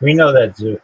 We know that too.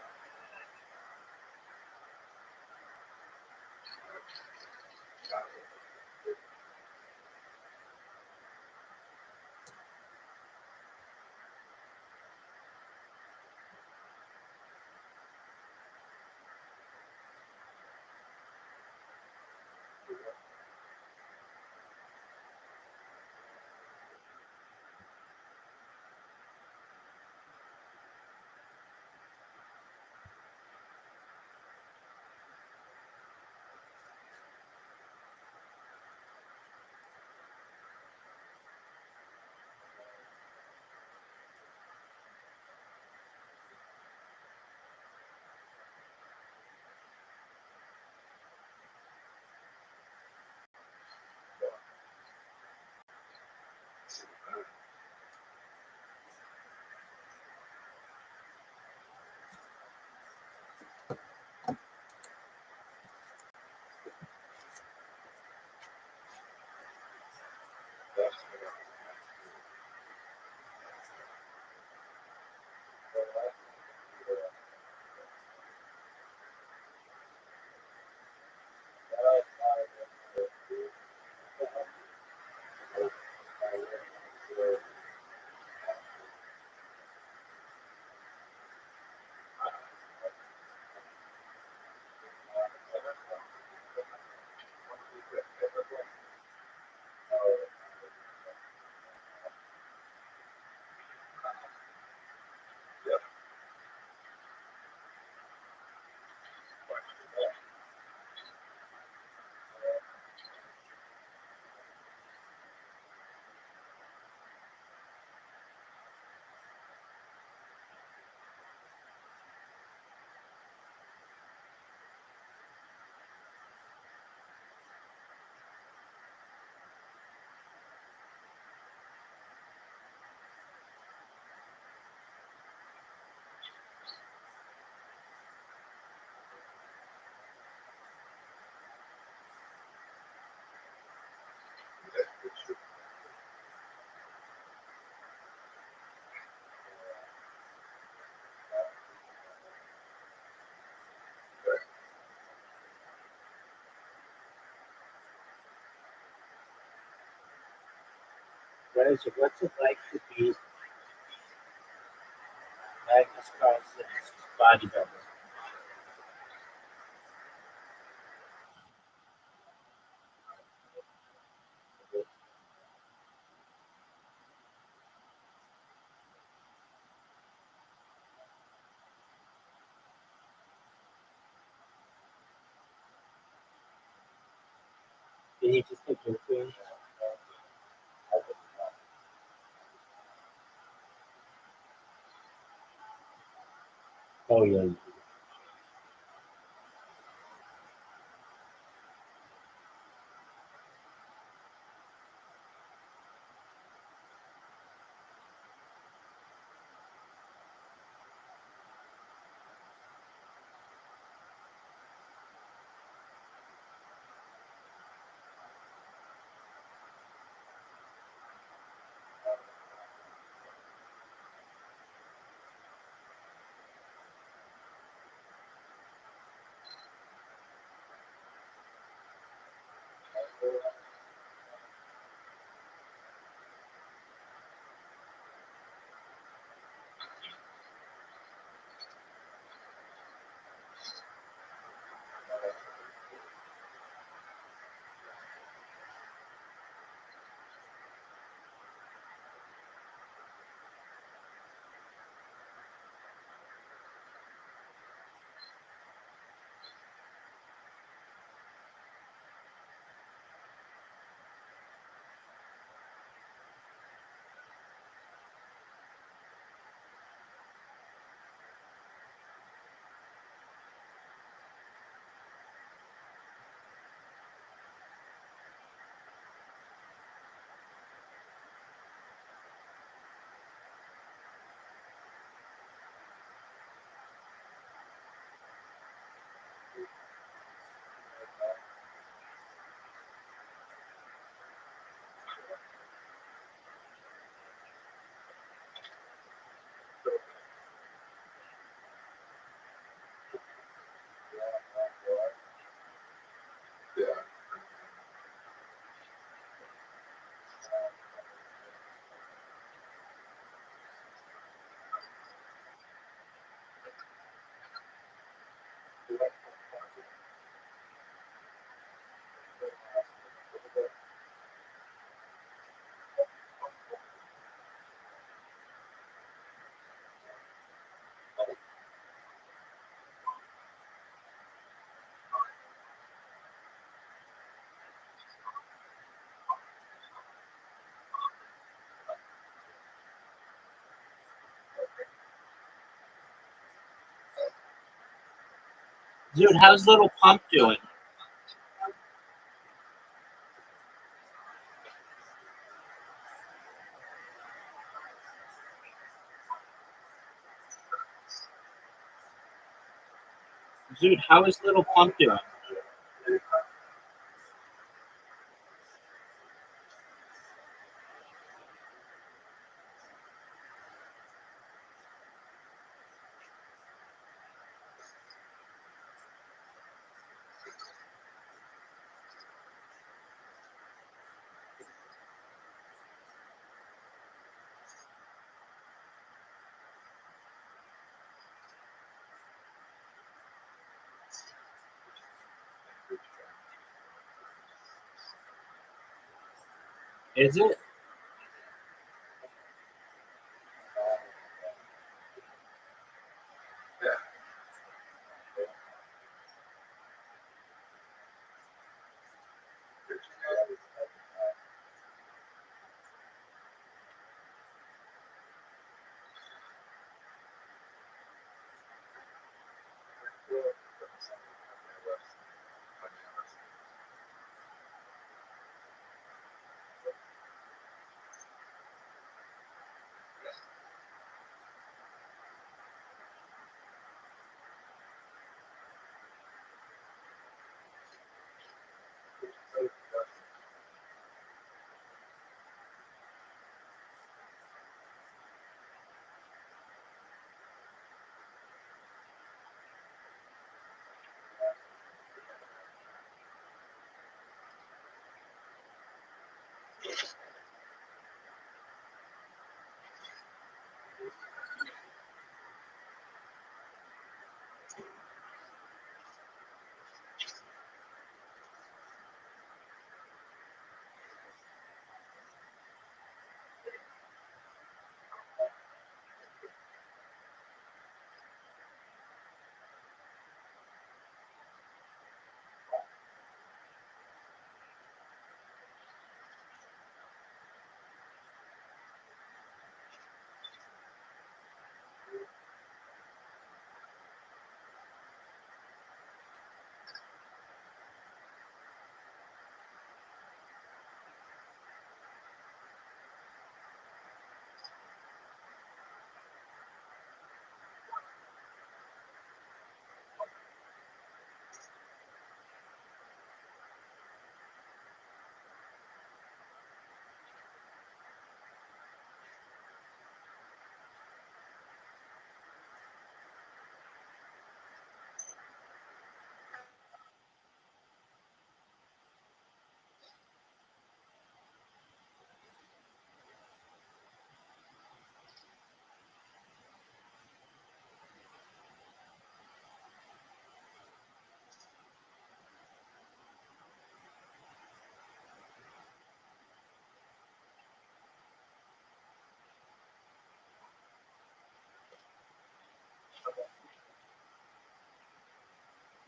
What's it like to be Magnus Carlsen's bodybuilder? Did he just take your food? Oh yeah. Dude, how's little pump doing? Dude, how is little pump doing? Is it?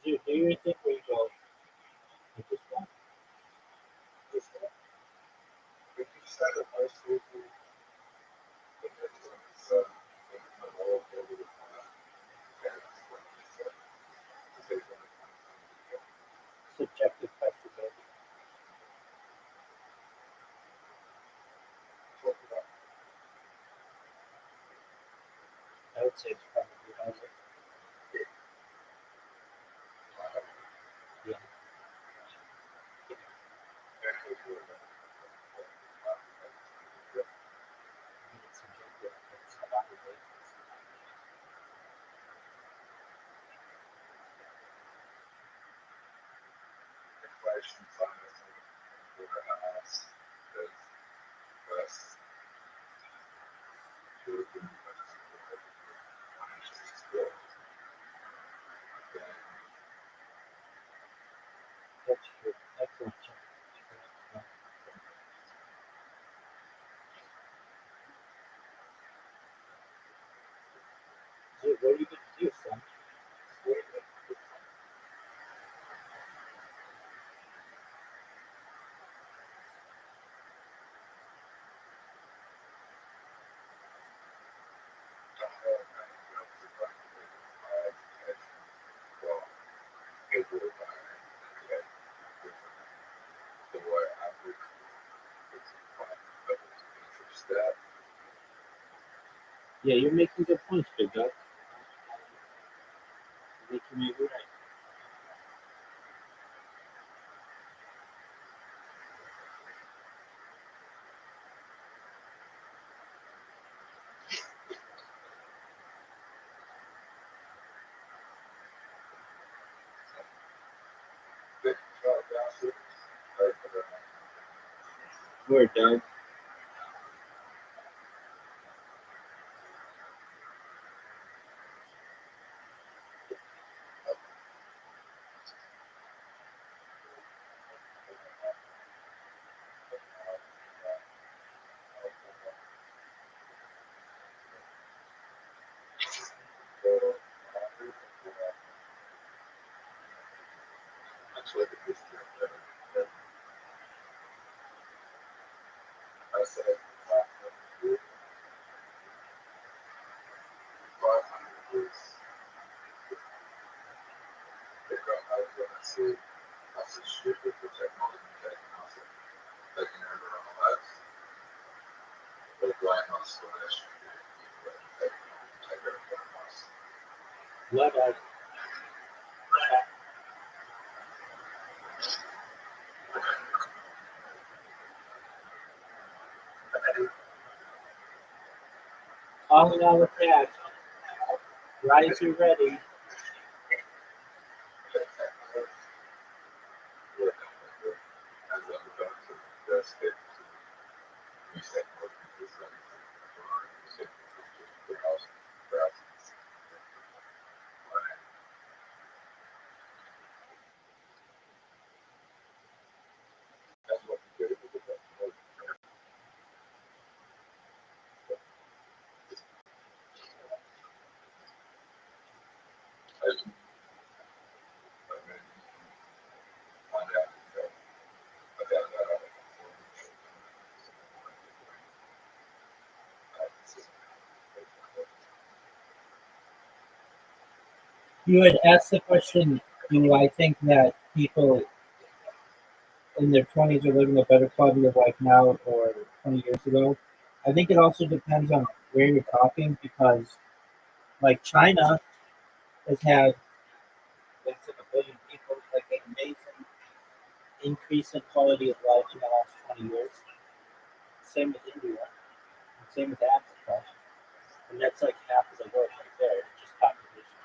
Dude, do you think we go with this one? Subjective flexibility. I would say it's probably over. Yeah. I mean, it's subjective. It's evaluated. That's true. Excellent. Hey, what are you going to do, son? Yeah, you're making good points, big dog. I think you may be right. Word, dog. What calling all attacks. Rise, you ready. You had asked the question, do I think that people in their 20s are living a better quality of life now or 20 years ago? I think it also depends on where you're talking because, like, China has had, like, a billion people, like, an amazing increase in quality of life in the last 20 years. Same with India, same with Africa. And that's like half of the world right there, just population.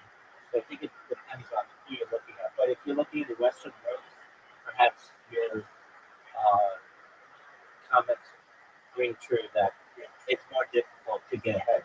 So I think it depends on who you're looking at. But if you're looking at the Western world, perhaps your comments ring true that it's more difficult to get ahead.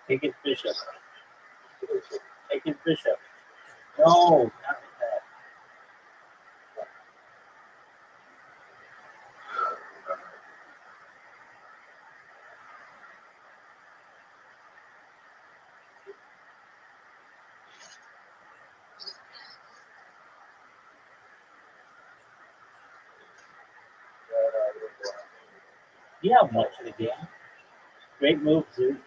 Take it, Bishop. Take it, Bishop. No, not like that. You have much of the game. Great move, dude.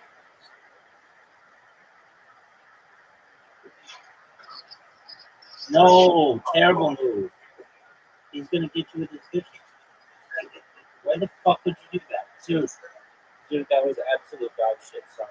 No, terrible move. He's gonna get you with his bishop. Why the fuck would you do that? Dude, that was absolute dog shit. Sorry.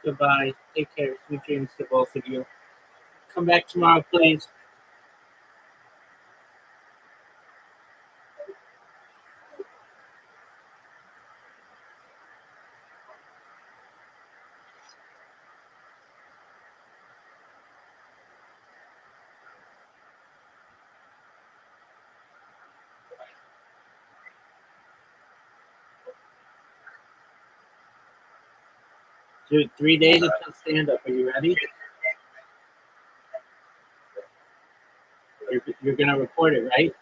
Goodbye. Take care. Sweet dreams to both of you. Come back tomorrow, please. Dude, 3 days until stand up. Are you ready? You're going to record it, right?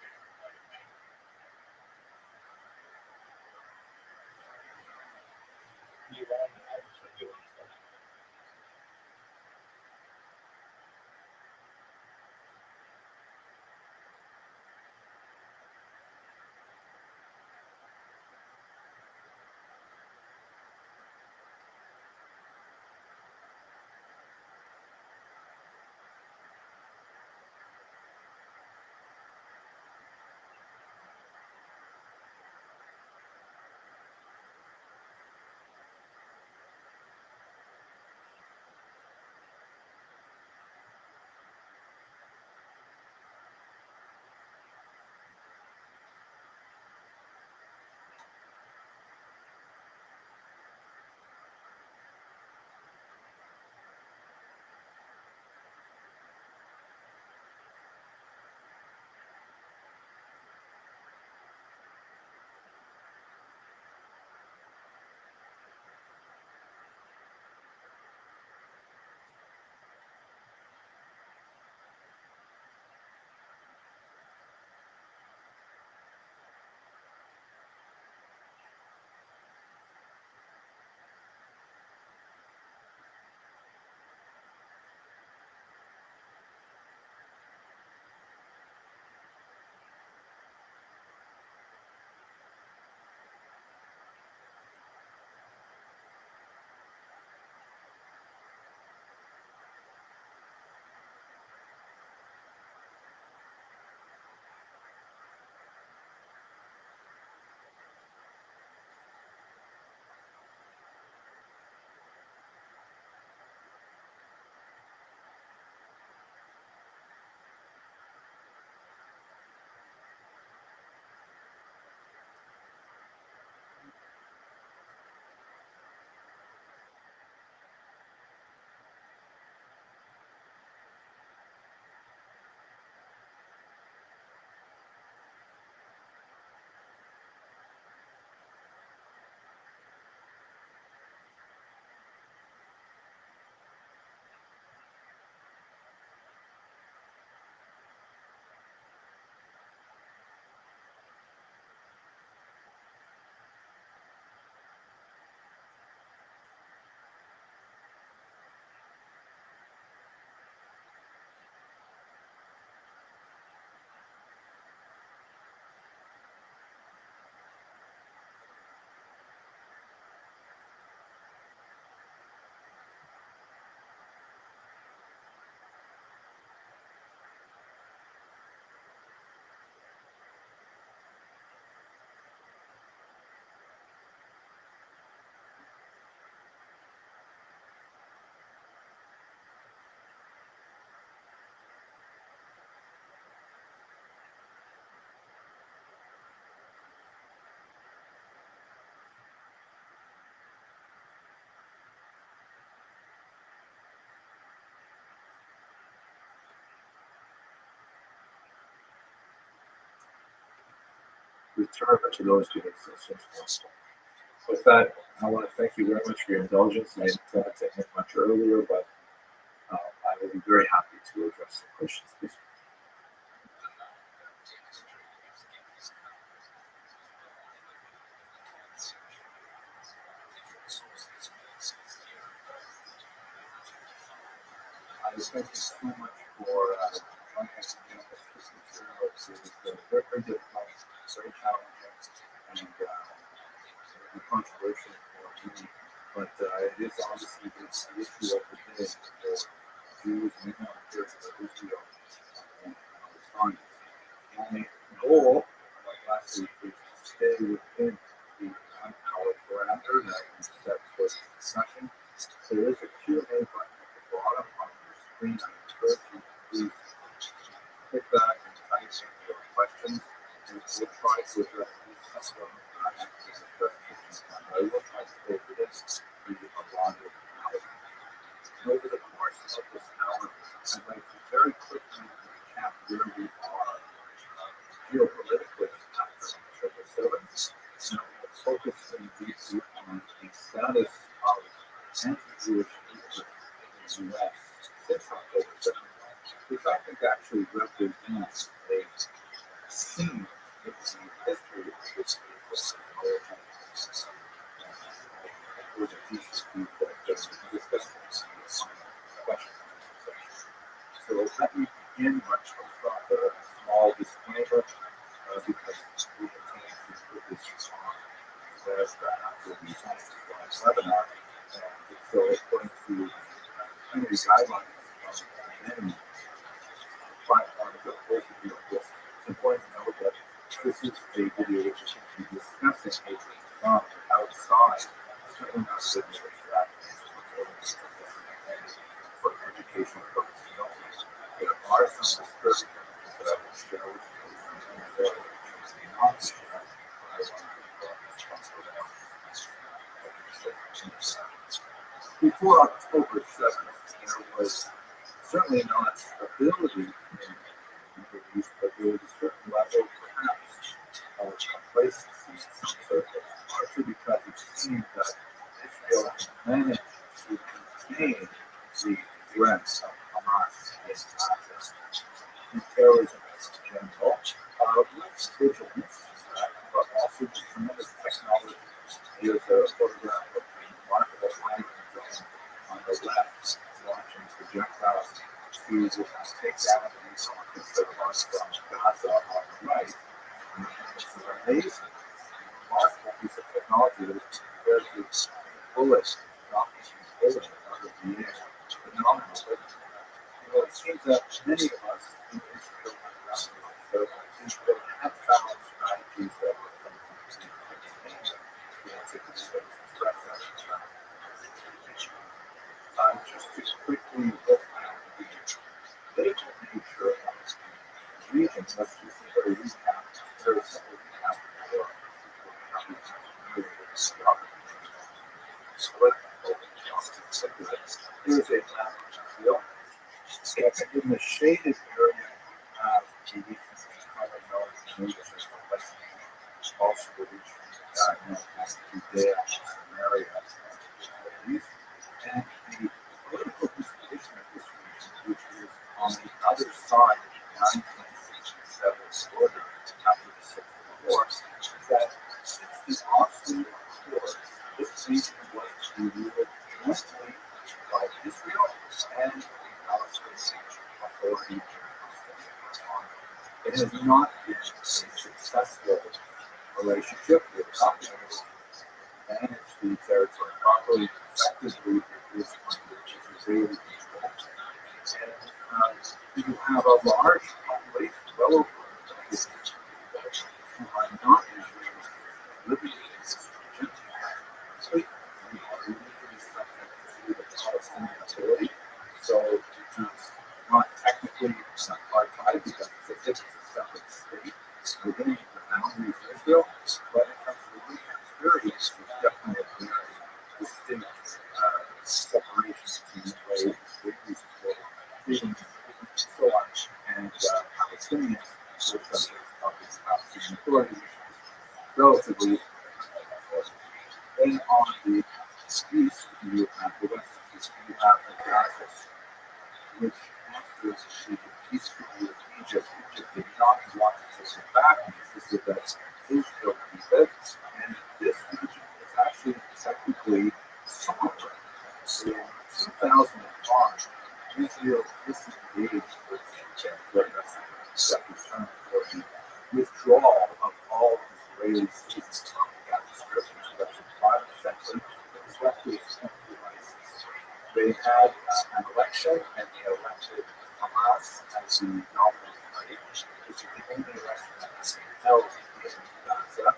Return to those who exist. With that, I want to thank you very much for your indulgence. I intended to end much earlier, but I will be very happy to address some questions. Please. I thank you so much for joining us again. This material is very, very difficult, very challenging, and controversial for me. But it is obviously the issue of the day for Jews and non-Jews of Israel and Palestine. My goal, like last week, is to stay within the 1 hour parameter that I can set for discussion. So there is a anti-Jewish hatred in the U.S. since October 7th, which I think actually represents a scene in the history of this American was a thesis group that discussed this question. So let me begin much with a small disclaimer because we intend to put this on after the webinar. And so according to primary guidelines from many platforms that both of you with, it's important to note that this is a video which is going to be discussing hatred from outside, certainly not sitting with that for educational purposes only. There are some disturbing things that I will share with you and there are not share. Before October 7th, there was certainly not stability in the Middle East, but there was a certain level, perhaps, of complacency in some circles, partially because it seemed that Israel managed to contain the threats of Hamas in Gaza and terrorism as general, with vigilance, but also with tremendous technology. Here's a photograph of the remarkable landing drone on the left, launching projectiles to take down the rockets that launched from Gaza on the right. And it's an amazing, remarkable piece of technology that is compared to bullets dropping bullets out of the air. Phenomenal. But, it seems that many of us in Israel have found strategies that were just to quickly look at the political nature of this region, let's just sort of recap, very simple recap for how we really discovered split here's a map of Israel. And in the shaded area of the recently common knowledge also the region known as Judea, Samaria, and the East. And the political disposition of this region, which is on the other side of the 1967 border after the Civil War, is that since the Oslo Accord, this region was to be ruled jointly by Israel and the Palestinian Authority. It has not been a successful relationship with Palestinians manage the territory properly, effectively, it is under Israeli control. And you have a large population, well over 1 million people, who are not Israelis living in this region. So you are legally subject to the Palestinian Authority. So it is not technically an apartheid because it's a separate state within the boundaries of Israel, but in terms of the legal experience, it's definitely a very distinct separation between the way Israelis were treating and so on, and Palestinians were subject of the Palestinian Authority, relatively. Then on the east, you have the west, you have the Gaza, which after the peace treaty with Egypt did not want to take it back, and insisted that Israel keep it. And this region is actually technically sovereign. So in 2005, Israel disengaged with Egypt, but that's the second term for the withdrawal of all Israeli citizens from the Gaza Strip, which is actually 5%, but it's roughly 20 devices. They had an election, and they elected Hamas as the dominant party, which is the only election that has been held in Gaza.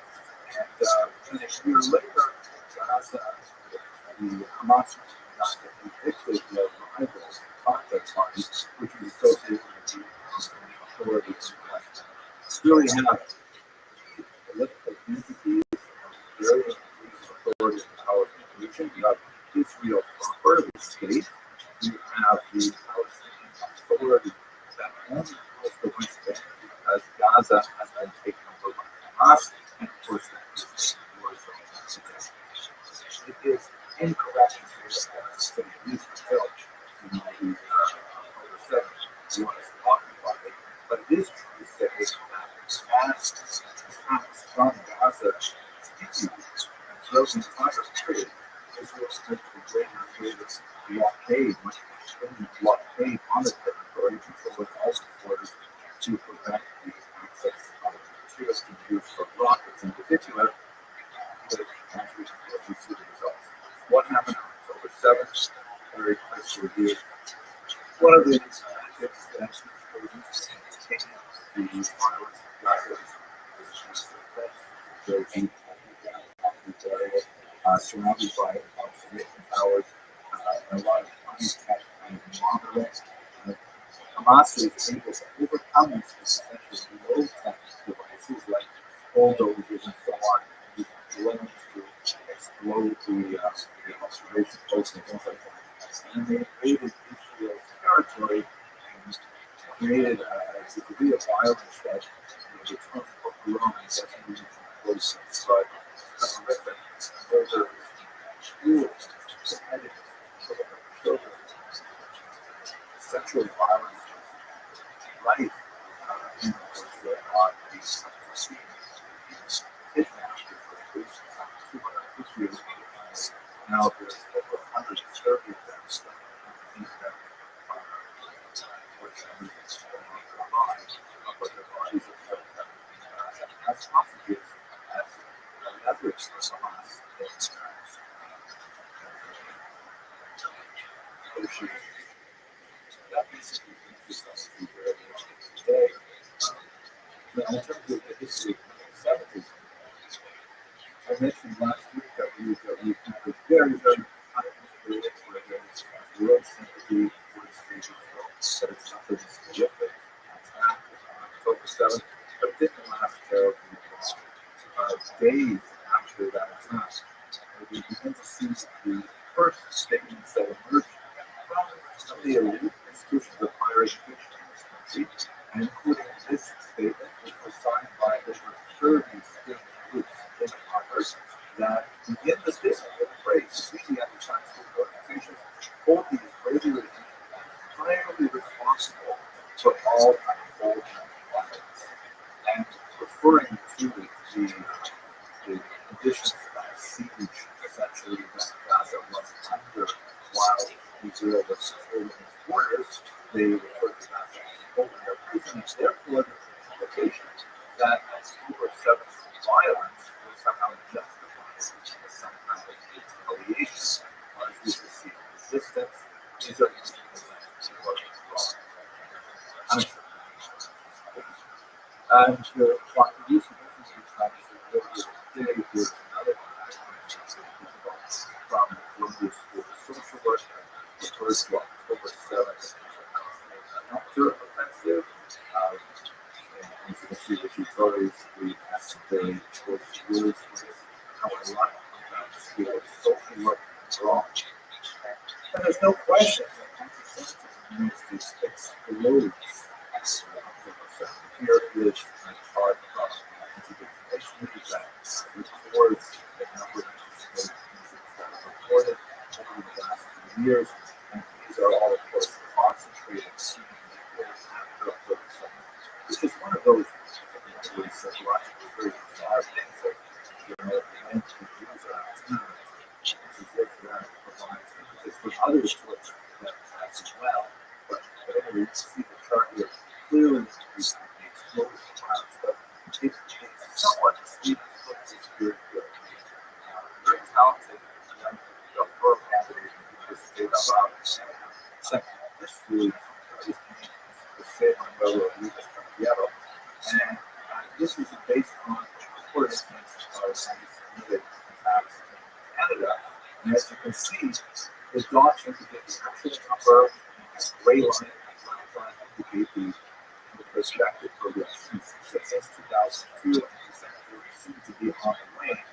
And a year later, Gaza, the Hamas got evicted their rival Fatah party, which was associated with the Palestinian Authority. So you have political entities of varying degrees of authority and power in the region. You have Israel proper, the state. You have the Palestinian Authority that only rules the West Bank because Gaza has been taken over by Hamas, and of course that is war zone. It is incorrect information that needs to be built in the over 7. You want us to talk about it, but it is true to say that as attacks from Gaza continue and throughout the entire period, Israel spent the greater period of blockade, much extended blockade on the territory, control its also borders to prevent the access of materials to be used for rockets in particular, which actually we see the results. What happened on October 7th? Very quick review. One of the tactics that was taking the violence of Gaza is surrounded by observation towers, a lot of high-tech and monitoring. Hamas is able to overcome these essentially low-tech devices like bulldozers and so on, and drones to explode the observation posts and things like that. And they invaded Israel's territory and created a degree of violence that the term for grown doesn't even come close inside. Horrific murder, cruel, beheading, children, sexual violence, life, and of course, on these kidnapped Israel. Now there's over 130 of them still in that unfortunately it's alive, but their bodies are held as hostages, as leverage for Hamas. That basically brings us to where we are today. Now, in terms of the history of the 70s, I mentioned last week that we've had a very, very high period where there's world sympathy towards Israel, but it's not really specific attack on October 7th, but it didn't last terribly long. Days after that attack, we begin to see the first statements that emerged from some of the elite institutions of higher education in this country, and including this statement, which was signed by the conservative student groups in Congress, that begin the statement with the phrase, speaking at the Chinese school organizations, hold the Israeli regime entirely responsible for all unfolding violence, and referring to the conditions of siege, essentially, that Gaza was under while Israel was holding its borders. They referred to Gaza as holding their prisoners. Therefore, the implication that October 7th violence was somehow justified as some kind of retaliation, or as we perceive resistance. These are instances of wrong. And the contribution of these times is today is another from Columbia School of Social Work, refers to October 7th counter offensive. And you can see the tutorials we have today towards rules for this, how a lot of School of Social Work is wrong. And there's no question that anti-Semitism needs to explode. Here is a chart from anti-discrimination that records the number of discriminations that are reported over the last few years, and these are all, of course, concentrated after October 7th, which is one of those psychologically very bizarre things that men who use our time to work around provides emphasis for others to look at that as well. But anyway, you see the chart here clearly is the explosion of violence, but it's somewhat steep for this period. Very talented young girl candidate who just stayed about second. This really is the same umbrella of Lucas Campiero. And this is based on reported incidents of anti-Semitic attacks in Canada. And as you can see, the dots indicate the actual number, and the gray line indicate the prospective progression. So since 2002, anti-Semitism seemed to be on the wane.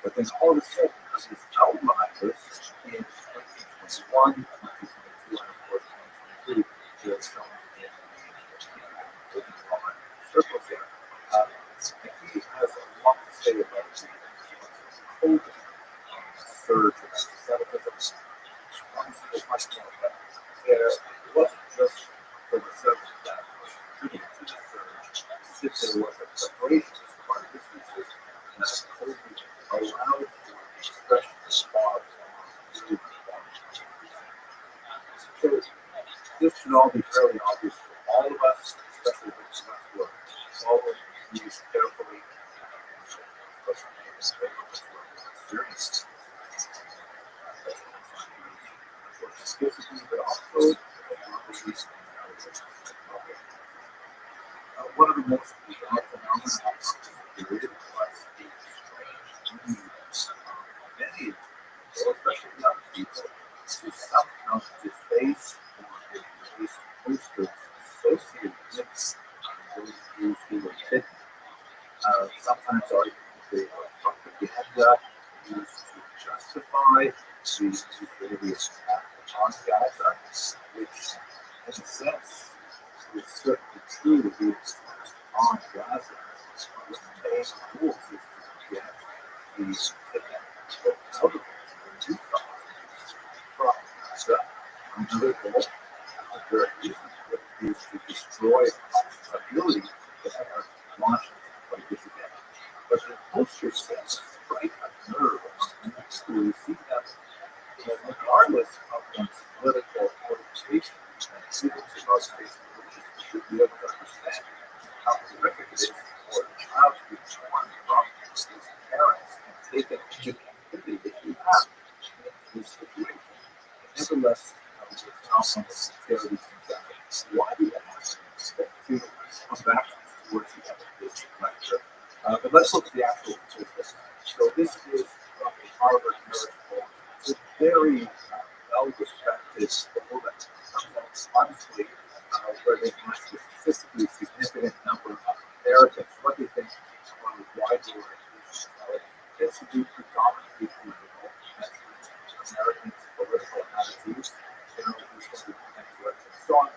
But then all of a sudden, there's this outliers in 2021, 2022, and of course 2023. There's some in the circles there. And he has a lot to say about the COVID surge of anti-Semitism. single question that there wasn't just for the subject that was contributing to the surge, as if there was a preparation as part of this research that COVID allowed for the expression of far more. So this should all be fairly obvious for all of us, especially those of us who are following these carefully, experienced. Exclusively, but also one of the most bizarre phenomena of the period was the strange news many, especially young people, who somehow deface or erase posters associated with those views who were hidden. Sometimes arguing they are propaganda used to justify the Israeli attack on Gaza, which, in a sense, is certainly true to be on Gaza. The main goal is to get these kidnapped out of Utah from Gaza. Another goal, very easy, is to destroy our ability to ever launch like this again. But the poster says strike a nerve among those who see them, regardless of one's political orientation and citizens of our space, should be able to understand how horrific it is for a child to be torn from his parents and taken into captivity that you have in this situation. Nevertheless, we count on the sincerity of that. Why do that happen? To come back towards the end of this lecture. But let's look at the actual statistics. So this is from the Harvard Harris poll. It's a very well-respected poll that comes out honestly, where they ask a statistically significant number of Americans what they think on a wide variety of issues. It tends to be predominantly political. Americans' political attitudes, and so on.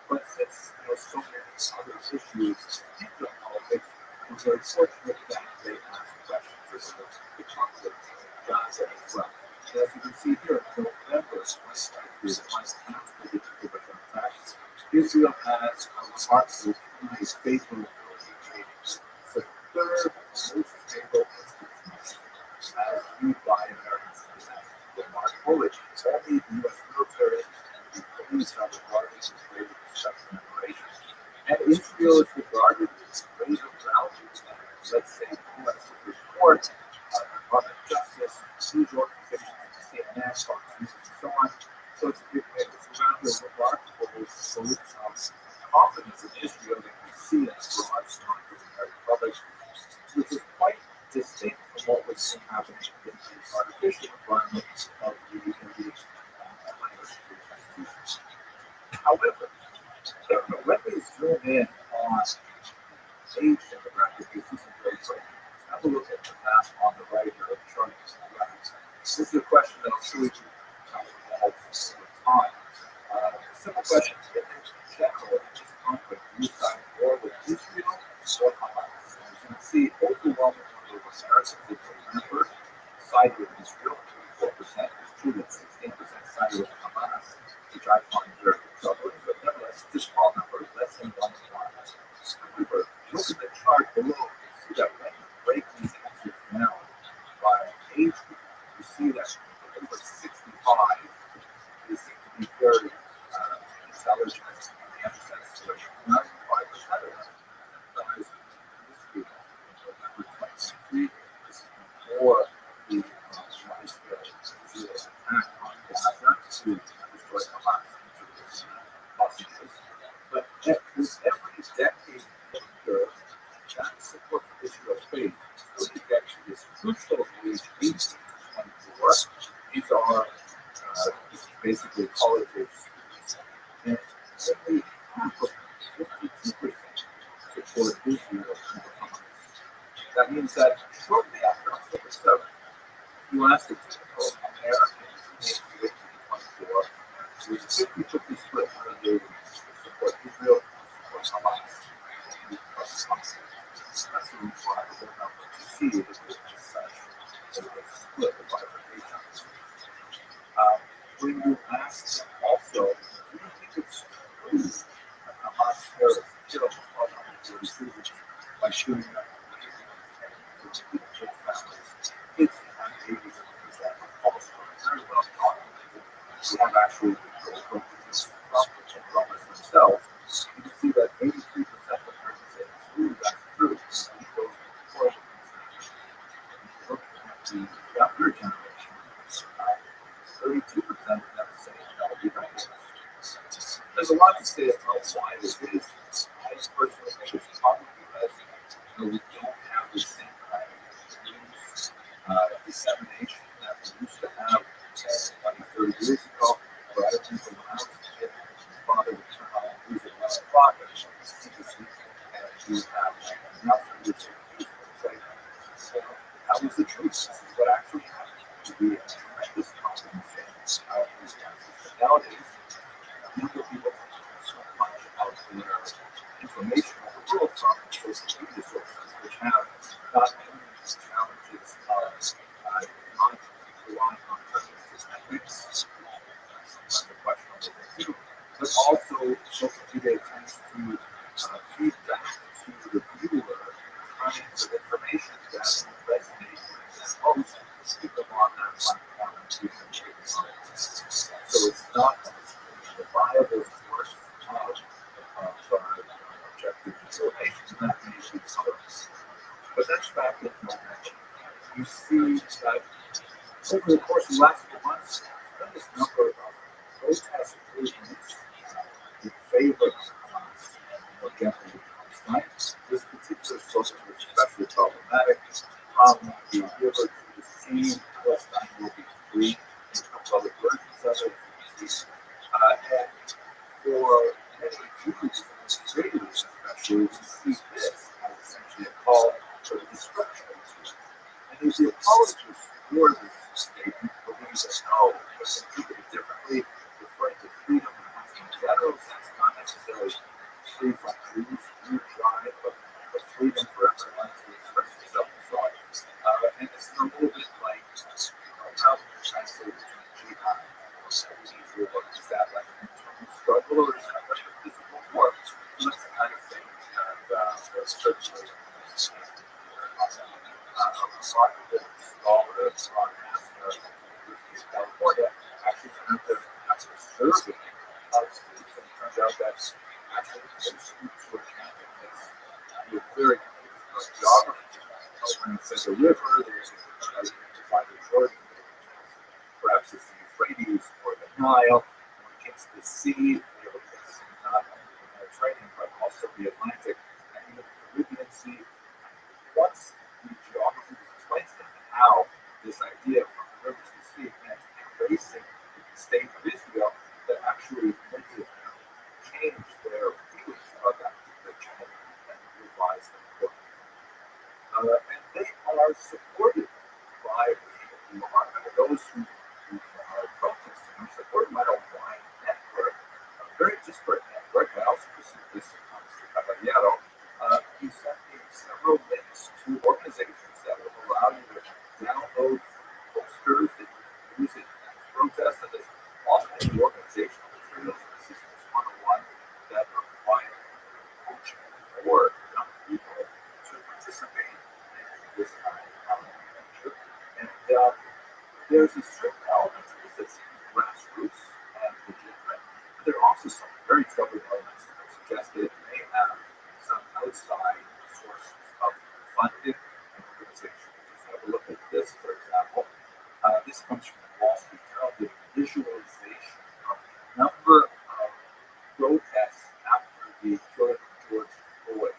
But since so many other issues in politics, we're very fortunate that they ask questions about the conflict in Gaza as well. And as you can see here, in November, Israel has a remarkable nice faithful ratings. It's the third most stable institution as viewed by Americans. Remarkable, which only the U.S. military and the police are regarded as greater respect and admiration. And Israel is regarded as greater values than, let's say, the U.S. Supreme Court, Department of Justice, news organizations, CNN, Fox News, and so on. So it's rather remarkable confidence in Israel that we see in the broad strong American public, which is quite distinct from what we're seeing happening in the artificial environment of the institutions. However, when we zoom in on age demographic, we see some great breakthroughs. Have a look at the map on the right or the chart on the left. This is a question that I'll show you how it evolves over time. Simple question: in general, in this conflict, do you side more with Israel or Hamas? As you can see, overwhelming number of Americans, if you remember, side with Israel, 34%. It's true that 16% side with Hamas, which I find very troubling, but nevertheless, it's a small number, less than 1 in 1. However, look at the chart below. You see that when you break these answers down by age group, you see that over 65 they seem to be very intelligent and they understand the situation. 95% of them emphasize this group. November 2023, this is before the widespread Israeli attack on Gaza to destroy Hamas into this hostages. But with every decade later, that support for Israel fades. So the decade is crucial age 18 to 24. These are basically college age students. And only half of them, 52%, support Israel over Hamas. That means that shortly after October 7th, you ask the typical American age 18 to 24, there's a 50-50 split on the age to support Israel or Hamas. That's a remarkable number to see that there's such a split of bifurcation. when you ask them also, do you think it's true that Hamas terrorists killed all the citizens by shooting them? Kids and babies that are also very well taught. We have actually from themselves. You can see that 83% of Americans say it's true, that's true. And it goes before look at the younger generation, 32% never say that'll be right. There's a lot to say about why this is. I personally think it's probably because we don't have the same kind of news dissemination that we used to have 10, 20, 30 years ago. Where I remember when I was a kid, my father would turn on the news at 11 o'clock and show us CBC, and he would have enough for you to say, so that was the truth. This is what actually happened. To be a tremendous confidence in how these guys. Nowadays, younger people have so much out their information on the world from social media sources, which have not only these challenges of not relying on prejudices and ethics, that's a question on the too, but also social media tends to feed back to the viewer kinds of information that resonate with them most, keep them on that platform and keep them shaking on it. So it's not a viable source of objective information that may be colors. But that's back in moment. You see that over the course of the last few months, tremendous number of protest movements in favor of Hamas and more generally Palestine. This particular source is especially problematic. The river to the sea, Palestine will be free. There's a couple other versions of it. And for many Jews and Israelis, especially, we see this as essentially a call for the destruction of Israel. And there's the apologists for this statement believe that no, we can keep it differently, referring to freedom in general sense, not necessarily free from Jews, Jew drive, but freedom for everyone to express themselves and so on. And this is a little bit like how we translate between jihad or Israel, or is that like an internal struggle, or is that like a physical war? So that's the kind of thing that certainly scholars on California actually found that after survey of students, and it turns out that actually most students were counting this with very good geography. When it says a river, there's a divide the Jordan, perhaps it's the Euphrates or the Nile. When it gets to the sea, they look at not only the Mediterranean, but also the Atlantic and even the Caribbean Sea. Once the geography was explained to them and how this idea from the river to the sea meant embracing the state of Israel, that actually many of them changed their views of that particular channel and revised them accordingly. And they are supported by the people who are, those who are protesting are supported by a wide network, a very disparate network. I also received this from Mr. Caballero. He sent me several links to organizations that will allow you to download posters that you can use in protest, and there's also many organizational materials and systems 101 that provide coaching for young people to participate in this kind of adventure. And there's a certain element to this that seems grassroots and legitimate, but there are also some very troubling elements that suggest that it may have some outside sources of funding and organization. Just have a look at this, for example. This comes from the Wall Street Journal, the visualization of the number of protests after the killing of George Floyd.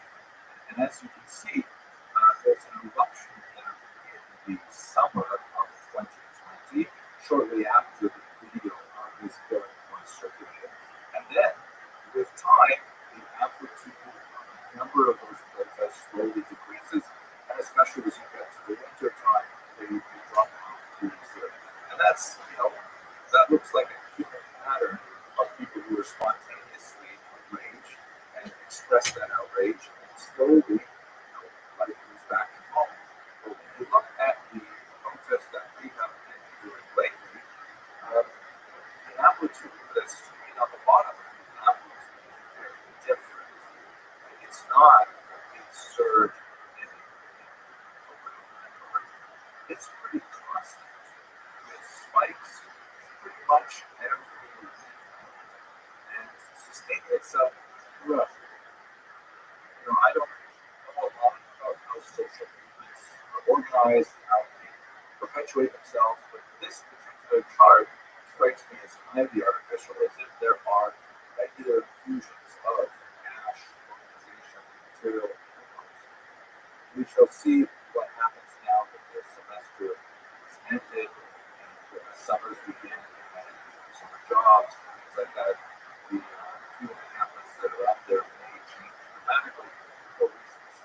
And as you can see, there's an eruption in the summer of 2020, shortly after the video of this killing was circulated. And then, with time, the amplitude number of those protests slowly decreases, and especially as you get to the winter time, they drop off to zero. And that's, that looks like a human pattern of people who are spontaneously outraged and express that outrage, and slowly, life moves back to normal. But when you look at the protests that we have been doing lately, amplitude that's on the bottom of the amplitude is very different. It's not a surge in it's pretty constant. It spikes pretty much every week and sustaining itself throughout. I don't know a lot about how social movements are organized, how they perpetuate themselves, but this particular chart strikes me as highly artificial, as if there are regular fusions of ash, organization, material, and others. We shall see what happens now that the semester is ended and summers begin and summer jobs, things like that. The few and a half months that are out there may change dramatically for reasons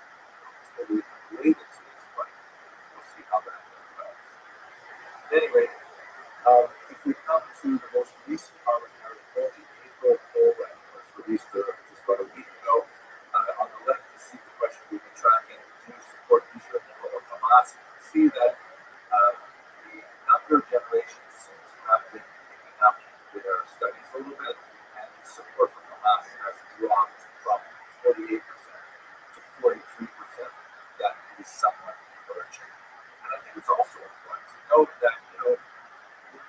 totally unrelated to this, but we'll see how that develops. At any rate, if we come to the most recent arbitrary poll, the April poll that was released just about a week ago, on the left, you see the question we've been tracking: do you support Israel or Hamas? You can see that the younger generations seem to have been picking up their studies a little bit, and support for Hamas has dropped from 48% to 43%. That is somewhat encouraging. And I think it's also important to note that, the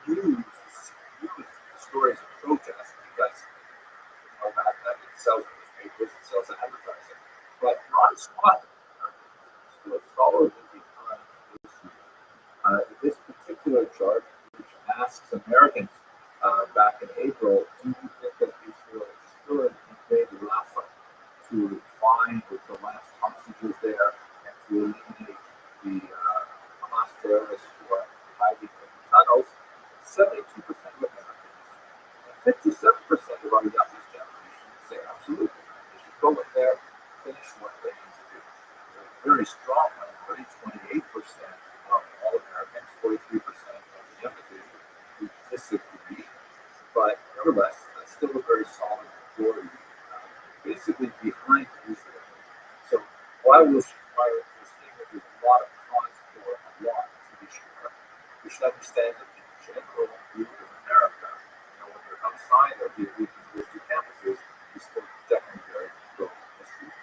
news use stories of protest because that it sells newspapers, it sells advertising, but not as much. Still solidly behind the issue. This particular chart, which asks Americans back in April, do you think that Israel should invade Rafah to find the last hostages there and to eliminate the Hamas terrorists who are hiding in the tunnels? 72% of Americans and 57% of our youngest generation say absolutely. They should go in there, finish what they need to do. A very strong minority, 28% of all Americans, 43% of the youngest age who disagree, but nevertheless, that's still a very solid majority, basically behind Israel. So while we're seeing that there's a lot of cause for alarm, to be sure, we should understand that the general view of America, when you're outside of the elite university campuses, is still definitely very pro-Israel.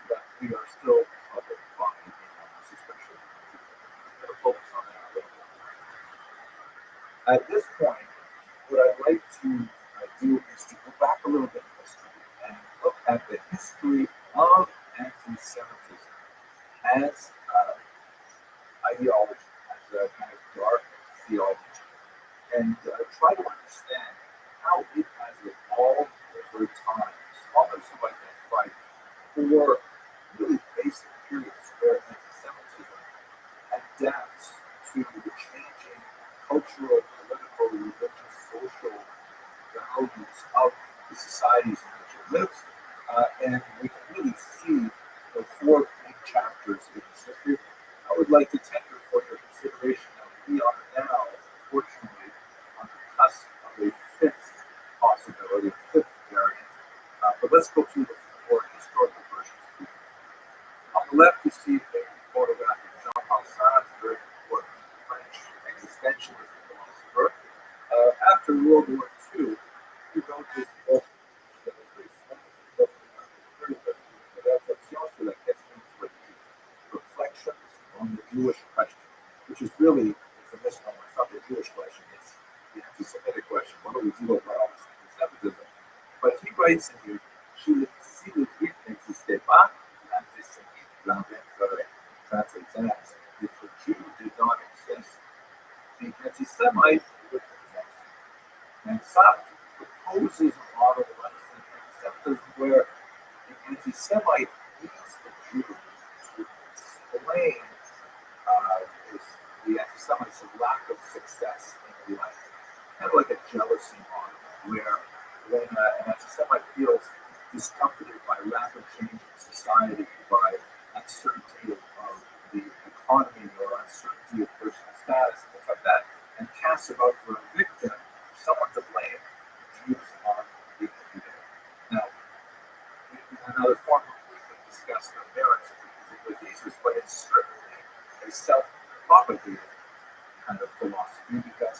But we are still public body in almost especially. We're going to focus on that a little bit more. At this point, what I'd like to do is to go back a little bit in history and look at the history of anti-Semitism as ideology, as a kind of dark theology, and try to understand how it has evolved over time. Scholars have identified four really basic periods where anti-Semitism adapts to the changing cultural, political, religious, social values of the societies in which it lives. And we can really see the four big chapters in this history. I would like to tender for your consideration that we are now, fortunately, on the cusp of a fifth possibility, a fifth variant. But let's go through the four historical versions. On the left, you see a photograph of Jean-Paul Sartre, a very important French existentialist philosopher. After World War II, he wrote this book that was very small, Reflections on the Jewish Question, which is really, it's a misnomer. It's not the Jewish question, it's the anti-Semitic question. What do we do about anti-Semitism? But he writes in here, si le juif n'existait pas, l'antisémite l'inventerait. Translates as, if the Jew did not exist, the anti-Semite would exist. And Sartre proposes a model of anti-Semitism where the anti-Semite needs the Jew to explain the anti-Semites' lack of success in life. Kind of like a jealousy model, where when an anti-Semite feels discomforted by rapid change in society, by uncertainty of the economy or uncertainty of personal status, things like that, and casts about for a victim, someone to blame, Jews are the enemy. Now, in another form, we can discuss the merits of the particular thesis, but it's certainly a self-propagating kind of philosophy, because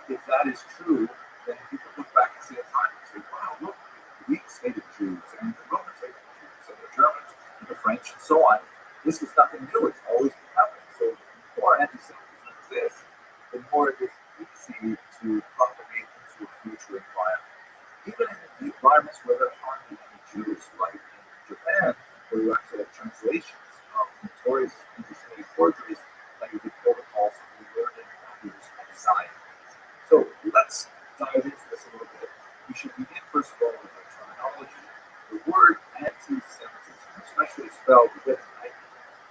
if that that is true, then people look back and see a time and say, wow, look, the Greeks hated Jews, and the Romans hated Jews, and the Germans, and the French, and so on. This is nothing new. It's always been happening. So the more anti-Semitism exists, the more it is easy to propagate into a future environment. Even in the environments where there aren't any Jews, like in Japan, where you actually have translations of notorious anti-Semitic forgeries, like the protocols of the learned Jews and science. So let's dive into this a little bit. We should begin first of all with the terminology. The word anti-Semitism, especially spelled with an I,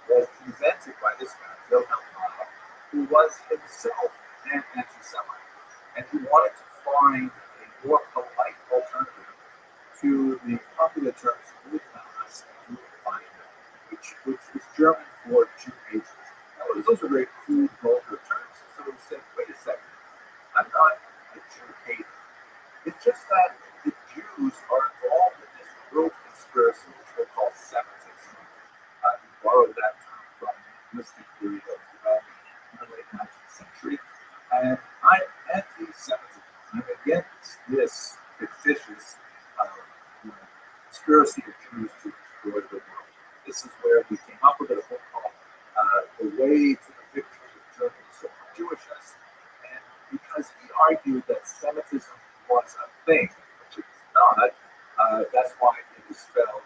was invented by this man, Wilhelm Reich, who was himself an anti-Semite, and he wanted to find a more polite alternative to the popular terms Judenhass and Judenfeinde, which is German for Jew hatred. Now, those are very crude, vulgar terms, so we said, wait a second, I'm not a Jew hater. It's just that the Jews are involved in this world conspiracy, which we'll call Semitism. He borrowed that term from the linguistic theory of in the late 19th century. And I'm anti-Semitism. I'm against this fictitious conspiracy of Jews to destroy the world. This is where we came up with a book called The Way to the Victory of German Jewishness. And because he argued that Semitism was a thing, which it's not, that's why it is spelled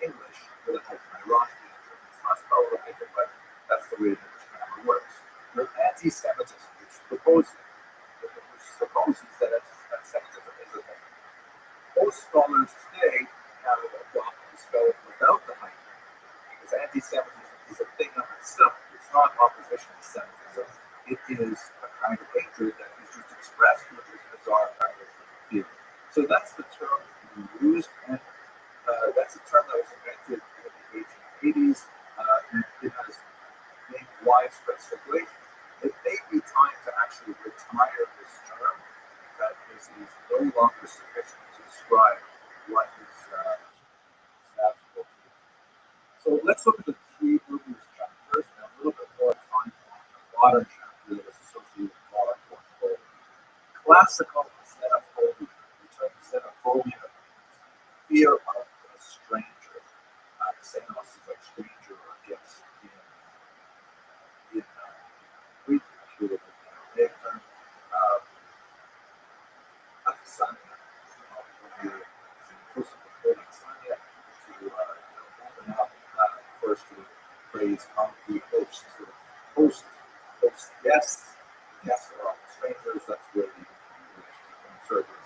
in English with a hyphen ironically. It's not spelled with a hyphen, but that's the way the English grammar works. With anti-Semitism, which supposes that Semitism is a thing. Most scholars today have adopted the spelling without the hyphen, because anti-Semitism is a thing of itself. It's not opposition to Semitism. It is a kind of hatred that is just expressed with this bizarre kind of feeling. So that's the term we used, and that's a term that was invented in the 1880s, and it has gained widespread circulation. It may be time to actually retire this term, that this is no longer sufficient to describe what is happening. So let's look at the three earliest chapters and a little bit more time on the modern chapter that is associated with modern portfolio. Classical xenophobia, the term xenophobia means fear of a stranger. Xenos is like stranger or guest in Greek, actually, with an Aramaic term. Aksanya, when you're inclusive of word aksanya, to open up first to praise concrete hosts, so host guests. Guests are all strangers, that's where the servers.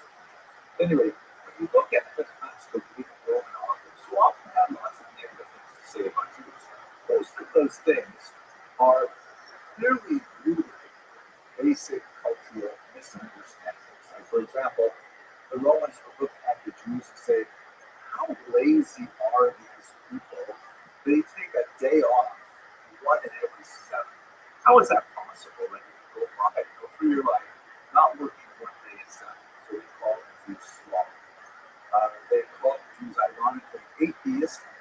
Anyway, when you look at the classical Greek and Roman authors, who often have lots of negative things to say about Jews, most of those things are clearly rooted in basic cultural misunderstandings. Like, for example, the Romans would look at the Jews and say, how lazy are these people? They take a day off, one in every 7. How is that possible? That you go through your life not working one day in 7. So they call the Jews sloth. They call the Jews ironically atheistic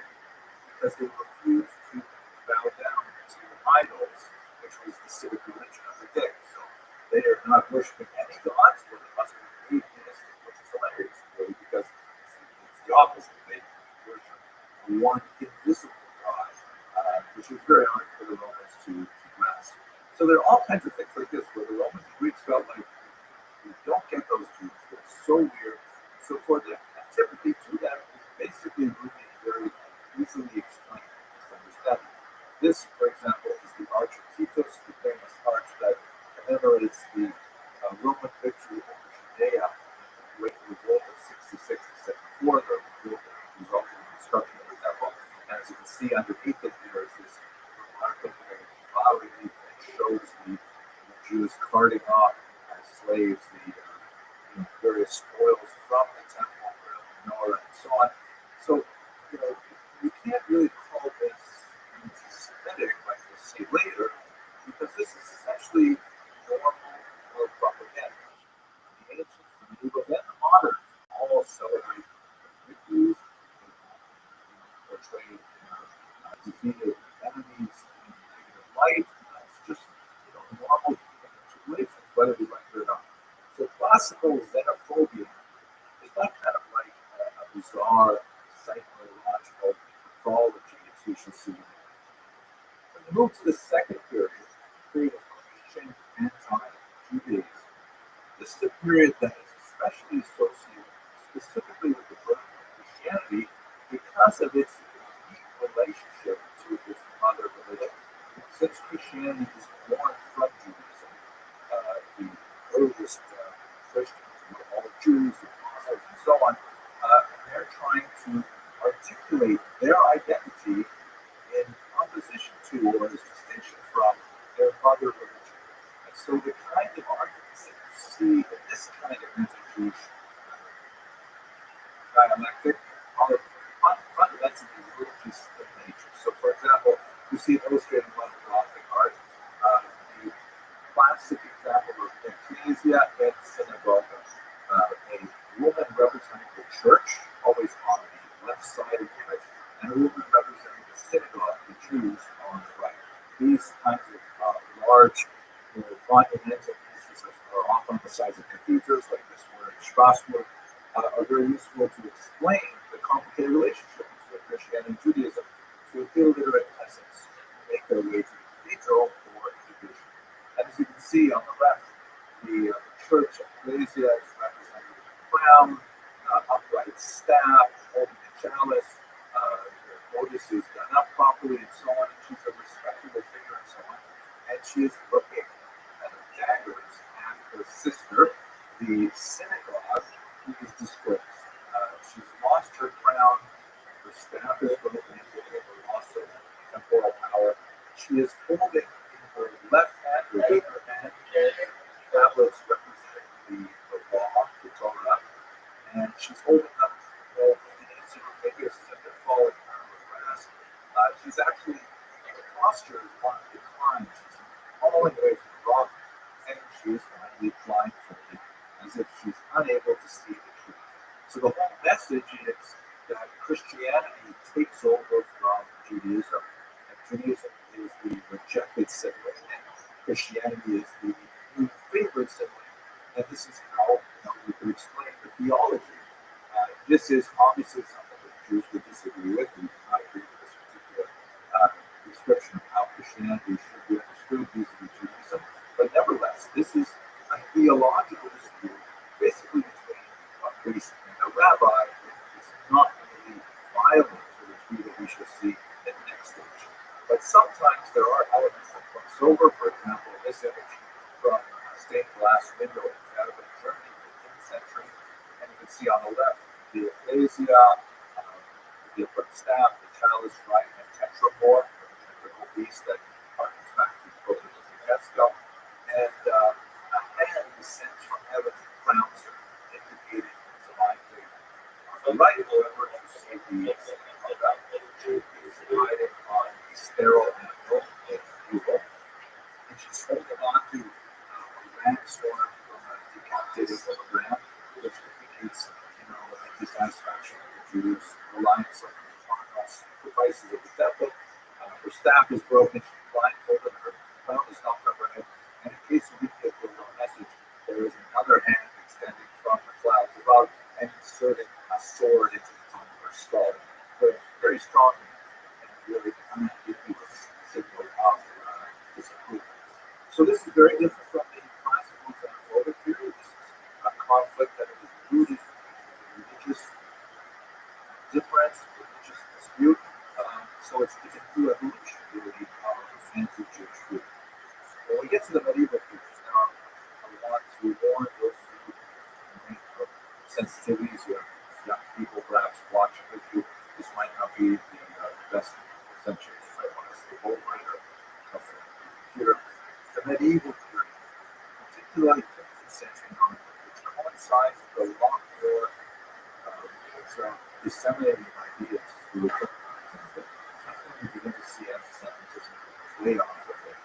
because they refused to bow down to idols, which was the civic religion of the day. So they are not worshiping any gods, but they must be atheistic, which is hilarious, really, because it's the opposite. They worship one invisible God, which is very hard for the Romans to grasp. So there are all kinds of things like this where the Romans and Greeks felt like we don't get those Jews. They're so weird. So for the activity to them is basically moving very easily explained misunderstanding. This, for example, is the Arch of Titus, the famous arch that commemorates the Roman victory over Judea in the Great Revolt of 66 to 74, the revolt that resulted in the destruction of the temple. And as you can see underneath it, there is this remarkable bas-relief that shows the Jews carting off as slaves the various spoils from the temple, the menorah, and so on. So, you can't really call this anti-Semitic, like we'll see later, because this is essentially normal world propaganda. The ancients, the medieval, and the modern all celebrate victories, portray defeated enemies in negative light. It's just normal human situations, whether we like it or not. So classical xenophobia is not kind of like a bizarre psychological pathology, as we shall see. When you move to the second period of Christian anti-Judaism, this is a period that is especially associated specifically with the birth of Christianity because of its unique relationship to its mother religion. Since Christianity is born from Judaism, the earliest Christians were all Jews, the apostles, and so on, and they're trying to articulate their identity in opposition to or as distinction from their mother religion. And so the kind of arguments that you see in this kind of anti-Jewish dialectic are fundamentally religious in nature. So, for example, you see it illustrated in one of the Gothic art, the classic example of ecclesia et synagoga, a woman representing the church, always on the left side of the image, and a woman representing the synagogue, the Jews, on the right. These kinds of large, monumental pieces are often on the sides of cathedrals, like this one in Strasbourg, are very useful to explain the complicated relationship between Christianity and Judaism to illiterate peasants who make their way to the cathedral for education. And as you can see on the left, the church ecclesia is represented with a crown, upright staff, holding a chalice, the bodice is done up properly, and so on. And she's a respectable figure, and so on. And she is looking at her daggers at her sister, the synagogue, who is disgraced. She's lost her crown, her staff is broken, giving her loss of temporal power. She is holding in her left hand, her weaker hand, tablets representing the law, the Torah, and she's holding up in her fingers as if they're falling out of the grass. She's actually, the posture is one of decline. She's falling away from the rock, and she is finally blindfolded, as if she's unable to see the truth. So the whole message is that Christianity takes over from Judaism, and Judaism is the rejected sibling, and Christianity is the new favorite sibling. And this is how we could explain the theology. This is obviously something that Jews would disagree with. We do not agree with this particular description of how Christianity should be understood vis-a-vis Judaism. But nevertheless, this is a theological dispute, basically between a priest and a rabbi. It's not really violent to the degree that we shall see in the next stage. But sometimes there are elements that cross over. For example, this image from a stained glass window in Canada, Germany, 15th century. And you can see on the left the ecclesia, the upright staff, the chalice, right, and tetrapor, the technical beast that harkens back to the book of Ezekiel. And a hand descends from heaven and crowns her, indicating divine favor. On the right, however, you see the Jew is riding on a sterile animal named Bugle, and she's holding on to a ram's horn from a decapitated ram, which indicates, a dissatisfaction of the Jews, reliance on the carnal sacrifices of the temple. Her staff is broken, she's blindfolded, her crown is knocked on her head, and in case you didn't get the real message, there is another hand extending from the clouds above and inserting a sword into the top of her skull. Very, very strong and really unambiguous signal of disapproval. So this is very different from the classical xenophobic period. This is a conflict that is rooted in religious difference, religious dispute. So it's a new evolution, really, of anti-Jewish view. When we get to the medieval periods now, I want to warn those who have sensitivities, who have young people perhaps watching with you. This might not be the best reception. You might want to skip over it or something on the computer. The medieval period, particularly 15th century onward, which coincides with a lot more disseminating ideas through the you begin to see anti-Semitism way off of it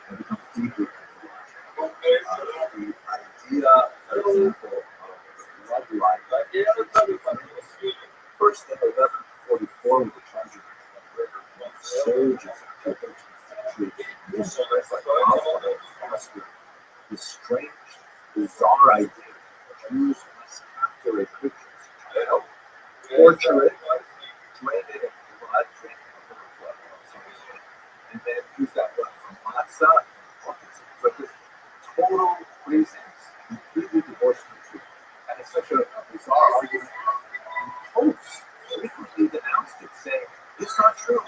and become deeply ideological. The idea, for example, of blood libel, first in 1144 with the charge of soldiers in the 13th century, this spreads like wildfire across Europe. This strange, bizarre idea Jews must capture a Christian's child, torture it, drain it of blood, drain it of blood, and then use that blood for matzah. But this total craziness, completely divorced from the truth. And it's such a bizarre argument. And popes frequently denounced it, saying, it's not true.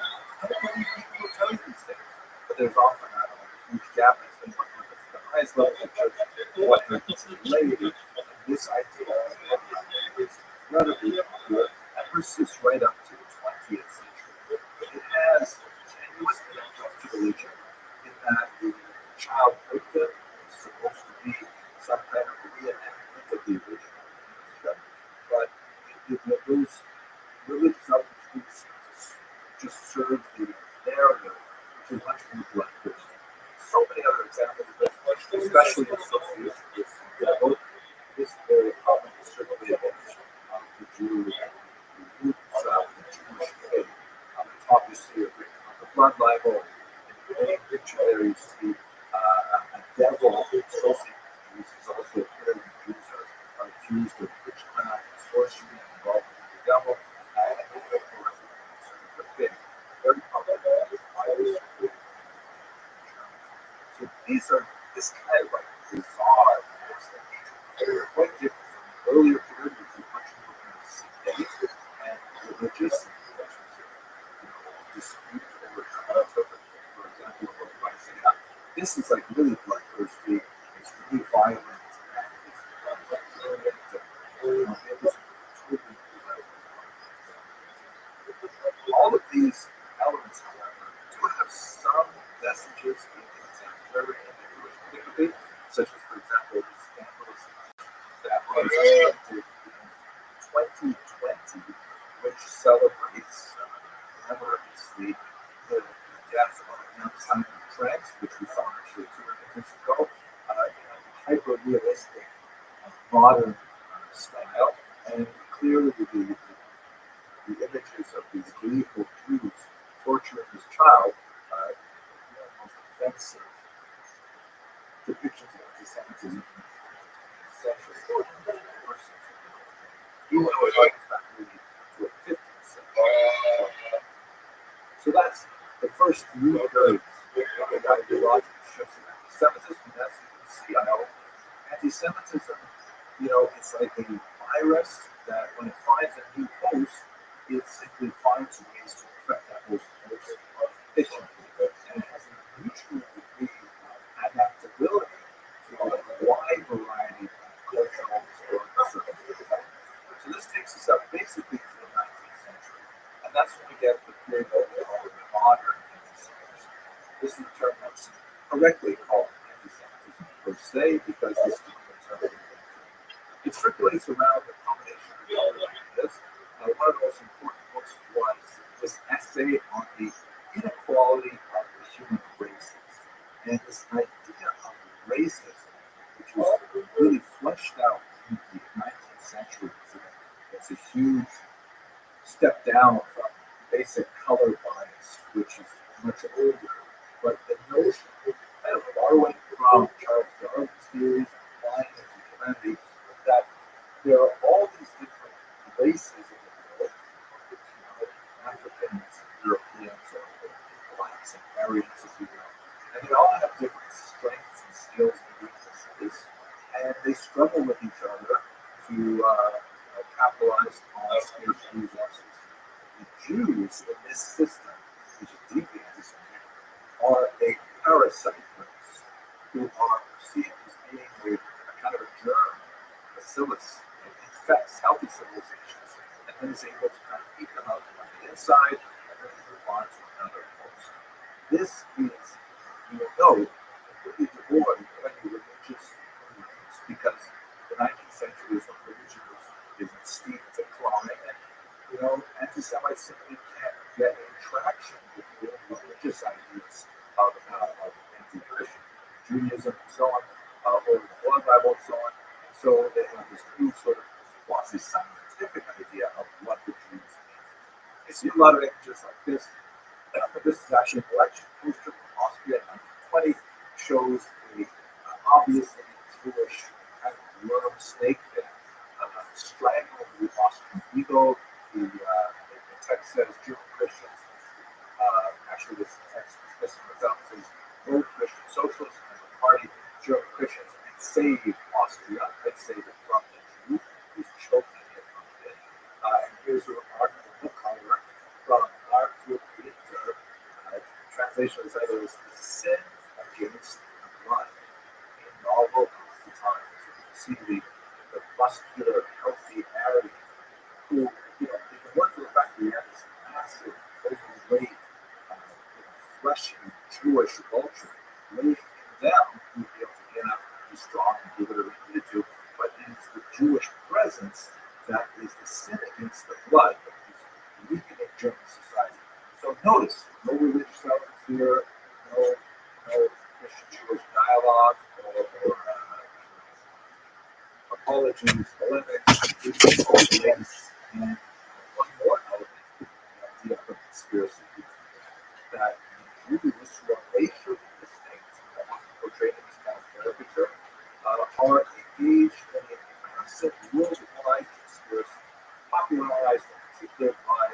Don't believe people who tell you these things. But there's often a huge gap between what happens at the highest level of the church and what happens in the laity. And this idea is incredibly popular and persists right up to the 20th century. It has tenuous connections to religion in that the child victim is supposed to be some kind of reenactment of the original concept, but those religious outreach just serve the narrative, which is much more bloodthirsty. So many other examples of this, especially in association with the devil. This is very common circulation of the Jews, the roots of the Jewish faith. Obviously, the blood libel and many dictionaries see a devil associated with Jews is also appearing when Jews are accused of witchcraft, sorcery, and involved with the devil. And of course, the big, very popular Irish. So these are this kind of like bizarre things that are quite different from the earlier period, which is much more kind of sedate and religious, dispute over childhood, for example, of what say that. This is like really bloodthirsty, it's really violent, and it's like brilliant, and it was totally all of these elements, however, do have some vestiges in contemporary English community, such as, for example, the scandalous that was conducted in 2020, which celebrates, commemorates the death of young Simon Trent, which we saw actually 200 years ago, in a hyper-realistic, modern style, and clearly the images of these gleeful Jews torturing this child, one of the most offensive depictions of anti-Semitism in the century. Even though it goes back really to a 15th century. So that's the first new period of ideological shifts in anti-Semitism. And as you can see, anti-Semitism, it's like a virus that when it finds a new host, it simply finds ways to affect that host more efficiently. And it has an unusual degree of adaptability to a wide variety of cultural and historical circumstances. So this takes us up basically to the 19th century. And that's when we get the period that we call the modern anti-Semitism. This is a term that's correctly called anti-Semitism per se, because this is a term it circulates around the combination of other ideas. One of the most important books was this essay on the inequality of the human races. And this idea of racism, which was really fleshed out in the 19th century, it's a huge step down from basic color bias, which is much older. But the notion, kind of borrowing from Charles Darwin's theories, applying it to humanity, that there are all these different races in the world, Africans, Europeans, or blacks and Aryans, if you will. And they all have different strengths and skills and weaknesses, and they struggle with each other to capitalize on scarce resources. The Jews in this system, which is deeply anti-Semitic, are a parasite race who are perceived as being a kind of a germ, bacillus, that infects healthy civilizations and then is able to kind of eat them up from the inside and then move on to another host. This is, you will note, completely devoid of any religious movements because the 19th century is when religion is in steep decline, and anti-Semites simply can't get any traction with the religious ideas of anti-Christian Judaism and so on, or the blood libel and so on. So they have this new sort of quasi-scientific idea of what the Jews mean. I see a lot of images like this. This is actually an election poster from Austria in 1920. Shows a obviously Jewish kind of worm snake that strangle the Austrian ego. The text says German Christians. Actually, this text is itself says both Christian socialists and the party German Christians and save Austria. Let's save it from the Jew who's choking it from it. And here's a remarkable book cover from Mark Winter. Translation of the title is "The Sin Against the Blood." A novel of the time. So you see the muscular, healthy Aryan who, you know, they can work for the fact that he has this massive, overweight, fleshy Jewish vulture weighing him down. He'd be able to get up, be strong, and do whatever he needed to. But it's the Jewish presence that is the sin against the blood that is weakening German society. So notice, no religious elements here, no Christian Jewish dialogue or apologies, polemics, and one more element, the idea of conspiracy, that the Jews who are racially distinct, often portrayed in this kind of caricature, are engaged in a massive worldwide conspiracy, popularized in particular by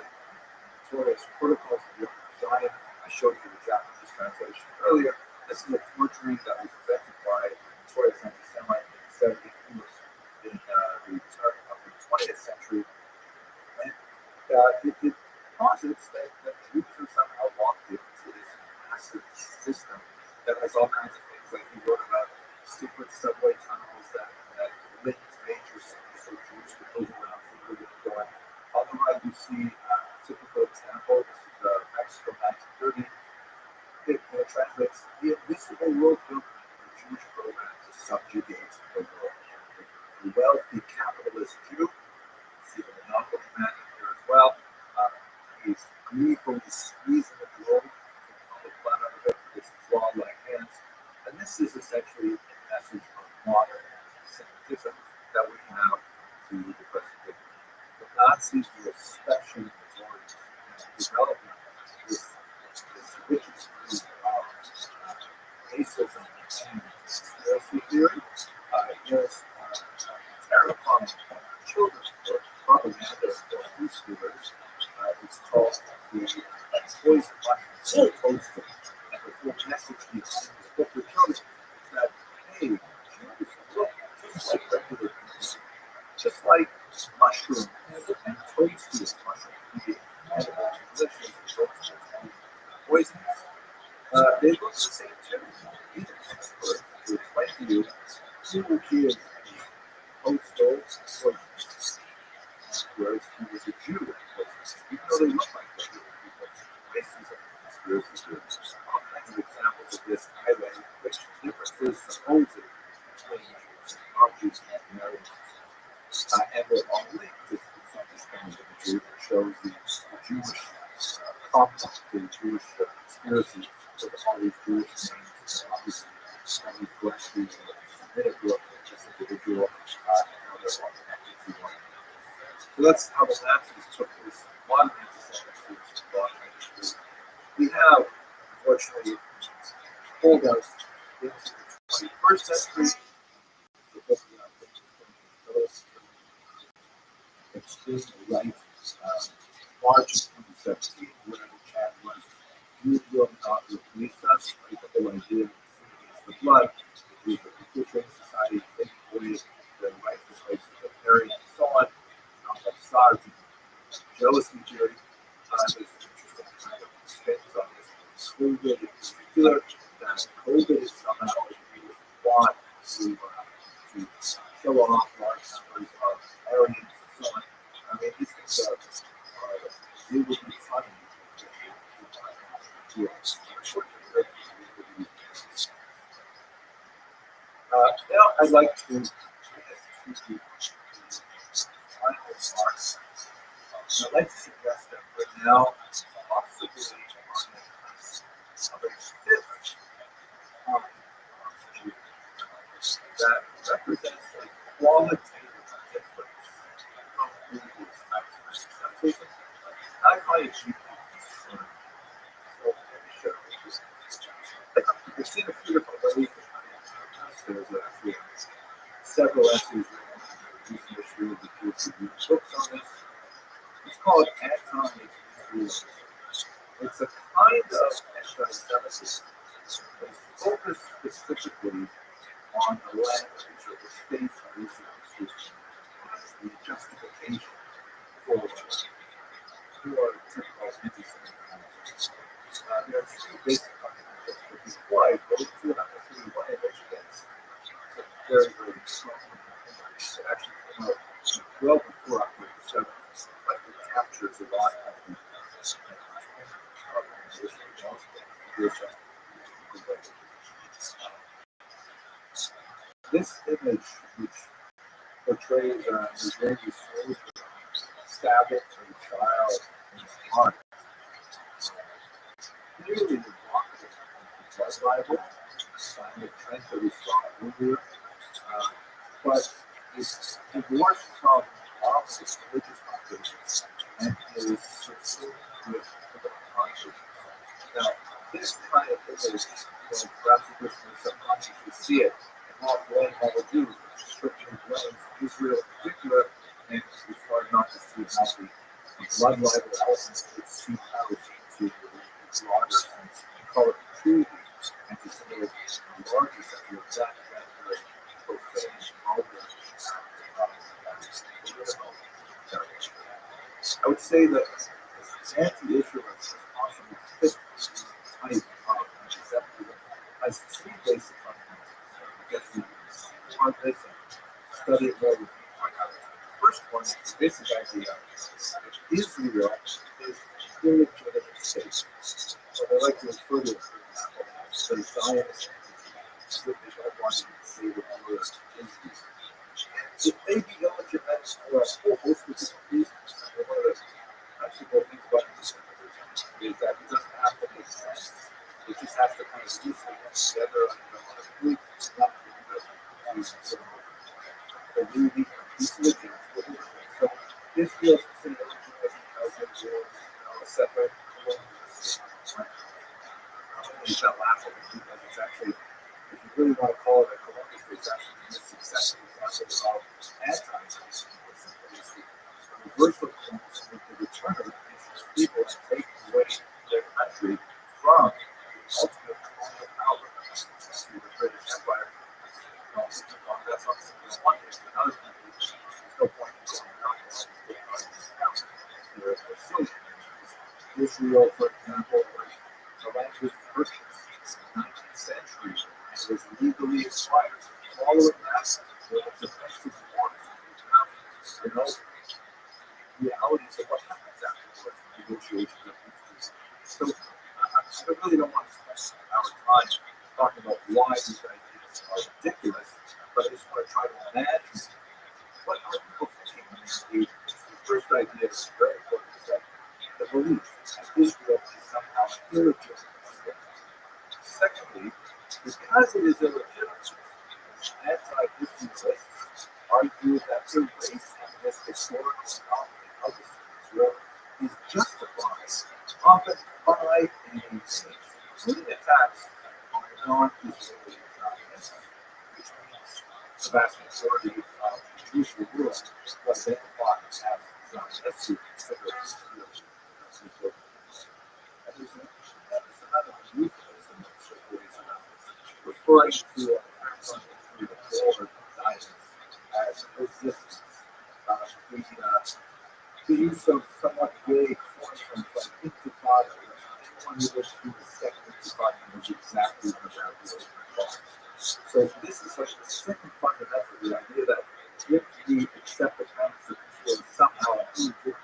notorious protocols of the Zion. I showed you the Japanese translation earlier. This is a forgery that was invented by notorious anti-Semite in the 1700s in the turn of the 20th century. And it posits that Jews are somehow locked into this massive system that has all kinds of things, like he wrote about secret subway tunnels that link to major cities so Jews could move around freely and go in. On the right, you see a typical example. This is Mexico 1930. It translates the invisible world government, the Jewish program to subjugate the world. The wealthy capitalist Jew, see the monopoly man here as well. He's gleefully squeezing the globe to all the blood out of it with his claw-like hands. And this is essentially a message of modern anti-Semitism that we have to the present day. The Nazis were especially notorious in developing this vicious group of racism and conspiracy theory. Here's terrifying children's book, propaganda for preschoolers. It's called The Poison Mushroom Poster. And the full message behind this book for children is that, hey, Jews look just like regular people, just like mushrooms and toasted mushrooms can be edible, delicious, and poisonous. They look the same too. He's an expert to explain to you who is postal poisonous, whereas he was a Jew, even though they look like regular people. Racism, conspiracy theories, all kinds of examples of this highlighting which differences supposedly between Jews and non-Jews and Americans. And we're all linked to some of these kind of imagery that shows the Jewish compact, the Jewish conspiracy with all these Jewish names, obviously, every fleshly, Semitic look at this individual and how they're all connected to one another. So that's how the Nazis took this modern anti-Semitism to modern history. We have, unfortunately, pulled us into the 21st century. The book extremely right. March of 2017, where the chat was, "You will not replace us." Right? The whole idea of the blood, the infiltrating society, taking away the rightful place of the parent, and so on. Sides of jealousy theory. There's interesting kind of spins on this. COVID in particular, that COVID is somehow brought to show off large numbers of Aryans and so on. I mean, these things they would be funny. Now I'd like to final remarks. I'd like to suggest that we're now possibly on a fifth that represents a qualitative difference from previous types of anti-Semitism. I find it deeply concerning. So let me show you. You've seen a few different ways there's actually several essays written on the issue of the Jewish books on this. It's called anti-Israelism. It's a kind of anti-Semitism, but it's focused specifically on the language of the state of Israel as the justification for who are typical anti-Semitic. There are three basic concepts, but before I go to it, I'm actually one of which gets very, very strong. It actually came out well before October 7th, but it captures a lot of the this image, which portrays an Israeli soldier stabbed a child in the heart, clearly evocative of the blood libel, the trend that we saw earlier, but is divorced from obvious religious foundations and is pursued with political conscience. Now, this kind of image, perhaps the person who subconsciously see it, and not blame all the Jews, but scripture blames Israel in particular, and it's hard not to see how the blood libel elements could seep out into the broader sense, call it truly anti-Semitic, larger sense of that very profane, vulgar, I would say that anti-Israelists possibly fit this type of anti-Semitism as three basic fundamentals. I guess we can on this and study it more. The first one is the basic idea that Israel is a illegitimate state. So they like to refer to it, for example, as the Zionist entity, which they don't want to say the word Israel. It may be illegitimate for a whole host of different reasons. One of the practical things about this is that it doesn't have to make sense. It just has to kind of loosely come together on a group. It's not the really piece of it. So Israel is considered illegitimate because it was a separate it's not laughable because it's actually, if you really want to call it a Columbus, it's actually a successful example of anti-Semitism. The reverse of Columbus was the return of indigenous people and taking away their country from the ultimate colonial power to the British Empire. That's something that's one case. Another thing is there's no point in going out there still Israel, for example, was a land was purchased in the 19th century and was legally acquired. Following that, there was domestic wars. Realities of what happens afterwards, negotiations of peace. So I really don't want to spend our time talking about why these ideas are ridiculous, but I just want to try to imagine what are people thinking when they engage. The first idea is very important, is that the belief that Israel is somehow illegitimate. Secondly, because it is illegitimate, anti-Israelists argue that the race and this historical anomaly of Israel is justified, often by including attacks on non-Israeli Zionists, which means the vast majority of the Jewish world was then thought as Zionists who consider Israel. And there's another euphemism that circulates around this, referring to attacks on Israel or Zionists as resistance. The use of somewhat vague forms like intifada, anyone who wishes to do the second intifada knows exactly what that word implies. So this is like the second fundamental, the idea that if we accept the premise that Israel is somehow illegitimate,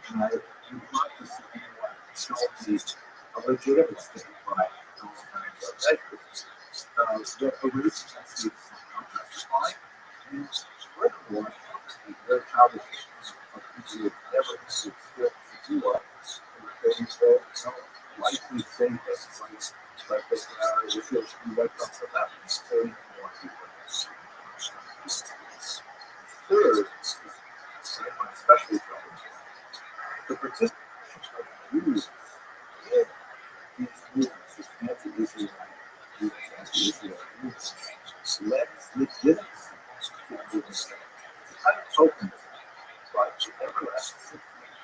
and I would like to see anyone show me a legitimate state by those kinds of measures, that a race is somehow justified, and furthermore, very childish of people who have never had the skill to do what they will likely say this, but they feel to be wiped up from that and stay more people. Third, especially the participation of Jews in these movements, this anti-Israel movements, lends legitimacy to the movement. Kind of tokens but nevertheless,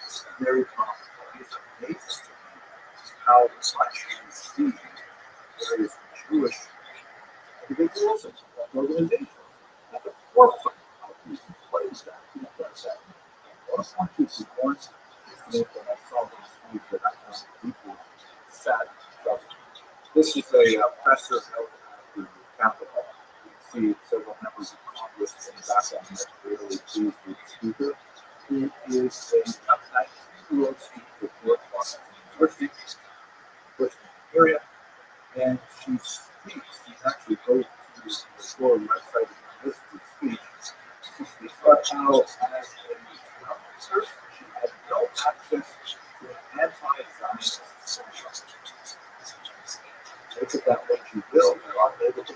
it's very common. It's amazing to me how much we see various Jewish individuals and organizations at the forefront of who plays that, who does that. One of the countries one example I saw last week that I found deeply sad. This is a professor of the Capitol. You can see several members of Congress in the background that's really pleased with the speaker. He is a 19-year-old student with Rothschild University, Richmond area, and she speaks. She actually goes to the store website and listens to the speech. She speaks about how, as a officer, she had no access to an anti-Zionist synagogue. Take it that way she will. There are able to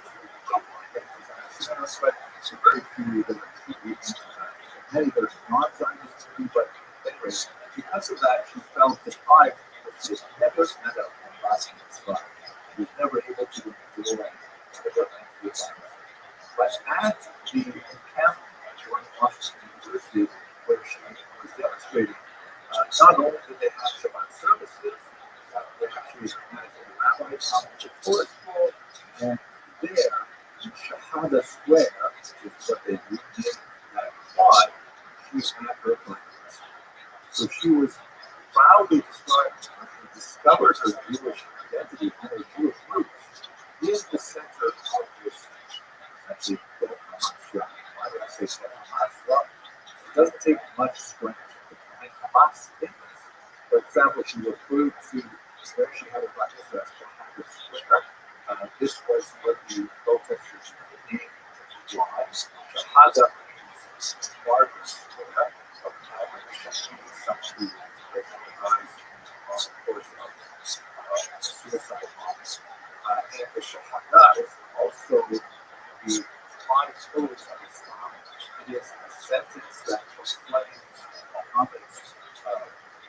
but very few that are truly many that are not Zionist, but anyways, because of that, she felt deprived. She was never met up in Boston. She was never able to do that. But at the encampment during Washington University, where she was demonstrating, not only did they have Shabbat services, they actually had a rabbi come to tour school, and there, in Shahada Square, which is what they renamed that quad, she had her plans. So she was proudly described and discovered her Jewish identity and her Jewish roots in the center of this actually construct. Why did I say construct? It doesn't take much strength to find Hamas statements. For example, she referred to where she had a practice as Shahada Square. This was what the protesters named why Shahada means martyrs square of essentially recognized of course of suicide bombs. And the Shahada is also the 5 pillars of Islam. It is a sentence that proclaims Muhammad's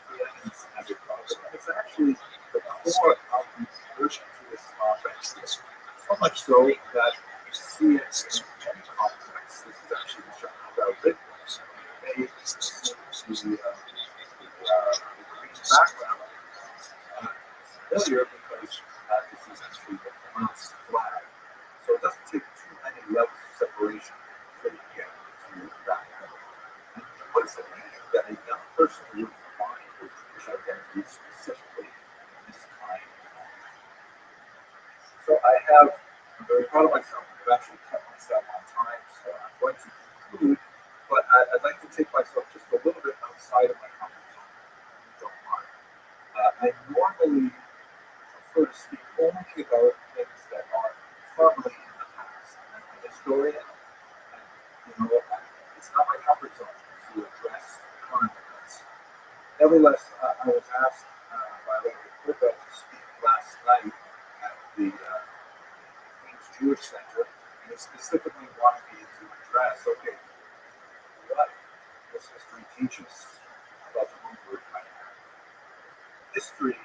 preeminence as a prophet. And it's actually the core of the conversion to Islam practice. So much so that you see it in many contexts. This is actually the Shahada written. They see the green background familiar because this is actually the Hamas flag. So it doesn't take too many levels of separation to get to that level. And what does it mean that a young person would find their Jewish identity specifically in this time? So I'm very proud of myself. I've actually kept myself on time, so I'm going to conclude. But I'd like to take myself just a little bit outside of my comfort zone, if you don't mind. I normally prefer to speak only about things that are firmly in the past. I'm a historian, and it's not my comfort zone to address current events. Nevertheless, I was asked by Rabbi to speak last night at the Queen's Jewish Center, and he specifically wanted me to address, okay, what does history teach us about the Hebrew right now? History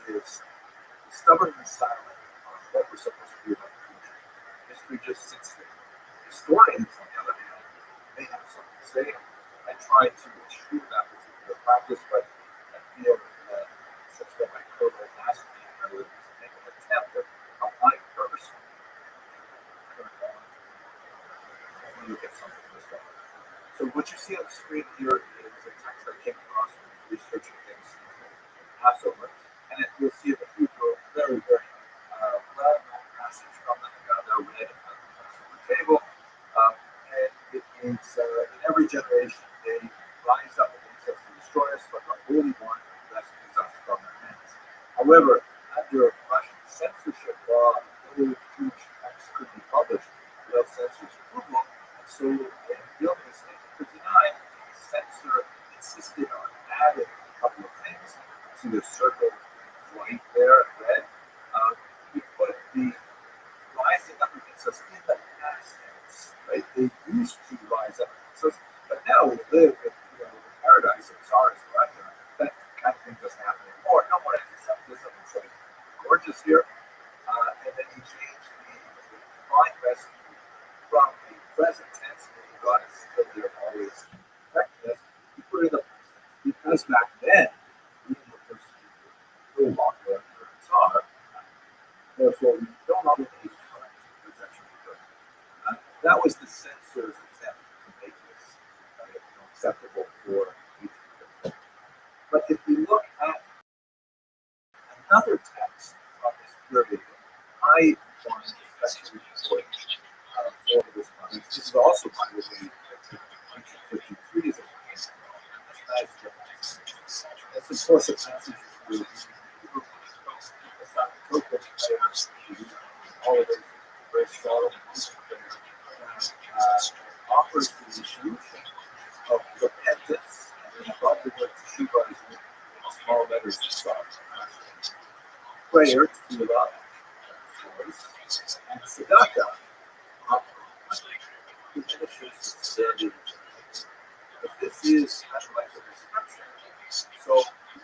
is stubbornly silent on what we're supposed to do about the future. History just sits there. Historians, on the other hand, may have something to say. I try to eschew that particular practice, but I feel that since what my co-host asked me, I would make an attempt at my personal you get something to this. So what you see on the screen here is a text I came across when researching things Passover, and you'll see a few very, very well-known passages from them. They're read on the table, and it is in every generation they rise up against us to destroy us, but the Holy One rescues us from their hands. However, under Russian censorship law, no huge text could be published without censor's approval. So in Gilman's 1959, the censor insisted on adding a couple of things to the circle right there in red. He put the rising up against us in the past tense. Right? They used to rise up against us, but now we live in the paradise of Tsar's Russia. That kind of thing doesn't happen anymore. No more anti-Semitism. It's like gorgeous here. And then he changed the divine rescue from the present tense, meaning God is still there always protecting us, back then, even the person who walked around the guitar, therefore we don't always need current protection. That was the censor's attempt to make this acceptable for people. But if we look at another text of this period, I find especially important for this context. This is also, by the way, 1953 is a that's of course a passage through all of it, very solid, offers the solution of repentance and probably what Shiva is in small letters to start. Prayer to love, and tzedakah diminishes their religion. But this is kind of like a description. So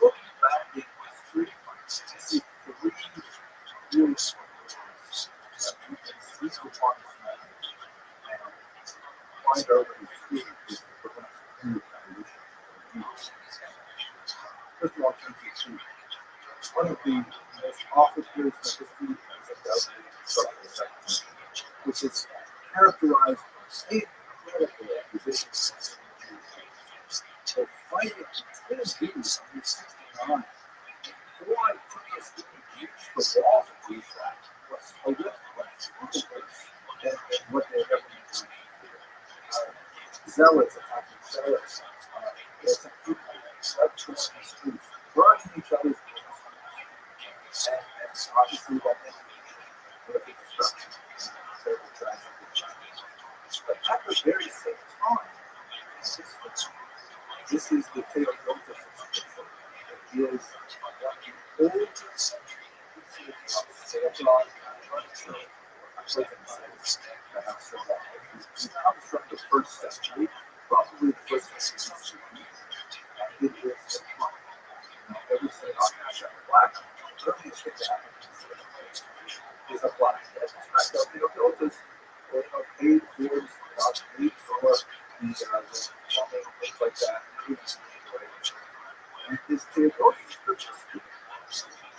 looking back in history, I see three really important things that we can speak upon and find out what is true is the progressive evolution. First of all, one of the most awful periods in history is undoubtedly which is characterized by incredible accusations. So fighting between Jews in 1969, why Titus didn't reach the walls of Jews was horrific than what they ever did. Zealots attacking zealots, burning each other's homes, and obviously that meant horrific destruction, terrible tragedy. But at the very same time, this is the tale of Joseph. It is the oldest that have survived. It comes from the first century, probably the first century. And it is everything on Hashem black. The earliest thing that happens is a black. That's the Joseph, paid towards about paid for the plumbing, things like that. And this Theodosius purchase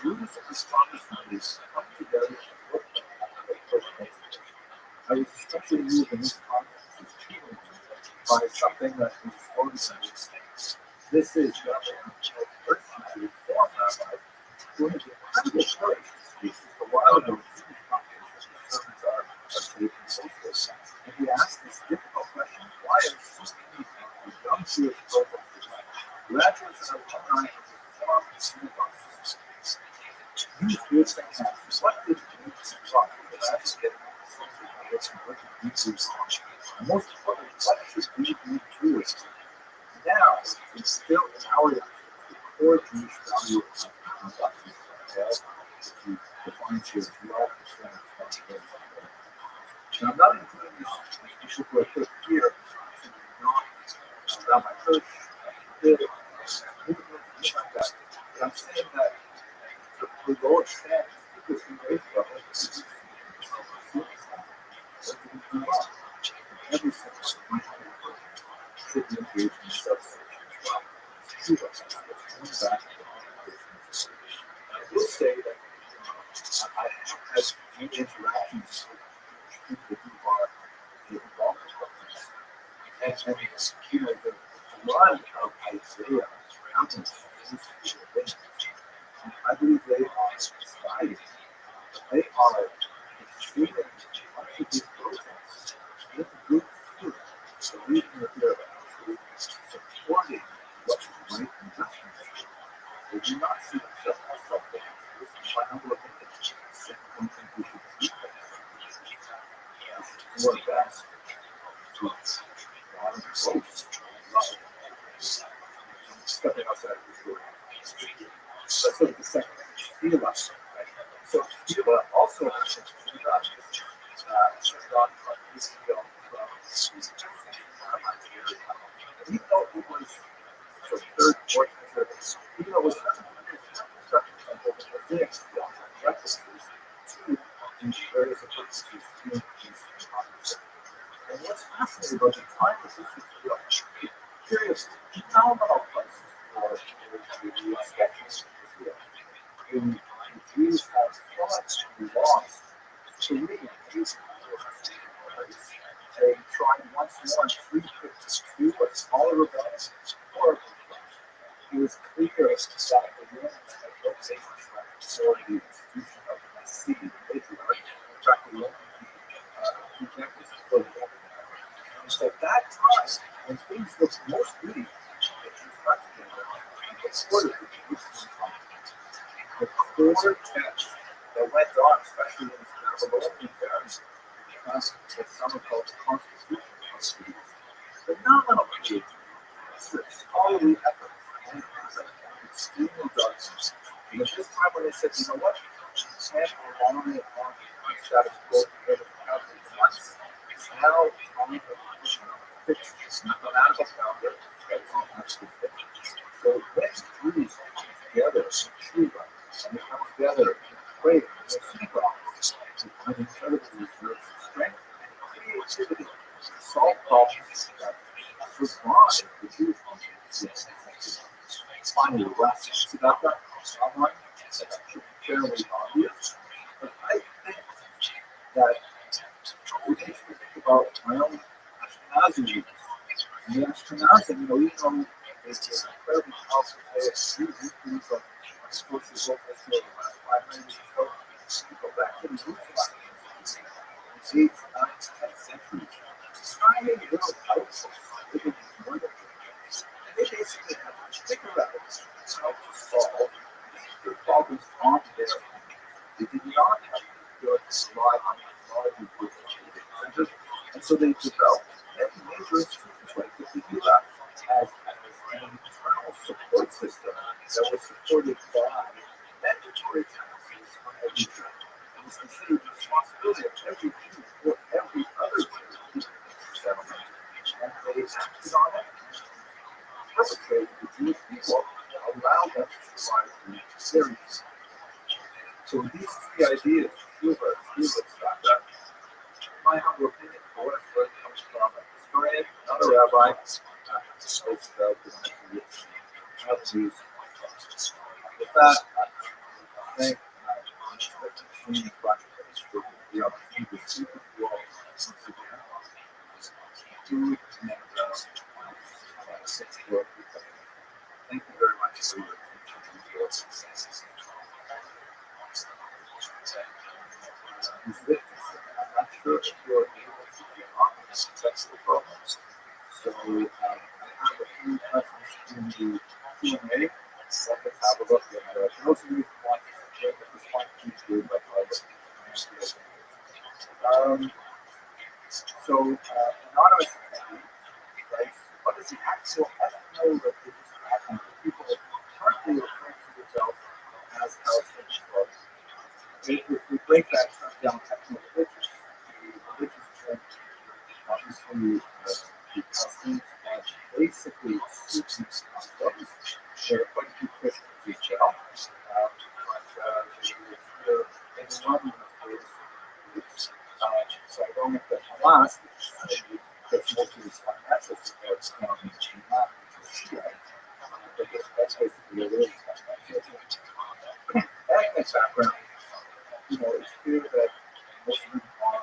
Jews and responsibilities come together and work together. I was especially moved in this context by something that is organized. This is Rabbi first century reform rabbi who has incredible courage to speak just a while ago. Sermons are taken socialist. And he asked this difficult question: why are so many young Jewish programs, graduates and alumni of reform synagogues, use good things? What did Jesus talk about? And most importantly, what should we be doing now? It's still in our life, the core Jewish value of if you define Jewish love, responsibility. Now, I'm not including these issues who I put here, not about my church, anything like that. But I'm saying that the Lord stands because He raised up every single should be engaged in self-search as well. I will say that I have had many interactions with people who are involved in this. And the line of Isaiah mountains I believe they are inspired. They are extremely much of these protests in good spirit, believing that they're actually supporting what's right and just. They do not see themselves as something. This is why I'm looking at the same thing we should keep as more best to God and folks. Stepping outside of the story. That's sort of the second thing. Feel us. So Cuba also has gone from Israel even though it was the third, fourth, and fifth, even though it was references to these various approaches to these. And what's fascinating about the time of this is curious phenomenal places for review sketches. In Jews have fought and lost three amazing wars. They tried once more in 352, a smaller rebellion, or it was clear that the Romans had no faith for the institution of the sea, the patriarch. In fact, the Roman rejected the government. And so at that time, when things looked most bleak, the construction of the quarter of the core text that went on, especially in the Babylonian times, that some are called the Constitution of the phenomenal creativity, scholarly effort, and extremely darkness. And at this time when they said, you know what, we can't rely on status quo together for months. It's now time to fix this mathematical calendar that we don't have to fix. So let's really come together in Cuba and come together in prayer and synagogue to find incredible reserves of strength and creativity to solve problems that survive the Jewish conscience. Finally, the last thing about that online, that's fairly obvious, but I think that it makes me think about my own Ashkenazi roots. And the Ashkenazi, even though it's an incredibly powerful way of Jews of sources of the last 500 years ago, to go back to the roots of the 8th, 9th, 10th century. Tiny little houses living in northern Germany. And they basically have to figure out how to solve their problems on their own. They did not have good rely on technology for centers, and so they developed many major institutions like the ULA as an internal support system that was supported by mandatory taxes on every Jew. It was considered the responsibility of every Jew for every other Jew settlement, and they acted on it, perpetrated the Jewish people, allowed them to survive through series. So these three ideas, Shuva, Tzedakah, my humble opinion, for what it's worth, comes from a historian, not a rabbi, Rothschild, how to use. With that, I thank the community project for the opportunity to speak with you all once again. Food and explore. Thank you very much for your attention and your successes. I'm not sure if you're able to get on this technical problems. So I have a few questions in the Q&A. Let's have a look at those of you who want to respond to YouTube, but so anonymous right? What is the actual ethno-religious pattern that people currently refer to themselves as Palestinians? If we break that term down ethno-religious, the religious term, obviously, the Palestinians are basically Muslims. There are quite a few Christians as well, but in the northern groups, so I don't think that Hamas, that's mostly financial support, not Shiite, but that's basically what it is. Ethnic background, it's clear that most of them are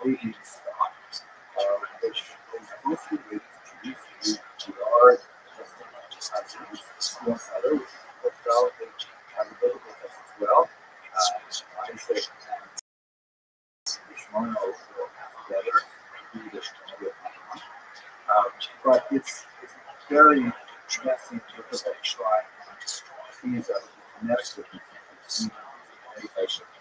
Arabian stock, which is mostly related to Jews who are Jews, amongst others, but they have a biblical test as well. Isaac and Ishmael go together, but it's very messy and difficult to try and tease out the genetics of these manufacturing.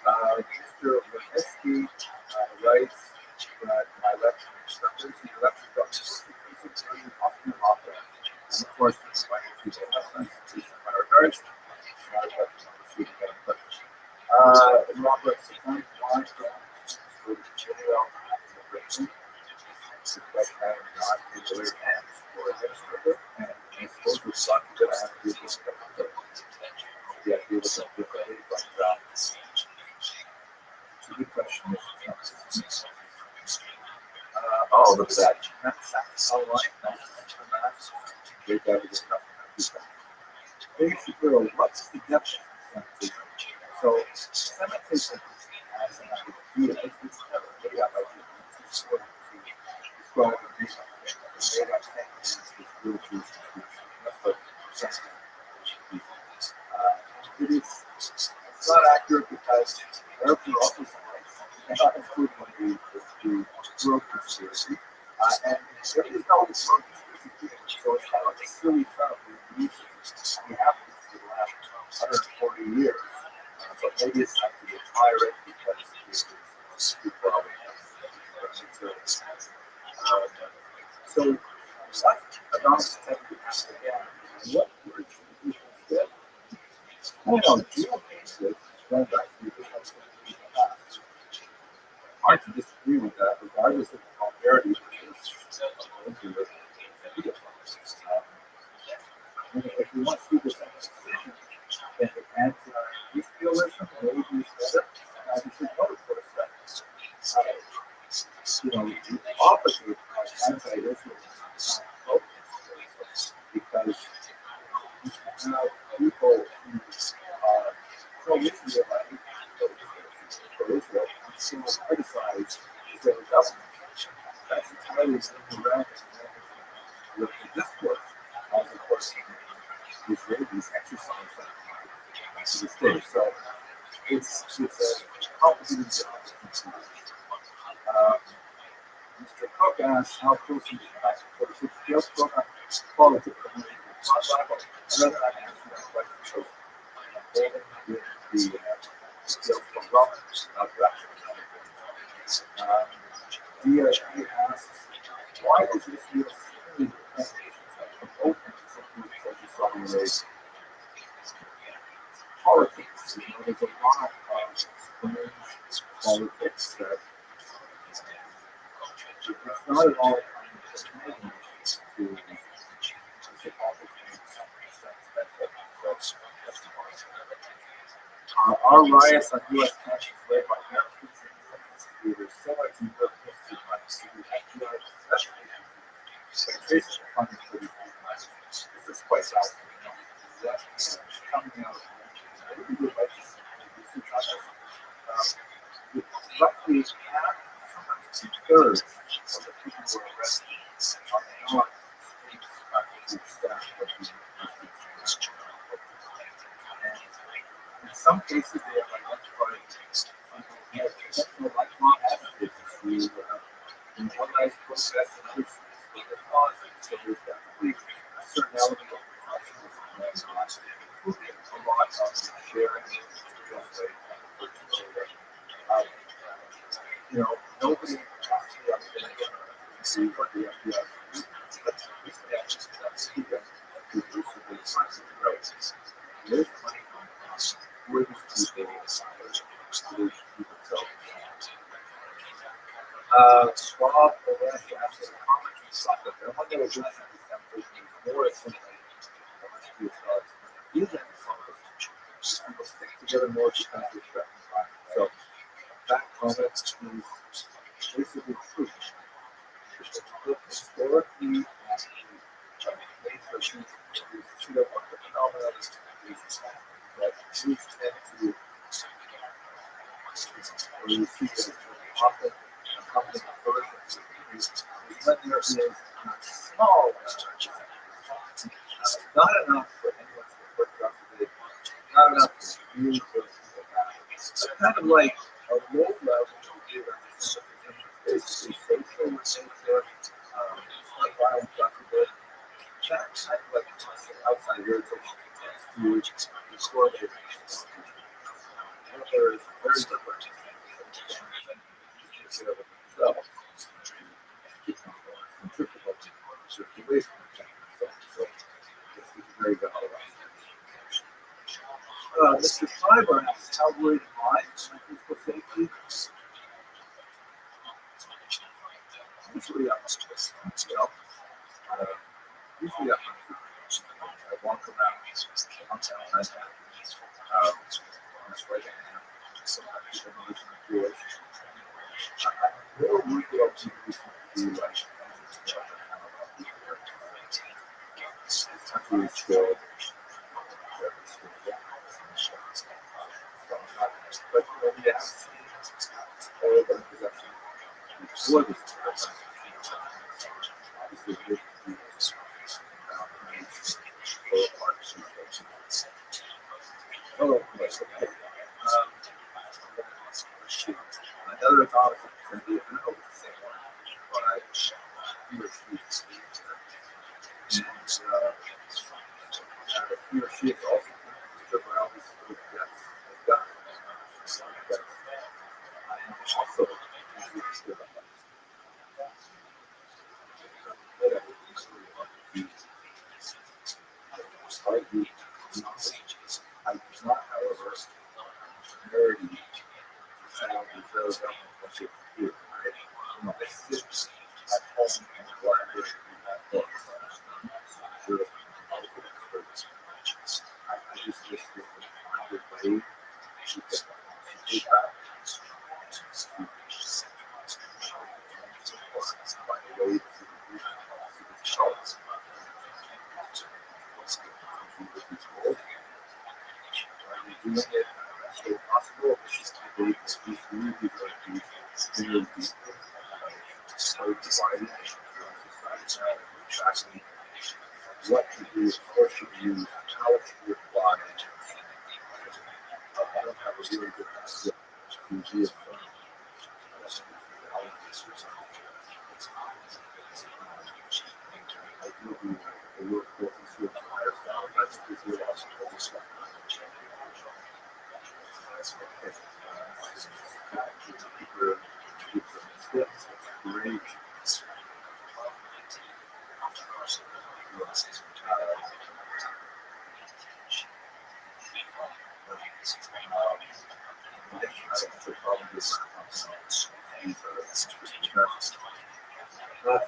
Mr. Wineski writes that my lecture instructors and lecture doctors often offer, and of course, this is my regards. Robert Second, why for the JL immigration, but I am not a lawyer and or administrator, and I suppose it's lucky that I have to do this stuff. Yeah, I deal with them differently, but it's a good question. all of that. That's how life, basically, what's the depth of semitism? So, semitism has an idea. It's never made up by people. It's sort of to describe a made up thing. It's real truth. That's what it is. It's not accurate because Arabs are also Semites, not including the world conspiracy. And there is no world conspiracy, so it's kind of a silly family. We have to for the last 140 years. But maybe it's time to retire it because it's too problem. So, what about the ask again? What word should we use instead? I don't know. Geocases, going back to the past. Hard to disagree with that, regardless of the popularity, which is if we want to do this then the anti-Israelism maybe is better. We should vote for it. The opposite of anti-Israelism because you have people who are pro-Israelite, pro-Israel, and still criticize Israeli government. That's entirely around the discourse, as of course the Israelis exercise that to this day. So it's a complicated job. Mr. Cook asks how close he is back to 46 just from a politics. And then I answer that question. So, the skills from Robert, Dia asks, why does this feel so open to something such as Saudi Arabia? Politics, there's a lot of strange politics that it's not at all to our riots on U.S. tensions led by Americans and leaders similar to Europe history months. We have to especially expectation funding for these movements. This is quite fascinating. That's coming out of roughly half, sometimes two-thirds of the people who are arrested are not state staff of the university. In some cases, they have identified exceptional lifelong advocates who in organized protests and other cities where they're causing. So there's definitely a certain element of professionalism including a lot of sharing nobody actually see what the FBI do, but this is that's the reducible size of growth. There's money where these people solution to themselves. Bob Orange asked a comment from Soccer. I wonder if this is more assimilated to yourselves. These are people stick together more because they're threatened. So that comment is basically true. Historically, that Jews tend to you see that often accompanying versions when there is small not enough for anyone to work out today, not enough to really put people back. It's kind of like a low level basically social in nature, not violent, possible. That's kind of like outside irritation tends to correlate. There is very different themselves. Centrifugal circulation. So it's very valid. Mr. Schreiber asks, how worried am I about physical safety? Usually usually I walk around downtown Manhattan. That's right. Sometimes people notice my voice. More work about people who do like temporary skill. But yes, all of them possession. Before this oh, yes, okay. Another thought can be, I don't know if it's the same one, but he or she, and he or she is also took around this group that has done. Also, I do not, however, nerdy sound reserved up what you do. I sit at home and collaborate with that book. Sure, I just wish they could find a way to take back find a way to show us with these goals. Doing it as much as possible, it's just the way that these really good extremely deep, so divided, exactly what to do, what should you use, how it should be applied. I don't have a really good idea to be a I do the work with the higher power, that's the philosophy. Great.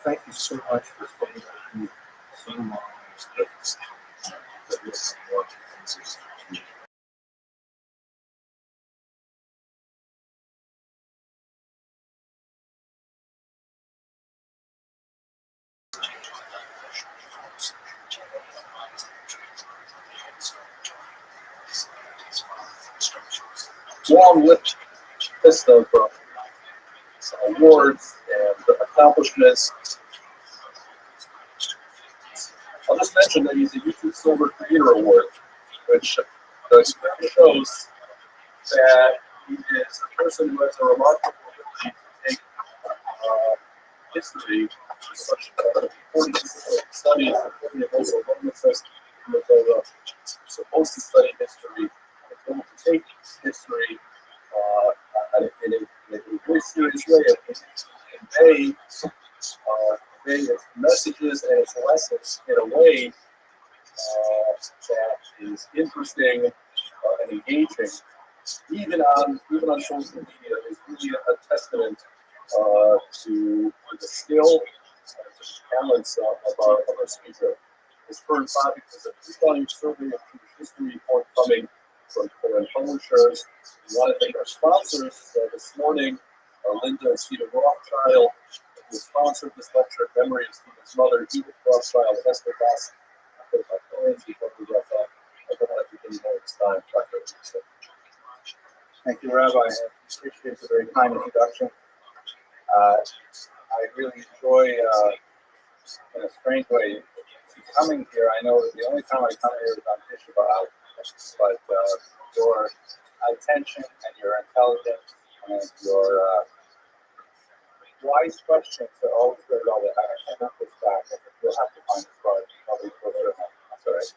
Thank you so much for staying with me so long. Along with list of awards and accomplishments, I'll just mention that he's a YouTube Silver Creator Award, which shows that he is a person who has a remarkable ability to take history, such 40 studies, and also homelessness, supposed to study history, is able to take history in a very serious way and convey its messages and its lessons in a way that is interesting and engaging, even on social media, is really a testament to the skill and the talents of our speaker. His current topic is a two-volume survey of Jewish history forthcoming from foreign publishers. We want to thank our sponsors this morning, Linda and Stephen Rothschild, who sponsored this lecture in memory of Stephen's mother, Edith Rothschild, Esther Bass. Thank you, Rabbi. I appreciate the very kind introduction. I really enjoy, in a strange way, coming here. I know that the only time I come here is on Tisha B'Av, but your attention and your intelligence and your wise questions are always very well. I cannot push back. You'll have to find the card. Probably closer. That's all right.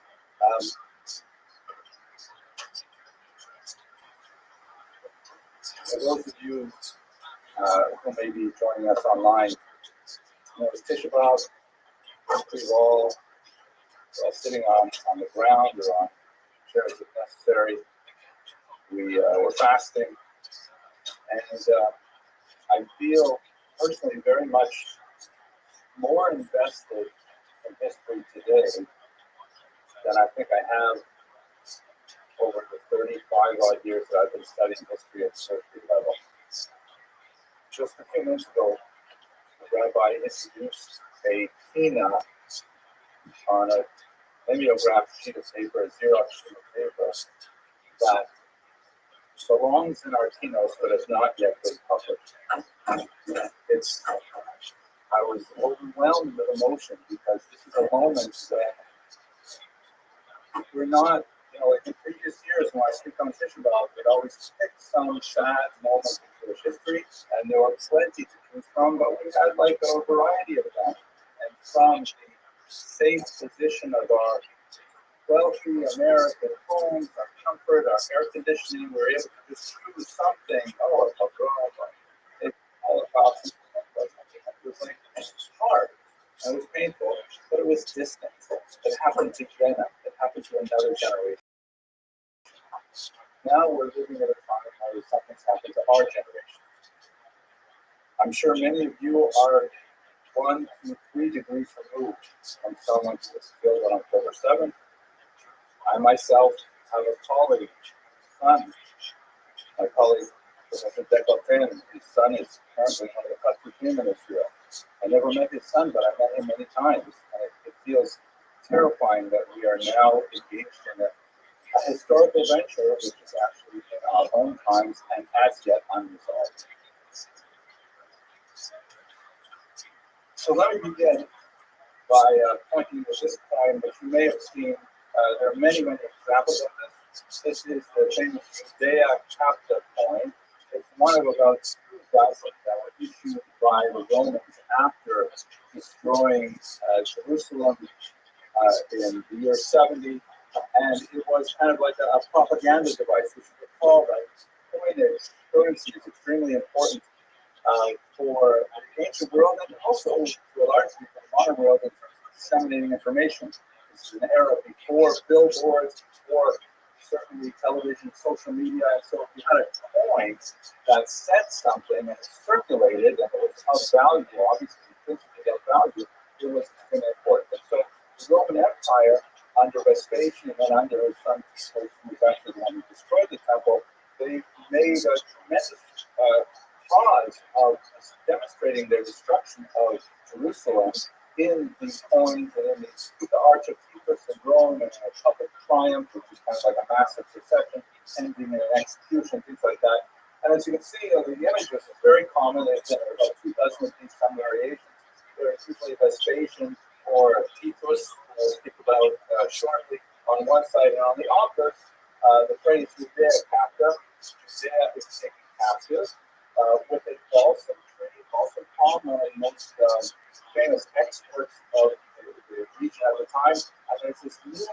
For those of you who may be joining us online, it's Tisha B'Av. We're all sitting on the ground or on chairs if necessary. We're fasting, and I feel personally very much more invested in history today than I think I have over the 35 odd years that I've been studying history at the tertiary level. just a few minutes ago, the rabbi introduced a keynote on a mimeographed sheet of paper, a Xerox sheet of paper, that belongs in our keynotes but has not yet been published. I was overwhelmed with emotion because this is a moment when we're not, like in previous years when I speak on this issue about, we'd always pick some sad moment in Jewish history, and there were plenty to choose from, but we had like a variety of them. And from the safe position of our wealthy American homes, our comfort, our air conditioning, we're able to just choose something. Oh, a girl, it's all about something. It was like hard. And it was painful, but it was distant. It happened to Jenna. It happened to another generation. Now we're living at a time where something's happened to our generation. I'm sure many of you are 1 to 3 degrees removed from someone who was killed on October 7th. I myself have a colleague, son. My colleague, Professor Dekofen, his son is currently one of the Katukim in Israel. I never met his son, but I've met him many times. And it feels terrifying that we are now engaged in a historical venture, which is actually in our own times and as yet unresolved. So let me begin by pointing to this coin, which you may have seen. There are many, many examples of this. This is the famous Judea Capta coin. It's one of about 2 dozen that were issued by the Romans after destroying Jerusalem in the year 70. And it was kind of like a propaganda device, which you recall that currency is extremely important for the ancient world and also to a large degree for the modern world in terms of disseminating information. This is an era before billboards, before certainly television, social media. And so if you had a coin that said something and it circulated and it was of value, obviously physically of value, it was extremely important. And so the Roman Empire, under Vespasian and under his son, who was actually the one who destroyed the temple, they made a tremendous cause of demonstrating their destruction of Jerusalem in these coins and in the Arch of Titus in Rome and a public triumph, which is kind of like a massive procession, ending in an execution, things like that. And as you can see, the images are very common. There are about 2 dozen of these, some variations. There is usually Vespasian or Titus, we'll speak about shortly, on one side, and on the opposite, the phrase Judea Capta. Judea is taken captive with a balsam tree, balsam palm, one of the most famous exports of the region at the time. And there's this looming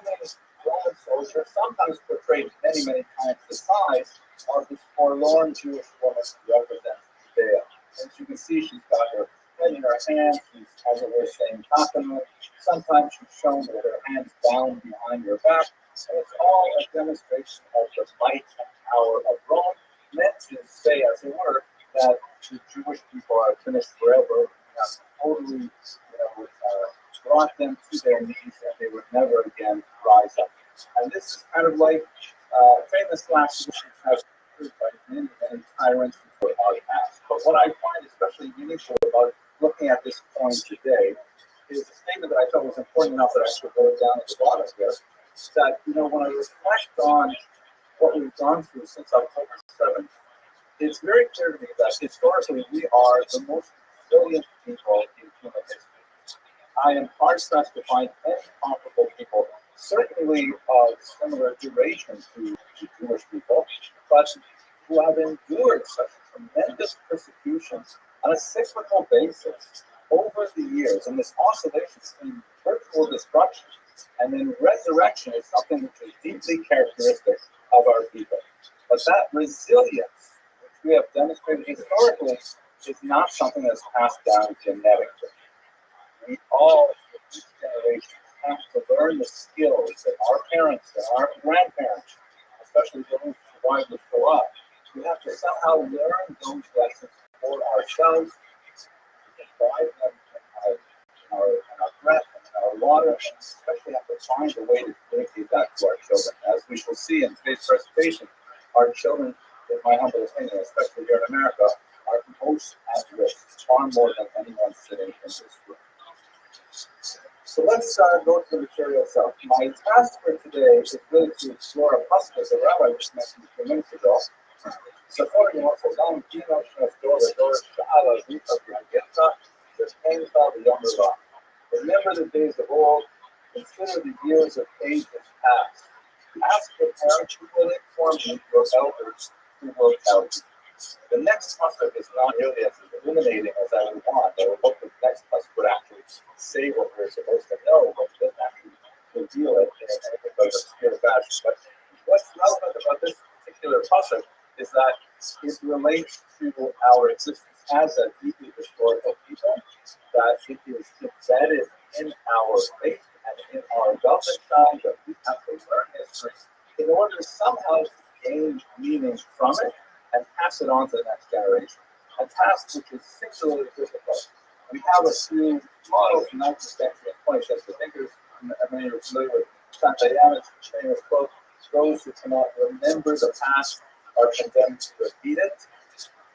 Roman soldier, sometimes portrayed many, many times the size of this forlorn Jewish woman who represents Judea. As you can see, she's got her head in her hand, she's, as it were, saying compliment. Sometimes she's shown with her hands bound behind her back. And it's all a demonstration of the might and power of Rome, meant to say, as it were, that the Jewish people are finished forever, have totally, brought them to their knees, and they would never again rise up. And this is kind of like famous last wishes have been by many, many tyrants before our past. But what I find especially meaningful about looking at this coin today is a statement that I thought was important enough that I should wrote down at the bottom here. That, when I reflect on what we've gone through since October 7th, it's very clear to me that historically we are the most resilient people in human history. I am hard-pressed to find any comparable people, certainly of similar duration to Jewish people, but who have endured such tremendous persecutions on a cyclical basis over the years. And this oscillation between virtual destruction and then resurrection is something which is deeply characteristic of our people. But that resilience, which we have demonstrated historically, is not something that's passed down genetically. We all, each generation, have to learn the skills that our parents and our grandparents, especially those who survived the Shoah, we have to somehow learn those lessons for ourselves, imbibe them in our breath and in our water, and especially have to find a way to communicate that to our children. As we shall see in today's presentation, our children, in my humble opinion, especially here in America, are most at risk, far more than anyone sitting in this room. So let's go to the material itself. My task for today is really to explore a pasuk that the Rabbi just mentioned a few minutes ago. Supporting also down, remember the days of old, consider the years of ages past. Ask your parents who will inform you, your elders who will tell you. The next pasuk is not really as illuminating as I would want. I would hope the next pasuk would actually say what we're supposed to know, but it doesn't actually reveal it in anything but obscure fashion. But what's relevant about this particular pasuk is that it relates to our existence as a deeply historical people, that it is embedded in our faith and in our government time, that we have to learn history in order to somehow gain meaning from it and pass it on to the next generation. A task which is singularly difficult. We have a few models from 19th century and 20th century thinkers. Many are familiar with Santayaman's famous quote, "Those who cannot remember the past are condemned to repeat it."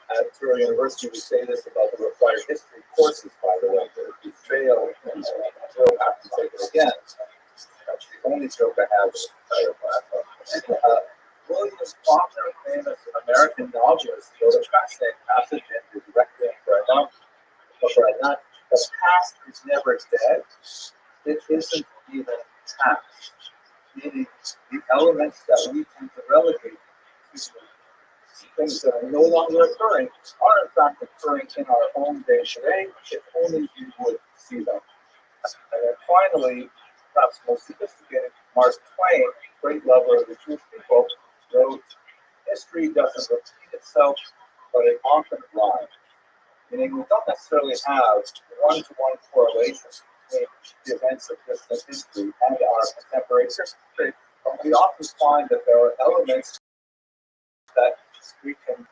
At Touro University, we say this about the required history courses, by the way, that if you fail, you'll have to take it again. That's the only joke I have with the entire class. William Faulkner, a famous American novelist, wrote a fascinating passage in his Requiem for a Night. The past is never dead. It isn't even past. Meaning the elements that we tend to relegate to things that are no longer occurring are in fact occurring in our own day today, if only you would see them. And then finally, perhaps most sophisticated, Mark Twain, great lover of the Jewish people, wrote, "History doesn't repeat itself, but it often rhymes." Meaning we don't necessarily have one-to-one correlation between the events of distant history and our contemporary history, but we often find that there are elements that we can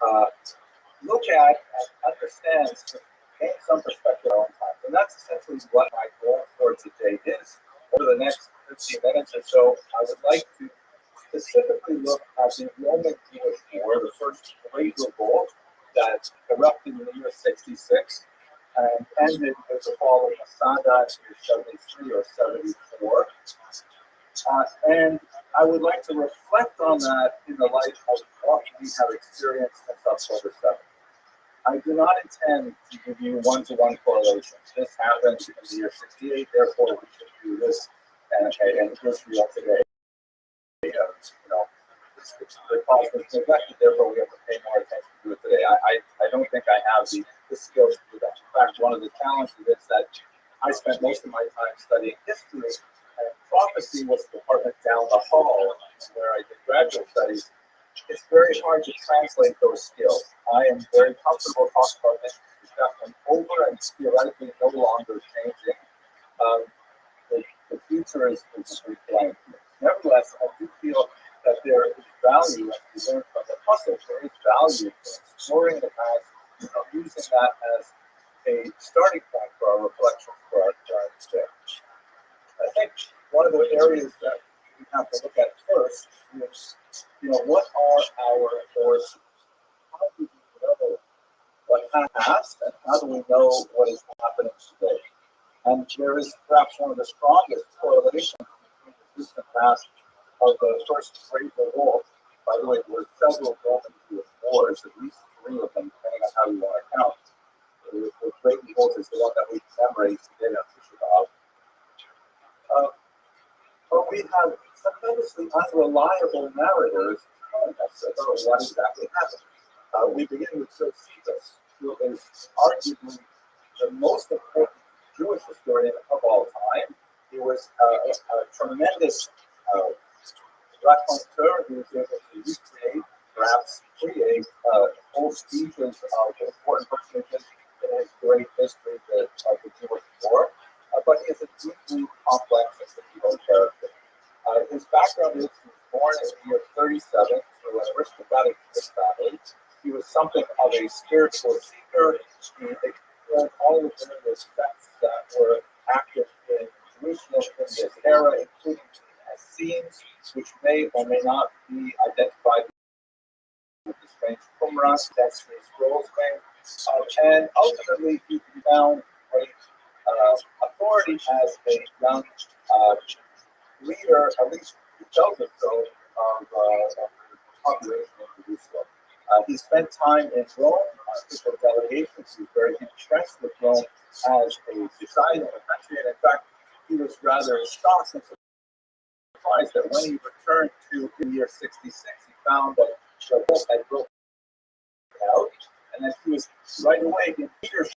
look at and understand to gain some perspective on time. And that's essentially what my goal for today is. Over the next 15 minutes or so, I would like to specifically look at the Roman Jewish War, the first great revolt that erupted in the year 66 and ended with the fall of Masada in 73 or 74. And I would like to reflect on that in the light of what we have experienced since October 7th. I do not intend to give you one-to-one correlations. This happened in the year 68, therefore we should do this and Israel today. The cause was neglected, therefore we have to pay more attention to it today. I don't think I have the skills to do that. In fact, one of the challenges is that I spent most of my time studying history, and prophecy was the department down the hall where I did graduate studies. It's very hard to translate those skills. I am very comfortable talking about history stuff and over and theoretically no longer changing. The future is blank. Nevertheless, I do feel that there is value, as we learned from the puzzle, there is value in exploring the past and using that as a starting point for our reflections for our current stage. I think one of the areas that we have to look at first is, what are our sources? How do we know what passed, and how do we know what is happening today? And there is perhaps one of the strongest correlations between the distant past of the first great revolt. By the way, there were several Roman Jewish wars, at least 3 of them, depending on how you want to count. The great revolt is the one that we commemorate today on Tisha B'Av. But we have tremendously unreliable narrators telling us about what exactly happened. We begin with Josephus, who is arguably the most important Jewish historian of all time. He was a tremendous raconteur who was able to recreate, perhaps create, whole speeches of important personages in his great history of the Jewish war. But he is a deeply complex and difficult character. His background is he was born in the year 37 to an aristocratic family. He was something of a spiritual seeker. He explored all of the various sects that were active in Jerusalem in this era, including Essenes, which may or may not be identified with the strange Qumran, Dead Sea Scrolls name. And ultimately, he found great authority as a young uh, leader, at least he tells us so, of the population of Jerusalem. He spent time in Rome on official delegations. He was very impressed with Rome as a society and a country. And in fact, he was rather shocked and surprised that when he returned to the year 66, he found that the Rome had broken out, and that he was right away in leadership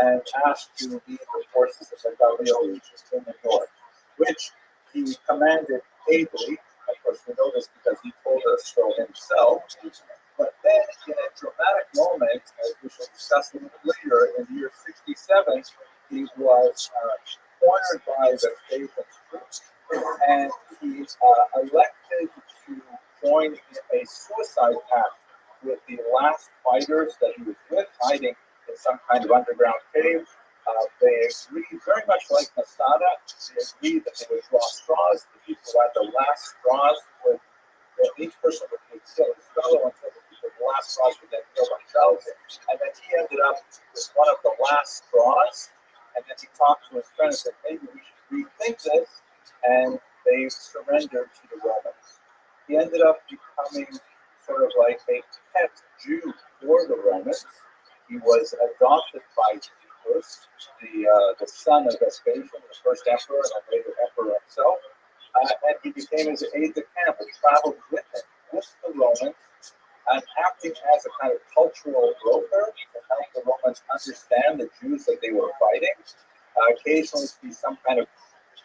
and asked to lead the forces of the Galilee region in the north, which he commanded ably. Of course, we know this because he told us so himself. But then, in a dramatic moment, as we shall discuss a little later, in the year 67, he was cornered by the Satan's troops, and he elected to join in a suicide pact with the last fighters that he was with, hiding in some kind of underground cave. They agreed, very much like Masada, they agreed that they would draw straws. The people who had the last straws would, each person would kill his fellow until the people with the last straws would then kill themselves. And then he ended up with one of the last straws. And then he talked to his friend and said, maybe we should rethink this. And they surrendered to the Romans. He ended up becoming sort of like a pet Jew for the Romans. He was adopted by Titus, the son of Vespasian, the first emperor, and later emperor himself. And he became his aide-de-camp and traveled with him, with the Romans, and acting as a kind of cultural broker to help the Romans understand the Jews that they were fighting. Occasionally to be some kind of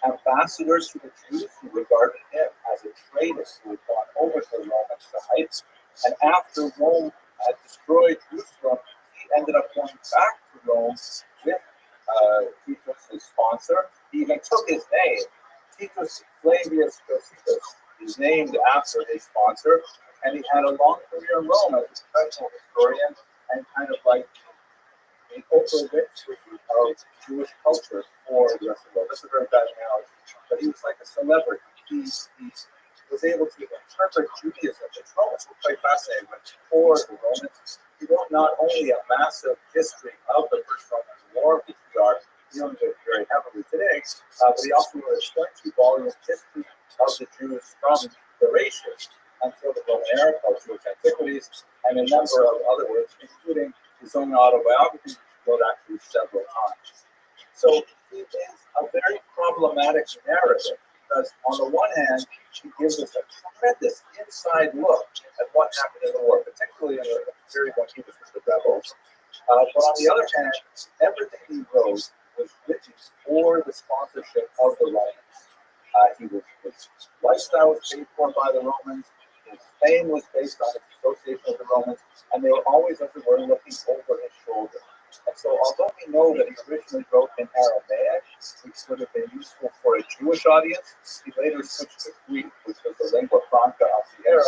ambassador to the Jews who regarded him as a traitor who had gone over to the Roman side. And after Rome had destroyed Jerusalem, he ended up going back to Rome with Titus, his sponsor. He even took his name. Titus Flavius Josephus is named after his sponsor, and he had a long career in Rome as a professional historian and kind of like the Oprah Winfrey of Jewish culture for the rest of the world. That's a very bad analogy, but he was like a celebrity. He was able to interpret Judaism. The Romans were quite fascinated with for the Romans. He wrote not only a massive history of the First Roman War, which we are dealing with very heavily today, but he also wrote a 22-volume history of the Jews from Eurasia until the Roman era, called Jewish Antiquities, and a number of other works, including his own autobiography, which he wrote actually several times. So it is a very problematic narrative because, on the one hand, he gives us a tremendous inside look at what happened in the war, particularly in the period when he was with the rebels. But on the other hand, everything he wrote was written for the sponsorship of the Romans. His lifestyle was paid for by the Romans. His fame was based on his association with the Romans, and they were always, as it were, looking over his shoulder. And so, although we know that he originally wrote in Aramaic, which would have been useful for a Jewish audience, he later switched to Greek, which was the lingua franca of the era,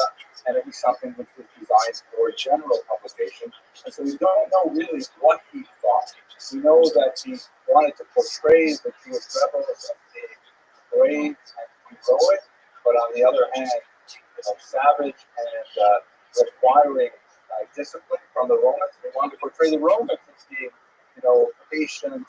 and it was something which was designed for general publication. And so, we don't know really what he thought. We know that he wanted to portray the Jewish rebels as being brave and heroic, but on the other hand, savage and requiring discipline from the Romans. They wanted to portray the Romans as being, patient and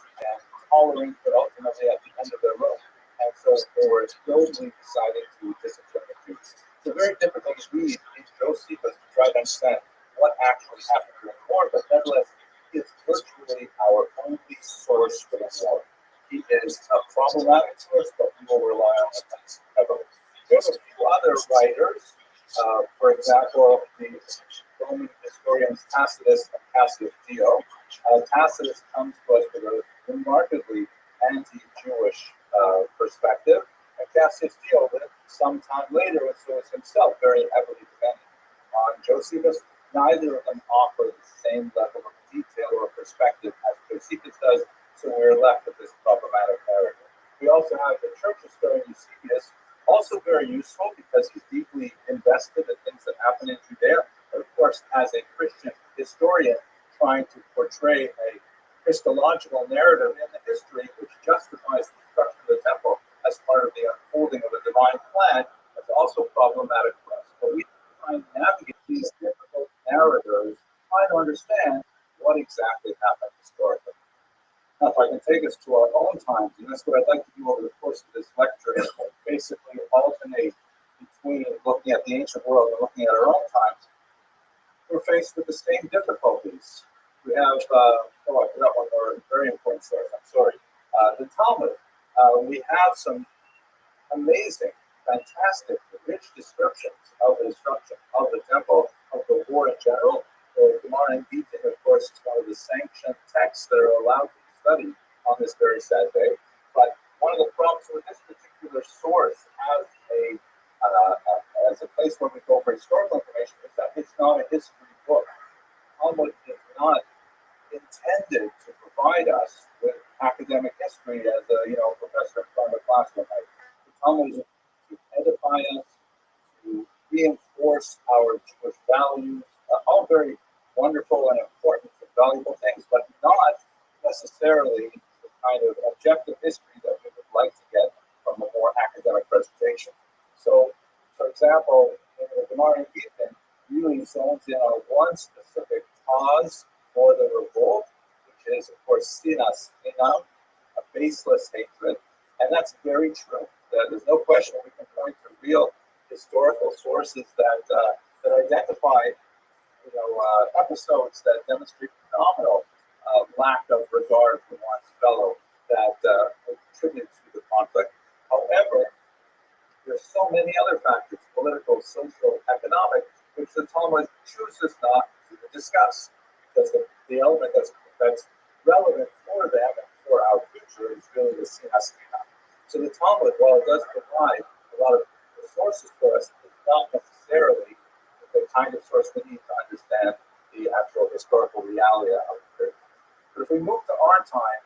tolerant, but ultimately at the end of their rope. And so they were totally deciding to discipline the Jews. It's very difficult to read in Josephus to try to understand what actually happened during the war, but nevertheless, it's virtually our only source for the war. He is a problematic source, but we will rely on him heavily. There's a few other writers, for example, the Roman historians Tacitus and Cassius Dio. Tacitus comes to us with a remarkably anti-Jewish perspective, and Cassius Dio lived some time later, and so is himself very heavily dependent on Josephus. Neither of them offer the same level of detail or perspective as Josephus does, so we're left with this problematic narrative. We also have the church historian Eusebius, also very useful because he's deeply invested in things that happen in Judea, but of course, as a Christian historian, trying to portray a Christological narrative in the history which justifies the destruction of the temple as part of the unfolding of a divine plan, is also problematic for us. But we try and navigate these difficult narratives try to understand what exactly happened historically. Now, if I can take us to our own times, and that's what I'd like to do over the course of this lecture, basically alternate between looking at the ancient world and looking at our own times, we're faced with the same difficulties. We have, I forgot one more very important source, I'm sorry, the Talmud. We have some amazing, fantastic, rich descriptions of the destruction of the temple, of the war in general. The Gemara and Gita, of course, is one of the sanctioned texts that are allowed to be studied on this very sad day. But one of the problems with this particular source as a place where we go for historical information is that it's not a history book. Talmud is not intended to provide us with academic history as a professor in front of a class one night. The Talmud is to edify us, to reinforce our Jewish values, all very wonderful and important and valuable things, but not necessarily the kind of objective history that we would like to get from a more academic presentation. So, for example, in the Gemara and Gita really zones in on one specific cause for the revolt, which is, of course, sinas inam, a baseless hatred, and that's very true. There's no question we can point to real historical sources that identify, episodes that demonstrate phenomenal lack of regard for one's fellow that contribute to the conflict. However, there's so many other factors, political, social, economic, which the Talmud chooses not to discuss, because the element that's relevant for them and for our future is really the sinas inam. So the Talmud, while it does provide a lot of sources for us, is not necessarily the kind of source we need to understand the actual historical reality of the period. But if we move to our time,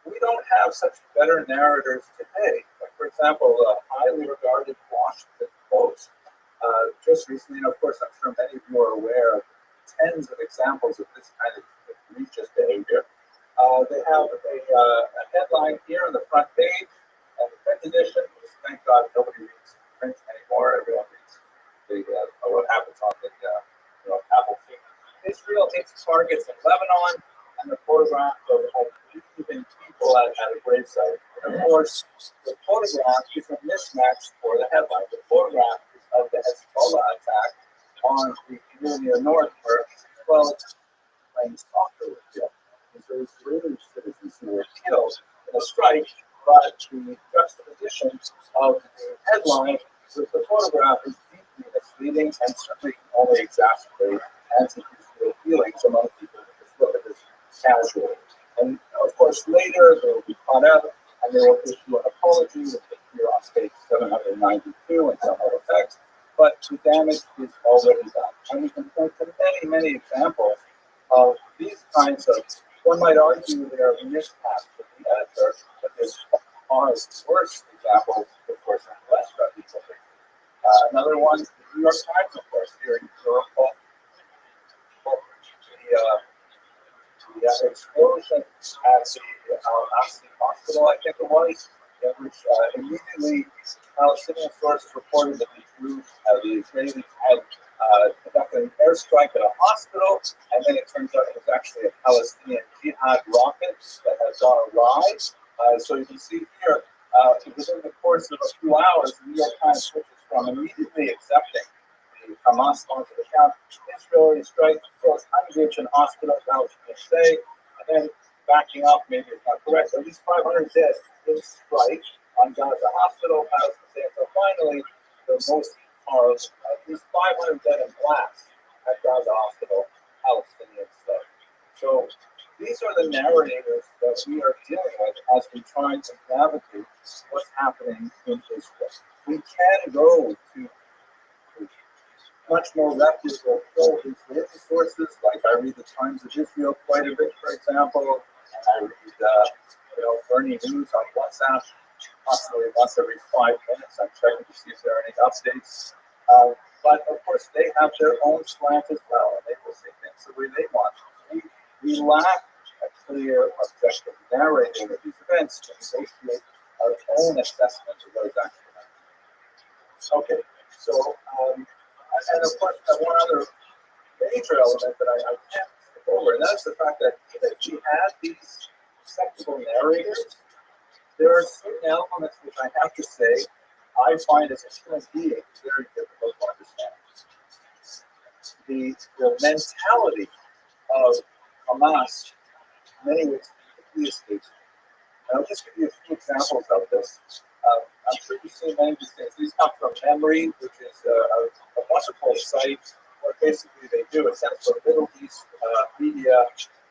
we don't have such better narrators today. Like, for example, the highly regarded Washington Post. Just recently, and of course, I'm sure many of you are aware of tens of examples of this kind of egregious behavior. They have a headline here on the front page, and the print edition, which thank God nobody reads print anymore. Everyone reads what happens on the Apple feed. Israel hits targets in Lebanon, and the photograph of leaving people at a gravesite. And of course, the photograph is a mismatch for the headline. The photograph is of the Hezbollah attack on the community of North, where 12 playing soccer were killed. And so it's British citizens who were killed in a strike, but the juxtaposition of the headline with the photograph is deeply misleading and certainly only exacerbate anti-Israel feelings among people who just look at this casually. And of course, later they will be caught up and they will issue an apology, which will appear on page 792 and some other text. But the damage is already done. And we can point to many, many examples of these kinds of, one might argue, there are mishaps with the editor, but there's far worse examples, of course, and less reputable. Another one, the New York Times, of course, here in Europe, the explosion at the Al-Asli hospital, I think it was, in which immediately Palestinian sources reported that the Israelis had conducted an airstrike at a hospital, and then it turns out it was actually a Palestinian jihad rocket that had gone awry. So you can see here, within the course of a few hours, the New York Times switches from immediately accepting the Hamas sponsored account, Israeli strikes, kills hundreds in hospitals, now it's going to say, and then backing up, maybe it's not correct, at least 500 dead in strike on Gaza hospital, Palestine. So finally, the most horrors, at least 500 dead in blast at Gaza hospital, Palestinian stuff. So these are the narrators that we are dealing with as we try to navigate what's happening in Israel. We can go to much more reputable sources, like I read the Times of Israel quite a bit, for example, and I read Bernie News on WhatsApp, possibly once every 5 minutes. I'm checking to see if there are any updates. But of course, they have their own slant as well, and they will say things the way they want. We lack a clear, objective narrating of these events to negotiate our own assessment of those actual events. Okay, so, and of course, one other major element that I can't skip over, and that's the fact that you had these acceptable narrators. There are certain elements which I have to say I find as a human being very difficult to understand. The mentality of Hamas, in many ways, completely escapes me. And I'll just give you a few examples of this. I'm sure you've seen many of these things. These come from Memory, which is a wonderful site where basically they do. It stands for Middle East Media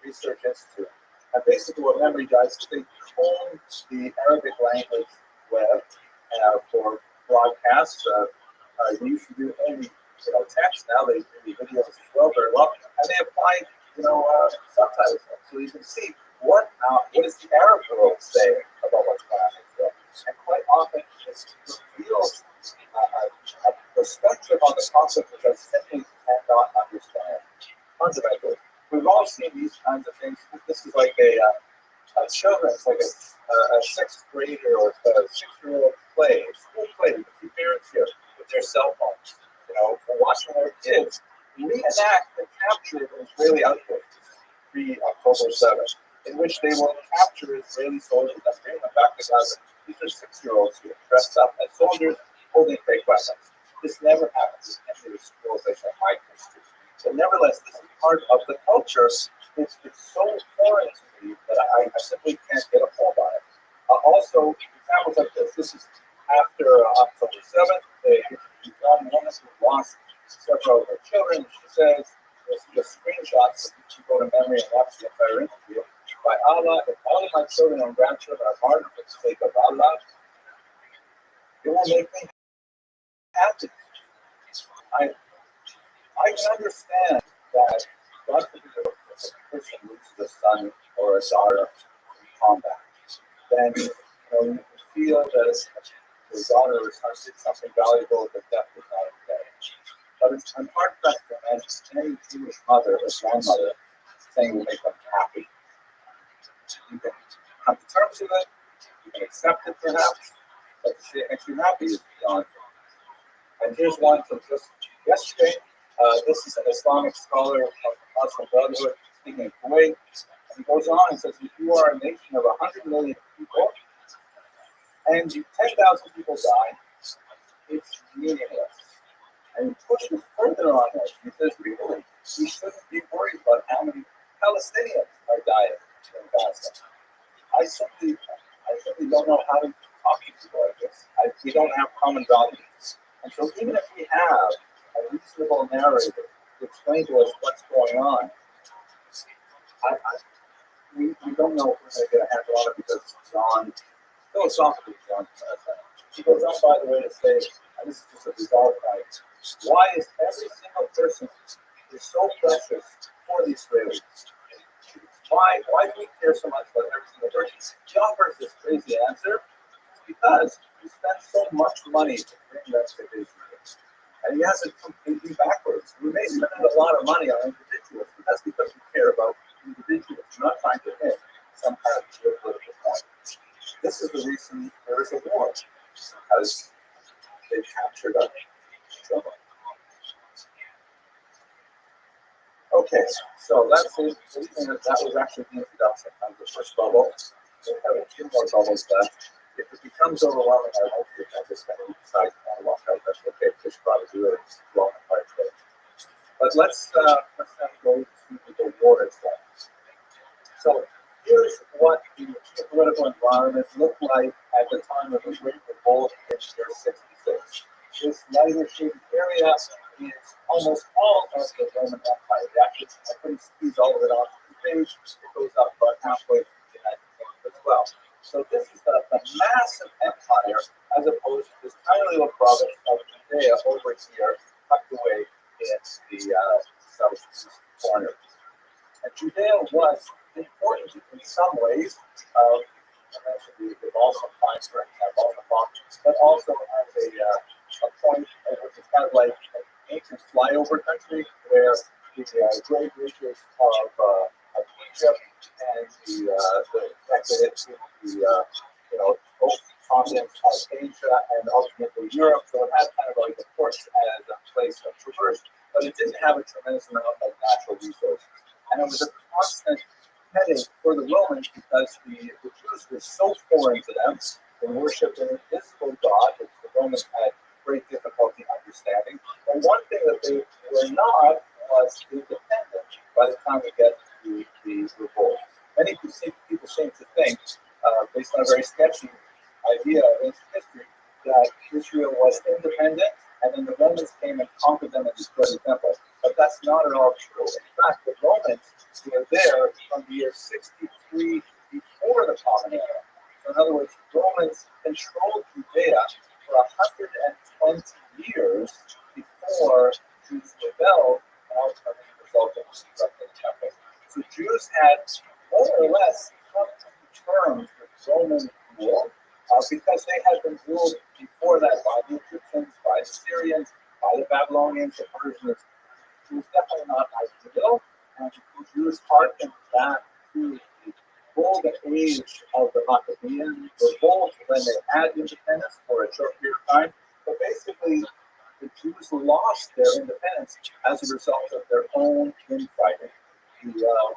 Research Institute. And basically what Memory does is they comb the Arabic language web for broadcasts. They used to do only text. Now they do videos as well very well. And they apply subtitles. So you can see what is the Arab world saying about what's going on in Israel. And quite often it reveals a perspective on the conflict which I simply cannot understand. Fundamentally. We've all seen these kinds of things. This is like a children, it's like a sixth grader or a 6-year-old play, a school play with two parents here with their cell phones, watching their kids reenact and capture an Israeli outbreak pre-October 7th, in which they will capture Israeli soldiers and bring them back to Gaza. These are 6-year-olds here, dressed up as soldiers, holding fake weapons. This never happens in any of the schools I sent my kids to. But nevertheless, this is part of the culture. It's so foreign to me that I simply can't get a hold on it. Also, examples like this. This is after October 7th. They interviewed one woman who lost several of her children. She says, this is just screenshots. You go to Memory and watch the entire interview. By Allah, if all of my children and grandchildren are martyred for the sake of Allah, it will make me happy. I can understand that God forbid if a person loses a son or a daughter in combat, then you feel that the daughter or son did something valuable that death is not okay. But I'm hard pressed to imagine any Jewish mother or grandmother saying will make them happy. You can come to terms with it, you can accept it perhaps, but to say it makes you happy is beyond me. And here's one from just yesterday. This is an Islamic scholar of the Muslim Brotherhood speaking in Kuwait. And he goes on and says, if you are a nation of 100 million people and 10,000 people die, it's meaningless. And he pushes further on this. He says, really, we shouldn't be worried about how many Palestinians are dying in Gaza. I simply don't know how to talk to people like this. We don't have common values. And so even if we have a reasonable narrative to explain to us what's going on, we don't know if we're going to get a handle on it because philosophically, he goes on, by the way, to say, and this is just a bizarre point, why is every single person is so precious for the Israelis? Why do we care so much about every single person? He offers this crazy answer. It's because we spend so much money to bring them to Israel. And he has it completely backwards. We may spend a lot of money on individuals, but that's because we care about individuals. We're not trying to hit some kind of geopolitical point. This is the reason there is a war, because they've captured us. Okay, so that's it. That was actually the introduction of the first bubble. We have a few more bubbles left. If it becomes overwhelming, I hope you can just kind of decide to walk out. That's okay. Just probably do it. It's long and hard today. But let's now go to the war itself. So here's what the geopolitical environment looked like at the time of the Great Revolt in year 66. This lighter shaded area is almost all of the Roman Empire. Actually, I couldn't squeeze all of it off the page. It goes up about halfway to the United Kingdom as well. So this is the massive empire as opposed to this tiny little province of Judea over here, tucked away in the southeast corner. And Judea was important in some ways. I mentioned the Balkan Pines, for example, but also as a point, which is kind of like an ancient flyover country where the great riches of Egypt and the connected to the both continents of Asia and ultimately Europe. So it had kind of like the ports as a place of traverse, but it didn't have a tremendous amount of natural resources. And it was a constant headache for the Romans because the Jews were so foreign to them. They worshipped an invisible God, which the Romans had great difficulty understanding. But one thing that they were not was independent by the time we get to the revolt. Many people seem to think, based on a very sketchy idea of ancient history, that Israel was independent and then the Romans came and conquered them and destroyed the temple. But that's not at all true. In fact, the Romans were there from the year 63 before the Common Era. So in other words, Romans controlled Judea for 120 years before Jews rebelled and ultimately resulted in destructing the temple. So Jews had more or less come to terms with Roman rule because they had been ruled before that by the Egyptians, by the Syrians, by the Babylonians, the Persians. It was definitely not ideal, and the Jews harkened back to the golden age of the Maccabean revolt when they had independence for a short period of time. But basically, the Jews lost their independence as a result of their own infighting. The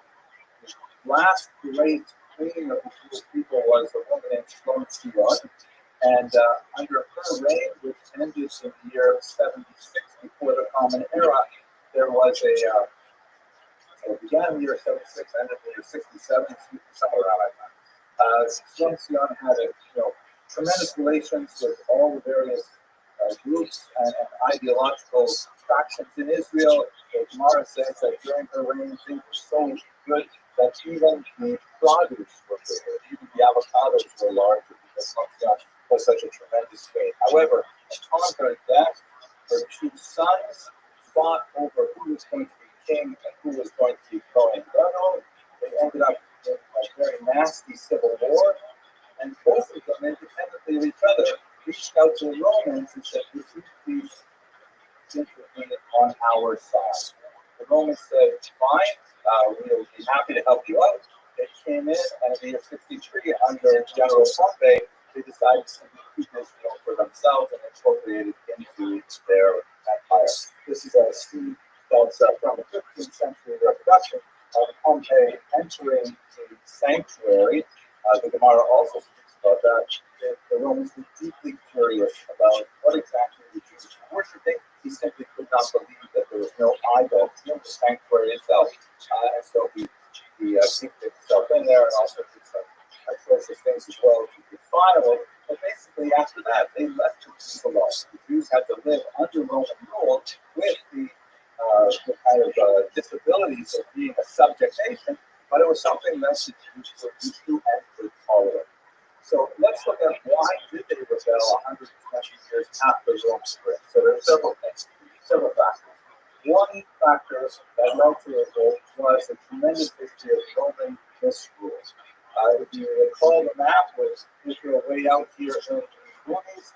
last great queen of the Jewish people was a woman named Rothschild, and under her reign, which ended in the year 76 before the Common Era, there was it began in the year 76, ended in the year 67, somewhere around that time. Rothschild had tremendous relations with all the various groups and ideological factions in Israel. The Gemara says that during her reign, things were so good that even the produce were bigger, even the avocados were larger because Rothschild was such a tremendous queen. However, upon her death, her two sons fought over who was going to be king and who was going to be going governor. They ended up in a very nasty civil war, and both of them, independently of each other, reached out to the Romans and said, "Would you please intervene on our side?" The Romans said, "Fine, we'll be happy to help you out." They came in, and in the year 63, under General Pompey, they decided to keep Israel for themselves and incorporate it into their empire. This is a scene that's from the 15th century reproduction of Pompey entering the sanctuary. The Gemara also speaks about that. The Romans were deeply curious about what exactly the Jews were worshiping. He simply could not believe that there was no idol in the sanctuary itself. And so he kicked himself in there and also did some atrocious things as well to defile it. But basically, after that, they left the Jews alone. The Jews had to live under Roman rule with the kind of disabilities of being a subject nation, but it was something that the Jews were used to and could tolerate. So let's look at why did they rebel 120 years after Rome's grip. So there are several things, several factors. One factor that led to the revolt was a tremendous history of Roman misrule. If you recall the map with Israel way out here in the Romans,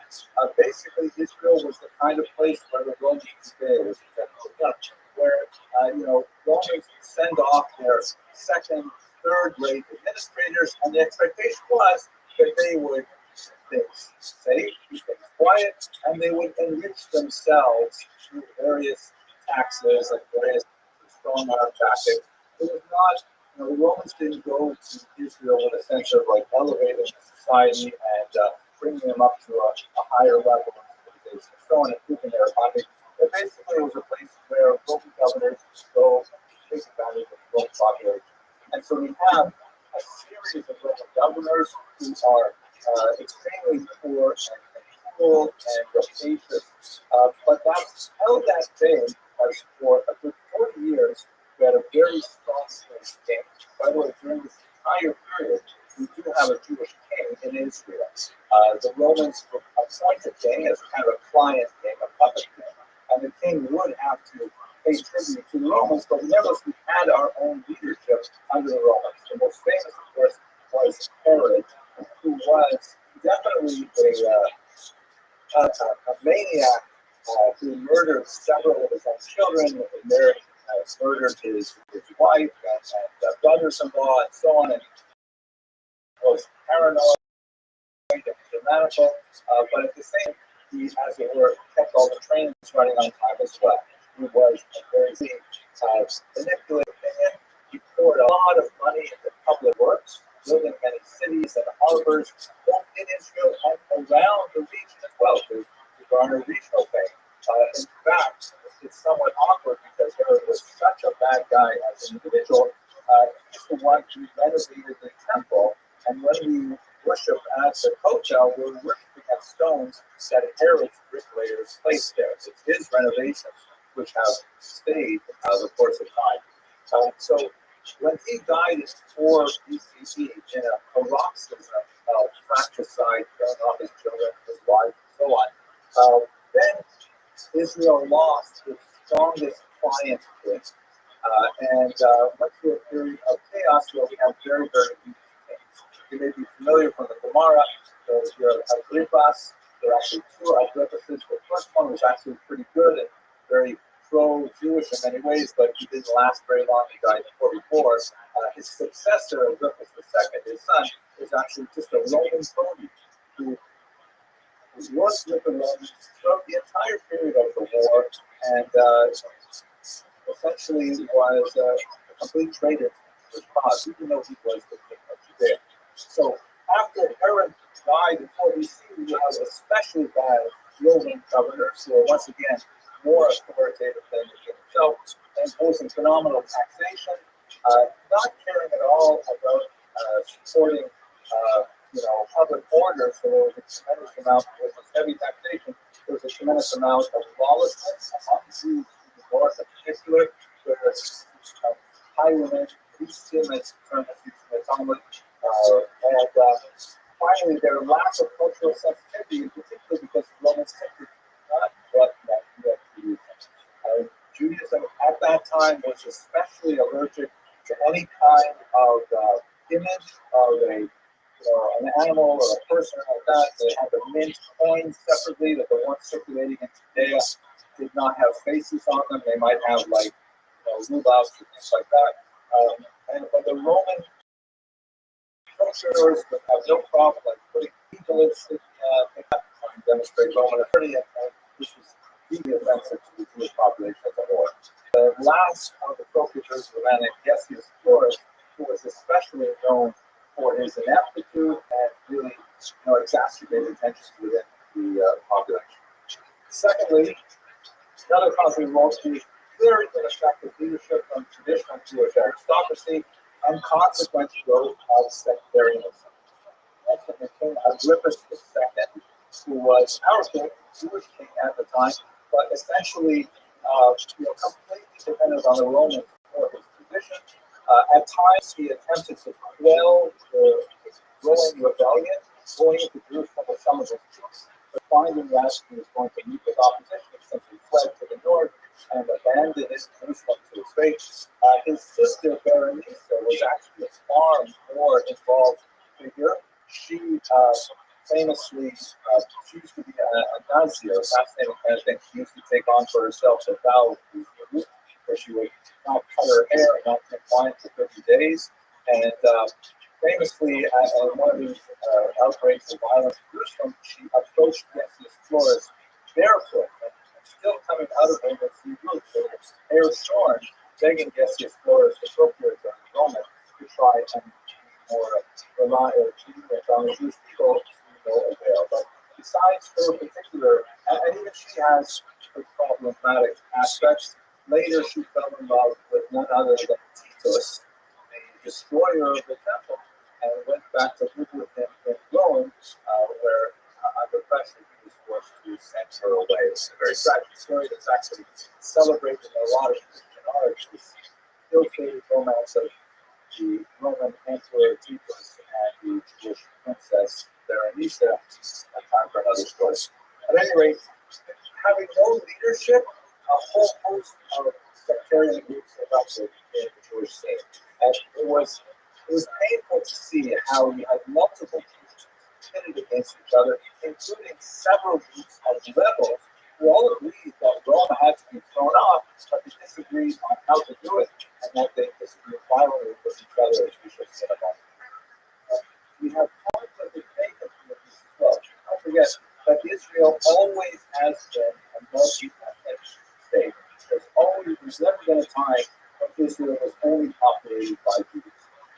basically Israel was the kind of place where the Romans today was where Romans send off their second, third-rate administrators, and the expectation was that they would keep things safe, keep things quiet, and they would enrich themselves through various taxes and various strong arm tactics. It was not, the Romans didn't go to Israel with a sense of elevating society and bringing them up to a higher level of civilization, so on, improving their economy. But basically, it was a place where Roman governors go take advantage of the Roman population. And so we have a series of Roman governors who are extremely poor and cruel and rapacious. But that's held that thing as for a good 40 years. We had a very strong Jewish king. By the way, during this entire period, we do have a Jewish king in Israel. The Romans appointed a king as kind of a client king, a puppet king. And the king would have to pay tribute to the Romans, but nevertheless, we had our own leadership under the Romans. The most famous, of course, was Herod, who was definitely a maniac who murdered several of his own children, murdered his wife and brothers-in-law, and so on, and was paranoid and fanatical, but at the same time, he, as it were, kept all the trains running on time as well. He was a very manipulative opinion. He poured a lot of money into public works, building many cities and harbors, both in Israel and around the region as well, to garner regional fame. In fact, it's somewhat awkward because Herod was such a bad guy as an individual. He's the one who renovated the temple, and when we worship at the hotel, we're worshiping at stones that Herod's bricklayers placed there. It's his renovations which have stayed the course of time. So when he died in 4 BCE in a paroxysm of fratricide, killing off his children, his wife, and so on, then Israel lost its strongest client list and went through a period of chaos where we have very, very weak kings. You may be familiar from the Gemara, those here are Agrippas. There are actually 2 Agrippases. The first one was actually pretty good and very pro-Jewish in many ways, but he didn't last very long. He died in 44. His successor, Agrippas II, his son, is actually just a Roman crony who worked with the Romans throughout the entire period of the war and essentially was a complete traitor to his cause, even though he was the king of Judea. So after Herod died in 4 BC, we have especially bad Roman governors who are once again more authoritative than the king himself, imposing phenomenal taxation, not caring at all about supporting public order. So there was a tremendous amount of heavy taxation. There was a tremendous amount of lawlessness among Jews in the north in particular. There was highwaymen, priest-timid, term that's used in the Talmud, and finally their lack of cultural sensitivity, in particular because the Romans simply did not want that Judaism at that time was especially allergic to any kind of image of an animal or a person like that. They had to mint coins separately that the ones circulating in Judea did not have faces on them. They might have rulabouts or things like that. But the Roman cultures would have no problem like putting people in demonstrate Roman authority, and this was deeply offensive to the Jewish population as a whole. The last of the procurators was Ananias Florus, who was especially known for his ineptitude and really exacerbated tensions within the population. Secondly, another cause involves the very ineffective leadership from traditional Jewish aristocracy and consequent growth of sectarianism. The king Agrippas II, who was our king, Jewish king at the time, but essentially completely dependent on the Romans for his position. At times, he attempted to quell the growing rebellion, going into Jerusalem with some of his troops, but finding that he was going to meet with opposition, he simply fled to the north and abandoned his Jerusalem to his fate. His sister, Berenice, was actually a far more involved figure. She famously, she used to be a Nazir, a fascinating kind of thing. She used to take on for herself a vow where she would not cut her hair and not drink wine for 30 days. And famously, at one of these outbreaks of violence in Jerusalem, she approached Decius Florus barefoot and still coming out of him with some roof with his hair shorn, begging Decius Florus, the procurator of the Roman, to try and more reliable on the Jewish people to no avail. But besides her particular, and even she has her problematic aspects, later she fell in love with none other than Titus, the destroyer of the temple, and went back to live with him in Rome, where under pressure he was forced to send her away. It's a very tragic story that's actually celebrated in a lot of Christian art. This ill-fated romance of the Roman Emperor Titus and the Jewish princess Berenice. Time for another story. At any rate, having no leadership, a whole host of sectarian groups erupted in the Jewish state. And it was painful to see how we had multiple groups pitted against each other, including several groups of rebels who all agreed that Rome had to be thrown off, but they disagreed on how to do it, and that they disagreed violently with each other, as we should say about it. We have conflict with faith communities as well. Don't forget that Israel always has been a multi-ethnic state. There's there's never been a time when Israel was only populated by Jews.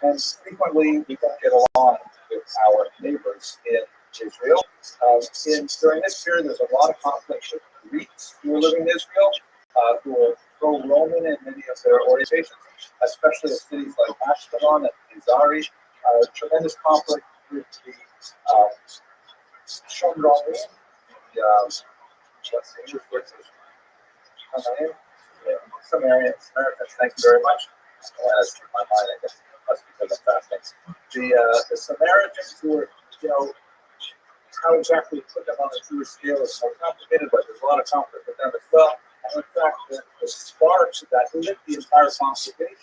And frequently, we don't get along with our neighbors in Israel. During this period, there's a lot of conflict with Greeks who are living in Israel, who are pro-Roman in many of their orientations, especially in cities like Ashkelon and Izari. Tremendous conflict with the Shomronim, Samaritans. Thank you very much. My mind, I guess, must be because I'm fasting. The Samaritans who are, how exactly put them on the Jewish scale is more complicated, but there's a lot of conflict with them as well. And in fact, the sparks that lit the entire conflict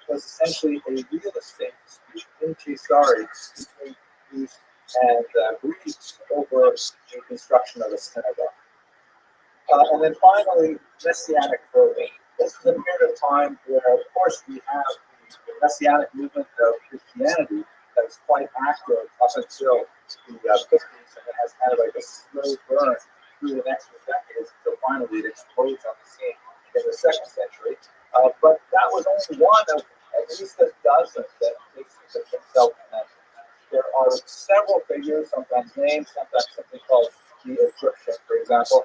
was essentially a real estate dispute in Caesarea between Jews and Greeks over the construction of a synagogue. And then finally, Messianic voting. This is a period of time where, of course, we have the Messianic movement of Christianity that is quite active up until the 50s, and it has kind of like a slow burn through the next few decades until finally it explodes on the scene in the 2nd century. But that was only one of at least a dozen that makes themselves connected. There are several figures, sometimes named, sometimes simply called the Egyptian, for example,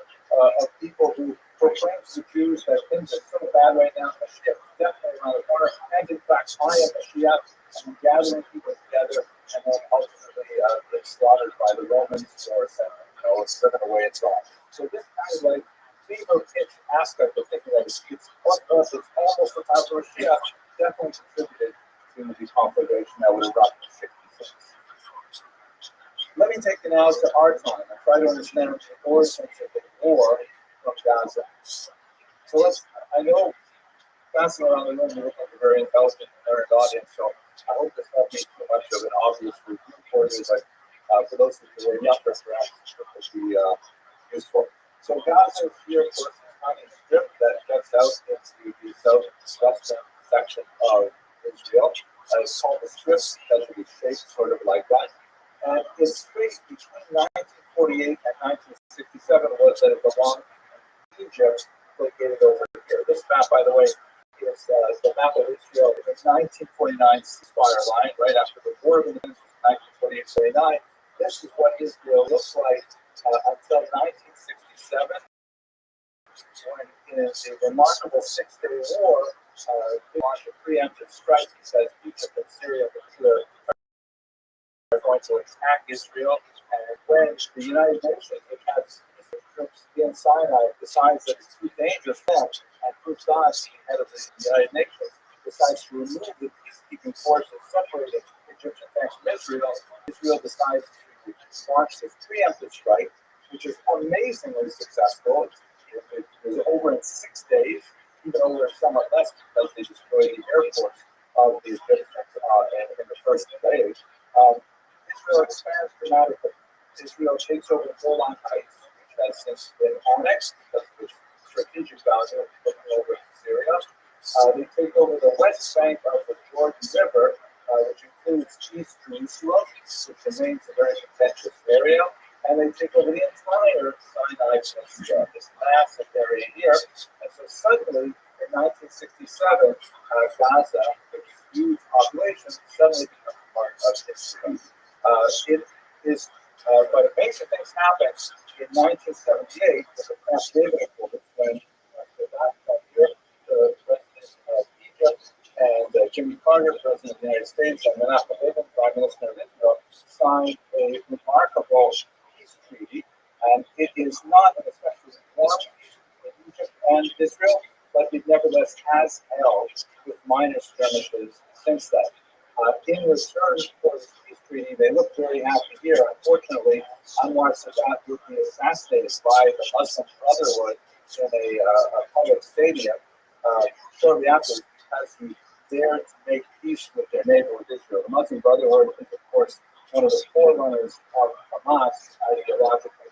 of people who proclaim to the Jews that things are so bad right now, Mashiach is definitely around the corner, and in fact, I am Mashiach, and gathering people together, and then ultimately get slaughtered by the Romans or sent, driven away and so on. So this kind of like fever pitch aspect of thinking that it's almost the time for Mashiach definitely contributed to the conflagration that would erupt in 66. Let me take you now to our time and try to understand the origins of the war from Gaza. So I know passing around the room, you look like a very intelligent and learned audience, so I hope this won't be too much of an obvious review for you, but for those of you who are younger, perhaps it will be useful. So Gaza is here, of course, a tiny strip that juts out into the southwestern section of Israel. It's called the strip because it is shaped sort of like that. And its space between 1948 and 1967 was that it belonged to Egypt, located over here. This map, by the way, is the map of Israel in the 1949 ceasefire line, right after the war of independence, 1948-49. This is what Israel looks like until 1967, when in a remarkable 6-day war, they launched a preemptive strike because Egypt and Syria are going to attack Israel, and when the United Nations, which has troops in Sinai, decides that it's too dangerous for them, and Rothschild, the head of the United Nations, decides to remove the peacekeeping forces separating Egyptian tanks from Israel, Israel decides to launch this preemptive strike, which is amazingly successful. It was over in 6 days, even though we're somewhat less because they destroyed the air force of the Egyptians in the first day. Israel expands dramatically. Israel takes over the Golan Heights, which has since been annexed because of its strategic value of looking over to Syria. They take over the west bank of the Jordan River, which includes East Jerusalem, which remains a very contentious area. And they take over the entire Sinai Peninsula, this massive area here. And so suddenly, in 1967, Gaza, with its huge population, suddenly becomes part of Israel. It is, but amazing things happen in 1978 with the Camp David Accords when the president of Egypt and Jimmy Carter, president of the United States, and Menachem Begin, prime minister of Israel, signed a remarkable peace treaty. And it is not an especially warm peace in Egypt and Israel, but it nevertheless has held with minor skirmishes since then. In return for this peace treaty, they look very happy here. Unfortunately, Anwar Sadat would be assassinated by the Muslim Brotherhood in a public stadium shortly after, as he dared to make peace with their neighbor, with Israel. The Muslim Brotherhood is, of course, one of the forerunners of Hamas ideologically.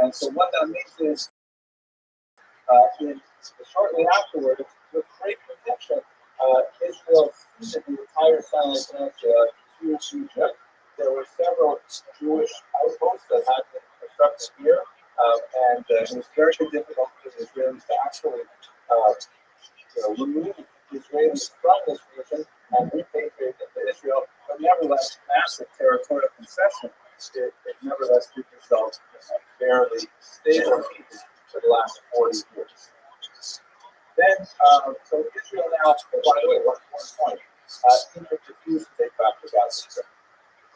And so what that means is, shortly afterwards, with great protection, Israel ceded the entire Sinai Peninsula to Egypt. There were several Jewish outposts that had been constructed here, and it was very difficult for the Israelis to actually remove Israelis from this region and repatriate them to Israel, but nevertheless, massive territorial concession. It nevertheless did result in a fairly stable peace for the last 40 years. Then, so Israel now, by the way, one point, Egypt refused to take back the Gaza Strip.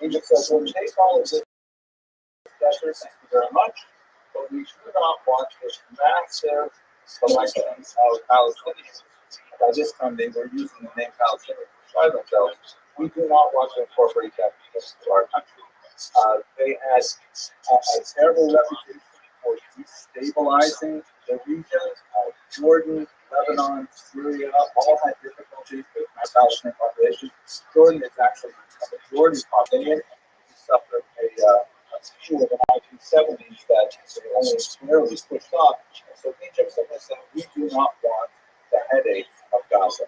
Egypt says, we'll take all of this desert, thank you very much, but we do not want this massive collection of Palestinians. By this time, they were using the name Palestinians to describe themselves. We do not want to incorporate that into our country. They had a terrible reputation for destabilizing the region. Jordan, Lebanon, Syria all had difficulties with the Palestinian population. Jordan is actually a majority Palestinian. He suffered a coup in the 1970s that they only barely pushed off. And so Egypt said, we do not want the headache of Gaza.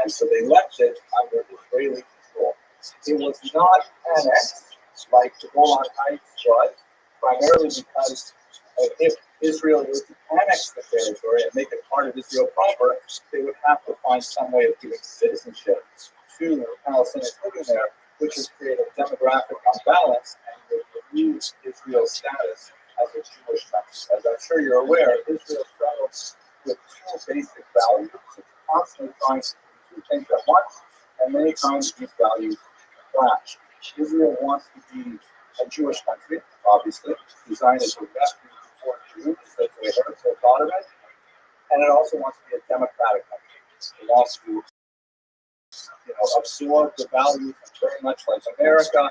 And so they left it under Israeli control. It was not annexed like the Golan Heights was, primarily because if Israel were to annex the territory and make it part of Israel proper, they would have to find some way of giving citizenship to the Palestinians living there, which would create a demographic unbalance and would remove Israel's status as a Jewish country. As I'm sure you're aware, Israel struggles with two basic values. It's constantly trying to do two things at once, and many times these values clash. Israel wants to be a Jewish country, obviously, designed as a refuge for Jews, that's the way Herzl thought of it, and it also wants to be a democratic country. It wants to, absorb the values very much like America.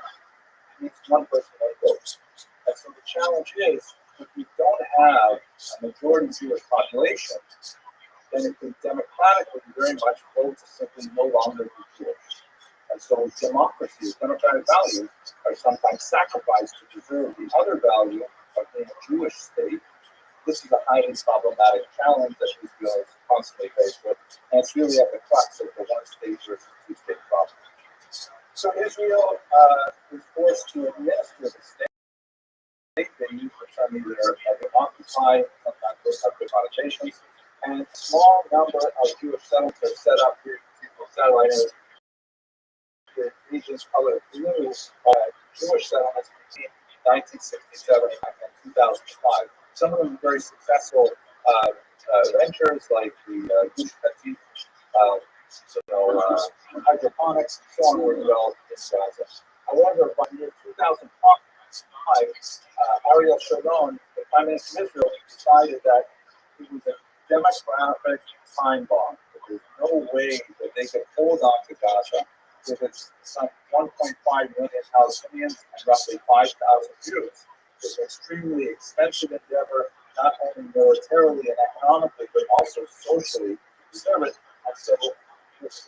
It needs one person, one vote. And so the challenge is, if you don't have a majority Jewish population, then it can democratically very much vote to simply no longer be Jewish. And so democracy, democratic values, are sometimes sacrificed to preserve the other value of being a Jewish state. This is a highly problematic challenge that Israel is constantly faced with, and it's really at the crux of the one-state versus two-state problem. So Israel is forced to administer the state. They use the term either as an occupied, sometimes those have good connotations, and a small number of Jewish settlements are set up here, satellite areas. The regions colored blue, Jewish settlements between 1967 and 2005. Some of them very successful ventures like the Gush Katif, hydroponics, and so on were developed in Gaza. However, by the year 2005, Ariel Sharon, the Prime Minister of Israel, decided that it was a demographic time bomb. There was no way that they could hold on to Gaza with its some 1.5 million Palestinians and roughly 5,000 Jews. It's an extremely expensive endeavor, not only militarily and economically, but also socially to preserve it. And so,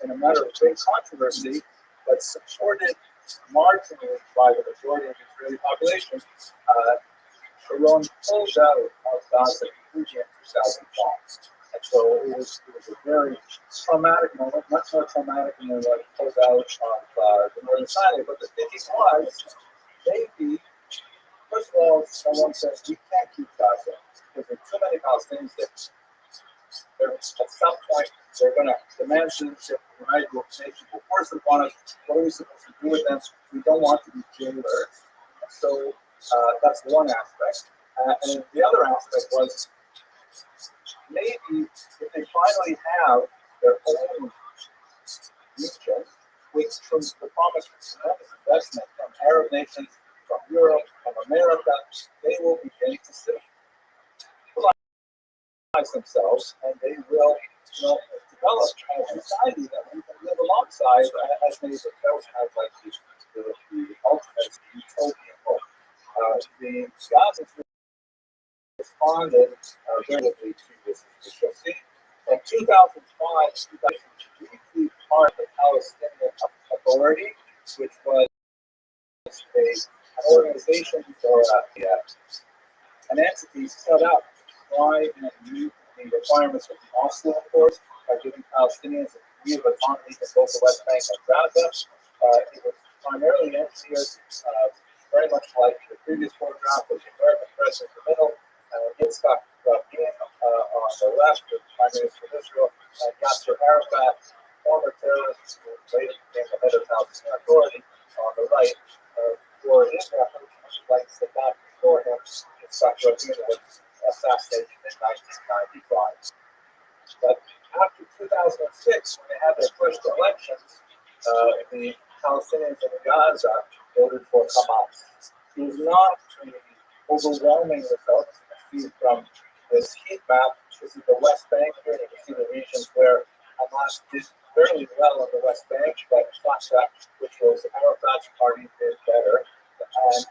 in a matter of great controversy, but supported marginally by the majority of the Israeli population, Sharon pulled out of Gaza completely in 2005. And so it was a very traumatic moment, much more traumatic than what pulled out of the northern side. But the thinking was, maybe, first of all, someone says we can't keep Gaza because there's too many Palestinians that at some point they're going to demand citizenship. The United Nations will force it upon us. What are we supposed to do with them? We don't want to be jailers. So that's one aspect. And the other aspect was, maybe if they finally have their own region, which from the promise of tremendous investment from Arab nations, from Europe, from America, they will begin to civilize themselves, and they will develop a society that we can live alongside as many of those have like the ultimate utopian hope. The Gazans responded relatively to this, which you'll see. In 2005, briefly part of the Palestinian Authority, which was an organization or an entity set up to try and meet the requirements of the Oslo Accords by giving Palestinians a degree of autonomy in both the West Bank and Gaza. It was primarily engineered very much like the previous photograph with the American president in the middle. Yitzhak Rabbi on the left, the Prime Minister of Israel, and Yasser Arafat, former terrorist who later became the head of Palestinian Authority on the right, for his efforts, like Saddam before him, Yitzhak Rabin was assassinated in 1995. But after 2006, when they had their first elections, the Palestinians in Gaza voted for Hamas. It was not an overwhelming result. You can see from this heat map, this is the West Bank here, you can see the regions where Hamas did fairly well on the West Bank, but Fatah, which was Arafat's party, did better. And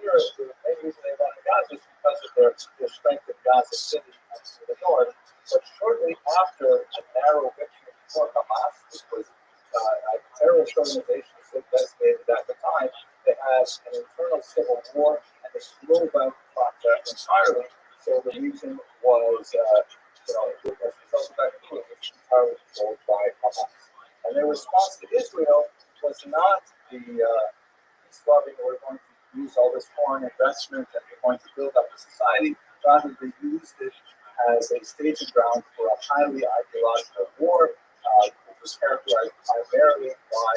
here, the main reason they won Gaza is because of their strength in Gaza City and to the north. But shortly after a narrow victory for Hamas, which was a terrorist organization so designated at the time, they had an internal civil war and they drove out Fatah entirely. So the region was, as a result of that, it was entirely controlled by Hamas. And their response to Israel was not the peace loving, we're going to use all this foreign investment and we're going to build up a society. Rather, they used it as a staging ground for a highly ideological war, which was characterized primarily by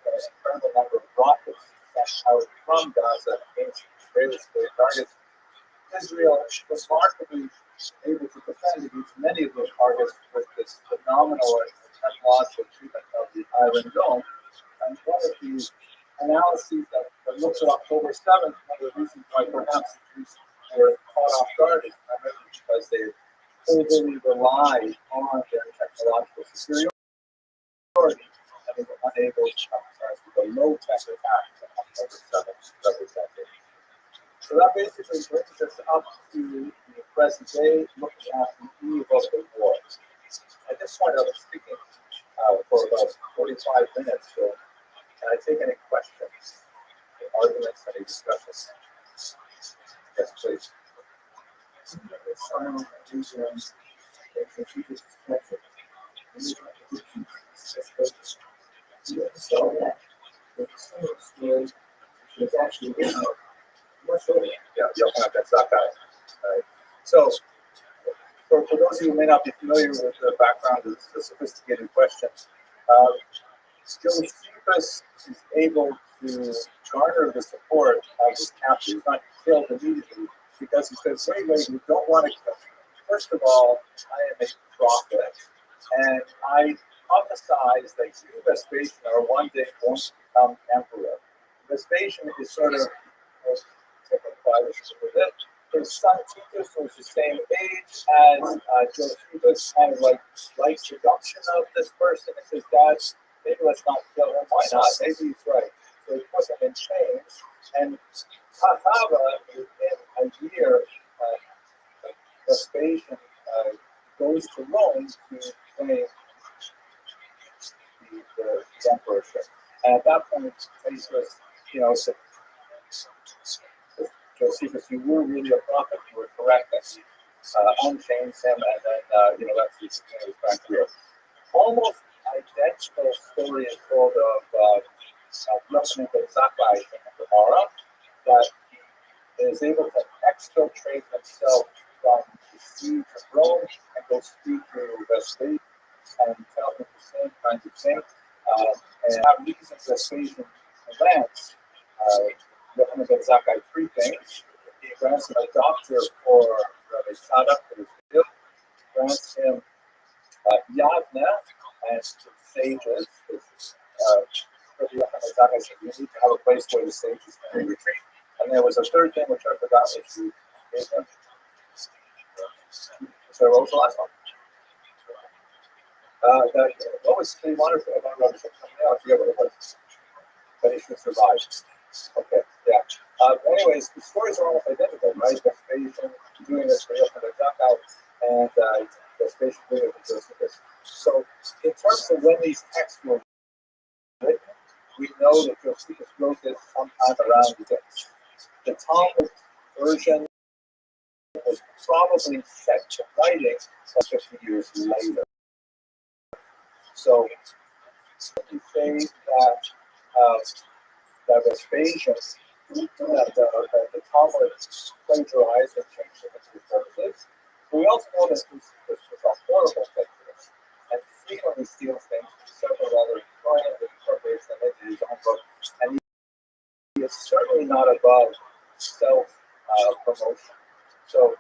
an incredible number of rockets sent out from Gaza against Israeli civilian targets. Israel was remarkably able to defend against many of those targets with this phenomenal technological treatment of the Iron Dome. And one of the analyses that looks at October 7th, one of the reasons why perhaps the Jews were caught off guard is primarily because they overly relied on their technological superiority and they were unable to emphasize the low-tech attack that October 7th represented. So that basically brings us up to the present day, looking at the eve of the war. At this point, I was speaking for about 45 minutes, so can I take any questions, any arguments, any discussions? Yes, please. Yeah, Yohanan Ben Zakkai. Right. So, for those of you who may not be familiar with the background of this sophisticated question, Josephus is able to garner the support of his captor. He's not killed immediately because he says, wait, we don't want to kill me. First of all, I am a prophet, and I prophesize that you, Vespasian, are one day going to become emperor. Vespasian is sort of with it. His son Titus was the same age as Josephus, kind of like seduction of this person. He says, Dad, maybe let's not kill him. Why not? Maybe he's right. So he puts him in chains. And Hatava, in a year, Vespasian goes to Rome to claim the emperorship. And at that point, Titus, said, Josephus, you were really a prophet. You were correct that he unchains him, and then that's his career. Almost identical story is told of Rothschild Ben Zakkai in the Gemara, that he is able to exfiltrate himself from the siege of Rome and go speak to Vespasian and tell him the same kinds of things. And have reason Vespasian relents. Yohanan Ben Zakkai three things. He grants him a doctor for Rabbi Sadak, for his field, grants him Yavna and sages. Rabbi Yohanan Ben Zakkai said, you need to have a place where the sages can retreat. And there was a third thing which I forgot which you gave him. So what was the last one? What was the wonderful about Rabbi Shimon? I forget what it was. But he should survive. Okay, yeah. Anyways, the stories are almost identical, right? Vespasian doing this for Yochanan Ben Zakkai, and Vespasian doing it for Josephus. So, in terms of when these texts were written, we know that Josephus wrote this sometime around the Talmud version was probably set to writing 50 years later. So, we say that Vespasian, that the Talmud plagiarized and changed it into purposes. We also know that this was a horrible thing for us. And frequently steals things from several other historians and incorporates them into his own book. And he is certainly not above self promotion. So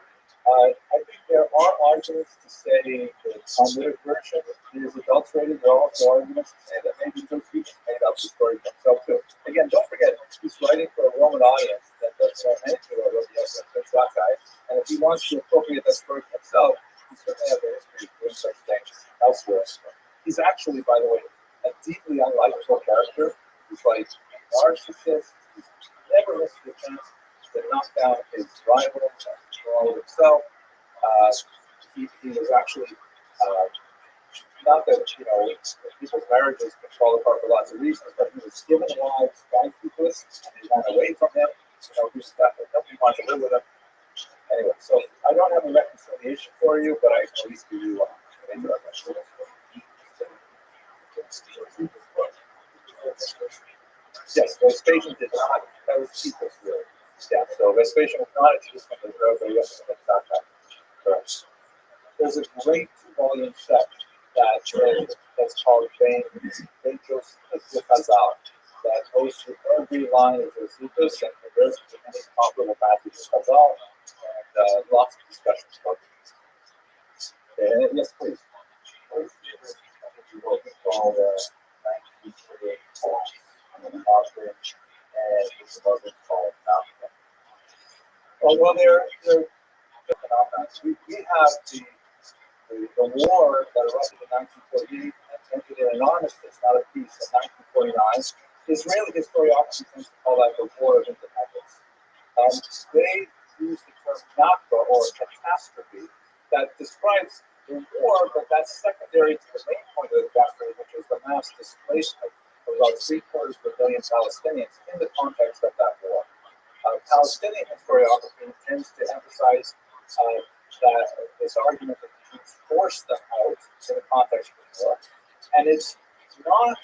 I think there are arguments to say the Talmudic version is adulterated. There are also arguments to say that maybe Josephus made up the story for himself too. Again, don't forget, he's writing for a Roman audience that doesn't know anything about Rabbi Yosef, that guy. And if he wants to appropriate that story for himself, he certainly has a history of doing such things elsewhere. He's actually, by the way, a deeply unlikable character. He's like a narcissist. He's never missed a chance to knock down his rival and control himself. He was actually not that people's marriages can fall apart for lots of reasons, but he was given wives by Cupidus and they ran away from him. He was nobody wanted to live with him. Anyway, so I don't have a reconciliation for you, but I can at least give you an introduction. Yes, Vespasian did not. That was Cupidus, really. Yeah, so Vespasian was not a Jew, but Rabbi Yosef was not that. Correct. There's a great volume set that's called Angels of Hazal that goes through every line of Josephus and converts to many comparable passages of Hazal and lots of discussions about it. Yes, please. I think you wrote it called 1948 and it's called Malcolm. Oh, well, they're phenomena. We have the war that erupted in 1948 and ended in an armistice, not a peace, in 1949. Israeli historiography tends to call that the War of Independence. They use the term Nakba or catastrophe that describes the war, but that's secondary to the main point of the catastrophe, which is the mass displacement of about 750,000 Palestinians in the context of that war. Palestinian historiography tends to emphasize that this argument that the Jews forced them out in the context of the war, and it's not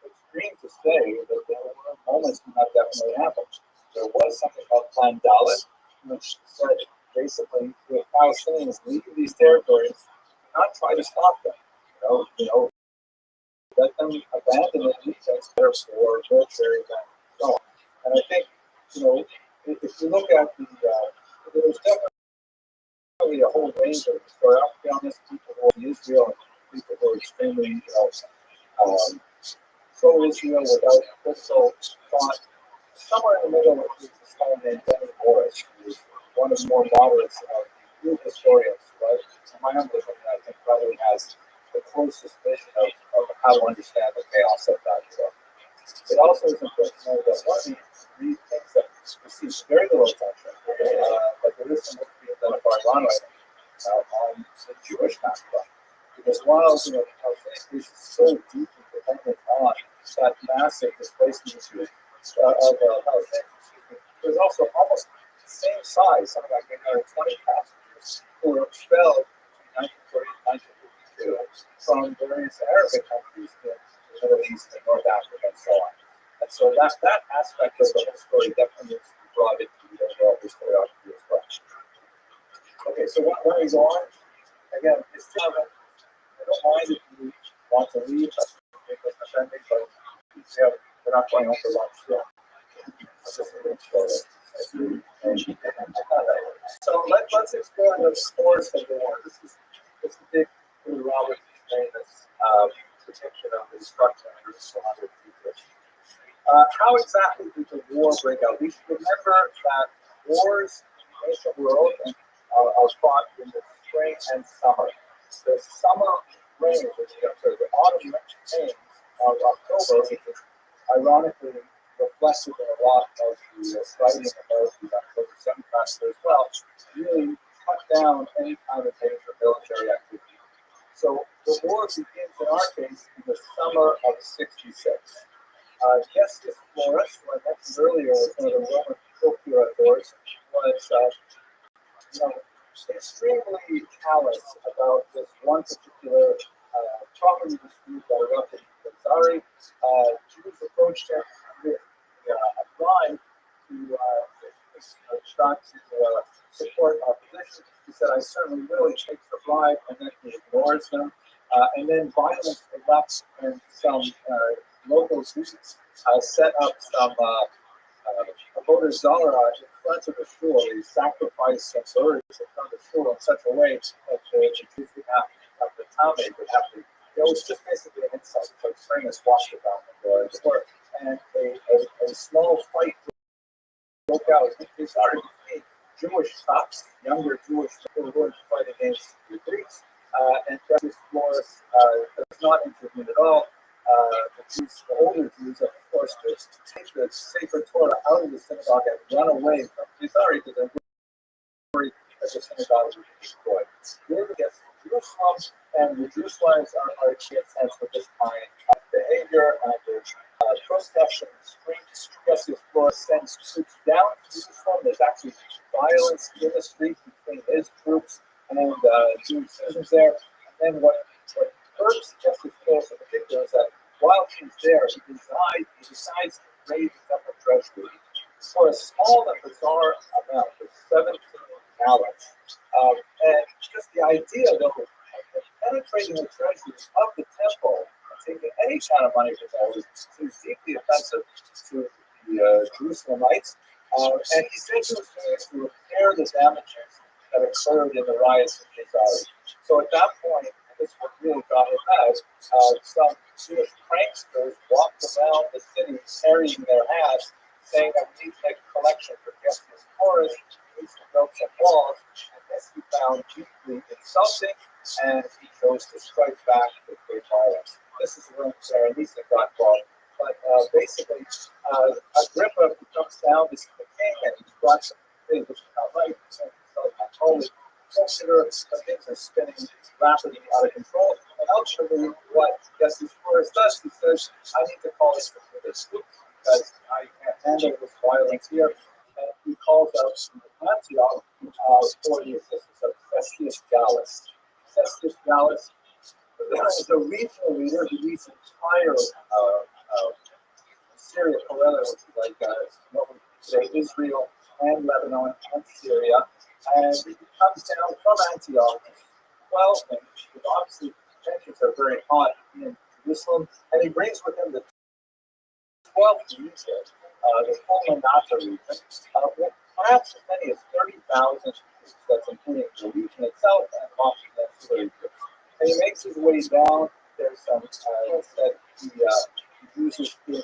extreme to say that there were moments when that definitely happened. There was something called Plan Dalet, which said basically if Palestinians leave these territories, not try to stop them. Let them abandon the defense there for military and so on. And I think, if you look at there's definitely a whole range of historiography on this. People who are in Israel and people who are extremely, pro-Israel without critical thought. Somewhere in the middle is this guy named Benny Morris, who is one of the more moderates of the historians, right? In my humble opinion, I think probably has the closest vision of how to understand the chaos of that war. It also is important to know that one of the things that receives very little attention, but there is some work being done at Barcelona on the Jewish Nakba. Because while the Palestinian is so deeply dependent on that massive displacement issue of Palestinians, there's also almost the same size, something like 820 passengers who were expelled in 1940 and 1952 from various Arabic countries in the Middle East and North Africa and so on. And so that aspect of the whole story definitely needs to be brought into the overall historiography as well. Okay, so when we go on, again, it's still I don't mind if you want to leave. That's offending, but we're not going home for lunch yet. So let's explore the source of the war. This is the big Robert's famous depiction of the destruction of Jerusalem. How exactly did the war break out? We should remember that wars in the ancient world are fought in the spring and summer. The summer rains, the autumn rains of October, which is ironically reflected in a lot of the writing about the October 7th massacre as well, really cut down any kind of major military activity. So the war begins in our case in the summer of 66. Gestus Florus, who I mentioned earlier, was one of the Roman procurators, was extremely callous about this one particular property dispute that erupted in Zari. Jews approached him with a bribe to try to support our position. He said, I certainly will. He takes the drive, and then he ignores them. And then violence erupts, and some local Jews set up some Avodah Zarah in front of the shul. They sacrificed some birds in front of the shul in such a way that the Jews would have the Talmud would have to. It was just basically an insult. It's like spraying a squash about the door, and a small fight broke out. They started between Jewish cops, younger Jewish people who were going to fight against the Greeks, and Justice Flores does not intervene at all. The older Jews, of course, to take the sacred Torah out of the synagogue and run away from Mizari because they're worried that the synagogue would be destroyed. Here we get Jerusalem, and the Jewish lives are in a sense with this kind of behavior, and there's protests in the streets. Justice Flores sends troops down to Jerusalem. There's actually violence in the street between his troops and Jewish citizens there. And then what hurts Justice Flores in particular is that while he's there, he decides to raise the temple treasury for a small and bizarre amount of 17 talents. And just the idea, though, of penetrating the treasury of the temple and taking any kind of money from that seems deeply offensive to the Jerusalemites. And he said he was going to repair the damages that occurred in the riots in Mizari. So at that point, this is what really got him out. Some Jewish pranksters walked around the city carrying their hats, saying that we need to make a collection for Justice Flores, we need to build some walls. And this he found deeply insulting, and he chose to strike back with great violence. This is where Lisa got involved. But basically, Agrippa comes down, this is the king, and he's brought some things which is not right. So not totally consider that things are spinning rapidly out of control. And ultimately, what Justice Flores does, he says, I need to call this because I can't handle this violence here. And he calls out Antioch for the assistance of Cestius Gallus. Cestius Gallus is a regional leader who leads the entire Syria Corella, which is like what we say Israel and Lebanon and Syria. And he comes down from Antioch, 12 things, because obviously tensions are very hot in Jerusalem, and he brings with him the 12th region, the Fulminata region, with perhaps as many as 30,000 troops, that's including the region itself and often ancillary troops. And he makes his way down. There's some that he uses the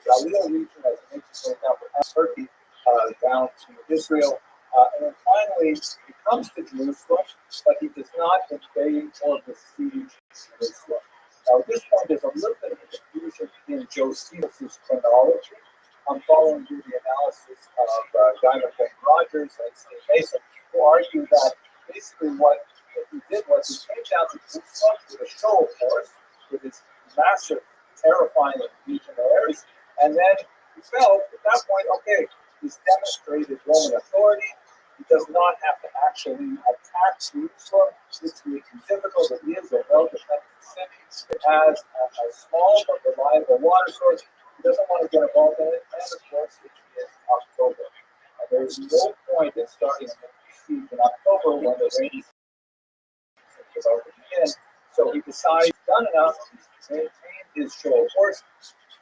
Galilee region as an entry down from Turkey down to Israel. And then finally, he comes to Jerusalem, but he does not invade or besiege Jerusalem. Now, at this point, there's a little bit of a confusion in Josephus' chronology. I'm following you the analysis of Diamond Plain Rogers and Steve Mason, who argue that basically what he did was he came down to Jerusalem with a show of force, with his massive, terrifying legionaries, and then he felt at that point, okay, he's demonstrated Roman authority. He does not have to actually attack Jerusalem. It's difficult. It is a well-defended city. It has a small but reliable water source. He doesn't want to get involved in it. And of course, it is October. And there is no point in starting a siege in October when the rainy season is about to begin. So he decides, done enough. He's maintained his show of force.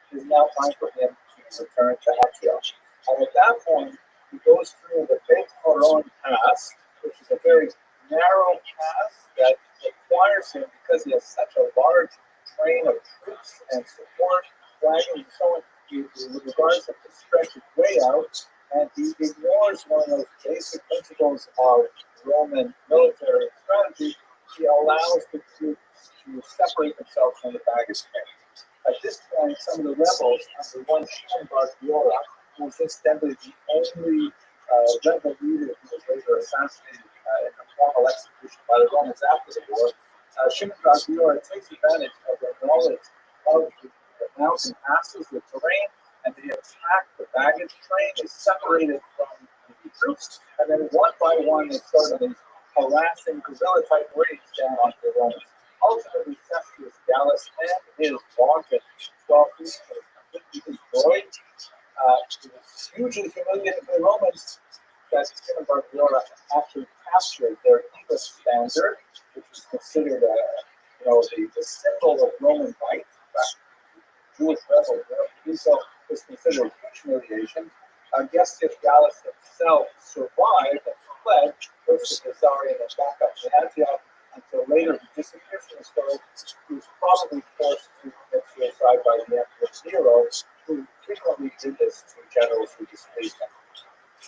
It is now time for him to return to Antioch. And at that point, he goes through the Beit Horon Pass, which is a very narrow pass that requires him, because he has such a large train of troops and support, wagons and so on, he regards him to stretch it way out, and he ignores one of those basic principles of Roman military strategy. He allows the troops to separate themselves from the baggage train. At this point, some of the rebels, under one Shimon Bar Giora, who was incidentally the only rebel leader who was later assassinated in a formal execution by the Romans after the war, Shimon Bar Giora takes advantage of their knowledge of the mountain passes, the terrain, and they attack the baggage train. They separate it from the troops, and then one by one they start these harassing guerrilla-type raids down onto the Romans. Ultimately, Cestius Gallus and his vaunted 12th legion was completely destroyed. It was hugely humiliating for the Romans, that Simon Bar actually captured their English standard, which is considered the symbol of Roman might. Jewish rebel, so is considered a huge humiliation. Gestas Gallus himself survived and fled first to Caesarea and then back up to Antioch until later he disappeared from the story. He was probably forced to commit suicide by the Emperor Nero, who frequently did this to generals who displeased him.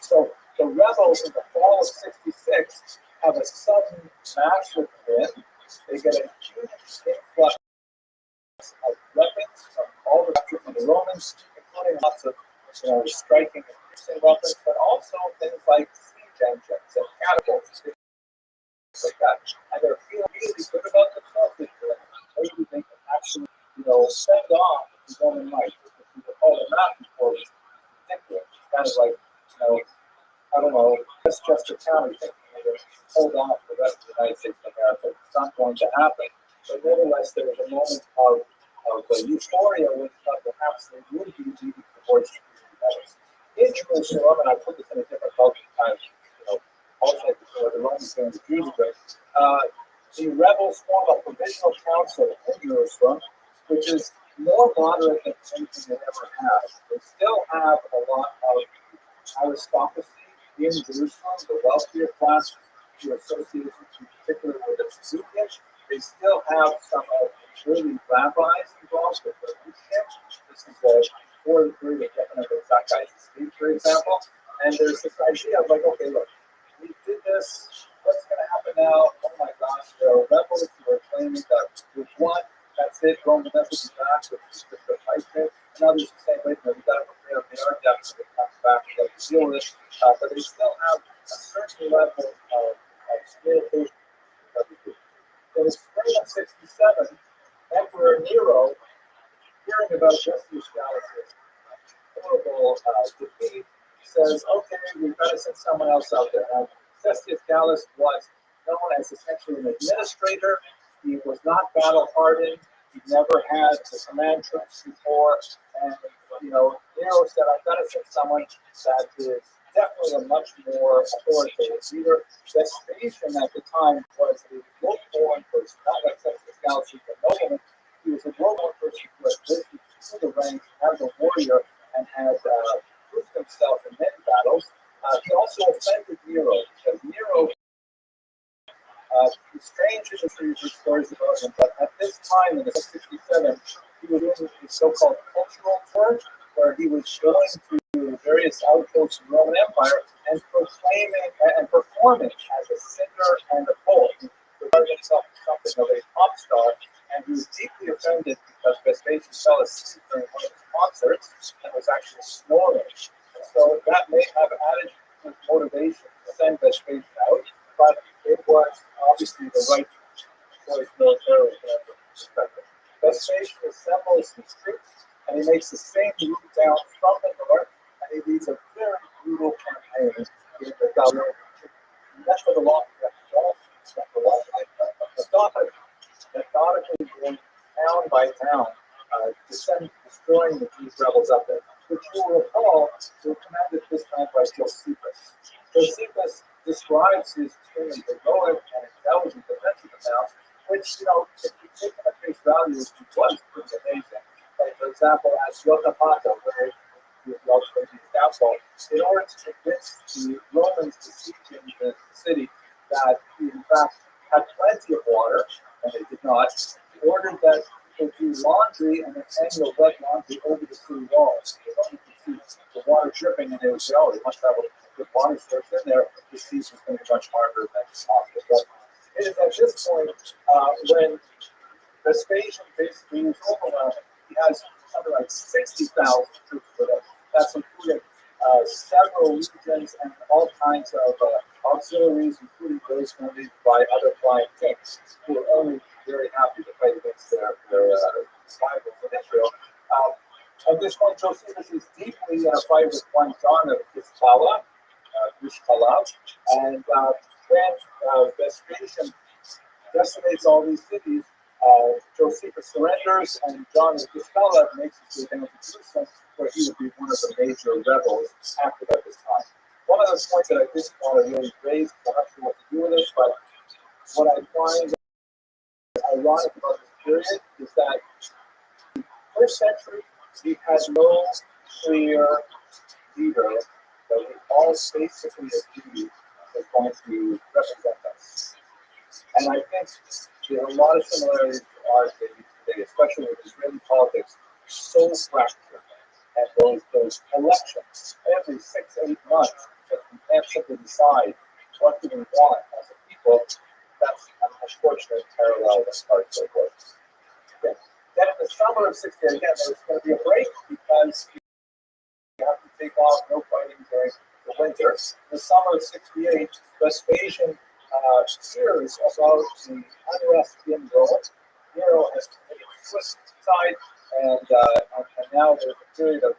So the rebels in the fall of 66 have a sudden massive win. They get a huge influx of weapons from all the from the Romans, including lots of striking and piercing weapons, but also things like siege engines and catapults, things like that. And they're feeling really good about themselves. Maybe they can actually, send off the Roman might. If you recall the map before, it's ridiculous. It's kind of like, I don't know, Westchester County thinking they're going to hold on for the rest of the United States of America. It's not going to happen. But nevertheless, there was a moment of euphoria when perhaps they would be leading towards rebels. In Jerusalem, and I put this in a different book times, also before the Romans came to Jews, the rebels form a provisional council in Jerusalem, which is more moderate than anything they ever had. They still have a lot of aristocracy in Jerusalem, the wealthier class who are associated in particular with the Sukkot. They still have some of the early rabbis involved with the leadership. This is before the period of Definitely Zeitgeist speech, for example. And there's this idea of like, okay, look, we did this. What's going to happen now? Oh my gosh, there are rebels who are claiming that we've won. That's it. Rome will never be back. It's just a fight there. And others are saying, wait, we've got to prepare. They are definitely coming back. We've got to deal with it. But they still have a certain level of communication. In the spring of 67, Emperor Nero, hearing about Gestas Gallus's horrible defeat, says, okay, we've got to send someone else out there. Now, Gestas Gallus was known as essentially an administrator. He was not battle hardened. He never had the command troops before. And, Nero said, I've got to send someone that is definitely a much more authoritative leader. Vespasian at the time was a low-born person, not like Gestas Gallus, but nobleman. He was a low-born person who had risen through the ranks as a warrior and had proved himself in many battles. He also offended Nero because Nero, strange stories about him, but at this time in the 67, he was doing a so-called cultural tour where he was going to various outposts of the Roman Empire and proclaiming and performing as a singer and a poet. He regarded himself as something of a pop star, and he was deeply offended because Vespasian fell asleep during one of his concerts and was actually snoring. And so that may have added to his motivation to send Vespasian out, but it was obviously the right choice militarily from that perspective. Vespasian assembles his troops, and he makes the same route down from the north, and he leads a very brutal campaign in the Galilee region. Methodically going town by town, destroying the Jewish rebels up there, which you will recall were commanded this time by Josephus. Josephus describes his extremely heroic and intelligent defensive accounts, which, if you take them at face value, was pretty amazing. Like, for example, at Yotapato, where he was ultimately downfall, in order to convince the Romans to siege in the city that he, in fact, had plenty of water, and they did not, he ordered that they do laundry and then hang the wet laundry over the city walls. They don't even see the water dripping, and they would say, oh, they must have a good water source in there. The siege is going to be much harder than possible. But it is at this point when Vespasian basically is overwhelmed. He has something like 60,000 troops with him. That's including several legions and all kinds of auxiliaries, including those funded by other flying kings, who are only very happy to fight against their rivals in Israel. At this point, Josephus is deeply in a fight with one John of Vishkala, and when Vespasian decimates all these cities, Josephus surrenders, and John of Vishkala makes his way down to Jerusalem, where he would be one of the major rebels after that this time. one other point that I didn't want to really raise, I'm not sure what to do with it, but what I find ironic about this period is that first century, we had no clear leader that we all basically agreed was going to represent us. And I think there are a lot of similarities to our today, especially with Israeli politics, so fractured. And those elections every 6-8 months, that we can't simply decide what do we want as a people. That's an unfortunate parallel that starts to work. Okay. Then in the summer of 68, again, there's going to be a break because you have to take off, no fighting during the winter. In the summer of 68, Vespasian hears about the unrest in Rome. Nero has committed suicide, and now there's a period of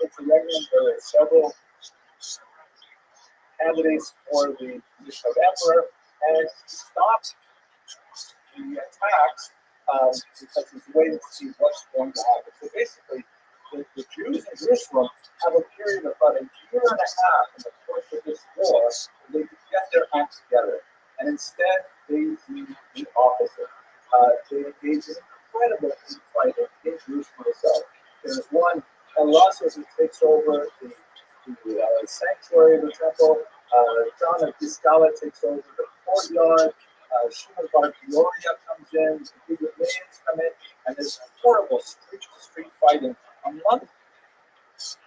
interregnum. There are several candidates for the position of emperor, and he stopped the attacks because he's waiting to see what's going to happen. So basically, the Jews in Jerusalem have a period of about a year and a half in the course of this war where they could get their acts together. And instead, they do the opposite. They engage in incredible infighting in Jerusalem itself. There's one, Colossus, who takes over the sanctuary of the temple. John of Giscala takes over the courtyard. Shimon Bar Gloria comes in, the Judeans come in, and there's horrible street-to-street fighting among it's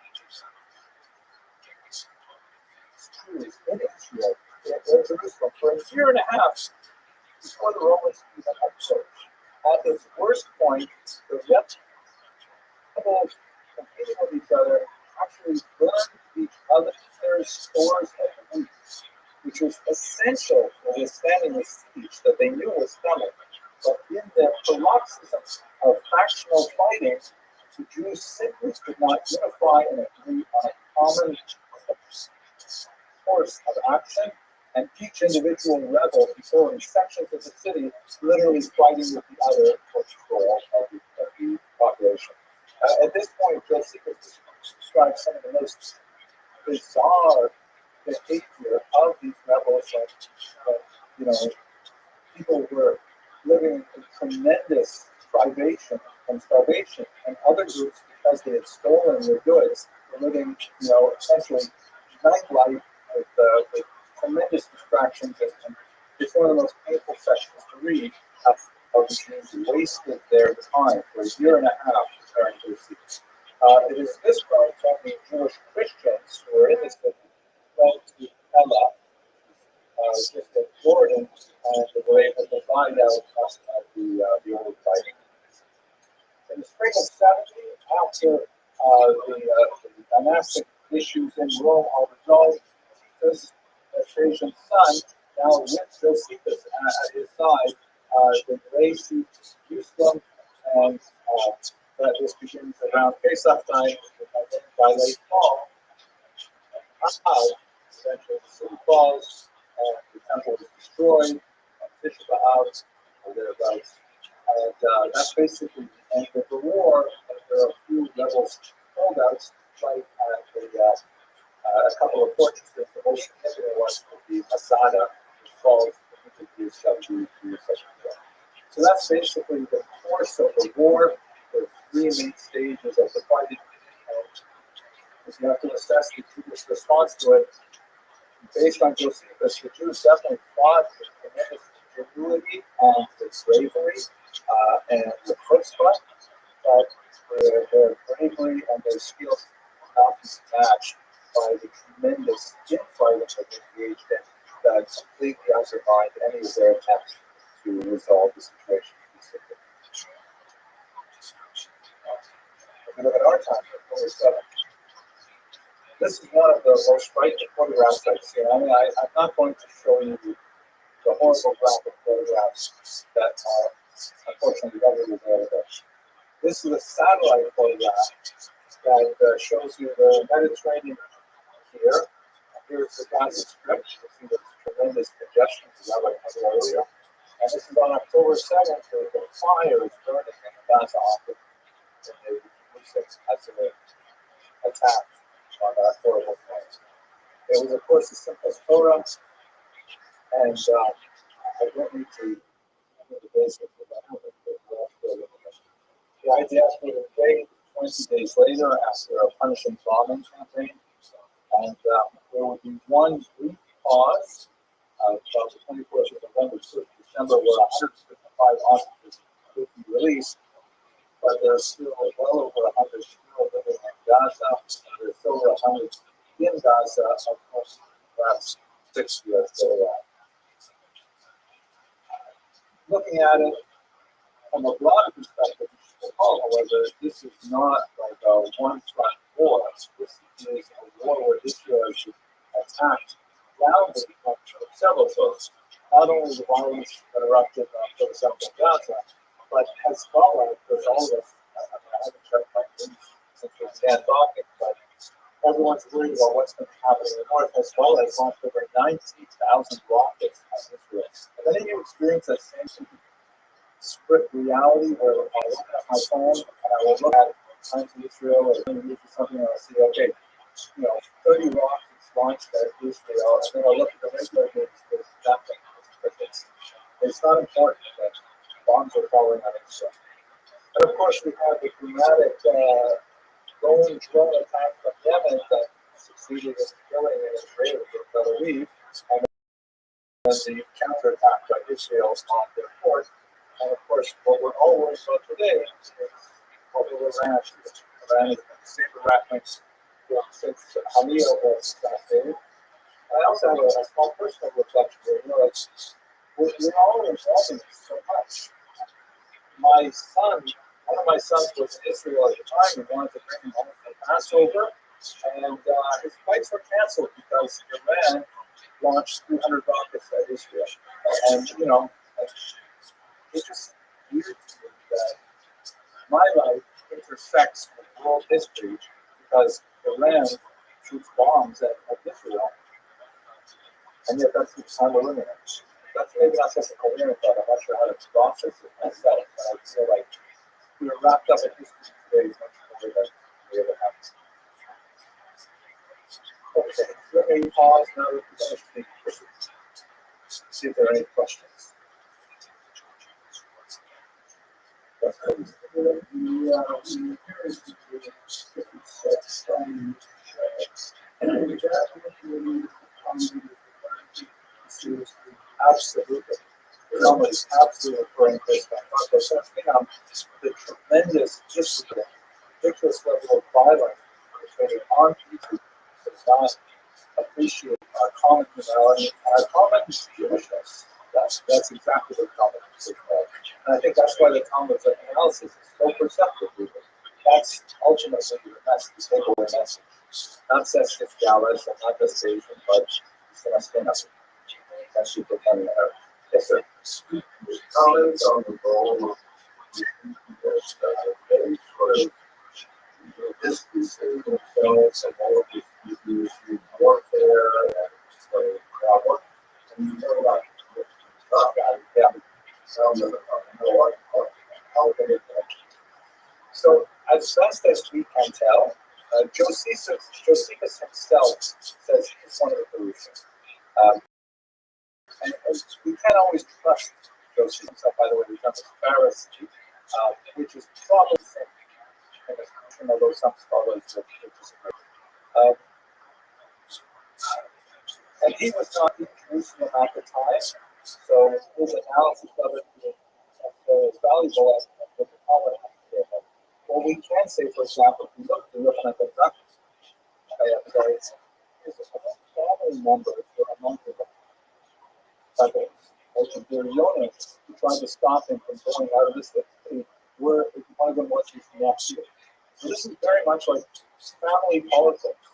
truly in Israel, in Jerusalem, for a year and a half before the Romans even approach. At this worst point, the rebels competing with each other actually burned each other's stores of wheat, which was essential for withstanding the siege that they knew was coming. But in their paroxysm of factional fighting, the Jews simply could not unify and agree on a common course of action, and each individual rebel controlling sections of the city literally fighting with the other for control of the population. At this point, Josephus describes some of the most bizarre behavior of these rebels. People were living in tremendous privation and starvation, and other groups, because they had stolen their goods, were living, essentially nightlife with tremendous distractions. And it's one of the most painful sections to read of the Jews who wasted their time for a year and a half preparing to receive. It is this point that the Jewish Christians who are in this city went to Ella, just at Jordan, and they were able to find out the old fighting. In the spring of 70, after the dynastic issues in Rome are resolved, this Vespasian's son, now with Josephus at his side, the race to Jerusalem, and that this begins around Pesach time, by late fall. Eventually the city falls, the temple is destroyed, Tisha B'Av, or thereabouts. And that's basically the end of the war. There are a few rebels holdouts, like a couple of fortresses. The most significant one would be Masada, which falls in the year 70 years. So that's basically the course of the war. There are three main stages of the fighting. If you have to assess the Jewish response to it, based on Josephus, the Jews definitely fought with tremendous ingenuity and with bravery and with chutzpah, but their bravery and their skills cannot be matched by the tremendous infighting that they engaged in that completely undermined any of their attempts to resolve the situation. If we look at our time, October 7th, this is one of the most striking photographs I've seen. I mean, I'm not going to show you the horrible graphic photographs that are unfortunately readily available. This is a satellite photograph that shows you the Mediterranean here. Here's the Gaza Strip. You can see the tremendous congestion that I mentioned earlier. And this is on October 7th, where the fire is burning in the Gaza office. And the police has been attacked on that horrible place. It was, of course, the simplest Torah, and I don't need to know the basics of that. The idea for the day, 20 days later, after a punishing bombing campaign, and there would be one brief pause about the 24th of November to December, where 155 hostages would be released, but there's still well over 100 still living in Gaza, and there's still over 100 in Gaza, of course, perhaps 6 years later. Looking at it from a broader perspective, however, this is not like a one-front war. This is a war where Israel is attacked loudly from several fronts. Not only the violence that erupted for example, in Gaza, but Hezbollah, because all of us, I haven't checked my news since we began talking, but everyone's worried about what's going to happen in the north. Hezbollah has launched over 19,000 rockets at Israel. And then you experience that same split reality where I look at my phone and I will look at Times of Israel or something and I'll see, okay, 30 rockets launched at Israel, and then I'll look at the regular news, there's nothing. It's not important that bombs are falling on Israel. And of course, we have the dramatic drone attack from Yemen that succeeded in killing an Israeli in Tel Aviv, and then the counterattack by Israel on their port. And of course, what we're all worried about today is what will Iran do. Iran has been saber-rattling since Hamia was assassinated. I also have a small personal reflection here. We're all involved in this so much. My son, one of my sons was in Israel at the time. We wanted to bring him home for Passover, and his flights were canceled because Iran launched 300 rockets at Israel. And, it's just weird to me that my life intersects with world history because Iran shoots bombs at Israel, and yet that's the time we're living in. That's maybe not such a coherent thought. I'm not sure how to process it myself, but I feel like we are wrapped up in history today much more than we ever have. Okay, let me pause now that we've finished the questions. See if there are any questions. Absolutely. It's almost absolutely referring to this. The tremendous, just the ridiculous level of violence perpetrated on people that does not appreciate our common humanity and our common Jewishness. That's exactly what common is about. And I think that's why the Talmud's analysis is so perceptive. That's ultimately the message, the takeaway message. Not Sessions Gallus and not the station, but it's going to stand up. Thank you for coming out. Yes, sir. Comments on the role of distancing themselves and all of these issues, warfare, and problem. And you know, like, So, as best as we can tell, Josephus himself says he's one of the solutions. And we can't always trust Josephus himself, by the way, we become a Pharisee, which is probably the same, although some scholars would disagree. And he was not in Jerusalem at the time, so his analysis of it is valuable as what the Talmud has to say about it. What we can say, for example, if we look at the doctrine, is family members were among the Yonas who tried to stop him from going out of this city, were one of them was his nephew. So this is very much like family politics.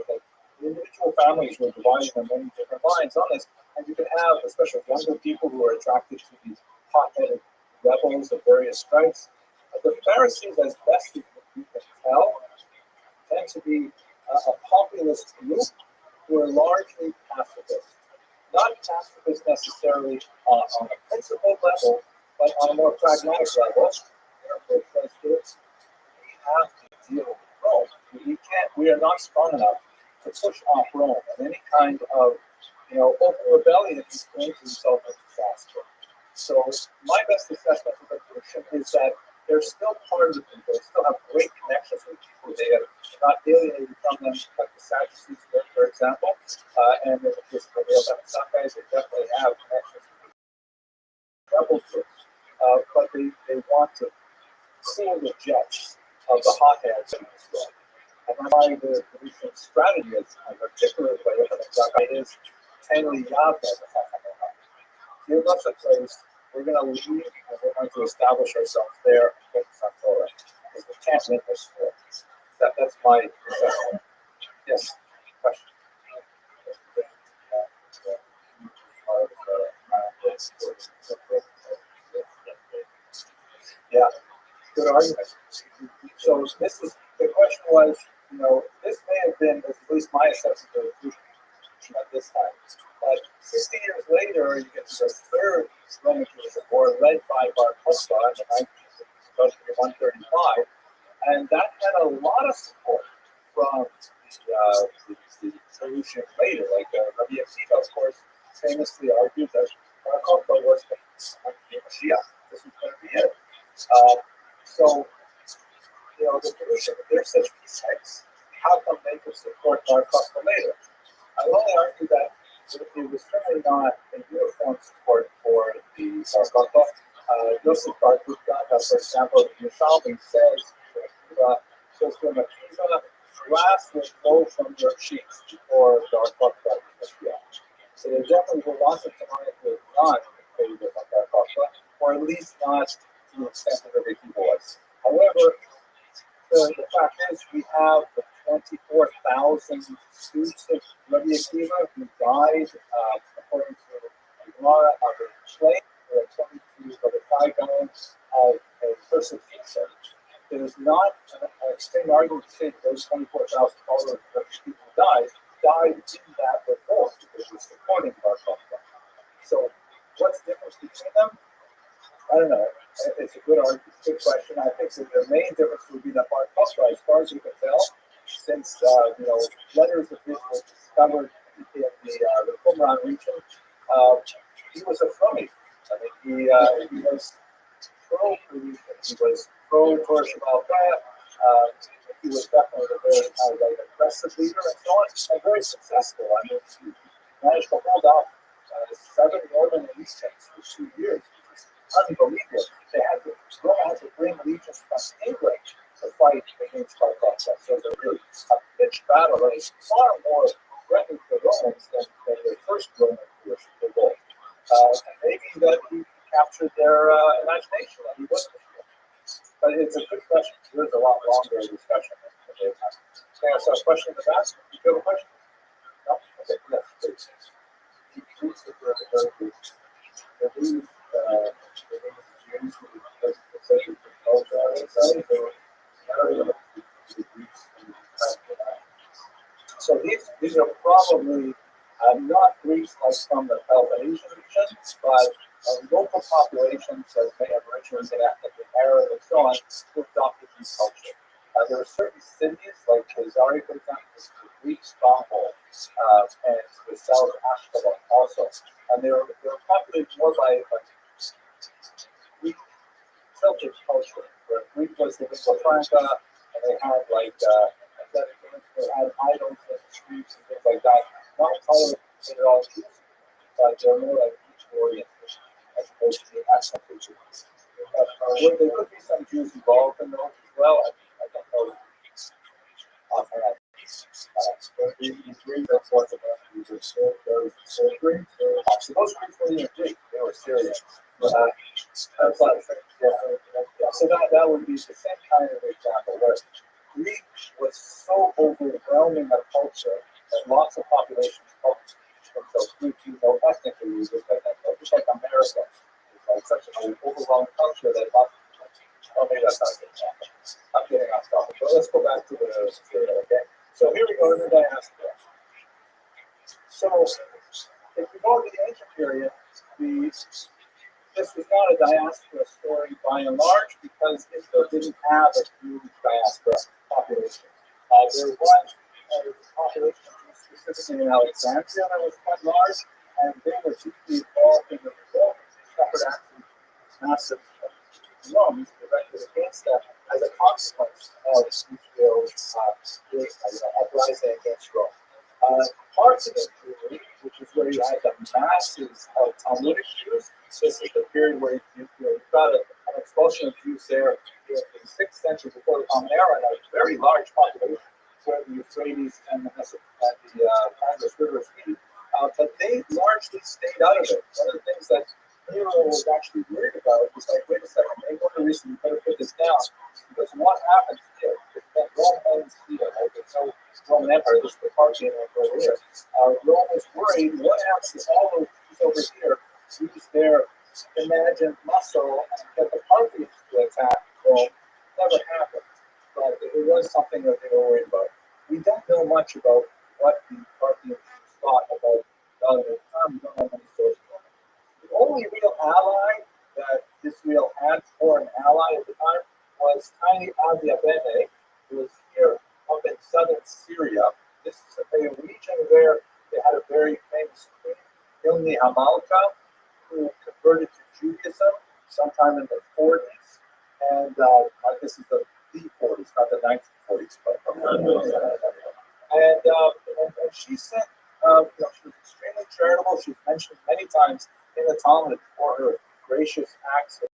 Like individual families were divided on many different lines on this, and you can have, especially younger people who are attracted to these hot-headed rebels of various stripes. The Pharisees, as best you can tell, tend to be a populist group who are largely pacifist. Not pacifist necessarily on a principled level, but on a more pragmatic level. We have to deal with Rome. We are not strong enough to push off Rome, and any kind of open rebellion is going to result in disaster. So my best assessment of the Christian is that they're still part of the people. They still have great connections with people. They are not alienated from them, like the Sadducees were, for example. And in the case of the some guys, they definitely have connections with the rebel groups. But they want to cool the jets of the hotheads in this world. And that's why the Christian strategy is articulated by Rabbi is Tanli Yavne. Give us a place. We're going to leave and we're going to establish ourselves there and focus on Torah. Because we can't win this war. That's my assessment. Yes, question. Yeah, good argument. So this is the question was, this may have been at least my assessment of the at this time. But 60 years later, you get to the third Roman Jewish war led by Bar Kokhba in 135, and that had a lot of support from the solution later. Like Rabbi, of course, famously argued that Bar Kokhba was the Mashiach. This was going to be it. So, the solution, if there's such peace, how come they could support Bar Kokhba later? I will only argue that it was certainly not a uniform support for the Bar Kokhba. Yosef Bar Kokhba, for example, Yerushalmi says to him, glass will flow from your cheeks before Bar Kokhba was Mashiach. So there definitely were lots of times with not in favor of Bar Kokhba, or at least not to the extent that the people was. However, the fact is, we have the 24,000 students of Rabbi Akiva who died, according to the Gemara, of a slave, or 5 gallons of a persecution. It is not an extreme argument to say that those 24,000 followers of Rabbi Akiva who died in that reform because we're supporting Bar Kokhba. So, what's the difference between them? I don't know. It's a good argument, good question. I think that the main difference would be that Bar Kokhba, as far as we can tell, since letters of his were discovered in the Qumran region, he was a Frummi. I mean, he was pro-Peruvian. He was pro-Torah Shabbat. He was definitely a very aggressive leader and so on, and very successful. I mean, he managed to hold off 7 Northern legions for 2 years. Unbelievable. Rome had to bring legions from England to fight against Bar Kokhba. So it was a really pitched battle that is far more threatening to the Romans than the first Roman revolt. And maybe that he captured their imagination that he wasn't. But it's a good question. There's a lot longer discussion. Okay, so a question in the back. Do you have a question? No? Okay, yes, please. So these are probably not Greeks like from the Peloponnesian region, but local populations that may have originally been ethnically Arab and so on who adopted this culture. There are certain cities like Caesarea, for example, is the Greek stronghold, and the south of Ashkelon also. And they were populated more by Greek Celtic culture, where Greek was the lingua franca, and they had they had idols in the streets and things like that. Not tolerated at all, but they're more like Greek oriented as opposed to the accent Jews. There could be some Jews involved in those as well. I don't know. So those Greeks were even Greek, they were Syrian. So that would be the same kind of example where Greek was so overwhelming a culture that lots of populations focused themselves Greek, ethnically, just like America. It's like such an overwhelming culture that lots of maybe that's not a good example. I'm getting off topic. But let's go back to the material, okay? So here we go to the diaspora. So if we go to the ancient period, this was not a diaspora story by and large because Israel didn't have a huge diaspora population. There was a population visiting in Alexandria that was quite large, and they were deeply involved in the revolt. They suffered actually massive wounds directed against them as a consequence of Israel's uprising against Rome. Parts of it, which is where you had the masses of Talmudic Jews. This is the period where you've got an expulsion of Jews there in the 6th century before the Common Era, and a very large population where the Euphrates and the Tigris rivers meet. But they largely stayed out of it. One of the things that Nero was actually worried about was like, wait a second, maybe one of the reasons we better put this down because what happens here? That Rome ends here, right? There's no Roman Empire, this is the Parthian Empire here. Rome was worried, what happens to all those Jews over here use their imagined muscle and get the Parthians to attack Rome? Never happened. But it was something that they were worried about. We don't know much about what the Parthians thought about at the time. We don't have many sources on it. The only real ally that Israel had for an ally at the time was tiny Asia Bene, who was here up in southern Syria. This is a region where they had a very famous queen, Hilni Hamalka, who converted to Judaism sometime in the 40s. And this is the 40s, not the 1940s. And she sent, she was extremely charitable. She's mentioned many times in the Talmud for her gracious acts of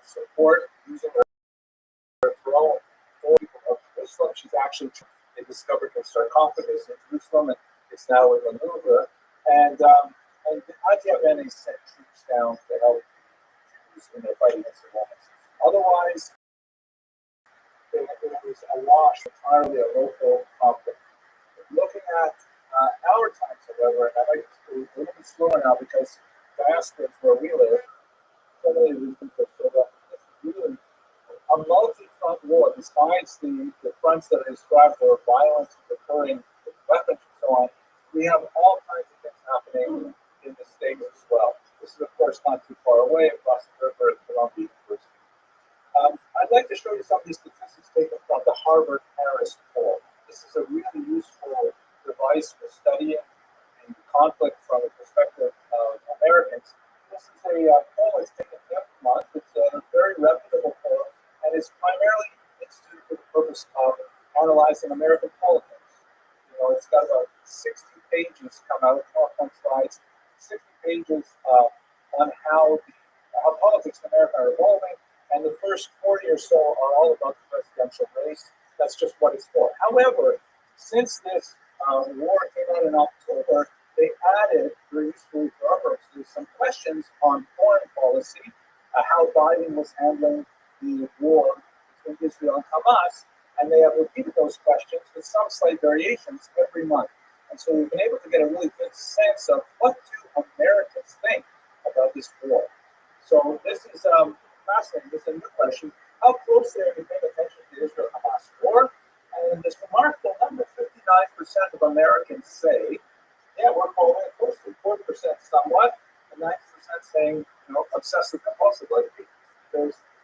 support, using her throne for people of Islam. She's actually, they discovered her sarcophagus in Jerusalem, and it's now in the Louvre. And Adia Bene sent troops down to help Jews in their fight against the Romans. Otherwise, it was awash entirely a local conflict. Looking at our times, however, and I'd like to go a little bit slower now because diasporas where we live, so many reasons that showed up. This is really a multi-front war. Besides the fronts that I described where violence is occurring with weapons and so on, we have all kinds of things happening in the States as well. This is, of course, not too far away across the river at Columbia University. I'd like to show you some of these statistics taken from the Harvard-Harris poll. This is a really useful device for studying the conflict from the perspective of Americans. This is a poll that's taken every month. It's a very reputable poll, and it's primarily instituted for the purpose of analyzing American politics. It's got about 60 pages come out, PowerPoint slides, 60 pages on how politics in America are evolving. And the first 40 or so are all about the presidential race. That's just what it's for. However, since this war came out in October, they added, very usefully for our purposes, some questions on foreign policy, how Biden was handling the war between Israel and Hamas. And they have repeated those questions with some slight variations every month. And so we've been able to get a really good sense of what do Americans think about this war. So this is fascinating. This is a new question. How closely are you paying attention to the Israel-Hamas war? And this remarkable number, 59% of Americans say, yeah, we're following it closely. 40% somewhat, and 90% saying, obsessive compulsive like me.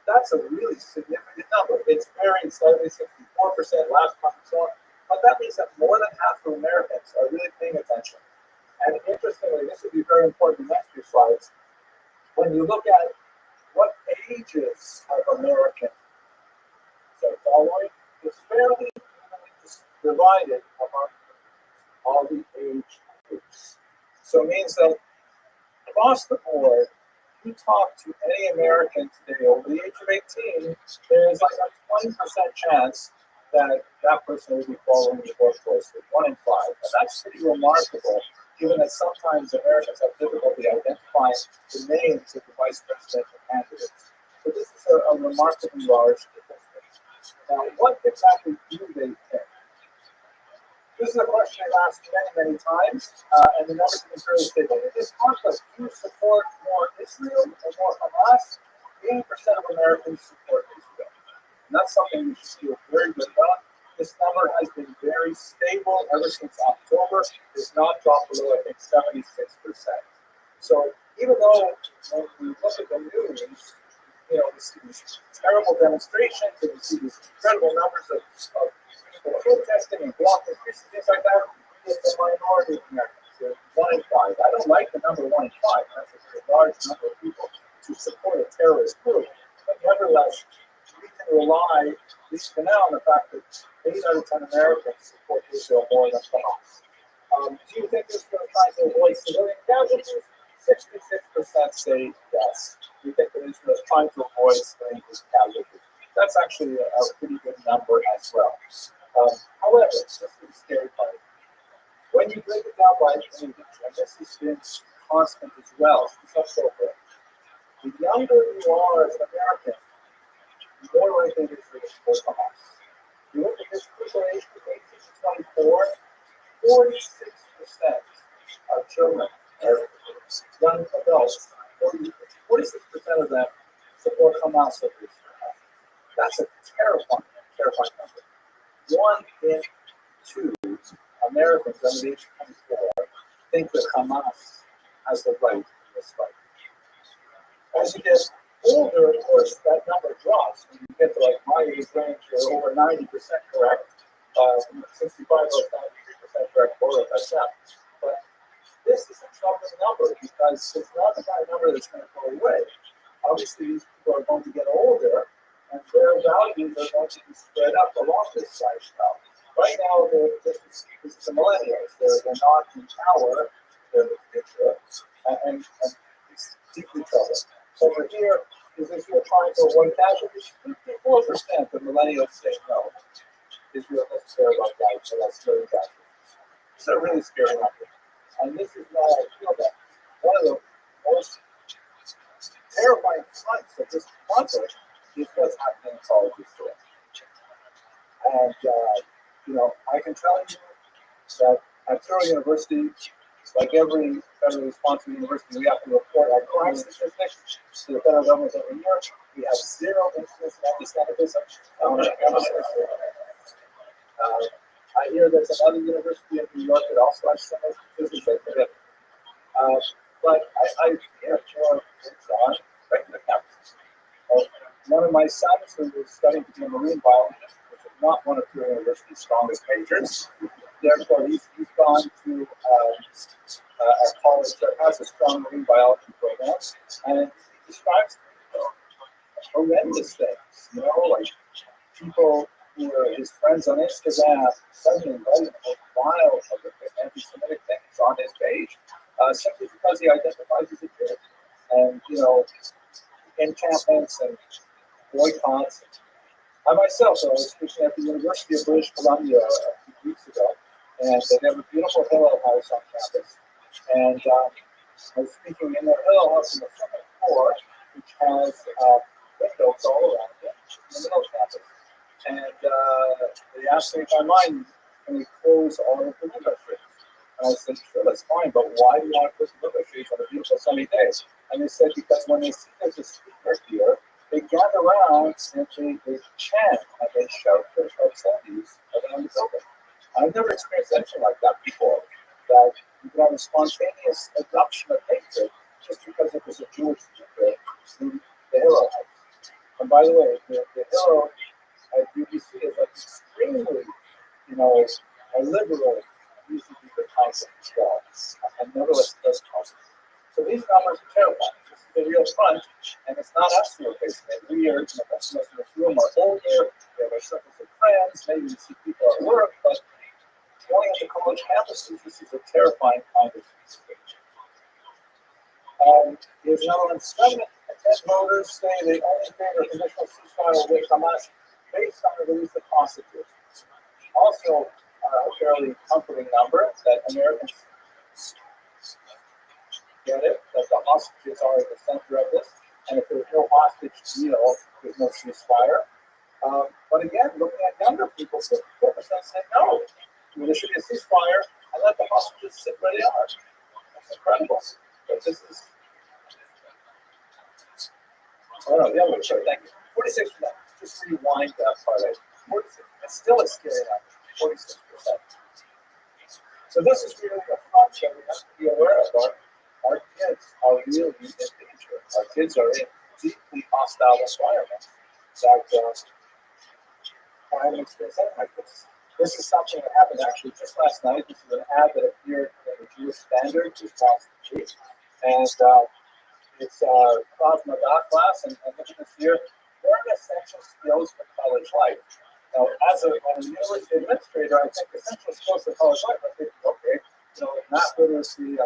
That's a really significant number. It's varying slightly, 64% last month and so on. But that means that more than half of Americans are really paying attention. And interestingly, this would be very important in the next few slides. When you look at what ages of Americans are following, it's fairly divided among all the age groups. So it means that across the board, if you talk to any American today over the age of 18, there's like a 20% chance that that person will be following the war closely, 1 in 5. And that's pretty remarkable, given that sometimes Americans have difficulty identifying the names of the vice presidential candidates. So this is a remarkably large statistic. Now, what exactly do they think? This is a question I've asked many times, and the numbers have been fairly stable. In this conflict, do you support more Israel or more Hamas? 80% of Americans support Israel. And that's something we should feel very good about. This number has been very stable ever since October. It's not dropped below, I think, 76%. So even though when we look at the news, we see these terrible demonstrations and we see these incredible numbers of people protesting and blocking streets and things like that, it's a minority of Americans. They're 1 in 5. I don't like the number 1 in 5. That's a very large number of people to support a terrorist group. But nevertheless, we can rely, at least for now, on the fact that 8 out of 10 Americans support Israel more than Hamas. Do you think Israel is trying to avoid civilian casualties? 66% say yes. We think that Israel is trying to avoid civilian casualties. That's actually a pretty good number as well. However, this is the scary part. When you break it down by age, and this has been constant as well, since October, the younger you are as an American, the more likely it is for you to support Hamas. You look at this crucial age group, 18 to 24, 46% of children, young adults, 46% of them support Hamas. That's a terrifying number. 1 in 2 Americans under the age of 24 think that Hamas has the right in this fight. As you get older, of course, that number drops. When you get to like my age range, you're over 90% correct. 65 or 93% correct, or that's that. But this is a troubling number because it's not the kind of number that's going to go away. Obviously, these people are going to get older, and their values are going to be spread up along this lifestyle. Right now, this is the millennials. They're not in power. They're the future, and it's deeply troubling. Over here, is Israel trying to avoid casualties? 54% of millennials say no. Israel doesn't care about that, so that's very casualties. It's a really scary number. And this is why I feel that one of the most terrifying fronts of this conflict is what's happening in college today. And, I can tell you that at Federal University, like every federally sponsored university, we have to report our crime statistics to the federal government every year. We have 0 incidents of anti-Semitism on our campuses. I hear there's another university in New York that also has some statistics. But I fear for things on regular campuses. One of my sons who was studying to be a marine biologist, which is not one of the university's strongest majors. Therefore, he's gone to a college that has a strong marine biology program, and he describes horrendous things, like people who are his friends on Instagram suddenly inviting him a file of the anti-Semitic things on his page, simply because he identifies as a Jew. And, encampments and boycotts. I myself, I was speaking at the University of British Columbia a few weeks ago, and they have a beautiful Hillel house on campus. And I was speaking in their Hillel house in the second floor, which has windows all around it, in the middle of campus. And they asked me if I mind, can we close all of the window trees? And I said, sure, that's fine, but why do you want to close the window trees on a beautiful sunny day? And they said, because when they see there's a speaker here, they gather around and they chant and they shout their obscenities around the building. I've never experienced anything like that before, that you can have a spontaneous adoption of hatred just because it was a Jewish speaker in the Hillel house. And by the way, the Hillel at UBC is like extremely, a liberal, easy to be concept as well. And nevertheless, it does cause it. So these numbers are terrifying. This is the real front, and it's not us who are facing it. We are, most of us in this room are older, we have our circles of friends, maybe we see people at work, but going into college campuses, this is a terrifying kind of situation. Here's another one. 7 of 10 voters say they only favor a conditional ceasefire with Hamas based on the release of hostages. Also, a fairly comforting number that Americans get it, that the hostages are at the center of this, and if there's no hostage deal, there's no ceasefire. But again, looking at younger people, 54% say no. There should be a ceasefire and let the hostages sit where they are. That's incredible. But this is. Oh no, the other way, sorry, thank you. 46%. Just rewind that part. 46. It's still a scary number. 46%. So this is really a front that we have to be aware of. Our kids are really in danger. Our kids are in deeply hostile environments that I haven't experienced anything like this. This is something that happened actually just last night. This is an ad that appeared in the Jewish Standard just last week. And it's Cosmo Dot class, and look at this here. Learn essential skills for college life. Now, as a university administrator, I think essential skills for college life, I think, okay, math literacy,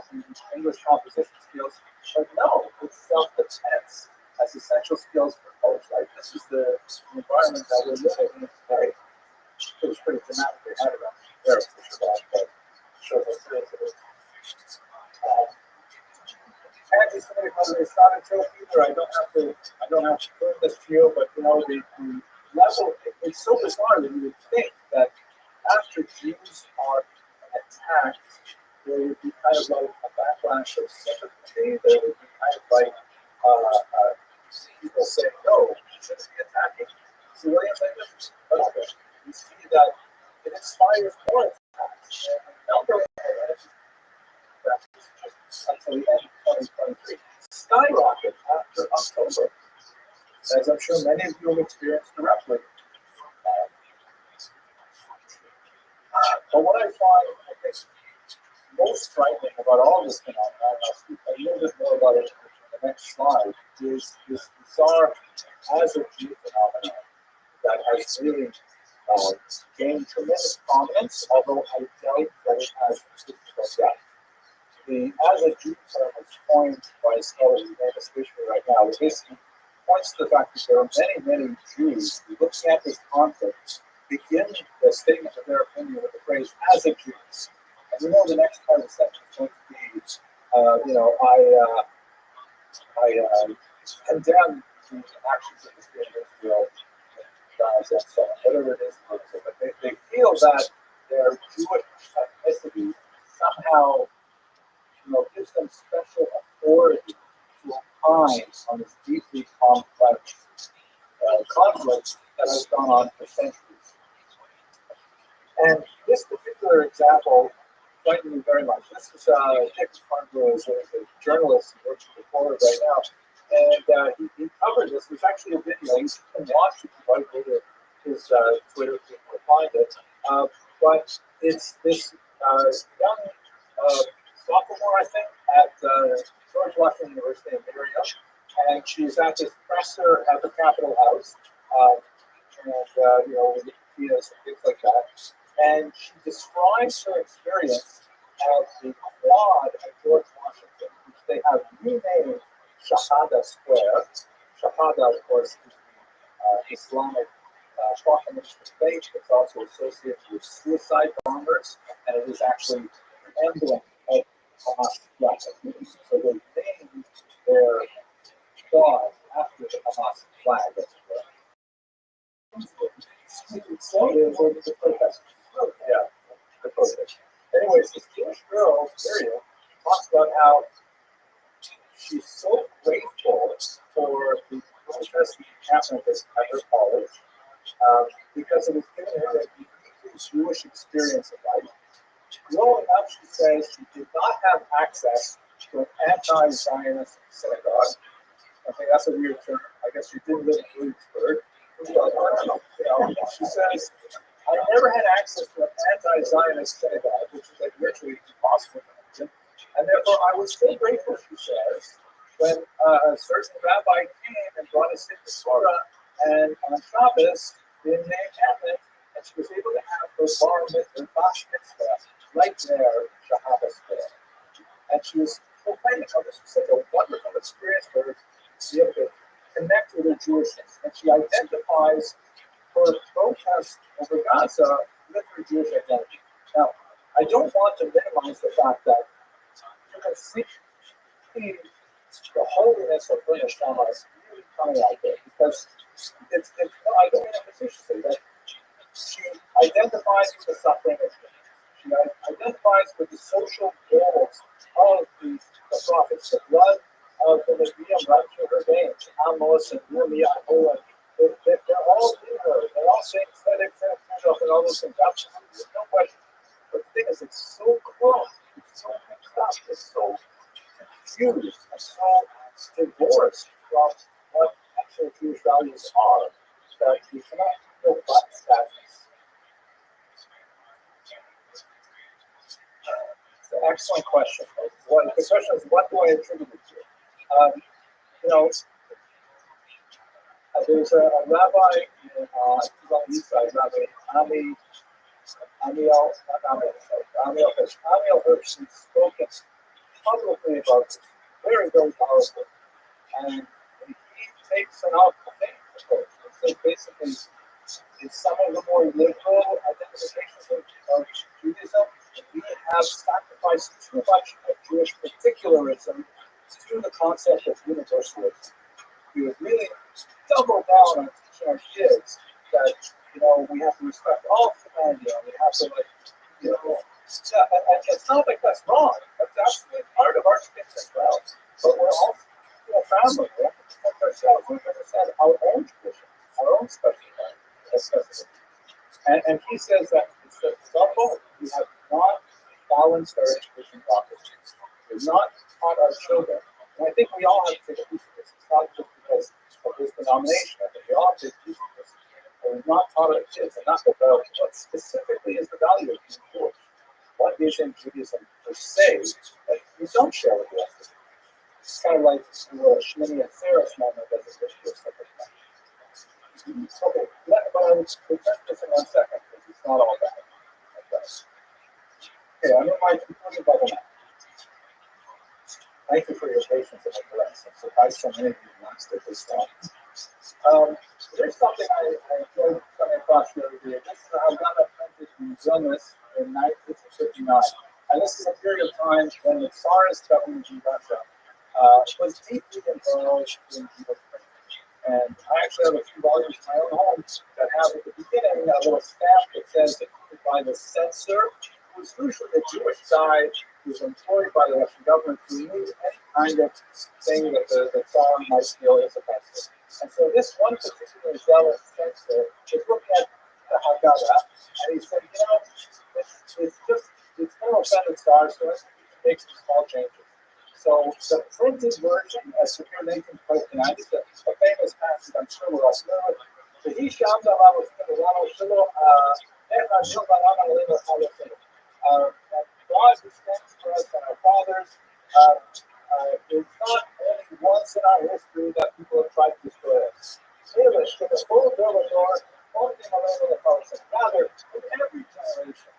English composition skills. But no, it's self-defense as essential skills for college life. This is the environment that we're living in today. It was pretty dramatically had it on there for sure, but shows how serious it is. Anti-Semitic motivation is not until either. I don't have to prove this to you, but the level, it's so bizarre that you would think that after Jews are attacked, there would be kind of like a backlash of sympathy. There would be kind of like people saying, no, you shouldn't be attacking civilians like this. But you see that it inspires more attacks. And the number of until the end of 2023 skyrocket after October, as I'm sure many of you have experienced directly. But what I find, I think, most striking about all this phenomenon, I'll speak a little bit more about it in the next slide, is this bizarre as a Jew phenomenon that has really gained tremendous prominence, although I doubt that it has critical depth. The as a Jew term is coined by a scholar whose name escapes me right now. It basically points to the fact that there are many Jews who, looking at this conflict, begin the statement of their opinion with the phrase "as a Jew." And the next part of the section is going to be, I condemn the actions of the state of Israel, Gaza, and so on, whatever it is, but they feel that their Jewish ethnicity somehow, gives them special authority to opine on this deeply complex conflict that has gone on for centuries. And this particular example frightened me very much. This is Dick Fargo, is a journalist who works for the Forward right now, and he covered this. There's actually a video. You can watch it right over his Twitter feed or find it. But it's this young sophomore, I think, at George Washington University in Miriam, and she's at this presser at the Capitol House, with the and things like that. And she describes her experience at the quad at George Washington, which they have renamed Shahada Square. Shahada, of course, is the Islamic proclamation of faith. It's also associated with suicide bombers, and it is actually an emblem of Hamas flag. So they named their quad after the Hamas flag. So it is the protest. Yeah, the protest. Anyways, this Jewish girl, Miriam, talks about how she's so grateful for the protest happening at her college because it was giving her a uniquely Jewish experience of life. Growing up, she says she did not have access to an anti-Zionist synagogue. I think that's a weird term. I guess she didn't live in Williamsburg. She says, I never had access to an anti-Zionist synagogue, which is like literally impossible to imagine. And therefore, I was so grateful, she says, when a certain rabbi came and brought us into Torah and on Shabbos in Manhattan, and she was able to have her bar mitzvah, bar mitzvah, right there in Shahada Square. And she was proclaiming how this was such a wonderful experience for her to be able to connect with her Jewishness. And she identifies her protest over Gaza with her Jewish identity. Now, I don't want to minimize the fact that you can see the holiness of her neshama is really coming out there, because it's I don't mean to facetiously, that she identifies with the suffering of humans. She identifies with the social goals of the prophets, the blood of the Nevi'im right through her veins, Amos and Yirmiyahu, and they're all in her. They're all saying tzedek, and all those things. There's no question. But the thing is, it's so close, it's so mixed up, it's so confused, and so divorced from what actual Jewish values are, that you cannot go but sadness. excellent question. The question is, what do I attribute it to? You know, there's a rabbi in he's on the east side, Rabbi Amiel Hirsch, who's spoken publicly about this. Very, very powerful. And he takes an off-the-thing approach. So basically, in some of the more liberal identifications of Judaism, we have sacrificed too much of Jewish particularism to the concept of universalism. We would really double down on teaching our kids that, we have to respect all humanity, and we have to, and it's not like that's wrong. That's absolutely part of our kids as well. But we're all, family. We have to protect ourselves. We have to understand our own tradition, our own specialty. And he says that it's our fault. We have not balanced our education properly. We've not taught our children. And I think we all have to take a piece of this. It's not just because of this denomination. I think we all have to take a piece of this. And we've not taught our kids enough about what specifically is the value of being Jewish. What is in Judaism per se that we don't share with the rest of it. It's kind of like the Shmini and Sarah's moment as a Christian or something like that. Okay, but I'll present this in 1 second because it's not all bad. Okay, I'm in my concluding bubble now. Thank you for your patience and endurance. I'm surprised so many of you lasted this long. There's something I enjoyed coming across the other day. This is how Rabbi printed in Vilnius in 1959. And this is a period of time when the Tsarist government in Russia was deeply involved in Jewish printing. And I actually have a few volumes in my own home that have at the beginning a little stamp that says approved by the censor, who's usually a Jewish guy who's employed by the Russian government to remove any kind of thing that the Tsar might feel is offensive. And so this one particular zealous censor is looking at the Haggadah, and he said, it's going to offend the Tsar, so let's make some small changes. So the printed version, as Superior Nathan recognized, is a famous passage, I'm sure we're all familiar with. God who stands for us and our fathers, it's not only once in our history that people have tried to destroy us. Rather, in every generation,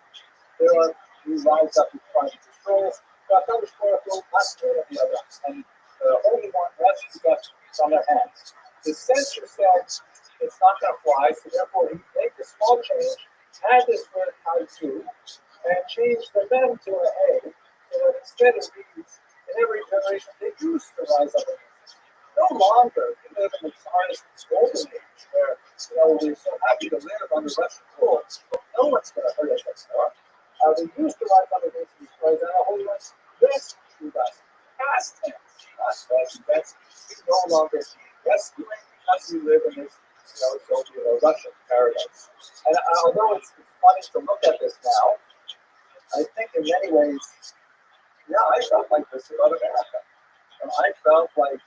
there are new lives that we try to destroy us. And the Holy One rescues us from their hands. The censor says it's not going to fly, so therefore he made a small change, add this word tied to, and change the mem to a A, so that instead it reads, in every generation they used to rise up against it. No longer we live in the Tsarist golden age, where we're so happy to live under Russian rule, but no one's going to hurt us anymore. They used to rise up against these Christ, and the Holy One rescued us. Past tense, not present tense. We no longer rescuing because we live in this, Russian paradise. And although it's funny to look at this now, I think in many ways, I felt like this about America. And I felt like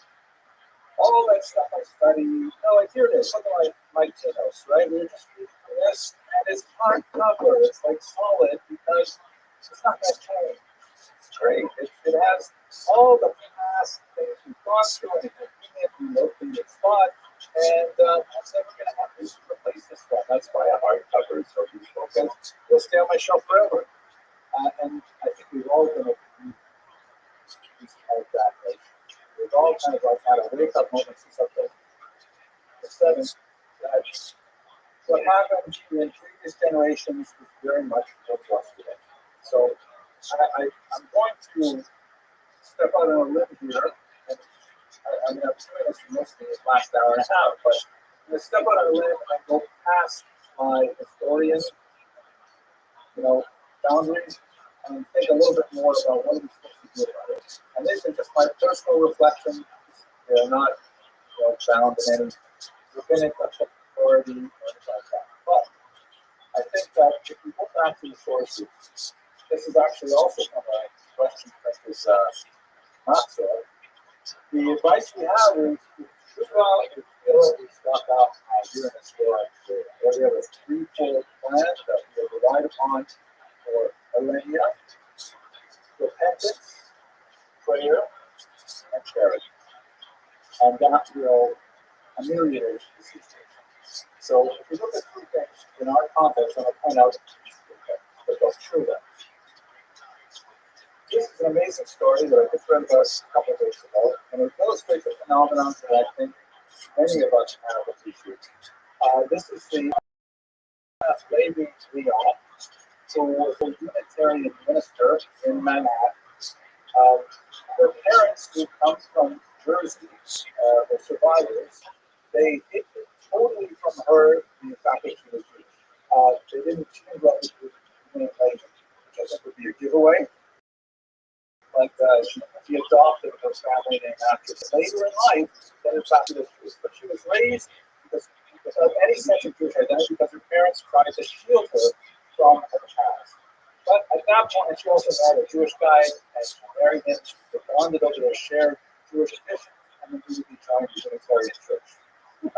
all that stuff I studied, here it is, something like Mike Tinos, right? We're just reading this, and it's hardcover. It's like solid because it's not going to change. It's great. It has all the past things we've gone through and convenient, relocated spot, and I'm never going to have to replace this one. That's why a hardcover is so beautiful because it'll stay on my shelf forever. And I think we've all been like that. Right? We've all kind of had a wake-up moment since up the 70s. What happened in previous generations is very much what was today. So I'm going to step out on a limb here, and I'm doing this for most of the last hour and a half, but I'm going to step out on a limb and go past my historian, boundaries, and think a little bit more about what are we supposed to do about it. And this is just my personal reflections. They're not bound in any rabbinic authority or anything like that. But I think that if we go back to the sources, this is actually also from a question that is not so. The advice we have is figure out the ability to stop out here in this world. We have a threefold plan that we have relied upon for millennia. The repentance, prayer, and charity. And that will ameliorate the situation. So if we look at three things in our context, and I'll point out that goes through them. This is an amazing story that I just read about a couple of days ago, and it illustrates a phenomenon that I think many of us have appreciated. This is the Rabbi Leon, who was a Unitarian minister in Manhattan. Her parents, who come from Jersey, the survivors, they hid it totally from her the fact that she was Jewish. They didn't change what was name later, which I think would be a giveaway. Like she adopted her family name after later in life, then in fact it was Jewish. But she was raised without any sense of Jewish identity because her parents tried to shield her from her past. But at that point, she also married a Jewish guy, and she married him. They bonded over their shared Jewish tradition, and then he would be trying to Unitarian church. The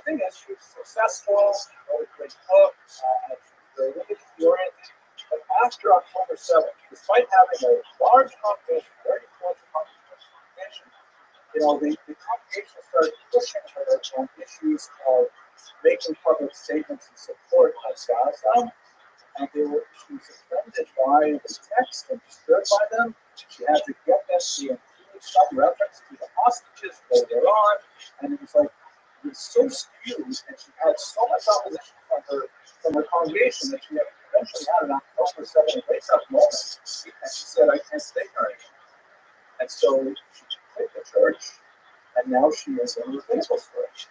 thing is, she was successful, she wrote a great book, and she was very religiously oriented. But after October 7th, despite having a large congregation, very influential congregation, the congregation started pushing her on issues of making public statements in support of Gaza. And she was offended by the text and disturbed by them. She had to get them to include some reference to the hostages later on. And it was so skewed, and she had so much opposition from her congregation that she eventually had an October 7th wake-up moment. And she said, I can't stay here anymore. And so she quit the church, and now she is in the faithful church.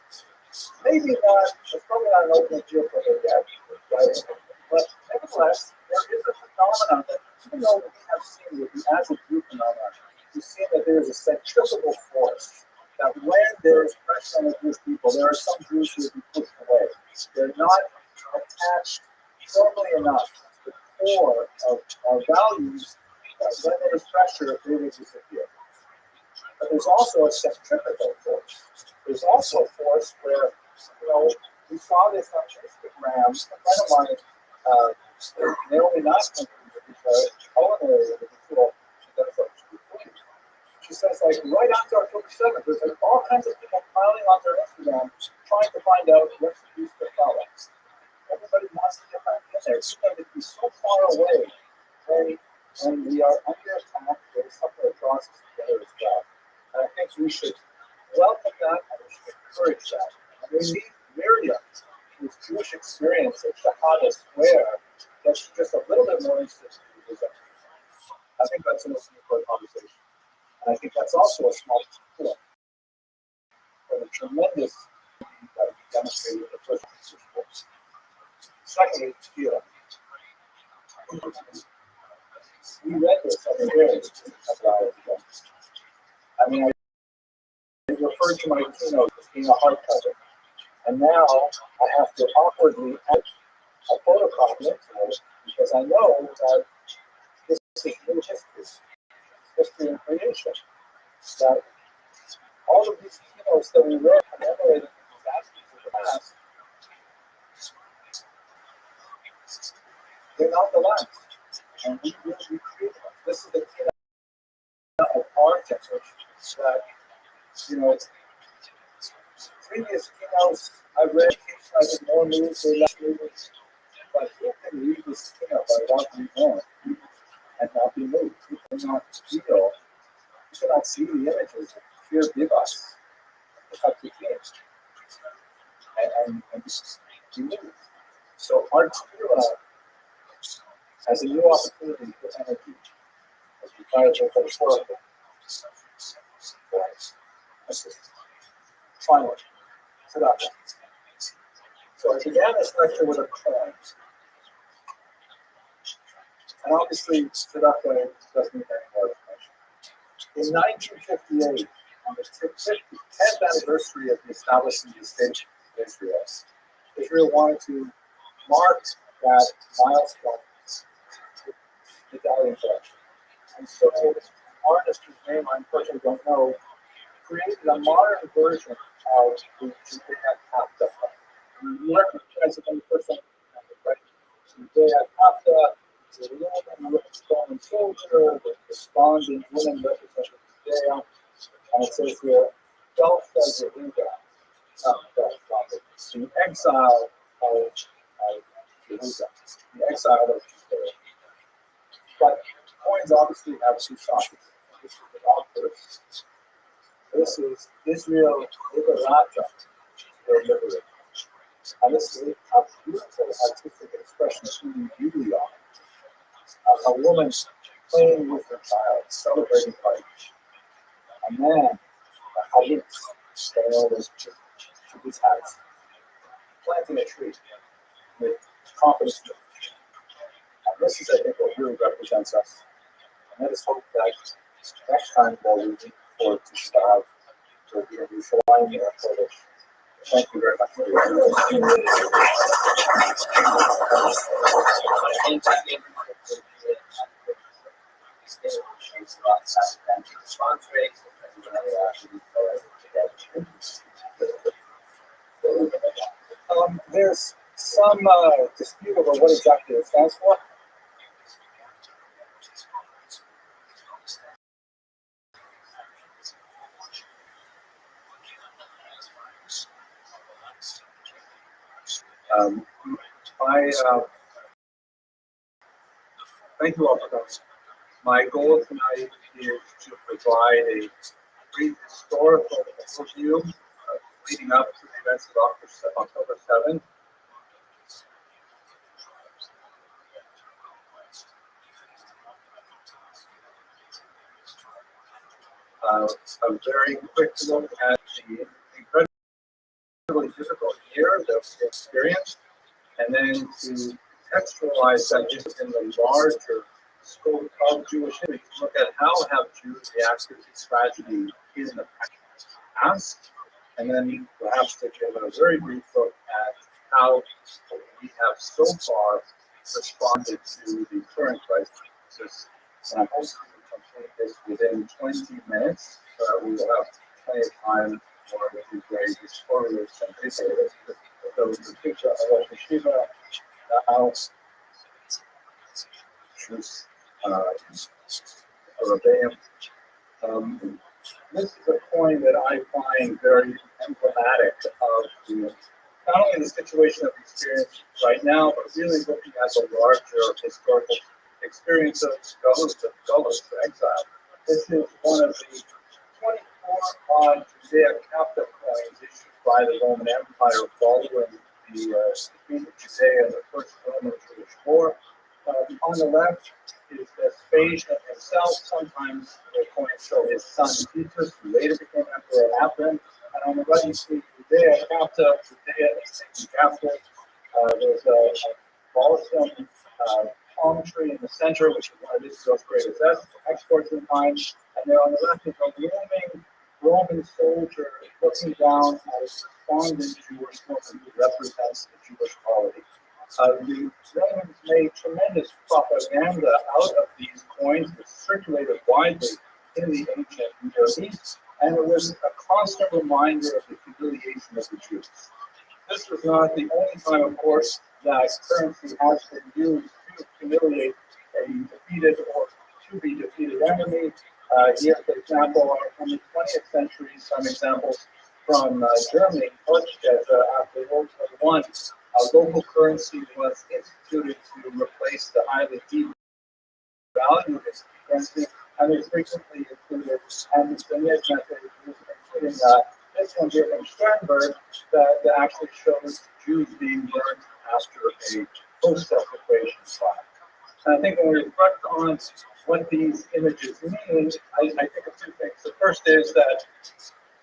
Maybe not, it's probably not an open deal for her yet, right? But nevertheless, there is a phenomenon that, even though we have seen with the as a group phenomenon, we see that there is a centrifugal force. That when there is pressure on the Jewish people, there are some Jews who will be pushed away. They're not attached firmly enough to the core of our values that when there is pressure, they will disappear. But there's also a centrifugal force. There's also a force where, we saw this on Instagram. A friend of mine, Naomi Naskin, who's a culinary individual, she says, right after October 7th, there's all kinds of people piling on their Instagram trying to find out recipes for follow. Everybody wants to get back in there. It's going to be so far away when we are under attack. There's something that draws us together as well. And I think we should welcome that and we should encourage that. And we need Miriam, whose Jewish experience at Shahada Square, gets just a little bit more interested in Judaism. I think that's an opening for a conversation. And I think that's also a small tool for the tremendous that we demonstrated in the first course. Secondly, tequila. We read this on the hearing a couple hours ago. I mean, I referred to my keynote as being a hardcover. And now I have to awkwardly add a photocopy into it because I know that this is new history and creation. That all of these keynotes that we read commemorating the disasters of the past, they're not the last. And we will recreate them. This is the keynote of our generation that, previous keynotes I've read, I did more movies or less movies, but who can read this keynote without being born and not be moved? Who cannot feel? Who cannot see the images of fear give us the type of feelings and be moved? So our tequila has a new opportunity for energy as we try to go forward. Finally, seduction. So I began this lecture with a coin. And obviously, seduction doesn't need any more information. In 1958, on the 10th anniversary of the establishment of the state of Israel, Israel wanted to mark that milestone with medallion collection. And so, an artist whose name I unfortunately don't know created a modern version of the Judea Hafta. You recognize it when you first understand it, right? Judea Hafta, The woman with the fallen soldier, the responding women representing Judea, and it says here, Belf as Yehuda, the exile of Yehuda, the exile of Judea. But coins obviously have two sides. This is the opposite. This is Israel Liberata, their liberator. And this is a beautiful artistic expression of who we really are. A woman playing with her child, celebrating life. A man, a halit, staying over his house, planting a tree with confidence. And this is, I think, what really represents us. And let us hope that next time that we meet for to start to be in Yerushalayim or Kodesh. Thank you very much for your there's some dispute over what exactly it stands for. Thank you all for coming. My goal tonight is to provide a brief historical overview leading up to the events of October 7th. A very quick look at the incredibly difficult year that we experienced, and then to contextualize that just in the larger scope of Jewish history, to look at how have Jews reacted to tragedy in the past, and then perhaps to give a very brief look at how we have so far responded to the current crisis. And I hope we can complete this within 20 minutes, so that we will have plenty of time for the great historians and visitors. So the picture of the Shiva, the house, Rabbi. This is a point that I find very emblematic of not only the situation that we experience right now, but really looking at the larger historical experience of Golos, the exile. This is one of the 24 odd Judaic Catholic coins issued by the Roman Empire following the defeat of Judea in the First Roman-Jewish War. On the left is Vespasian himself. Sometimes the coins show his son Titus, who later became emperor after him. And on the right, you see Judea is taken captive. There's a balsam palm tree in the center, which is one of Israel's greatest exports in time. And there on the left is a Roman soldier looking down at a responding Jewish woman who represents the Jewish polity. The Romans made tremendous propaganda out of these coins, which circulated widely in the ancient Near East, and it was a constant reminder of the humiliation of the Jews. This was not the only time, of course, that currency has been used to humiliate a defeated or to be defeated enemy. Here, for example, from the 20th century, some examples from Germany, after World War I, a local currency was instituted to replace the highly devalued currency, and it's frequently included, and the next method is including this one here from Sternberg that actually shows Jews being burned after a post-occupation trial. And I think when we reflect on what these images mean, I think of two things. The first is that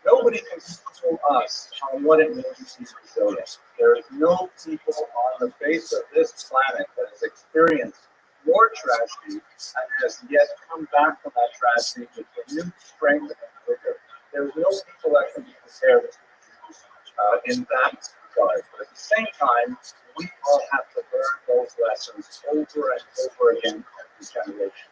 nobody can school us on what it means to be resilient. There is no people on the face of this planet that has experienced more tragedy and has yet come back from that tragedy with renewed strength and vigor. There is no people that can be compared to in that regard. But at the same time, we all have to learn those lessons over and over again every generation.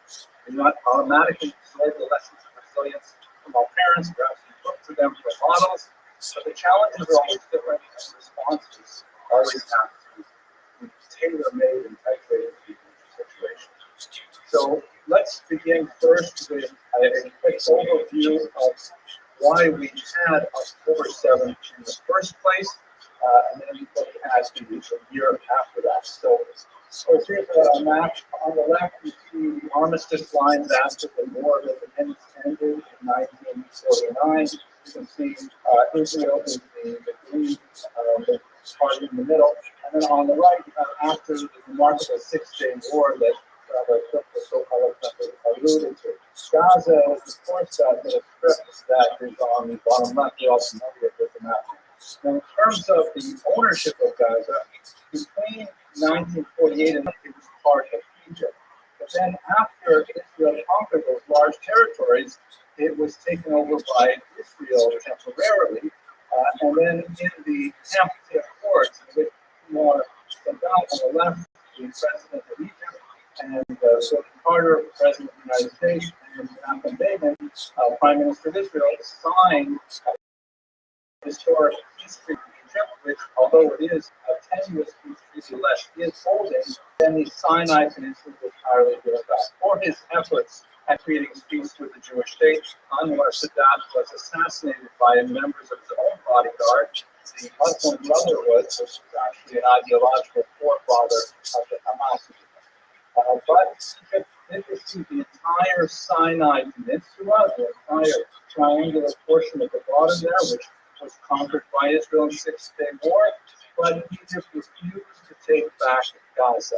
We not automatically absorb the lessons of resilience from our parents, perhaps we look to them for models, but the challenges are always different and responses always have to be tailor-made and titrated to each situation. situation. So let's begin first with a quick overview of why we had October 7th in the first place, and then look at the year after that. So here's a map. On the left, you see the armistice lines after the War of Independence ended in 1949. You can see Israel is the green part in the middle. And then on the right, after the remarkable Six-Day War that the so-called alluded to, Gaza is, of course, the strip that is on the bottom left. You're also familiar with the map. Now, in terms of the ownership of Gaza, between 1948 and it was part of Egypt. But then after Israel conquered those large territories, it was taken over by Israel temporarily. And then in the Camp Accords, a bit more than that on the left, the president of Egypt and President Carter, president of the United States, and Menachem Begin, prime minister of Israel, signed historic peace treaty with Egypt, which, although it is a tenuous peace treaty, less is holding, then the Sinai Peninsula was entirely given back. For his efforts at creating peace with the Jewish state, Anwar Sadat was assassinated by members of his own bodyguard. The Muslim Brotherhood, which was actually an ideological forefather of the Hamas. But Egypt did receive the entire Sinai Peninsula, the entire triangular portion at the bottom there, which was conquered by Israel in the Six-Day War, but Egypt refused to take back Gaza.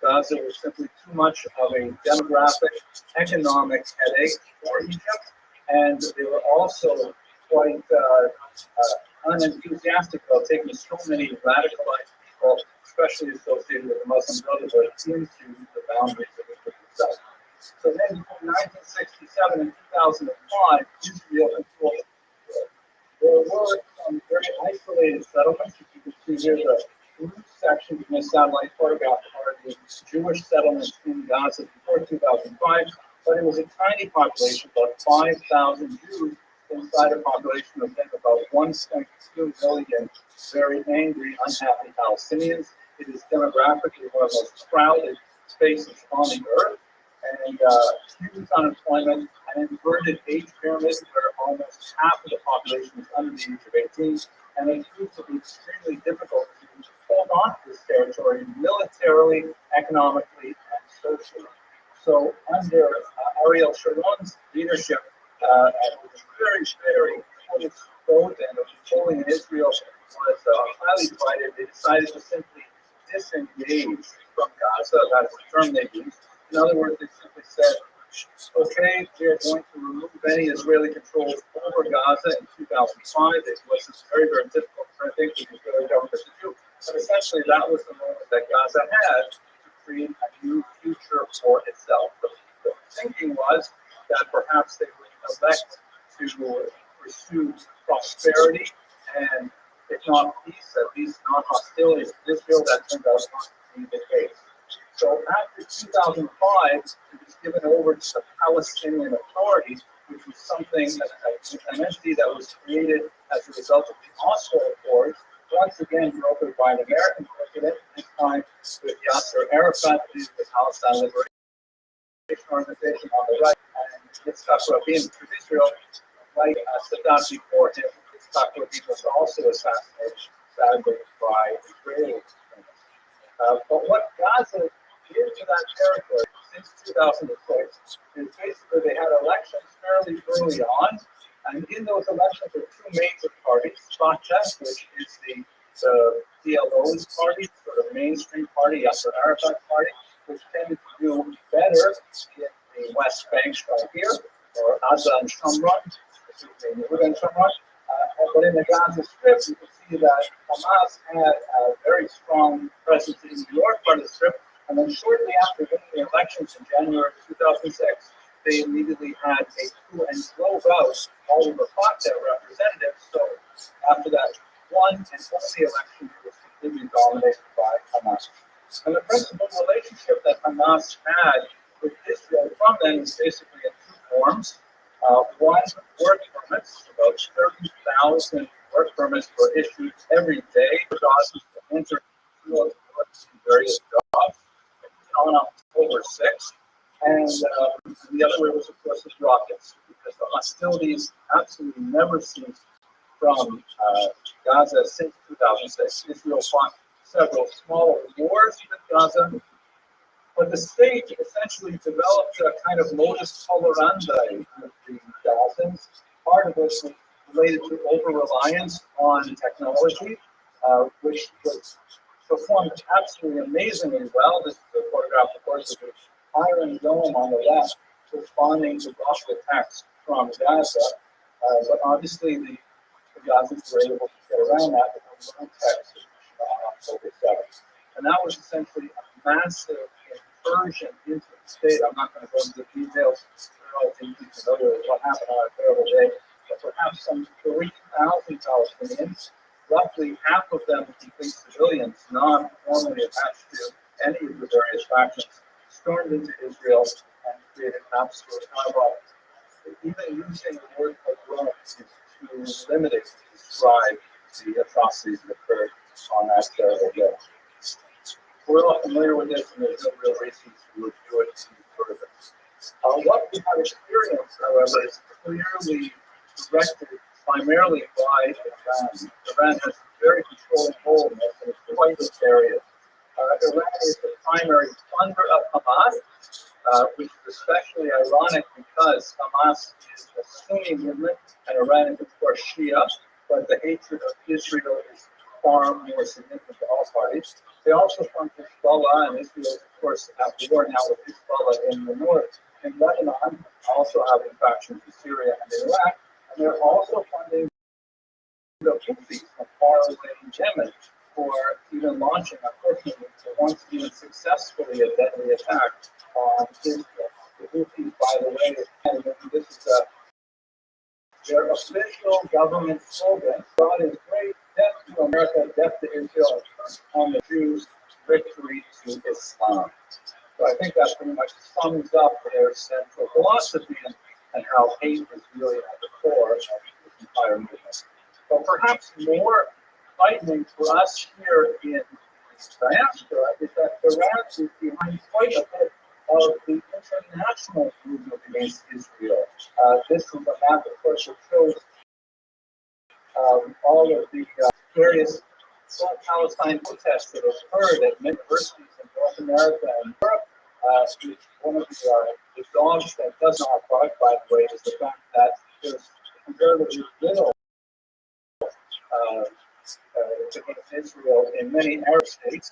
Gaza was simply too much of a demographic, economic headache for Egypt, and they were also quite unenthusiastic about taking so many radicalized people, especially associated with the Muslim Brotherhood, into the boundaries of Egypt itself. So then, between 1967 and 2005, Israel controlled. There were some very isolated settlements. You can see here the blue section in the satellite photograph are the Jewish settlements in Gaza before 2005, but it was a tiny population, about 5,000 Jews inside a population of about 1.2 million very angry, unhappy Palestinians. It is demographically one of the most crowded spaces on the earth, and huge unemployment, an inverted age pyramid where almost half of the population is under the age of 18, and it proves to be extremely difficult to hold on to this territory militarily, economically, and socially. So under Ariel Sharon's leadership, it was very exposed, and the polling in Israel was highly divided. They decided to simply disengage from Gaza. That is the term they used. In other words, they simply said, okay, we are going to remove any Israeli controls over Gaza in 2005. It was very difficult for the Israeli government to do. But essentially, that was the moment that Gaza had to create a new future for itself. The thinking was that perhaps they would elect to pursue prosperity and, if not peace, at least not hostilities with Israel. That turned out not to be the case. So after 2005, it was given over to the Palestinian Authority, which was something that an entity that was created as a result of the Oslo Accords, once again brokered by an American president, this time with Yasser Arafat, the Palestine Liberation Organization on the right, and Yitzhak Rabin with Israel, like Saddam before him. Yitzhak Rabin was also assassinated, sadly, by Israelis. But what Gaza did to that territory since 2006 is basically they had elections fairly early on, and in those elections there were two major parties, Fatah, which is the PLO's party, sort of mainstream party, Yasser Arafat's party, which tended to do better in the West Bank right here, or Gaza and Shomron, but in the Gaza Strip, you can see that Hamas had a very strong presence in the north part of the Strip, and then shortly after winning the elections in January 2006, they immediately had a coup and drove out all of the Fatah representatives. So after that one and only election, it was completely dominated by Hamas. And the principal relationship that Hamas had with Israel from then is basically in two forms. One, work permits. About 30,000 work permits were issued every day for Gazans to enter various jobs. on October 6th. And the other way was, of course, the rockets, because the hostilities absolutely never ceased from Gaza since 2006. Israel fought several smaller wars with Gaza, but the state essentially developed a kind of modus operandi with the Gazans, part of which was related to over-reliance on technology, which was performed absolutely amazingly well. This is a photograph, of course, of the Iron Dome on the left, responding to rocket attacks from Gaza. But obviously, the Gazans were able to get around that with a little text on October 7th. And that was essentially a massive incursion into the state. I'm not going to go into the details. You're all deeply familiar with what happened on a terrible day. But perhaps some 3,000 Palestinians, roughly half of them complete civilians, non-formally attached to any of the various factions, stormed into Israel and created an absolute havoc. Even using the word pogrom is to limit it, to describe the atrocities that occurred on that terrible day. We're all familiar with this, and there's no real reason to review it further. What we have experienced, however, is clearly directed primarily by Iran. Iran has a very controlling role in this, and it's quite this area. Iran is the primary funder of Hamas, which is especially ironic because Hamas is a Sunni movement, and Iran is, of course, Shia, but the hatred of Israel is far more significant to all parties. They also fund Hezbollah, and Israel is, of course, at war now with Hezbollah in the north. And Lebanon also having factions in Syria and Iraq, and they're also funding the Houthis from far away in Yemen for even launching, unfortunately, for once even successfully a deadly attack on Israel. The Houthis, by the way, and this is their official government slogan: God is great, death to America, death to Israel, on the Jews, victory to Islam. So I think that pretty much sums up their central philosophy and how hate is really at the core of this entire movement. But perhaps more frightening for us here in diaspora is that Iran is behind quite a bit of the international movement against Israel. This is a map, of course, that shows all of the various Palestine protests that occurred at universities in North America and Europe. One of the dogs that does not bark, by the way, is the fact that there's comparatively little against Israel in many Arab states,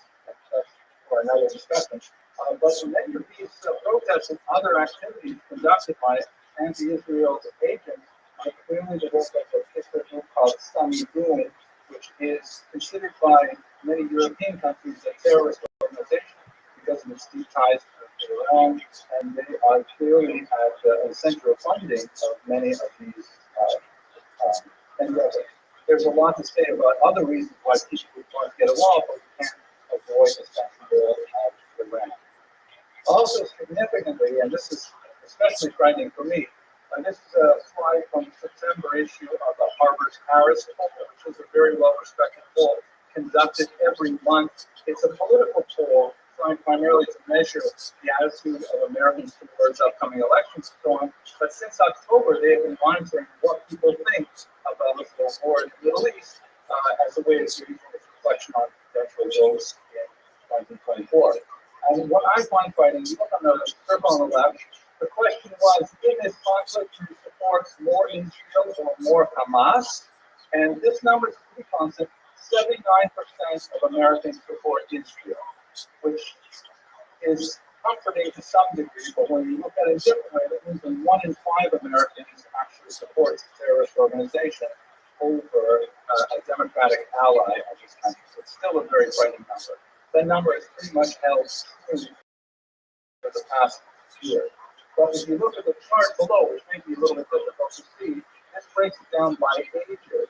for another discussion. But many of these protests and other activities conducted by anti-Israel agents are clearly the work of a sister group called Sami, which is considered by many European countries a terrorist organization because of its deep ties to Iran, and they are clearly at the center of funding of many of these endeavors. There's a lot to say about other reasons why people would want to get involved, but we can't avoid the censure of Iran. Also significantly, and this is especially frightening for me, and this is a slide from the September issue of the Harvard-Harris poll, which is a very well-respected poll conducted every month. It's a political poll trying primarily to measure the attitude of Americans towards upcoming elections and so on. But since October, they have been monitoring what people think about the war in the Middle East as a way of giving its reflection on potential votes in 2024. And what I find frightening, you look on the circle on the left, the question was, in this conflict, do you support more Israel or more Hamas? And this number is pretty constant. 79% of Americans support Israel, which is comforting to some degree, but when you look at it a different way, that means that 1 in 5 Americans actually supports a terrorist organization over a democratic ally of this country. So it's still a very frightening number. That number has pretty much held true for the past year. But if you look at the chart below, which may be a little bit difficult to see, this breaks it down by ages.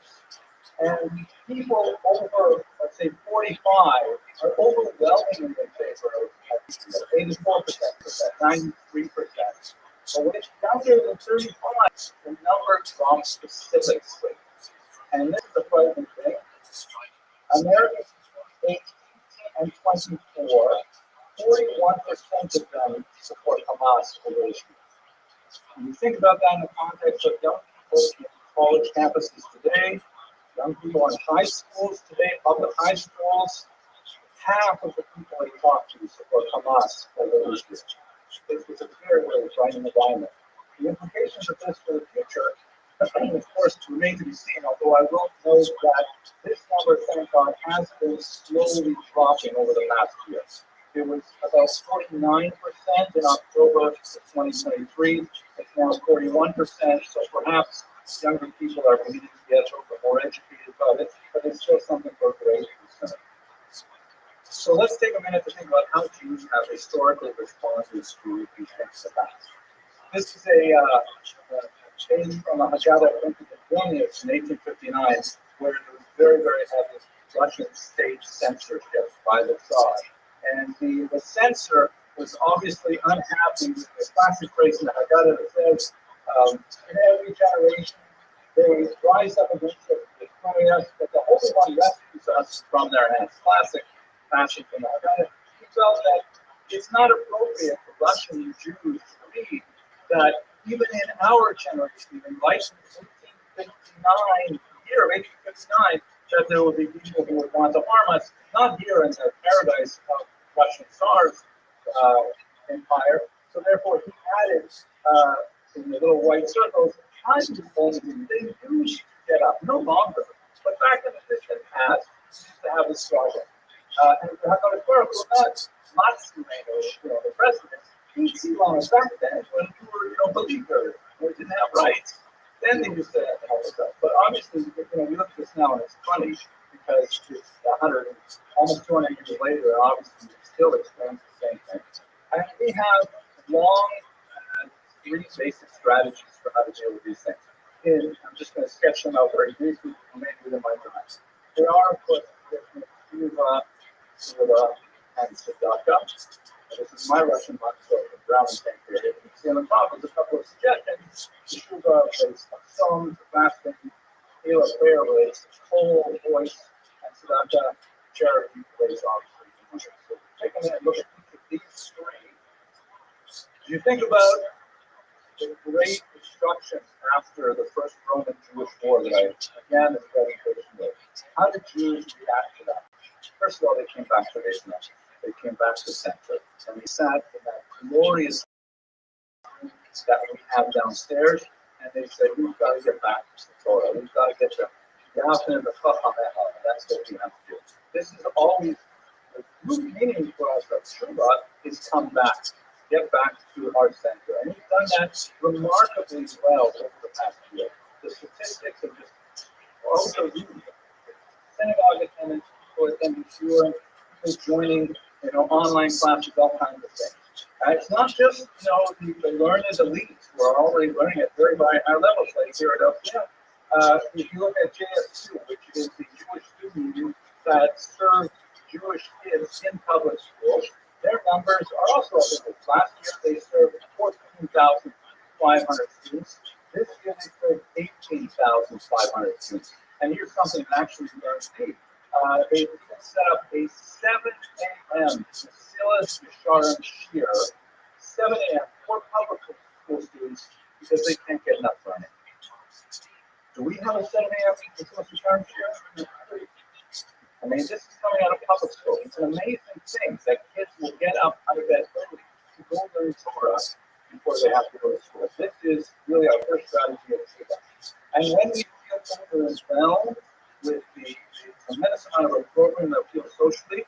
And people over, let's say, 45 are overwhelmingly in favor of 84%, 93%. But when it's younger than 35, the number drops precipitously. And this is the frightening thing. Americans between age 18 and 24 41% of them support Hamas relations. When you think about that in the context of young people in college campuses today, young people in high schools today, public high schools, half of the people I talk to support Hamas as a leader. It's a very, very frightening environment. The implications of this for the future, of course, remain to be seen, although I will note that this number, thank God, has been slowly dropping over the past year. It was about 49% in October of 2023. It's now 41%, so perhaps younger people are beginning to get a little bit more educated about it, but it's still something for great concern. So let's take a minute to think about how Jews have historically responded to these things in the past. This is a change from a Haggadah printed in Vilnius in 1859, where there was very, very heavy Russian state censorship by the Tsar. And the censor was obviously unhappy with the classic phrase in the Haggadah that says, in every generation, they rise up against us, destroy us, but the Holy One rescues us from their hands. Classic fashion from the Haggadah. He felt that it's not appropriate for Russian Jews to believe that even in our generation, in like 1859, year of 1859, that there would be people who would want to harm us, not here in the paradise of Russian Tsar's empire. So therefore, he added in the little white circles, kinds of things they used to get up, no longer. But back in the distant past, we used to have this struggle. And if you have a historical event, the president, he'd see long as back then when you were, believer, or didn't have rights. Then they used to help us out. But obviously, we look at this now and it's funny because it's 100, almost 200 years later, and obviously it still explains the same thing. And we have long three basic strategies for how to deal with these things. And I'm just going to sketch them out very briefly, maybe within my time. There are, of course, and Sadaka. This is my Russian box, so the brown and tank period. You can see on the top is a couple of suggestions. Yeshuva relates to songs, fasting, Hila prayer relates to whole voice, and Sadaka charity relates obviously to money. So take a minute and look at each of these three. As you think about the great destruction after the first Roman Jewish war that I began this presentation with, how did Jews react to that? First of all, they came back to Israel. They came back to center. And they sat in that glorious room that we have downstairs, and they said, we've got to get back to the Torah. We've got to get to Yahweh and the Chacham. That's what we have to do. This is always the root meaning for us of Shuvah is come back. Get back to our center. And we've done that remarkably well over the past year. The statistics are just also huge. Synagogue attendance, people attending Shura, people joining, online classes, all kinds of things. It's not just, the learned elites who are already learning at very, very high levels, like here at LPM. If you look at JS2, which is the Jewish student union that serves Jewish kids in public schools, their numbers are also up. Last year they served 14,500 students. This year they served 18,500 students. And here's something that actually guaranteed. They set up a 7 a.m. Mesilas Yesharim Shir, 7 a.m. for public school students because they can't get enough learning. Do we have a 7 a.m. Mesilas Yesharim Shir? I mean, this is coming out of public school. It's an amazing thing that kids will get up out of bed early to go learn Torah before they have to go to school. This is really our first strategy of Shiva. And when we feel older as well, with the tremendous amount of our program that we feel socially,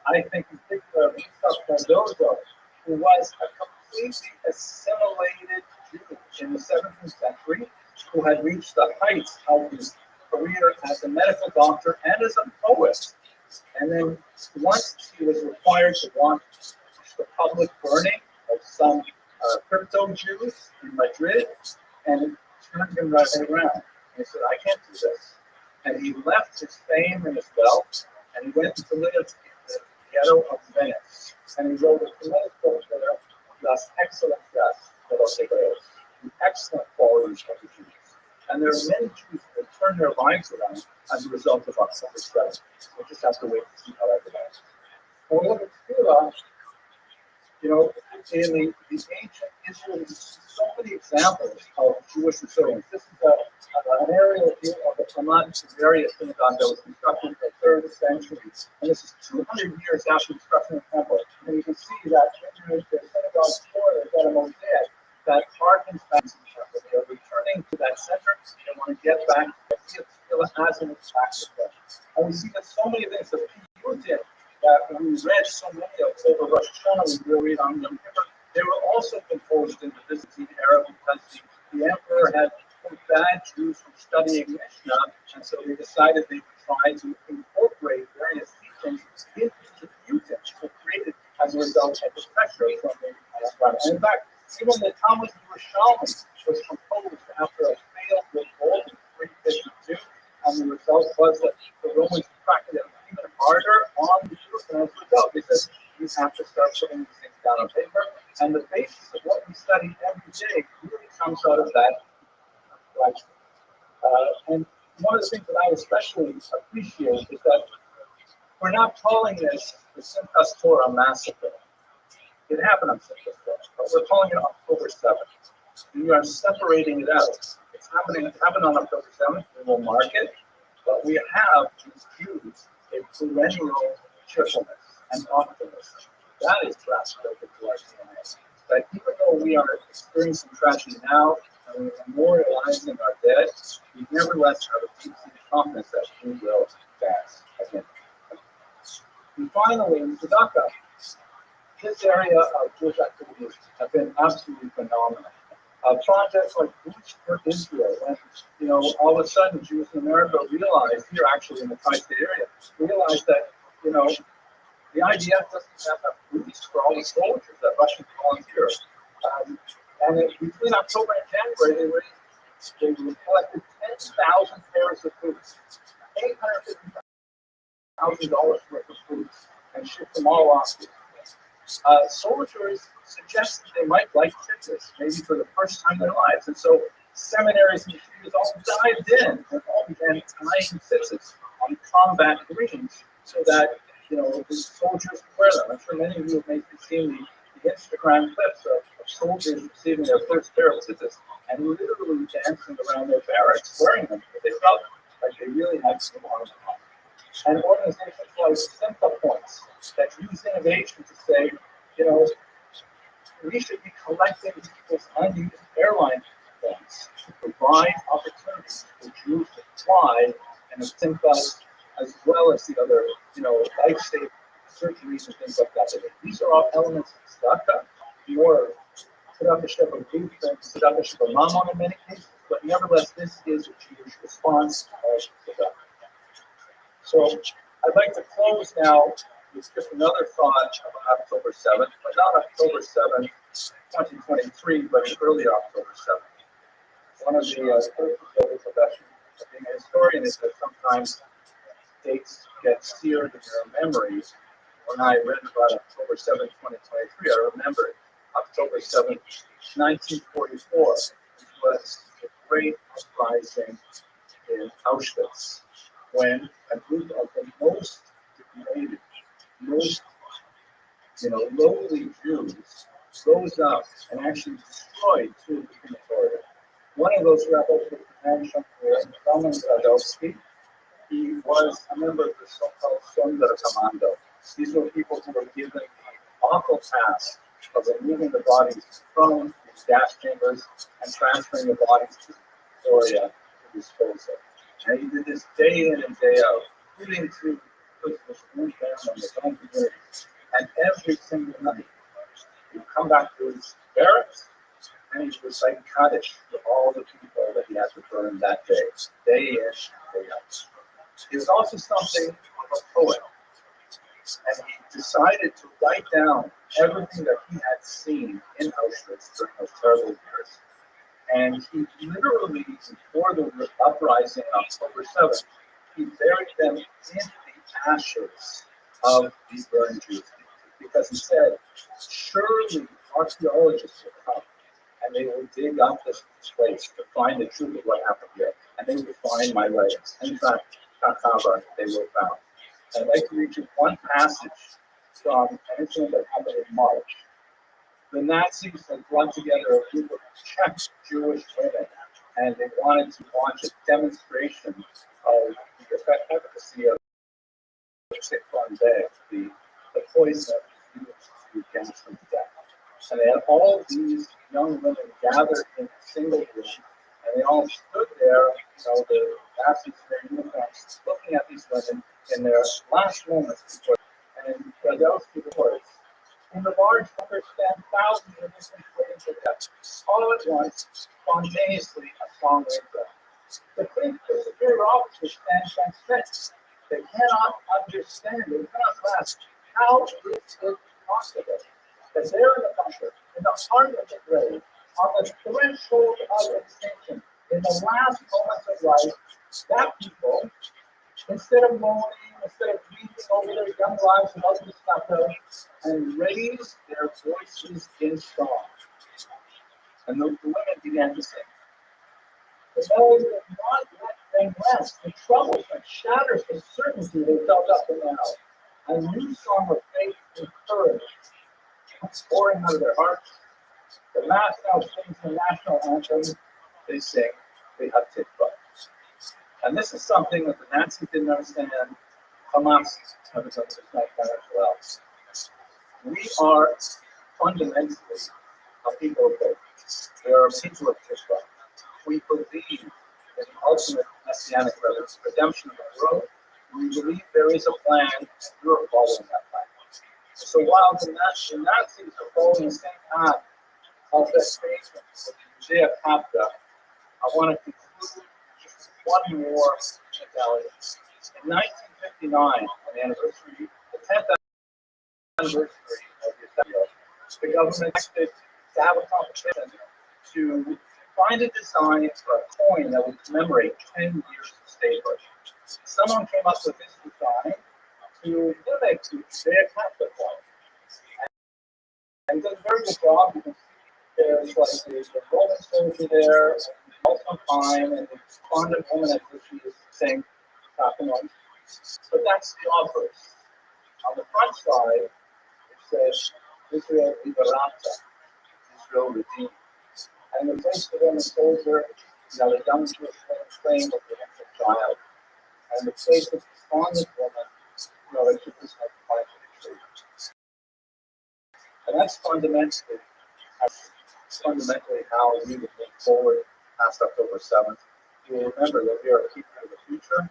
I think in particular of Yitzhak Cardozo, who was a completely assimilated Jew in the 17th century, who had reached the heights of his career as a medical doctor and as a poet. And then once he was required to launch the public burning of some crypto Jews in Madrid, and it turned him right around. And he said, I can't do this. And he left his fame and his wealth, and he went to live in the ghetto of Venice. And he wrote a tremendous book there, Las Excelentas de los Hebreos, the excellent qualities of the Jews. And there are many Jews that turn their lives around as a result of our public strategy. We just have to wait to see how that develops. When we look at Tefillah, You know, in the ancient Israel, there's so many examples of Jewish resilience. This is an aerial view of the Hamat area synagogue that was constructed in the 3rd century. And this is 200 years after the destruction of the temple. And you can see that in the synagogue floor, there's got a mosaic that harkens back to the temple. They're returning to that center. They want to get back to it still has in its practice. And we see that so many things that people did that we read so many of over Rosh Hashanah, we will read on Yom Kippur. They were also composed in the Byzantine era because the emperor had put bad Jews from studying Mishnah, and so they decided they would try to incorporate various teachings into the Utah, so created as a result of the pressure from the emperor. And in fact, even the Talmud Yerushalmi was composed after a failed revolt in 352, and the result was that the Romans practiced it even harder on the Jews, and as a result, they said you have to start putting these things down on paper, and the basis of what we study every day really comes out of that. And one of the things that I especially appreciate is that we're not calling this the Simchas Torah massacre. It happened on Simchas Torah, but we're calling it October 7th. We are separating it out. It happened on October 7th. We will mark it, but we have these Jews a perennial cheerfulness and optimism. That is perhaps built into our DNA. That even though we are experiencing tragedy now and we are memorializing our dead, we nevertheless have a deep-seated confidence that we will dance again. And finally, in Tzedakah, this area of Jewish activities have been absolutely phenomenal. Projects like Boots for Israel, when all of a sudden Jews in America realized, here actually in the tri-state area, realized that the IDF doesn't have enough boots for all the soldiers that Russian volunteers. And between October and January, they collected 10,000 pairs of boots, $850,000 worth of boots, and shipped them all off. Soldiers suggested they might like fitness, maybe for the first time in their lives. And so seminaries and yeshivas all dived in and all began tying tzitzits on combat greens so that, the soldiers wear them. I'm sure many of you have maybe seen the Instagram clips of soldiers receiving their first pair of tzitzits and literally dancing around their barracks wearing them. They felt like they really had some on them. And organizations like Simcha Points that use innovation to say, we should be collecting people's unused airline points to provide opportunities for Jews to fly and Simcha, as well as the other, life-saving surgeries and things like that. These are all elements of tzedakah, more tzedakah sheba booth than tzedakah sheba mammon in many cases, but nevertheless, this is a Jewish response of tzedakah. So I'd like to close now with just another thought about October 7th, but not October 7th, 2023, but early October 7th. One of the profession of being a historian is that sometimes dates get seared in your memories. When I read about October 7th, 2023, I remembered October 7th, 1944, which was the great uprising in Auschwitz, when a group of the most degraded, most lowly Jews rose up and actually destroyed two of the crematorium. One of those rebels was a man named Roman Radowski. He was a member of the so-called Sonder Commando. These were people who were given the awful task of removing the bodies from these gas chambers and transferring the bodies to Victoria to dispose of. And he did this day in and day out, including to his own family and his own community. And every single night, he'd come back to his barracks and he'd recite Kaddish to all the people that he had to burn that day in, day out. He was also something of a poet. And he decided to write down everything that he had seen in Auschwitz during those terrible years. And he literally, before the uprising on October 7th, he buried them in the ashes of these burned Jews. Because he said, surely archaeologists will come and they will dig up this place to find the truth of what happened here. And they will find my writings. And in fact, they were found. And I'd like to read you one passage from an incident that happened in March the Nazis had brought together a group of Czech Jewish women, and they wanted to launch a demonstration of the efficacy of the poison used to gas them to death. And they had all these young women gathered in a single room, and they all stood there, the Nazis in their uniforms, looking at these women in their last moments before. And those were the words. In the large number stand thousands of innocent women to death. All at once, spontaneously, a song rings out. The superior officers stand transfixed. They cannot understand, they cannot grasp how is it possible that there in the bunker, in the heart of the grave, on the threshold of extinction, in the last moments of life, that people, instead of moaning, instead of weeping over their young lives and ugly stuff, and raise their voices in song. And the women began to sing. The melody did not let them rest. The troubles that shatters the certainty they felt up to now. A new song of faith and courage pouring out of their hearts. The mass now sings the national anthem. They sing the Hatikva. And this is something that the Nazis didn't understand. Hamas has not done as well. We are fundamentally a people of faith. We are a people of Tikva. We believe in the ultimate messianic redemption of the world. We believe there is a plan, and we are following that plan. So while the Nazis are following the same path of that faith of the Judea Capta, I want to conclude just one more medallion. In 1959, on the anniversary, the 10th anniversary of the assembly, the government expected to have a competition to find a design for a coin that would commemorate 10 years of statehood. Someone came up with this design to mimic the Judea Capta coin. And he does a very good job. You can see there's like the Roman soldier there, also fine, and the respondent woman as if she is saying Captain. But that's the obverse. On the front side, it says Israel Liberata, Israel redeemed. And the face of the Roman soldier, the young Jewish woman praying with the infant child. And the face of the respondent woman, that she was like fighting. And that's fundamentally how we would move forward past October 7th. You will remember that we are a people of the future, and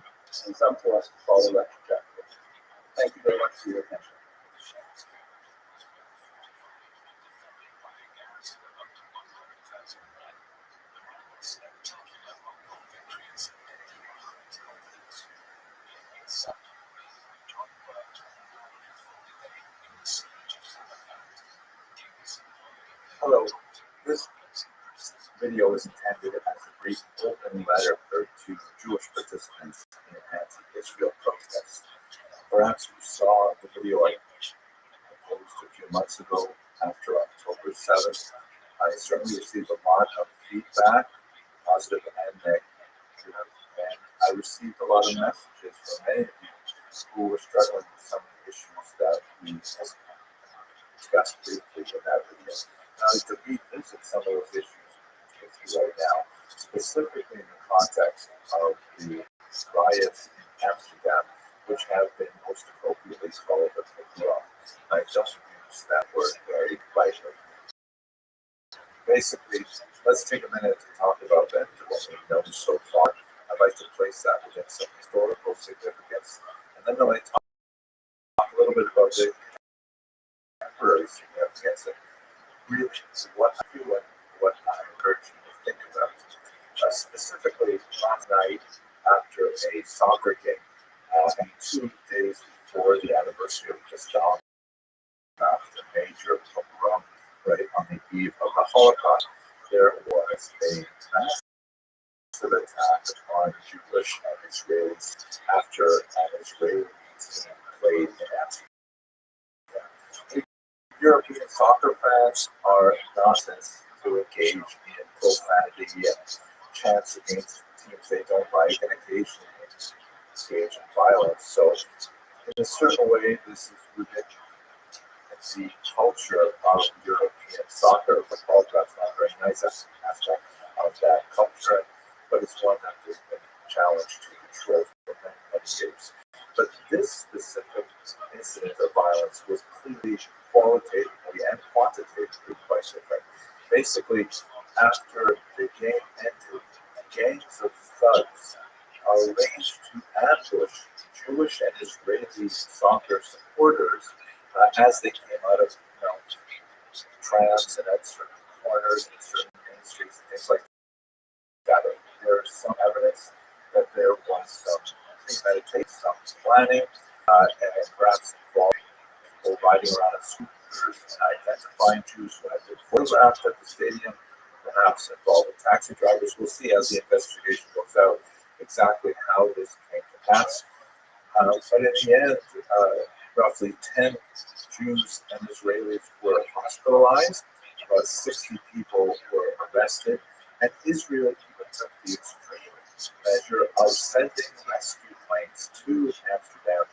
it's up to us to follow that trajectory. Thank you very much for your attention. Hello. This video is intended as a brief open letter to Jewish participants in anti-Israel protests. Perhaps you saw the video I posted a few months ago after October 7th. I certainly received a lot of feedback, positive and negative, and I received a lot of messages from many of you who were struggling with some of the issues that we discussed briefly in that video. To revisit some of those issues with you right now, specifically in the context of the riots in Amsterdam, which have been most appropriately called the pogrom. I don't use that word very lightly. Basically, let's take a minute to talk about that, what we've known so far. I'd like to place that within some historical significance, and then I'd like to talk a little bit about the contemporary significance and really what I do and what I encourage you to think about. Specifically, last night after a soccer game, and 2 days before the anniversary of Kristallnacht, the major pogrom, right on the eve of the Holocaust, there was a massive attack on Jewish and Israelis after an Israeli team played in Amsterdam. European soccer fans are nonsense to engage in profanity and chants against teams they don't like, and occasionally engage in violence. So, in a certain way, this is ridiculous. the culture of European soccer football. That's not a very nice aspect of that culture, but it's one that has been challenged to control for many years. But this specific incident of violence was clearly qualitatively and quantitatively quite different. Basically, after the game ended, gangs of thugs arranged to ambush Jewish and Israeli soccer supporters as they came out of trams and at certain corners and certain industries and things like that. There's some evidence that there was some premeditation, some planning, and perhaps involving people riding around in scooters and identifying Jews who had been photographed at the stadium, perhaps involving taxi drivers. We'll see as the investigation goes out exactly how this came to pass. But in the end, roughly 10 Jews and Israelis were hospitalized, about 60 people were arrested, and Israel even took the extreme measure of sending rescue planes to Amsterdam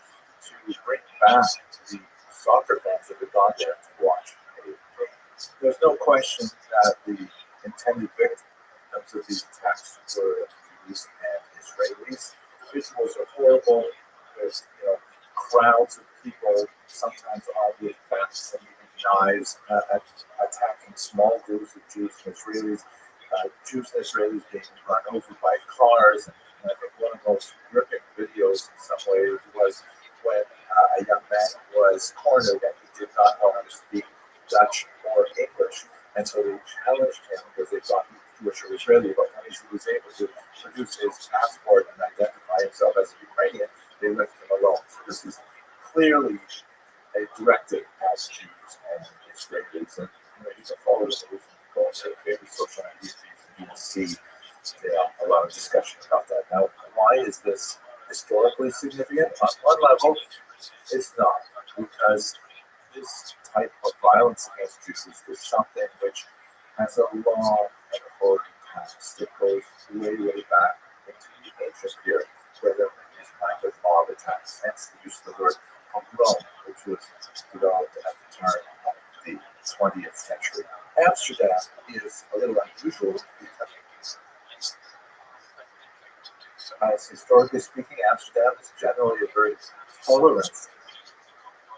to bring back the soccer fans that had gone there to watch a game. There's no question that the intended victims of these attacks were Jews and Israelis. The visuals are horrible. There's crowds of people, sometimes armed with bats and even knives, attacking small groups of Jews and Israelis. Jews and Israelis being run over by cars. And I think one of the most gripping videos in some ways was when a young man was cornered and he did not know how to speak Dutch or English. And so they challenged him because they thought he was Jewish or Israeli, but when he was able to produce his passport and identify himself as a Ukrainian, they left him alone. So this is clearly directed at Jews and Israelis. And you can follow this go on their favorite social media feeds and you will see a lot of discussion about that. Now, why is this historically significant? On one level, it's not, because this type of violence against Jews is something which has a long and horrid past. It goes way, way back into the ancient period, where there were these kinds of mob attacks, hence the use of the word pogrom, which was developed at the turn of the 20th century. Amsterdam is a little unusual because, historically speaking, Amsterdam is generally a very tolerant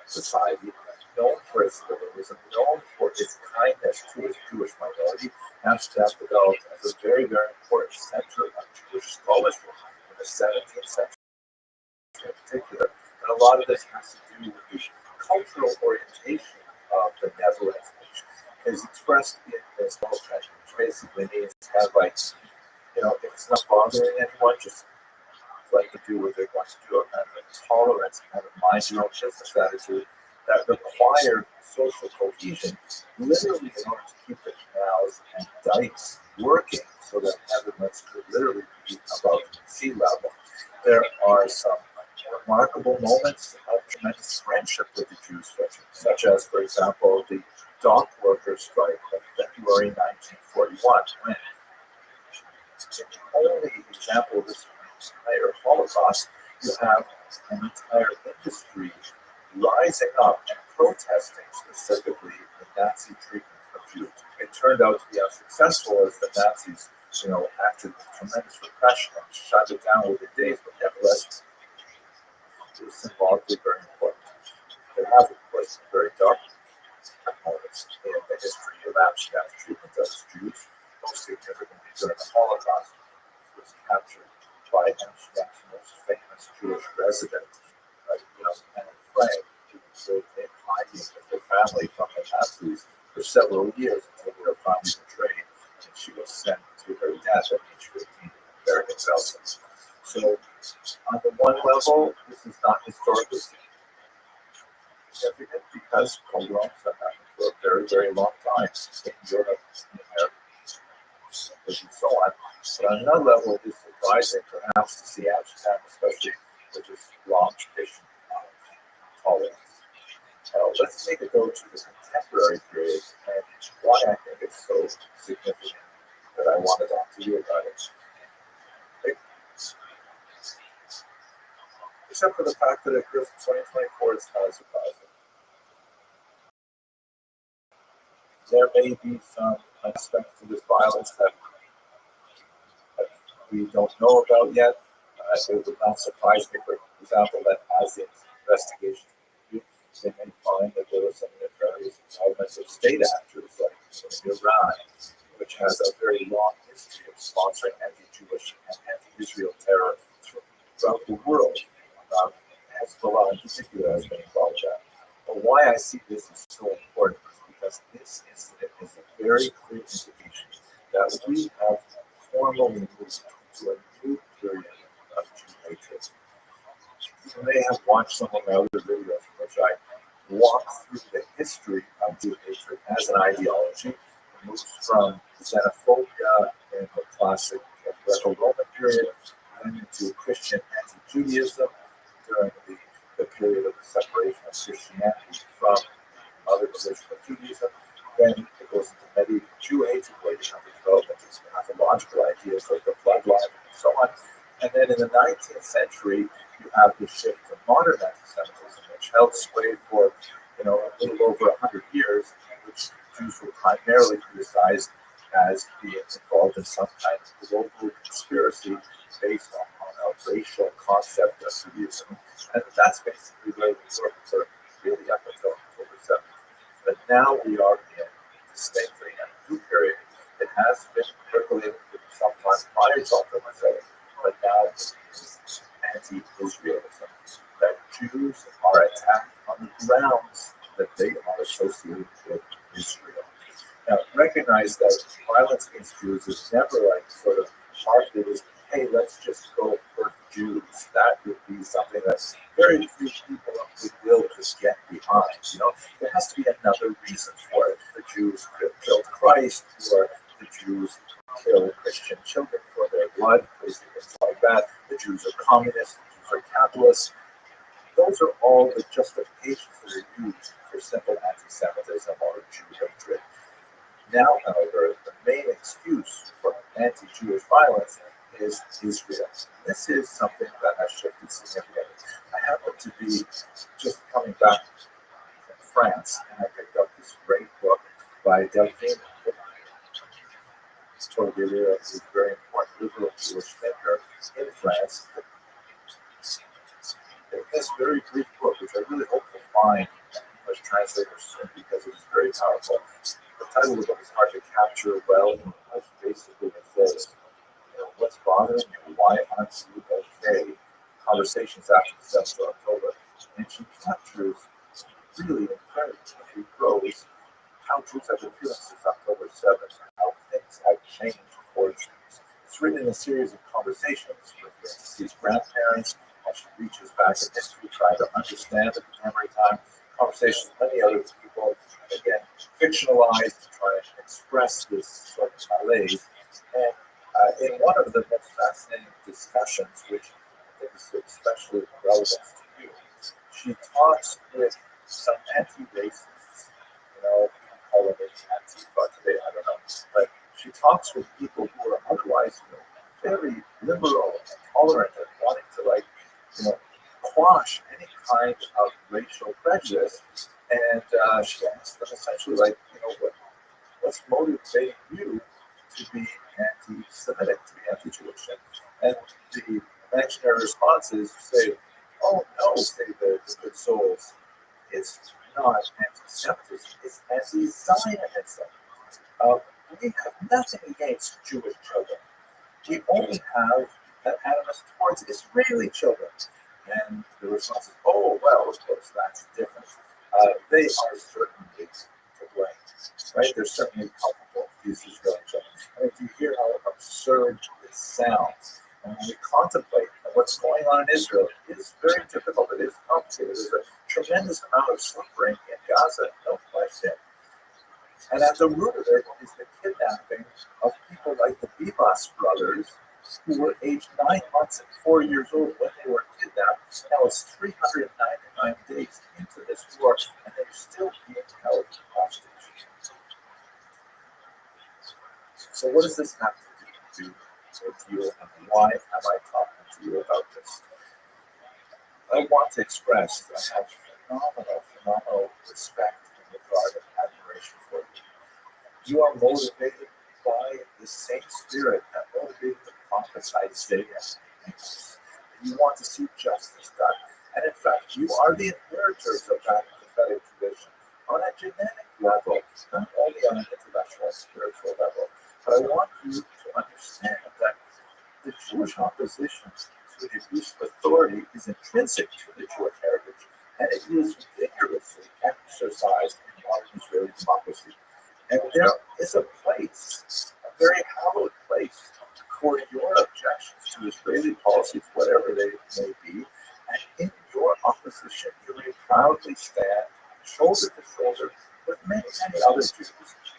society, known for its liberalism, known for its kindness to its Jewish minority. Amsterdam developed as a very, very important center of Jewish scholarship in the 17th century in particular. And a lot of this has to do with the cultural orientation of the Netherlands, which is expressed in this trend, which basically means kind of like, if it's not bothering anyone, just let them do what they're going to do. A kind of a tolerance, kind of mind your own business attitude that required social cohesion, literally in order to keep the canals and dikes working so that Netherlands could literally be above sea level. There are some remarkable moments of tremendous friendship with the Jews, such as, for example, the dock workers' strike of February 1941, when the only example of this entire Holocaust, you have an entire industry rising up and protesting specifically the Nazi treatment of Jews. It turned out to be as successful as the Nazis, acted with tremendous repression and shut it down within days, but nevertheless, it was symbolically very important. There have, of course, some very dark components in the history of Amsterdam's treatment of its Jews, most significantly during the Holocaust, which was captured by Amsterdam's most famous Jewish resident, Anne Frank, who lived in hiding with her family from the Nazis for several years until they were finally betrayed, and she was sent to her death at age 15 in Bergen-Belsen. So, on the one level, this is not historically significant because pogroms have happened for a very, very long time in Europe, in America, and so on. But on another level, it is surprising perhaps to see Amsterdam, especially with its long tradition of tolerance. Let's take a go to the contemporary period and why I think it's so significant that I wanted to talk to you about it. Except for the fact that it occurs in 2024, it's not surprising. there may be some aspects of this violence that we don't know about yet. It would not surprise me, for example, that as the investigation continues, they may find that there were some nefarious elements of state actors, like Iran, which has a very long history of sponsoring anti-Jewish and anti-Israel terror throughout the world. Hezbollah in particular has been involved in that. But why I see this as so important is because this incident is a very clear indication that we have formally moved to a new period of Jew hatred. You may have watched some of my other videos in which I walk through the history of Jew hatred as an ideology. It moves from xenophobia in the classic Greco-Roman period and into Christian anti-Judaism during the period of the separation of Christianity from other religions of Judaism. Then it goes into medieval Jew hatred, where you have the development of pathological ideas like the bloodline and so on. And then in the 19th century, you have the shift to modern anti-Semitism, which held sway for a little over 100 years, in which Jews were primarily criticized as being involved in some kind of global conspiracy based on a racial concept of Judaism. And that's basically where we were for really up until October 7th. But now we are in distinctly a new period. It has been percolating for some time prior to October 7th, but now it is anti-Israelism. That Jews are attacked on the grounds that they are associated with Israel. Now, recognize that violence against Jews is never like sort of targeted as, hey, let's just go for Jews. That would be something that very few people of goodwill just get behind. There has to be another reason for it. The Jews killed Christ, or the Jews killed Christian children for their blood, things like that. The Jews are communists, the Jews are capitalists. Those are all the justifications that are used for simple anti-Semitism or Jew hatred. Now, however, the main excuse for anti-Jewish violence is Israel. This is something that has shifted significantly. I happen to be just coming back from France, and I picked up this great book by Delphine Torgelier, who's a very important liberal Jewish thinker in France. In this very brief book, which I really hope to find English translators soon because it is very powerful. The title of the book is hard to capture well. Basically, it says, what's bothering you? Why aren't you okay? Conversations after the 7th of October. And she captures really incredibly prose how Jews have been feeling since October 7th and how things have changed for Jews. It's written in a series of conversations with his grandparents, and she reaches back in history trying to understand at the memory time. Conversations with many other people, again, fictionalized to try and express this sort of malaise. And in one of the most fascinating discussions, which I think is especially relevant to you, she talks with some anti-racists, call them anti-Antifa today, I don't know, but she talks with people who are otherwise very liberal and tolerant and wanting to quash any kind of racial prejudice. And she asks them essentially, what's motivating you to be anti-Semitic, to be anti-Jewish? And the imaginary response is say, oh no, say the good souls, it's not anti-Semitism, it's anti-Zionism. We have nothing against Jewish children. We only have an animus towards Israeli children. And the response is, oh, well, of course, that's different. They are certainly to blame, right? They're certainly culpable, these Israeli children. I mean, do you hear how absurd it sounds? And when we contemplate what's going on in Israel, it is very difficult. It is complicated. There's a tremendous amount of suffering in Gaza, no question. And at the root of it is the kidnapping of people like the Bibas brothers, who were aged 9 months and 4 years old when they were kidnapped. Now it's 399 days into this war, and they're still being held hostage. So what does this have to do with you, and why am I talking to you about this? I want to express that I have phenomenal respect and regard and admiration for you. You are motivated by the same spirit that motivated the prophets Isaiah and Amos. You want to see justice done. And in fact, you are the inheritors of that prophetic tradition on a genetic level, not only on an intellectual and spiritual level. But I want you to understand that the Jewish opposition to the abuse of authority is intrinsic to the Jewish heritage, and it is vigorously exercised in modern Israeli democracy. And there is a place, a very hallowed place, for your objections to Israeli policies, whatever they may be. And in your opposition, you may proudly stand shoulder to shoulder with many, many other Jews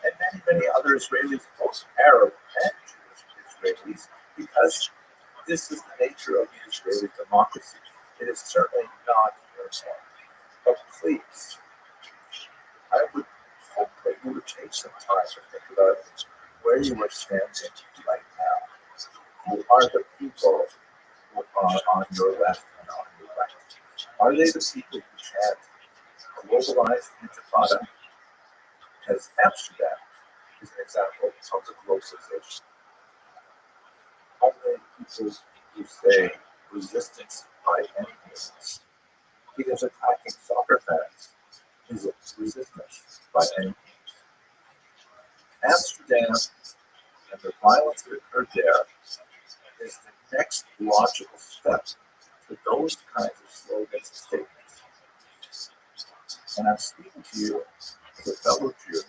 and many, many other Israelis, both Arab and Jewish Israelis, because this is the nature of the Israeli democracy. It is certainly not your fault. But please, I would hope that you would take some time to think about where you are standing right now. Who are the people who are on your left and on your right? Are they the people who chant globalized intifada? Because Amsterdam is an example of the globalization. Are they people who say resistance by any means? Because attacking soccer fans is it resistance by any means? Amsterdam and the violence that occurred there is the next logical step to those kinds of slogans and statements. And I'm speaking to you as a fellow Jew.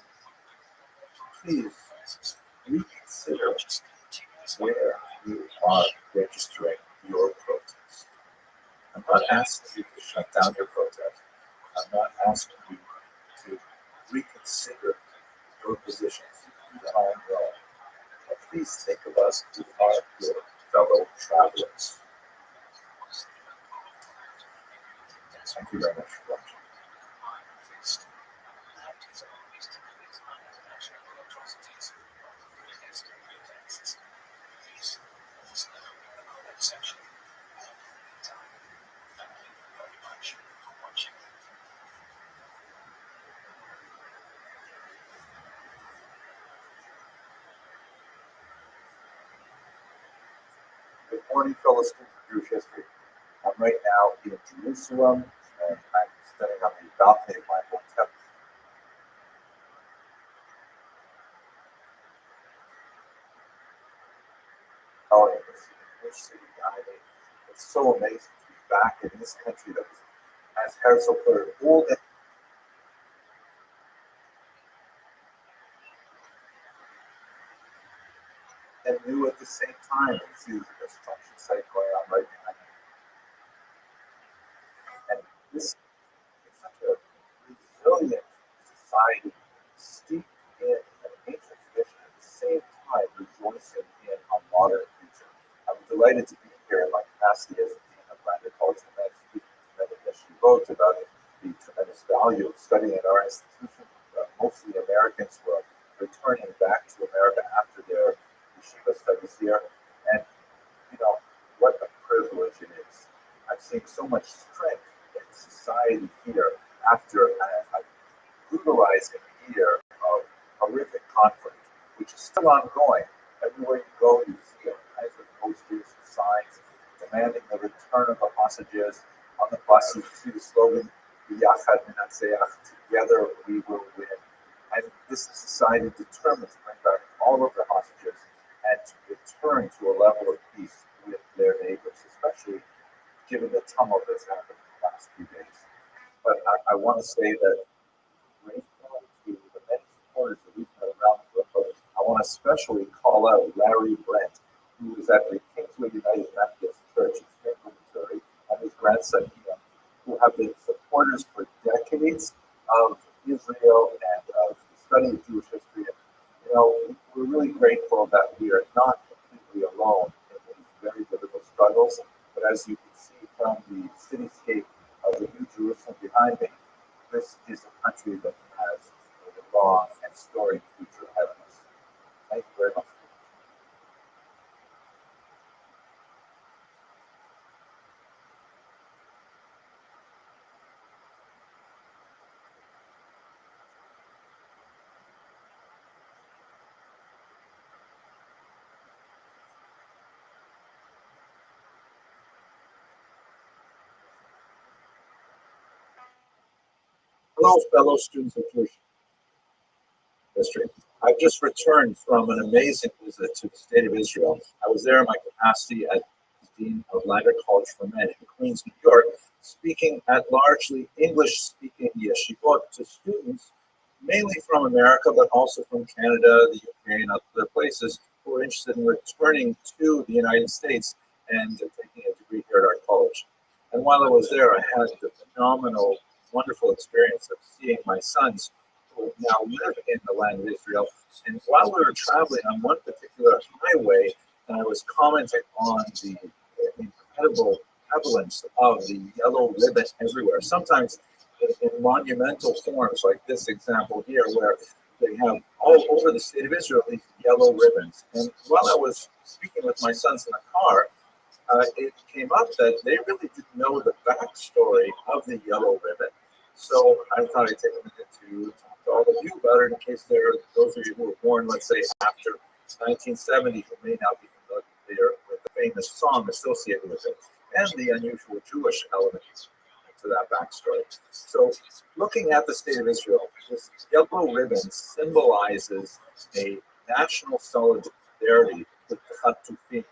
Please reconsider where you are registering your protest. I'm not asking you to shut down your protest. I'm not asking you to reconsider your positions on your own. But please think of us who are your fellow travelers. Thank you very much for watching. Good morning, fellow students of Jewish history. I'm right now in Jerusalem, and I'm standing on the balcony of my hotel. In this city. I mean, it's so amazing to be back in this country that was, as Herzl put it, old and new at the same time. You see the construction site going on right behind me. And this is such a resilient society, steeped in an ancient tradition, at the same time rejoicing in a modern future. I'm delighted to be here in my capacity as the Dean of Lander College of Medicine, speaking to many yeshivot about the tremendous value of studying at our institution. Mostly Americans who are returning back to America after their yeshiva studies here. And, you know, what a privilege it is. I've seen so much strength in society here after a brutalizing year of horrific conflict, which is still ongoing. Everywhere you go, you see all kinds of posters and signs demanding the return of the hostages. On the buses, you see the slogan, "Yachad Menatzeach," together we will win. And this is society determined to bring back all of the hostages and to return to a level of peace with their neighbors, especially given the tumult that's happened in the last few days. But I want to say that grateful to the many supporters that we've had around the globe. I want to especially call out Larry Brent, who is at the Kingswood United Methodist Church in Springfield, Missouri, and his grandson Ian, who have been supporters for decades of Israel and of the study of Jewish history. And, you know, we're really grateful that we are not completely alone in these very difficult struggles. But as you can see from the cityscape of the New Jerusalem behind me, this is a country that has a long and storied future ahead of us. Thank you very much. Hello, fellow students of Jewish history. I've just returned from an amazing visit to the state of Israel. I was there in my capacity as Dean of Lander College for Men in Queens, New York, speaking at largely English-speaking yeshivot to students, mainly from America, but also from Canada, the UK, and other places who are interested in returning to the United States and taking a degree here at our college. And while I was there, I had the phenomenal, wonderful experience of seeing my sons who now live in the land of Israel. And while we were traveling on one particular highway, I was commenting on the incredible prevalence of the yellow ribbon everywhere, sometimes in monumental forms like this example here, where they have all over the state of Israel these yellow ribbons. And while I was speaking with my sons in the car, it came up that they really didn't know the backstory of the yellow ribbon. So I thought I'd take a minute to talk to all of you about it in case there are those of you who were born, let's say, after 1970 who may not be familiar with the famous song associated with it and the unusual Jewish elements to that backstory. So looking at the state of Israel, this yellow ribbon symbolizes a national solidarity with the Hatufim,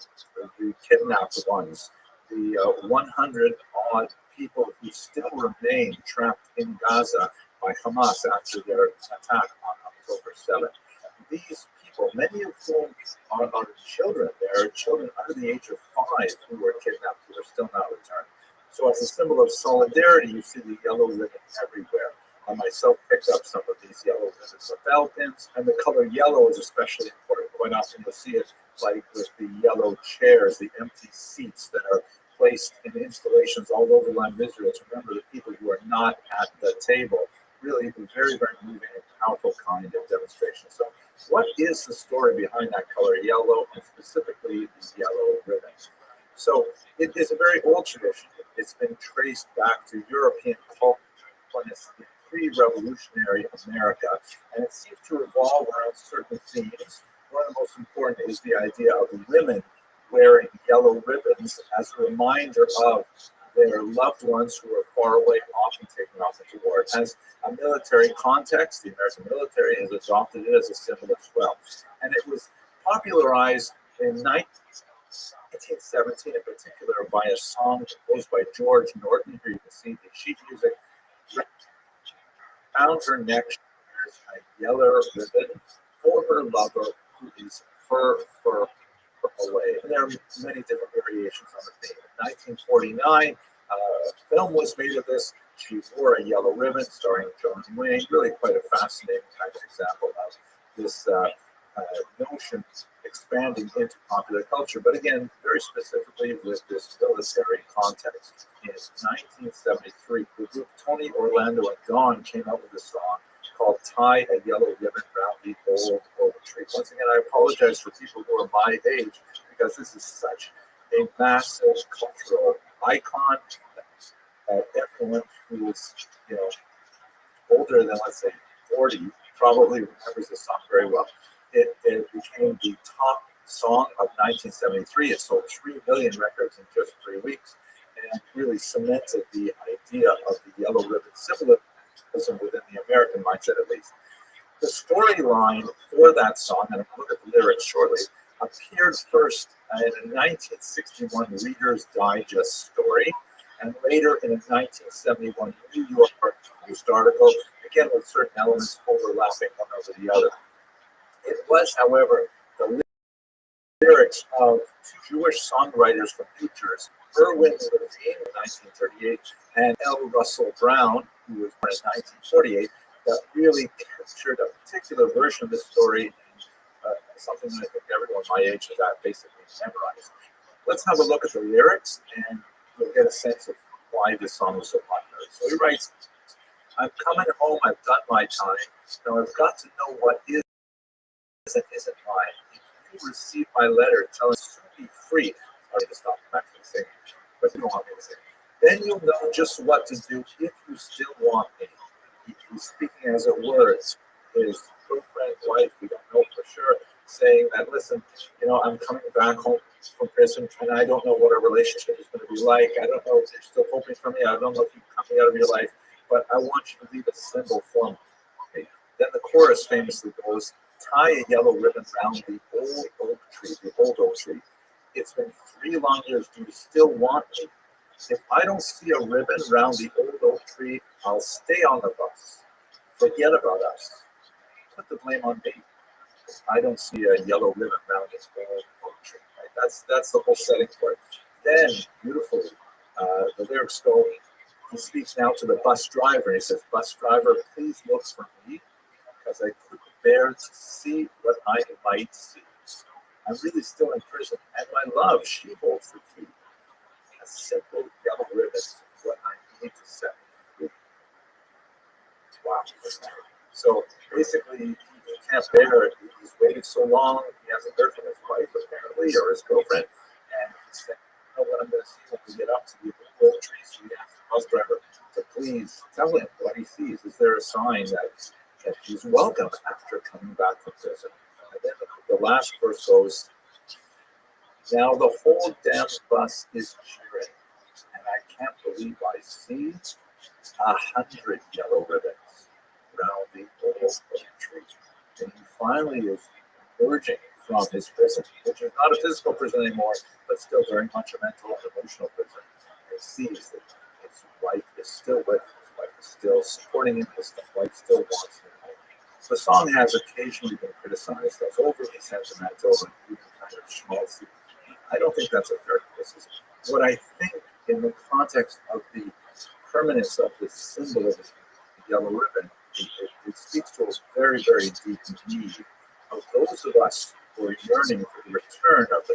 the kidnapped ones, the 100 odd people who still remain trapped in Gaza by Hamas after their attack on October 7th. These people, many of whom are children, there are children under the age of 5 who were kidnapped who are still not returned. So as a symbol of solidarity, you see the yellow ribbon everywhere. I myself picked up some of these yellow ribbons with bell pins, and the color yellow is especially important. Quite often you'll see it like with the yellow chairs, the empty seats that are placed in installations all over the land of Israel to remember the people who are not at the table. Really a very, very moving and powerful kind of demonstration. So what is the story behind that color yellow, and specifically the yellow ribbon? So it is a very old tradition. It's been traced back to European colonists in pre-revolutionary America, and it seems to revolve around certain themes. One of the most important is the idea of women wearing yellow ribbons as a reminder of their loved ones who are far away, often taken off into war. It has a military context. The American military has adopted it as a symbol as well. And it was popularized in 1917 in particular by a song composed by George Norton. Here you can see the sheet music. Around her neck, there's a yellow ribbon for her lover who is fur away. And there are many different variations on the theme. In 1949, a film was made of this. She wore a yellow ribbon starring John Wayne. Really quite a fascinating kind of example of this notion expanding into popular culture. But again, very specifically with this military context. In 1973, the group Tony, Orlando, and Dawn came out with a song called Tie a Yellow Ribbon Round the Old Oak Tree. Once again, I apologize for people who are my age because this is such a massive cultural icon that everyone who is, older than, let's say, 40 probably remembers this song very well. It became the top song of 1973. It sold 3 million records in just 3 weeks and really cemented the idea of the yellow ribbon symbolism within the American mindset, at least. The storyline for that song, and I'll look at the lyrics shortly, appeared first in a 1961 Reader's Digest story, and later in a 1971 New York Post article, again with certain elements overlapping one over the other. It was, however, the lyrics of two Jewish songwriters from New Jersey, Irwin Levine in 1938 and L. Russell Brown, who was born in 1948, that really captured a particular version of this story, something that I think everyone my age has basically memorized. Let's have a look at the lyrics and we'll get a sense of why this song was so popular. So he writes, "I'm coming home, I've done my time. Now I've got to know what is and isn't mine. If you receive my letter, tell us to be free." Sorry to stop actually singing, but you don't want me to sing. "Then you'll know just what to do if you still want me." He's speaking, as it were, his girlfriend, wife, we don't know for sure, saying that, listen, I'm coming back home from prison and I don't know what our relationship is going to be like. I don't know if you're still hoping for me. I don't know if you're coming out of your life. but I want you to leave a symbol for me. Okay. Then the chorus famously goes, tie a yellow ribbon round the old oak tree, the old oak tree. It's been 3 long years. Do you still want me? If I don't see a ribbon round the old oak tree, I'll stay on the bus. Forget about us. Put the blame on me. I don't see a yellow ribbon around this old oak tree. Right? That's the whole setting for it. Then, beautifully, the lyrics go, he speaks now to the bus driver. He says, bus driver, please look for me, because I couldn't bear to see what I might see. I'm really still in prison, and my love, she holds the key. A simple yellow ribbon is what I need to set me free. Wow. So basically, he can't bear it. He's waited so long. He hasn't heard from his wife, apparently, or his girlfriend. And he's saying, you know what I'm going to see when we get up to the old tree? So he asks the bus driver to please tell him what he sees. Is there a sign that he's welcome after coming back from prison? And then the last verse goes, now the whole damn bus is cheering, and I can't believe I see 100 yellow ribbons around the old oak tree. And he finally is emerging from his prison, which is not a physical prison anymore, but still very much a mental and emotional prison. And he sees that his wife is still with him, his wife is still supporting him, his wife still wants him. The song has occasionally been criticized as overly sentimental and even kind of schmaltzy. I don't think that's a fair criticism. What I think, in the context of the permanence of this symbol of the yellow ribbon, it speaks to a very, very deep need of those of us who are yearning for the return of the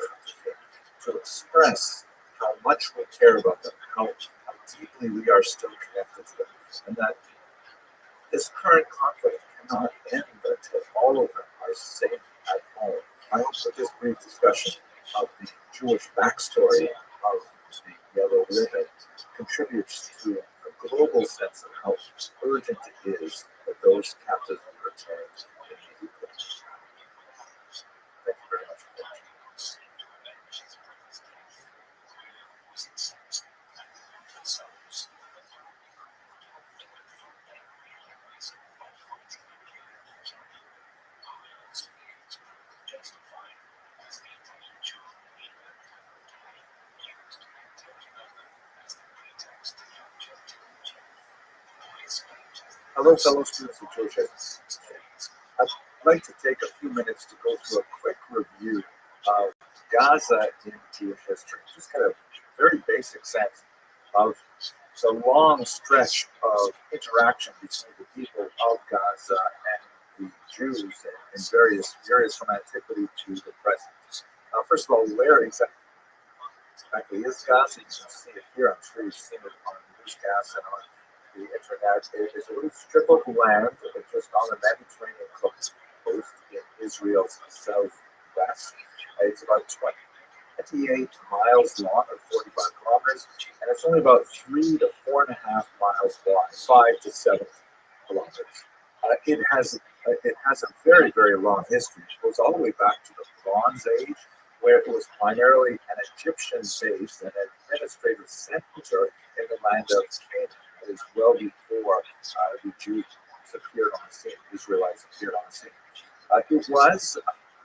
to express how much we care about them, how deeply we are still connected to them, and that this current conflict cannot end until all of them are safe at home. I hope that this brief discussion of the Jewish backstory of the yellow ribbon contributes to a global sense of how urgent it is that those captives be returned immediately. Thank you very much for watching. Hello, fellow students of Jewish history. I'd like to take a few minutes to go through a quick review of Gaza in Jewish history. Just kind of very basic sense of the long stretch of interaction between the people of Gaza and the Jews in various areas from antiquity to the present. First of all, where exactly is Gaza? You can see it here. I'm sure you've seen it on newscasts and on the internet. It is a little strip of land just on the Mediterranean coast in Israel's southwest. It's about 28 miles long, or 45 kilometers, and it's only about 3 to 4.5 miles wide, 5 to 7 kilometers. It has a very, very long history. It goes all the way back to the Bronze Age, where it was primarily an Egyptian base and administrative center in the land of Canaan. It is well before the Jews appeared on the scene, the Israelites appeared on the scene. It was,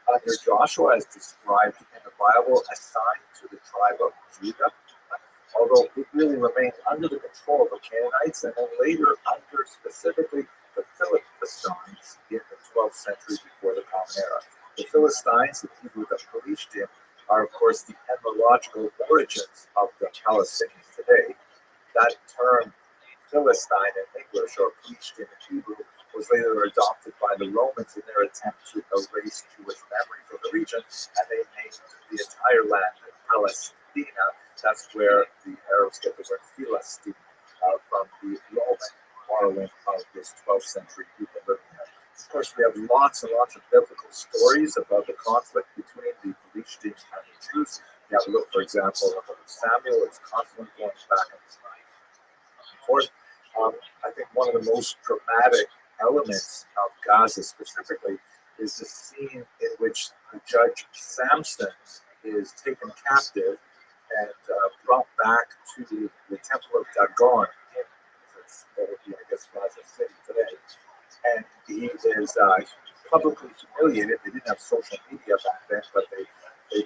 under Joshua, as described in the Bible, assigned to the tribe of Judah, although it really remained under the control of the Canaanites, and then later under specifically the Philistines in the 12th century before the Common Era. The Philistines, the Hebrew, the Pelishtim, are of course the etymological origins of the Palestinians today. That term Philistine in English, or Pelishtim in Hebrew, was later adopted by the Romans in their attempt to erase Jewish memory from the region, and they named the entire land Palestina. That's where the Arabs get the word Philistine from the Roman borrowing of this 12th century people living there. Of course, we have lots and lots of biblical stories about the conflict between the Pelishtim and the Jews. You have a look, for example, at the book of Samuel. It's constantly going back and forth. I think one of the most dramatic elements of Gaza specifically is the scene in which the judge Samson is taken captive and brought back to the temple of Dagon in that would be, I guess, Gaza City today. And he is publicly humiliated. They didn't have social media back then, but they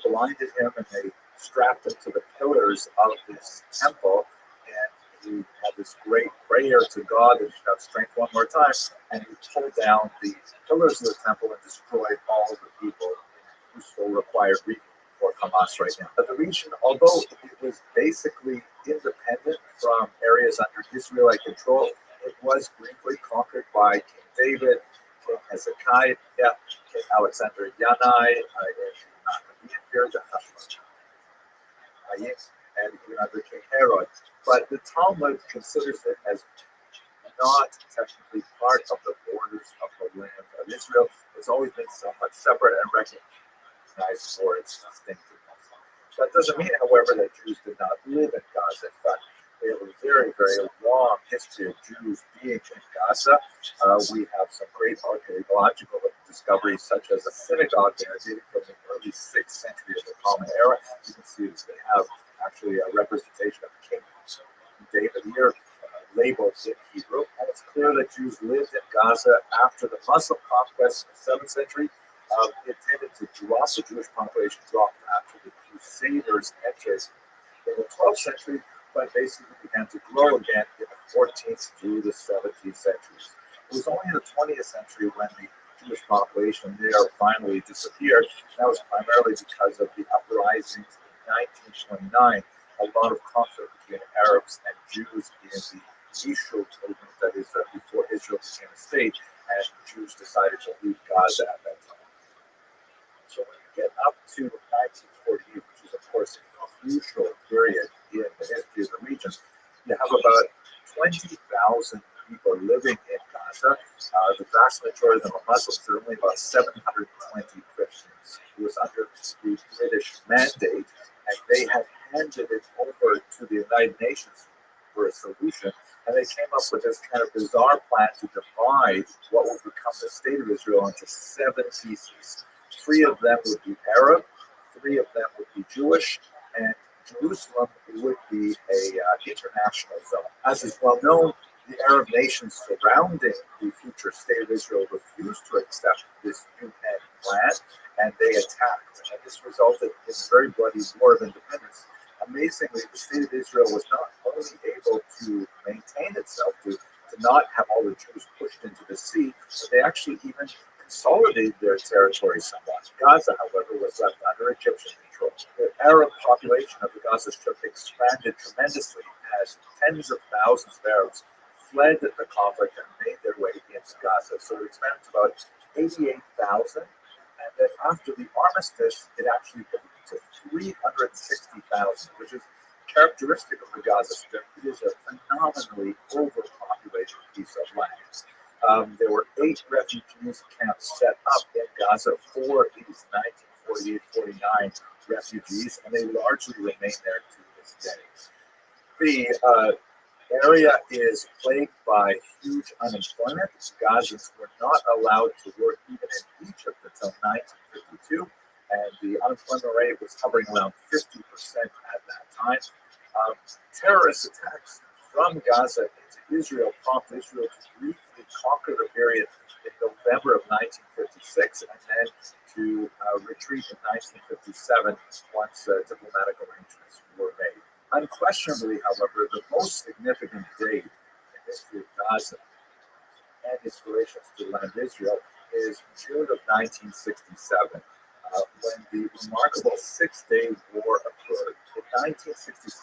blinded him and they strapped him to the pillars of this temple. And he had this great prayer to God that he should have strength one more time. And he pulled down the pillars of the temple and destroyed all of the people who still required reading for Hamas right now. But the region, although it was basically independent from areas under Israelite control, it was briefly conquered by King David, King Hezekiah, King Alexander Yanai, and even under King Herod. But the Talmud considers it as not technically part of the borders of the land of Israel. It's always been somewhat separate and recognized for its distinctiveness. That doesn't mean, however, that Jews did not live in Gaza. In fact, we have a very, very long history of Jews being in Gaza. We have some great archaeological discoveries, such as a synagogue there dating from the early 6th century of the Common Era. You can see that they have actually a representation of King David here, labeled in Hebrew. And it's clear that Jews lived in Gaza after the Muslim conquest in the 7th century. It tended to drop, the Jewish population dropped after the Crusaders entered in the 12th century, but basically began to grow again in the 14th through the 17th centuries. It was only in the 20th century when the Jewish population there finally disappeared. That was primarily because of the uprisings in 1929. A lot of conflict between Arabs and Jews in the Rothschild movement, that is, before Israel became a state, and Jews decided to leave Gaza at that time. So when you get up to 1948, which is, of course, a crucial period in the history of the region, you have about 20,000 people living in Gaza. The vast majority of them are Muslims. There are only about 720 Christians. It was under the British mandate, and they had handed it over to the United Nations for a solution. And they came up with this kind of bizarre plan to divide what would become the state of Israel into 7 pieces. 3 of them would be Arab, 3 of them would be Jewish, and Jerusalem would be a international zone. As is well known, the Arab nations surrounding the future state of Israel refused to accept this UN plan, and they attacked. And this resulted in a very bloody war of independence. Amazingly, the state of Israel was not only able to maintain itself, to not have all the Jews pushed into the sea, but they actually even consolidated their territory somewhat. Gaza, however, was left under Egyptian control. The Arab population of the Gaza Strip expanded tremendously as tens of thousands of Arabs fled the conflict and made their way into Gaza. So it expanded to about 88,000. And then after the armistice, it actually went to 360,000, which is characteristic of the Gaza Strip. It is a phenomenally overpopulated piece of land. There were 8 refugee camps set up in Gaza for these 1948-49 refugees, and they largely remain there to this day. The area is plagued by huge unemployment. Gazans were not allowed to work even in Egypt until 1952, and the unemployment rate was hovering around 50% at that time. Terrorist attacks from Gaza into Israel prompted Israel to briefly conquer the period in November of 1956, and then to retreat in 1957 once diplomatic arrangements were made. Unquestionably, however, the most significant date in the history of Gaza and its relations to the land of Israel is June of 1967, when the remarkable Six-Day War occurred. In 1967,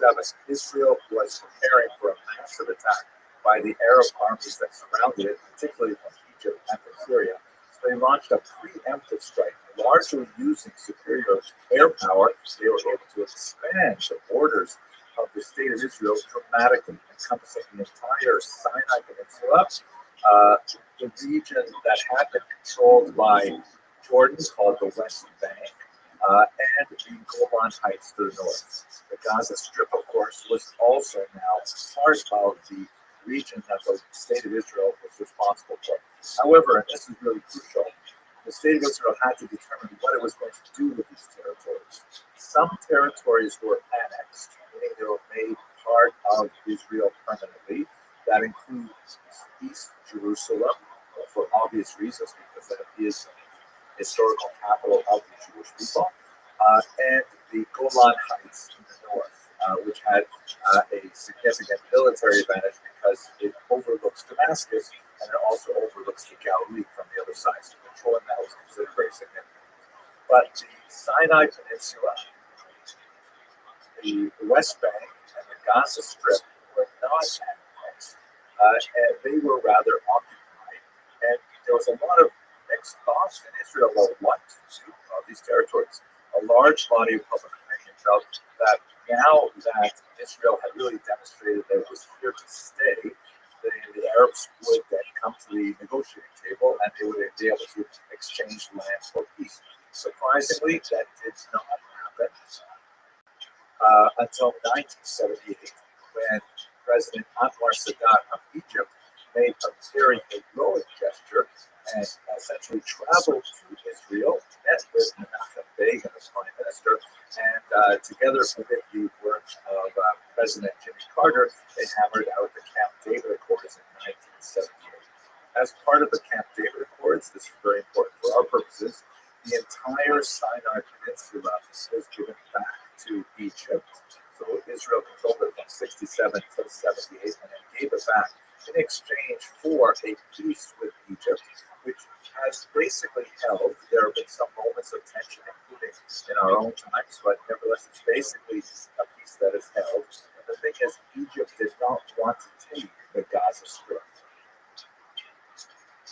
Israel was preparing for a massive attack by the Arab armies that surrounded it, particularly from Egypt and from Syria. So they launched a preemptive strike, largely using superior air power. They were able to expand the borders of the state of Israel dramatically, encompassing the entire Sinai Peninsula, the region that had been controlled by Jordan, called the West Bank, and the Golan Heights to the north. The Gaza Strip, of course, was also now part of the region that the state of Israel was responsible for. However, and this is really crucial, the state of Israel had to determine what it was going to do with these territories. Some territories were annexed, meaning they were made part of Israel permanently. That includes East Jerusalem, for obvious reasons, because that is the historical capital of the Jewish people, and the Golan Heights in the north, which had a significant military advantage because it overlooks Damascus and it also overlooks the Galilee from the other side. So controlling that was considered very significant. But the Sinai Peninsula, the West Bank, and the Gaza Strip were not annexed, and they were rather occupied. And there was a lot of mixed thoughts in Israel about what to do about these territories. A large body of public opinion felt that now that Israel had really demonstrated that it was here to stay, the Arabs would then come to the negotiating table and they would be able to exchange land for peace. Surprisingly, that did not happen until 1978, when President Anwar Sadat of Egypt made a very heroic gesture and essentially traveled to Israel, met with Menachem Begin as prime minister, and together with the work of President Jimmy Carter, they hammered out the Camp David Accords in 1978. As part of the Camp David Accords, this is very important for our purposes, the entire Sinai Peninsula was given back to Egypt. So Israel controlled it from 67 to 78 and then gave it back in exchange for a peace with Egypt, which has basically held. There have been some moments of tension, including in our own times, but nevertheless, it's basically a peace that is held. And the thing is, Egypt did not want to take the Gaza Strip.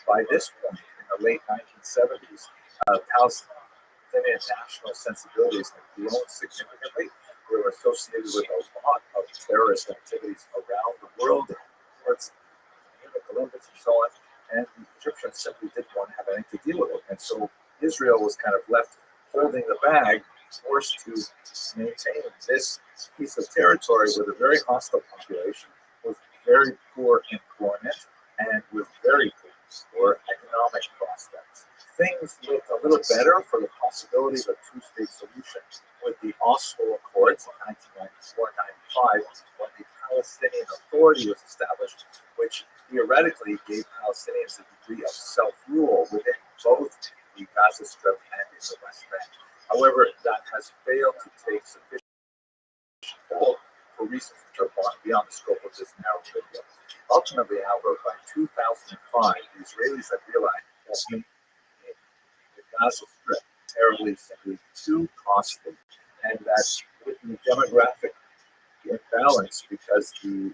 By this point, in the late 1970s, Palestinian national sensibilities had grown significantly. They were associated with a lot of terrorist activities around the world, towards the Olympics and so on, and the Egyptians simply didn't want to have anything to deal with it. And so Israel was kind of left holding the bag, forced to maintain this piece of territory with a very hostile population, with very poor employment, and with very poor economic prospects. Things looked a little better for the possibility of a two-state solution with the Oslo Accords in 1994-95, when the Palestinian Authority was established, which theoretically gave Palestinians a degree of self-rule within both the Gaza Strip and in the West Bank. However, that has failed to take sufficient hold for reasons which are beyond the scope of this narrow video. Ultimately, however, by 2005, the Israelis had realized that the Gaza Strip terribly simply too costly, and that with the demographic imbalance, because the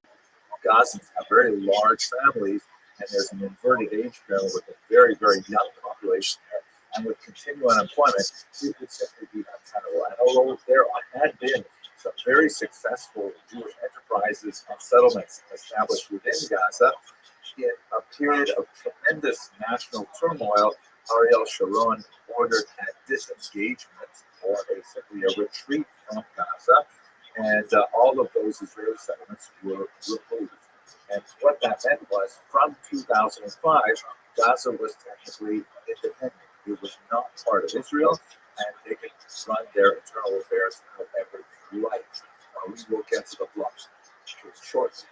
Gazans have very large families and there's an inverted age pyramid with a very, very young population there, and with continued unemployment, it would simply be untenable. And although there had been some very successful Jewish enterprises and settlements established within Gaza, in a period of tremendous national turmoil, Ariel Sharon ordered a disengagement or simply a retreat from Gaza, and all of those Israeli settlements were removed. And what that meant was, from 2005, Gaza was technically independent. It was not part of Israel, and they could run their internal affairs however they liked. We will get to the blocks shortly.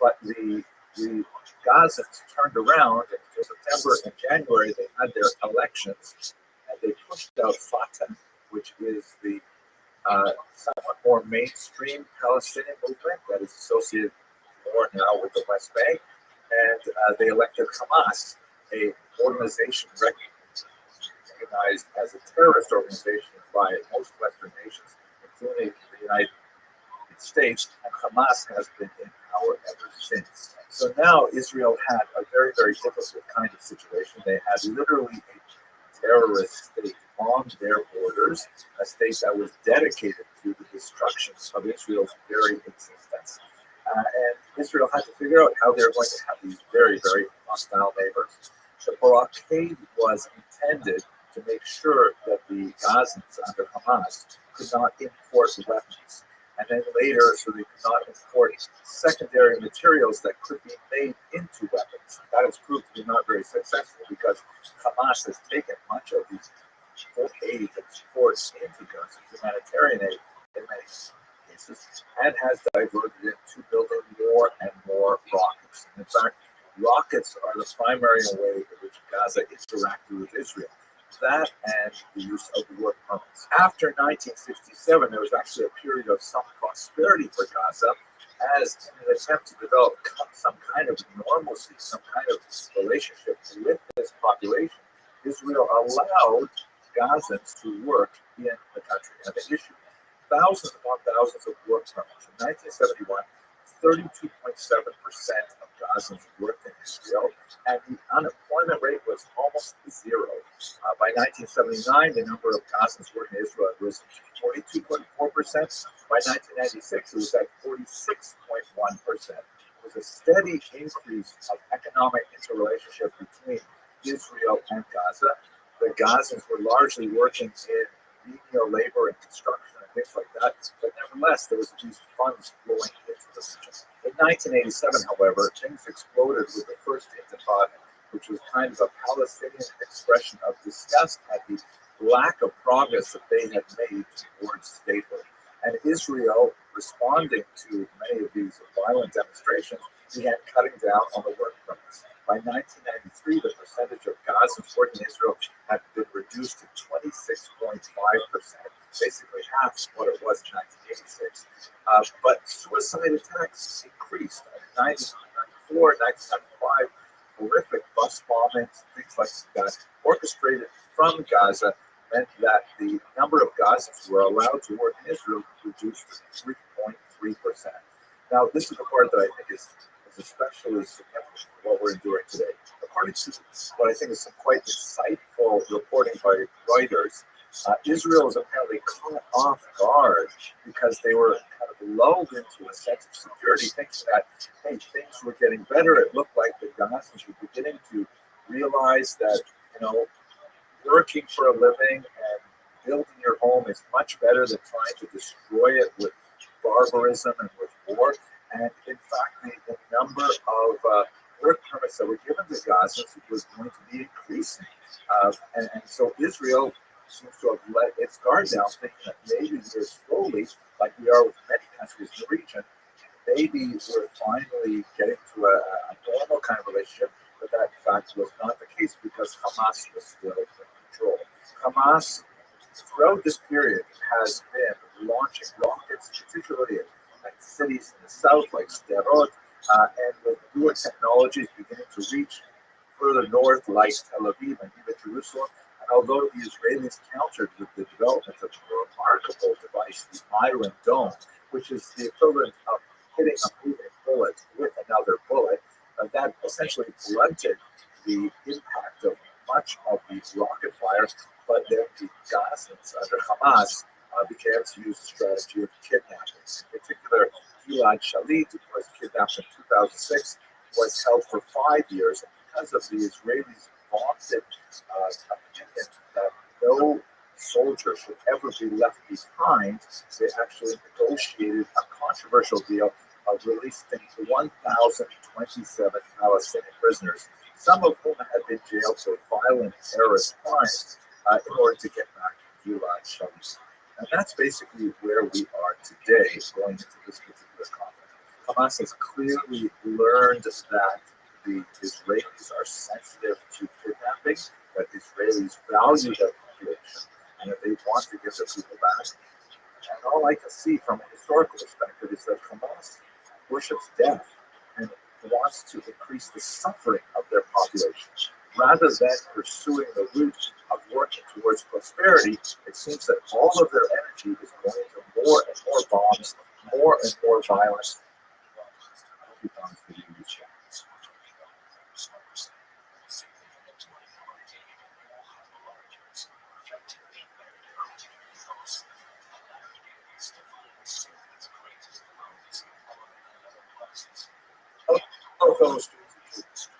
But the Gazans turned around, and in September and January they had their elections, and they pushed out Fatah, which is the somewhat more mainstream Palestinian movement that is associated more now with the West Bank, and they elected Hamas, a organization recognized as a terrorist organization by most Western nations, including the United States, and Hamas has been in power ever since. So now Israel had a very, very difficult kind of situation. They had literally a terrorist state on their borders, a state that was dedicated to the destruction of Israel's very existence. And Israel had to figure out how they were going to have these very, very hostile neighbors. The blockade was intended to make sure that the Gazans under Hamas could not import weapons. And then later, so they could not import secondary materials that could be made into weapons. That has proved to be not very successful because Hamas has taken much of these aid and support into Gaza, humanitarian aid in many cases, and has diverted it to building more and more rockets. And fact, rockets are the primary way in which Gaza interacted with Israel. That and the use of work permits. After 1967, there was actually a period of some prosperity for Gaza as in an attempt to develop some kind of normalcy, some kind of relationship with this population. Israel allowed Gazans to work in the country, and they issued thousands upon thousands of work permits. In 1971, 32.7% of Gazans worked in Israel, and the unemployment rate was almost zero. By 1979, the number of Gazans working in Israel was 42.4%. By 1996, it was at 46.1%. It was a steady increase of economic interrelationship between Israel and Gaza. The Gazans were largely working in menial labor and construction and things like that, but nevertheless, there was these funds flowing into the region. In 1987, however, things exploded with the first Intifada, which was kind of a Palestinian expression of disgust at the lack of progress that they had made towards statehood. And Israel, responding to many of these violent demonstrations, began cutting down on the work permits. By 1993, the percentage of Gazans working in Israel had been reduced to 26.5%, basically half what it was in 1986. But suicide attacks increased. In 1994, 1995, horrific bus bombings, things like that, orchestrated from Gaza, meant that the number of Gazans who were allowed to work in Israel reduced to 3.3%. Now, this is the part that I think is especially significant for what we're enduring today. According to what I think is some quite insightful reporting by Reuters, Israel is apparently caught off guard because they were kind of lulled into a sense of security, thinking that, hey, things were getting better. It looked like the Gazans were beginning to realize that, working for a living and building your home is much better than trying to destroy it with barbarism and with war. And in fact, the number of work permits that were given to Gazans was going to be increasing. And so Israel seems to have let its guard down, thinking that maybe we're slowly, like we are with many countries in the region, maybe we're finally getting to a normal kind of relationship, but that in fact was not the case because Hamas was still in control. Hamas, throughout this period, has been launching rockets, particularly at cities in the south like Sderot, and with newer technologies beginning to reach further north like Tel Aviv and even Jerusalem. And although the Israelis countered with the development of a remarkable device, the Iron Dome, which is the equivalent of hitting a moving bullet with another bullet, that essentially blunted the impact of much of these rocket fires. But then the Gazans under Hamas began to use the strategy of kidnapping. In particular, Gilad Shalit, who was kidnapped in 2006, was held for 5 years. And because of the Israelis' vaunted opinion that no soldier should ever be left behind, they actually negotiated a controversial deal of releasing 1,027 Palestinian prisoners, some of whom had been jailed for violent terrorist crimes, in order to get back to Gilad Shalit. And that's basically where we are today, going into this particular conflict. Hamas has clearly learned that the Israelis are sensitive to kidnapping, that Israelis value their population, and that they want to give their people back. And all I can see from a historical perspective is that Hamas worships death and wants to increase the suffering of their population. Rather than pursuing the route of working towards prosperity, it seems that all of their energy is going to more and more bombs, more and more violence. Hello, fellow students.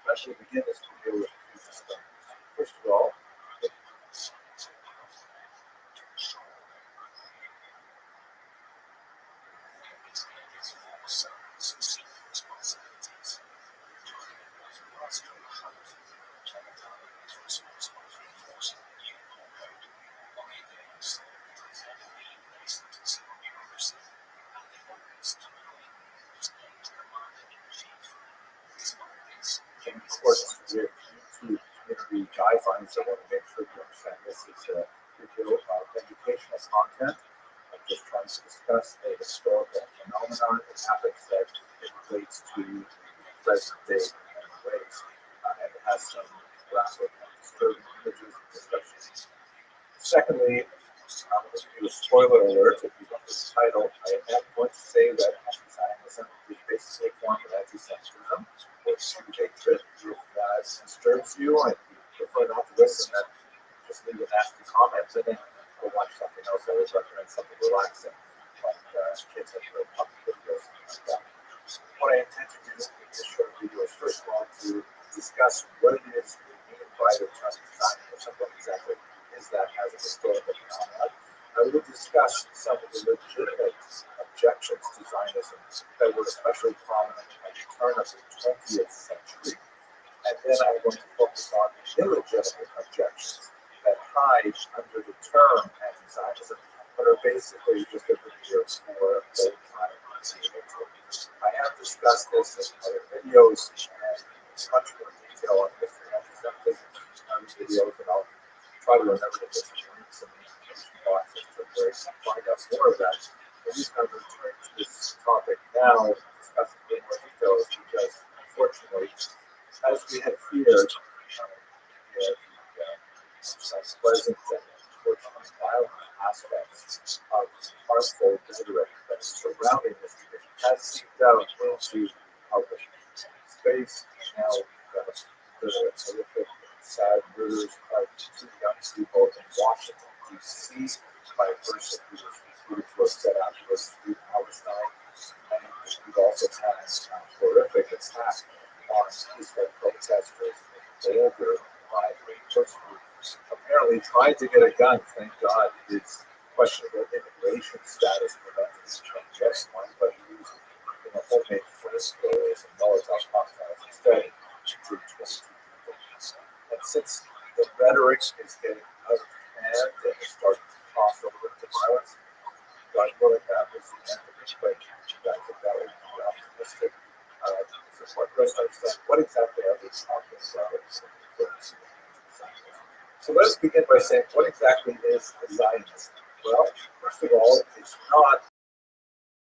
I should begin this video with a few disclaimers. First of all, course, with YouTube community guidelines, I want to make sure you understand this is a video of educational content. I'm just trying to discuss a historical phenomenon that happens that it relates to present day in many ways, and it has some graphic and disturbing images and discussions. Secondly, I'm going to do a spoiler alert. If you look at the title, I am going to say that anti-Zionism is basically a form of anti-Semitism, which is hatred. If that disturbs you and you prefer not to listen, then just leave a nasty comment and then go watch something else. I always recommend something relaxing, like kids and the puppy videos and like that. What I intend to do in this short video is first of all to discuss what it is we mean by the term Zionism, what exactly is that as a historical phenomenon. I will discuss some of the legitimate objections to Zionism that were especially prominent at the turn of the 20th century. And then I'm going to focus on illegitimate objections that hide under the term anti-Zionism, but are basically just a veneer for old-time Zionism. I have discussed this in other videos and in much more detail on history of anti-Semitism videos, and I'll try to remember to put some links in the information boxes to where you can find out more of that. The reason I'm going to turn to this topic now, discuss it in more detail, is because, unfortunately, as we have feared, the pleasant and unfortunately violent aspects of harmful rhetoric that is surrounding this division has seeped out into public space. Now, the horrific, sad murders of two young people in Washington, D.C., by a person who was set out to rescue Palestine. And we've also had a horrific attack on peaceful protesters in Boulder by a person who apparently tried to get a gun. Thank God his questionable immigration status prevented him from getting one, but he used homemade flamethrowers and Molotov cocktails instead to shoot 22 people. And since the rhetoric is getting out of hand and is starting to cross over into violence, God willing, that was the end of it. But I think that would be optimistic. So first understand what exactly are we talking about? So let's begin by saying what exactly is Zionism? Well, first of all, it's not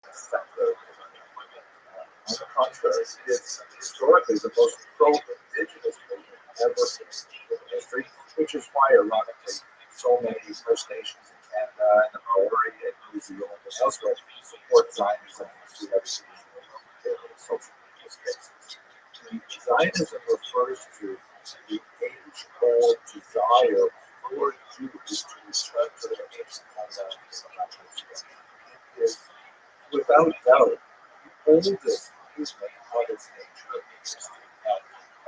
secular. On the contrary, it's historically the most pro-indigenous movement ever in history, which is why, ironically, so many First Nations in Canada and the Maori and New Zealand and elsewhere support Zionism as we have seen in social media spaces. Zionism refers to the age-old desire for Jews to return to their ancient homeland. It is, without doubt, the oldest movement of its nature.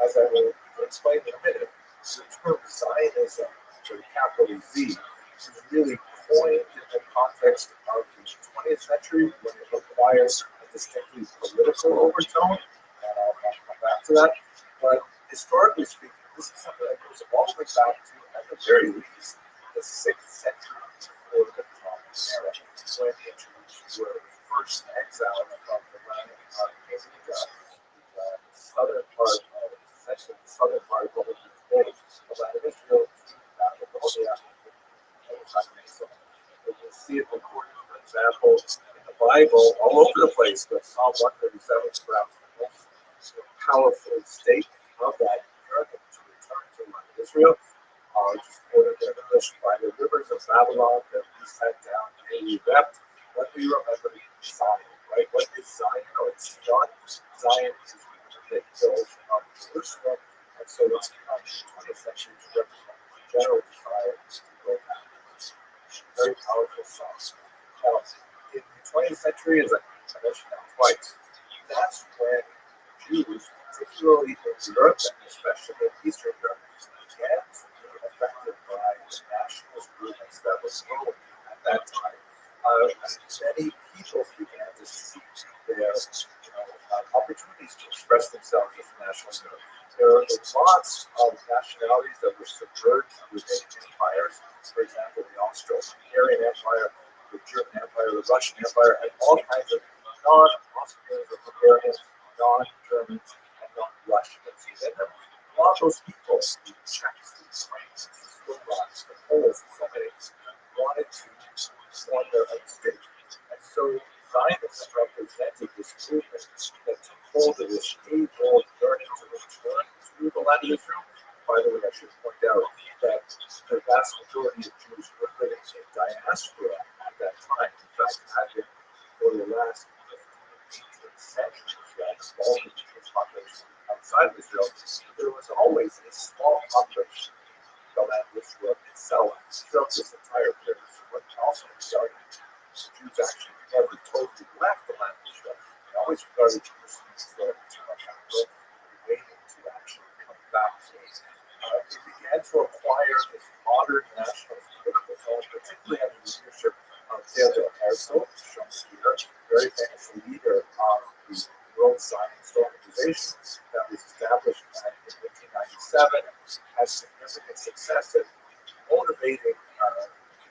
As I will explain in a minute, the term Zionism, with a capital Z, is really coined in the context of the 20th century when it requires a distinctly political overtone, and I'll come back to that. But historically speaking, this is something that goes all the way back to, at the very least, the 6th century before the Common Era, when the Jews were first exiled from the land of the southern part of, essentially the southern part of what we do today, the land of Israel, to Babylonia, and you see it recorded, for example, in the Bible, all over the place, but Psalm 137 is perhaps the most powerful statement of that miracle to return to the land of Israel. Just quoted in English, by the rivers of Babylon that we sat down and we wept, when we remembered Zion, right? What is Zion? No, it's not Zion, is the hills of Jerusalem, and so it's come in the 20th century to represent the general desire to go back. Very powerful songs. Now, in the 20th century, as I mentioned now twice, that's when Jews, particularly in Europe and especially in Eastern Europe, began to be affected by the nationalist movements that was growing at that time. Many people began to seek their opportunities to express themselves as nationalists. There are lots of nationalities that were subverted within empires. For example, the Austro-Hungarian Empire, the German Empire, the Russian Empire, and all kinds of non-Austrians or Hungarians, non-Germans, and non-Russians within them. a lot of those people, the Czechs, the Ukrainians, the Slovaks, the Poles, so many, wanted to form their own state. And so Zionism represented this movement that took hold of this age-old yearning to return to the land of Israel. By the way, I should point out that the vast majority of Jews were living in diaspora at that time. In fact, had been for the last 15, 18 centuries, that small Jewish population outside of Israel. There was always a small population of the land of Israel itself throughout this entire period. So what also started, Jews actually never totally left the land of Israel. They always regarded Jerusalem as their eternal capital, waiting to actually come back to it. It began to acquire this modern national political tone, particularly under the leadership of Theodor Herzl, shown here, very famous leader of the World Zionist Organization that was established in 1897, had significant success at motivating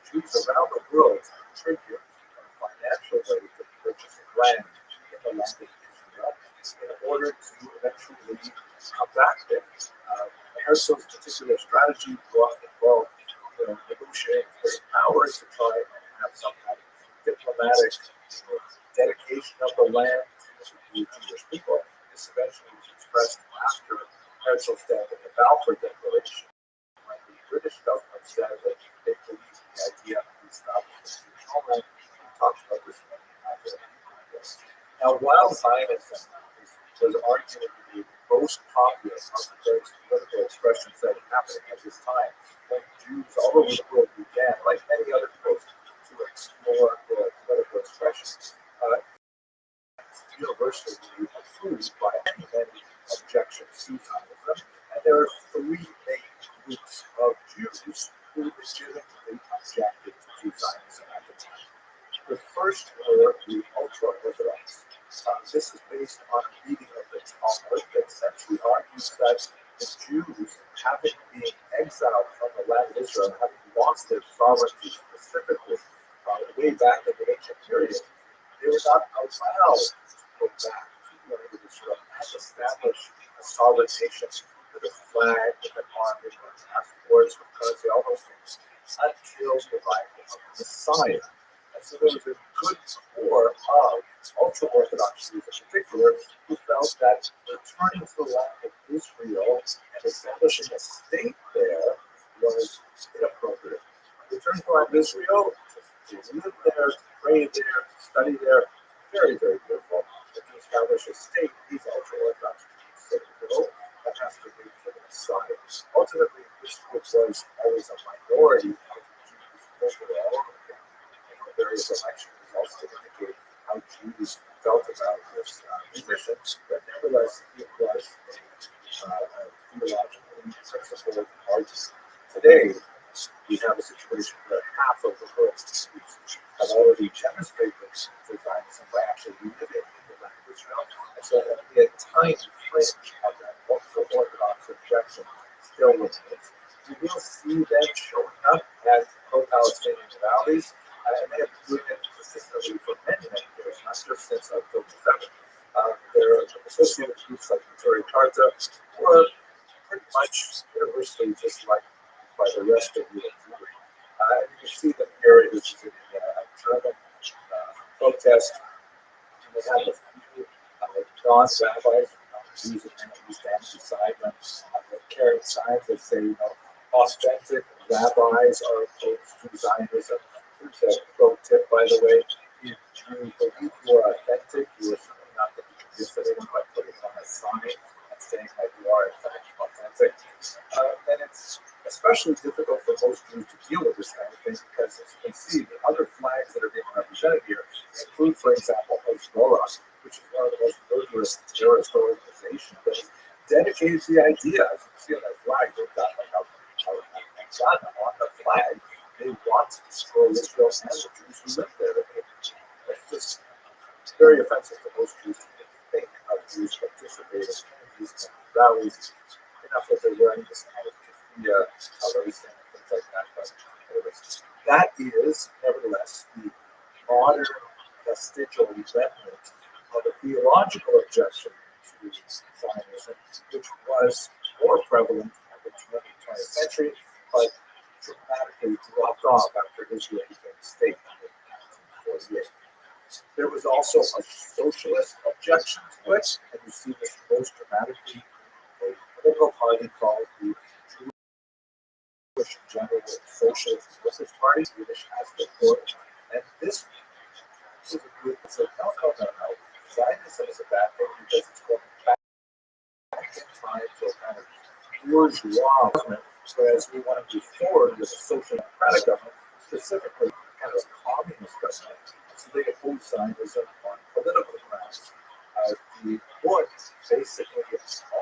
Jews around the world to contribute in a financial way to purchasing land in the land of Israel in order to eventually come back there. Herzl's particular strategy involved negotiating for powers to try and have some kind of diplomatic dedication of the land to the Jewish people. This eventually was expressed after Herzl's death in the Balfour Declaration, when the British government said that they believed in the idea of the establishment of Jewish homeland. We talked about this when we had this. Now, while Zionism was arguably the most popular of the various political expressions that were happening at this time, when Jews all over the world began, like many other groups, to explore the political expressions, universally approved by many objections to Zionism. And there are three main groups of Jews who legitimately objected to Zionism at the time. The first were the ultra-Orthodox. This is based on a reading of the Talmud that essentially argues that the Jews, having been exiled from the land of Israel, having lost their sovereignty specifically way back in the ancient period, they were not allowed to go back to the land of Israel and establish a sovereign nation with a flag, with an army, with passports, with currency, all those things, until the arrival of the Messiah. And so there was a good core of ultra-Orthodox Jews in particular who felt that returning to the land of Israel and establishing a state there was inappropriate. Returning to the land of Israel, to live there, to pray there, to study there, very, very beautiful. But to establish a state, these ultra-Orthodox Jews said, no, that has to be for the Messiah. Ultimately, this group was always a minority of Jews overall. Various election results to indicate how Jews felt about this position, but nevertheless, it was a theologically principled argument. Today, we have a situation where half of the world's Jews have already demonstrated this to Zionism by actually living in the land of Israel, and so only a tiny fringe of that ultra-Orthodox objection still remains. We will see them showing up as pro-Palestinian rallies. And they have been doing it consistently for many, many years, not just since October 7th. They're associated with groups like Missouri Carta, or pretty much universally disliked by the rest of the Jewry. You can see them here. This is a German protest. And they have a few non-rabbis, Jews and who stand beside them, carrying signs that say, authentic rabbis are opposed to Zionism. Here's a pro tip, by the way. If you believe you are authentic, you are certainly not going to convince anyone by putting on a sign and saying that you are, in fact, authentic. And it's especially difficult for most Jews to deal with this kind of thing because, as you can see, the other flags that are being represented here include, for example, Hezbollah, which is one of the most murderous terrorist organizations that is dedicated to the idea. As you can see on that flag, they've got like a gun on the flag. They want to destroy Israel and the Jews who live there. It's just very offensive to most Jews to think of Jews participating in these rallies. Enough that they're wearing this kind of keffiyeh colors and things like that. But anyways, that is, nevertheless, the modern vestigial remnant of a theological objection to Zionism, which was more prevalent in the 20th century, but dramatically dropped off after Israel became a state in 1948. There was also a socialist objection to it, and you see this most dramatically in a political party called the Jewish General Socialist Workers' Party, Yiddish as the word. And this is a group that said, no. Zionism is a bad thing because it's going back in time to a kind of bourgeois government, whereas we want to move forward with a social democratic government, specifically kind of a communist government. So they oppose Zionism on political grounds. The book basically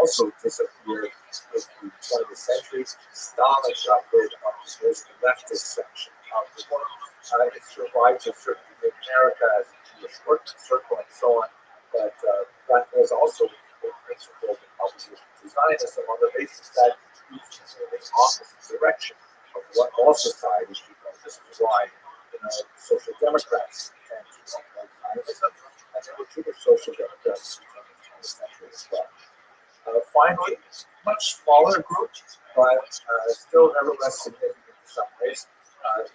also disappeared with the 20th century. Stalin got rid of the leftist section of the book. It survived to a certain degree in America as a Jewish working circle and so on, but that was also the principle of opposition to Zionism on the basis that it's moving in the opposite direction of what all societies do. This is why social democrats tend to promote Zionism, and there were Jewish social democrats in the 20th century as well. Finally, much smaller group, but still nevertheless significant in some ways.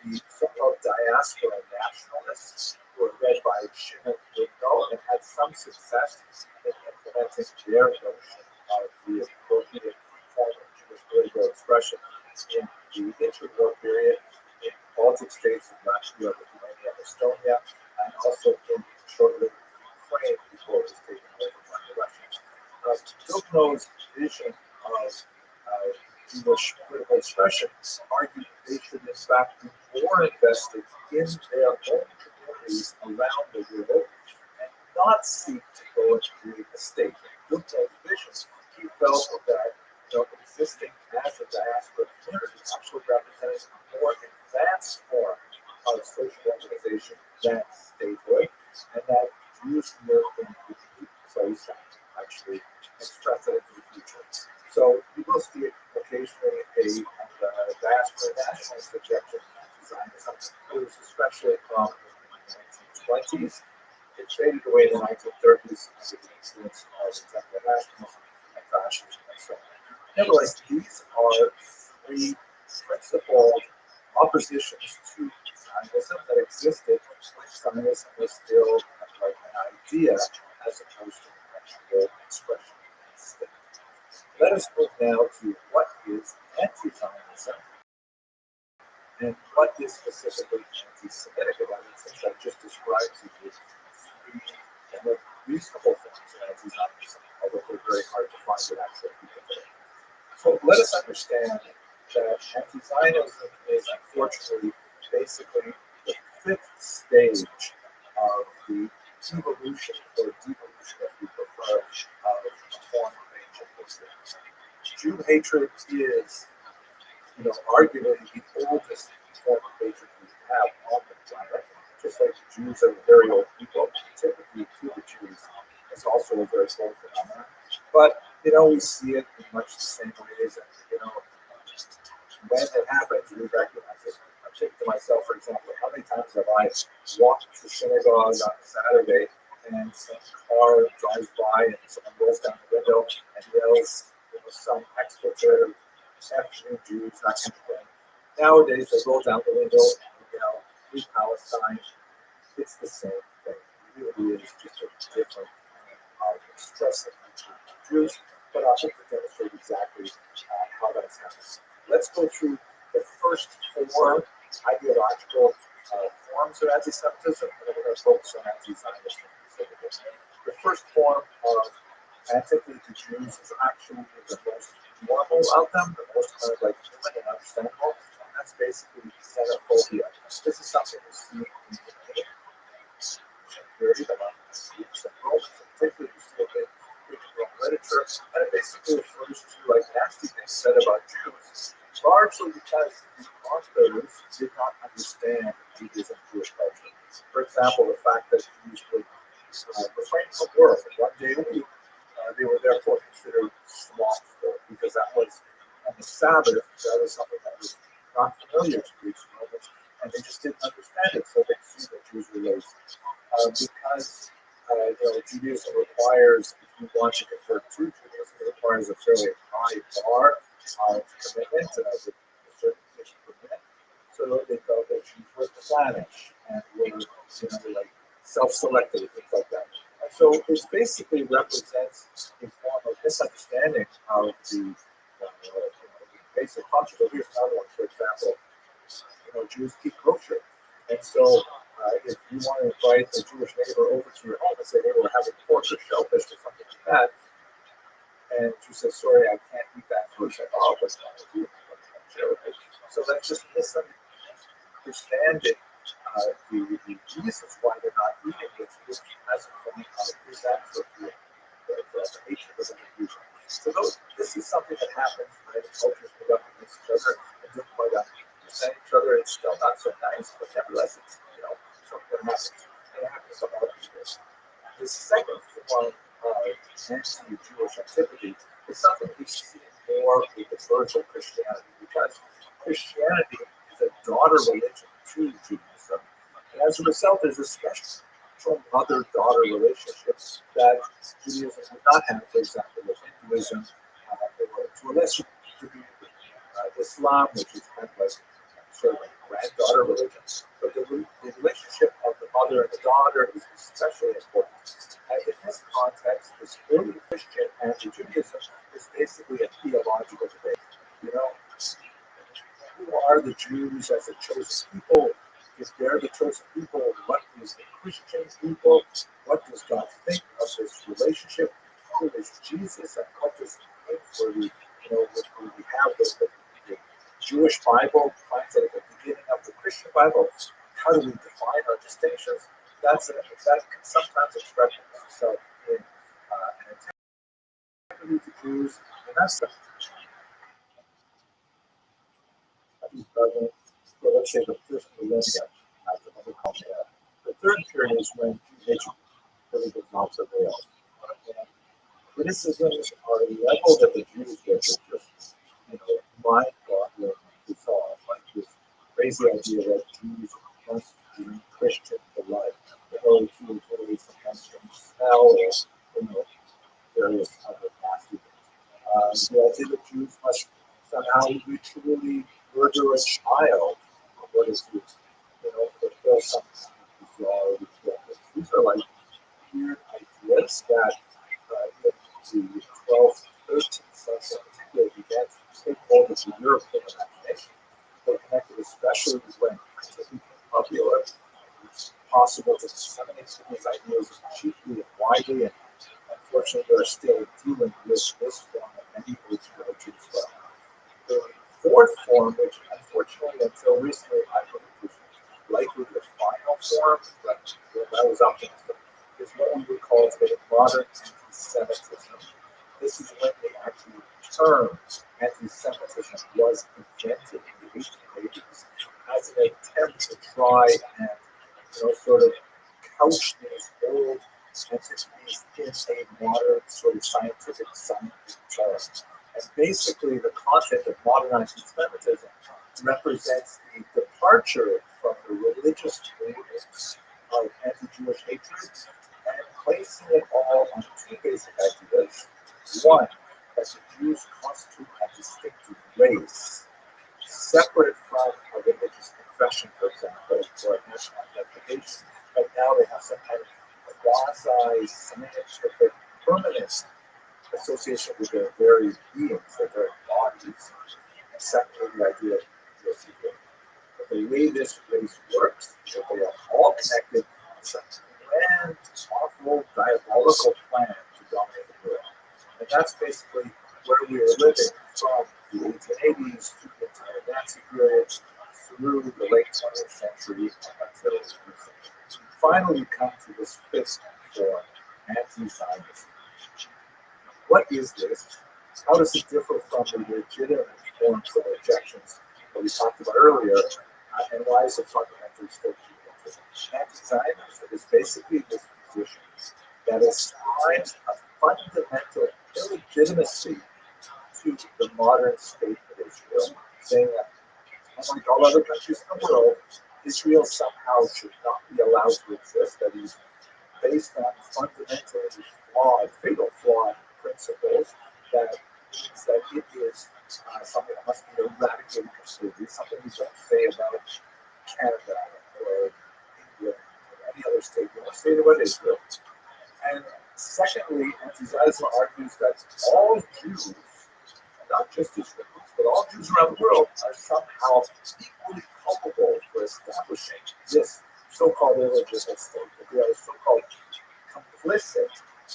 The so-called diaspora nationalists who were led by Shimon Peres and had some success in implementing their notion of the appropriate form of Jewish political expression in the interwar period in Baltic states of Latvia, Lithuania, Estonia, and also in shortly Ukraine before it was taken over by the Russians. Pilkno's vision of Jewish political expression argued they should in fact be more invested in their own communities around the world and not seek to go and create a state. Pilkno's vision, he felt that existing as a diaspora community actually represented a more advanced form of social organization than statehood, and that Jews live in a unique place and actually express it in the future. So you will see occasionally a diaspora nationalist objection to Zionism. It was especially from the 1920s. It faded away in the 1930s under the influence of secular nationalism and fascism and so on. Nevertheless, these are three principal oppositions to Zionism that existed when Zionism was still like an idea as opposed to an actual expression of state. Let us move now to what is anti-Zionism and what is specifically anti-Semitic about it, since I just described to you three kind of reasonable forms of anti-Zionism, although they're very hard to find in actual people today. So let us understand that anti-Zionism is unfortunately basically the fifth stage of the evolution or devolution, if you prefer, of a form of ancient history. Jew hatred is, arguably the oldest form of hatred we have on the planet. Just like the Jews are a very old people, typically to the Jews, it's also a very old phenomenon. But we see it in much the same ways, and when it happens, we recognize it. I'm thinking to myself, for example, how many times have I walked to synagogue on a Saturday and some car drives by and someone rolls down the window and yells, some expletive, F Jews, that kind of thing. Nowadays, they roll down the window, free Palestine. It's the same thing. It really is just a different kind of expressive Jews, but I'll hope to demonstrate exactly how that's happening. Let's go through the first four ideological forms of anti-Semitism, and then we're going to focus on anti-Zionism specifically. The first form of antipathy to Jews is actually the most normal of them, the most kind of like human and understandable, and that's basically xenophobia. This is something we see in the period among Greeks and Romans, and particularly we see it in Roman literature, and it basically refers to like nasty things said about Jews, largely because the authors did not understand Judaism and Jewish culture. For example, the fact that Jews would refrain from work 1 day a week, they were therefore considered slothful because that was on the Sabbath. That was something that was not familiar to Greeks and Romans, and they just didn't understand it, so they assumed that Jews were lazy. Because Judaism requires, if you want to convert to Judaism, it requires a fairly high bar of commitment and of a certain commitment. So they felt that Jews were clannish and were, like self-selected and things like that. And so it basically represents a form of misunderstanding of the basic concept. So here's another one, for example. Jews keep kosher. And so if you want to invite a Jewish neighbor over to your home and say, hey, we're having pork or shellfish or something like that, and you say, sorry, I can't eat that fish at all, but you shellfish. So that's just misunderstanding the reasons why they're not eating it, which hasn't been presented for the hatred of the Jews. So this is something that happens when cultures put up against each other and don't quite understand each other. It's still not so nice, but nevertheless, it's something that happens. And it happens to all people. The second form of anti-Jewish activity is something we see more with the birth of Christianity, because Christianity is a daughter religion to Judaism. And as a result, there's a special mother-daughter relationship that Judaism would not have, for example, with Hinduism, or to a lesser degree, Islam, which is kind of like sort of a granddaughter religion. But the relationship of the mother and the daughter is especially important. And in this context, this early Christian anti-Judaism is basically a theological debate. Who are the Jews as a chosen people? If they're the chosen people, what is the Christian people? What does God think of this relationship? Who is Jesus, and what does he mean for the, we have the Jewish Bible finds it at the beginning of the Christian Bible. How do we define our distinctions? That can sometimes express itself in an antipathy to Jews, and that's the well, let's say the first millennium after the Culture. The third period is when Judaism really goes off the rails. Criticisms are leveled at the Jews that are just, mind-boggling to solve, like this crazy idea that Jews must be Christian blood, to sometimes from smell or various other nasty things. The idea that Jews must somehow ritually murder a child, what is this? Fulfill some bizarre ritual. These are like weird ideas that in the 12th, 13th century particularly began to take hold of the European imagination. They connected especially when printing became popular. It's possible to disseminate these ideas cheaply and widely, and unfortunately we're still dealing with this form of medieval theology as well. The fourth form, which unfortunately until recently I believe was likely the final form, but I was optimistic, is what we would call today modern anti-Semitism. This is when the actual term anti-Semitism was invented in the 1880s as an attempt to try and sort of couch these old entities in a modern sort of scientific term. And basically, the concept of modern anti-Semitism represents the departure from the religious motives of anti-Jewish hatred and placing it all on two basic ideas. One, that the Jews constitute a distinctive race, separate from a religious confession, for example, or a national identification, but now they have some kind of quasi-scientific permanence association with their very beings, their very bodies. And secondly, the idea of the way this race works, that they are all connected to some grand, awful, diabolical plan to dominate the world. And that's basically where we are living from the 1880s through the entire Nazi period, through the late 20th century, until this recent. Finally, we come to this fifth form, anti-Zionism. What is this? How does it differ from the legitimate forms of objections that we talked about earlier? And why is it fundamentally still Judaism? Anti-Zionism is basically this position that ascribes a fundamental illegitimacy to the modern state of Israel, saying that, unlike all other countries in the world, Israel somehow should not be allowed to exist, that is based on fundamentally flawed, fatal flawed principles that means that it is something that must be eradicated completely, something we don't say about Canada or England or any other state. We don't say it about Israel. And secondly, anti-Zionism argues that all Jews, not just Israelis, but all Jews around the world are somehow equally culpable for establishing this so-called illegitimate state, that they are so-called complicit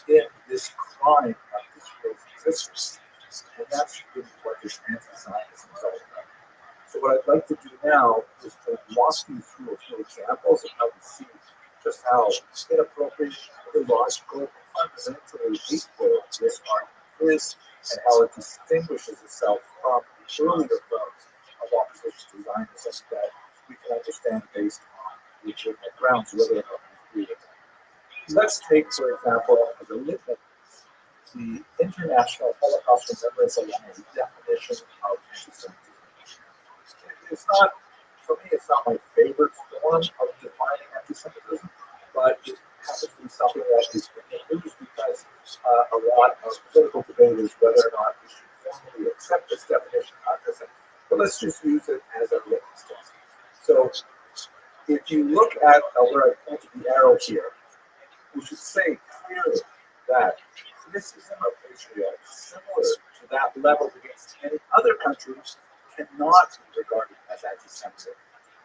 in this crime of Israel's existence. And that's really what this anti-Zionism is all about. So what I'd like to do now is to walk you through a few examples of how we see just how inappropriate, illogical, fundamentally hateful this argument is, and how it distinguishes itself from the earlier forms of opposition to Zionism that we can understand based on legitimate grounds, whether or not we agree with them. Let's take, for example, as a litmus, the International Holocaust Remembrance Alliance definition of anti-Semitism. It's not, for me, it's not my favorite form of defining anti-Semitism, but it happens to be something that is in the news because a lot of political debate is whether or not we should formally accept this definition. But let's just use it as a litmus test. So if you look at where I pointed the arrow here, we should say clearly that criticism of Israel similar to that leveled against any other countries cannot be regarded as anti-Semitic.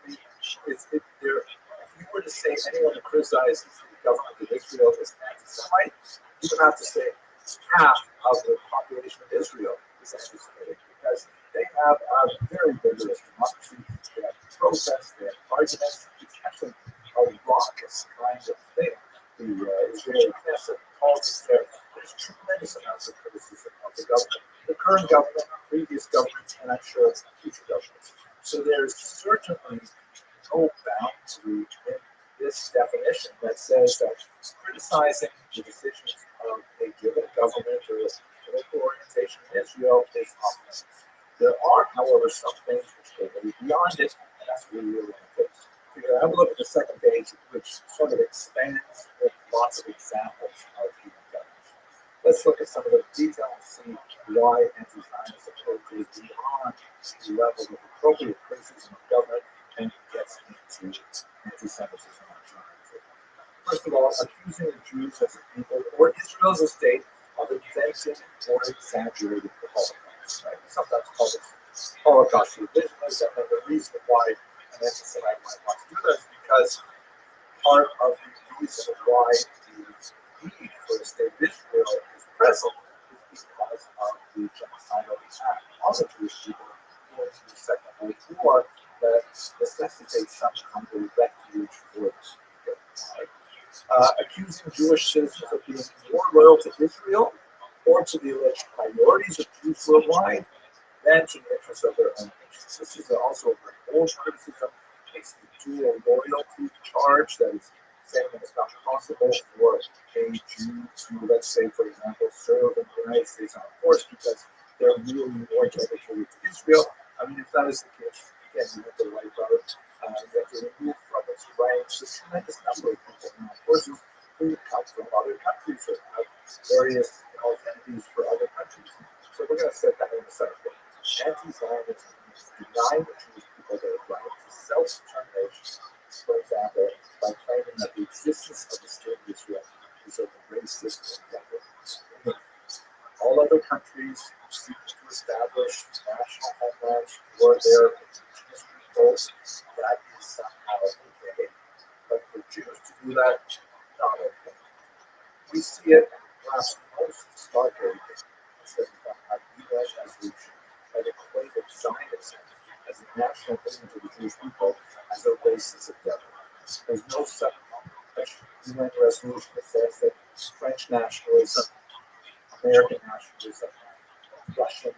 If you were to say anyone who criticizes the government of Israel is anti-Semite, you would have to say half of the population of Israel is anti-Semitic because they have a very vigorous democracy. They have protests, they have arguments. It's actually a raucous kind of thing. The Israeli Knesset politics there. There's tremendous amounts of criticism of the government, the current government, previous governments, and I'm sure future governments. So there's certainly no boundary in this definition that says that criticizing the decisions of a given government or political orientation in Israel is offensive. There are, however, some things which go way beyond it, and that's what we really want to fix. Have a look at the second page, which sort of expands with lots of examples of human governance. Let's look at some of the detail and see why anti-Zionism goes beyond the level of appropriate criticism of government and gets into anti-Semitism. First of all, accusing the Jews as a people or Israel as a state of inventing or exaggerating the Holocaust. Right? Sometimes called it Holocaust revisionism, and the reason why an anti-Semite might want to do that is because part of the reason why the need for the state of Israel is present is because of the genocidal attack on the Jewish people during the Second World War that necessitates some kind of refuge for this people. Right? Accusing Jewish citizens of being more loyal to Israel or to the alleged priorities of Jews worldwide than to the interests of their own nations. This is also a very old criticism. It's the dual loyalty charge that is saying that it's not possible for a Jew to, let's say, for example, serve in the United States Armed Force because they're really more dedicated to Israel. I mean, if that is the case, again, you have to wipe out, you have to remove from its ranks a tremendous number of people in armed forces who come from other countries or have various affinities for other countries. So we're going to set that in a second. Anti-Zionism is denying the Jewish people their right to self-determination, for example, by claiming that the existence of the state of Israel is of a racist endeavor. All other countries seek to establish national homelands for their indigenous peoples. That is somehow okay. But for Jews to do that, not okay. We see it perhaps most starkly in the UN resolution that equated Zionism as a national movement of the Jewish people as a racist endeavor. There's no such UN resolution that says that French nationalism, American nationalism, Russian,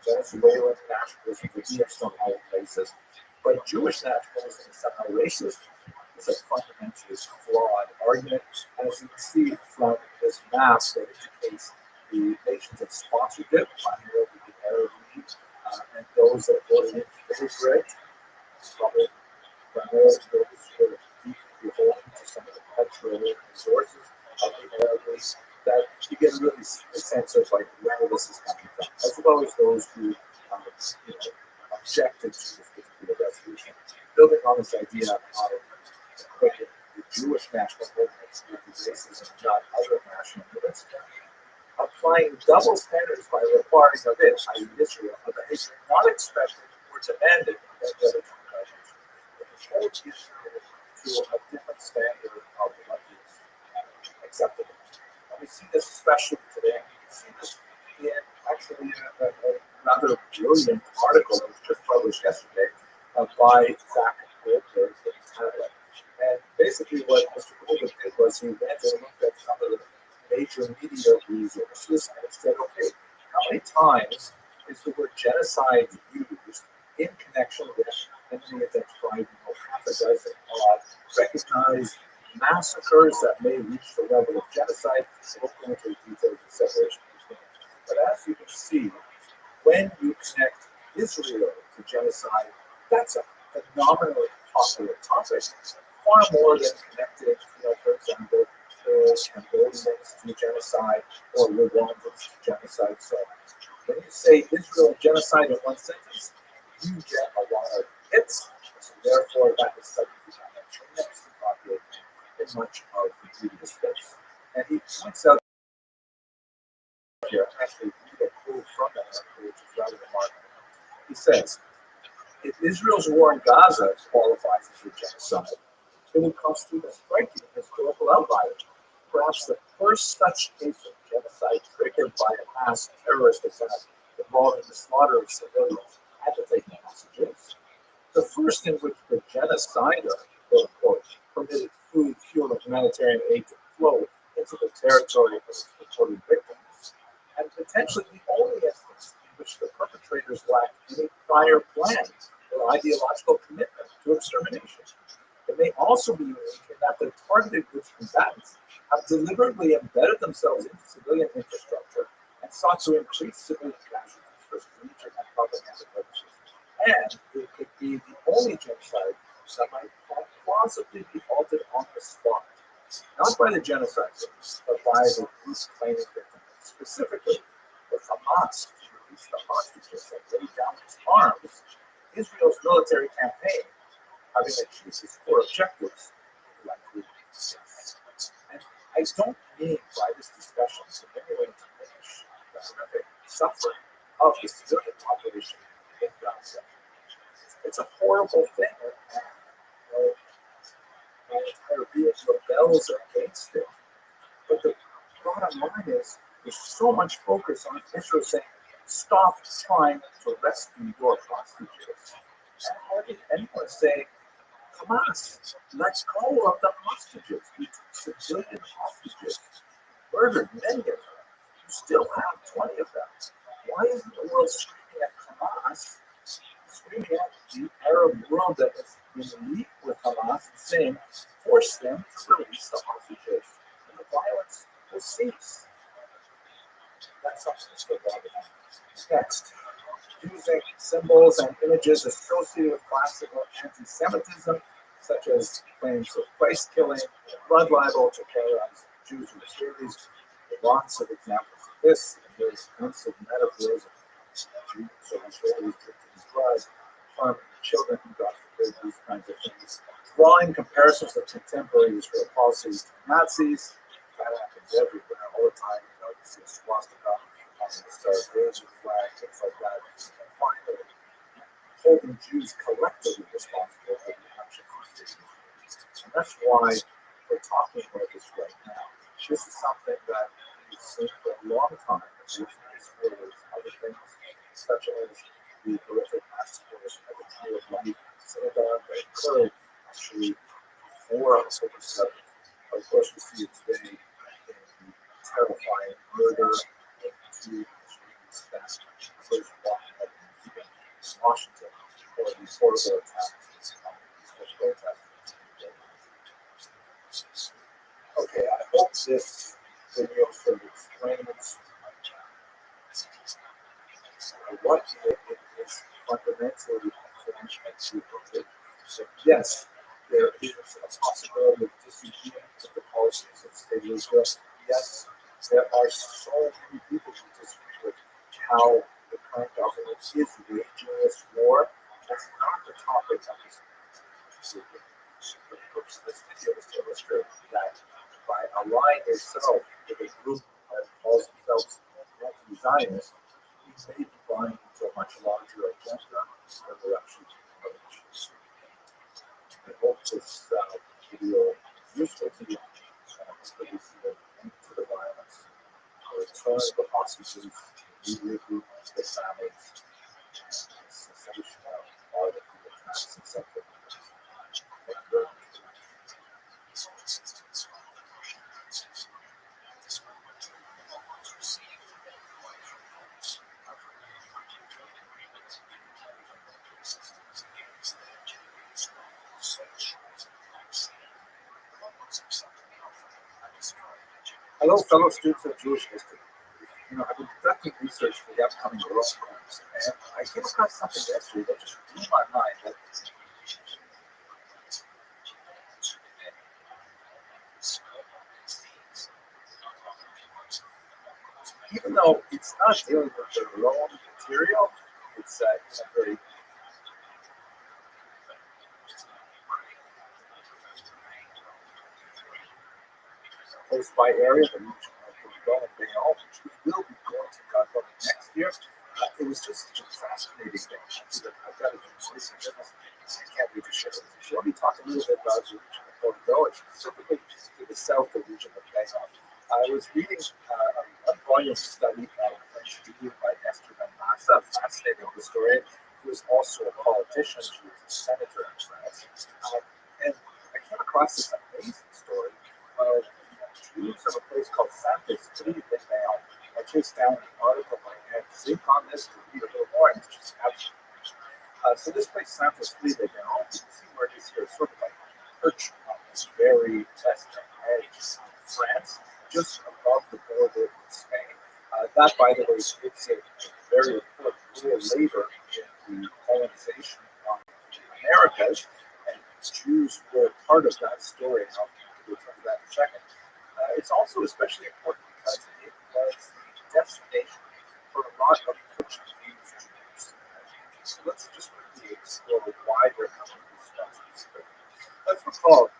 Venezuelan nationalism would be somehow racist. But Jewish nationalism is somehow racist. It's a fundamentally flawed argument. As you can see from this map that indicates the nations that sponsored it, primarily the Arab League, and those that voted in favor it, probably primarily those who are deeply beholden to some of the petroleum resources of the Arab League, that you get really a sense of like where this is coming from. As you well as those who objected to this particular resolution, building on this idea of equating the Jewish national movement with racism, not other national movements, applying double standards by requiring of it, i.e. Israel, a behavior not expected or demanded by the other two countries. It holds Israel to a different standard of what is acceptable. And we see this especially today. We see this in actually a rather brilliant article that was just published yesterday by Zach Goldberg in Canada. And basically what Mr. Goldberg did was he went and looked at some of the major media resources and said, okay, how many times is the word genocide used in connection with, and then he identified half a dozen recognized massacres that may reach the level of genocide. We'll go into the details of separation between. But as you can see, when you connect Israel to genocide, that's a phenomenally popular topic, far more than connecting, for example, Cambodians to genocide or Rwandans to genocide. So when you say Israel and genocide in one sentence, you get a lot of hits. So therefore, that is something that tremendously popular in much of the media space. And he points out here, actually, a quote from that article, which is rather remarkable. He says, if Israel's war in Gaza qualifies as a genocide, it would constitute a striking historical outlier. Perhaps the first such case of genocide triggered by a mass terrorist attack involving the slaughter of civilians at the taking hostages. The first in which the genocider, quote unquote, permitted food, fuel, and humanitarian aid to flow into the territory of its reported victims, and potentially the only instance in which the perpetrators lacked any prior plan or ideological commitment to extermination. It may also be unique in that the targeted groups combatants have deliberately embedded themselves into civilian infrastructure and sought to increase civilian casualties for strategic and propaganda purposes. And it could be the only genocide that might plausibly be halted on the spot, not by the genociders, but by the groups claiming victims. Specifically, the Hamas to release the hostages and lay down its arms, Israel's military campaign, having achieved its core objectives, likely success. And I don't mean by this discussion to any way diminish the horrific suffering of the civilian population in Gaza. It's a horrible thing, and my entire being rebels against it. But the bottom line is, there's so much focus on Israel saying, stop trying to rescue your hostages. And hardly anyone saying, Hamas, let's go of the hostages. We took civilian hostages, murdered many of them. You still have 20 of them. Why isn't the world screaming at Hamas, screaming at the Arab world that is in league with Hamas and saying, force them to release the hostages, and the violence will cease? That's something that's good. Next, using symbols and images associated with classical anti-Semitism, such as claims of Christ killing, blood libel to terrorize Jews and Israelis. Lots of examples of this, and there's tons of metaphors of Jews or Israelis drinking blood, harming children who got forbid, these kinds of things. Drawing comparisons of contemporary Israel policies to Nazis, that happens everywhere all the time. You see a swastika on the Star Danger flag, things like that. And finally, holding Jews collectively responsible for the action of history. And that's why we're talking about this right now. This is something that we've seen for a long time. There's other things, such as the horrific massacres of the Tree of Life synagogue that occurred actually before October 7th. Of course, we see it today in the terrifying murder of two Israelis that occurs walking up in Washington, or these horrible attacks. Okay, I hope this video sort of explains what it is fundamentally to protect. So yes, there is a possibility of disagreeing with the policies of the state of Israel. Yes, there are so many people who disagree with how the just to illustrate that by aligning yourself with a group that calls themselves anti-Zionist, you may be buying into a much larger agenda than we're actually approach. I hope this video is useful to you. That you see the end to the violence, the return of the hostages, immediately the families, and the cessation of all the attacks and suffering. Thank you very much. Hello, fellow students of Jewish history. I've been conducting research for the upcoming Rothschild, and I came across something yesterday that just blew my mind. That even though it's not dealing with the raw material, it's in a very close by area, the region of Portugal and Bayonne, which we will be going to God willing next year. It was just a fascinating thing. I've got to do research. I can't wait to share it with you. Let me talk a little bit about the region of Portugal, and specifically to the south, the region of Bayonne. I was reading a one-volume study of French Judaism by Esther Ben-Massa, a fascinating historian who was also a politician. She was a senator in France. And I came across this amazing story of Jews of a place called Saint-Esprit in Bayonne. I chased down an article by hand to think on this to read a little more, and it's just absolutely so this place, Saint-Esprit in Bayonne, you can see where it is here, sort of like perched on this very western edge of France, just above the border with Spain. That, by the way, gives it a very important role later in the colonization of the Americas, and Jews were part of that story, and I'll return to that in a second. It's also especially important because it was the destination for a lot of Portuguese Jews. So let's just quickly explore why they're coming to this specific. Let's recall,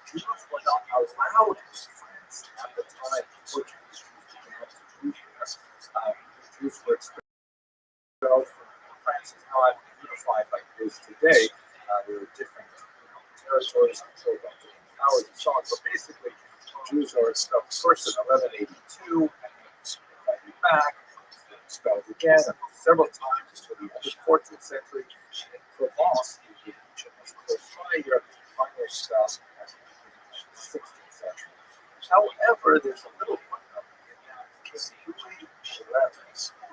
Jews were not allowed in France at the time Portuguese Jews began to move here. Jews were expelled from France is not unified like it is today. There are different territories controlled by different powers and so on. So basically, Jews are expelled first in 1182, and then back, expelled again several times until the end of the 14th century. In Provence, the region was close by here, finally expelled in the 16th century. However, there's a little footnote in that King Louis XI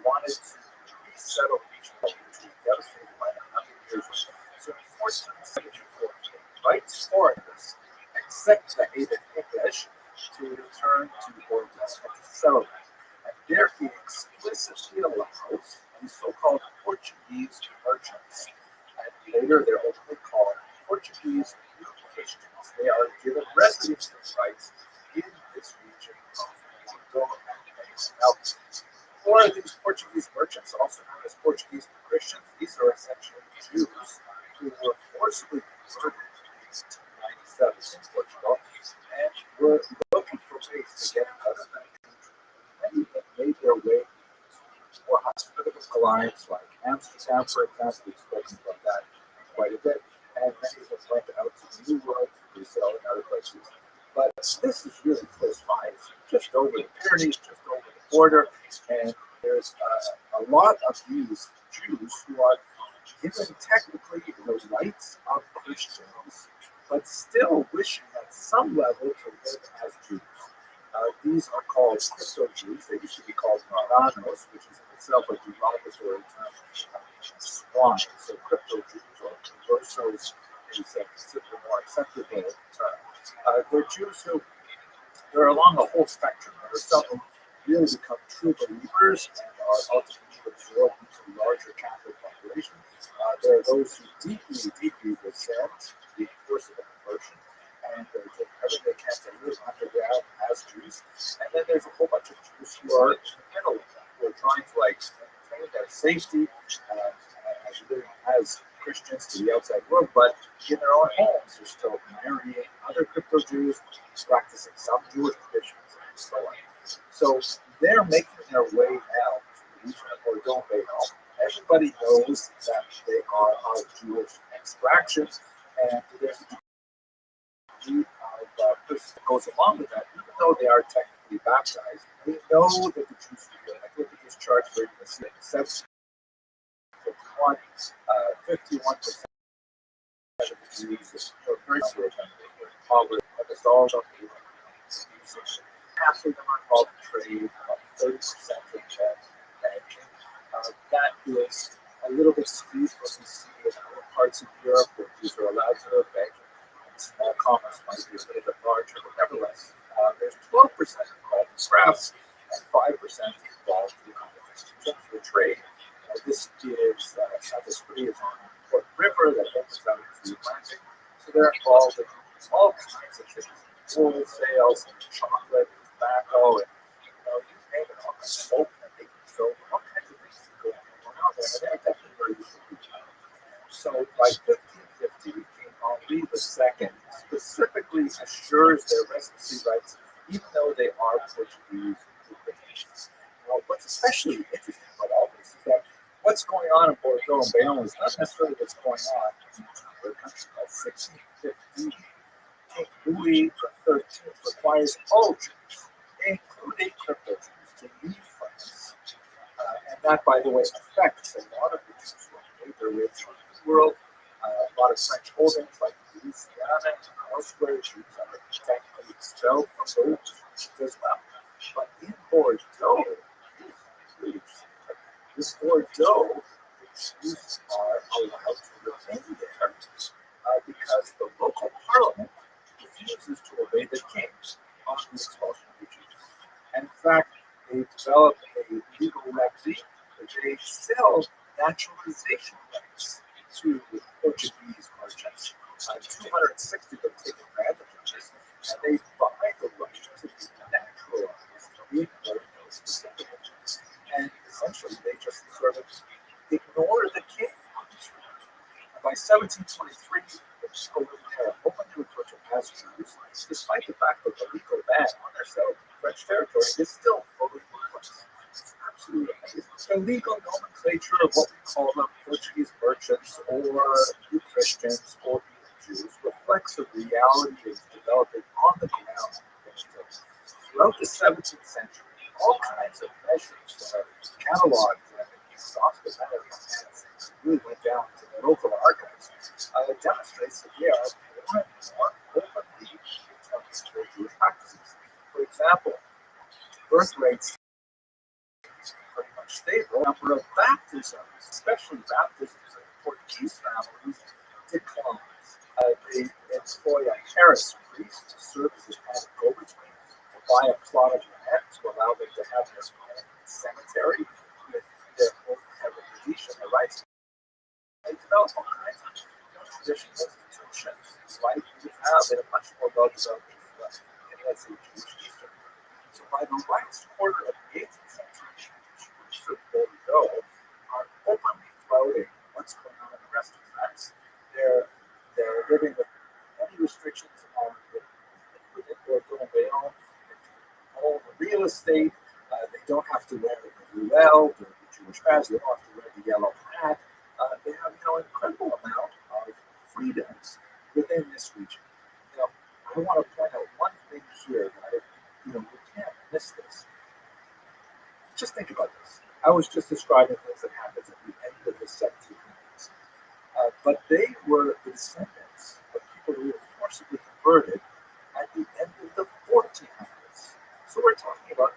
wanted to resettle the region, which was devastated by the 100 Years' War. So in 1474, invites foreigners, except the hated English, to return to Bordeaux and to settle them. And there he explicitly allows these so-called Portuguese merchants, and later they're openly called Portuguese New Christians. They are given residence rights in this region of Bordeaux and Bayonne. Now, for these Portuguese merchants, also known as Portuguese Christians, these are essentially Jews who were forcibly converted in 1897 in Portugal and were looking for ways to get out of that country. Many of them made their way to more hospitable clients like Amsterdam, for example. We've spoken about that quite a bit. And many of them went out to the New World, Brazil, and other places. But this is really close by. It's just over the Pyrenees, just over the border. And there's a lot of these Jews who are given technically the rights of Christians, but still wishing at some level to live as Jews. These are called crypto-Jews. They used to be called Marranos, which is in itself a derogatory term, swine. So crypto-Jews or conversos is considered a more acceptable term. They're Jews who, they're along the whole spectrum. There are some who really become true believers and are ultimately absorbed into the larger Catholic population. There are those who deeply resent the forcible conversion, and they do everything they can to live underground as Jews. And then there's a whole bunch of Jews who are in the middle, who are trying to maintain their safety as living as Christians to the outside world, but in their own homes, they're still marrying other other crypto Jews practicing some Jewish traditions, and so on. So they're making their way now to the region of Bordeaux. Everybody knows that they are of Jewish extraction, and there's a degree of person that goes along with that, even though they are technically baptized. We know that the Jews are like, look at this chart where you can see it, 51% of the Jews are very poverty, it's all about the half of them are involved in trade, about 30% in banking. That is a little bit skewed what we see in other parts of Europe where Jews are allowed to go banking. Small commerce might be a little bit larger, but nevertheless, there's 12% involved in crafts and 5% involved in the trade. This is Saint-Esprit is on the Port River that opens out into the Atlantic, so they're involved in all kinds of things, wholesales, and chocolate, and tobacco, and you name it, all kinds of smoke and making soap, all kinds of things that go on there, and they're definitely very useful to each other. So by 1550, King Henri II specifically assures their residency rights, even though they are Portuguese. What's especially interesting about all this is that what's going on in Bordeaux and Bayonne is not necessarily what's going on in other countries. By 1615, King Louis XIII requires all Jews, including crypto Jews, to leave France. And that, by the way, affects a lot of the Jews who have made their way through the world. A lot of French holdings like Louisiana and elsewhere, Jews are technically expelled from those as well. But in Bordeaux, this Bordeaux, the Jews are allowed to remain there because the local parliament refuses to obey the king on the expulsion of the Jews. And in fact, they develop a legal remedy where they sell naturalization rights to Portuguese merchants. 260 of them take advantage of this, and they buy the right to be naturalized in Bordeaux specifically. And essentially, they just sort of ignore the king on this route. And by 1723, the Golden Era openly referred to as Jews, despite the fact that the legal ban on their settlement in French territory is still fully in place. It's absolutely amazing. The legal nomenclature of what we call them Portuguese merchants or New Christians or Jews reflects the reality that's developing on the ground. Throughout the 17th century, all kinds of measures that are cataloged and exhaustive and really went down to the local archives demonstrates that they are more and more openly against their Jewish practices. For example, birth rates pretty much stable. The number of baptisms, especially baptisms in Portuguese families, declines. They employ a Paris priest to serve as a kind of go-between, to buy a plot of land to allow them to have their own cemetery with their own heritage and their rights. They develop all kinds of traditional institutions like we have in a much more well-developed in, let's say, Jewish history. So by the last quarter of the 18th century, Jews of Bordeaux are openly flouting what's going on in the rest of France. They're living with many restrictions on within Bordeaux and Bayonne. They own the real estate. They don't have to wear the ruelle, the Jewish badge. They don't have to wear the yellow hat. They have an incredible amount of freedoms within this region. I want to point out one thing here that we can't miss this. Just think about this. I was just describing things that happened at the end of the 1700s. But they were the descendants of people who were forcibly converted at the end of the 1400s. So we're talking about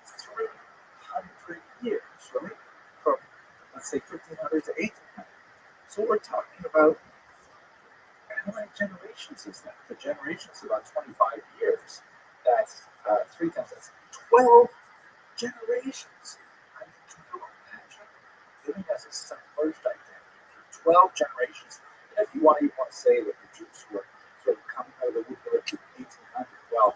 300 years, right? From, let's say, 1500 to 1800. So we're talking about, how many generations is that? The generation is about 25 years. That's 3 times, that's 12 generations. I mean, can you imagine living as a submerged identity for 12 generations? And if you want to say that the Jews were sort of coming out of the woodwork in 1800, well,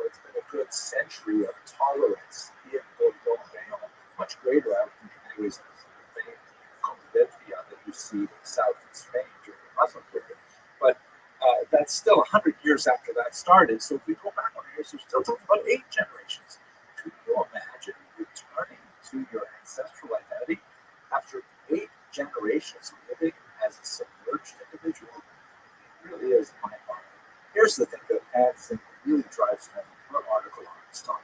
it's been a good century of tolerance in Bordeaux and Bayonne, much greater, I would think, in many ways, than the famed convivencia that you see in South Spain during the Muslim period. But that's still 100 years years after that started. So if we go back on years, we're still talking about 8 generations. Could you imagine returning to your ancestral identity after 8 generations living as a submerged individual? It really is mind-boggling. Here's the thing that adds and really drives home her article on this topic.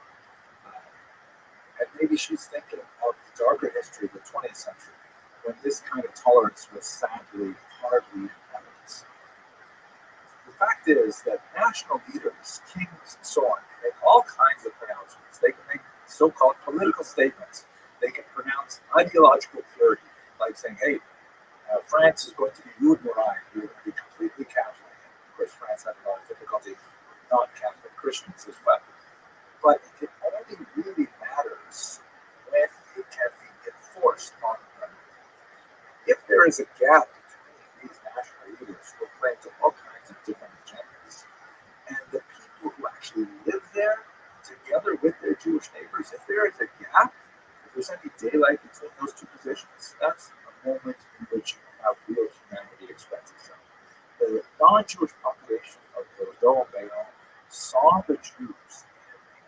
And maybe she's thinking of the darker history of the 20th century, when this kind of tolerance was sadly hardly in evidence. The fact is that national leaders, kings, and so on, make all kinds of pronouncements. They can make so-called political statements. They can pronounce ideological purity, like saying, hey, France is going to be Yud Morai, you're going to be completely Catholic. Of course, France had a lot of difficulty with non-Catholic Christians as well. But it only really matters when it can be enforced on them. If there is a gap between these national leaders who are playing to all kinds of different agendas, and the people who actually live there together with their Jewish neighbors, if there is a gap, if there's any daylight between those two positions, that's a moment in which real humanity expresses itself. The non-Jewish population of Bordeaux and Bayonne saw the Jews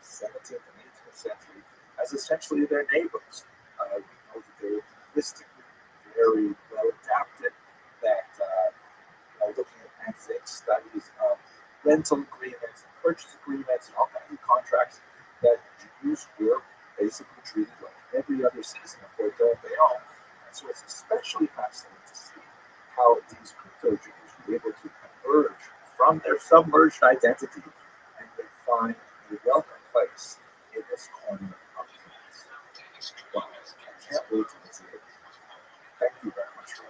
17th and 18th century as essentially their neighbors. We know that they were linguistically very well adapted, that looking at forensic studies of rental agreements and purchase agreements and all kinds of contracts, that Jews were basically treated like every other citizen of Bordeaux and Bayonne. And so it's especially fascinating to see how these crypto Jews were able to emerge from their submerged identity and they find a welcome place in this corner of France. Well, I can't wait to visit it. Thank you very much for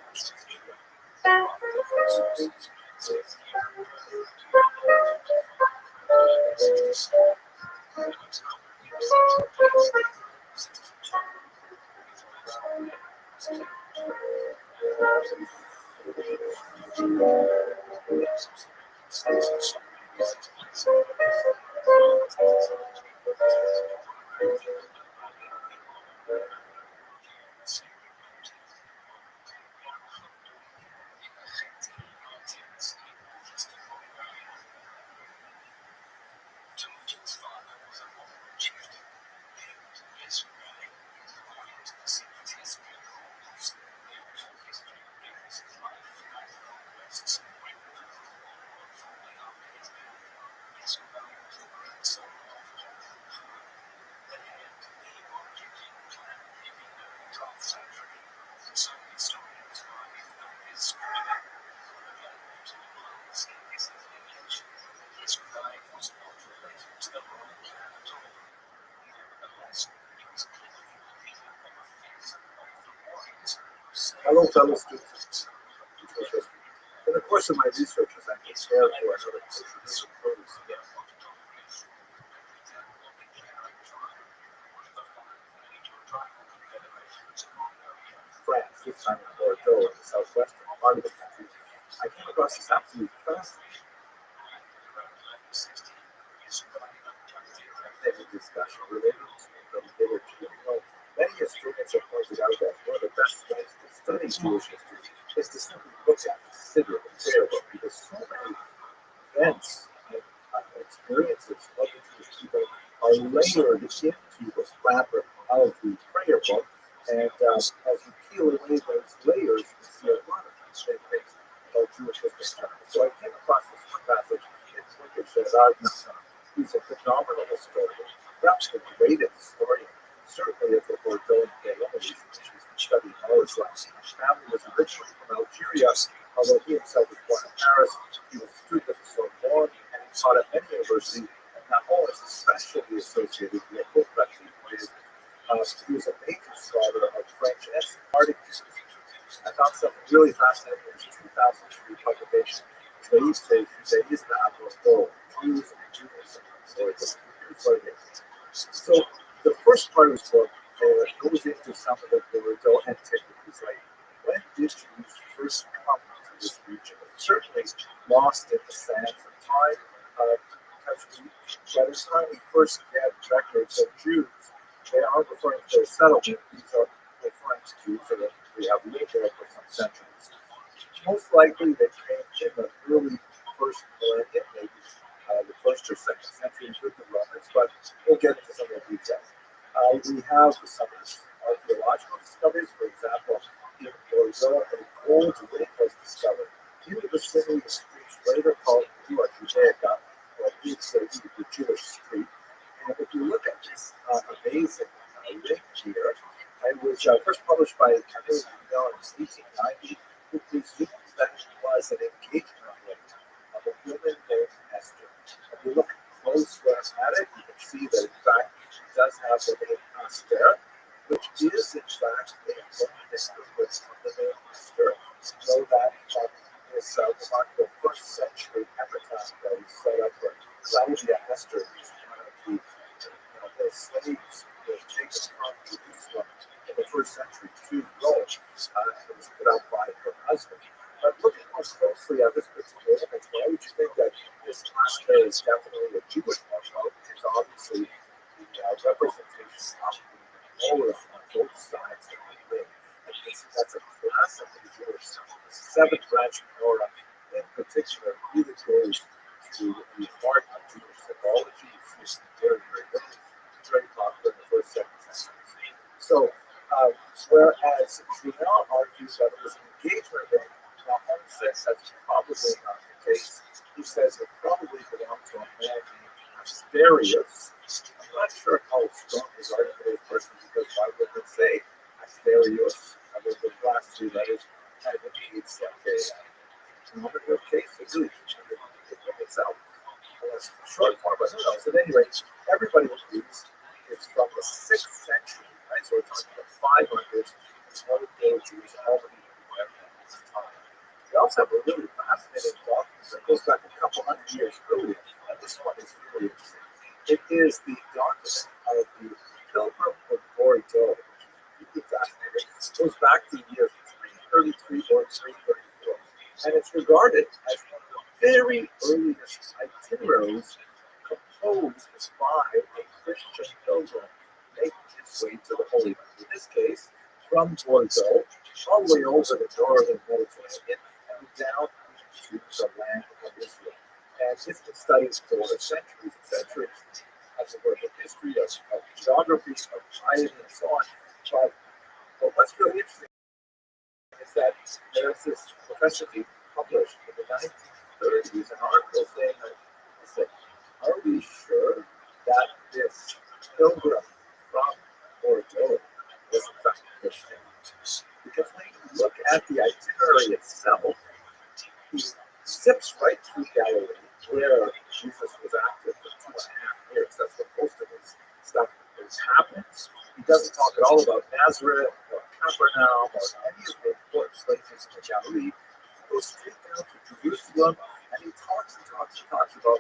Hello, fellow students. In the course of my research, as I prepared for another course, France, this time in Bordeaux, in the southwestern part of the country, I came across this absolutely fascinating discussion related to the village. Many historians have pointed out that one of the best ways to study Jewish history is to simply look at, consider, the prayer book, because so many events and experiences of the Jewish people are layered into the fabric of the prayer book. And as you peel away those layers, you see a lot of interesting things about Jewish history. So I came across this one passage in which says, he's a phenomenal historian, perhaps the greatest historian, certainly of the Bordeaux and Bayonne region, which he's been studying all his life. His family was originally from Algeria, although he himself was born in Paris. He was a student at the Sorbonne, and he taught at many universities, and now is especially associated with the book that he did. He was a major scholar of French and Sephardic Jews. I found something really fascinating in his 2003 publication, Judaism at Bordeaux, Jews and Judaism. So the first part of his book goes into some of the Bordeaux antiquities, like when did Jews first come to this region? It's certainly lost in the sands of time, because by the time we first get records of Jews, they aren't referring to their settlement. These are referring to Jews that we have lived there for some centuries. Most likely they came in the early first millennium, maybe the first or second century with the Romans, but we'll get into some of the details. We have some archaeological discoveries, for example, in Bordeaux, a gold ring was discovered in the vicinity of streets later called Rua Judaica, or the Jewish street. And if you look at this amazing ring here, it was first published by Camille Bidel in 1890, who presumes that it was an engagement ring of a woman named Esther. If you look closer at it, you can see that in fact she does have the name Esther, which is in fact a woman of the name Esther. So that this remarkable first century epitaph that was set up for Claudia Esther, who's one of the slaves who was taken from Jerusalem in the first century to Rome. It was put out by her husband. But looking more closely at this particular image, why would you think that this master is definitely a Jewish marshmallow? Because obviously the representation of the menorah on both sides of the ring. And that's a classically Jewish seven-branch menorah in particular really goes to the heart of Jewish symbology. It's very, very good. It's very popular in the first, second century. So, whereas Junot argues that it was an engagement ring, now Holmes says that's probably not the case. He says it probably belonged to a man named Asterius. I'm not sure how strong his argument is personally, because why would it say Asterius? With the last two letters kind of indicates like a number of cases. It really itself. Short form, but who knows? At any rate, everybody agrees it's from the 6th century, right? So we're talking about 500s. It's one of the Jews already at this time. We also have a really fascinating document that goes back a couple hundred years earlier, and this one is really interesting. It is the document of the Pilgrim of Bordeaux, which is really fascinating. It goes back to the year 333 or 334, and it's regarded as one of the very earliest itineraries composed by a Christian pilgrim making his way to the Holy Land. In this case, from Bordeaux, all the way over the northern Mediterranean and down into the land of Israel. And it's been studied for centuries and centuries as a work of history, of geography, of piety, and so on. But what's really interesting is that there's this professor he published in the 1930s an article saying that, are we sure that this pilgrim from Bordeaux was in fact Christian? Because when you look at the itinerary itself, he zips right through Galilee, where Jesus was active for 2.5 years. That's what most of his stuff happens. He doesn't talk at all about Nazareth or Capernaum or any of the important places in Galilee. He goes straight down to Jerusalem, and he talks about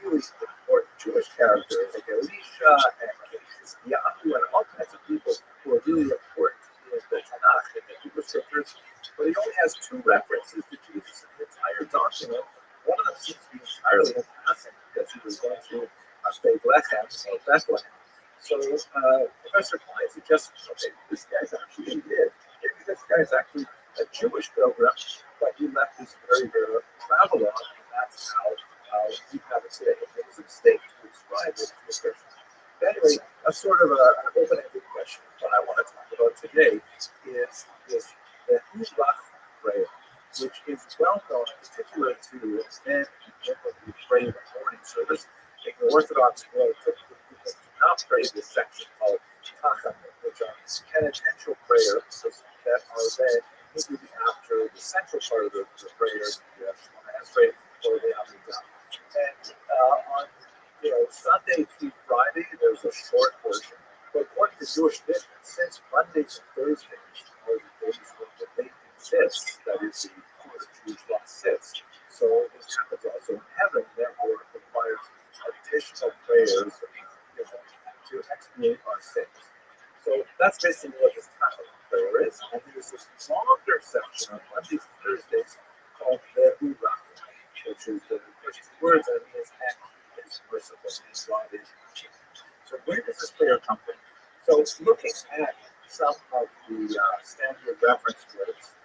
really important Jewish characters like Elisha and King Yahu and all kinds of people who are really important in the Tanakh and the Hebrew scriptures. But he only has 2 references to Jesus in the entire document. One of them seems to be entirely in passing because he was going through Bethlehem or Bethlehem. So Professor Klein suggests, okay, this guy's actually maybe this guy's actually a Jewish pilgrim, but he left his very rare travel on, and that's how we have it today. It was a mistake to describe it to a Christian. But anyway, a sort of an open-ended question. What I want to talk about today is the Huzbach prayer, which is well known, particularly to men when we pray in the morning service. In the Orthodox world, typically people do not pray this section called Tachanun, which are penitential prayers that are then immediately after the central part of the prayers, the Shema Esrei or the Amidah. And on Sunday through Friday, there's a short version. But according to Jewish tradition, since Mondays and Thursdays are the days when the debate exists, that is the court of Jewish law sits. So this happens also in heaven, therefore it requires additional prayers to expiate our sins. So that's basically what this kind of prayer is. And there's this longer section on Mondays and Thursdays called the Huzbach, which is the first 2 words, and it means and is merciful, and God is merciful. So where does this prayer come from? So looking at some of the standard reference words,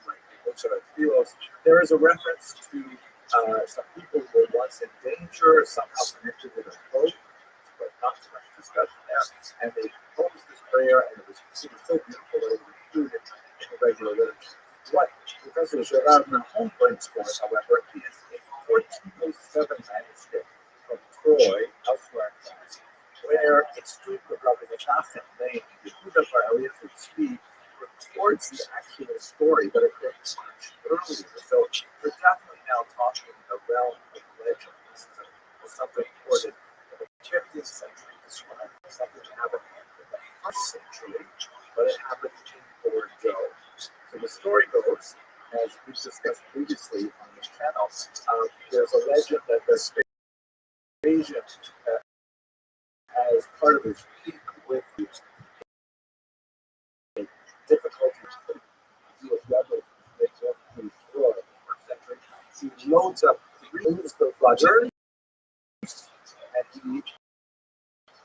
like the books of Philos, there is a reference to Some people were once in danger, somehow connected with a boat, but not too much discussion there. And they posed this prayer, and it was so beautiful that it was included in the regular literature. What Professor Gerard Mahon brings forth, however, is a 1407 manuscript from Troy, elsewhere in France, where it's true that Rabbi name, the Yehuda Barelius would speak, records the actual story, but it occurred much earlier. So we're definitely now talking in the realm of legend. This is something recorded in the 15th century, described as something that happened in the first century, but it happened in Bordeaux. So the story goes, as we've discussed previously on this channel, there's a legend that the Vespasian, as part of his peak with difficulty he was rebel in the first century, he loads up removes the rudder and he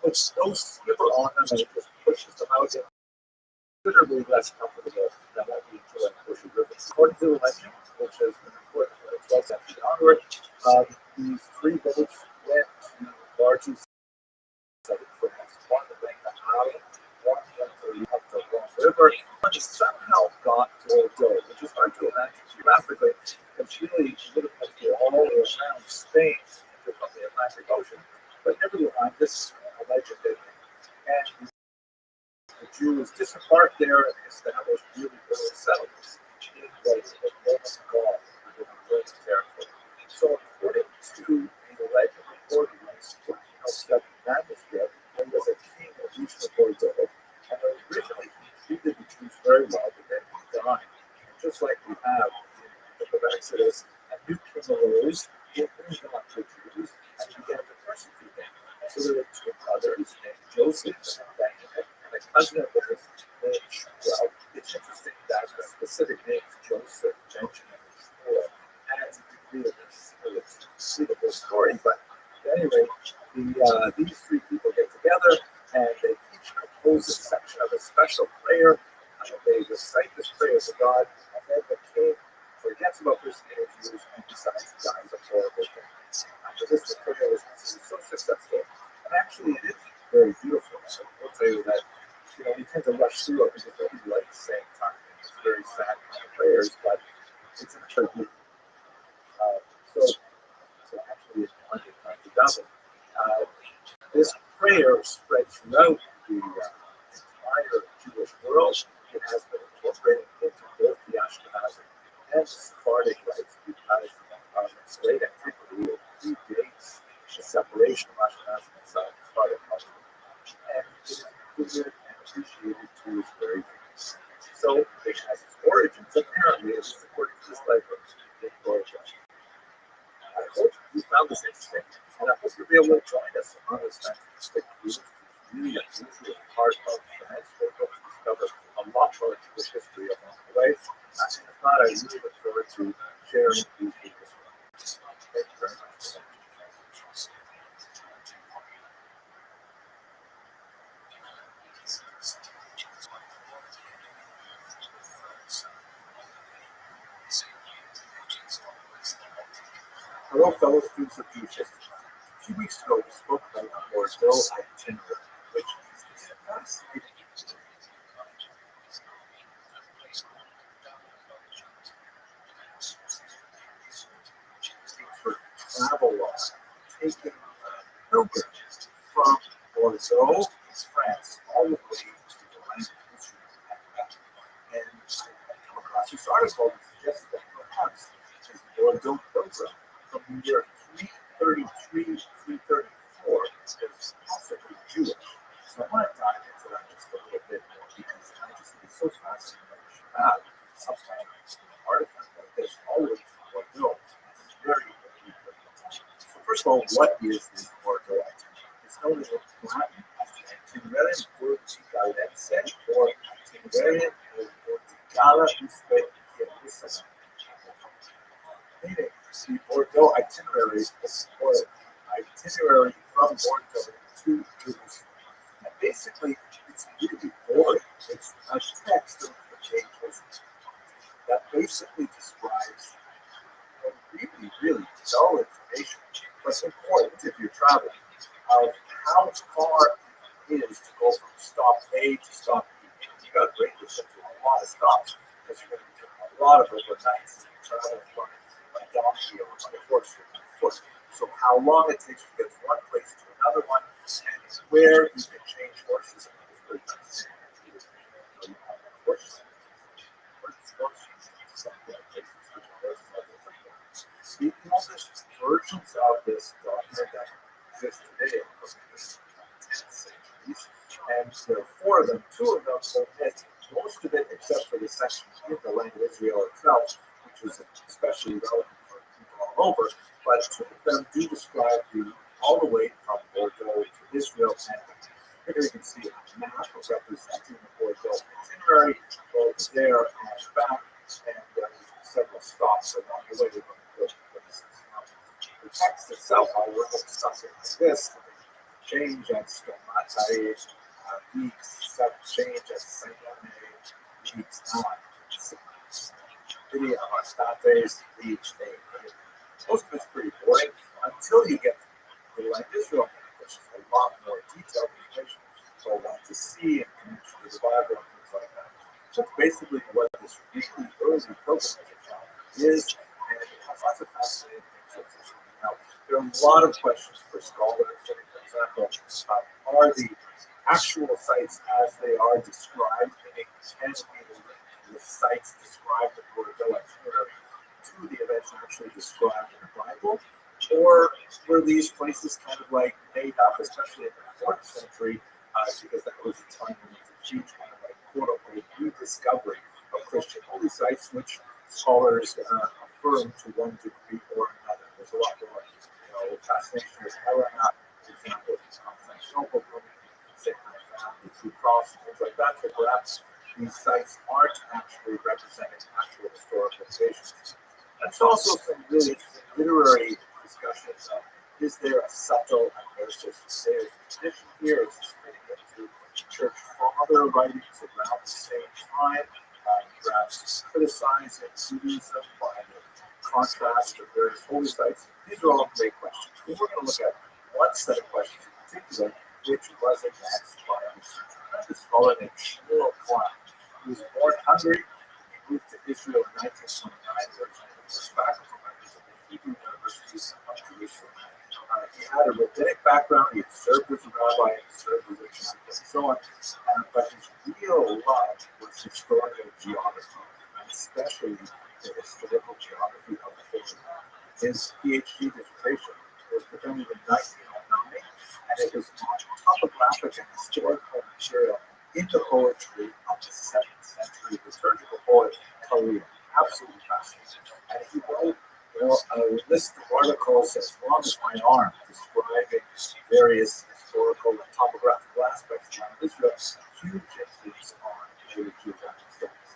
puts no skipper on them and it just pushes them out in considerably less comfortable than what we enjoy in Ocean River. According to the legend, which has been recorded from the 12th century onward, these three boats went to largely southern France. One went to Ireland, one went up the Rhone River, one somehow got to Bordeaux, which is hard to imagine geographically, because really you would have had to go all the way around Spain to from the Atlantic Ocean. But nevertheless, this is a legend, and the Jews disembarked there and established really early settlements in what is the Roman Gaul, within the Roman territory. So according to the legend recorded in this 1407 manuscript, there was a king of region of Bordeaux, and originally he treated the Jews very well, but then he died. And just like we have in the book of Exodus, a new king arose, he turned on the Jews, and he began to persecute them. So there were two brothers named Joseph and Benjamin, and a cousin of theirs named Shmuel. It's interesting that the specific names Joseph, Benjamin, and Shmuel adds a degree of this to the story. But at any rate, these three people get together and they each compose a section of a special prayer. They recite this prayer to God, and then the king forgets about persecuting Jews and decides to die as a horrible thing. So this prayer was so successful, and actually it is very beautiful. So I will tell you that we tend to rush through it because we like saying time. It's very sad kind of prayers, but it's very beautiful. So actually, it's plenty of time to double. This prayer spread throughout the entire Jewish world. It has been incorporated into both the Ashkenazic and the Sephardic rites because its great antiquity of predates the separation of Ashkenazic and Sephardic culture. And it is included and appreciated to its very roots. So it has its origins, apparently, as according to this legend, in Bordeaux. I hope you found this interesting, and I hope you'll be able to join us on this fantastic cruise. It's really a unusual part of France. We're going to discover a lot more Jewish history along the way. And if not, I really look forward to sharing these with you. Thank you very much. Hello, fellow students of Jewish history. A few weeks ago, we spoke about the Bordeaux itinerary, which is this fascinating for travel law, taking pilgrims from Bordeaux, France, all the way to the land of Israel. And I come across this article that suggests that perhaps this Bordeaux pilgrim from the year 333 334 is possibly Jewish. So I want to dive into that just a little bit more because I just think it's so fascinating that we should have some kind of artifact like this always in Bordeaux. It's very, very important. So first of all, what is this Bordeaux itinerary? It's known as Latin Itinerarium Portugalense or Itinerarium Portugala Usque Jerusalem. Meaning, the Bordeaux itinerary or itinerary from Bordeaux to Jerusalem. And basically, it's really boring. It's a text of the pages that basically describes a really, really dull information, but important if you're traveling, of how far it is to go from stop A to stop B. You got to break this into a lot of stops because you're going to be doing a lot of overnights traveling by donkey or by horse or by foot. So how long it takes to get from one place to another one, and where you can change horses. It's pretty nice. Horses. There's versions of this document that exist today from the 10th centuries, and there are four of them. Two of them omit most of it except for the section in the land of Israel itself, which is especially relevant for people all over. But two of them do describe all the way from Bordeaux to Israel. And here you can see a map representing the Bordeaux itinerary, both there and back, and several stops along the way. The text itself, however, looks something like this. Change at Stomatae, weeks, change at Sayone, weeks, City of Astates, each day. Most of it's pretty boring until you get to the land of Israel, which is a lot more detailed information. So I want to see and connection to the Bible and things like that. So that's basically what this really early pilgrimage is, and it has lots of fascinating things. Now, there are a lot of questions for scholars. For example, are the actual sites as they are described, meaning can the sites described in Bordeaux itinerary to the events actually described in the Bible? Or were these places kind of like made up, especially in the 4th century, because that was a time when there was a huge kind of like quote-unquote rediscovery of Christian holy sites, which scholars affirm to one degree or another. There's a lot more, fascination with Helena, for example, Constantinople, the True Cross, things like that. So perhaps these sites aren't actually representing actual historical locations. There's also some really interesting literary discussions of, is there a subtle and there's tradition here? Is this fitting into church father writings around the same time? Perhaps criticizing Judaism by the contrast of various holy sites. These are all great questions. We're going to look at one set of questions in particular, which was advanced by a scholar named Shmuel Klein. He was born in Hungary. He moved to Israel in 1929, where he was faculty members of the Hebrew University of Jerusalem. He had a rabbinic background. He had served as a rabbi, and served as a chief, and so on. But his real love was historical geography, and especially the historical geography of the Holy Land. His PhD dissertation was defended in 1909, and it was on topographic and historical material in the poetry of the 7th century liturgical poet Khalil. Absolutely fascinating. And he wrote a list of articles as long as my arm describing various historical and topographical aspects of Israel. Huge influence on early geographic studies.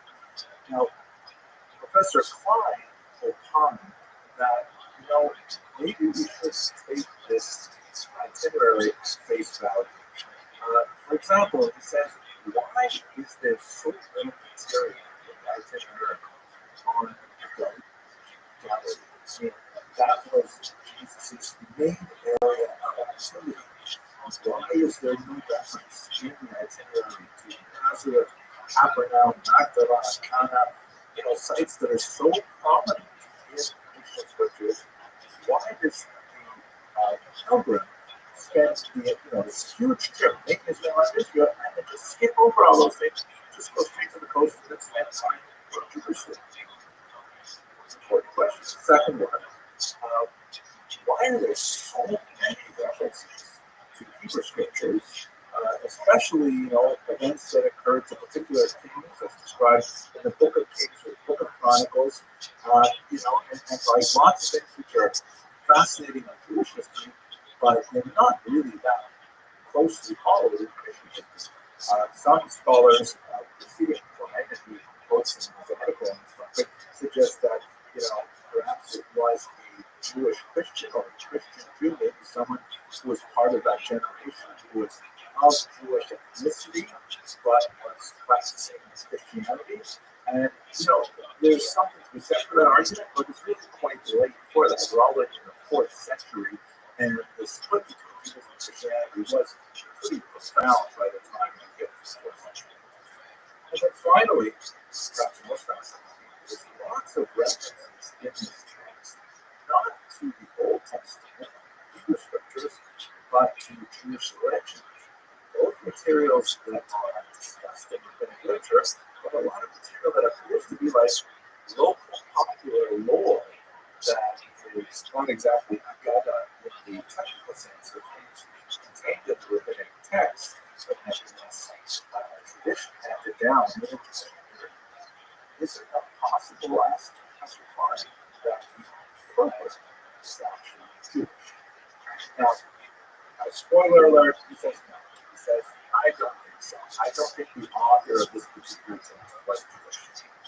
Now, Professor Klein opined that, maybe we should take this itinerary at face value. For example, he says, why is there so little material in the itinerary on the Galilee? That was Jesus' main area of activity. Why is there no reference in the itinerary to Nazareth, Capernaum, Magdala, Cana, sites that are so prominent in ancient scriptures? Why does the pilgrim spend this huge trip making his way around Israel and then just skip over all those things, just go straight to the coast and then spend time in Jerusalem? Important question. Second one, why are there so many references to Hebrew scriptures, especially events that occurred to particular kings as described in the Book of Kings or the Book of Chronicles, and like lots of things which are fascinating in Jewish history, but they're not really that closely followed in Christian history. Some scholars, preceding Klein, and he quotes in his article on this topic, suggest that perhaps it was a Jewish Christian or a Christian Jew, maybe someone who was part of that generation, who was of Jewish ethnicity, but was practicing Christianity. And, there's something to be said for that argument, but it's really quite late for that. We're already in the 4th century, and the split between Judaism and Christianity was pretty profound by the time we get to the 4th century. And then finally, perhaps most fascinating, there's lots of references in this text, not to the Old Testament, Hebrew scriptures, but to Jewish legends. Both materials that are discussed in rabbinic literature, but a lot of material that appears to be like local popular lore that is not exactly agada in the technical sense of things contained in the rabbinic text, but nevertheless tradition handed down. Is it possible, asked Professor Klein, that the purpose is actually Jewish? Now, spoiler alert, he says no. He says, I don't think so. I don't think the author of this particular text was Jewish.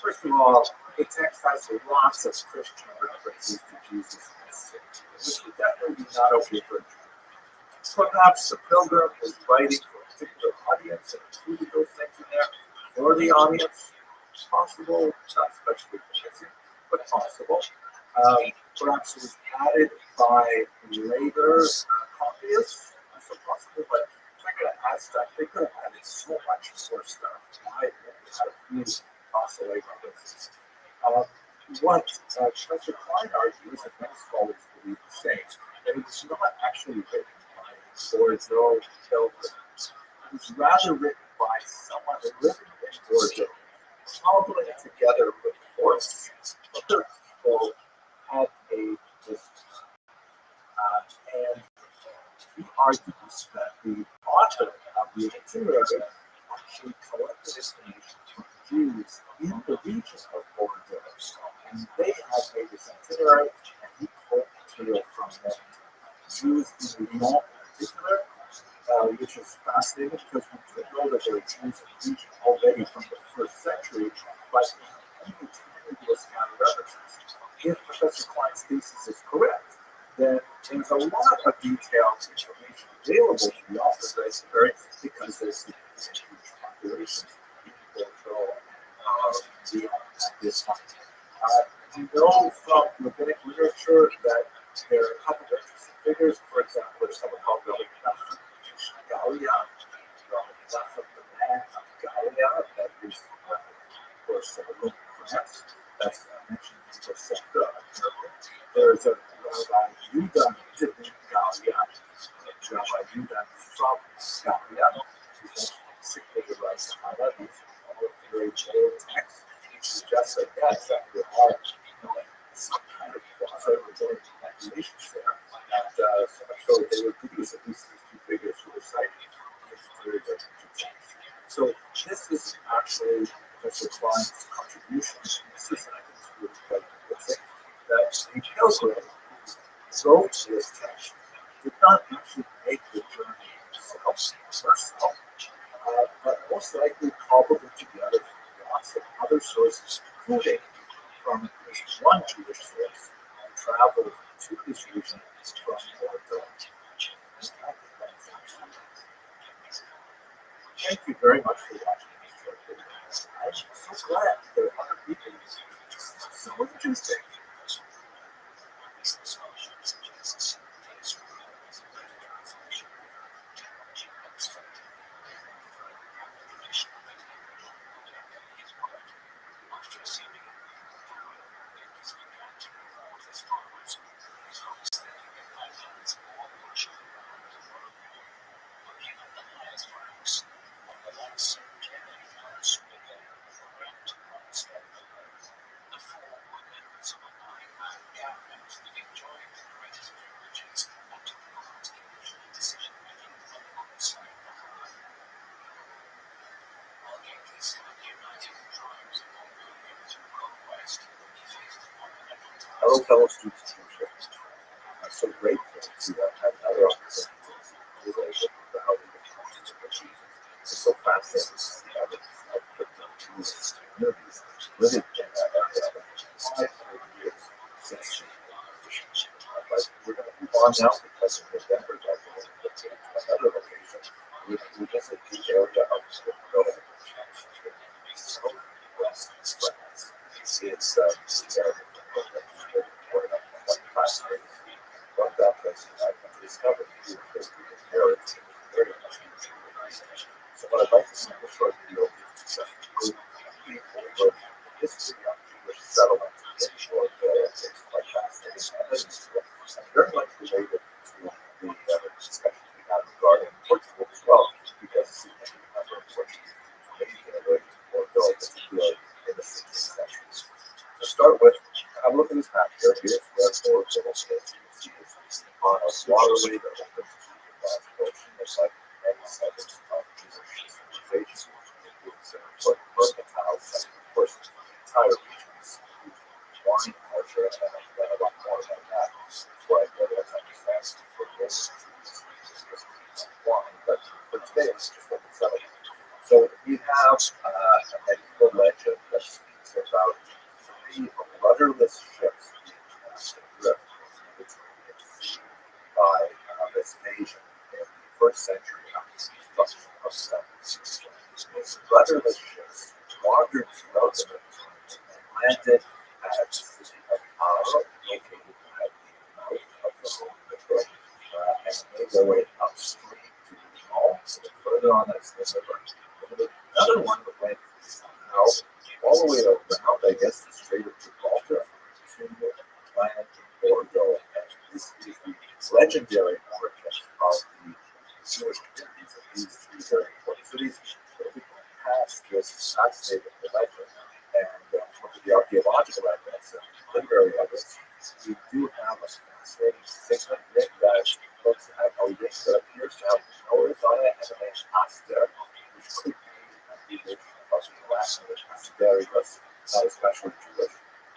First of all, the text has lots of Christian references to Jesus and Satan, which would definitely be not okay for a Jew. Perhaps the pilgrim was writing for a particular audience and included those things in there for the audience. Possible, not especially convincing, but possible. Perhaps it was added by later copyists. Also possible, but if they're going to add stuff, they could have added so much more stuff. I had a few oscillate references. What Professor Klein argues, and many scholars believe the same, that it was not actually written by Bordeaux pilgrims. It was rather written by someone living in Bordeaux, cobbling together reports of other people had a business. And he argues that the author of the itinerary actually collected information from Jews in the region of Bordeaux. And they had made this itinerary, and he pulled material from them. Jews in Lyon in particular, which is fascinating because we do know that there are Jews in the region already from the 1st century, but even tiny little scattered references. If Professor Klein's thesis is correct, then there's a lot of detailed information available to the author of this because there's huge populations in Bordeaux at this time. We know from rabbinic literature that there are a couple of interesting figures. For example, there's someone called Rabbi, the man of Gallia, that is, of course, Roman France. That's mentioned in the Sector of Turkey. There's a Rabbi Yudan in Gallia, Rabbi Yudan from Gallia, who's mentioned in 6 rights of Allah. These are all very old texts, which suggests that, yes, that there are some kind of quasi-rabbinic accusations there, and so much so that they would produce at least these 2 figures who were cited in very, very ancient texts. So this is actually Professor Klein's contribution to this, and I think it's really quite interesting that the pilgrim who wrote this text did not actually make the journey himself, but most likely cobbled it together from lots of other sources, including from this one Jewish source who traveled to this region from Bordeaux. Thank you very much for watching this short video. I'm so glad there are other people who are so interesting. Hello, fellow students. I'm so grateful to have another opportunity to relate to how we can Jesus. It's so fascinating to see how the crypto Jesus communities living in that area for 500 years since she but we're going to move on now because in November, we're going to go to another location. We visit the area of the Rothschild. So, waterway that opens to the Atlantic Ocean. It's like many sites of Jewish civilization. It was mercantile center. Of course, the entire region is wine culture, and I learned a lot more about that. Before I go there, I understand for this wine, but for today, it's just what it's selling. So we have a medieval legend that speaks about three rudderless ships being cast adrift in the Mediterranean Sea by Vespasian in the first century after the destruction of civilization. These rudderless ships wandered throughout the Mediterranean and landed at the city of Tyre, located at the mouth of the Roman River, and made their way upstream to the Gaul, so further on that river. Another one that went south all the way around, I guess, the Strait of Gibraltar to land in Bordeaux. And this is the legendary origin of the Jewish communities of these three very important cities. But if we can pass this fascinating legend and look at the archaeological evidence and literary evidence, we do have a fascinating signet ring that looks at a ring that appears to have nodes on it and a name Aster, which could be a Latin, which is very not especially Jewish,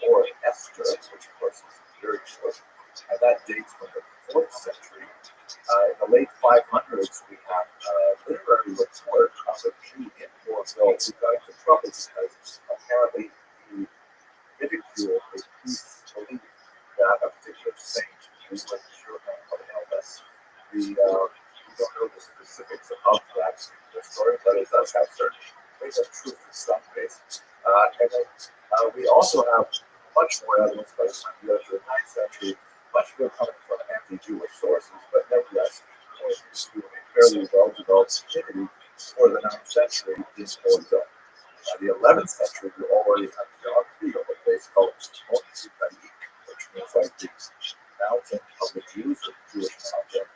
or Esther, which of course is very Jewish, and that dates from the 4th century. In the late 500s, we have a literary report of a Jew in Bordeaux who got into trouble because apparently he ridiculed a priest's belief that a particular saint, who was sure how to help us. We don't know the specifics of that story, but it does have certain ways of truth in some cases. And then we also have much more evidence by the time we go to the 9th century, much more coming from anti-Jewish sources, but nevertheless, pointing to a fairly well-developed community for the 9th century in Bordeaux. By the 11th century, we already have geography of a place called Mont Saint-Denis, which means like the mountain of the Jews, or the Jewish mountain.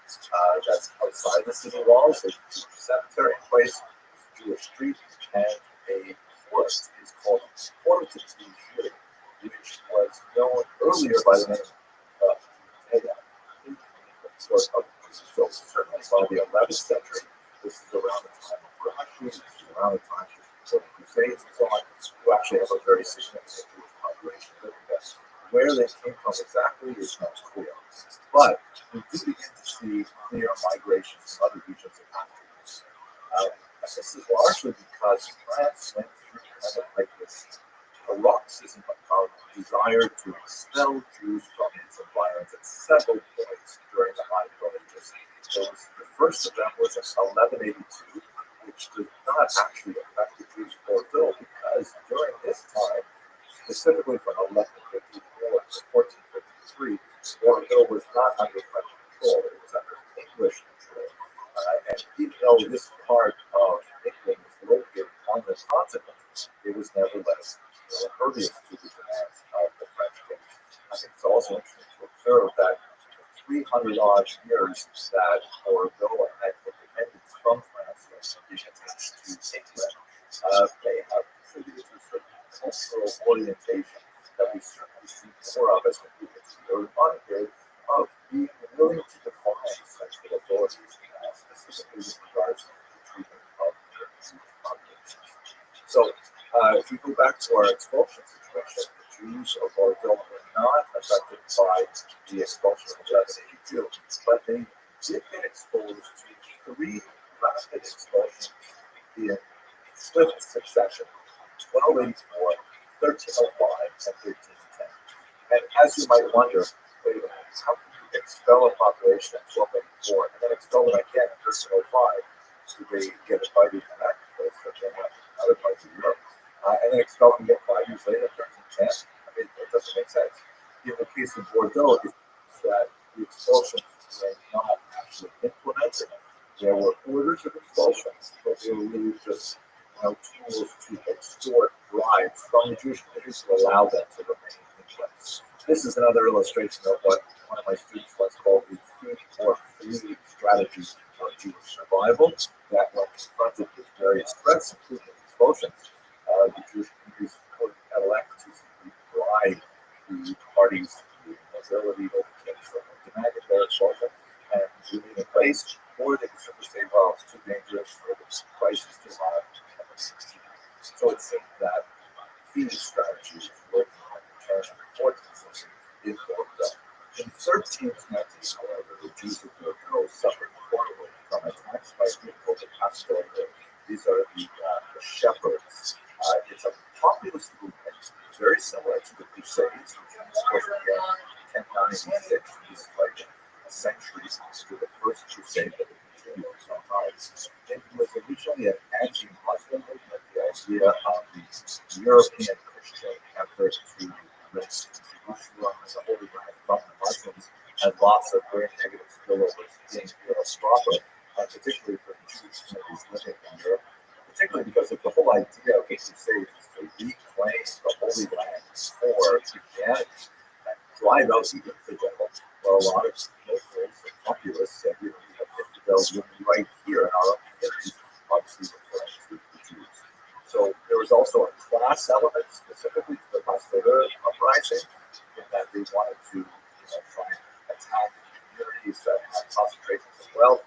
That's outside the city walls. There's a Jewish cemetery in place, there's a Jewish street, and a forest is called Forest of the Jews, which was known earlier by the name of Hedda. So certainly by the 11th century, this is around the time of Rothschild, this is around the time of the Crusades and so on, who actually have a very significant Jewish population living there. Where they came from exactly is not clear. But we do begin to see clear migration from other regions of Africa. This is largely because France went through kind of like this paroxysm of desire to expel Jews from its environment at several points during the High Middle Ages. So the first of them was in 1182, which did not actually affect the Jews of Bordeaux because during this time, specifically from 1154 to 1453, Bordeaux was not under French control, it was under English control. And even though this part of England was located on the continent, it was nevertheless impervious to the demands of the French king. I think it's also interesting to observe that the 300 odd years that Bordeaux had independence from France, being attached to England, they have contributed to a certain cultural orientation that we certainly see more of as we get to the early modern period of being willing to define central authorities, specifically with regards to the treatment of their Jewish populations. So, if we go back to our expulsion situation, the Jews of Bordeaux were not affected by the expulsion of 1182, but they did get exposed to three rapid expulsions in swift succession: 1284, 1305, and 1310. And as you might wonder, wait a minute, how can you expel a population in 1284 and then expel them again in 1305? So they get invited back to other parts of Europe, and then expel them again 5 years later, 1310. I mean, it doesn't make sense. In the case of Bordeaux, it's that the expulsions were not actually implemented. There were orders of expulsion, but they were really just tools to extort bribes from the Jewish communities to allow them to remain in place. This is another illustration of what one of my students once called the food or food strategy of Jewish survival, that when confronted with various threats, including expulsions, the Jewish communities would elect to simply bribe the parties, the nobility, or the kings that demanded their expulsion, and or they could simply say, well, it's too dangerous, or the price is too high. So it seemed that feeding strategies working on the turn of the 14th century is worked up. In 1390s, however, the Jews of Bordeaux suffered horribly from attacks by a group called the Pastors. These are the shepherds. It's a populist movement, very similar to the Crusades, which of course began in 1096. This is like a century after the first crusade that it continued for some time. It was originally an anti-Muslim movement, the idea of the European Christian effort to rest Jerusalem as a holy land from the Muslims had lots of very negative spillovers in Europe proper, particularly for the Jewish communities living in Europe, particularly because of the whole idea of the Crusades is to reclaim the Holy Land for Christianity and drive out the infidel. Well, a lot of locals and populists said, we have infidels living right here in our own communities, obviously referring to the Jews. So there was also a class element specifically to the Pasteurs uprising, in that they wanted to try and attack communities that had concentrations of wealth.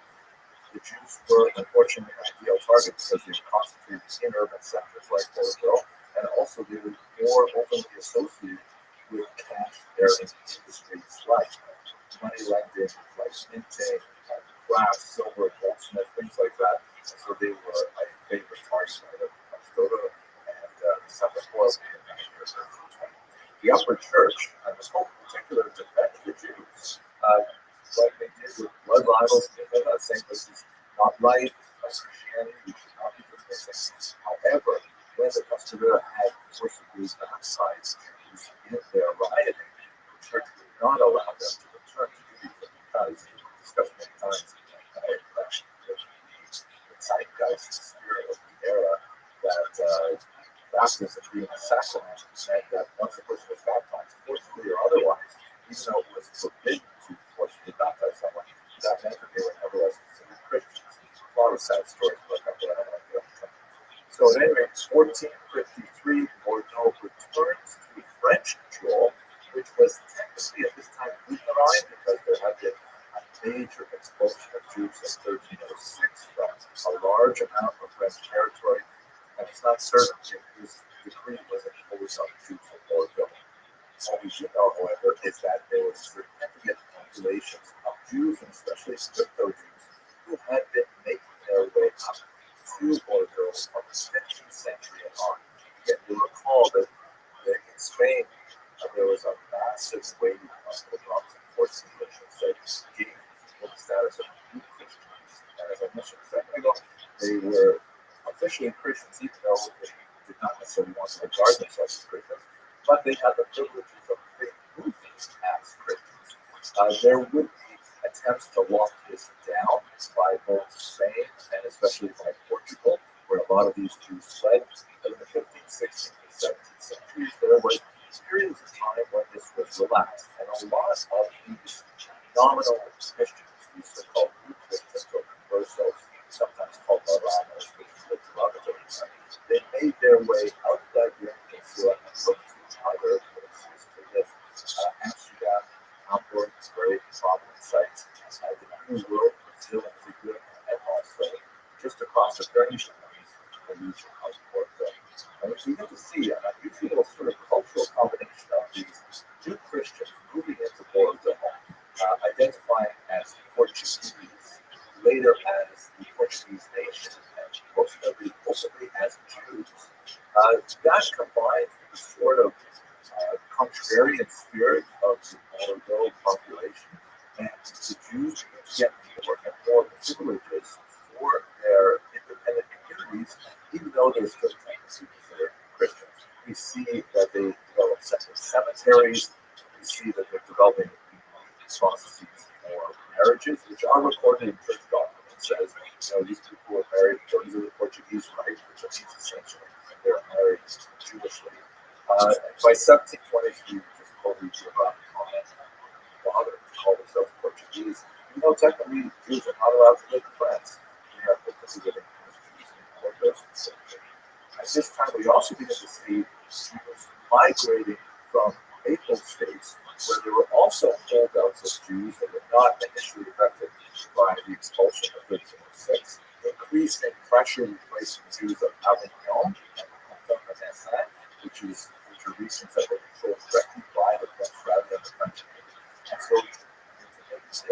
The Jews were unfortunately an ideal target because they were concentrated in urban centers like Bordeaux, and also they were more openly associated with cash-bearing industries like money lending, like minting, brass, silver, goldsmith, things like that. And so they were a favorite target of the Pasteurs and the Second World War in 1920. The Upper Church, and the Pope in particular, defended the Jews. Like they did with blood rivals, saying this is not right, Christianity, we should not be doing these things. However, when the Pasteurs had forcibly baptized Jews in their rioting, the church would not allow them to return to Judaism because, discussed many times, the zeitgeist, the spirit of the era, that baptism being a sacrament meant that once a person was baptized, forcibly or otherwise, even though it was forbidden to forcibly baptize someone, that meant that they were nevertheless considered Christians. A lot of sad stories about that, but I don't want to get off track. So at any rate, 1453, Bordeaux returns to French control, which was technically at this time Lutheran because there had been a major expulsion of Jews in 1306 from a large amount of French territory, and it's not certain if this decree was imposed on the Jews of Bordeaux. What we do know, however, is that there were significant populations of Jews, and especially crypto Jews, who had been making their way up to Bordeaux from the 15th century and on. Yet you recall that in Spain, there was a massive wave of Orthodox and Protestant Christians that gave the status of new Christians. And as I mentioned a second ago, they were officially Christians, even though they did not necessarily want to regard themselves as Christians. But they had the privileges of being moved as Christians. There would be attempts to lock this down by both Spain and especially by Portugal, where a lot of these Jews fled. But in the 15th, 16th, and 17th centuries, there was periods of time when this was relaxed. And a lot of these nominal Christians, these so-called new Christians or conversos, sometimes called Marranos, which is the derogatory term, they made their way out of that Iberian Peninsula and looked other places to live. Amsterdam, Hamburg, very prominent sites. The New World, Brazil in particular, and also just across the Pyrenees, the region of Portugal. And we begin to see an unusual sort of cultural combination of these new Christians moving into Bordeaux, identifying as Portuguese, later as the Portuguese nation, and ultimately as Jews. That combined with the sort of contrarian spirit of the Bordeaux population, and the Jews get more and more privileges for their independent communities, even though they're still technically considered Christians. We see that they develop separate cemeteries. We see that they're developing processes for marriages, which are recorded in church documents. As these people were married according to the Portuguese rite, which means essentially they're married Jewishly. By 1723, which is totally geographic comment, bother to call themselves Portuguese, even though technically Jews are not allowed to live in France. They are typically living as Jews in Bordeaux. At this time, we also begin to see Jews migrating from Papal states, where there were also holdouts of Jews that were not initially affected by the expulsion of actually replacing the Jews of Avignon and which are regions that were controlled directly by the French rather than the French. And so as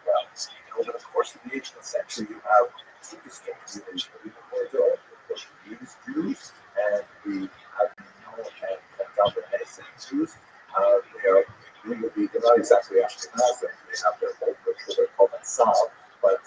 well. Over the course of the 18th century, you have two distinct relations: the Bordeaux, the Portuguese Jews, and the Avignon and Valdenese Jews. They're not exactly Ashkenaz, they have their own ritual, they're called Matzal, but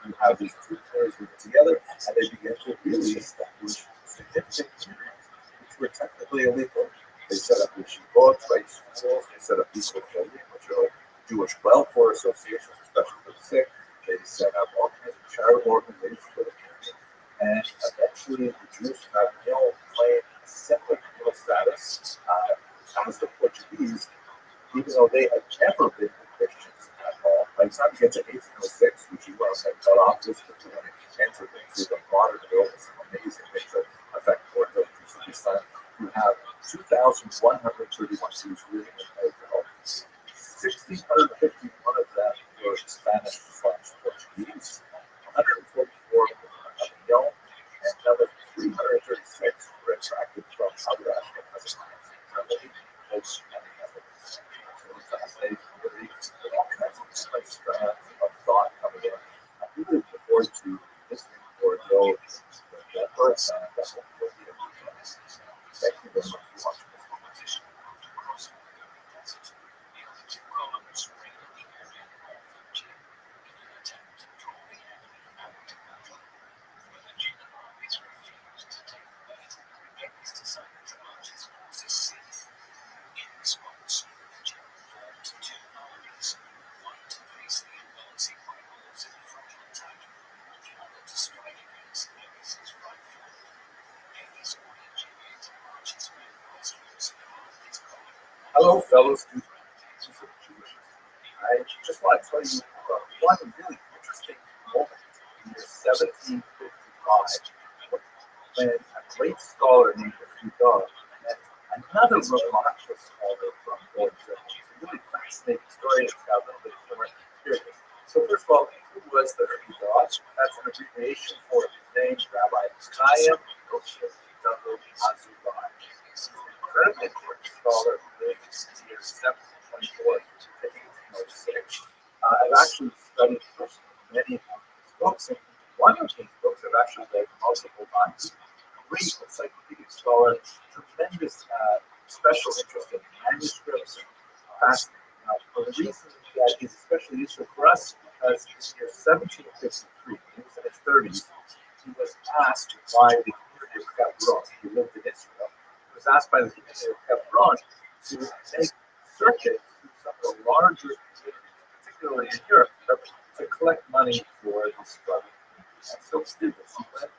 you have these two players living together, and they begin to really establish significant communities, which were technically illegal. They set up yeshivot, trade schools, they set up equal children, which are Jewish welfare associations, especially for the sick. They set up all kinds of charitable organizations for the community, and eventually the Jews have claimed a separate communal status as the Portuguese, even though they had never been Christians at all. By the time you get to 1806, which is when they cut off this when it entered into the modern world, some amazing things that affect Portugal. You have 2,131 Jews living in Portugal. 1,651 of them were Spanish/Portuguese, 144 were Avignon, and another 336 were attracted from other Ashkenaz Germany, most fascinating communities with all kinds of different strands of thought coming in. I really look forward to listening for those that first and that will be a Thank you very much for watching this conversation. Hello, fellow students. I just want to tell you about one really interesting moment in the year 1755 when a great scholar named Rabbi met another remarkable scholar from Rothschild. It's a really fascinating story. It's got a little bit of humor. Here it is. So first of all, who was the Rabbi? That's an abbreviation for his name, Rabbi Chaim Rothschild Azubai. Incredibly important scholar who lived in the year 1724 to 1806. I've actually studied many of his books, and one of his books I've actually read multiple times. Great encyclopedic scholar, tremendous special interest in manuscripts and fascinating. Now, for the reason that he's especially useful for us, because in the year 1753, he was in his 30s, he was asked by the community of Hebron, he lived in Israel, he was asked by the community of Hebron to make circuits through some of the larger communities, particularly in Europe, to collect money for the struggle. And so he did this. He went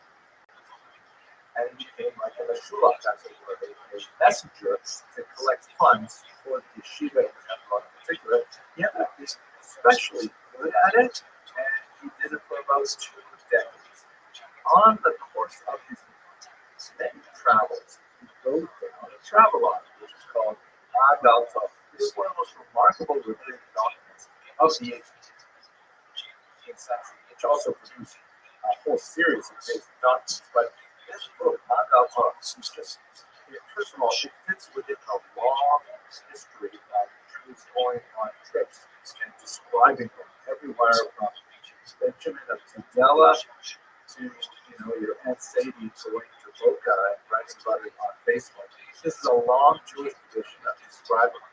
and he became like a shulach, that's a messenger to collect funds for the yeshiva in Hebron in particular. He ended up being especially good at it, and he did it for about 2 decades. On the course of his many travels, he wrote down a travelogue, which is called Agal Tov. This is one of the most remarkable rabbinic documents of the 18th century, which also produced a whole series of basic documents. But this book, Agal Tov, is just, first of all, it fits within a long history of Jews going on trips and describing them everywhere from Benjamin of Tudela to your Aunt Sadie going to Boca and writing about it on Facebook. This is a long Jewish tradition of describing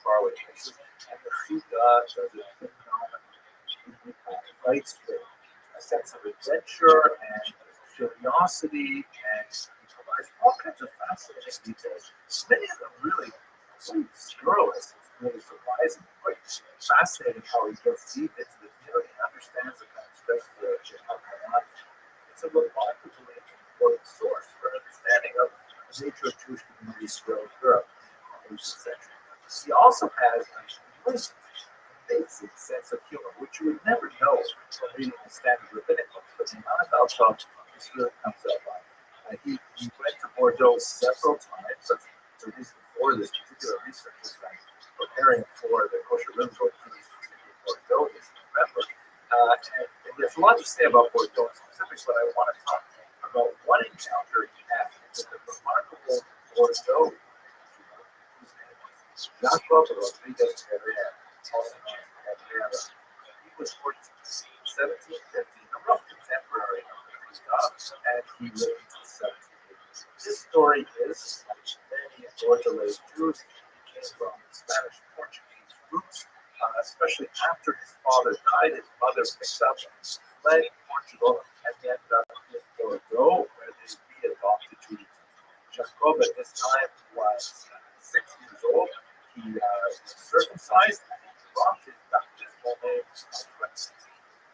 faraway places, and the Suda does it phenomenally. It writes with a sense of adventure and curiosity, and he provides all kinds of fascinating details. Many of them really scurrilous. It's really surprising, quite fascinating how he gets deep into the community and understands the kind of stress that you have going on. It's a remarkably important source for understanding of the nature of Jewish communities throughout Europe in the 18th century. He also has a really basic sense of humor, which you would never know from reading the standard rabbinic books, but in Agal Tov, this really comes up on. He went to Bordeaux several times. That's the reason for this particular research was preparing for the kosher room book for Bordeaux this November. And there's a lot to say about Bordeaux specifics, but I want to talk about one encounter he had with the remarkable Bordeaux. Jacob Rodriguez Herrera, also known as Herrera. He was born in 1750, a rough contemporary of Rodriguez, and he lived until 1780. This story is, like many Bordelais Jews, he came from Spanish Portuguese roots, especially after his father died. His mother picked up and fled Portugal and ended up in Bordeaux, where they readopted Judaism. Jacob at this time was 6 years old. He was circumcised and he dropped his baptismal name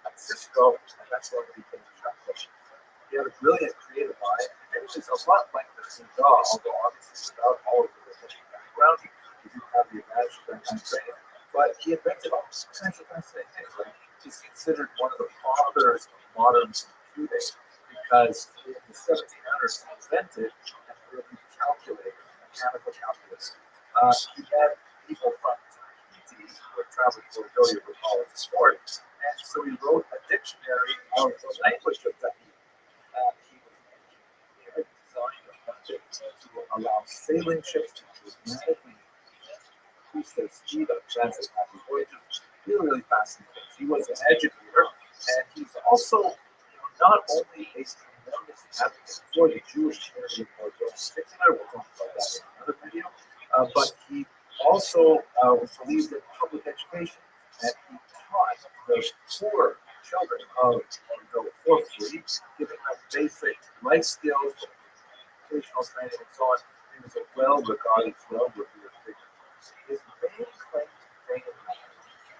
Francisco, and that's when he became Jacob. He had a brilliant creative mind, and it was a lot like the Suda, although obviously without all of the religious background, he didn't have the advantage of that kind of training. But he invented all kinds of fascinating things. Right? He's considered one of the fathers of modern computing because in the 1700s he invented an early calculator, mechanical calculator. He had people from Tahiti who had traveled to Bordeaux for college sport, and so he wrote a dictionary of the language of Tahiti. He was an engineer, designed a method to allow sailing ships to dramatically increase their speed of transit after voyages. Really fascinating. He was an educator, and he's also not only a tremendous advocate for the Jewish community in Bordeaux in particular, we'll talk about that in another video, but he also believed in public education, and he taught the poor children of Bordeaux for free, giving them basic life skills, vocational training, and so on. He was a well-regarded, well-revered figure. His main claim to fame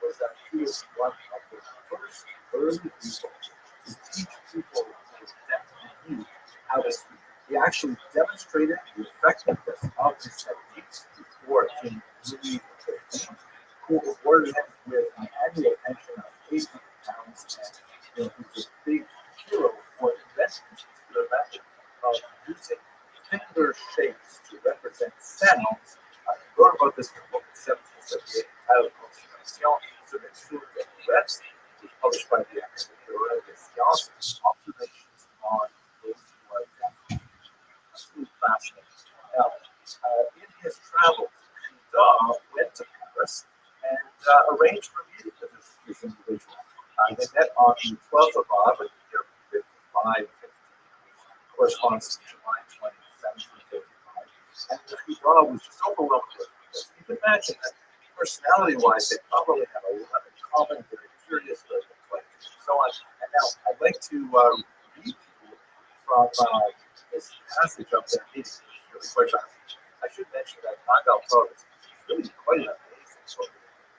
was that he was one of the first early people to teach people who were deaf and mute how to speak. He actually demonstrated the effectiveness of his techniques before King Louis XV, who awarded him with an annual pension of £800, and he was a big hero for inventing this particular method of using finger shapes to represent sounds. He wrote about this in a book in 1778 entitled Constitution sur les sourds et muettes. It was published by the Académie des Sciences, Observations on those who are deaf. Absolutely fascinating. Now, in his travels, Suda went to Paris and arranged for a meeting with this individual. They met on the 12th of Av in the year 55, 50, which corresponds to July 20, 1755. And Suda was just overwhelmed with this. You can imagine that personality-wise, they probably have a lot in common, very curious, very eclectic, and so on. And now, I'd like to read from this passage of their meeting. Really quite fascinating. I should mention that Magal Tov is really quite an amazing book,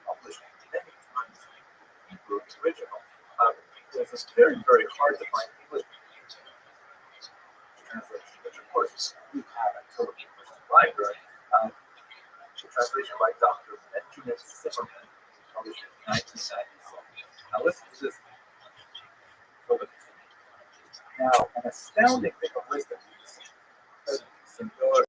published many times in Hebrew original. It's very, very hard to find English translation, which of course we have at Total University Library. The translation by Dr. Benjamin Zimmerman, published in 1997. Now listen to this. Now, an astounding thing of wisdom is Senor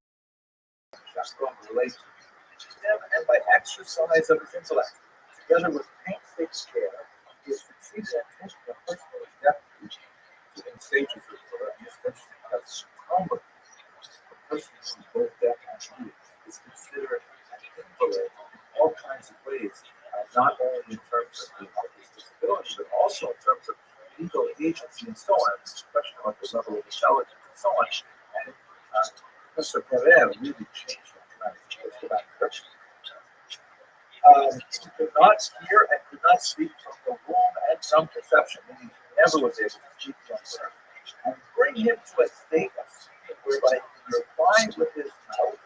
Jacob relates to him, and by exercise of his intellect, together with painstaking care, he has succeeded in teaching a person who is deaf in stages of it's interesting because Talmud, a person who is both deaf and mute, is considered an invalid in all kinds of ways, not only in terms of his disability, but also in terms of legal agency and so on. It's a question about the level of intelligence and so on. And Mr. Pereira really changed that trend. Let's go back first. He could not hear and could not speak from the womb and some perception, meaning he never was able to speak from birth. And bring him to a state of speaking whereby he could reply with his mouth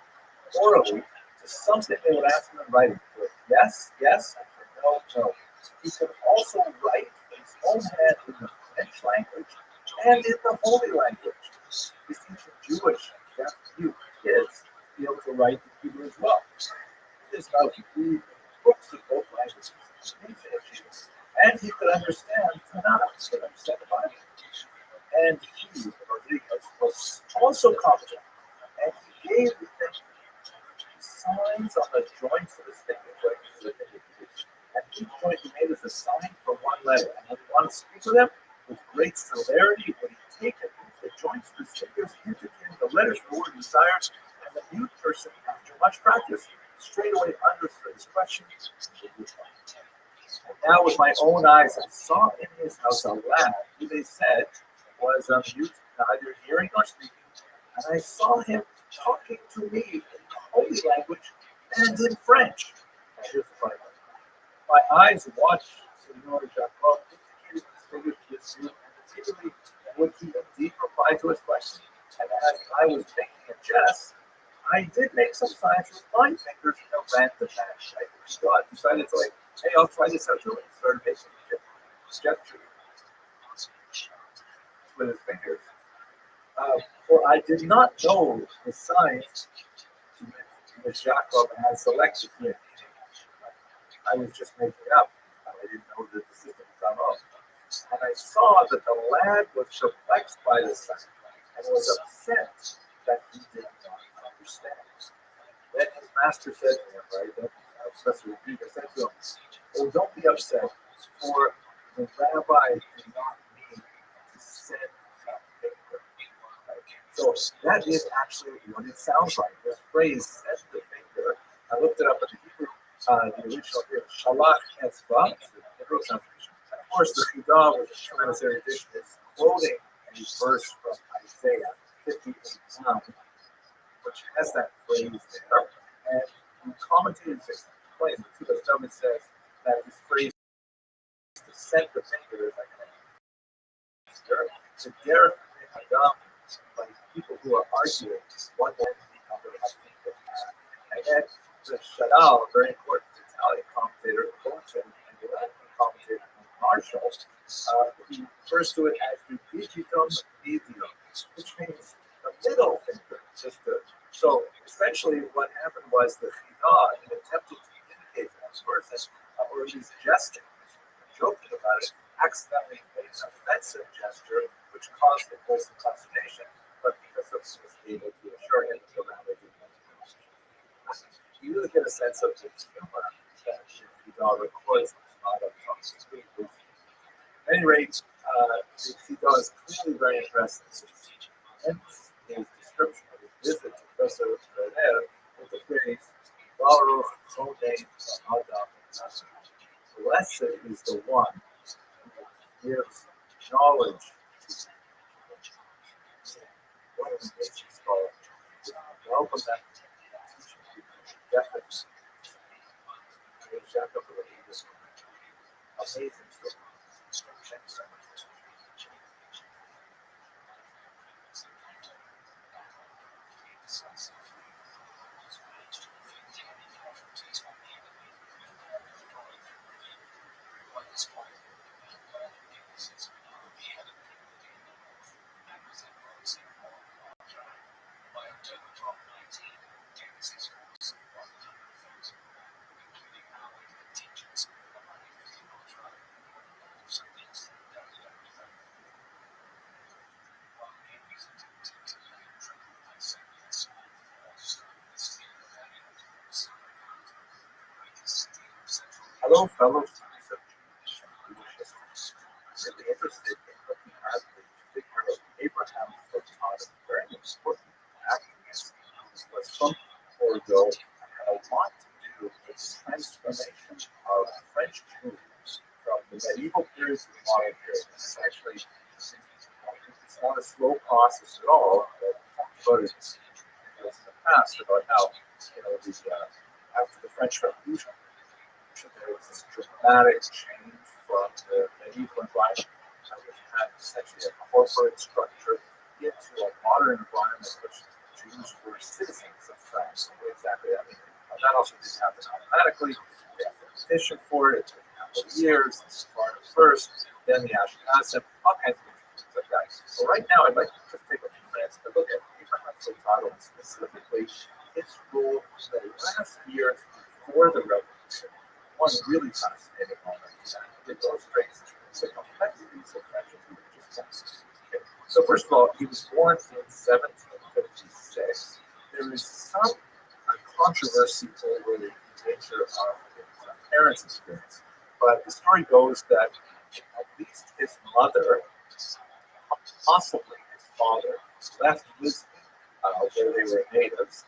orally to something they would ask him in writing. For yes, yes, and for no, no. He could also write with his own hand in the French language and in the Holy language. He's teaching Jewish and deaf youth kids to be able to write in Hebrew as well. His mouth, he read books in both languages. And he could understand Tanakh, he could understand the Bible. And he, Rodriguez, was also competent. And he gave the signs on the joints of his fingers, right? And each joint he made as a sign for one letter. And when he wanted to speak speak with him. With great celerity would he take and move the joints of his fingers, indicating the letters for the word he desires, and the mute person, after much practice, straightway understood his question. And now with my own eyes I saw in his house a lad who they said was a mute, neither hearing nor speaking, and I saw him talking to me in the holy language and in French. Now here's the funny part. My eyes watched Senor Jacob indicating his fingers to his mute, and repeatedly would he indeed reply to his question. And as I was making a jest, I did make some signs with my fingers and ran the match. I decided to like, hey, I'll try this out too, and started making gestures with his fingers. For I did not know the signs which Jacob had selected here. I was just making it up. I didn't know that the system was on off. And I saw that the lad was perplexed by the sign and was upset that he did not understand. Then his master said to him, right, Professor Rodriguez said to him, oh, don't be upset, for the rabbi did not mean to send that finger. Right? So that is actually what it sounds like. This phrase, send the finger, I looked it up in the Hebrew, the original here, Shalach Etzba, the literal translation. Of course, the Chidah, which is tremendous erudition, is quoting a verse from Isaiah 58:9, which has that phrase there. And the commentators explain, the Tuba Stomach says that this phrase to send the finger is like to dare Adam, like people who are arguing, one man the other has finger. And then the Shadal, a very important Italian commentator, Rothschild, and the Latin commentator, Rothschild, he refers to it as the digitum medium, which means the middle finger. So essentially what happened was the Chidah, in attempting to communicate with this person, or at least jesting, joking about it, accidentally made an offensive gesture, which caused the person consternation, but because of this was able to assure him that the rabbi did not understand. You really get a sense of the humor that the Chidah records on the screen. At any rate, the Chidah is clearly very interested in his description of his visit to Professor Rabbi with the phrase, Baruch Chodei Adam. Blessed is the one who gives knowledge to one of the nations called. Welcome them to teaching people definitely. Jacob really is amazing story. Thank you so much. Hello, fellow students of Jewish history. Really interested in looking at the figure of Abraham from Todd, very important activist who was from Bordeaux and had a lot to do with the transformation of French Jews from the medieval period to the modern period. It's actually it's not a slow process at all. But we talked about it in the past about how after the French Revolution. There was this dramatic change from the medieval environment, which had essentially a corporate structure, into a modern environment in which Jews were citizens of France. What exactly that means? That also didn't happen automatically. They had to petition for it. It took a couple of years. The Sephardim first, then the Ashkenazim, all kinds of things like that. So right now, I'd like to just take a few minutes to look at Abraham Sultan and specifically his role in the last years before the revolution. One really fascinating moment that illustrates the complexities of French religious texts. Okay. So first of all, he was born in 1756. There is some controversy over the nature of his parents' experience, but the story goes that At least his mother, possibly his father, left Lisbon, where they were natives,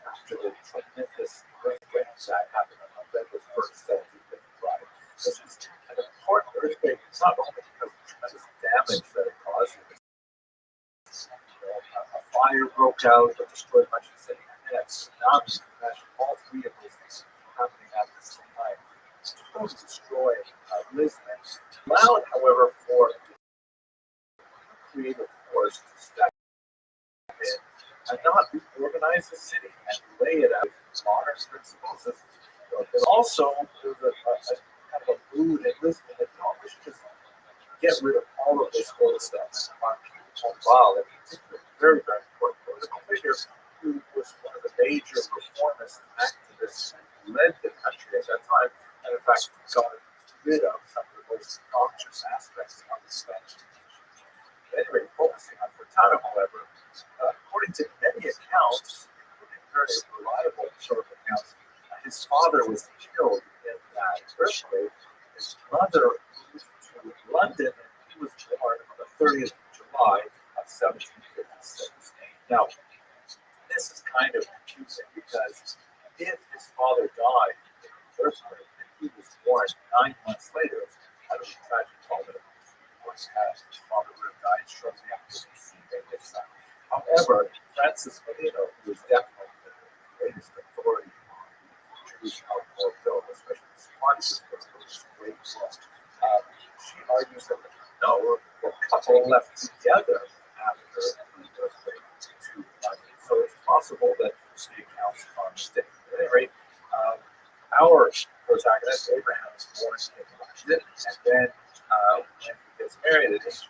after the tremendous earthquake that happened on November 1st, 1755. This was an important earthquake, not only because of the tremendous damage that it caused. A fire broke out that destroyed much of the city, and then a tsunami crashed all three of those things happening at the same time. Totally destroyed Lisbon. Allowed, however, for creative force to step in and not reorganize the city and lay it out with modern principles. But also, there was a kind of a mood in Lisbon that we should just get rid of all of this old stuff. Wow, in particular, very, very important political figure who was one of the major reformist activists who led the country at that time, and in fact got rid of some of the most conscious aspects of the Spanish. Anyway, focusing on Furtado, however, according to many accounts, including very reliable historical accounts, his father was killed in that earthquake. His mother moved to London, and he was born on the 30th of July of 1756. Now, this is kind of confusing because if his father died in the earthquake and he was born 9 months later, that would be tragic. His father would have died shortly after conceiving his son. However, Francis Molino, who was definitely the greatest authority on Jewish alcohol film, especially the Spartacus book, which is a great book, she argues that no, the couple left together after the earthquake to London. So it's possible that the accounts are mistaken. At any rate, our protagonist, Abraham, is born in London, and then when he gets married at age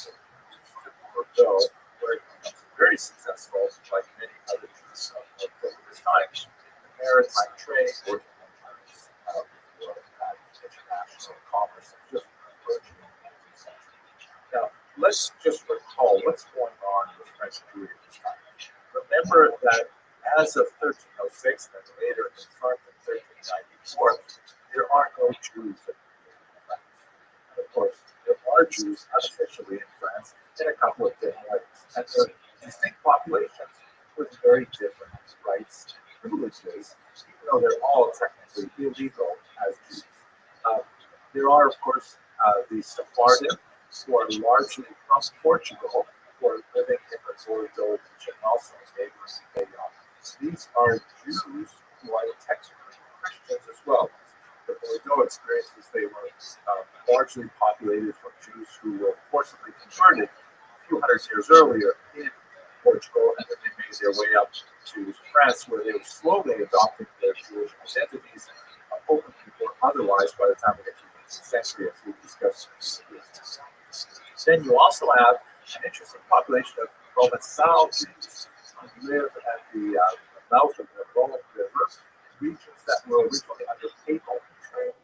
19 to Bordeaux, where he becomes very successful, like many other Jews of this time, in the maritime trade, working on terms of international commerce and just emerging in the 19th century. Now, let's just recall what's going on with French Jewry at this time. Remember that as of 1306, and later confirmed in 1394, there are no Jews in France. And of course, there are Jews unofficially in France in a couple of different ways. And their distinct populations with very different rights and privileges, even though they're all technically illegal as Jews. There are, of course, the Sephardim, who are largely from Portugal, who are living in the Bordeaux region, also neighboring Lebanon. These are Jews who are technically Christians as well. The Bordeaux experiences, they were largely populated from Jews who were forcibly converted a few hundred years earlier in Portugal, and then they made their way up to France, where they were slowly adopting their Jewish identities, openly or otherwise, by the time we get to the 18th century, as we discussed. Then you also have an interesting population of Provençal Jews who live at the mouth of the Rhone River, regions that were originally under papal control.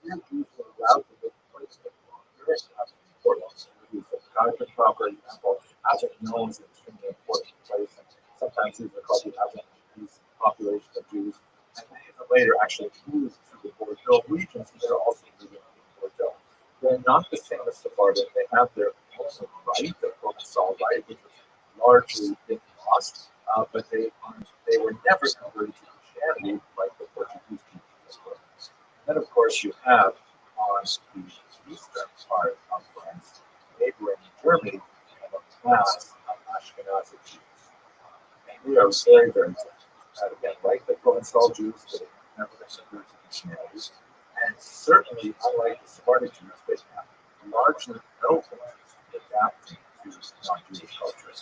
Here, Jews were allowed to live places like Portland, the Cotton Proper example, Avignon is an extremely important place, and sometimes these are called the Avignon population of Jews. And many of them later actually moved to the Bordeaux region, so they're also living in Bordeaux. They're not the same as Sephardim. They have their own right, their Provençal right, which was largely been lost, but they were never converted to Christianity like the Portuguese people. And then, of course, you have on the eastern part of France, neighboring Germany, you have a mass of Ashkenazi Jews. And we are very, very different. Again, like the Provençal Jews, they never been converted to Christianity. And certainly, unlike the Sephardic Jews, they have largely no plans to adapt to non-Jewish culture.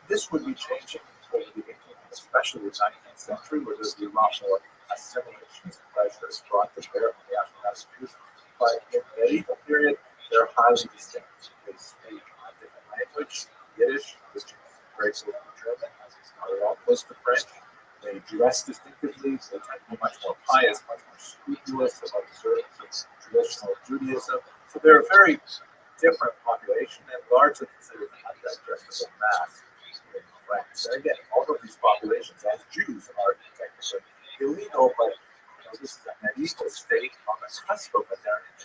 This would be changing over the 18th and especially the 19th century, where there's a lot more assimilation and pressures brought to bear on the Ashkenazi Jews. But in the medieval period, they're highly distinct. They speak a different language, Yiddish, which is very close to German, not at all close to French. They dress distinctively, so they tend to be much more pious, much more scrupulous about observance of traditional Judaism. So they're a very different population and largely considered an undigestible mass in France. And again, all of these populations, as Jews, are technically illegal, but this is a medieval state on the cusp of modernity.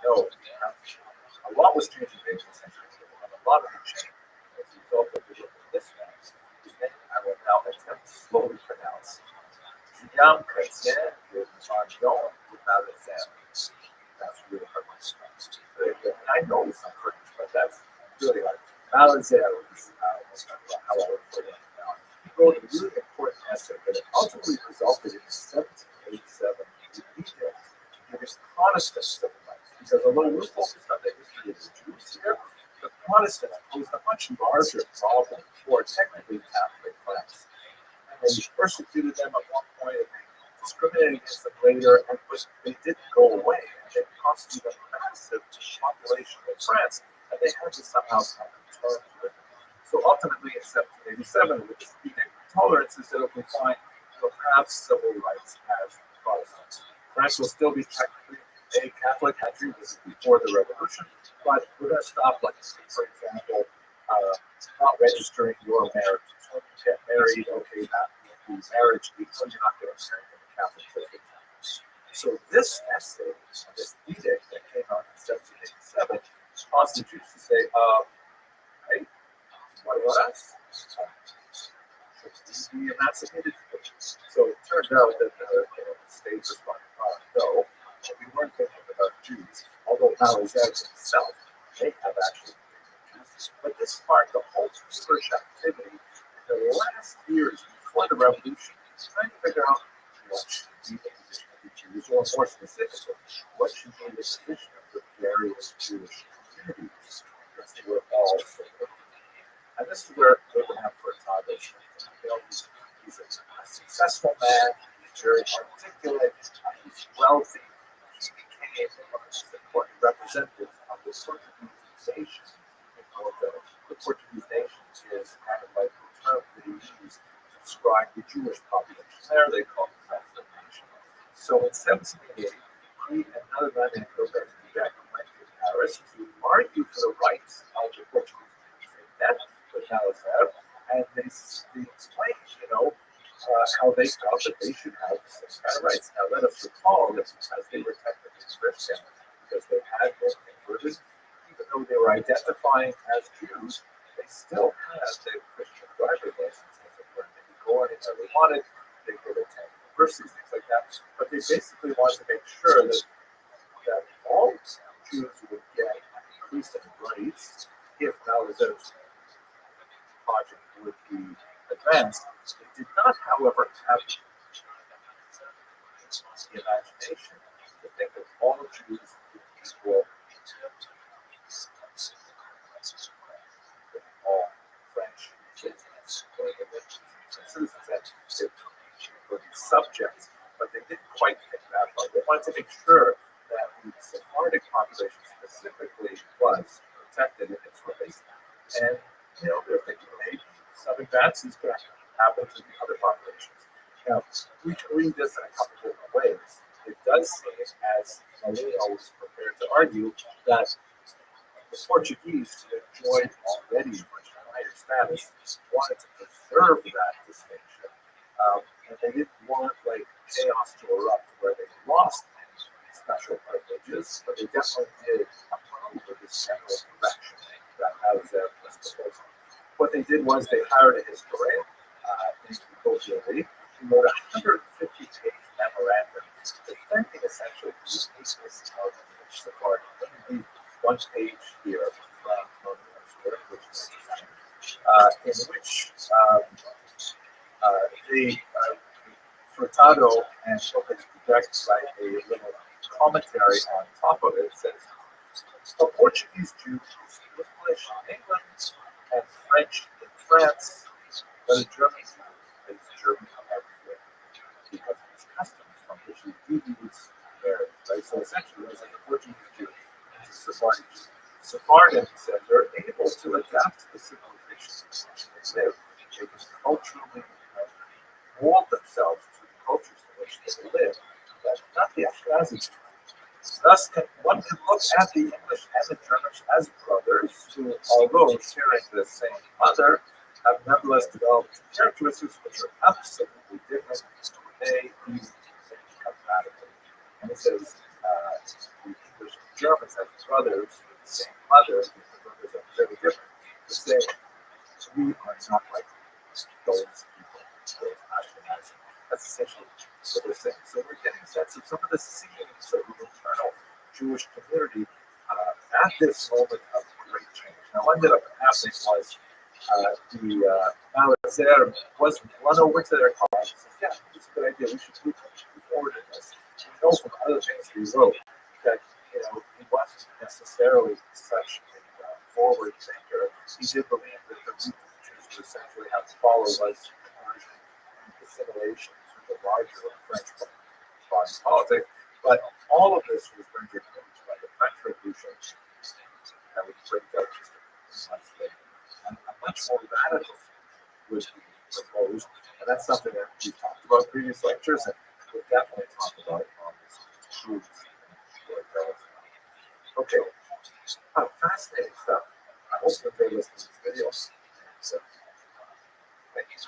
know a lot was changing in the 18th century. And a lot of the change as a result of the look at this man, his name I will now attempt to slowly pronounce. Guillaume Chrétien de Marion de Malazan. That's really hard to pronounce. I know some French, but that's really hard. Malazan is how I would put it now. He wrote a really important essay that ultimately resulted in 1787 edict against Protestant civil rights. Because although we're focused on the history of the Jews here, the Protestants posed a much larger problem for technically Catholic France. And they persecuted them at one point, and they discriminated against them later, and they didn't go away. And they constituted a massive population in France, and they had to somehow come to terms with it. So ultimately, in 1787, with this edict of tolerance, they said, okay, fine, we'll have civil rights as Protestants. France will still be technically a Catholic country. This is before the Revolution, but we're going to stop, like, for example, not registering your marriage. So you get married, okay, that means marriage equal, you're not going to marry in the Catholic Church. So this essay, this edict that came out in 1787, caused the Jews to say, hey, what about us? Should we be emancipated? So it turned out that the state responded, no, we weren't thinking about Jews, although Malazan himself may have actually been Jews. But this sparked a whole research activity in the last years before the Revolution, trying to figure out what should be the position of the Jews, or more specifically, what should be the position of the various Jewish communities, because they were all so different. And this is where Abraham Furtado shines. He's a successful man, he's very articulate, he's wealthy. He became one of the most important representatives of the Portuguese nation. The Portuguese nation is kind of like the term that he used to describe the Jewish population. There they call it the nation. So in 1780, he and another man named Rothschild went to Paris to argue for the rights of the Portuguese nation. They met with Malazan, and they explained, how they felt that they should have some kind of rights. Now, let us recall that because they were technically Christian, because they had been converted, even though they were identifying as Jews, they still had their Christian driver's license, as it were. They could go anywhere they wanted, they could attend universities, things like that. But they basically wanted to make sure that all Jews would get increased in rights if Malazan's project would be advanced. They did not, however, have the imagination to think of all Jews as equal, all French citizens or citizens that would be subjects, but they didn't quite think that far. They wanted to make sure that the Sephardic population specifically was protected in its rights, and they're thinking maybe some advances could happen to the other populations. Now, we can read this in a couple different ways. It does seem, as Molino was prepared to argue, that the Portuguese, who enjoyed already much higher status, wanted to preserve that distinction. And they didn't want chaos to erupt where they lost special privileges, but they definitely did approve of this general direction that Malazan was proposing. What they did was they hired a historian named Rothschild. He wrote a 150-page memorandum defending essentially the uniqueness of English Sephardi. Let me read one page here from Rothschild, which is in which Furtado and Lopez direct write a little commentary on top of it. It says, a Portuguese Jew is English in England and French in France, but a German Jew is German everywhere because of his customs from which he deviates there. Right? So essentially, it's like a Portuguese Jew and a Sephardi Jew. Sephardins said they're able to adapt to the civilization in which they live. They can culturally mold themselves to the cultures in which they live, but not the Ashkenazi. Thus, one can look at the English and the Germans as brothers who, although sharing the same mother, have nevertheless developed characteristics which are absolutely different. They use the same compatibility. And it says the English Germans have brothers with the same mother, the brothers are very different. The same. We are not like those people, those Ashkenazi. That's essentially what they're saying. So we're getting a sense of some of the scenes of the internal Jewish community at this moment of great change. Now, what ended up happening was the Malazer was run over to their car and said, yeah, it's a good idea. We should move forward in this. We know from other things he wrote that he wasn't necessarily such a forward thinker. He did believe that the root Jews would essentially have to follow was conversion and assimilation to the larger French body politic. But all of this was rendered moot by the French Revolution that would break out just a few months later. And a much more radical would be proposed, and that's something that we've talked about in previous lectures, and we'll definitely talk about on this truth. Okay, fascinating stuff. I hope you enjoy listening to this video. So, thank you.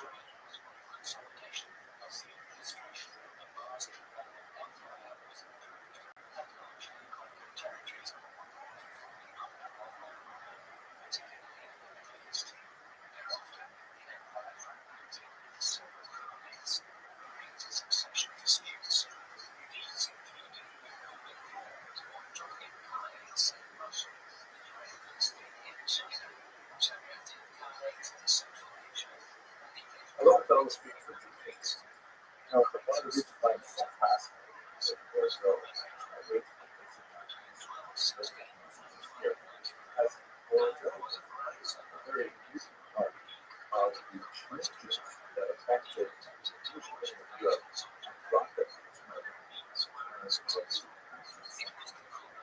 A lot of those speak for Jews. One of the reasons why I'm so fascinated with there's no rate here, as Bordeaux is a very recent part of the changes that affected the Jewish community of Europe and brought them to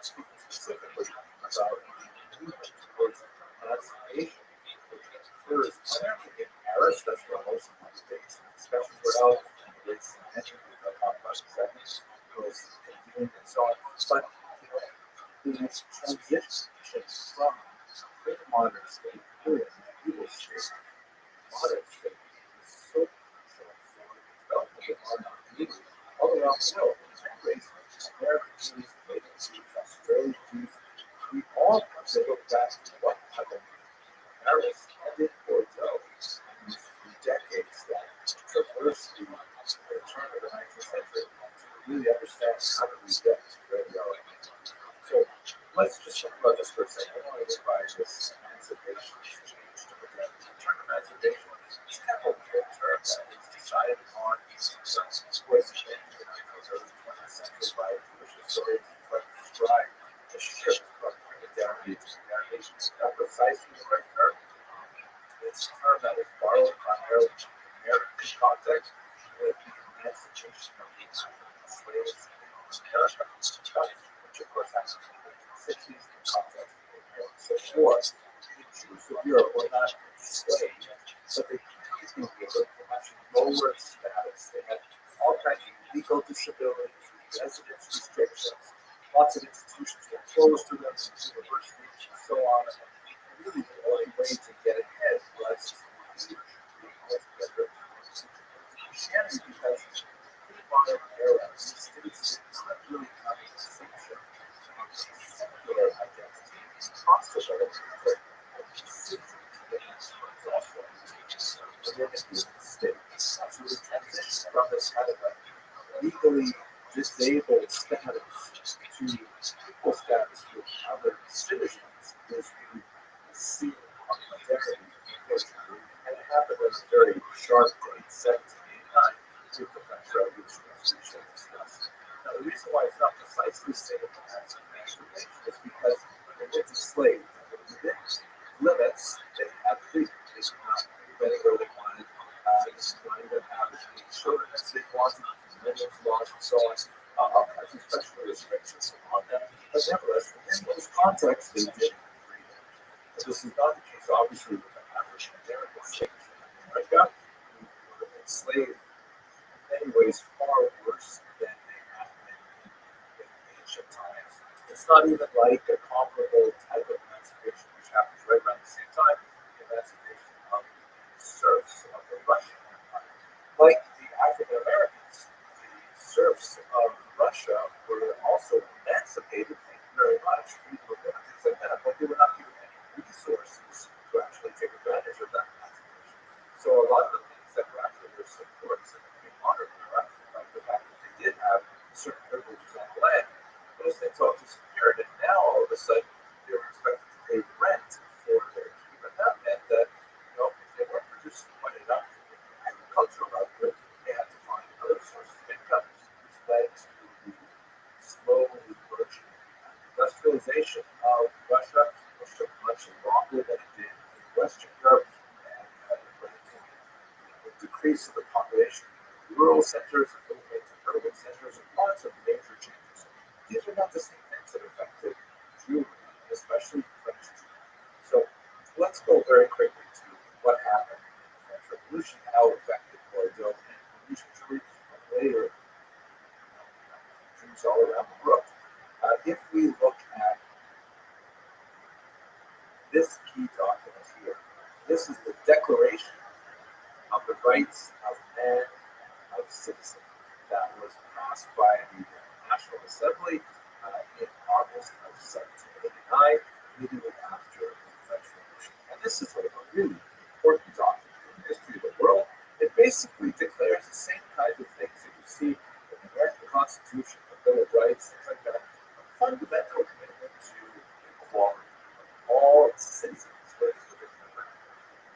speaking specifically about the movement towards emancipation, which occurs primarily in Paris. That's where most of the debates and discussions were held, and the rates and mentioned, we'll talk about in a second, was convened and so on. But the transition from the modern state to the medieval state, modern state, is so development all around the world. American Jews, Canadian Jews, Australian Jews, we all have to look back to what happened in Paris and in Bordeaux in these decades that traversed the turn of the 19th century to really understand how do we get to where we are right now. So let's just talk about this for a second. I want to define this emancipation change to the term emancipation. It's kind of a weird term that was decided on towards the end of the 20th century by Jewish historians to describe the shift from modernity to modernization. It's not precisely the right term. It's a term that was borrowed primarily from the American context with the emancipation of the African slaves in America, which of course has the 60s in context of the Civil War. The Jews of Europe were not enslaved, but they continued to live a much lower status. They had all kinds of legal disabilities, residence restrictions, lots of institutions were closed to them, universities, and so on. And really, the only way to get ahead was to Christianity, because in the modern era, the states did not really have a distinction of secular identity. It's possible that also within the state. So the transition from this kind of a legally disabled status to equal status with other citizens is the scene of modernity, unfortunately. And it happened at a very sharp date, 1789, with the French Revolution, as we shall discuss. Now, the reason why it's not precisely stated as emancipation is because they were enslaved. Within limits, they had freedom. They could not move anywhere they wanted. They could not even have as many children as they wanted, millions laws and so on. Especially restrictions on them. But nevertheless, within those contexts, they did freedom. But this is not the case, obviously, with the African American slaves in America, who were enslaved in many ways far worse than they had been in ancient times. It's not even like a comparable type of emancipation which happens right around the same time, the emancipation of the serfs of the Russian Empire. Like the African Americans, the serfs of Russia were also emancipated, thank you very much, resources to actually take advantage of that emancipation. So a lot of the things that were actually their supports in the modern era, like the fact that they did have certain privileges on the land, those things all disappeared, and now all of a sudden they were expected to pay rent for their keep, and that meant that if they weren't producing quite enough agricultural output, they had to find other sources of income, which led to the slowly approaching industrialization of Russia, which took much longer than it did in Western Europe, and it led to the decrease of the population in rural centers and movement to urban centers, and lots of major changes. These are not the same things that affected Jewry, especially French Jewry. So let's go very quickly to what happened in the French Revolution, how it affected Bordeaux and Parisian Jewry, and later Jews all around the world. If we look at this key document here, this is the Declaration of the Rights of Man, of Citizen, that was passed by the National Assembly in August of 1789, immediately after the French Revolution. And this is like a really important document in the history of the world. It basically declares the same kinds of things that you see in the American Constitution, the Bill of Rights, things like that. A fundamental commitment to equality of all citizens.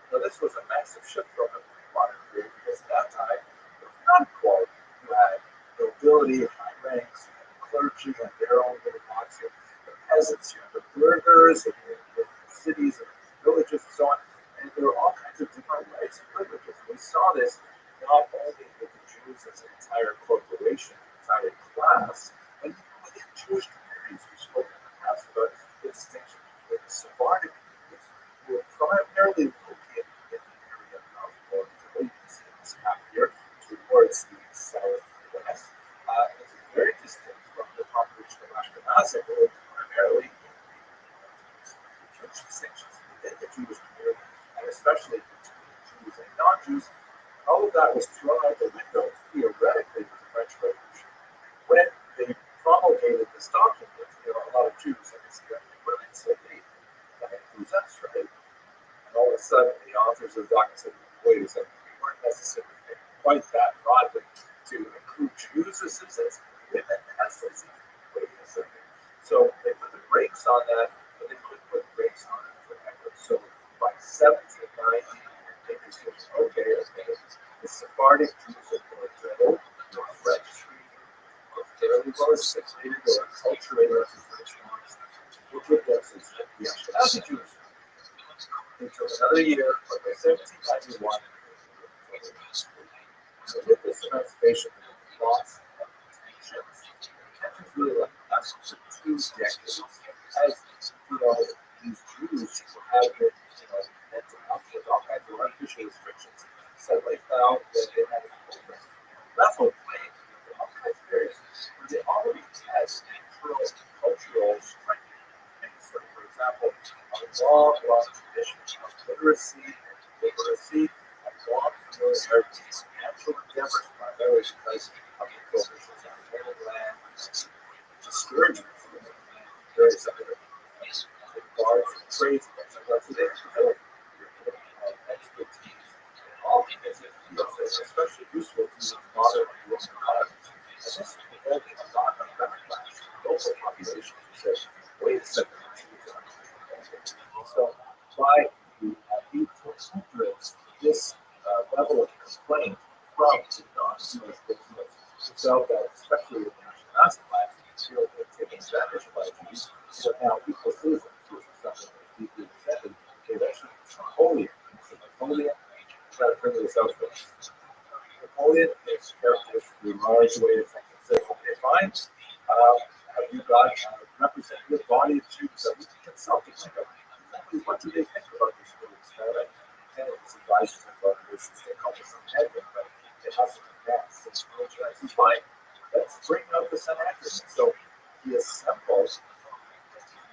Now, this was a massive shift from the pre-modern period because at that time there was not equality. You had nobility, high ranks, you had the clergy, and their own little pockets. You had the peasants, you had the burghers, and you had the cities and villages and so on. And there were all kinds of different rights and privileges. We saw this not only with the Jews as an entire corporation, an entire class, but even within Jewish communities. We've spoken in the past about the distinction between the Sephardic communities, who were primarily located in the area of Bordeaux. You can see this map here towards the southwest. It's very distinct from the population of Ashkenaz, who were primarily huge distinctions within the Jewish community, and especially between Jews and non-Jews. All of that was thrown out the window theoretically with the French Revolution. When they promulgated this document, a lot of Jews, I can see that in the and said, hey, that includes us, right? And all of a sudden, the authors of the document said, wait a second, we weren't necessarily thinking quite that broadly to include Jews as citizens, women as citizens. Wait a second. So they put the brakes on that, but they couldn't put the brakes on it forever. So by 1790, they said, okay, the Sephardic Jews of Bordeaux, or French speaking, or fairly well assimilated or acculturated as the French ones, will give them citizenship. The Ashkenazi Jews, it took another year, but by 1791, so with this emancipation, lots of tensions. Tensions really lasted for 2 decades. As these Jews were having mental health with all kinds of artificial restrictions, suddenly found that they had a program. That's what playing for all kinds of areas where they already had natural cultural strength. So, for example, a long tradition of literacy and literacy, a long familiarity with natural endeavors, primarily because of the prohibitions on barren land, discouragement from various other bars and trades and things like that. So they developed expertise in all kinds of fields that are especially useful to the modern Roman economies. And this is provoking a lot of backlash from local populations who said, wait a second, so by the 1800s, this level of complaint from the non-Jewish business felt that, especially with the Ashkenazi class, feel that taking advantage by Jews were now equal citizens, which is something that deeply resented. They eventually Napoleon. So Napoleon tried to figure this out for us. Napoleon is characteristically large way of thinking. Says, okay, fine. Have you got a representative body of Jews that we can consult to find out exactly what do they think about this really experiment? And his advisors and brothers, they call this Sanhedrin, but it has to advance. It's really fine. Let's bring out the Sanhedrin. So he assembles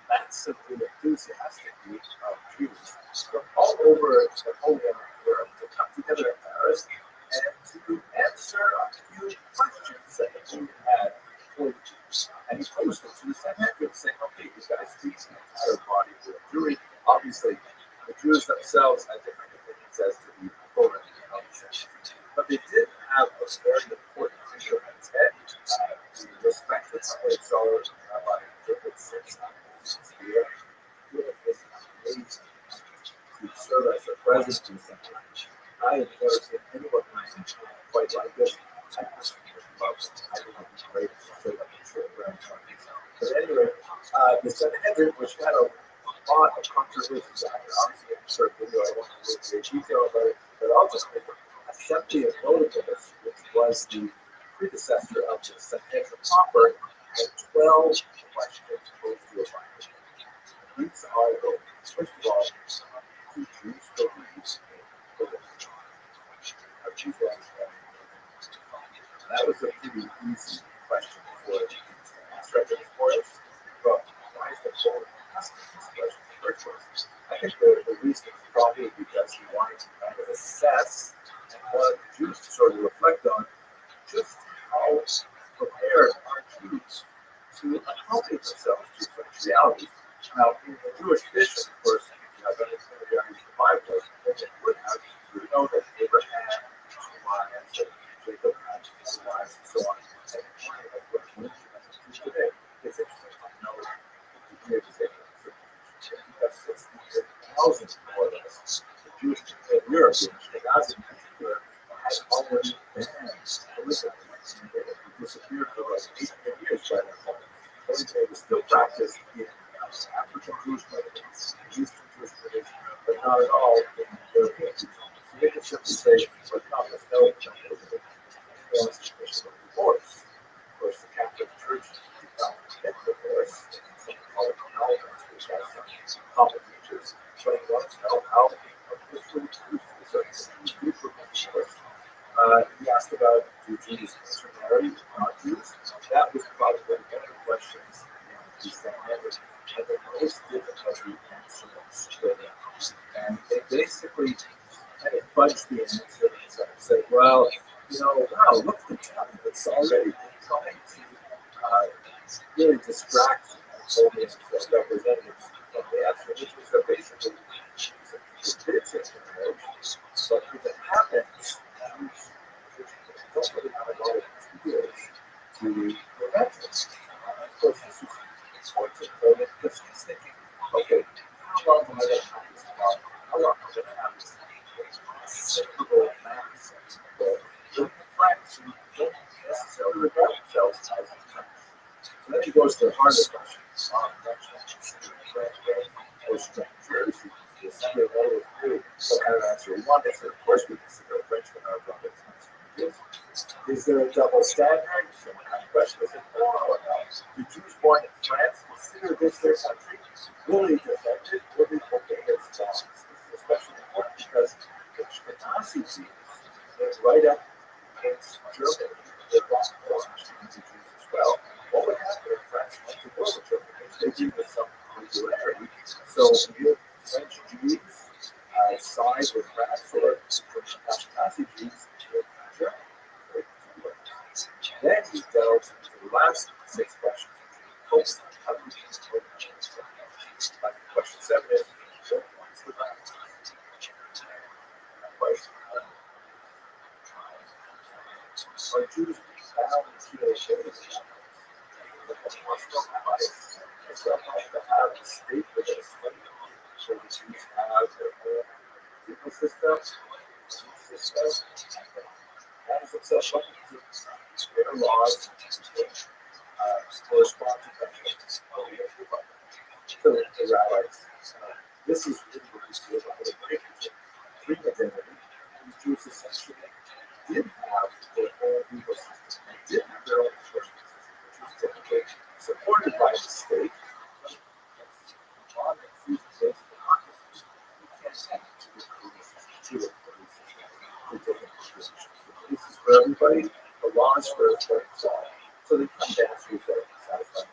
massively enthusiastic group of Jews from all over Napoleonic Europe to come together in Paris and to answer a few questions that Napoleon had for the Jews. And he posed it to the Sanhedrin saying, okay, you guys see the entire body of the jury. Obviously, The Jews themselves had different opinions as to the authority of the church. But they did have a very important figure at its head. The respected scholar Rabbi David Simpson, who was amazing to serve as the president of the church. I have never seen anyone quite like this. I don't know, great. But anyway, the Sanhedrin, which had a lot of controversies, obviously, in a short video, I won't go into detail about it, but ultimately, Assembly of Notables, which was the predecessor of the Sanhedrin proper, had 12 questions posed to a Bible. These are the, first of all, two Jews believe in the that was a pretty easy question for instructors for us. But why is the Lord asking this question in the first place? I think the reason is probably because he wanted to kind of assess and wanted the Jews to sort of reflect on just how prepared are Jews to accommodate themselves to such realities. Now, in the Jewish tradition, of course, if you have any familiarity with the Bible, then you would have, you know that Abraham, and Jacob had two wives and so on. And one of what we today is interesting to know the degree of Jacob. That's 60,000 more or less. The Jewish Europe, the Nazi in particular, had already banned polygamy. It disappeared for like 800 years by that point. Polygamy was still practiced in African Jewish communities, Eastern Jewish communities, but not at all in European Jewish communities. They could simply say, but not as no divorce. Of course, the Catholic Church did not get divorce. Some call it annulment, which has some common features. But he wants to know how officially Jews were divorced. He asked about do Jews intermarry with non-Jews. That was probably one of the questions in the Sanhedrin had the most difficulty answering. And they basically kind of fudged the answer and said, well, you know, wow, look at the time. It's already trying to really distract audience representatives from the answer, which is that basically it's marriage. But if it happens, don't really have a lot of tools to prevent it. Of course, this is important because he's thinking, okay, how long am I going to have this problem? How long am I going to have this cyclical mass? The friends who don't necessarily regard themselves as friends. So then he goes to the harder questions. Or strangers. What kind of answer we want? Of course, we consider a Frenchman our brothers and sisters. Is there a double standard? So what kind of question is it? No. The Jews born in France consider this their country? Will they defend it? Will they obey its laws? This is especially important because the Nazi Jews went right up against Germany. They lost the Jews as well. What would happen if France went to war with Germany? They do with some regularity. So if French Jews side with France or Nazi Jews with Germany. Then he delves into the last 6 questions. Focus on how do these change. Question 7 is, what's the balance? Question are Jews bound to their civilization? It's not like to have a state with a state. So the Jews have their own legal system, that is itself their laws correspond to countries. So the rabbis, this is really what we see about the Greek identity. These Jews essentially did have their own legal system. They did have their own enforcement system, which was typically supported by the state. This is for everybody, the laws for everybody. So they come to answers that satisfy.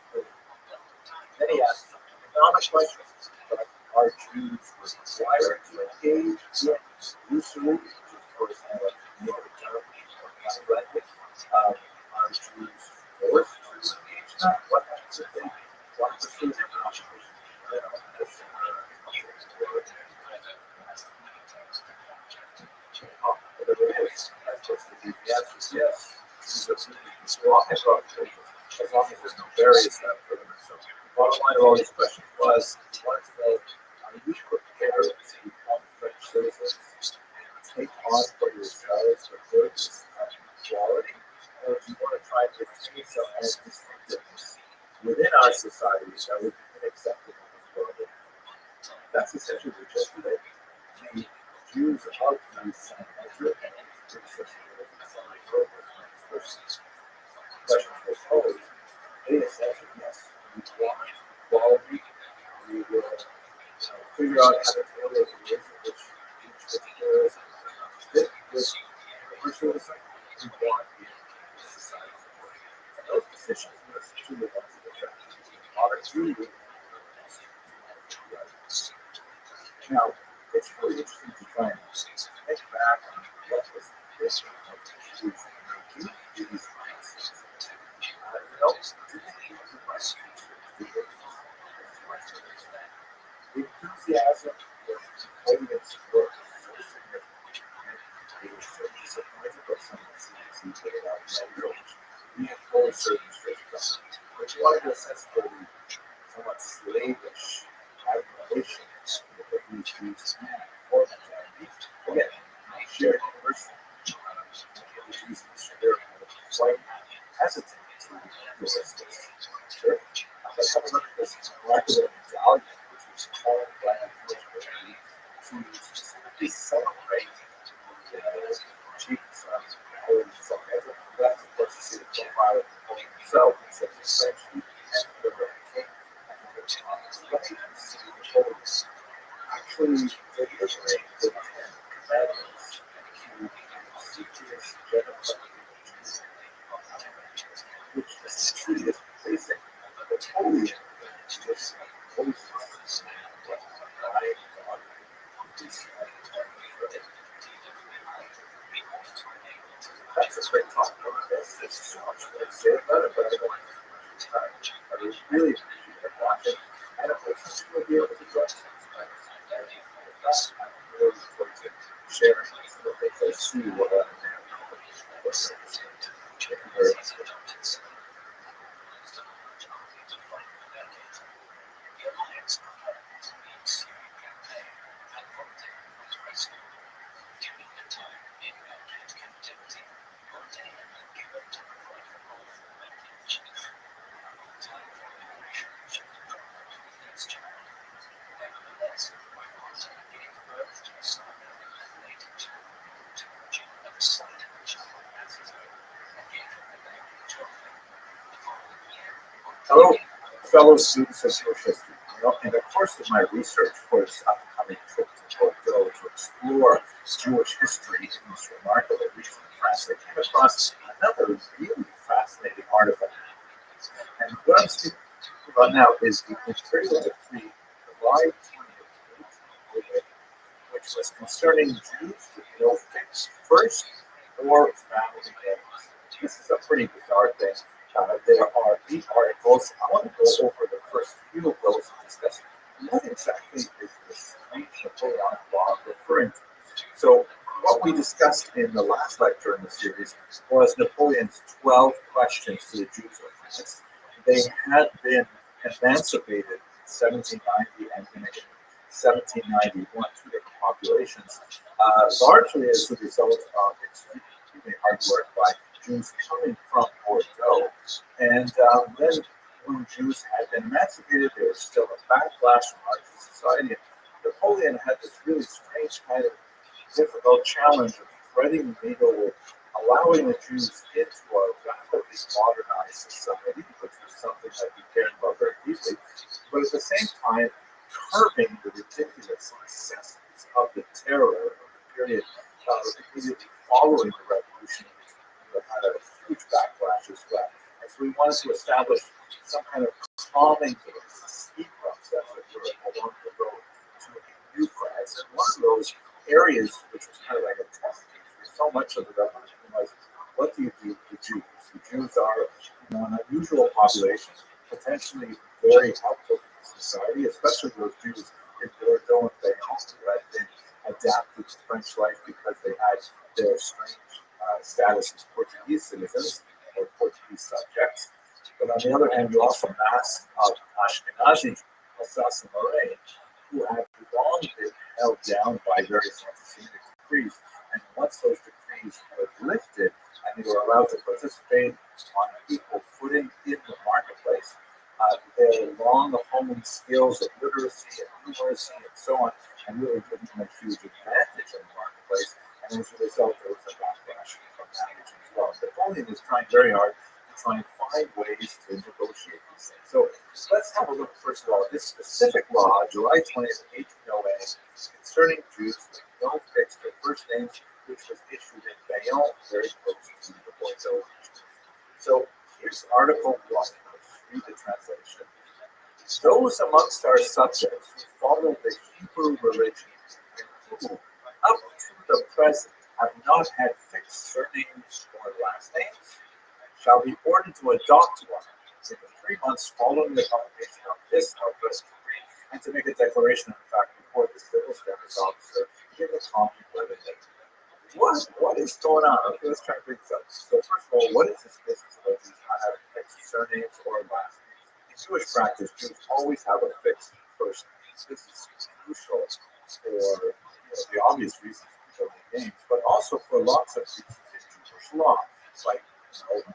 Then he asks economic questions. Are Jews required to engage in usury, which is of course kind of a term, are Jews forced to engage in that? What happens if they want to pursue different occupations? various further. So the bottom line of all these questions was, wanted to know, are you prepared to become French citizens and take on for yourselves the goods of equality, or do you want to try to achieve some kind of distinctiveness within our society that would be unacceptable in this world? That's essentially the gist of it. The Jews of the Sanhedrin and the questions were posed. They accepted yes. We want equality. We will figure out how to deal with the ways in which each particular fit with universalism. We want in society. And those positions are essentially the ones that affect modern Judaism. Now, it's really interesting to try and think back on what was the history of the Jews making these mindsets. The enthusiasm was holiness work so significant. They were so disappointed by some of the things he did out in that village. Reinforced certain strategies. But you wanted a sense of the somewhat slavish admiration that these Jews had for them. Again, shared university. The Jews in Israel were quite hesitant to do this. Sure. Let's have a look at this molecular medallion, which was called by the military to specifically celebrate the achievements of the Sanhedrin. That's, of course, you see the profile of Napoleon himself. It says essentially, and the king. What you can see Napoleon actually delivering the 10 commandments to secret genocide, which essentially is basic. Napoleon just Moses by God. That's a great talk about this. There's so much to say about it, but I don't want to spend time. I really appreciate it watching. And of course, you'll be able to join us next time. I'm really looking forward to sharing some of the things I see what I'm doing. Thank you very much. Hello, fellow students of Jewish history. In the course of my research for this upcoming trip to Bordeaux to explore Jewish history in this remarkable region of France, I came across another really fascinating artifact. And what I'm speaking about now is the imperial decree, July 20th, which was concerning Jews with no fixed first or family names. This is a pretty bizarre thing. There are 8 articles. I want to go over the first few of those and discuss what exactly is this strange Napoleonic law referring to. So, what we discussed in the last lecture in the series was Napoleon's 12 questions to the Jews of France. They had been emancipated in 1790 and in 1791 to different populations, largely as a result of extremely hard work by Jews coming from Bordeaux. And then when Jews had been emancipated, there was still a backlash from our society. And Napoleon had this really strange kind of difficult challenge of threading the needle with allowing the Jews into a rapidly modernized society, which was something that he cared about very deeply, but at the same time curbing the ridiculous necessities of the terror of the period immediately following the revolution, that had a huge backlash as well. And so we wanted to establish some kind of calming speed process that were along the road to new France. And one of those areas, which was kind of like a test case for so much of the revolution, was what do you do with the Jews? The Jews are an unusual population, potentially very helpful to society, especially those Jews in Bordeaux and Bayonne who had been adapted to French life because they had their strange status as Portuguese citizens or Portuguese subjects. But on the other hand, you also mass of Ashkenazi Alsace Lorraine, who have long been held down by various anti-Semitic decrees. And once those decrees were lifted and they were allowed to participate on an equal footing in the marketplace, their long honed skills of literacy and numeracy and so on, and really given them a huge advantage in the marketplace. And as a result, there was a backlash from that region as well. Napoleon is trying very hard to try and find ways to negotiate these things. So let's have a look, first of all, at this specific law, July 20th, 1808, concerning Jews with no fixed or first names, which was issued in Bayonne, very close to the Bordeaux region. So here's Article 1. Let's read the translation. Those amongst our subjects who follow the Hebrew religion and who, up to the present, have not had fixed surnames or last names, shall be ordered to adopt one in the 3 months following the publication of this present decree, and to make a declaration of fact before the civil service officer in the common living. What is going on? Okay, let's try to figure this out. So first of all, what is this business about these not having fixed surnames or last names? In Jewish practice, Jews always have a fixed first name. This is crucial for the obvious reasons for names, but also for lots of reasons in Jewish law, like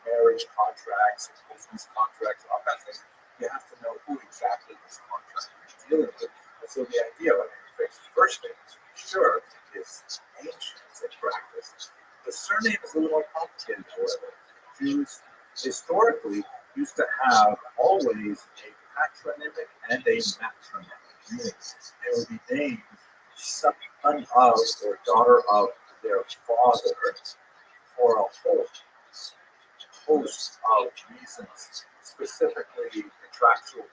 marriage contracts, business contracts, all kinds of things. You have to know who exactly this contract is dealing with. And so the idea of having fixed first names, sure, is ancient in practice. The surname is a little more complicated, however. Jews historically used to have always a patronymic and a matronymic, meaning they would be named son of or daughter of their father for a whole host of reasons, specifically contractual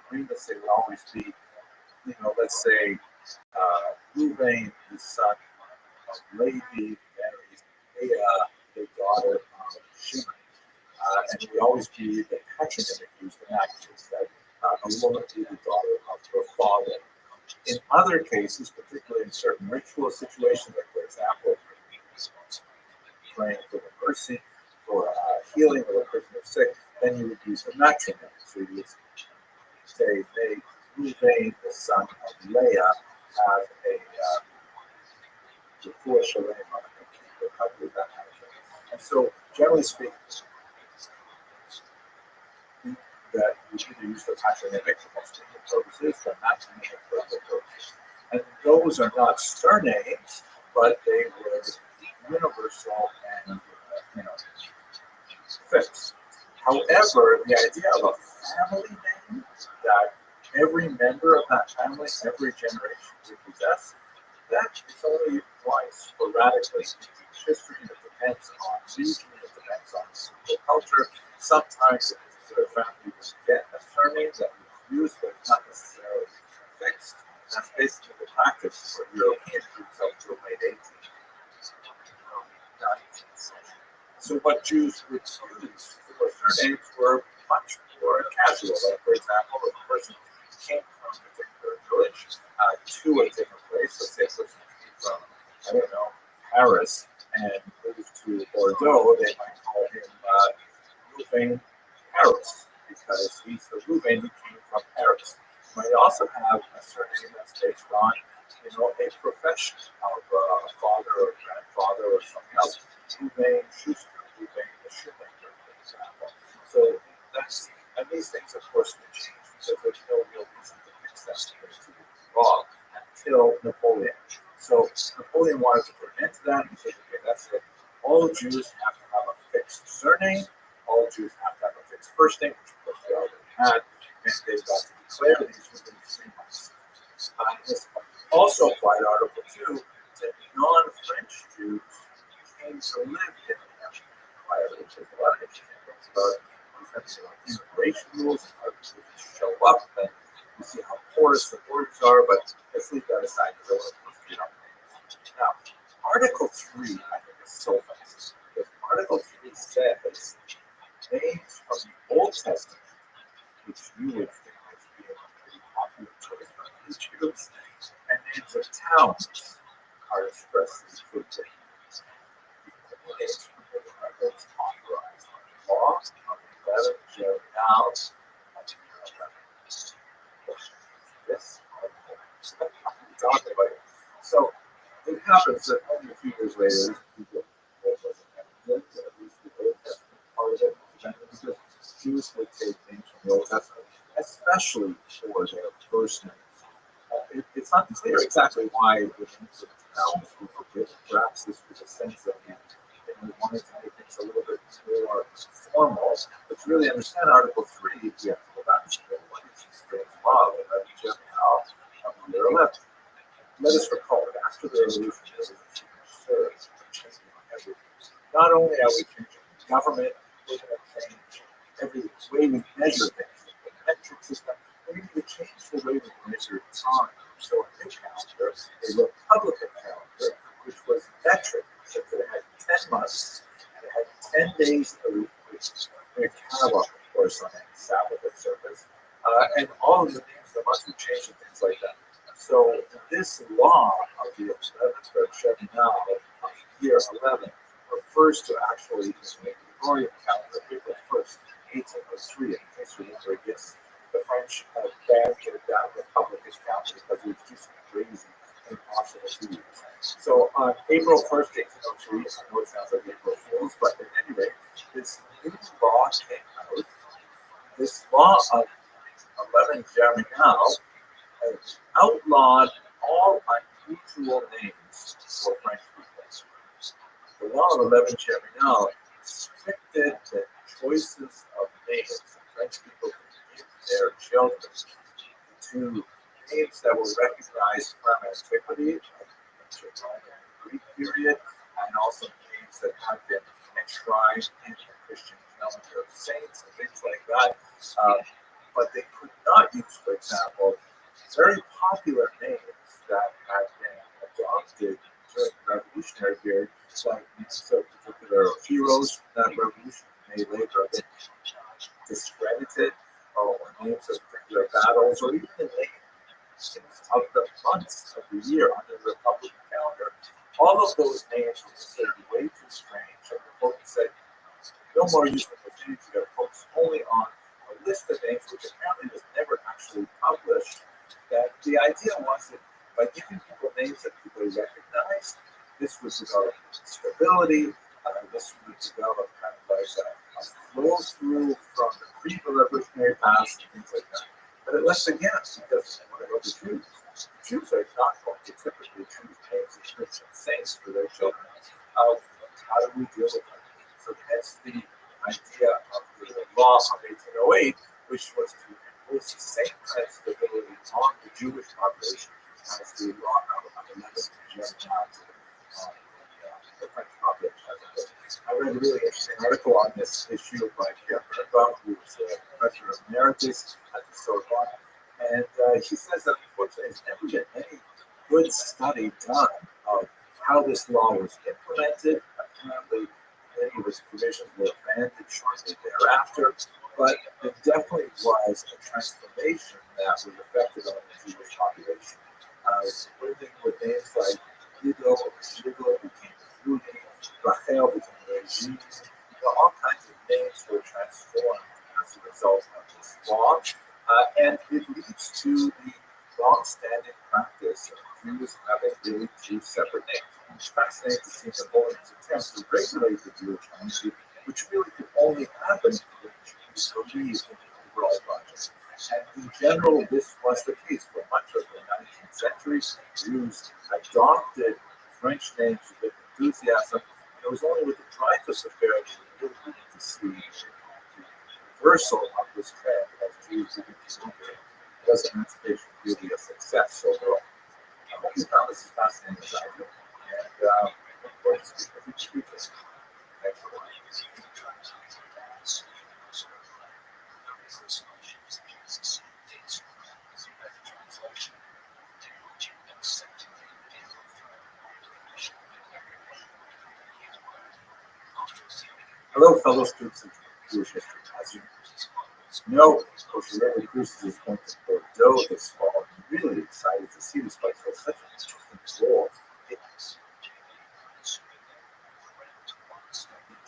agreements. They would always be, let's say, Ruvain, the son of Levi, marries Leah, the daughter of Shimon. And it would always be the patronymic used in that case, that a woman would be the daughter of her father. In other cases, particularly in certain ritual situations, like, for example, praying for the mercy, for healing of a person who's sick, then you would use a matronymic. So you would say, may Ruvain, the son of Leah, have a before Shalem on a recovery, that kind of thing. And so, generally speaking, that you either use the patronymic for most legal purposes, the matronymic for other purposes. And those are not surnames, but they were universal and fixed. However, the idea of a family name that every member of that family, every generation would possess, that is only applied sporadically in Jewish history, and it depends on region, it depends on local culture. Sometimes a particular family would get a surname that was used, but it's not necessarily fixed. That's basically the practice for European Jews up to the late 18th, 19th century. So what Jews would use for surnames were much more casual. Like, for example, if a person came from a particular village to a different place, let's say a person came from, Paris and moved to Bordeaux, they might call him Louvain Paris, because he's the Louvain who came from Paris. You might also have a surname that's based on, a profession of a father or grandfather or something else. Louvain Schuster, Louvain the shoemaker, for example. So and these things, of course, will change because there's no real reason to fix that to the law until Napoleon. So Napoleon wanted to put an end to that, and he said, okay, that's it. All Jews have to have a fixed surname. All Jews have to have a fixed first name, which of course they already had, and they've got to declare these within 3 months. This also applied Article 2 to non-French Jews who came to live in the empire, which is a lot of interesting things about immigration rules and how Jews show up, and you see how porous the borders are, but let's leave that aside because now, Article 3, I think, is so fascinating because Article 3 says names from the Old Testament, which you would think is being a pretty popular choice for the Jews, and names of towns are expressly forbidden. Names from the are those authorized. law of 11 now. Yes. Talking about it. So it happens that only a few years later, people because Jews would take things from the Old Testament, especially for their first names. It's not clear exactly why the names of towns were forbidden. Perhaps this was a sense of they wanted to make things a little bit more formal. But to really understand Article 3, you have to go back to the one strange law that Jeff of year 11. Let us recall that after the revolution, there was a surge everything. Not only are we changing government, we're going to change every way we measure things, the metric system, we need to change the way we measure time. So a new calendar, a Republican calendar, which was metric, except that it had 10 months, and it had 10 days a week, which we catalog, of course, on a Sabbath service, and all of the names of the months would change and things like that. So this law of the 11th of Sheminah of year 11 refers to actually the Gregorian calendar, April 1st, 1803. In case you remember, yes, the French banned that Republican calendar because it was just crazy and impossible to use. So on April 1st, 1803, I know it sounds like April Fools, but at any rate, this new law came out. This law of 11 Sheminah outlawed all unusual names for French people. The law of 11 Sheminah restricted the choices of names that French people could give their children to names that were recognized from antiquity, like the Roman and Greek period, and also names that had been enshrined in the Christian calendar of saints and things like that. But they could not use, for example, very popular names that had been adopted during the Revolutionary period, like names of particular heroes from that revolution may later have been discredited, or names of particular battles, or even the names of the months of the year under the Republican calendar. All of those names were considered way too strange, and the Pope said, no more use of those names. You got to focus only on a list of names, which apparently was never actually published. That the idea was that by giving people names that people recognized, this would develop stability, this would develop kind of like a flow through from the pre-revolutionary past and things like that. But it left again because what about the Jews? The Jews are not going to typically choose names of Christian saints for their children. How do we deal with that? So hence the idea of the law of 1808, which was to impose the same kind of stability on the Jewish population as the law of 11 the French population. I read a really interesting article on this issue by Pierre Bernbaum, who is a professor emeritus at the Sorbonne, and he says that unfortunately there's never been any good study done of how this law was implemented. Apparently, many of its provisions were abandoned shortly thereafter, but it definitely was a transformation that was effected on the Jewish population. Women with names like Yido became Judy, Rachel became Regine. All kinds of names were transformed as a result of this law, and it leads to the long-standing practice of Jews having really two separate names. It's fascinating to see Napoleon's attempts to regulate the Jewish community, which really could only happen when Jews believed in the overall project. And in general, this was the case for much of the 19th century. Jews adopted French names with enthusiasm. It was only with the Dreyfus affair that we really began to see the reversal of this trend as Jews began to wonder, was emancipation really a success overall? I hope you found this fascinating as I do. And look forward to speaking with you in the future. Thanks for watching. Hello, fellow students of Jewish history. As you know, Coach Rabbi Cruz is going to Bordeaux this fall. I'm really excited to see this place. It's such an interesting role in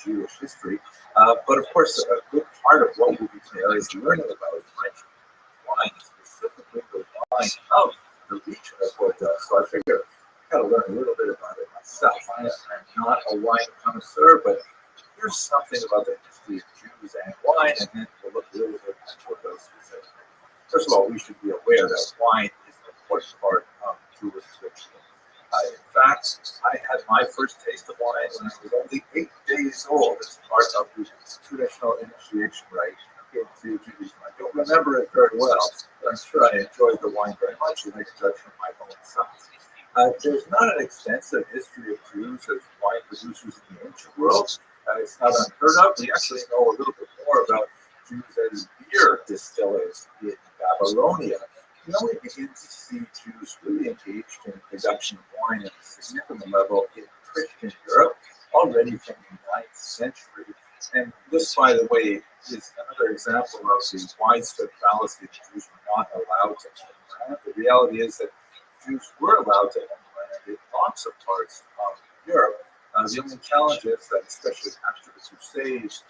Jewish history. But of course, a good part of what we'll be there is learning about French wine, specifically the wine of the region of Bordeaux. So I figured I got to learn a little bit about it myself. I'm not a wine connoisseur, but here's something about the history of Jews and wine, and then we'll look a little bit at Bordeaux specifically. First of all, we should be aware that wine is an important part of Jewish ritual. In fact, I had my first taste of wine when I was only 8 days old as part of the traditional initiation rite into Judaism. I don't remember it very well, but I'm sure I enjoyed the wine very much, and I can judge from my own size. There's not an extensive history of Jews as wine producers in the ancient world. It's not unheard of. We actually know a little bit more about Jews as beer distillers in Babylonia. We only begin to see Jews really engaged in the production of wine at a significant level in Christian Europe, already from the 9th century. And this, by the way, is another example of the widespread fallacy that Jews were not allowed to own land. The reality is that Jews were allowed to own land in lots of parts of Europe. The only challenge is that, especially after the Crusades,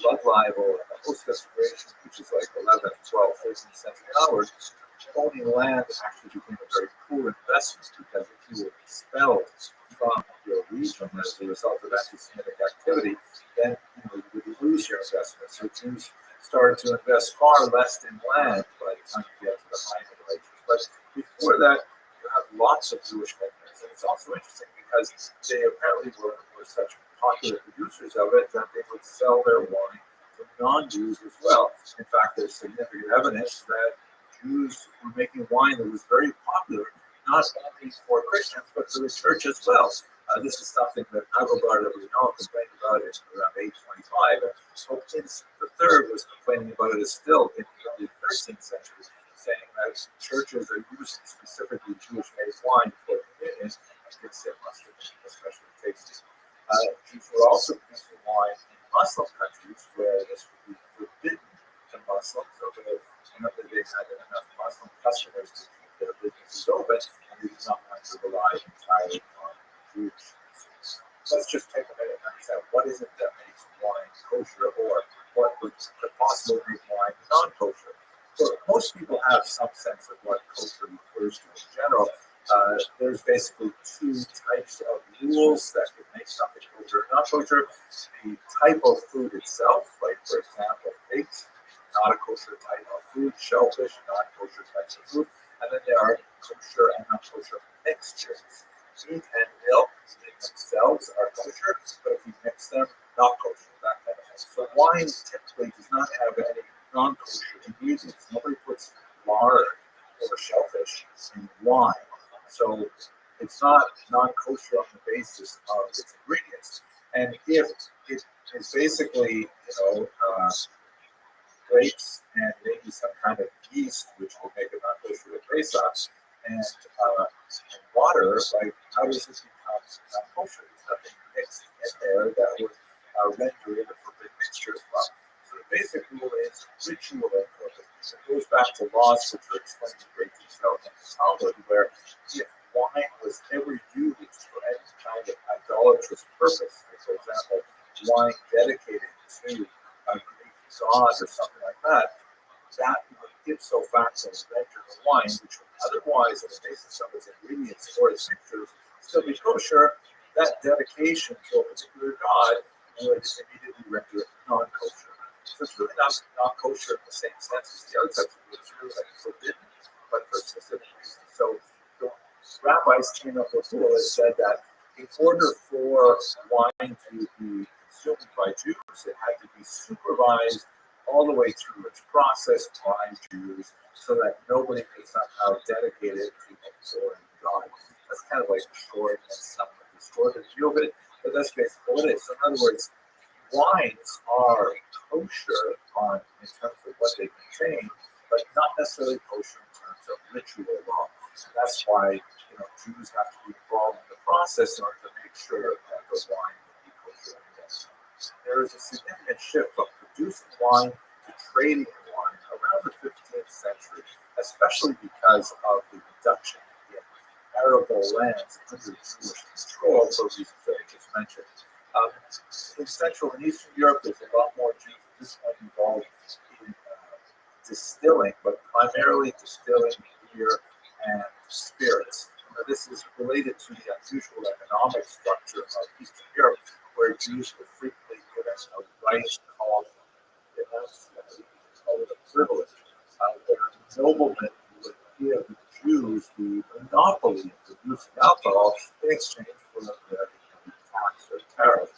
blood libel, and the post restoration, which is like 11th, 12th, 13th century onward, owning land actually became a very poor investment because if you were expelled from your region as a result of anti-Semitic activity, then you would lose your investment. So Jews started to invest far less in land by the time you get to the high Middle Ages. But before that, you have lots of Jewish vineyards. And it's also interesting because they apparently were such popular producers of it that they would sell their wine to non-Jews as well. In fact, there's significant evidence that Jews were making wine that was very popular, not only for Christians, but for the church as well. This is something that Agobard of Reno complained about it around 825, and Hopkins III was complaining about it still in the early 13th century, saying that churches are using specifically Jewish-made wine for communion, and thinks it must have been especially tasty. Jews were also producing wine in Muslim countries where this would be forbidden to Muslims, so they had enough Muslim customers to keep their businesses open, and they did not want to rely entirely on Jews. Let's just take a minute and understand what is it that makes wine kosher, or what could possibly make wine non-kosher. So most people have some sense of what kosher refers to in general. There's basically two types of rules that could make something kosher or not kosher. The type of food itself, like for example, pigs, not a kosher type of food, shellfish, not kosher types of food, and then there are kosher and not kosher mixtures. Meat and milk in themselves are kosher, but if you mix them, not kosher, that kind of thing. So wine typically does not have any non-kosher ingredients. Nobody puts lard or shellfish in wine. So it's not non-kosher on the basis of its ingredients. And if it is basically, grapes and maybe some kind of yeast, which will make it non-kosher with Pesach, and water, like how does this become non-kosher? There's nothing mixed in there that would render it a forbidden mixture as well. So the basic rule is ritual incorporation. It goes back to laws which are explained in great detail in the Talmud, where if wine was ever used for any kind of idolatrous purpose, for example, wine dedicated to a Greek god or something like that, that would ipso facto render the wine, which would otherwise, on the basis of its ingredients or its mixtures, still be kosher. That dedication to a particular god would immediately render it non-kosher. So it's really not kosher in the same sense as the other types of food. It's really like forbidden, but for specific reasons. So the rabbis came up with a rule that said that in order for wine to be consumed by Jews, it had to be supervised all the way through its process by Jews, so that nobody could somehow dedicate it to a foreign god. That's kind of like short and somewhat distorted view of it, but that's basically what it is. So in other words, wines are kosher in terms of what they contain, but not necessarily kosher in terms of ritual law. So that's why Jews have to be involved in the process in order to make sure that the wine will be kosher. There is a significant shift from producing wine to trading wine around the 15th century, especially because of the reduction in arable lands under Jewish control for reasons that I just mentioned. Um, in Central and Eastern Europe, there's a lot more Jews at this point involved in distilling, but primarily distilling beer and spirits. Now, this is related to the unusual economic structure of Eastern Europe, where Jews were frequently given a right called, called it a privilege, where noblemen would give Jews the monopoly of producing alcohol in exchange for the tax or tariff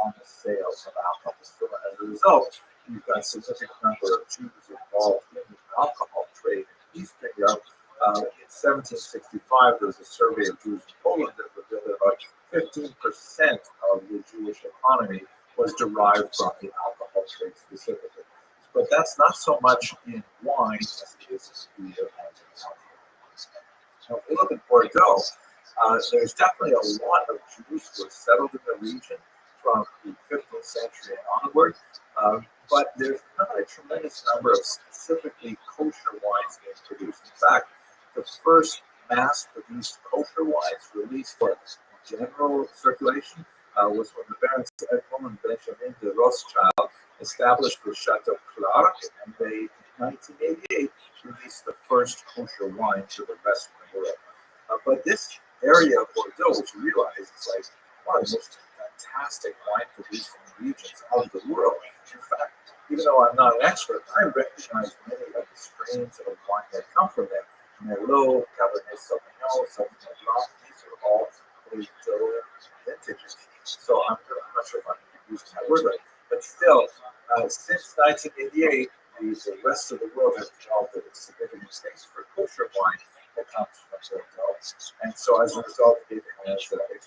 on the sale of alcohol. So as a result, you've got a significant number of Jews involved in the alcohol trade in Eastern Europe. In 1765, there was a survey of Jews in Poland that revealed that about 15% of the Jewish economy was derived from the alcohol trade specifically. But that's not so much in wine as it is in beer and in alcohol. Now, if we look at Bordeaux, there's definitely a lot of Jews who are settled in the region from the 15th century and onward, but there's not a tremendous number of specifically kosher wines being produced. In fact, the first mass-produced kosher wines released for general circulation was when the Barons Edmond and Benjamin de Rothschild established the Chateau Clark, and they, in 1988, released the first kosher wine to the rest of the world. But this area of Bordeaux, which you realize is like one of the most fantastic wine producing regions of the world. In fact, even though I'm not an expert, I recognize many of the strains of wine that come from there. Merlot, Cabernet Sauvignon, Sauvignon Blanc, these are all Bordeaux vintages. So I'm not sure if I'm using that word right, but still, since 1988, the rest of the world has developed a significant taste for kosher wine that comes from Bordeaux. And so as a result, it has exploded.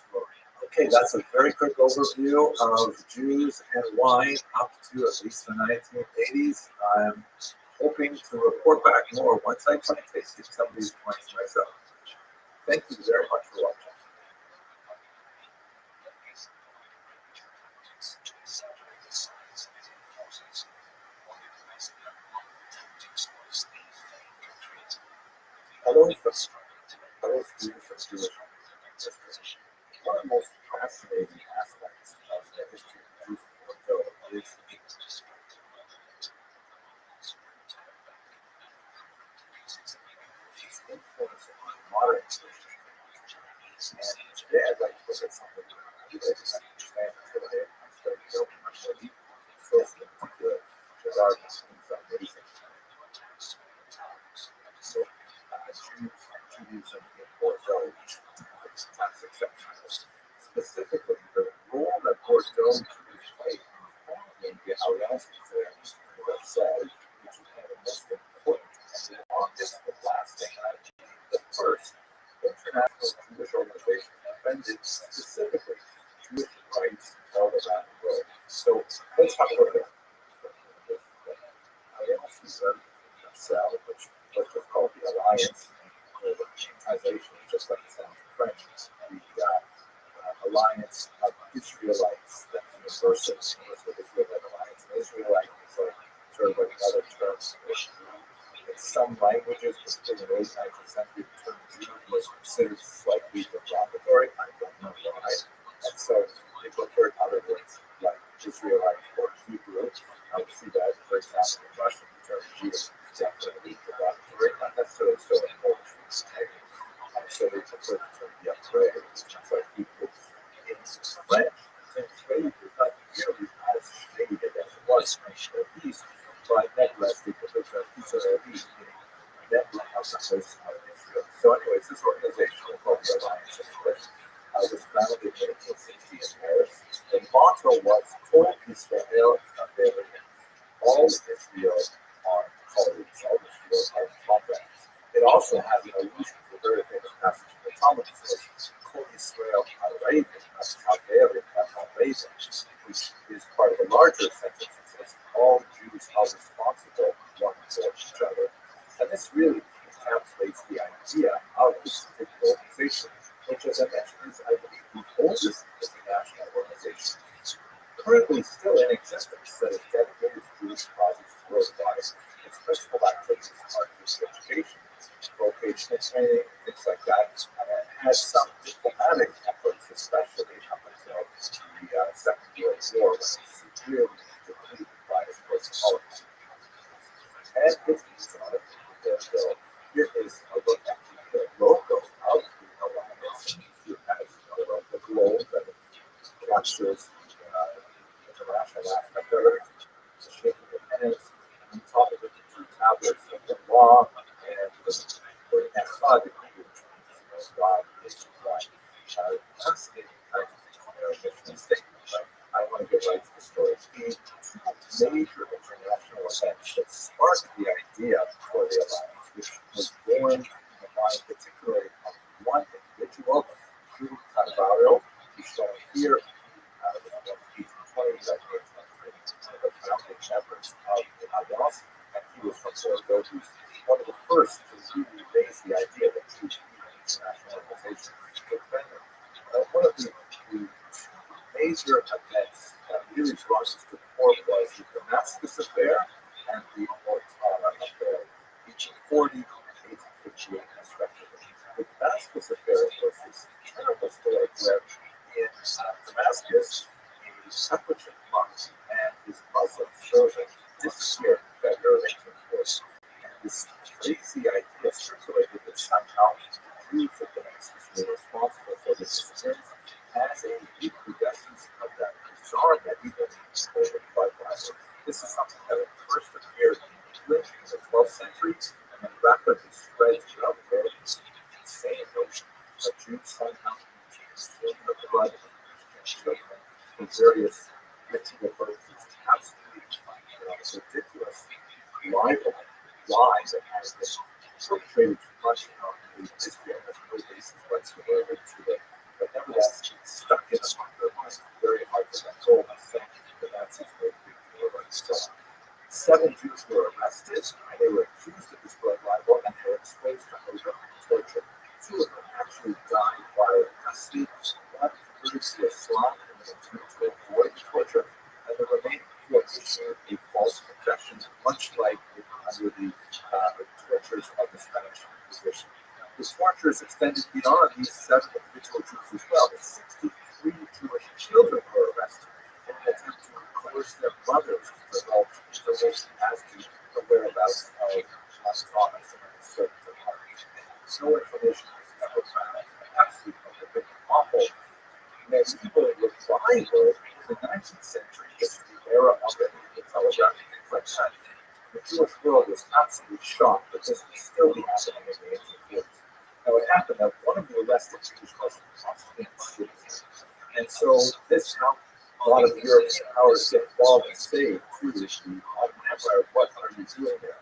Okay, that's a very quick overview of Jews and wine up to at least the 1980s. I'm hoping to report back more once I try tasting some of these wines myself. Thank you very much for watching. Hello, students of Jewish history. One of the most fascinating aspects of the history of Jews in Bordeaux is its influence on modern Jewish. And today I'd like to look at something that I didn't understand until I started building my belief associated with the garden seems amazing. So, Judaism in Bordeaux, specifically the role that Bordeaux Jews played in the alliances there, Rothschild, which is one of the most important and longest and lasting, the first international Jewish organization defended specifically Jewish rights all around the world. So let's talk about that. Alliances of Rothschild, which was just called the Alliance, or the translation, just like it sounds in French, the Alliance of Israelites, that's universal. So Israelite Alliance. And Israelite is like sort of like another term. In some languages, particularly in the late 19th century, the term Jew was considered slightly derogatory. I don't know why. And so they preferred other words like Israelite or Hebrew. We see that, for example, in Russian, the term Jew is definitely derogatory, not necessarily so in Polish. So they prefer the term Yahweh, which is like Hebrew. In French, the trade is not nearly as shaded as it was in the East, but nevertheless, they prefer the term Israeli, meaning that of the host of Israel. So, anyways, this organization called the Alliance of Israel was founded in 1860 in Paris. The motto was Kol Israel Haverim, all Israel are colleagues, all Israel are comrades. It also has an allusion to a very famous passage in the Talmud that says, Kol Israel Haverim, that's Haverim, not Haverim, which is part of a larger sentence that says, all Jews are responsible one for each other. And this really encapsulates the idea of this particular organization, which, as I mentioned, is, I believe, the oldest international organization currently still in existence that is dedicated to Jewish causes worldwide. Its principal activities are Jewish education, vocational training, things like that, and it has some diplomatic efforts especially up until the Second World War, when it was severely depleted by, of course, politics. And it's on it. Here is a look at the logo of the Alliance. You have the globe that captures international aspect of it, the shape of the hands, on top of it, the two tablets of the law, and the word Echad, God is one. Fascinating kind of mission statement, right? I want to get right to the story. The two major international events that sparked the idea for the alliance, which was born in the mind particularly of one individual, Jules Carvalho, who's shown here, in the 1820s, I think, one of the founding members of the alliance, and he was from Bordeaux. He was one of the first to really raise the idea that two international organizations could defend. One of the major events that really brought us to the fore was the Damascus affair and the Mortara affair, 1840 and 1858 respectively. The Damascus affair was this terrible story where in Damascus, a separatist monk and his Muslim children disappeared in February 1840. And this crazy idea circulated that somehow the Jews of Damascus were responsible for the disappearance as a recrudescence of that bizarre medieval over blood rivalry. This is something that at first appeared in England in the 12th century and then rapidly spread throughout the world. This insane notion that Jews somehow stealing the blood of Christian children for various ritual purposes. Absolutely ridiculous libel lie that has been perpetrated too much in the history and has no basis whatsoever to it. But nevertheless, it's stuck in their minds. Very hard to control myself. The Nazis were a big deal about stuff. 7 Jews were arrested. They were accused of this blood libel and were exposed to horrific torture. 2 of them actually died while in custody. One converted to Islam in an attempt to avoid torture, and the remaining 4 issued a false confession, much like under the tortures of the Spanish Inquisition. The tortures extended beyond these 7 individual Jews as well. 63 Jewish children were arrested in an attempt to coerce their mothers to divulge information as to the whereabouts of Thomas and his servant of heart. No information was ever found. Absolutely horrific, awful. Medieval revival in the 19th century is the era of the telegraph and things like that. The Jewish world was absolutely shocked that this would still be happening in the 1840s. Now, it happened that one of the arrested Jews was Austrian citizen. And so this helped a lot of European powers get involved and say to the Ottoman Empire, what are you doing there?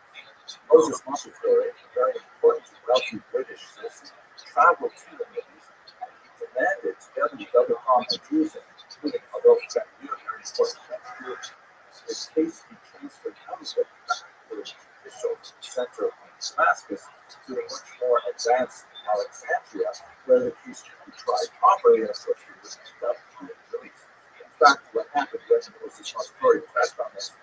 Moses Montefiore, a very important wealthy British citizen, traveled to the Middle East and he demanded, together with other prominent Jews, including Adolf Hitler, very important Jews, his case be transferred out of the official center of Damascus to a much more advanced Alexandria, where the case could be tried properly and of course he was released. In fact, what happened when Moses Montefiore pressed on this,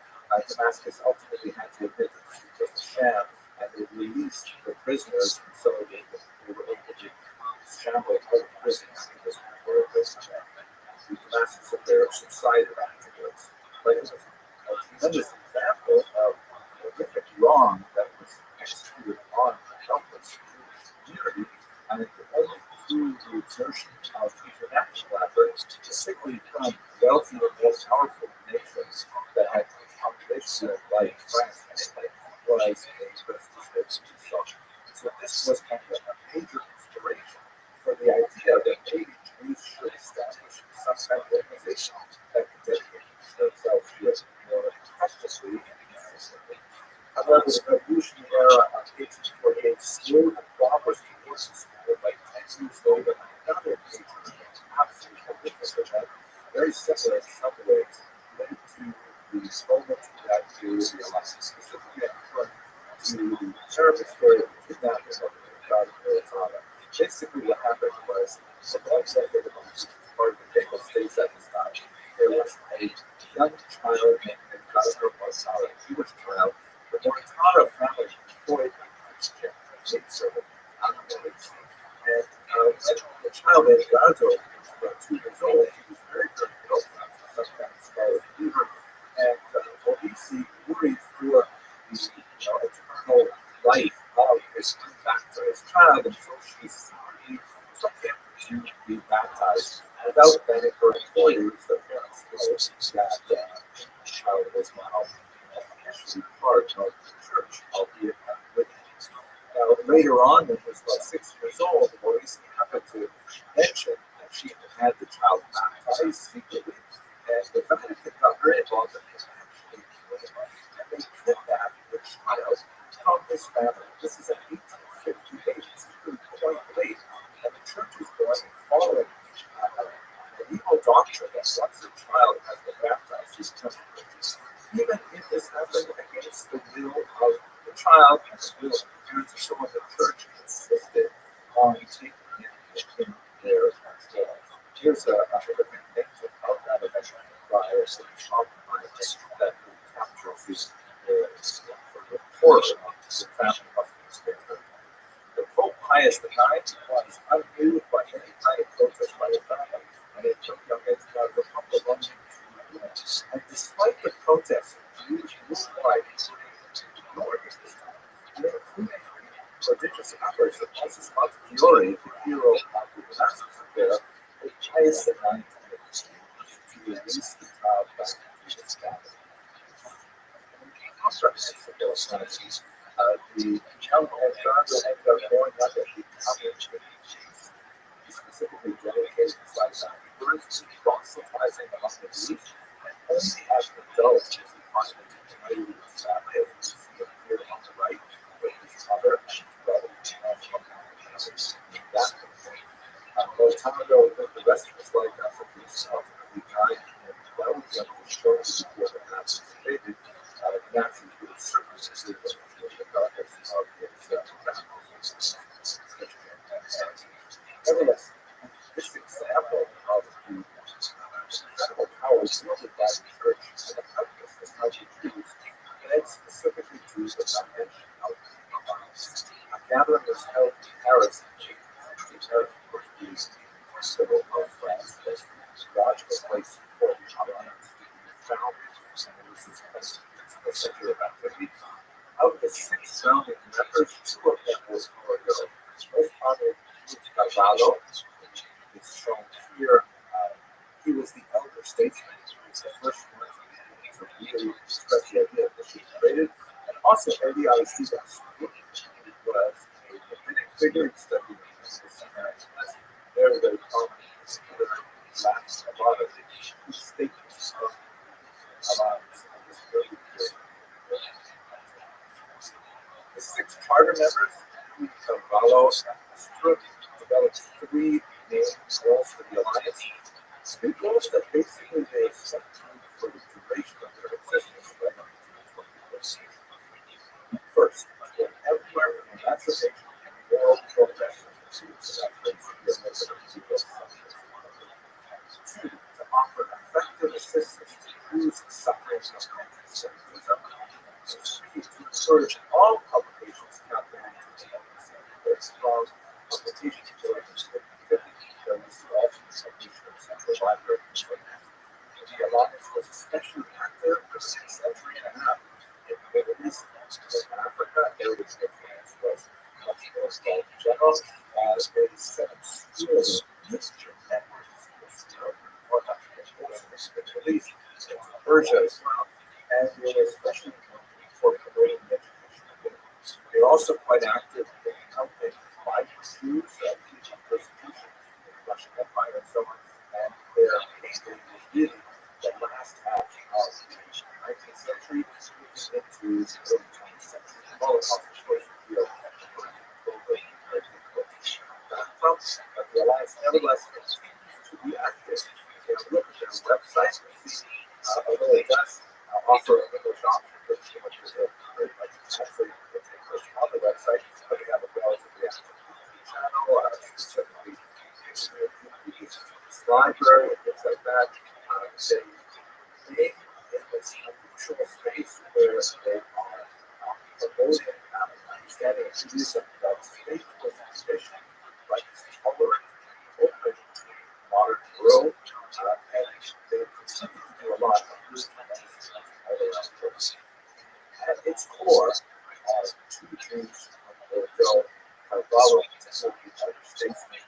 Damascus ultimately had to admit that this was just a sham, and they released the prisoners, and so they were able to shamble out of prison after this war. The Damascus affair subsided afterwards. But it was a tremendous example of horrific wrong that was executed on the helpless Jewish community, and it could only through the exertion of international efforts, particularly from wealthy and more powerful nations that had population like France and Italy, was a prestigious resource. So this was kind of a major inspiration for the idea that maybe Jews should establish some kind of organization that could dedicate themselves to it more effectively and consistently. However, the revolutionary era of 1848 slowed the progress towards this goal by 10 years later. Another major, absolutely horrific event, very similar in some ways, led to the moment that the alliance, specifically referring to the terrible story of the kidnapping of the God of Mortara. Basically, what happened was, the ones that were part of the Papal States at this time, there was a young child named God of Mortara, a Jewish child. The Mortara family employed a Christian maidservant out of the village. And when the child named Gazo was about to be baptized without then for employers, the parents know that the child was now officially part of the church, albeit not with him. Now, later on, when he was about 6 years old, Maurice happened to mention that she had the child baptized secretly, and the Vatican got very involved in this actually, and they kidnapped the child from his family. This is in 1858. It's really quite late, and the church is going and following the evil doctrine that once a child has been baptized, he's consecrated. Even if this happened against the will of the child and the will of the parents, or someone in the church insisted on taking it in their control. Here's a different picture of that event by a shop that captures the horror of the family of the the Pope Pius IX was unmoved by any kind of protest by the family, and it took young men to the Republic of London. And despite the protests, he was like ignored at this time. And including prodigious efforts of Moses Montefiore, the hero of the Damascus affair, with Pius IX to release the child back to his family. The young Alexander ended up growing up and becoming he specifically dedicated his life afterwards to proselytizing among the youth, and only as an adult is he finally united with his family, as we see here on the right, with his mother and his brother, and from that point. By the time ago, the rest of his life after he ultimately died in Belgium, which shows before the Nazis invaded. The Nazis would have certainly considered him the darkest of his nevertheless, this example of the incredible power wielded by the church and the helplessness of the Jews led specifically to the foundation of violence. A gathering was held in Paris in 1860. Paris was the capital of France, was the logical place for the alliance to be founded, and it was this place the center of activity. Of the 6 founding members, 2 of them were Bordeaux. Most honored Cavallo is shown here. He was the elder statesman. He was the first one to really express the idea that she created. And also, Eddie Aristides, who was a rabbinic figure. He studied as very, very prominent in the last a lot of the statements of this very period. The 6 charter members, Cavallo and developed 3 main goals for the alliance. 3 goals that basically they set for the duration of their existence right up to 2026. First, to everywhere from emancipation and moral progress to that place of the people. 2, to offer effective assistance to those suffering from anti-Semitism. 3, to encourage all publications calculated to be strong publications for the Central Library. The alliance was especially active for 6 centuries and a half in the Middle East and Africa, areas of influence was much more small in general, as a set of schools, mixture networks, North African Muslims, the Middle East, Persia as well, and they were especially for promoting education. They were also quite active in helping migrant Jews, teaching persecution in the Russian Empire and so on. And their history was really the last half of the 19th century into the early 20th century. The Holocaust was supposed to be but the alliance nevertheless continues to be active. If you look at their website, you see, although it does offer a English option, which is very much actually on the website, but they have a relatively active channel, specifically library and things like that. They being in this unusual space where they are promoting understanding and Judaism that faith with ambition, like tolerant, open to modern world, and they continue to do a lot of good things all around the world. At its core are 2 Jews of Bordeaux, Cavallo and the elder statesman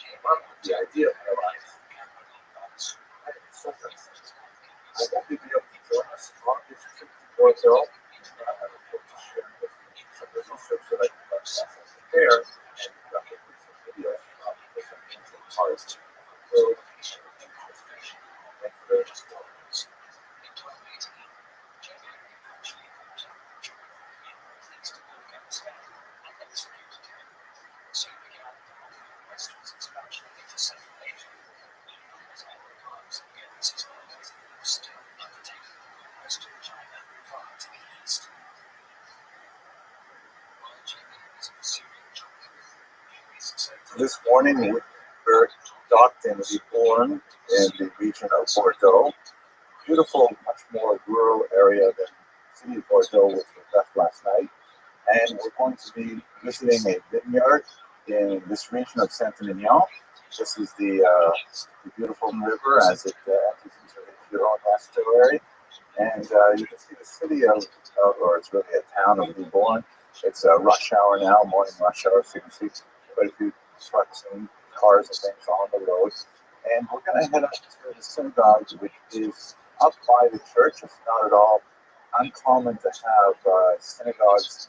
came up with the idea of allies. So I hope you'll be able to join us on this trip to Bordeaux. I look forward to sharing with you some of the research that I've done there, and hopefully some videos from different parts. So, thank you very much. This morning we were docked in Libourne in the region of Bordeaux. Beautiful, much more rural area than the city of Bordeaux, which we left last night. And we're going to be visiting a vineyard in this region of Saint-Emilion. This is the beautiful river as it enters into the Gironde estuary. And you can see the city or it's really a town of Libourne. It's rush hour now, morning rush hour, so you can see quite a few trucks and cars and things on the road. And we're going to head up to the synagogue, which is up by the church. It's not at all uncommon to have synagogues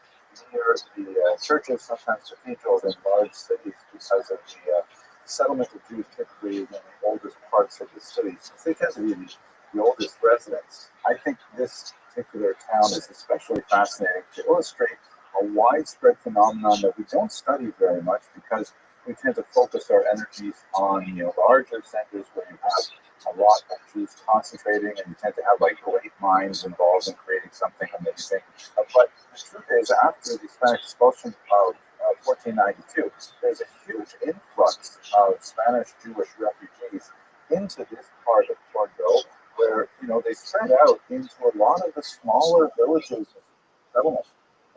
near the churches, sometimes cathedrals in large cities, because of the settlement of Jews typically in the oldest parts of the city. Since they tend to be the oldest residents, I think this particular town is especially fascinating to illustrate a widespread phenomenon that we don't study very much because we tend to focus our energies on larger centers where you have a lot of Jews concentrating, and you tend to have like great minds involved in creating something amazing. But the truth is, after the Spanish expulsion of 1492, there's a huge influx of Spanish Jewish refugees into this part of Bordeaux, where they spread out into a lot of the smaller villages and settlements.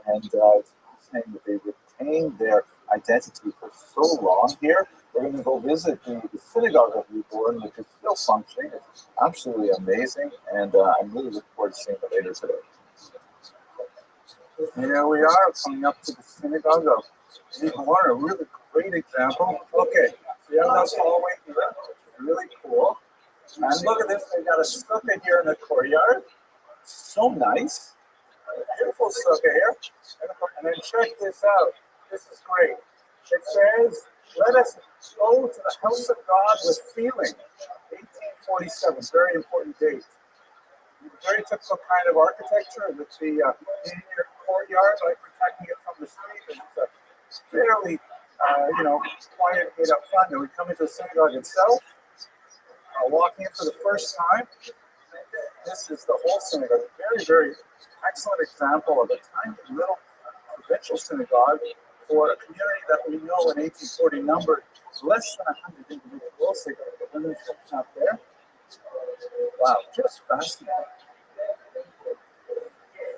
And it's fascinating that they retained their identity for so long here. We're going to go visit the synagogue of Libourne, which is still functioning. It's absolutely amazing, and I'm really looking forward to seeing it later today. Here we are, coming up to the synagogue of Libourne, a really great example. Okay, so you have this hallway here, which is really cool. And look at this, they got a sukkah here in the courtyard. So nice. Beautiful sukkah here. And then check this out. This is great. It says, "Let us go to the house of God with feeling." 1847, very important date. Very typical kind of architecture with the inner courtyard, like protecting it from the street. And it's fairly, quiet gate up front. And we come into the synagogue itself. Walking in for the first time. This is the whole synagogue. Very, very excellent example of a tiny little provincial synagogue for a community that we know in 1840 numbered less than 100 individuals. They got the women's section up there. Wow, just fascinating.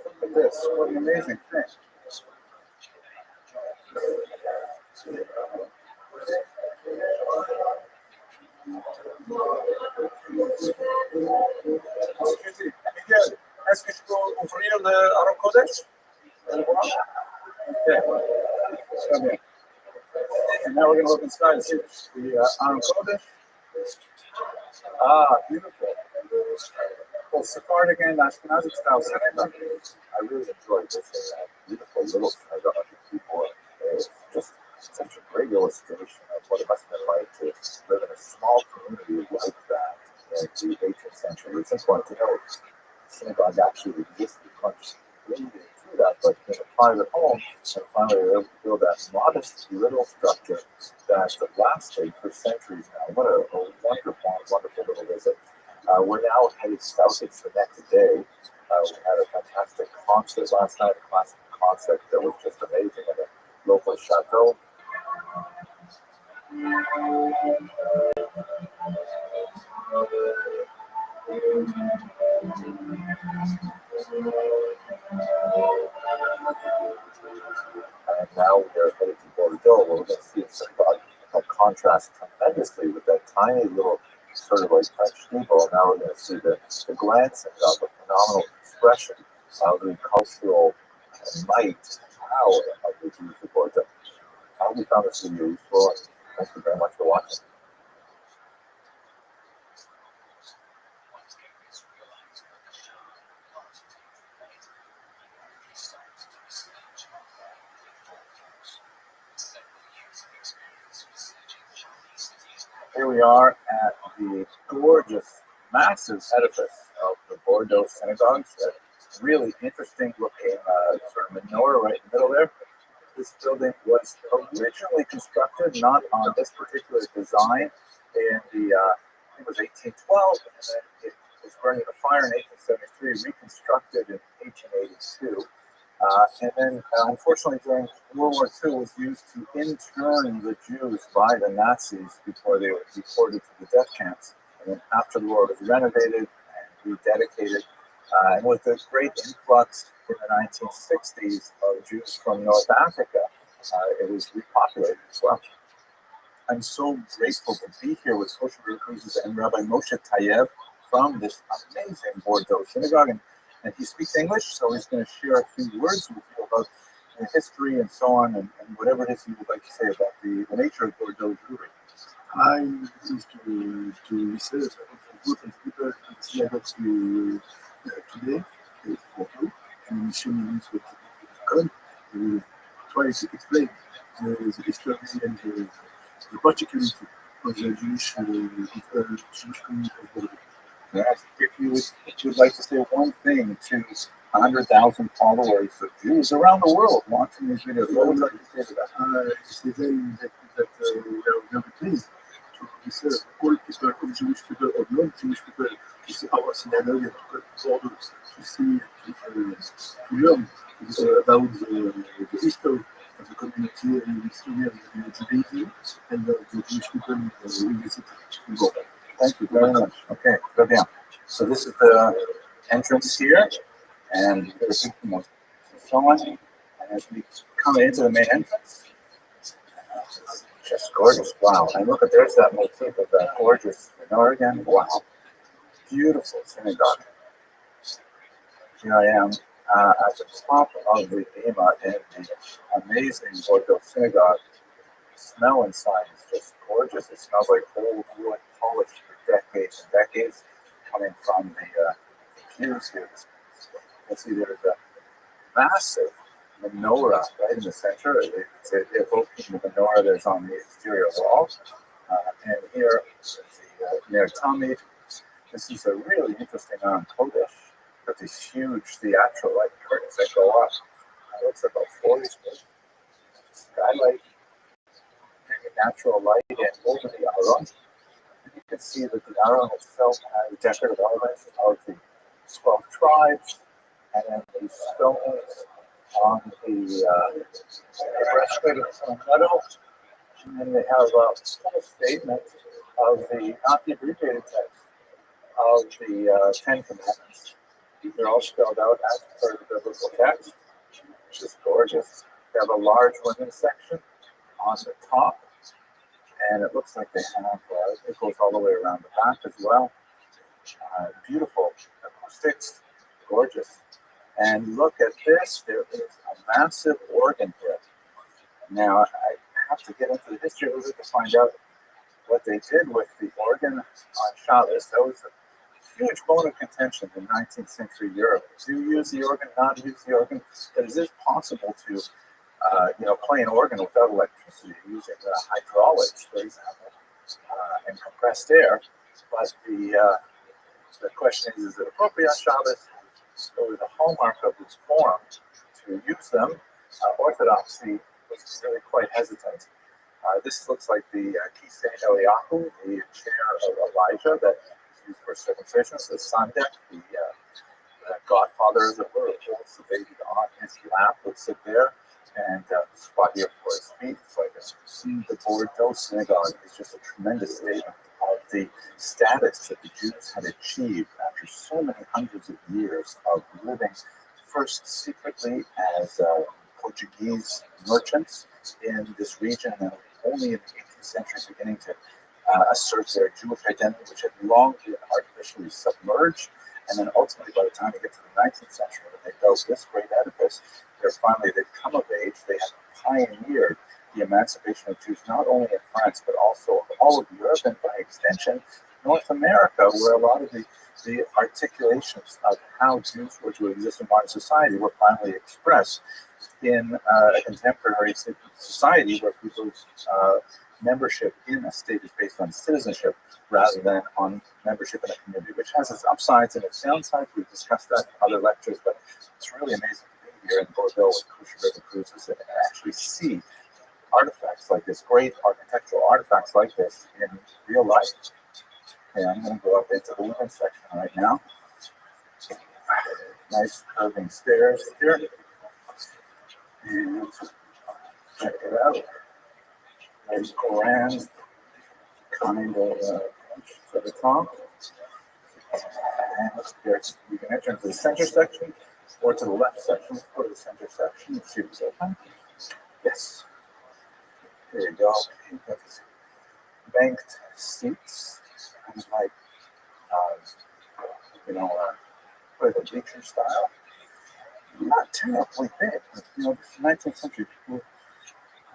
Look at this. What an amazing thing. Miguel, est-ce que je peux ouvrir le Aron Kodesh? Okay. Okay. And now we're going to look inside and see the Aron Kodesh. Ah, beautiful. Well, Sephardic and Ashkenazic style synagogue. I really enjoyed this beautiful little synagogue. People, just such a great illustration of what it must have been like to live in a small community like that in the 18th century. It's important to know synagogue actually existed much later to that, but in a private home, and finally they were able to build that modest little structure that lasted for centuries now. What a wonderful little visit. We're now headed south. It's the next day. We had a fantastic concert last night, a classic concert that was just amazing at a local chateau. And now we are headed to Bordeaux, where we're going to see a synagogue that contrasts tremendously with that tiny little sort of like French steeple. Now we're going to see the grand synagogue, a phenomenal expression of the cultural might and power of the Jews of Bordeaux. I hope you found this video useful. Thank you very much for watching. we are at the gorgeous, massive edifice of the Bordeaux synagogue. It's a really interesting looking sort of menorah right in the middle there. This building was originally constructed not on this particular design in the, I think it was 1812, and then it was burned in a fire in 1873, reconstructed in 1882. And then, unfortunately, during World War II, it was used to intern the Jews by the Nazis before they were deported to the death camps. And then after the war, it was renovated and rededicated. And with the great influx in the 1960s of Jews from North Africa, it was repopulated as well. I'm so grateful to be here with Social Recruiters and Rabbi Moshe Tayev from this amazing Bordeaux synagogue. And he speaks English, so he's going to share a few words with you about the history and so on, and whatever it is you would like to say about the nature of Bordeaux Jewry. I'm pleased to listen to important people in the synagogue today for you, and missionaries with come. We will try to explain the history and the particularity of the Jewish community of Bordeaux. Yes, if you would like to say one thing to 100,000 followers of Jews around the world watching these videos, what would you like to say to that? Say them that we are very pleased to serve all people, all Jewish people or non-Jewish people, to see our synagogue and to come to Bordeaux, to see, to learn about the history of the community and the history of the Judaism and the Jewish people in the city in Bordeaux. Thank you very much. Okay, très bien. So this is the entrance here, and there's so on. And as we come into the main entrance, it's just gorgeous. Wow. And look at, there's that motif of that gorgeous menorah again. Wow. Beautiful synagogue. Here I am at the top of the Bima in the amazing Bordeaux synagogue. The smell inside is just gorgeous. It smells like old wood polished for decades and decades, coming from the pews here. You can see there's a massive menorah right in the center. It's evoking the menorah that's on the exterior wall. And here is the Ner Tamid. This is a really interesting Kodesh with these huge theatrical light curtains that go up. It looks like about 40 feet. Skylight, bringing natural light in over the Aron. And you can see that the Aron itself has decorative elements of the 12 tribes, and then the stones on the breastplate of the metal. And then they have a full statement of the not the abbreviated text of the Ten Commandments. These are all spelled out as per the biblical text, which is gorgeous. They have a large women's section on the top, and it looks like they have, it goes all the way around the back as well. Beautiful acoustics, gorgeous. And look at this, there is a massive organ here. Now, I have to get into the history a little bit to find out what they did with the organ on Shabbos. That was a huge bone of contention in 19th century Europe. Do you use the organ, not use the organ? But is it possible to play an organ without electricity using hydraulics, for example, and compressed air? But the question is it appropriate on Shabbos? So the hallmark of this forum to use them. Orthodoxy was really quite hesitant. This looks like the Kisei Eliyahu, the chair of Elijah that is used for circumcision. The Sandek, the godfather, as it were, holds the baby on his lap, would sit there, and the spot here for his feet. It's like the Bordeaux synagogue is just a tremendous statement of the status that the Jews had achieved after so many hundreds of years of living first secretly as Portuguese merchants in this region, and only in the 18th century beginning to assert their Jewish identity, which had long been artificially submerged. And then ultimately, by the time we get to the 19th century, when they built this great edifice, they'd come of age. They had pioneered the emancipation of Jews, not only in France, but also all of Europe, and by extension, North America, where a lot of the articulations of how Jews were to exist in modern society were finally expressed in a contemporary society where people membership in a state is based on citizenship rather than on membership in a community, which has its upsides and its downsides. We've discussed that in other lectures, but it's really amazing to be here in Bordeaux with Kosher River Cruises and actually see artifacts like this, great architectural artifacts like this in real life. Okay, I'm going to go up into the women's section right now. Nice curving stairs here. And check it out. There's Koran kind of to the top. And there's, you can enter into the center section or to the left section. Let's go to the center section and see what's open. Yes. There you go. You've got these banked seats, kind of like, with a bleacher style. Not terribly big, but this 19th century people.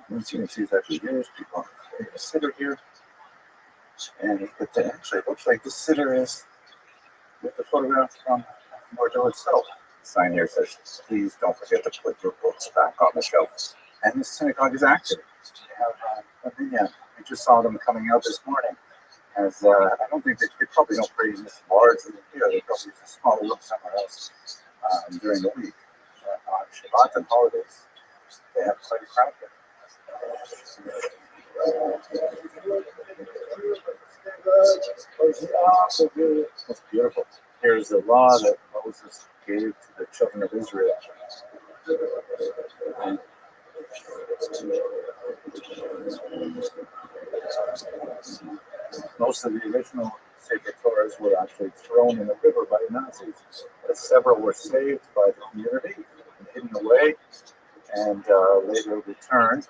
Once you can see it's actually used, people have a sitter here. And but actually, it looks like the sitter is with the photograph from Bordeaux itself. The sign here says, "Please don't forget to put your books back on the shelf." And this synagogue is active. They have I just saw them coming out this morning. As I don't think they probably don't pray in this large room here. They probably use a smaller room somewhere else during the week. On Shabbat and holidays, they have quite a crowd there. That's beautiful. Here's the law that Moses gave to the children of Israel. And most of the original sacred Torahs were actually thrown in the river by the Nazis. But several were saved by the community and hidden away and later returned.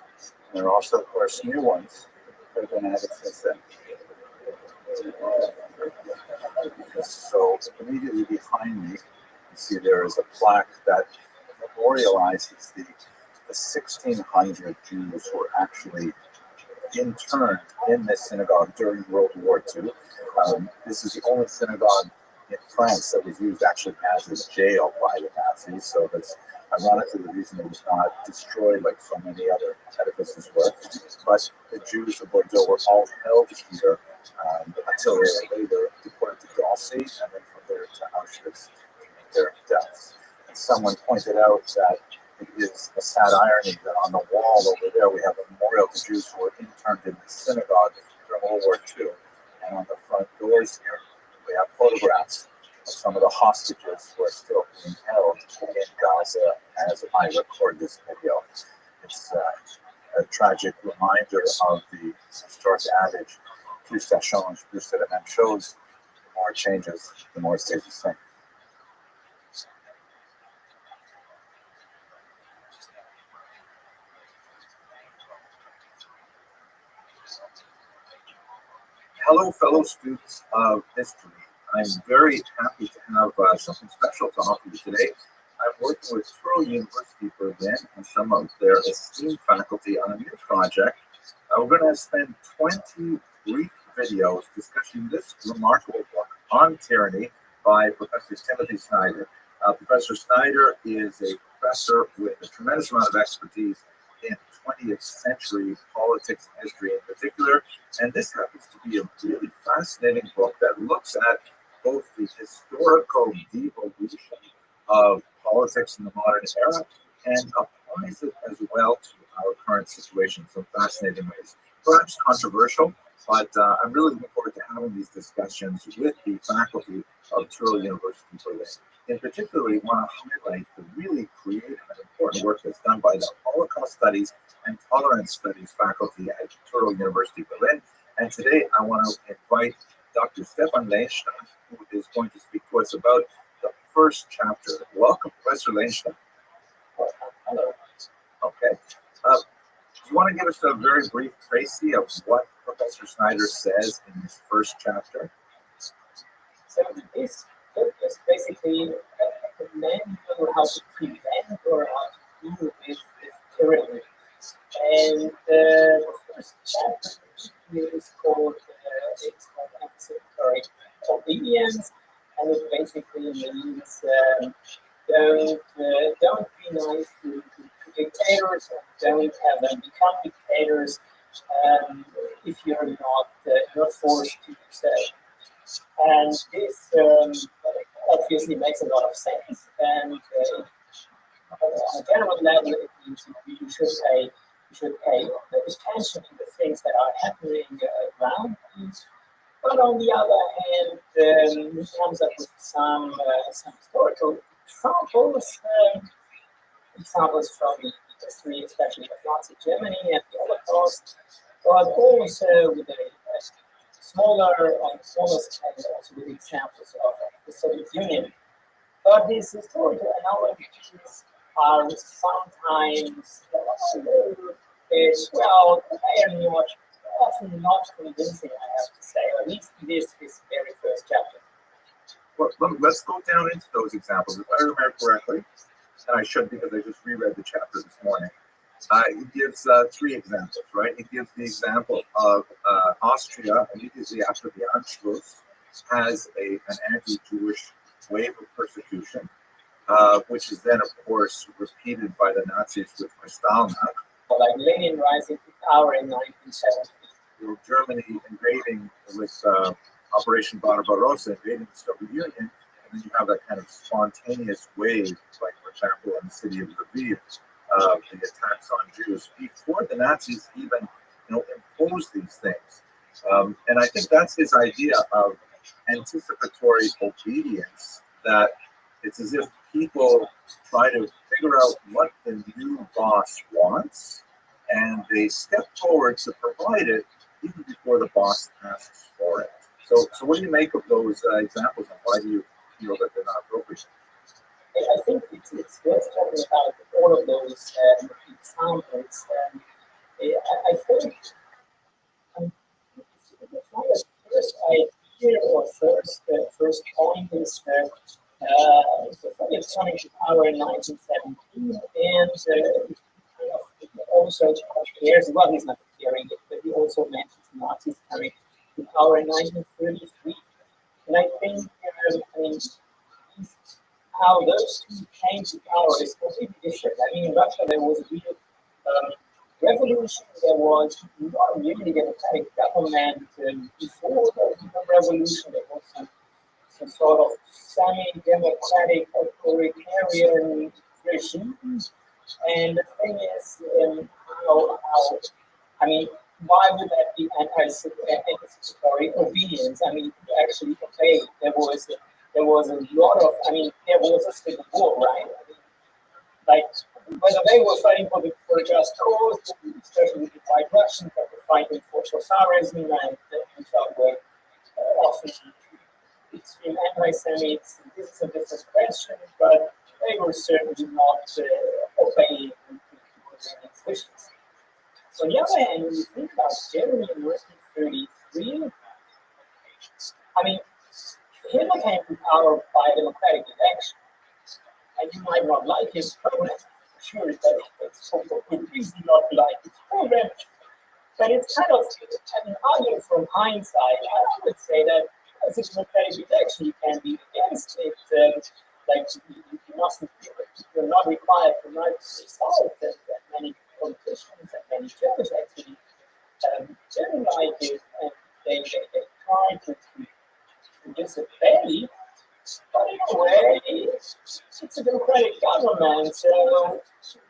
And there are also, of course, new ones that have been added since then. So immediately behind me, you see there is a plaque that memorializes the 1,600 Jews who were actually interned in this synagogue during World War II. This is the only synagogue in France that was used actually as a jail by the Nazis. So that's ironically the reason it was not destroyed like so many other edifices were. But the Jews of Bordeaux were all held here until they were later deported to Dulce and then from there to Auschwitz, their deaths. And someone pointed out that it is a sad irony that on the wall over there we have a memorial to Jews who were interned in the synagogue during World War II. And on the front doors here, we have photographs of some of the hostages who are still being held in Gaza as I record this video. It's a tragic reminder of the historic adage, plus ça change, plus c'est la même chose. The more it changes, the more it stays the same. Hello, fellow students of history. I'm very happy to have something special to offer you today. I'm working with Touro University Berlin and some of their esteemed faculty on a new project. We're going to spend 20 brief videos discussing this remarkable book on tyranny by Professor Timothy Snyder. Professor Snyder is a professor with a tremendous amount of expertise in 20th century politics and history in particular. And this happens to be a really fascinating book that looks at both the historical devolution of politics in the modern era and applies it as well to our current situation in some fascinating ways. Perhaps controversial, but I'm really looking forward to having these discussions with the faculty of Touro University Berlin. In particular, we want to highlight the really creative and important work that's done by the Holocaust Studies and Tolerance Studies faculty at Touro University Berlin. And today I want to invite Dr. Stefan Leinstein, who is going to speak to us about the first chapter. Welcome, Professor Leinstein. Hello. Okay. Do you want to give us a very brief précis of what Professor Snyder says in his first chapter? So this book is basically a manual how to prevent or how to deal with tyranny. And the first chapter is called obedience, and it basically means don't be nice to dictators, don't have them become dictators. if you're not forced to do so. And this obviously makes a lot of sense. And on a general level, it means you should pay attention to the things that are happening around you. But on the other hand, it comes up with some historical examples from the history, especially of Nazi Germany and the Holocaust, but also with a smaller scale, also with examples of the Soviet Union. But these historical analogies are sometimes, they are not, often not convincing, I have to say, or at least this very first chapter. Well, let's go down into those examples. If I remember correctly, and I should because I just reread the chapter this morning, it gives three examples, right? It gives the example of Austria immediately after the Anschluss has an anti-Jewish wave of persecution, which is then, of course, repeated by the Nazis with Kristallnacht. Like Lenin rising to power in 1970. Germany invading with Operation Barbarossa, invading the Soviet Union, and then you have that kind of spontaneous wave, like, for example, in the city of Rabbi, the attacks on Jews before the Nazis even, imposed these things. And I think that's his idea of anticipatory obedience, that it's as if people try to figure out what the new boss wants, and they step forward to provide it even before the boss asks for it. So what do you make of those examples, and why do you feel that they're not appropriate? I think it's worth talking about all of those examples. I think my first idea or first point is that the Soviets coming to power in 1917, and also compares, well, he's not comparing it, but he also mentions Nazis coming to power in 1933. And I think, how those two came to power is completely different. I mean, in Russia, there was a real revolution. There was not really democratic government before the revolution. There was some sort of semi-democratic authoritarian regime. And the thing is, why would that be anticipatory obedience? I mean, actually, okay, there was a lot of, there was a civil war, right? I mean, like, whether they were fighting for a just cause, especially the white Russians that were fighting for Tsarism and were often extreme anti-Semites. This is a different question, but they were certainly not obeying Lenin's wishes. On the other hand, when you think about Germany in 1933, Hitler came to power by democratic election, and you might not like his program. Sure, that's for good reason not like his program, but it's kind of, arguing from hindsight, I would say that as a democratic election, you can be against it. You're not required to write the result, and many politicians and many judges actually didn't like it, and they tried to disobey. But in a way, it's a democratic government, so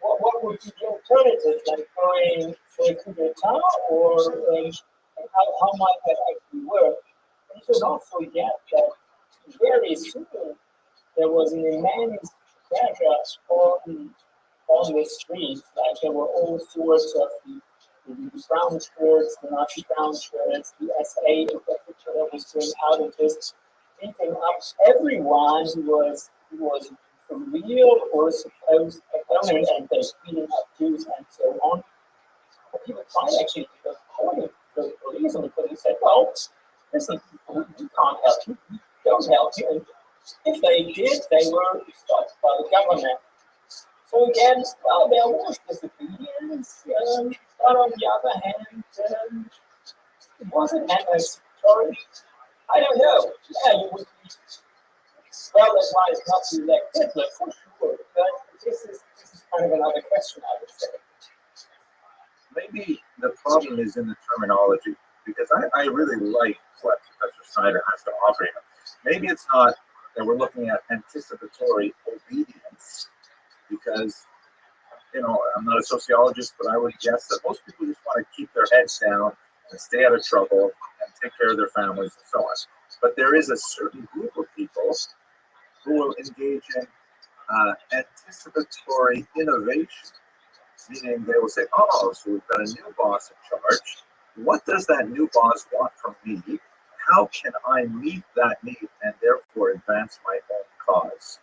what would be the alternative? Like going for a coup d'etat, or how might that actually work? And you should not forget that very soon there was an immense pressure on the streets. Like, there were all sorts of the brown shirts, the Nazi brown shirts, the SA that was going out and just beating up everyone who was a real or supposed opponent, and they're beating up Jews and so on. But people tried actually to go to the police, and the police said, well, listen, we can't help you, we don't help you. And if they did, they were stopped by the government. So again, well, there was disobedience, but on the other hand, it wasn't anticipatory. I don't know. Yeah, you would be well advised not to elect Hitler for sure, but this is kind of another question, I would say. Maybe the problem is in the terminology. because I really like what Professor Snyder has to offer here. Maybe it's not that we're looking at anticipatory obedience, because I'm not a sociologist, but I would guess that most people just want to keep their heads down and stay out of trouble and take care of their families and so on. But there is a certain group of people who will engage in anticipatory innovation, meaning they will say, oh, so we've got a new boss in charge. What does that new boss want from me? How can I meet that need and therefore advance my own cause?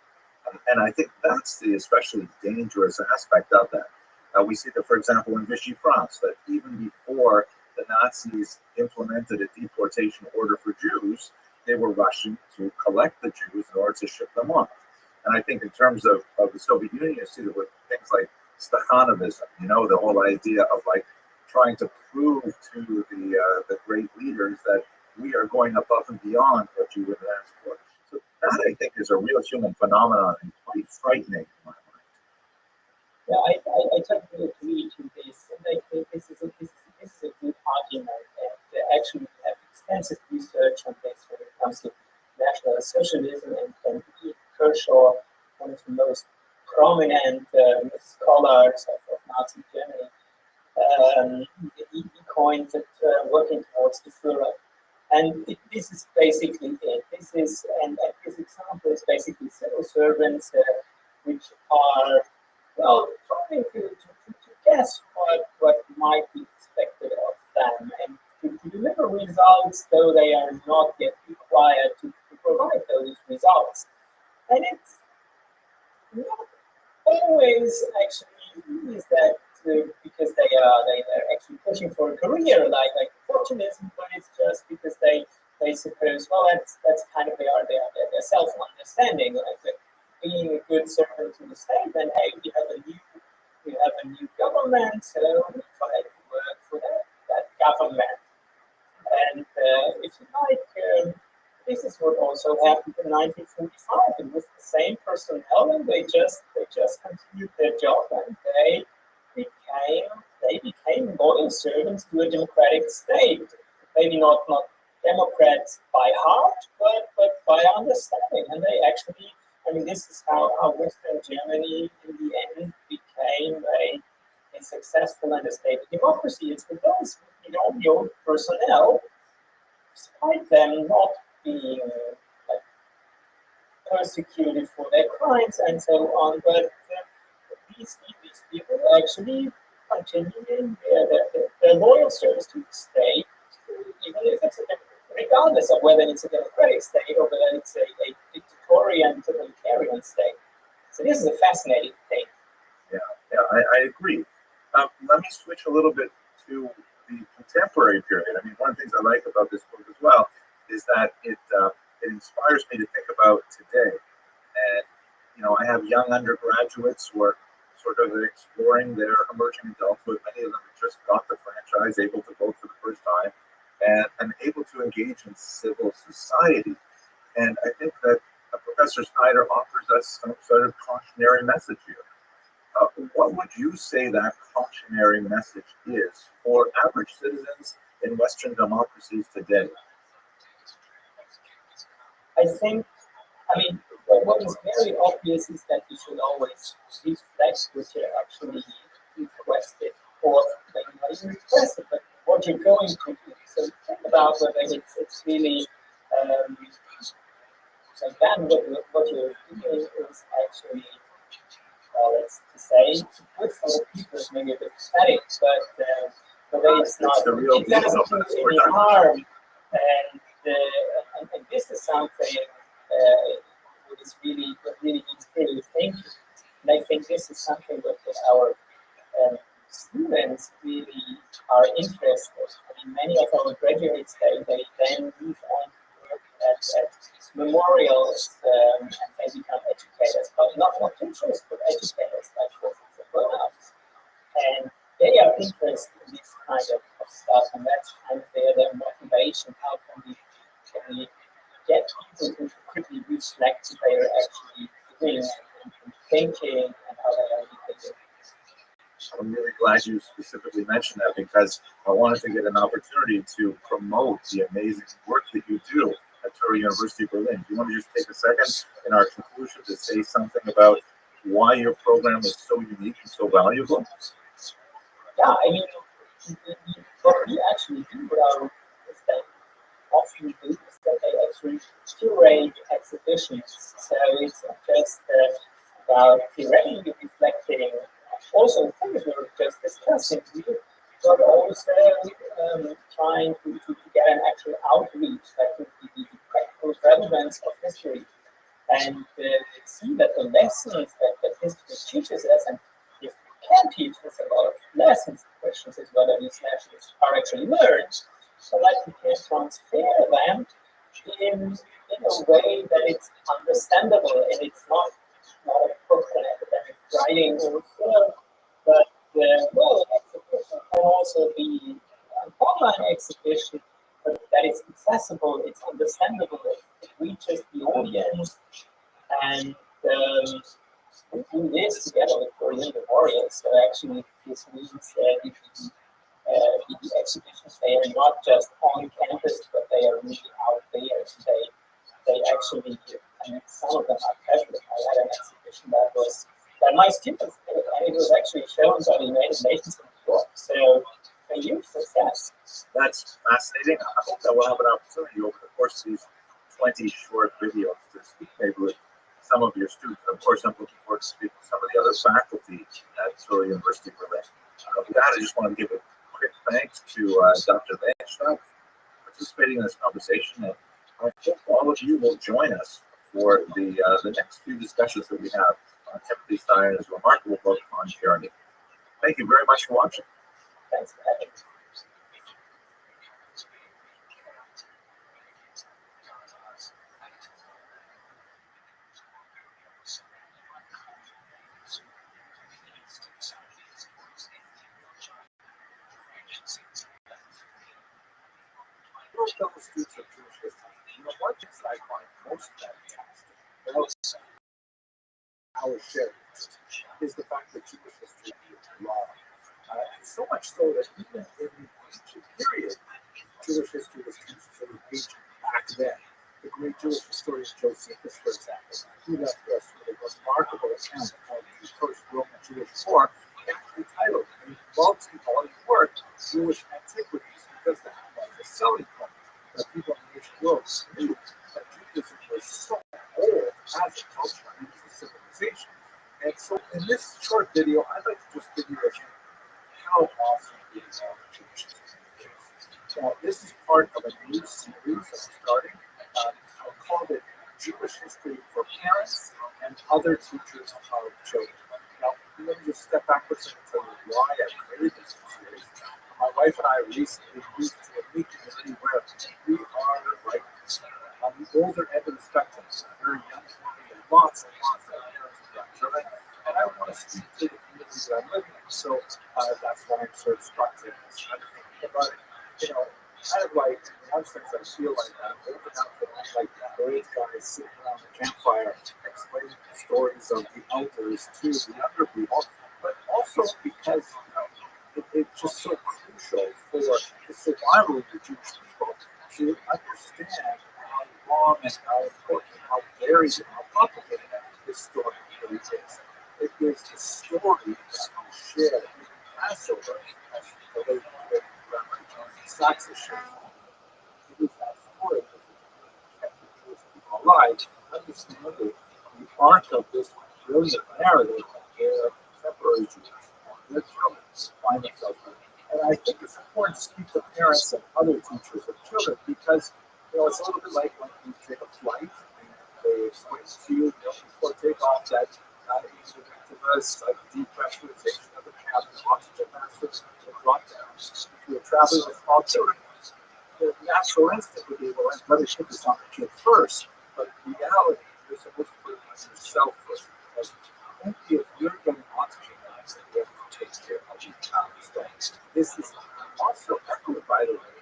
And I think that's the especially dangerous aspect of that. We see that, for example, in Vichy France, that even before the Nazis implemented a deportation order for Jews, they were rushing to collect the Jews in order to ship them off. And I think in terms of the Soviet Union, you see that with things like Stakhanovism, the whole idea of like trying to prove to the great leaders that we are going above and beyond what you would ask for. So that, I think, is a real human phenomenon and quite frightening in my mind. Yeah, I totally agree to this. And I think this is a good argument. And actually, we have extensive research on this when it comes to National Socialism, and E. Kershaw, one of the most prominent scholars of Nazi Germany, he coined the term working towards the Führer. And this is basically it. This example is basically civil servants which are, trying to guess what might be expected of them and to deliver results, though they are not yet required to provide those results. And it's not always actually is that because they're actually pushing for a career like fortunism, but it's just because they suppose that's kind of their self-understanding, like being a good servant to the state. Then hey, we have a new government, so we try to work for that government. And if you like, this is what also happened in 1945. It was the same personnel, and they just continued their job, and they became loyal servants to a democratic state. Maybe not Democrats by heart, but by understanding. And they actually, this is how Western Germany in the end became a successful and a stable democracy. It's because your personnel, despite them not being persecuted for their crimes and so on, but these people actually continuing their loyal service to the state, even if it's regardless of whether it's a democratic state or whether it's a dictatorial and totalitarian state. So this is a fascinating thing. Yeah, I agree. Let me switch a little bit to the contemporary period. One of the things I like about this book as well is that it inspires me to think about today. And I have young undergraduates who are sort of exploring their emerging adulthood. Many of them have just got the franchise, able to vote for the first time, and able to engage in civil society. And I think that Professor Snyder offers us some sort of cautionary message here. What would you say that cautionary message is for average citizens in Western democracies today? I think, what is very obvious is that you should always reflect what you're actually requested, or maybe not even requested, but what you're going to do. So think about whether it's really, then what you're doing is actually, let's say, good for the people is maybe a bit pathetic, but it's not, it doesn't do any harm. And this is something what really needs critical thinking. And I think this is something that our students really are interested. Many of our graduates, they then move on to work at memorials and they become educators, but not teachers, but educators, like for grown-ups. And they are interested in this kind of stuff, and that's kind of their motivation. How can we get people to quickly reflect what they are actually doing and thinking and how they are behaving? I'm really glad you specifically mentioned that because I wanted to get an opportunity to promote the amazing work that you do at Torah University Berlin. Do you want to just take a second in our conclusion to say something about why your program is so unique and so valuable? Yeah, I mean, what we actually do is that often do is that they actually curate exhibitions. So it's not just about theoretically reflecting also things we were just discussing, but also trying to get an actual outreach that would be the practical relevance of history and see that the lessons that history teaches us, and history can teach us a lot of lessons. The question is whether these lessons are actually learned, so that we can transfer them in a way that it's understandable and it's not a book and academic writing or film, but well, exhibition can also be an online exhibition, but that is accessible, it's understandable, it reaches the audience, and we do this together with Berlin Memorials. So actually, this means the exhibitions, they are not just on campus, but they are really out there. They actually, I mean, some of them are passionate. I had an exhibition that my students did, and it was actually shown by the United Nations in New York. So a huge success. That's fascinating. I hope that we'll have an opportunity over the course of these 20 short videos to speak maybe with some of your students. Of course, I'm looking forward to speaking with some of the other faculty at Torah University Berlin. With that, I just want to give a quick thanks to Dr. Rothschild for participating in this conversation. And I hope all of you will join us for the next few discussions that we have on Timothy Steiner's remarkable book on tyranny. Thank you very much for watching. Thanks for having me. Fellow students of Jewish history, one thing I find most fantastic about our sharing is the fact that Jewish history is law. So much so that even in the ancient period, Jewish history was considered ancient back then. The great Jewish historian Josephus, for example, he left us with a remarkable account of the First Roman Jewish War, actually titled a multi-volume work, Jewish Antiquities, because that was a selling point that people in the ancient world knew that Judaism was so old as a culture and as a civilization. And so in this short video, I'd like to just give you a hint how awesome it is Jewish history is. Now, this is part of a new series I'm starting. I'll call it Jewish History for Parents and Other Teachers of Children. Now, let me just step back for a second and tell you why I created this series. My wife and I recently moved to a new community where we are like on the older end of the spectrum, so very young community, and lots of parents and young children. And I want to speak to the community that I'm living in, so that's why I'm sort of structured this. I'm thinking about it, kind of like, in one sense, I feel like I'm old enough that I'm like the old guys sitting around the campfire explaining the stories of the elders to the younger people, but also because, it's just so crucial for the survival of the Jewish people to understand how long and how important, how varied and how complicated this story really is. It is the story that we share in Passover, as the late Rabbi Sachs shares. It is that story that kept the Jewish people alive, understanding the arc of this brilliant narrative of their contemporary Jews. Their children find themselves in. And I think it's important to speak to parents and other teachers of children because, it's a little bit like when you take a flight and they explain to you, before takeoff that like depressurization of the cabin, oxygen masks are brought down. If you're traveling with small children, the natural instinct would be, well, I'd better put this on the kid first. But in reality, you're supposed to put it on yourself first. Because only if you're getting oxygen masks, you have to take care of your child's things. This is also echoed, by the way,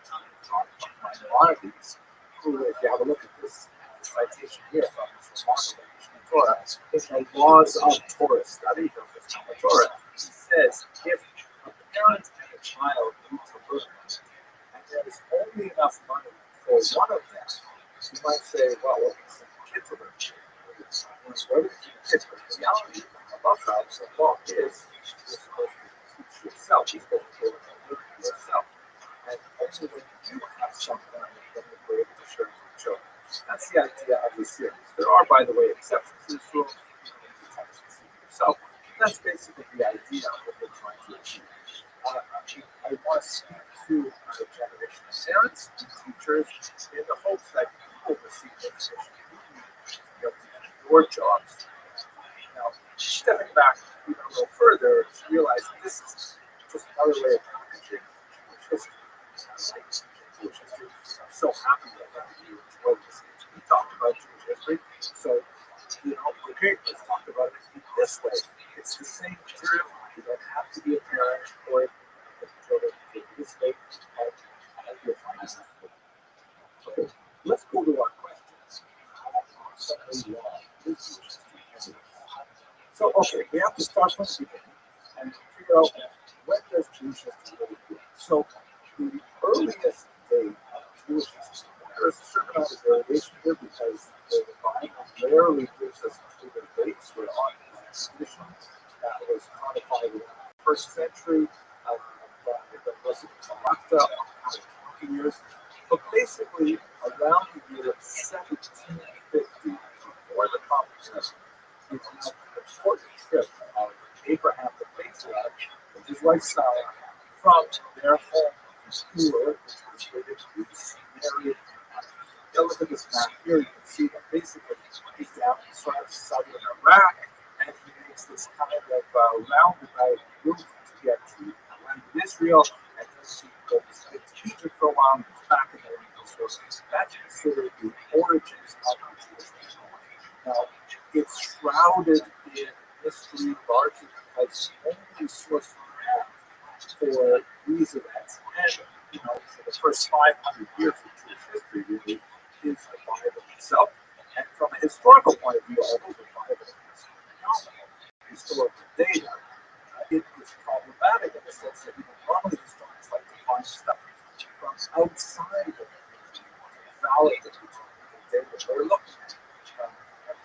on minorities, who, if you have a look at this citation here from this remarkable Torah, it's the laws of Torah study of the Torah. says if a parent and a child need to learn, and there's only enough money for one of them, you might say, well, we'll send the kid to learn. Where did you kids? But the reality of Rothschild law is you're supposed to teach yourself. You're supposed to learn yourself. And also when you have something, then you're able to share it with your children. That's the idea of the series. There are, by the way, exceptions to this rule. You can see yourself. That's basically the idea of what we're trying to achieve. I want to speak to our generation of parents and teachers in the hopes that you will receive the information you need to be able to do your jobs. Now, stepping back even a little further to realize this is just another way of managing Jewish history. Jewish history. I'm so happy that you enjoyed this. We talked about Jewish history, so okay, let's talk about it in this way. It's the same material. You don't have to be a parent or the children to participate, and you'll find this. Okay, let's go to our questions. So, okay, we have to start from the beginning and figure out when does Jewish history really begin. So, the earliest date of Jewish history, there is a certain amount of variation here because the Bible rarely gives us clear dates. We're on a tradition that was codified in the first century, the Blessed Malacca, counting years. But basically, around the year 1750, before the Common Era, we have the important trip of Abraham the patriarch and his wife Sarah from their home to Ur, which was where they married. Look at this map here. You can see that basically he's down in sort of southern Iraq, and he makes this kind of roundabout route to get to the land of Israel, and then he goes into Egypt for a while and goes back in the land of Israel. That's considered the origins of the Jewish people. Now, it's shrouded in mystery largely because the only source we have for these events, and for the first 500 years of Jewish history, really, is the Bible itself. And from a historical point of view, although the Bible has phenomenal historical data, it is problematic in the sense that normally historians like to find stuff from outside of the validate the data they're looking at.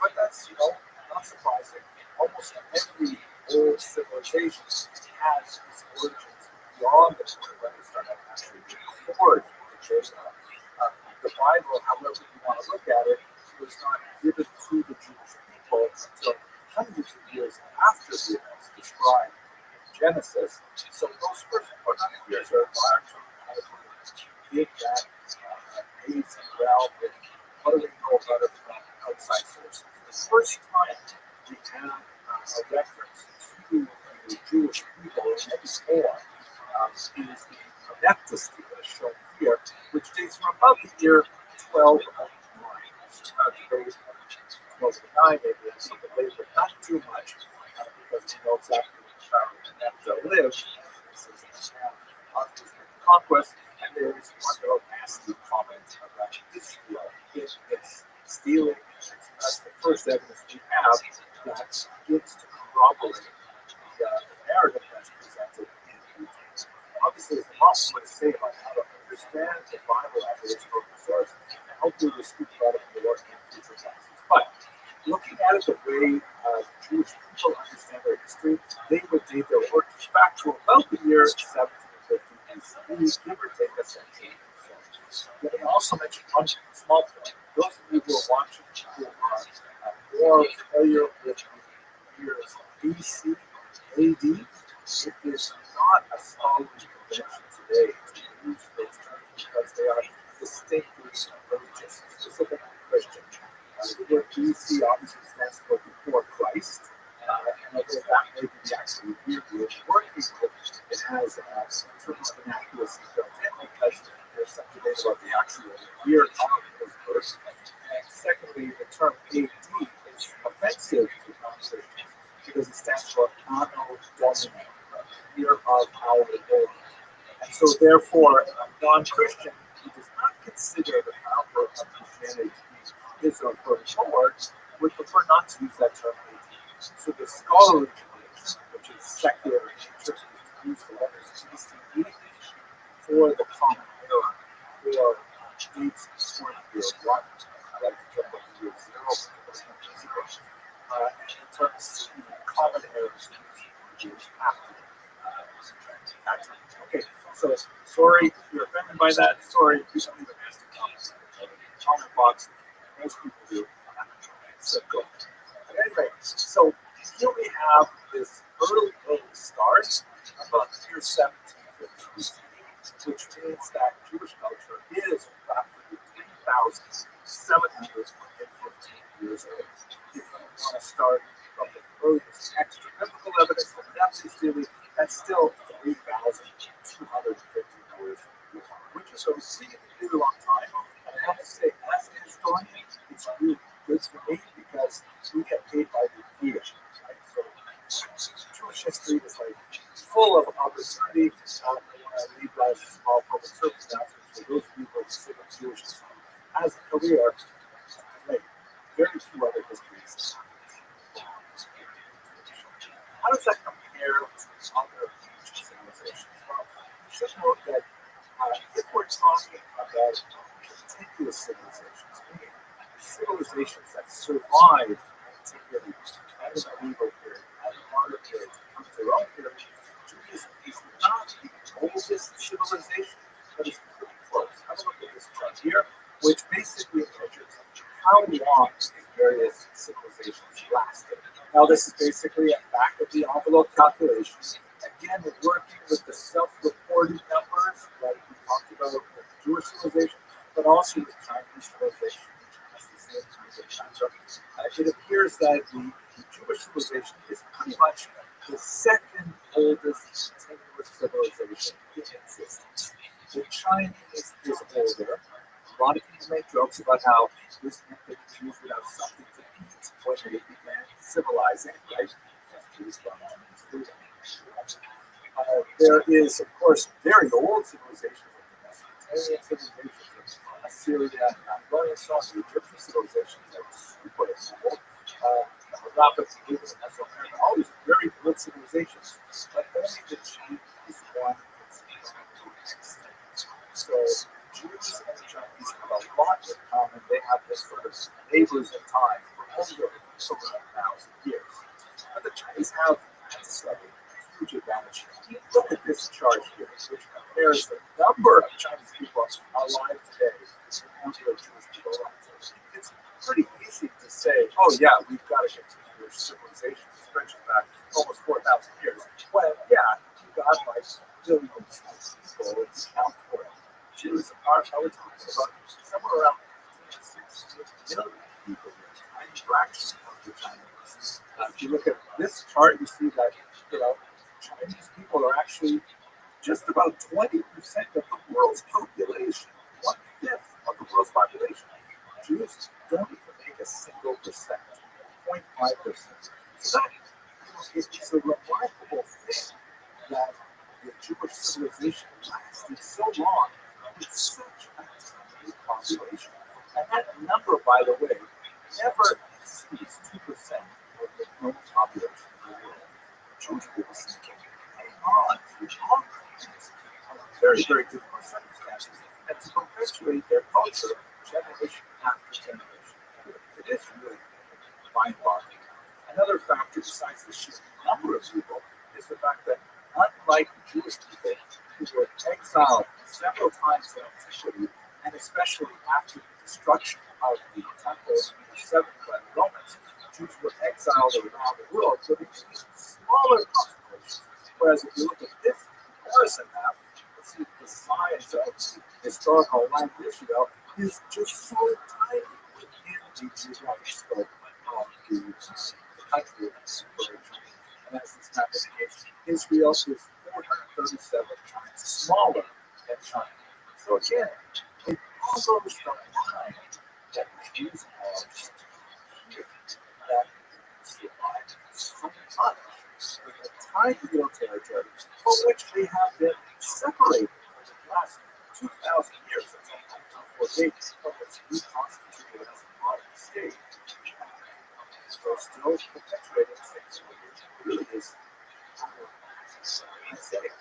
But that's, not surprising. Almost every old civilization has its origins beyond the point when they start actually record the data. The Bible, however you want to look at it, was not given to the Jewish people until hundreds of years after the events described in Genesis. So those first 400 years are actually kind of give that amazing realm. What do we know about it from outside sources? The first time we have a reference to the Jewish people in any form is the Baptist that is shown here, which dates from about the year 1209. 1209, maybe a little bit later, but not too much, because we know exactly when Pharaoh lived. This is obviously the conquest, and there is one little nasty comment about Israel in this stealing. That's the first evidence we have that gives to corroborate the narrative that's presented in the text. Obviously, there's a lot more to say about how to understand the Bible as a historical source, and hopefully we'll speak about it in the work in future classes. But looking at it the way Jewish people understand their history, they would date their work back to about the year 1750 BCE, give or take a century. Let me also mention one small point. Those of you who are watching who are more familiar with the years BC, AD, it is not a scholarly convention today to use those terms because they are distinctly religious, specific Christian. The word BC obviously stands for before Christ, and although that may be the actual year we're working with, it has some terms of inaccuracy built in because there's some debate about the actual year of his birth. And secondly, the term AD is offensive to non-Christians because it stands for Anno Domini, year of our Lord. And so therefore, a non-Christian who does not consider the founder of Christianity his or her Lord would prefer not to use that term AD. So the scholarly tradition, which is secular use the letters GCE for the common era, for Gates scoring field one. I like to jump up to field zero, and in terms of common errors, after that time. Okay, so sorry if you're offended by that. Sorry, please don't leave a nasty comment box. Most people do. So go. But anyway, so here we have this early start about the year 1750, which means that Jewish culture is roughly 3,715 years old. If you want to start from the earliest extra biblical evidence from Nephi's theory, that's still 3,250 years, which is a really long time. And I have to say, as a historian, it's really good for me because we get paid by the year. Right? So Jewish history is like full of opportunity. I want to leave as a small public service announcement for those people who consider Jewish history as a career. Like very few other histories. How does that compare to other ancient civilizations? Well, you should note that if we're talking about contiguous civilizations, meaning civilizations that survived antiquity and the medieval period and the modern period to their own period, Judaism is not the oldest civilization, but it's pretty close. Have a look at this chart here, which basically measures how long various civilizations lasted. Now, this is basically a back of the envelope calculation. Again, we're working with the self-reported numbers, like we talked about with Jewish civilization, but also with Chinese civilization, which has the same kinds of time. So it appears that the Jewish civilization is pretty much the second oldest continuous civilization in existence. The Chinese is older. A lot of people make jokes about how this meant that the Jews would have something to eat when they began civilizing, right? There is, of course, very old civilizations like the Mesopotamian civilizations, Assyria, and Babylonian, some of the Egyptian civilizations that are super old. Rabbi, Mesoamerica, all these very good civilizations, but only the Chinese one is extinct. So Jews and the Chinese have a lot in common. They have this sort of neighbors in time for over 1,000 years. But the Chinese have a huge advantage. Look at this chart here, which compares the number of Chinese people alive today to the number of Jewish people alive today. It's pretty easy to say, oh yeah, we've got to continue your civilization stretching back almost 4,000 years. Well, yeah, you got like billions of people to count for it. Jews are we're talking about somewhere around 16 million people, a tiny fraction of the Chinese. If you look at this chart, you see that Chinese people are actually just about 20% of the world's population, 1/5 of the world's population. Jews don't even make a single percent, 0.5%. So that it's a remarkable thing that the Jewish civilization lasted so long with such a tiny population. And that number, by the way, never exceeds 2% of the known population of the world. Jewish people seem to hang on to long things under very, very difficult circumstances and to perpetuate their culture generation after generation. It is really mind-boggling. Another factor besides the sheer number of people is the fact that unlike Jewish people who were exiled several times in antiquity, and especially after the destruction of the temple in the 7th by the Romans, Jews were exiled around the world, but in smaller concentrations. Whereas if you look at this comparison map, you see the size of the historical land of Israel is just so tiny within the geographic scope of the country of Israel. And as this map indicates, Israel is 437 times smaller than China. So again, it boggles the mind that Jews are here, that survive so much in a tiny little territory for which they have been separated for the last 2,000 years until 1948 from its reconstituted as a modern state. So still perpetuating things. It really is insane.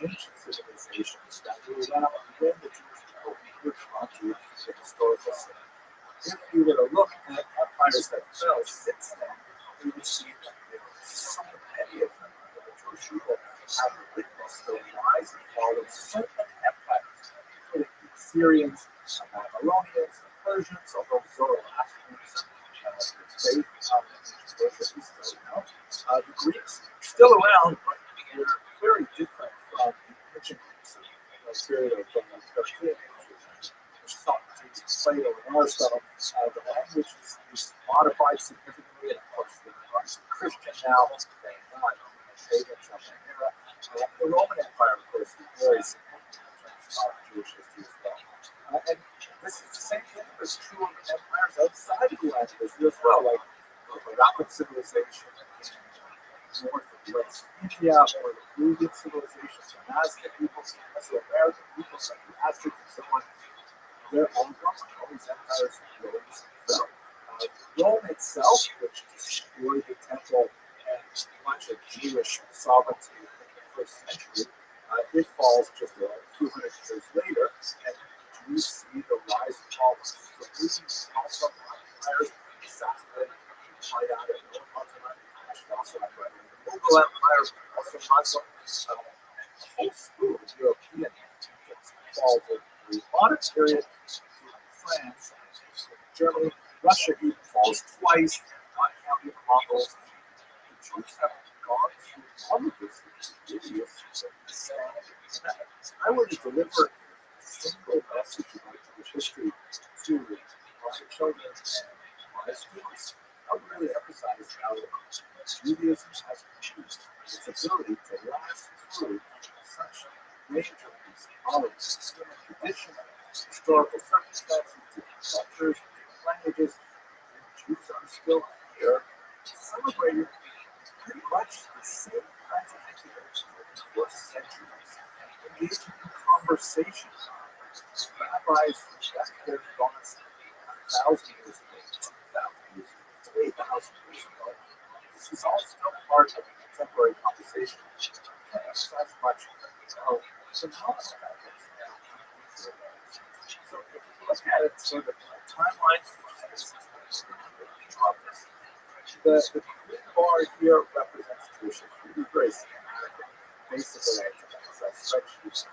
ancient civilizations that were around when the Jewish people were drawn to the historical setting. If you were to look at empires that fell since then, you would see that there were so many of them. The Jewish people have witnessed the rise and fall of certain empires, including the Assyrians, the Babylonians, the Persians, although Zoroastrianism, the faith of worship is still around. The Greeks, still around, but they're very different from the ancient Greeks, the period of 13th Socrates, Plato, and Aristotle. The language is modified significantly, and of course, the Christian now, thank God, pagans of that era. The Roman Empire, of course, is very significant in terms of Jewish history as well. And this is the same thing that's true of empires outside of the land of Israel as well, like the rapid civilization in North and West India, or the Peruvian civilization, the Nazca people, Mesoamerican people, like the Aztecs and so on. They're all gone. All these empires fell. Rome itself, which destroyed the temple and much of Jewish sovereignty in the first century, it falls just a few hundred years later, and Jews see the rise and fall of the Greeks, also empires, assassinated, fight out of the Ottoman, also the Mughal Empire, also Muslim, a whole slew of European kingdoms fall to the modern period. France, Germany, Russia even falls twice, not counting the Mongols. The Jews have gone through all of this I were to deliver a single message about Jewish history to my children and my students, I would really emphasize how Judaism has achieved its ability to last through such range of these knowledge, human tradition, historical circumstances, different cultures, different languages, and Jews are still here celebrating pretty much the same kinds of activities for centuries, engaging in conversation. Rabbis left their thoughts 1,000 years ago, 2,000 years ago, 3,000 years ago. This is all still part of contemporary conversation. I can't emphasize much how phenomenal that is. So if you look at it sort of timeline, the green bar here represents Jewish history. It's very schematic. Basically, I can emphasize spreadsheets.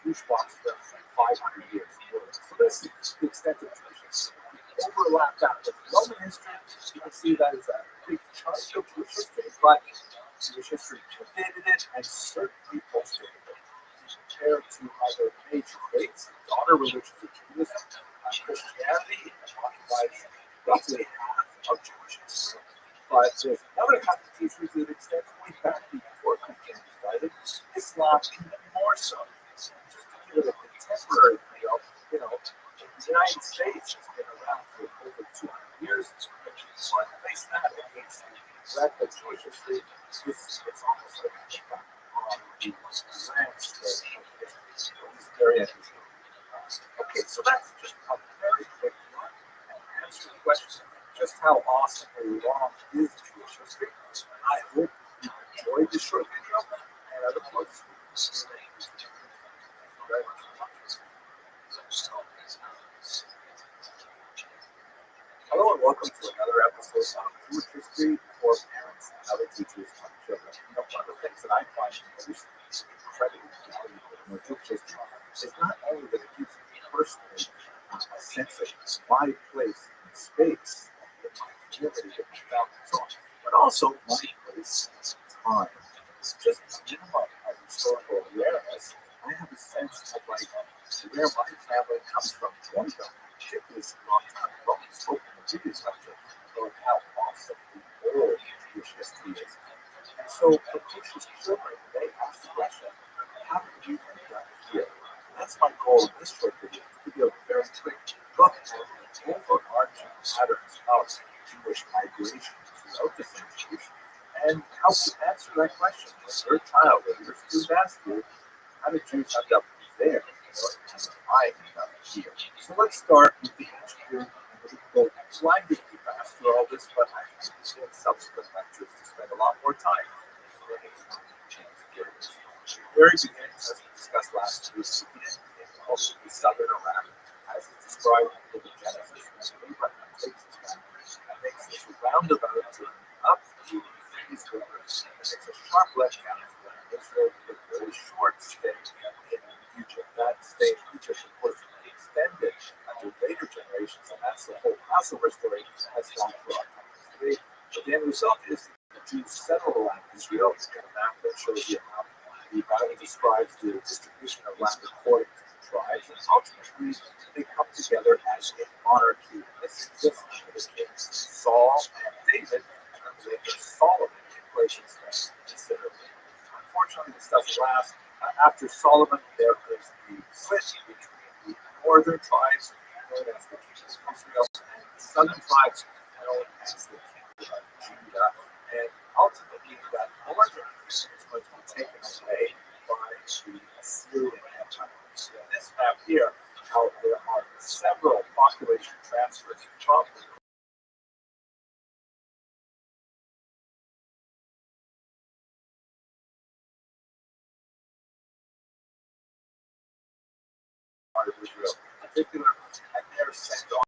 Jewish box for 500 years. So this is the extent of Jewish history. Overlap that with Roman history, you can see that is a big chunk of Jewish history, but Jewish history predated it and certainly postdated it. Compared to other major faiths, daughter religions of Judaism, Christianity occupies roughly half of Jewish history. But there's another half of Jewish history that extends way back before Christianity started. Islam even more so. Just to give it a contemporary feel, the United States has been around for over 200 years. But you want to place that against the breadth of Jewish history, it's almost like a impact on the landscape of history. It's very interesting. Okay, so that's just a very quick look and answer the question just how awesomely long is Jewish history. I hope you enjoyed this short video, and I look forward to seeing you next time. Thank you very much for watching. Hello and welcome to another episode of Jewish History for Parents and how to teach your children. One of the things that I find most incredibly valuable in Jewish history is not only that it gives me personally a sense of my place in space, in my community, in my family, and so on, but also my place in time. It's just a minimum of historical awareness. I have a sense of where my family comes from. One of them, particularly a long time ago, spoke in the previous lecture about how awesomely old Jewish history is. And so, precocious children, they ask the question, how did we end up here? And that's my goal in this short video, to give you a very quick look at the overarching patterns of Jewish migration throughout the centuries and help you answer that question. When you're a child, when your student asks you, how did Jews end up there? I end up here. So let's start with the ancient Jew. We can go blindingly fast through all this, but I think in subsequent lectures to spend a lot more time. very beginning, as we discussed last week, also the southern Iraq, as it's described in the Genesis, when Abraham takes his family and makes this roundabout journey up the Euphrates River and makes a sharp left down to land Israel with a very short stay in Egypt. That stay in Egypt, of course, extended to later generations, and that's the whole Passover story has gone for our time today. But the end result is the Jews settle the land of Israel. It's got a map that shows you how the Bible describes the distribution of land according to the tribes, and ultimately they come together as a monarchy. This is the kings Saul and David, and then later Solomon in places that considerably. Unfortunately, this doesn't last. After Solomon, there is the split between the northern tribes, known as the kings of Israel, and the southern tribes, known as the kings of Judah. And ultimately, that northern kingdom is going to be taken away by the Assyrian Empire. So in this map here, how there are several population transfers from the part of Israel, in particular, and they're sent on.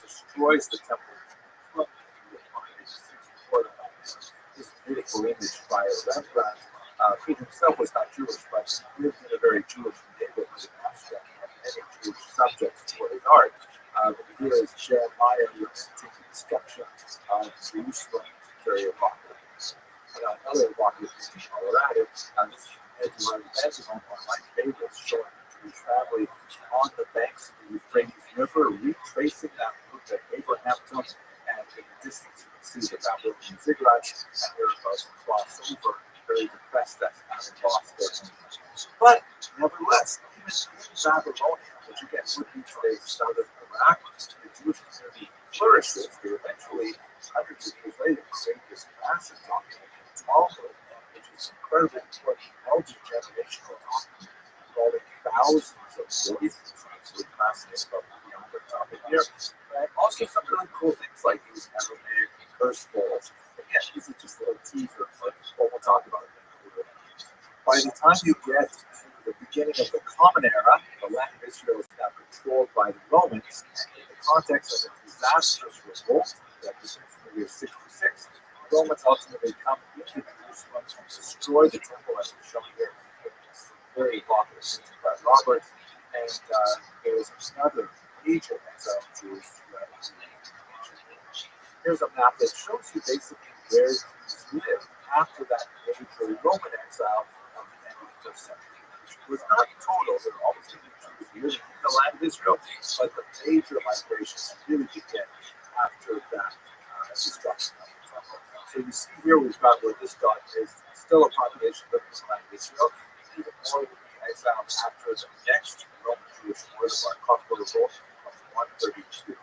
Destroys the temple. This beautiful image by Rembrandt. He himself was not Jewish, but he lived in a very Jewish neighborhood and abstract many Jewish subjects for his art. Here is Jeremiah lamenting the destruction of Jerusalem, very evocative. Another evocative piece in Colorado. This is one of my favorites, showing the Jewish family on the banks of the Euphrates River, retracing that route that Abraham took, and in the distance you can see the Babylonian ziggurats, and they're about to cross over, very depressed that having lost their home. But nevertheless, even in Babylonia, which again would be today's southern Iraq, the Jewish community flourishes. They eventually, hundreds of years later, create this massive document in Talmud, which is incredibly important, multi-generational document involving thousands of voices. Absolutely fascinating about beyond the topic here. And also some really cool things like these Aramaic curse bowls. Again, these are just little teaser for what we'll talk about. By the time you get to the beginning of the Common Era, the land of Israel is now controlled by the Romans. In the context of a disastrous revolt that begins in the year 66, the Romans ultimately come into Jerusalem and destroy the temple, as we're shown here. It's very evocative things by Robert. And there is another major exile of Jews throughout the region. Here's a map that shows you basically where Jews lived after that major Roman exile of the end of the first century, which was not total. There were always going to be Jews living in the land of Israel, but the major migrations really began after that destruction of the temple. So you see here we've got where this dot is still a population living in the land of Israel, even more than the exile after the next Roman Jewish war, the Bar Kokhba revolt of 132.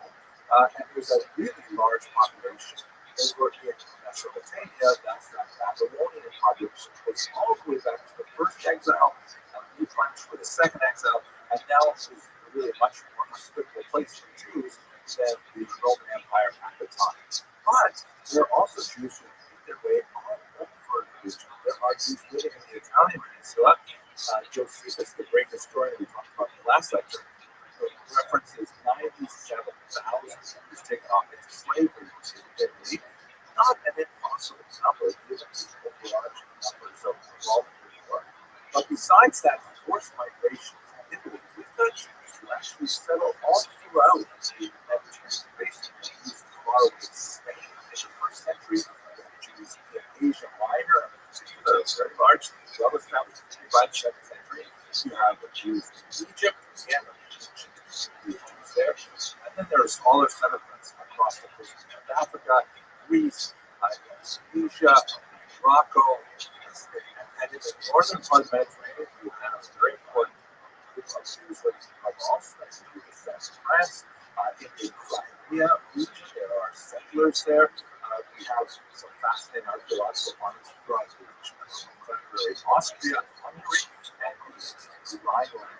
And there's a really large population over in Mesopotamia. That's that Babylonian population, goes all the way back to the first exile, New French for the second exile, and now is really a much more hospitable place for Jews than the Roman Empire at the time. But there are also Jews who made their way all over the region. There are Jews living in the Italian peninsula. Josephus, the great historian we talked about in the last lecture, references 97,000 Jews taken off into slavery in Italy. Not an impossible number given the overarching numbers of involvement in the war. But besides that forced migration from Italy, we've got Jews who actually settle all throughout the Mediterranean basin. Jews far away in Spain in the first century, Jews in Asia Minor, in particular, very large, well established by the second century. You have the Jews in Egypt, again, Jews there. And then there are smaller settlements across the coast of Africa, Greece, Tunisia, Morocco, and in the northern part of the Mediterranean, you have a very important group of Jews living in Provence, that's the south of France, in the There are settlers there. We have some fascinating archaeological finds from the region of contemporary Austria and Hungary, and the Rhineland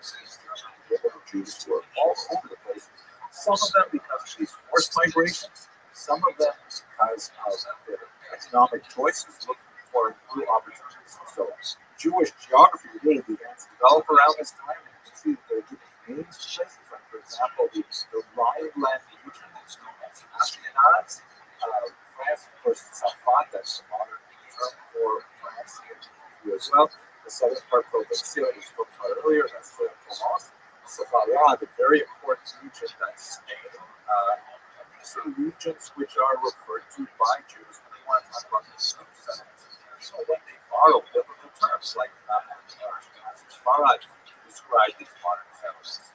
of Jews who are all over the place. Some of them because of these forced migrations, some of them because of their economic choices, looking for new opportunities. So Jewish geography really began to develop around this time, and you can see that there are different names to places. Like, for example, the Rhineland region is known as Ashkenaz. France, of course, is Safat, that's the modern term for France here as well. The southern part, Provincia, we spoke about earlier, that's the Provence. Safara, the very important region, that's Spain. These are regions which are referred to by Jews when they want to talk about the settlements. So when they borrow biblical terms like Farad to describe these modern settlements.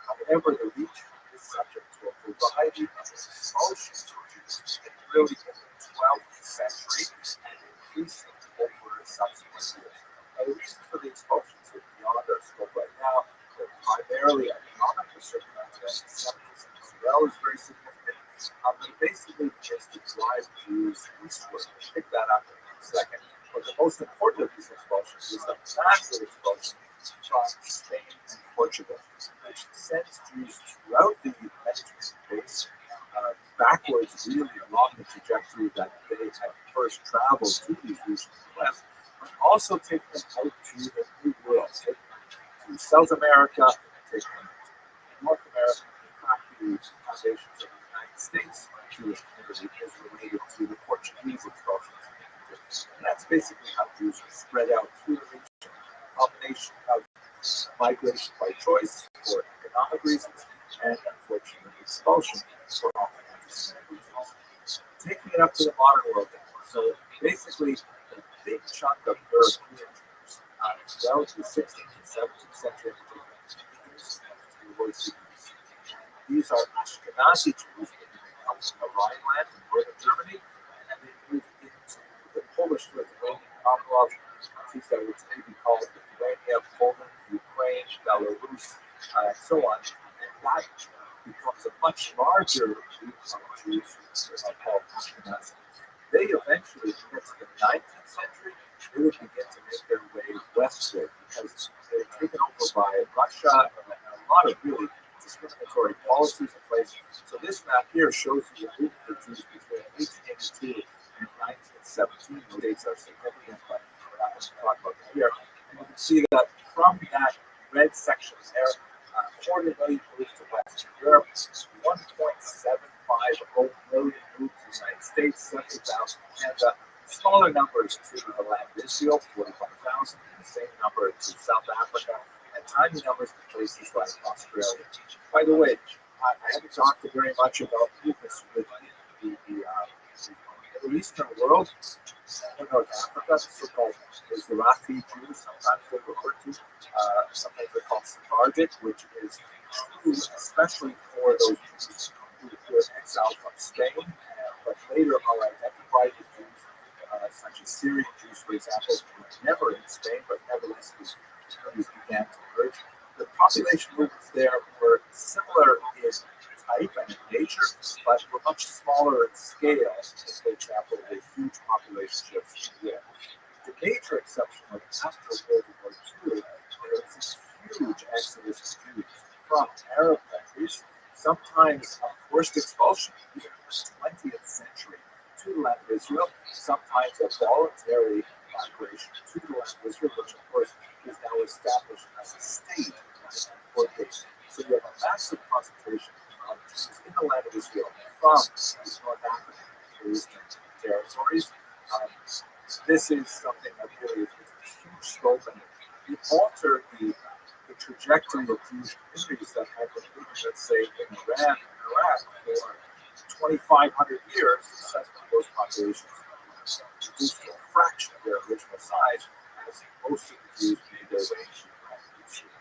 However, the region is subject to a variety of expulsions from Jews. It really in the 12th century and increasing over subsequent years. Now, the reason for the expulsions is beyond our scope right now. They're primarily economic. A certain amount of anti-Semitism as well is very significant. But basically, just to drive Jews eastward. We'll pick that up in a second. But the most important of these expulsions is the massive expulsion from Spain and Portugal, which sends Jews throughout the Mediterranean basin backwards, really along the trajectory that they had first traveled to these regions in the West, but also take them out to the New World, take them to South America, take them to North America. In fact, the foundations of the United States Jewish community is related to the Portuguese expulsions. And that's basically how Jews were spread out through the region. A combination of migration by choice for economic reasons and unfortunately expulsion for often anti-Semitic reasons. Taking it up to the modern world then. So basically, a big chunk of European Jews throughout the 16th and 17th century in particular, these are Ashkenazi Jews, they come from the Rhineland in northern Germany, and they move into the Polish-Lithuanian Commonwealth, countries that would today be called Lithuania, Poland, Ukraine, Belarus, and so on. And that becomes a much larger group of Jews who are called Ashkenazi. They eventually get to the 19th century, they would begin to make their way westward because they're taken over by Russia and a lot of really discriminatory policies in place. So this map here shows you the movement of Jews between 1882 and 1917. The dates are significant, but we're not going to talk about that here. And you can see that from that red section there, 40 million moved to Western Europe, 1.750 million moved to the United States, 70,000 to Canada, smaller numbers to the land of Israel, 45,000, and the same number to South Africa, and tiny numbers to places like Australia. By the way, I haven't talked very much about movements within the Middle Eastern world, North Africa, so-called Mizrahi Jews, sometimes they're referred to, sometimes they're called Sephardic, which is true especially for those Jews who were exiled from Spain, but later are identified as Jews, such as Syrian Jews, for example, who were never in Spain, but nevertheless these communities began to emerge. The population movements there were similar in type and in nature, but were much smaller in scale. For example, the huge population shifts here. The major exception was after World War II, there was this huge exodus of Jews from Arab countries, sometimes a forced expulsion, even in the 20th century, to the land of Israel, sometimes a voluntary migration to the land of Israel, which of course is now established as a state for this. So you have a massive concentration of Jews in the land of Israel from these North African and Eastern territories. This is something that really is a huge scope, and it altered the trajectory of Jewish communities that had been living, let's say, in Iran and Iraq for 2,500 years. Such those populations reduced to a fraction of their original size, as most of the Jews made their way to Israel.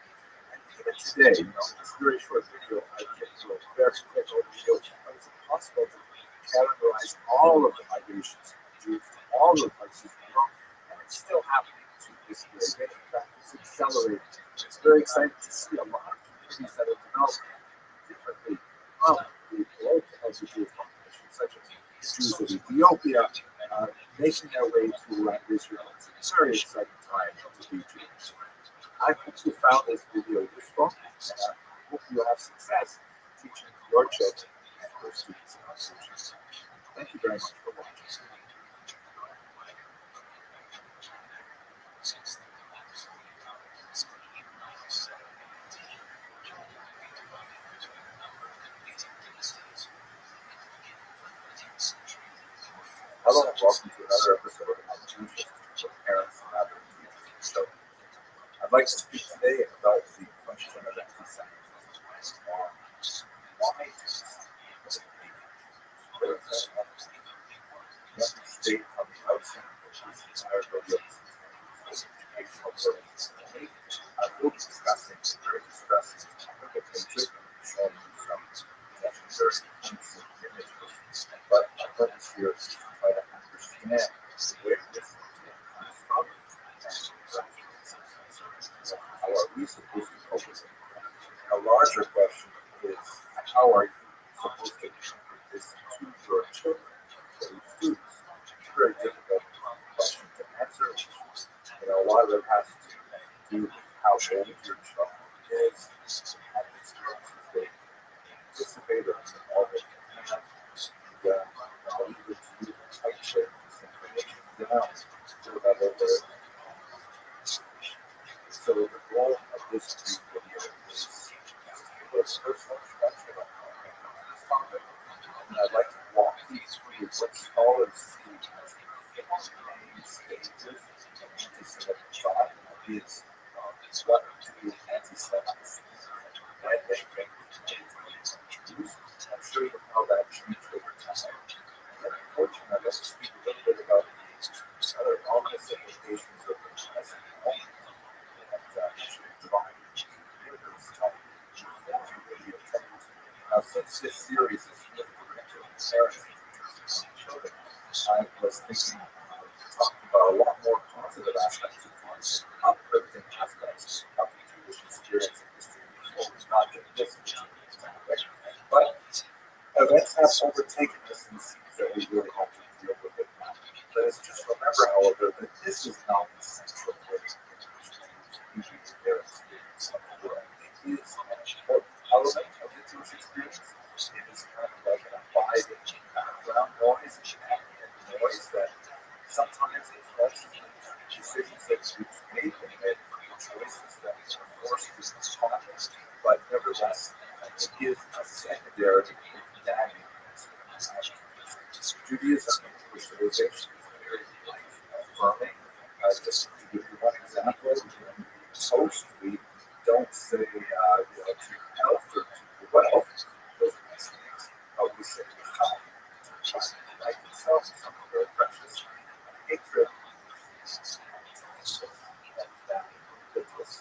And even today, in this very short video, I can do a very quick overview, but it's impossible to categorize all of the migrations of Jews to all of the places in the world, and it's still happening to this very day. In fact, it's accelerating. It's very exciting to see a lot of communities that are developing differently from the growth of the Jewish population, such as the Jews of Ethiopia, making their way to Israel. It's a very exciting time to be Jewish. I hope you found this video useful, and I hope you have success teaching your children and your students in our schools. Thank you very much for watching. Hello and welcome to another episode of Jewish for Parents and Other Teachers. So, I'd like to speak today about the question of anti-Semitism. Why let me state from the outset that this entire video is educational purposes only. I will be discussing a very distressing topic of hatred, showing you some necessary images. But my purpose here is to try to understand where this comes from and how are we supposed to cope with it. A larger question is, how are you supposed to interpret this to your children, to your students? It's a very difficult question to answer. A lot of it has to do with how old your child is, how many experiences they anticipate or all they can have, and how eager to do the type shape this information down to a level where. So the goal of this video is a personal introduction of this topic, and I'd like to walk you through what scholars see as the main stages of anti-Semitic thought is what to do with anti-Semitism, when they think Jews. I'm sure you know how that changed over time. And unfortunately, I'd like to speak a little bit about the other ominous implications of the present moment. Since this series is really directed at parents and children, I was thinking of talking about a lot more positive aspects of things, uplifting aspects of the Jewish experience and history before, not just this topic, but events have overtaken us in scenes that we really have to deal with it now. Let us just remember, however, that this is not the central place their experience of the world. It is an important element of the Jewish experience. It is kind of like an abiding background noise, and noise that sometimes influences the decisions that Jews make and the choices that are forced to respond. But nevertheless, it is a secondary nagging. Judaism and Christianization is very life-affirming. Just to give you one example, toast, we don't say, to health or to wealth, those are nice things, but we say life itself is something very precious. Hatred is ridiculous.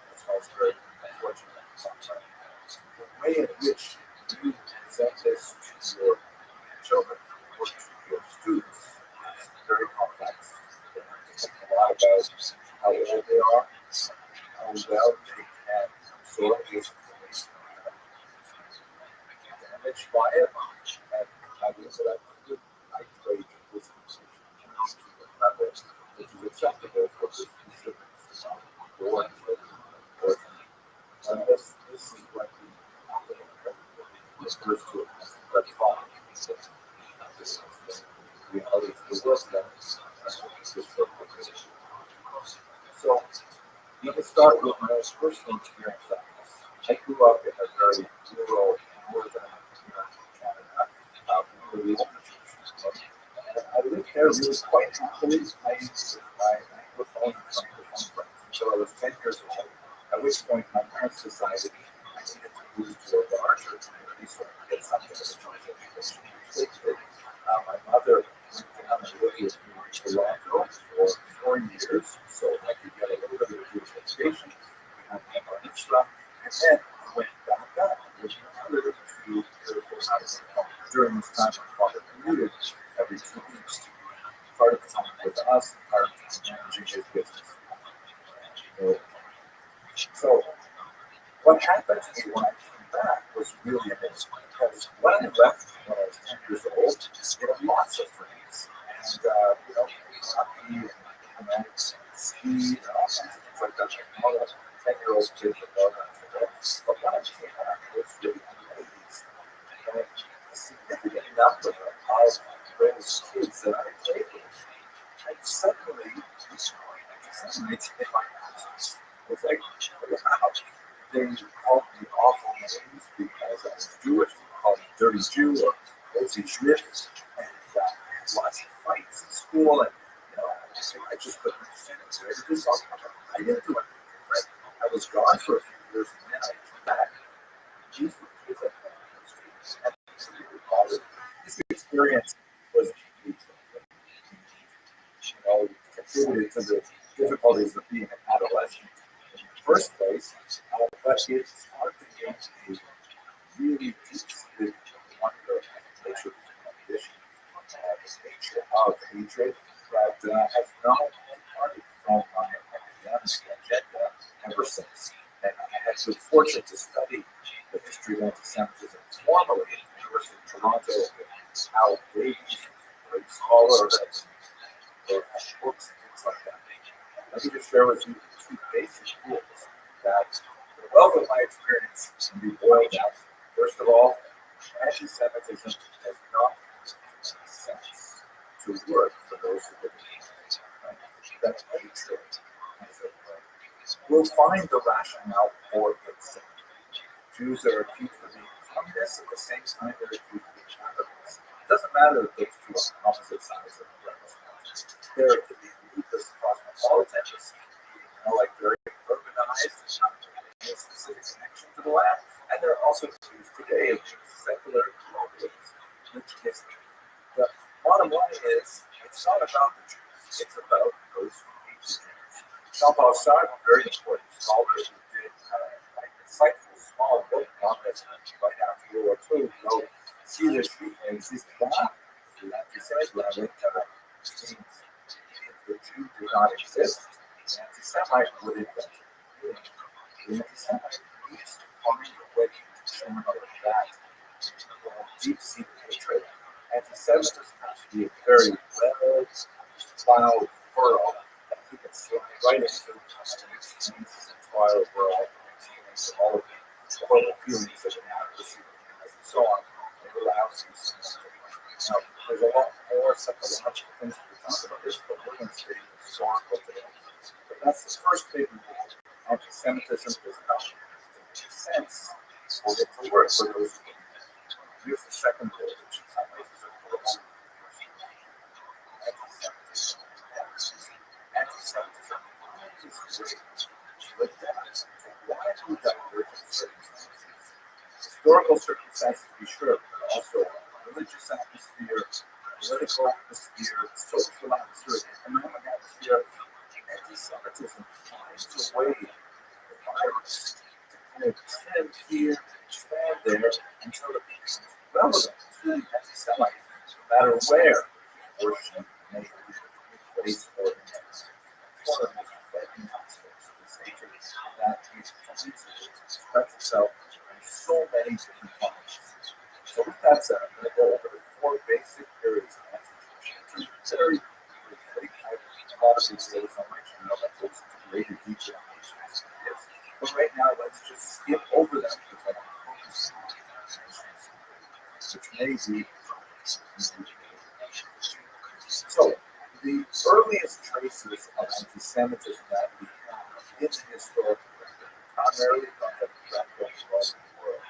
That's why it's very unfortunate sometimes. The way in which you present this to your children or to your students is very complex. They have to think a lot about how old they are, how well they can absorb this information, damaged by it, and how to set up a good nitrate of this information down to the level which is acceptable for the specifics of your children. And this is what we refers to as red flag. This is the reality of the world that is so, let me start with my personal experience on this. I grew up in a very rural northern Canada. I lived there really quite happily. I used my Anglophone and Francophone friends until I was 10 years old, at which point my parents decided I needed to move to a larger community so I could get something of a joint education. My mother went down and lived with me in Toronto for 4 years so I could get a little bit of a Jewish education. And then I went back up with my mother to during this time my father commuted every 2 weeks to be part of the time with us and part of the time managing his business. So what happened to me when I came back was really amazing because when I left when I was 10 years old, had lots of friends. And, hockey and, ski and all kinds of things like that. All the 10-year-old kids that love that. But when I came back, it was really amazing. And a significant number of those kids that I played with, and suddenly, it's in my house. It's like, wow. They called me awful names because I was Jewish. They called me Dirty Jew or Rosie Schmidt. And lots of fights in school. And, I just couldn't understand it. So I didn't do anything. Right? I was gone for a few years and then I came back. Jesus, this experience was huge. Contributed to the difficulties of being an adolescent in the first place, but it sparked in me a really deep-seated wonder at the nature of human condition, this nature of hatred that has not departed from my academic agenda ever since. And I had the fortune to study the history of anti-Semitism formally at the University of Toronto with Al Davies, a great scholar that books and things like that. Let me just share with you two basic rules that the wealth of my experience can be boiled down. First of all, anti-Semitism does not make sense to work for those who live in it. That's hatred. We'll find the rationale for it. Jews are accused of being communists at the same time they're accused of being capitalists. It doesn't matter if those two are opposite sides of the rebel. They're to be viewed as cosmopolitans, like very urbanized, and a specific connection to the land. And they're also accused today of being secular globalists, which is the bottom line is it's not about the Jews, it's about those who hate the Jews. Jean-Paul Sartre, a very important scholar who did an insightful small book on this right after World War II, wrote, si le juif n'existe pas, l'antisémite la réclame. If the Jew did not exist, the anti-Semite would invent it. The anti-Semite needs to find a way to determine that deep-seated hatred. Anti-Semitism has to be a very well-plowed furrow that he can slide right into and experience and trial where all of the horrible feelings of inadequacy and so on. It allows you to. Now, there's a lot more psychological things we talk about this, but we're going to stay historical today. But that's the first big rule. Anti-Semitism does not make sense for it to work for those who believe it. Here's the second rule, which is anti-Semitism is great. But that's why do divergent circumstances? Historical circumstances, be sure, but also religious atmosphere, political atmosphere, social atmosphere, economic atmosphere. Anti-Semitism finds a way, the virus, to kind of extend here, expand there, until it becomes relevant to the anti-Semite, no matter where worship may be placed or in one of the most frightening aspects of this hatred that is trying to express itself in so many different forms. So with that said, I'm going to go over the four basic areas of anti-Semitism very briefly. I have a lot of these videos on my channel that goes into greater detail on each of these ideas. But right now, let's just skip over them because I want to focus on which may be so the earliest traces of anti-Semitism that we have in the historical record, primarily from the Roman world.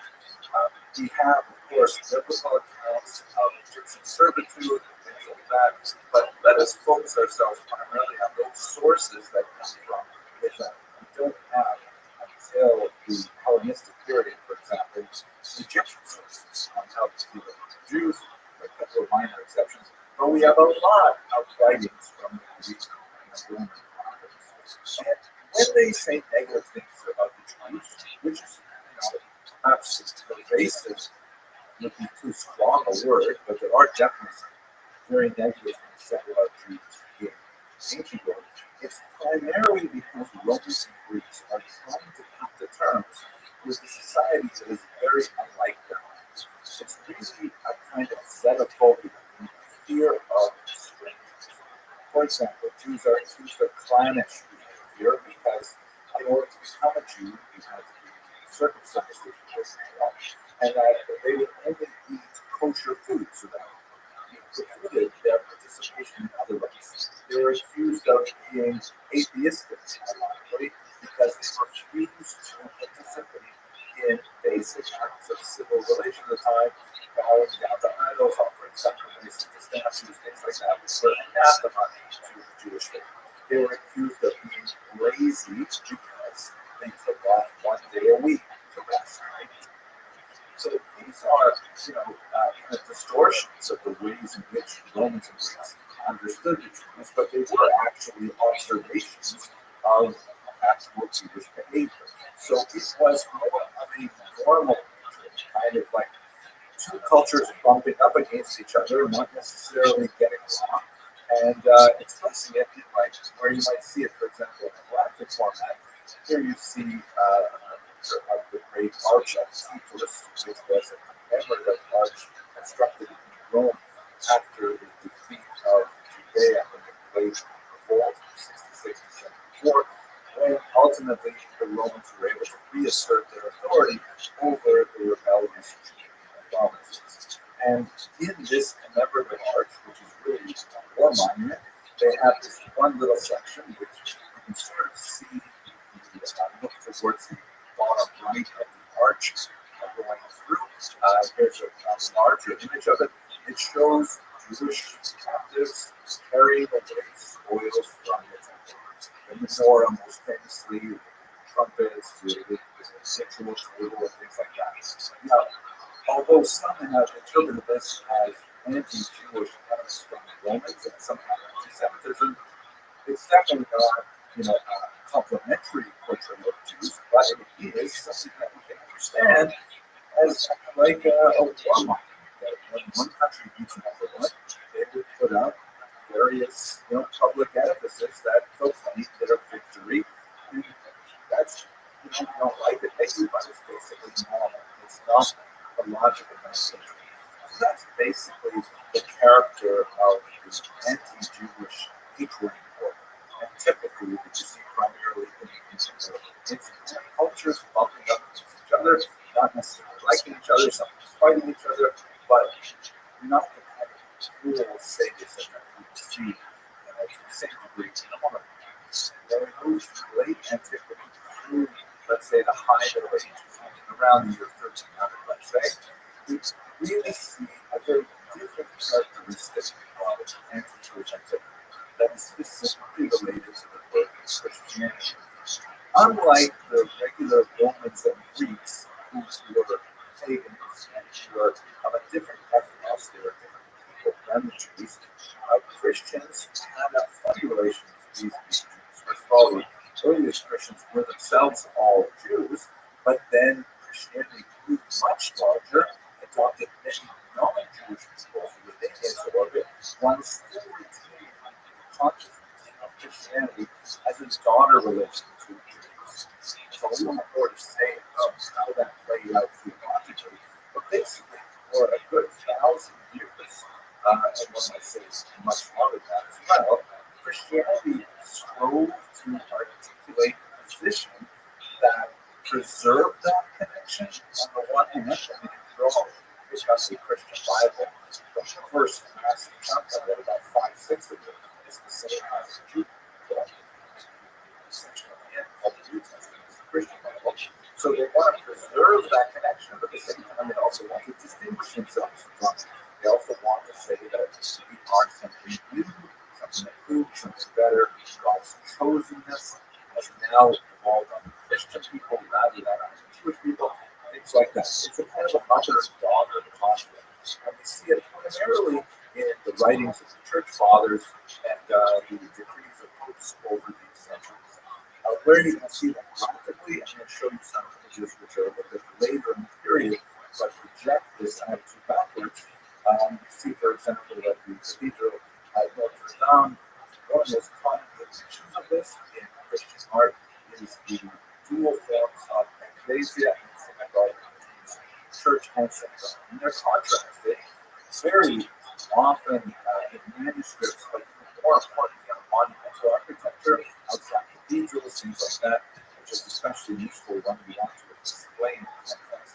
We have, of course, biblical accounts of Egyptian servitude and things like that, but let us focus ourselves primarily on those sources that come from Israel. We don't have, until the Hellenistic period, for example, Egyptian sources on how to deal with the Jews, with a couple of minor exceptions, but we have a lot of writings from the Greek and Roman chronicles. And when they say negative things about the Jews, which is, perhaps pervasive would be too strong a word, but there are definitely very negative things said about Jews in ancient world. It's primarily because Romans and Greeks are trying to come to terms with a society that is very unlike them. It's really a kind of xenophobia, fear of strangers. For example, Jews are accused of clannish behavior because in order to become a Jew, you had to be circumcised with Israel, and that they would only eat kosher food, so that precluded their participation in other rites. They were accused of being atheistic, ironically, because they refused to participate in basic acts of civil relation at the time, bowing down to idols, offering sacrifices to statues, things like that, which were anathema to the Jewish faith. They were accused of being lazy because they took off one day a week to rest. Right? So these are, kind of distortions of the ways in which Romans and Greeks understood the Jews, but they were actually observations of actual Jewish behavior. So it was more of a normal, kind of like two cultures bumping up against each other, not necessarily getting along, and expressing it in like where you might see it, for example, in a graphic format. Here you see of the great arch of Cephas, which was a commemorative arch constructed in Rome after the defeat of Judea in the late revolt of 66 and 74, when ultimately the Romans were able to reassert their authority over the rebellious provinces. And in this commemorative arch, which is really a war monument, they have this one little section which you can sort of see, look towards the bottom right of the arch going through. Here's a larger image of it. It shows Jewish captives carrying away spoils from the temple. The menorah, most famously, the trumpets, the ritual table, and things like that. Now, although some have interpreted this as anti-Jewish comes from the Romans and some kind of anti-Semitism, it's definitely not, a complimentary portrayal of Jews, but it is something that we can understand as like a war monument. That when one country beats another one, they would put up various, public edifices that proclaim their victory. And that's, you don't like it, maybe, but it's basically normal. It's not a logical message. So that's basically the character of this anti-Jewish hatred report. And typically, we see primarily in cultures bumping up against each other, not necessarily liking each other, sometimes fighting each other, but not the kind of cruel sadism that we see to the same degree in the modern times. When we move from late antiquity through, let's say, the high Middle Ages, around the year 1300, let's say, we really see a very different characteristic of anti-Jewish activity that is specifically related to the birth of Christianity. Unlike the regular Romans and Greeks, who were pagans and who were of a different ethnos, they were different people than the Jews, Christians had a funny relation to these Jews. First of all, the earliest Christians were themselves all Jews, but then Christianity grew much larger, adopted many non-Jewish people within Israel, one still retained the consciousness of Christianity as its daughter religion to Jews. So we don't have more to say about how that played out theologically, but basically for a good 1,000 years, and one might say much longer than that as well, Christianity strove to articulate a position that preserved that connection on the one hand, and we can throw especially Christian Bible, the first massive chunk of it, about 5/6 of it, is the same as the Jewish Bible. Section of the end called the New Testament is the Christian Bible. So they want to preserve that connection, but at the same time, they also want to distinguish themselves from it. They also want to say that we are something new, something improved, something better. God's chosenness has now evolved on the Christian people rather than on the Jewish people. Things like that. It's a kind of a mother-daughter conflict. And we see it primarily in the writings of the church fathers and the decrees of popes over the centuries. Where you can see them graphically, I'm going to show you some images which are a little bit later in the period, but project this attitude backwards. You see, for example, that the cathedral at Notre Dame, one of the most common depictions of this in Christian art is the dual forms of ecclesia and and synagogue. And they're contrasting very often in manuscripts, but more importantly on monumental architecture, outside cathedrals, things like that, which is especially useful when we want to explain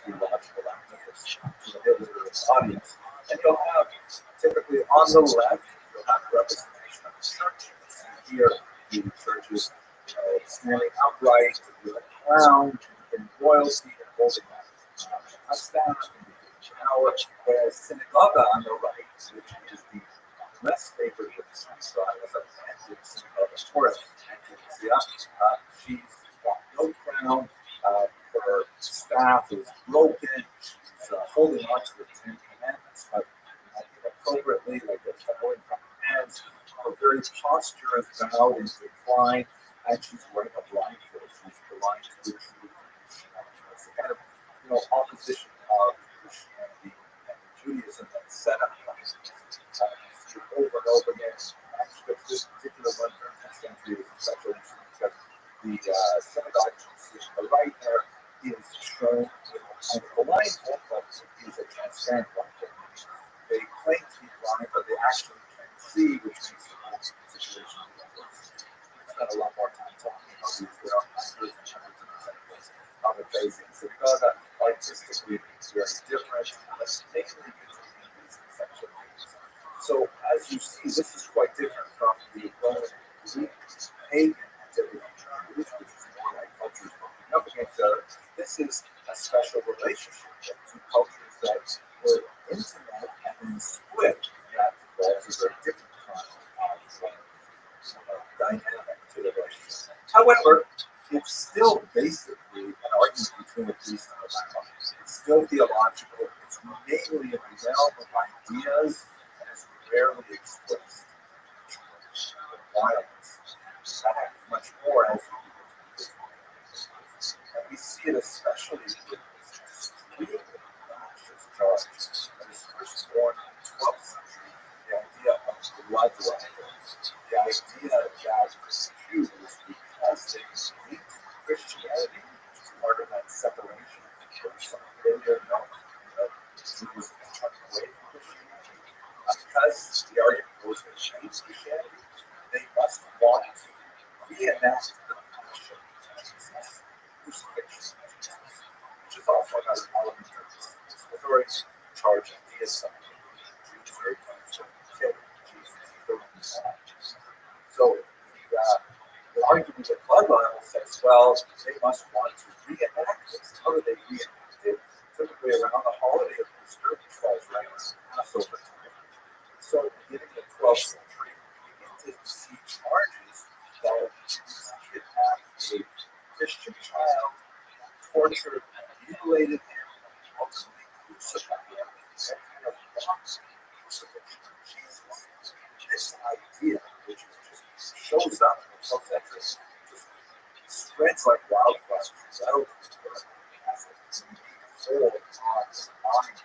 theological ideas to an illiterate audience. And you'll have, typically on the left, you'll have representation of the church. Here, the church is standing upright with a crown in royalty and holding a staff in power, whereas synagogue on the right, which is the less favored with the synagogue as a planted synagogue of Torah, she's got no crown, her staff is broken, she's holding on to the Ten Commandments, but inappropriately, like they're falling from her hands. Her very posture is bowed and inclined, and she's wearing a blindfold. She's blind to the truth. It's the kind of opposition of Christianity and Judaism that's set up over and over again. Actually, this particular one, 13th century, is especially interesting because the synagogue to the right there is shown with a kind of a blindfold, but it's a transparent blindfold. They claim to be blind, but they actually can't see, which makes the whole situation worse. We spent a lot more time talking about these. There are hundreds and hundreds of examples of the facing synagogue. Artistically, it's very different, but mainly between these conceptual things. So, as you see, this is quite different from the Roman Greek pagan activity, which is more like cultures bumping up against each other. This is a special relationship of two cultures that were intimate and then split. That involves a very different kind of dynamic to the relationship. However, it's still basically an argument between the priest and the rabbi. It's still theological. It's mainly in the realm of ideas and it's rarely expressed. Violence. That much more as and we see it especially with this extremely obnoxious charge that is first born in the 12th century. The idea of blood libel. The idea that Jews, because they hate Christianity, which is part of that separation, there's some failure that Jews turn away from Christianity. Because the argument goes that they hate Christianity, they must want to reenact the passion of Jesus, crucifixion of Jesus, which is also another element of this authority charge of theism. Jews are going to kill Jesus. So the argument that blood libel says, well, they must want to reenact this. How do they reenact it? Typically around the holiday of Easter, which falls right around Passover time. So beginning in the 12th century, we begin to see charges that should have a Christian child tortured, mutilated, and ultimately crucified. That kind of crucifixion of Jesus. This idea, which just shows up in the 12th century, just spreads like wildfire throughout the as a hold on the mind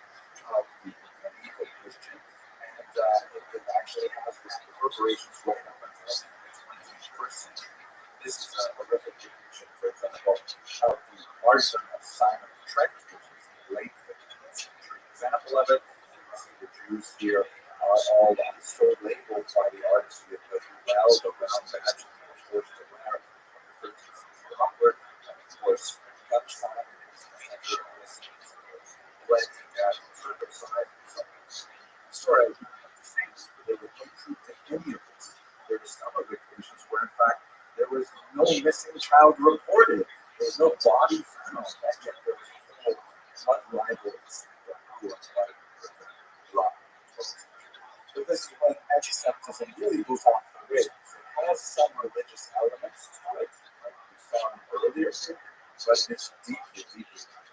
of the medieval Christian. And it actually has reverberations right up until the 21st century. This is a horrific depiction, for example, of the martyrdom of Simon of Trent, which is the late 15th century example of it. You can see the Jews here are all so labeled by the artistry of the well, the round badge, and of course the wear from the 13th century onward. And of course, Dutch Simon is led to death, circumcised, and so on. Sorry, there was no truth to any of this. There were some of the occasions where, in fact, there was no missing child reported. There was no body found. And yet there was no blood libels that were brought. So this is when anti-Semitism really goes off the grid. It has some religious elements to it, like we saw earlier, but it's deeply, deeply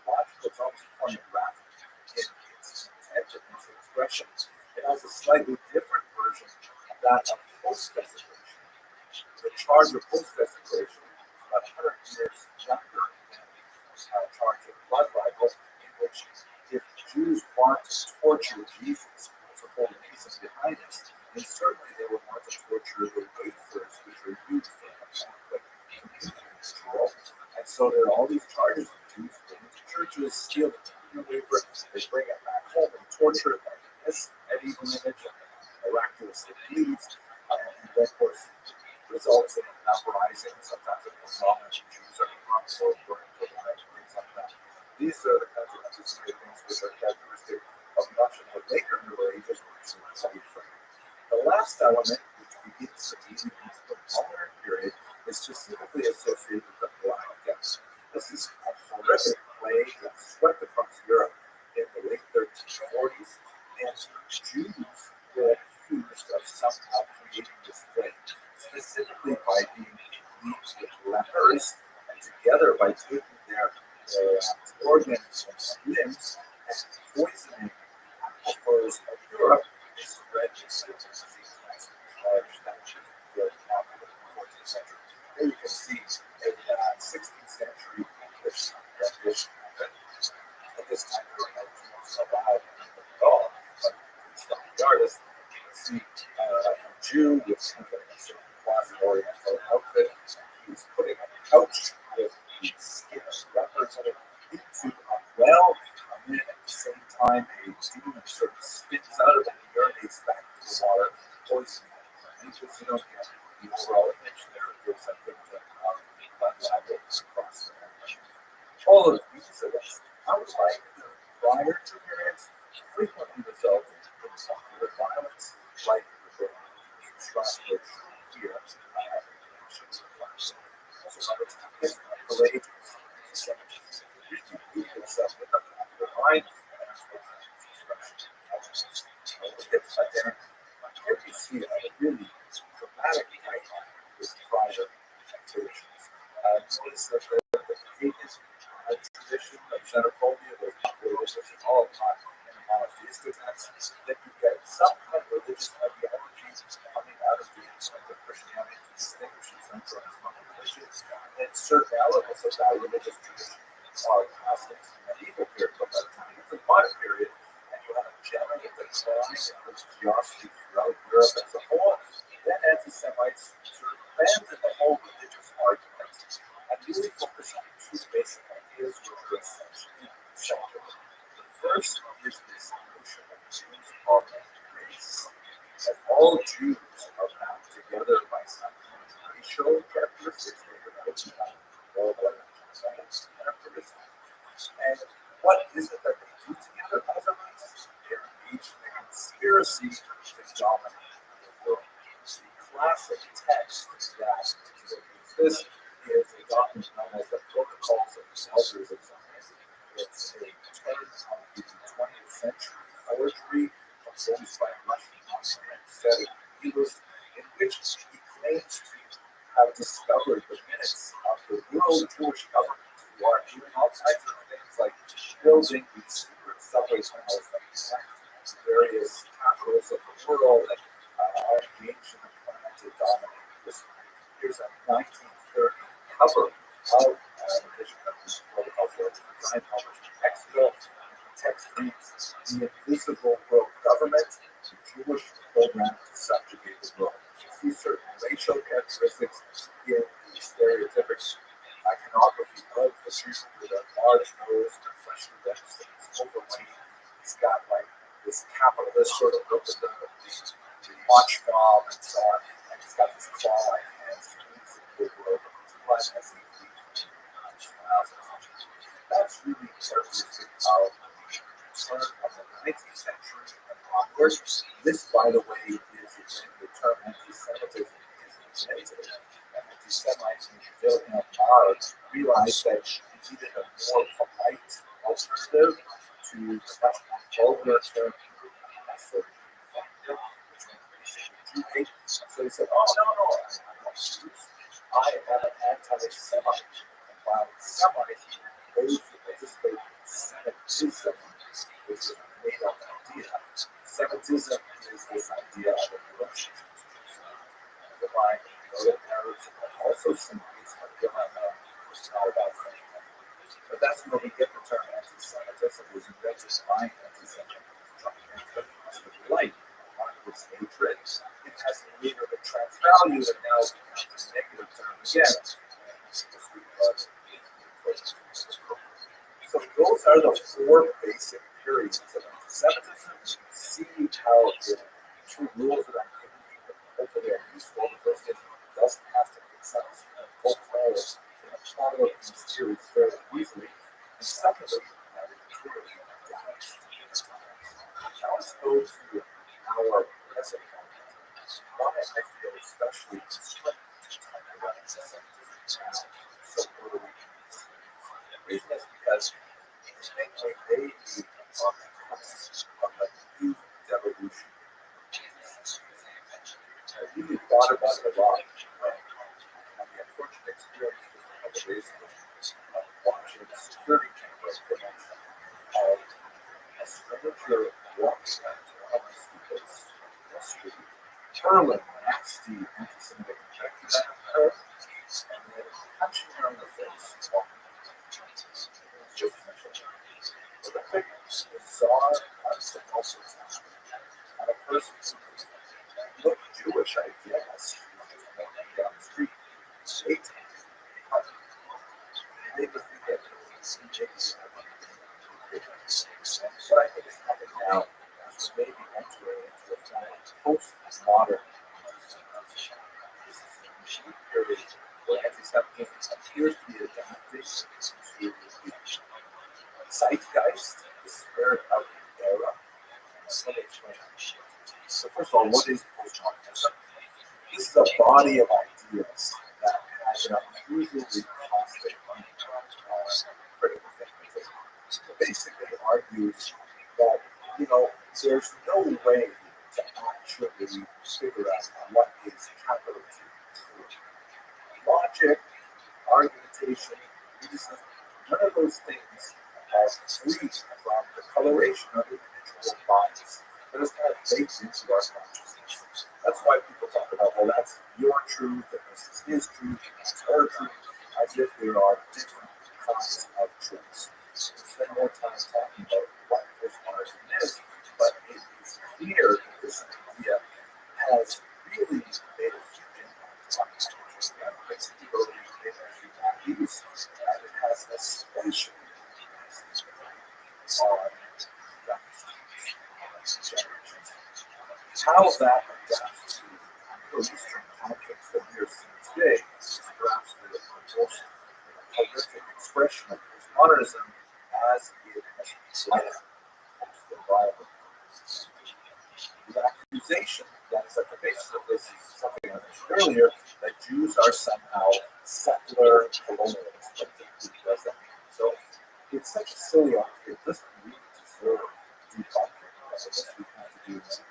logical. It's almost pornographic in its intent and its expression. It has a slightly different version of that of post-desecration. The charge of post-desecration is about 100 years younger than the charge of blood libel, in which if Jews want to torture Jesus, there's a whole reason behind it, and certainly they would want to torture the wafers, which are used in the Catholic community. And so there are all these charges of Jews going to churches, stealing the wafer, They bring it back home and torture it like this medieval image and miraculously bleeds. And then, of course, results in an uprising. Sometimes it goes on and Jews are drunk or burned to life, things like that. These are the kinds of anticipated things which are characteristic of much of the later Middle Ages, which is studied from. The last element, which begins to be into the modern period, is specifically associated with the Black Death. This is a horrific plague that swept across Europe in the late 1340s, and Jews were accused of somehow creating this plague, specifically by being leagued with lepers, and together by taking their organs and limbs and poisoning aquifers of Europe. They spread this disease large statues of the capital in the 14th century. There you can see a 16th century English rendition of it. At this time, there were no Jews allowed at all, but the artist, you can see a Jew with kind of a certain quasi-oriental outfit. He was putting a couch with the skin of lepers in it into a well, and then at the same time, a demon sort of spins out of it and urinates back into the water, poisoning it. And because you don't get the overall image there, it gives a picture of blood libels across the country. All of these events, unlike the prior two periods, frequently resulted in some other violence, like the Rothschild here. So by the time this parade itself with the line, here you see a really dramatic night with private activities. Notice that the pagan tradition of xenophobia was not religious at all, not in a monotheistic sense. That you get some kind of religious ideology coming out of the aspect of Christianity to distinguish itself from other religions, and certain elements of that religious tradition are passed into the medieval period, but by the time it's the modern period, and you have a general decline in religiosity throughout Europe as a whole, then anti-Semites sort of abandon the whole religious argument and really focus on two basic ideas which are essentially secular. The first is this notion of Jews are race, that all Jews are bound together by some racial characteristics, moral characteristics. And what is it that they do together as a race? They're engaged in a conspiracy to dominate the world. The classic text that this is a document known as the Protocols of the Elders of Zionism. It's a term of the 20th century poetry composed by Russian ascetic nihilist, in which he claims to have discovered the minutes of the World Jewish Government, who are doing all kinds of things like building these secret subway tunnels that connect various capitals of the world and are engaged in the plan to dominate this. Here's a 1930 cover of an edition of this protocol for design published in Exeter. The text reads, "The invisible world government, the Jewish program to subjugate the world." You see certain racial characteristics in the stereotypic iconography of the Jew with a large nose and fleshy lips and he's overweight. He's got like this capitalist sort of look at the watch fob and so on, and he's got this claw-like hands. That's really characteristic of the turn of the 19th century and onwards. This, by the way, is when the term anti-Semitism is invented. And anti-Semites in Vilhelm Marx realized that he needed a more polite alternative to the much more vulgar term. So he said, "Oh, no, I'm not Jews. I am an anti-Semite." And by Semite, those who participate in Semitism, which is a made-up idea. Semitism is this idea of a relationship to divine Northern Arabs and also Semites, but it's not about French. But that's where we get the term anti-Semitism. It was invented by anti-Semitism, light on its hatred. It has later been transvalued and now becomes a negative term again. So those are the four basic periods of anti-Semitism, see how the two rules that I'm giving you, hopefully are useful. The first is, it doesn't have to make sense. Both players can follow these theories very easily. And secondly, that it clearly damaged this time. Now let's go to our present moment. Why I feel especially constrained to talk about anti-Semitism now, so early in this. The reason is because they on the cusp of a new devolution. I really thought about it a lot when I had the unfortunate experience with a couple days ago of watching a security camera footage of a stranger walking up to one of my students in the street, hurling nasty anti-Semitic invectives at her, and then punching her in the face and walking away. Just but the thing is, bizarre, unsuccessful time, and a person who looked Jewish, I guess, walking down the street, Satan, they would think that CJ's what I think is happening now is maybe entering into a kind of post-modern this is a machine period where anti-Semitism appears to be adapting to the zeitgeist, the spirit of the era. So let me explain. So first of all, what is postmodernism? This is a body of ideas that has an unusually caustic critical thinking. It basically argues that, there's no way to actually figure out what is capitalism. Logic, argumentation, reason, none of those things are free from the coloration of individual minds that is kind of baked into our consciousness. That's why people talk about, well, that's your truth, and this is his truth, and that's her truth, as if there are different kinds of truths. So we spend more time talking about what postmodernism is, but it is clear that this idea has really made a huge impact on history and particularly in humanities, and it has especially on generations. How that adapts to Middle Eastern conflicts that we are seeing today is perhaps the most horrific expression of postmodernism as it has led to violence. The accusation that is at the basis of this is something I mentioned earlier, that Jews are somehow secular colonialists. What does that mean? So it's such a silly argument. It doesn't really deserve debunking. I guess we have to do that.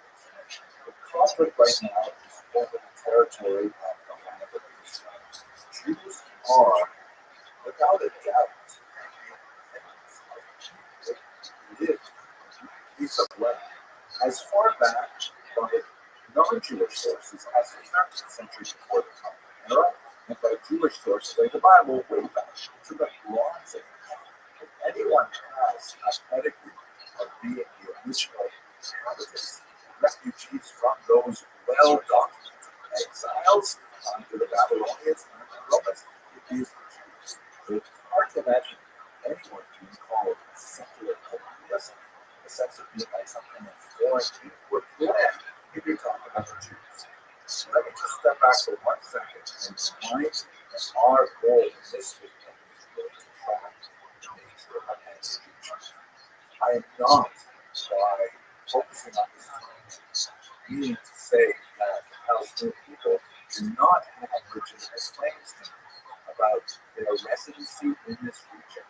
The conflict right now is over the territory of the land of Israel. Jews are, without a doubt, lived a piece of land as far back by non-Jewish sources as the 13th century before the Common Era, and by Jewish sources like the Bible way back to the Bronze Age. If anyone has a pedigree of being the original inhabitants, refugees from those well-documented exiles under the Babylonians and the Romans, it is the Jews. So it's hard to imagine anyone being called secular colonialism, in the sense of being like some kind of foreign inward threat if you're talking about the Jews. So let me just step back for 1 second and remind that our goal in this video is really to track the nature of anti-Jewish. I am not, by focusing on this point, meaning to say that the Palestinian people do not have legitimate claims to me about their residency in this region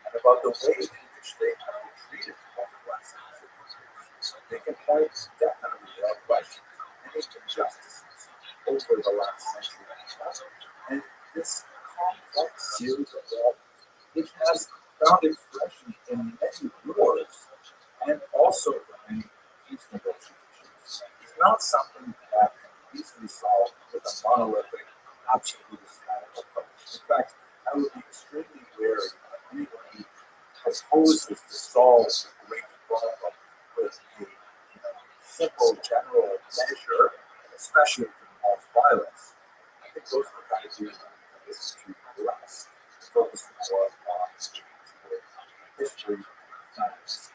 and about the way in which they have been treated over the last 50 years. They can point definitely without question to any injustices over the last century and a half. And this complex series of laws, which has found expression in many wars and also in many peace negotiations, is not something that can be easily solved with a monolithic, absolutely static approach. In fact, I would be extremely wary of anyone who proposes to solve the great problem with a simple general measure, especially if it involves violence. I think those are the kind of things that this is true for us. Focusing more on history, facts,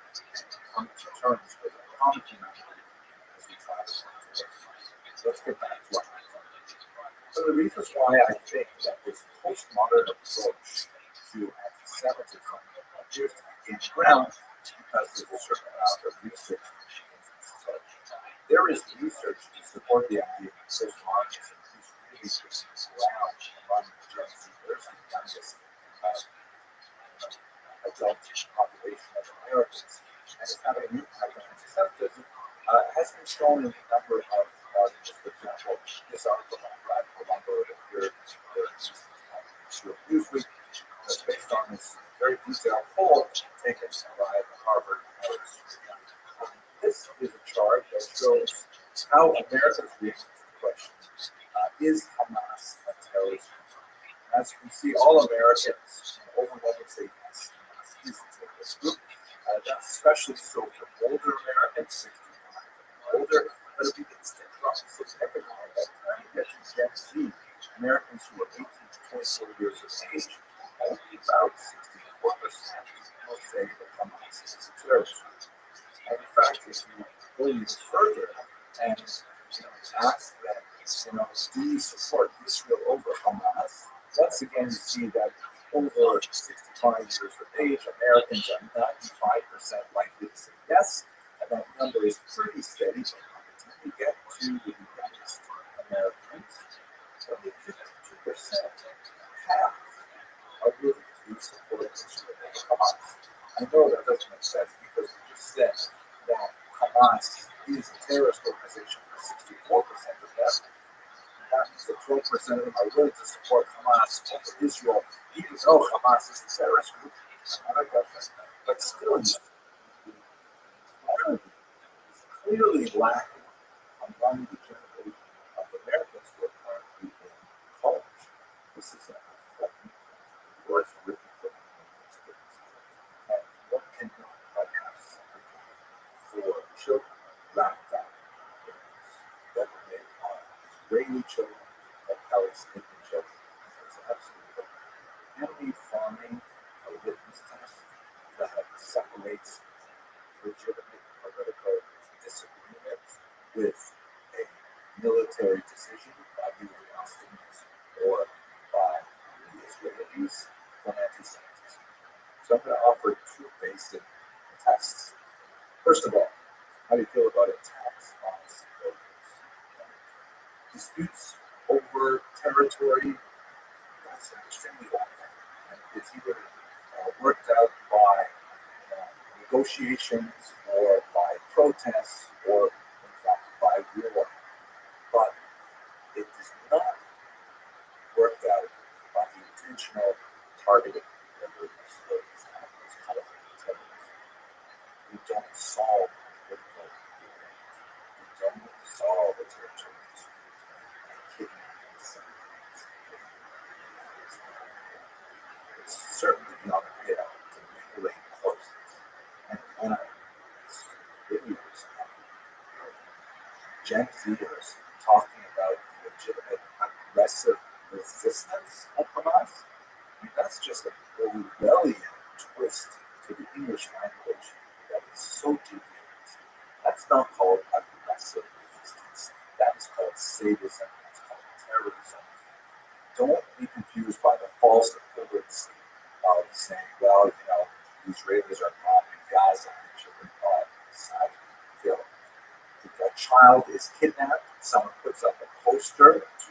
come to terms with a common humanity as we try to work together. So let's get back to what I'm talking about. So the reasons why I think that this postmodern approach to anti-Semitism appears to be gaining ground because there's a certain amount of research. So there is research to support the idea that postmodernism is really just ground among German university youngest adult population of Americans, and it's having an impact on anti-Semitism. Has been shown in a number of articles. For example, this article on radical lumber appeared in the issue of Newsweek that's based on this very detailed poll taken by the Harvard University. This is a chart that shows how Americans react to the question, is Hamas a terrorist group? As you can see, all Americans overwhelmingly say yes, Hamas is a terrorist group. That's especially so for older Americans, 65 and older, but it begins to drop significantly by the time you get to Gen Z. Americans who are 18 to 24 years of age, only about 64% will say that Hamas is a terrorist group. And in fact, if you go even further and ask them, do you support Israel over Hamas? Once again, you see that over 65 years of age, Americans are 95% likely to say yes, and that number is pretty steady. But by the time you get to the youngest Americans, only 52%, half, are willing to support Israel over Hamas. I know that doesn't make sense because we just said that Hamas is a terrorist organization for 64% of them. That means that 12% of them are willing to support Hamas over Israel, even though Hamas is a terrorist group. But still, clarity is clearly lacking among the generation of Americans who are currently in college. This is a worth written for experience. And what can you have sympathy for children wrapped up in this, whether they are Israeli children or Palestinian children? It's absolutely enemy farming a litmus test that separates legitimate political disagreement with a military decision by either the Palestinians or by the Israelis from anti-Semitism. So I'm going to offer two basic tests. First of all, how do you feel about attacks on civilians? Disputes over territory, that's extremely often. And it's either worked out by negotiations or by protests or, in fact, by war. But it is not worked out by the intentional targeting of the civilians and those kind of terrorism. We don't solve political debate. We don't solve a territory dispute by kidnapping civilians. It's certainly not a way out to manipulate horses. And when I videos of Gen Zers talking about legitimate aggressive resistance of Hamas, that's just a Orwellian twist to the English language that is so deeply rooted. That's not called aggressive resistance. That is called sadism. That's called terrorism. Don't be confused by the false equivalency of saying, well, the Israelis are bombing Gaza and children are sadly killed. If a child is kidnapped, someone puts up a poster to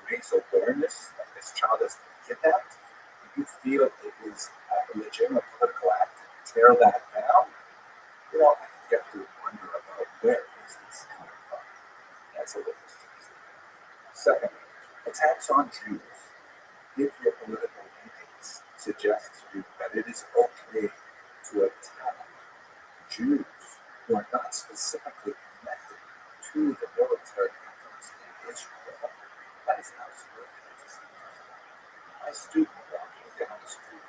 raise awareness that this child has been kidnapped. If you feel it is a legitimate political act to tear that down, I think you have to wonder about where is this coming from. That's a litmus test. Second, attacks on Jews. If your political leanings suggest to you that it is okay to attack Jews who are not specifically connected to the military efforts in Israel, that is absolutely anti-Semitism. My student walking down the street,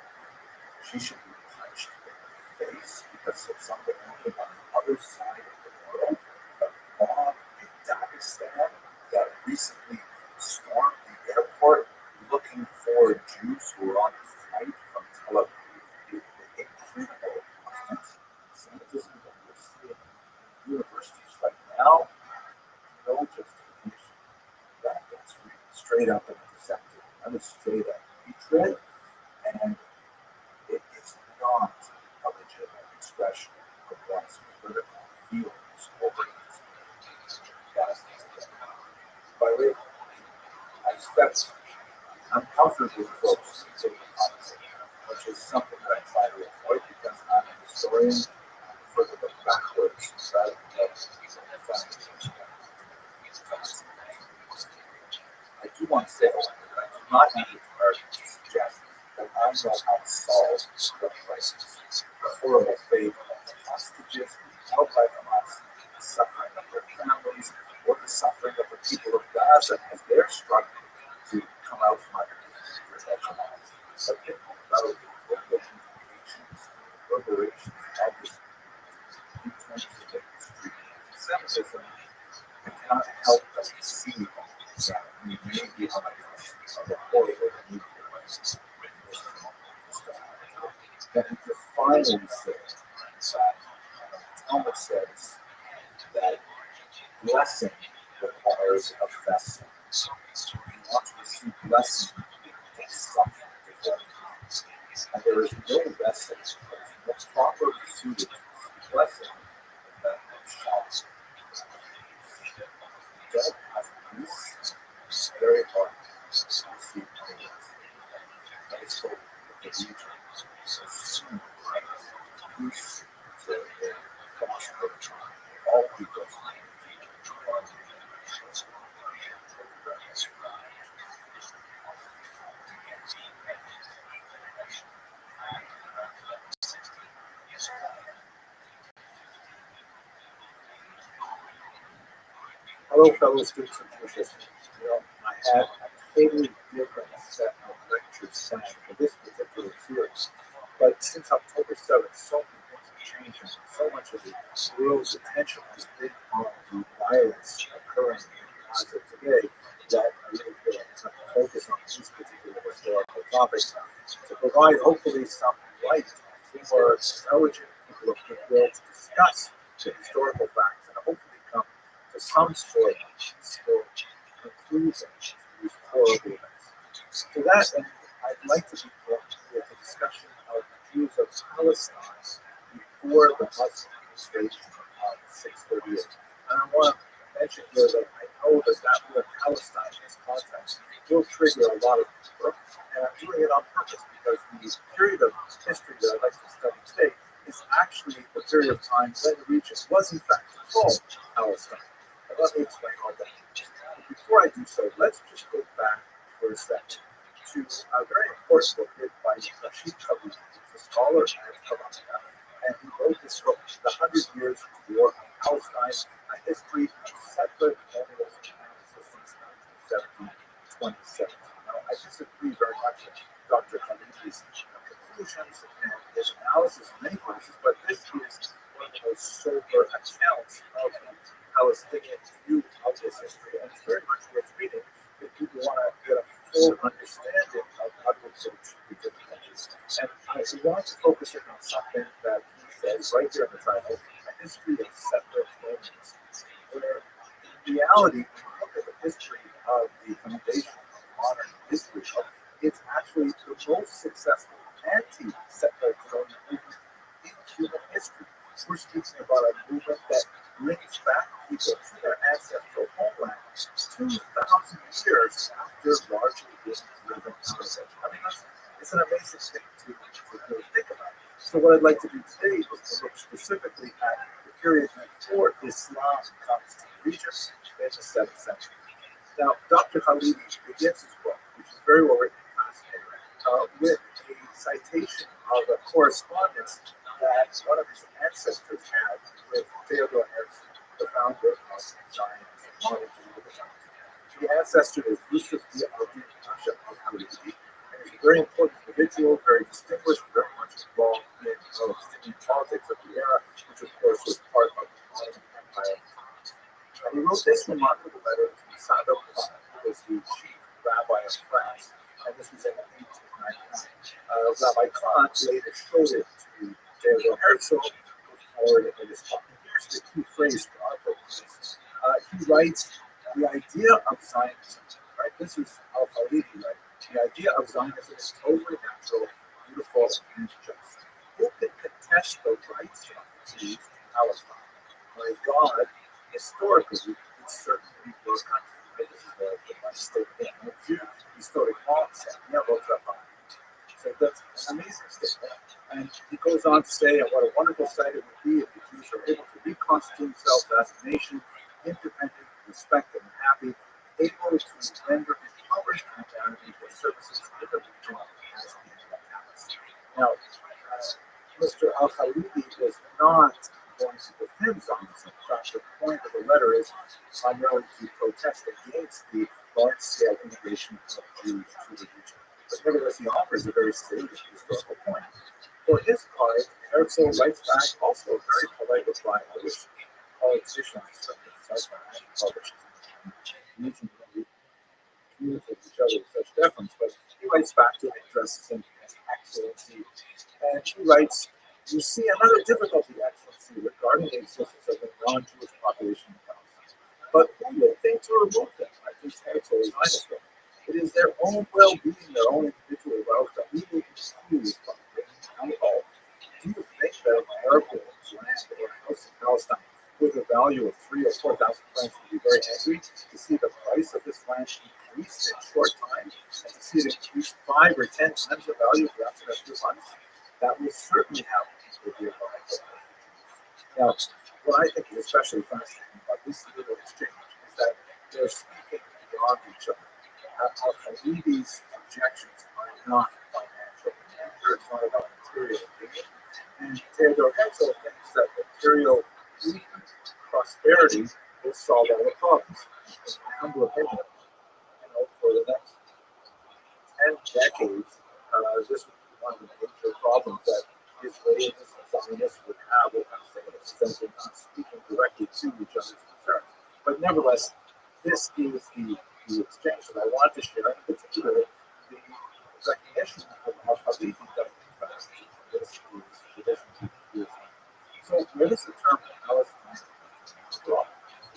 she should be punched in the face because of something happening on the other side of the world. A mob in Dagestan that recently stormed the airport looking for Jews who were on a flight from Tel Aviv. A criminal offense. Semitism that was straight up and intercepted. That was straight up hatred, and it is not a legitimate expression of one's political feelings over these. By the way, I expect I'm comfortably close to the opposite, which is something that I try to avoid because I'm a historian for the look backwards rather than I do want to say that I do not need to suggest that I know how to solve the crisis, the horrible fate of the hostages held by Hamas, the suffering of their families, or the suffering of the people of Gaza as they're struggling to come out from underneath the protection. But think about the implications, the reverberations of this in terms of the history of anti-Semitism. I cannot help but see that we may be on a cusp of a horrible nuclear crisis. That we could finally say that Talmud says that blessing requires a vessel. If you want to receive blessing, it's suffering. And there is no vessel that is more properly suited to blessing than a child. God has peace. It's very hard to receive any blessing. And it's so the region so soon peace to prosper all people. Hello, fellow students of Jewish history. I had a totally different set of lectures planned for this particular series. But since October 7th, so many things have changed, and so much of the world's attention has been on the violence occurring in Gaza today that I really feel like I have to focus on these particular historical topics to provide hopefully some light for intelligent people of goodwill to discuss the historical facts and hopefully come to some sort of conclusion to these horrible events. To that end, I'd like to begin with a discussion of the Jews of Palestine before the Muslim administration of 638. And I want to mention here that I know that word Palestine in this context will trigger a lot of people, and I'm doing it on purpose because the period of history that I'd like to study today is actually the period of time when the region was in fact called Palestine. And let me explain all that. But before I do so, let's just go back for a second to a very important book written by Rothschild, who's a scholar at Columbia, and he wrote this book, The 100 Years War of Palestine, a history of settler colonialism and resistance, 1917-2017. Now, I disagree very much with Dr. Khalid's conclusions and his analysis in many places, but this is one of the most sober accounts of the Palestinian view of this history, and it's very much worth reading if people want to get a full understanding of how to approach the difficulties. And I want to focus in on something that he says right here in the title, A History of Settler Colonialism, where in reality, when you look at the history of the foundation of modern Israel, it's actually the most successful anti-settler colonial movement in human history. We're speaking about a movement that brings back people to their ancestral homeland 2,000 years after largely being driven out of it. I mean, it's an amazing thing to really think about. So what I'd like to do today is to look specifically at the period before Islam comes to the region in the 7th century. Now, Dr. Khalidi begins his book, which is very well written and fascinating, with a citation of a correspondence that one of his ancestors had with Theodore Herzl, the founder of Zionism, modern Judaism. The ancestor is Yusuf al-Din Pasha al-Khalidi, and he's a very important individual, very distinguished, very much involved in Palestinian politics of the era, which of course was part of the Ottoman Empire. And he wrote this remarkable letter to Saddam Khan, who was the chief rabbi of France, and this was in 1899. Rabbi Khan later showed it to Theodore Herzl, who forwarded it in his book. Here's the key phrase for our purposes. He writes, the idea of Zionism, right? this is Al-Khalidi, right? The idea of Zionism is totally natural, beautiful, and just. Who can contest the rights of the Jews in Palestine? My God, historically, it's certainly your country. Right? This is the state thing. The Jews, historic concept, never so that's an amazing statement. And he goes on to say, and what a wonderful sight it would be if the Jews are able to reconstitute themselves as a nation, independent, respected, and happy, able to render impoverished humanity for services in the region as the palace. Now, Mr. Al-Khalidi is not going to defend Zionism. In fact, the point of the letter is primarily to protest against the large-scale immigration of Jews to the region. But nevertheless, he offers a very salient historical point. For his part, Herzl writes back also a very polite reply to which politicians, such politicians, communicate with each other with such deference, but he writes back to addresses him as Excellency. And he writes, you see another difficulty, Excellency, regarding the existence of a non-Jewish population in Palestine. But who will think to remove them? I think Herzl is honest with them. It is their own well-being, their own individual wealth that we will excuse from bringing down all. Do you think that an American land or a house in Palestine with a value of 3,000 or 4,000 francs would be very angry to see the price of this land increase in a short time and to see it increase 5 or 10 times the value after a few months? That will certainly happen with the economic. Now, what I think is especially fascinating about this little exchange is that they're speaking beyond each other. Al-Khalidi's objections are not financial. It's not about material gain. And Theodore Herzl thinks that material prosperity will solve all the problems. In my humble opinion, for the next 10 decades, this would be one of the major problems that Israelis and Zionists would have with Palestinians, since they're not speaking directly to each other's concerns. But nevertheless, this is the exchange that I want to share, in particular, the recognition of Al-Khalidi that this is. So, where does the term Palestine from?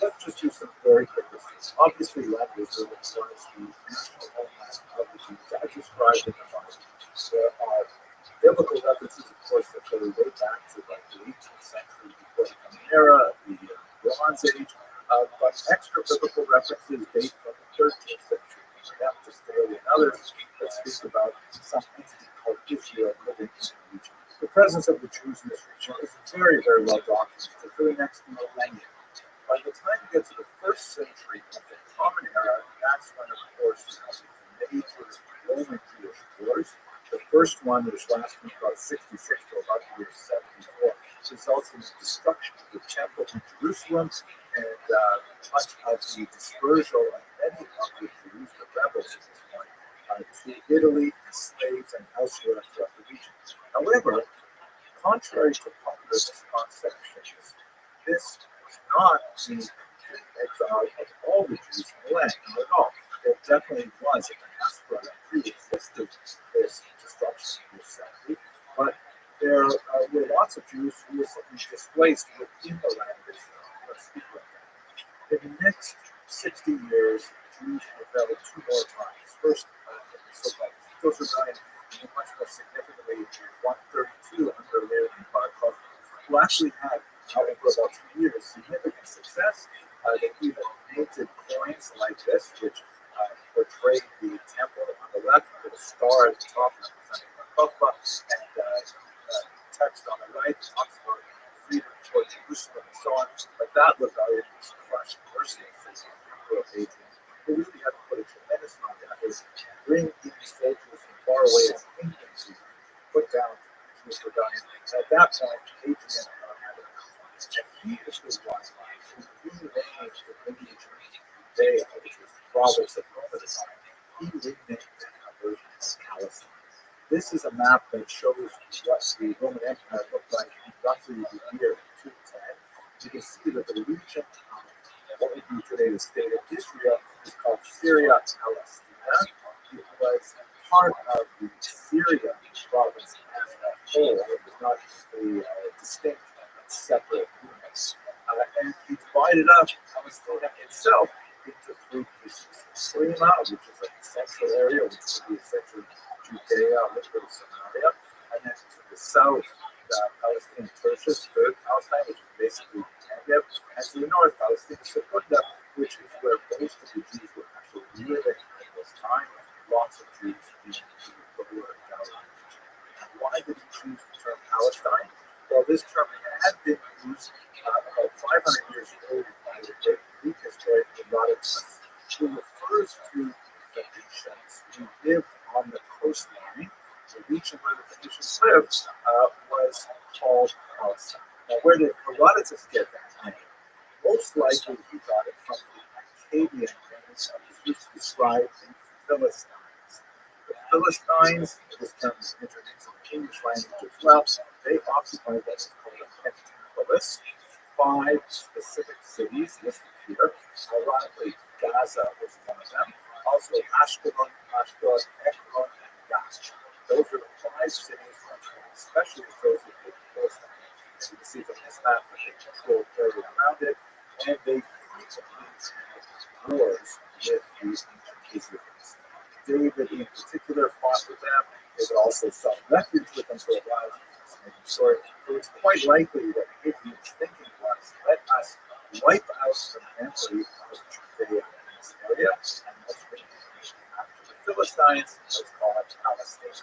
Let's just use some very quick lists. Obviously, land Israel was the national homeland of the Jews, as described in the Bible. There are biblical references, of course, that go way back to like the 18th century before the Common Era, the Bronze Age. But extra biblical references date from the 13th century. To Staley and others that speak about some entity called Israel living in the region. The presence of the Jews in this region is very, very well documented for the next millennia. By the time you get to the first century of the Common Era, that's when, of course, you have the major Roman Jewish wars. The first one, which lasted from about 66 to about the year 74, results in the destruction of the temple in Jerusalem and much of the dispersal of many of the Jews, the rebels at this point, to Italy, slaves, and elsewhere throughout the region. However, contrary to popular misconceptions, this was not the complete exile of all the Jews in the land, not at all. There definitely was a diaspora that pre-existed this destruction of this century, but there were lots of Jews who were simply displaced within the land of Israel. Let's speak about that. In the next 60 years, Jews rebelled 2 more times. First, in the so-called Tito rebellion, and much more significantly, 132 under Larry Bar Kokhba, who actually had, however, about 2 years, significant success. They even minted coins like this, which portrayed the temple on the left with a star at the top representing Bar Kokhba, and text on the right talks about freedom for Jerusalem and so on. But that rebellion was crushed mercilessly in the Emperor Hadrian, who really had to put a tremendous amount of effort to bring in soldiers from far away as infantry to put down the Jewish rebellion. And at that point, Hadrian had it. And he is the one who renamed the lineage of Judea, which was the province of Rome at the time. He renamed it a version of Palestine. This is a map that shows what the Roman Empire looked like in roughly the year 210. You can see that the region of what would be today the state of Israel is called Syria Palestina. It was part of the Syria province as a whole. It was not a distinct and separate unit. And he divided up Palestina itself into three pieces. Slima, which is like the central area, which would be essentially Judea, a little bit of Samaria, and then to the south, the Palestinian Tertius, third Palestine, which is basically Negev, and to the north, Palestinian Secunda, which is where most of the Jews were actually living at this time. Lots of Jews in the lower Galilee. Why did he choose the term Palestine? Well, this term had been used about 500 years earlier by the great Greek historian Herodotus, who refers to the Phoenicians who lived on the coastline. The region where the Phoenicians lived was called Palestine. Now, where did Herodotus get that name? Most likely he got it from the Akkadian names that was used to describe the Philistines. The Philistines, this term is entered into the English language as well, they occupied what is called a hectapolis, 5 specific cities listed here. Ironically, Gaza was one of them. Also, Ashkelon, Ashdod, Ekron, and Gaza. Those are the 5 cities which were especially associated with the Philistines. As you can see from this map, that they controlled area around it, and they frequently had wars with these ancient Israelites. David, in particular, fought with them. David also sought refuge with them for a while. So it's quite likely that Gideon's thinking was, let us wipe out the memory of Judea in this area, and let's bring it after the Philistines. Let's call it Palestine.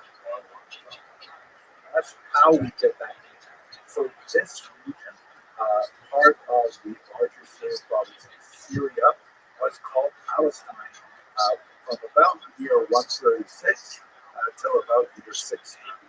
That's how we get that. So this region, part of the larger Syrian province of Syria, was called Palestine from about the year 136 till about the year 630.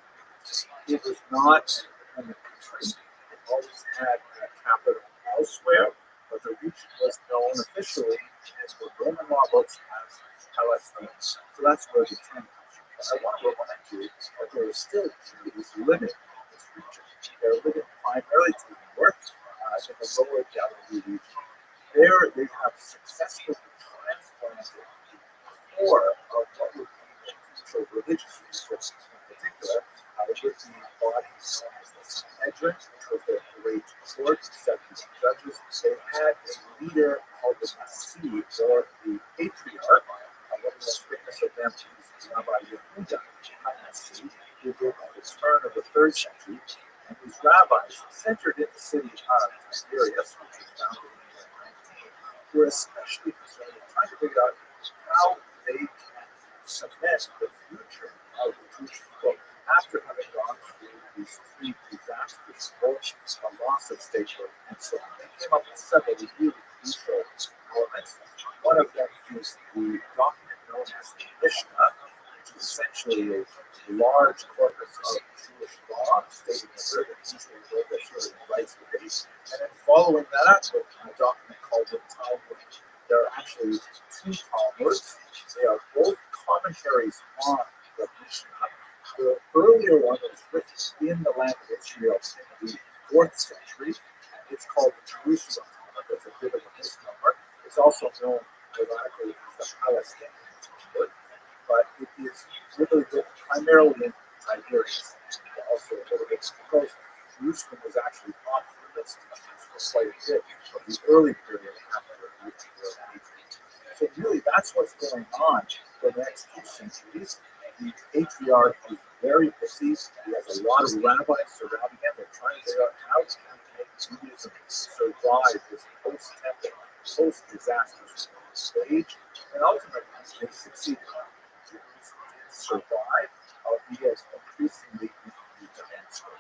It was not an independent country. It always had a capital elsewhere, but the region was known officially in the Roman law books as Palestine. So that's where the term comes from. But I want to remind you that there are still Jews living in this region. They're living primarily to the north in the lower Galilee region. There they have successfully transplanted the core of what would be the future religious resources in particular. With the body known as the Sanhedrin, which was their great court, 70 judges. They had a leader called the Nasi, or the patriarch. One of the most famous of them is Rabbi Yehuda Hanasi, who lived at the turn of the 3rd century, and these rabbis centered in the city of Tiberias, which was founded in the year 19, were especially concerned with trying to figure out how they can cement the future of the Jewish people after having gone through these 3 disasters, both a loss of statehood and so on. They came up with several really crucial elements. One of them is the document known as the Mishnah, which is essentially a large corpus of Jewish law stating a certain easily live their certain rights to base. And then following that up with a document called the Talmud. There are actually 2 Talmuds. They are both commentaries on the Mishnah. The earlier one was written in the land of Israel in the 4th century. It's called the Jerusalem Talmud. That's a bit of a misnomer. It's also known, ironically, as the Palestinian Talmud, but it is really written primarily in Tiberias. Also, a little bit because Jerusalem was actually off limits to Jews for quite a bit of the early period after the So really, that's what's going on for the next 2 centuries. The patriarch is very precise. He has a lot of rabbis surrounding him. They're trying to figure out how to make Judaism survive this post-temple, post-disaster stage. And ultimately, they succeed. Jews did survive, albeit increasingly in the diaspora.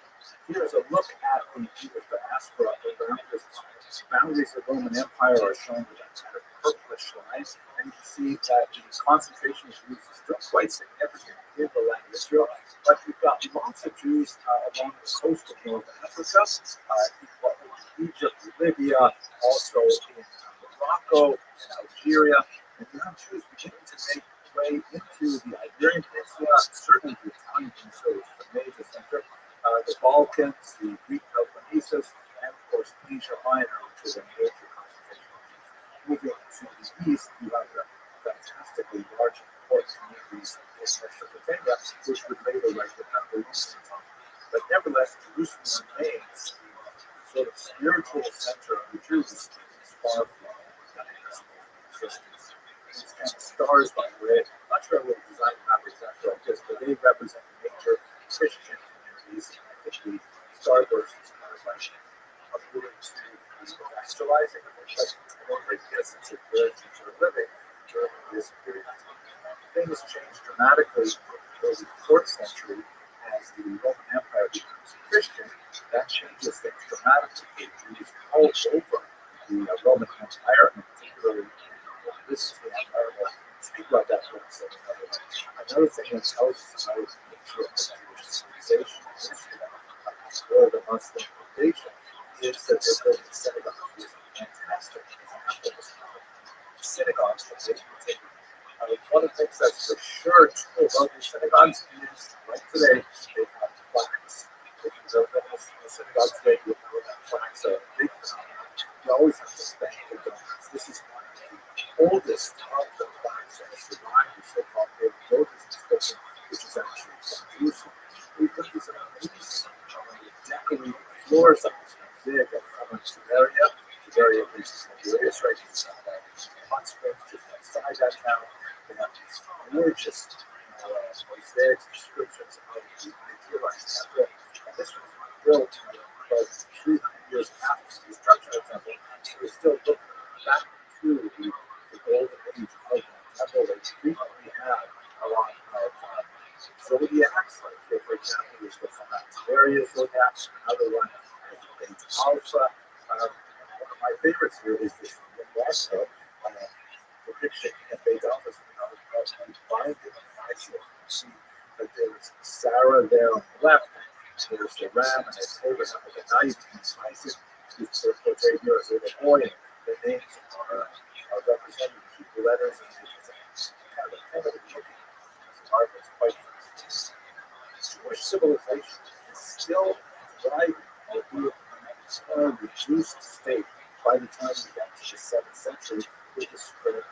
Here's a look at the Jewish diaspora around this time. Boundaries of the Roman Empire are shown with that kind of purplish line, and you can see that the concentration of Jews is still quite significant in the land of Israel. But you've got lots of Jews along the coast of North Africa, Egypt, Libya, also in Morocco and Algeria, and you have Jews beginning to make way into the Iberian Peninsula, certainly the Italian Peninsula is the major center, the Balkans, the Greek Peloponnesus, and of course Asia Minor, which is a major concentration. Moving to the east, you have the fantastically large port communities in Mesopotamia, which would later write the Babylonian time. But nevertheless, Jerusalem remains the sort of spiritual center of the Jews as far from that. existence. These kind of stars, by the way, I'm not sure I would design them exactly like this, but they represent the major Christian communities. And I think the starburst is kind of like alluding to the actualizing of which I don't really guess it's a virgins are living during this period of time. Things changed dramatically in the 4th century as the Roman Empire becomes Christian. That changes things dramatically for Jews all over the Roman Empire, and particularly this is the empire. We'll speak about that for a second. Another thing that tells us about the nature of the Jewish civilization or the Muslim foundation is that they're building synagogues. It's a fantastic example of synagogues that they can take. One of the things that's for sure true about these synagogues is, like today, they have plaques. If you go to a synagogue today, you'll know that plaques are a big phenomenon. You always have to thank the donuts. This is one of the oldest of the plaques that survived the so-called David inscription, which is actually from Jerusalem. We've got these amazing decorated floors of this mosaic at Samaria. Samaria is glorious, right? It's hot springs just outside that town. They have these gorgeous mosaic descriptions of the idealized temple. And this was built about 300 years after the destruction of the temple. So we're still looking back to the golden age of the temple. They frequently have a lot of zodiacs, like here, for example, there's the Samaria zodiac, another one, Beta Alpha. One of my favorites here is this Rothschild depiction of Beta Alpha. Binding axiom. You see that there's Sarah there on the left, and there's the ram, and it's over with a knife, and Isaac is portrayed here as a little boy, and the names are represented in Hebrew letters, and it's kind of a primitive looking art that's quite fascinating. Jewish civilization is still thriving, albeit in a reduced state by the time we get to the 7th century with the spread of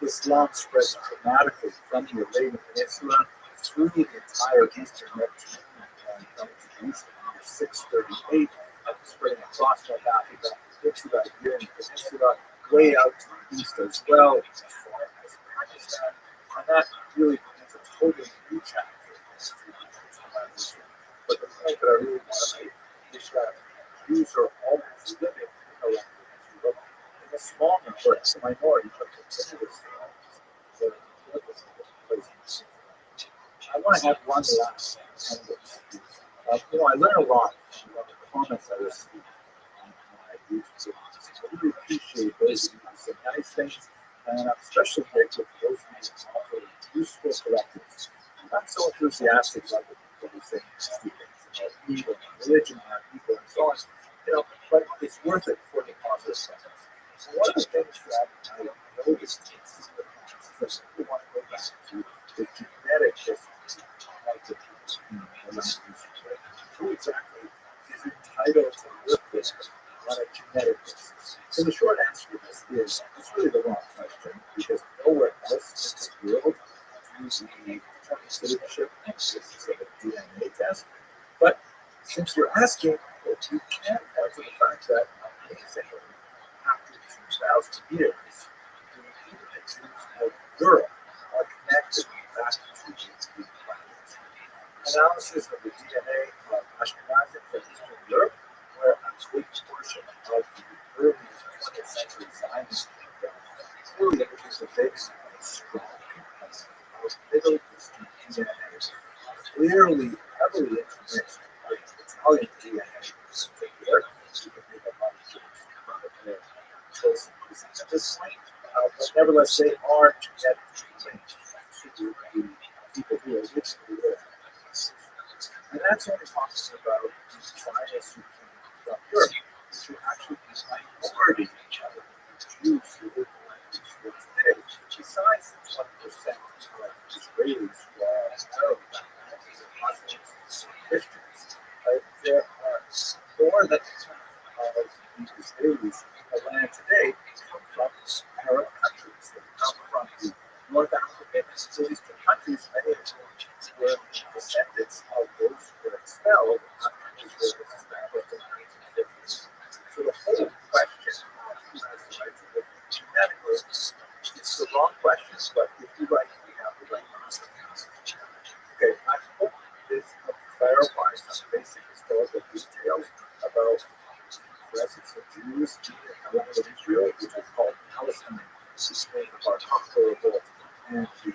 Islam spread dramatically from the Arabian Peninsula through the entire eastern Mediterranean and down to Jerusalem in 638, spreading across North Africa into the Iberian Peninsula, way out to the east as well, as far as Pakistan, and that really is a totally new chapter in history of Islam. But the point that I really want to make is that Jews are always living in a small number, it's a minority, but continuous. I want to have one last sentence. I learn a lot from the comments I receive on my YouTube videos. I really appreciate those of you who say nice things, and I'm especially grateful for those of you who offer useful collectives. I'm not so enthusiastic about the people who say nasty things about evil and religion and people and so on. But it's worth it for the positive sentence. So one of the things that I noticed is that people want to go back to the genetic history of the people who exactly is entitled to live this on a genetic basis. So the short answer to this is it's really the wrong question because nowhere else in the world do we determine citizenship on the basis of a DNA test. But since you're asking, well, you can point to the fact that amazingly, after 2,000 years, the individuals of Europe are connected back to the planet. Analysis of the DNA of Ashkenazi from Eastern Europe, where a big portion of the early 20th century Zionist clearly indicates that they have a strong component of Middle Eastern DNA, clearly heavily intermixed with Italian DNA in particular. You can make a lot of jokes about their choice at this point, but nevertheless, they are genetically linked to the people who are originally there. And that's only talking about these tribes who came from Europe, which are actually the minority of Jews who live in the United today, besides the 20% of Israelis who are Arab, Muslims, and Christians. There are more than half of the Israelis in the land today come from Arab countries. They come from the North African and Middle Eastern countries, many of whom were descendants of those who were expelled after Israel was established in the 1950s. So the whole question of who has the right to live genetically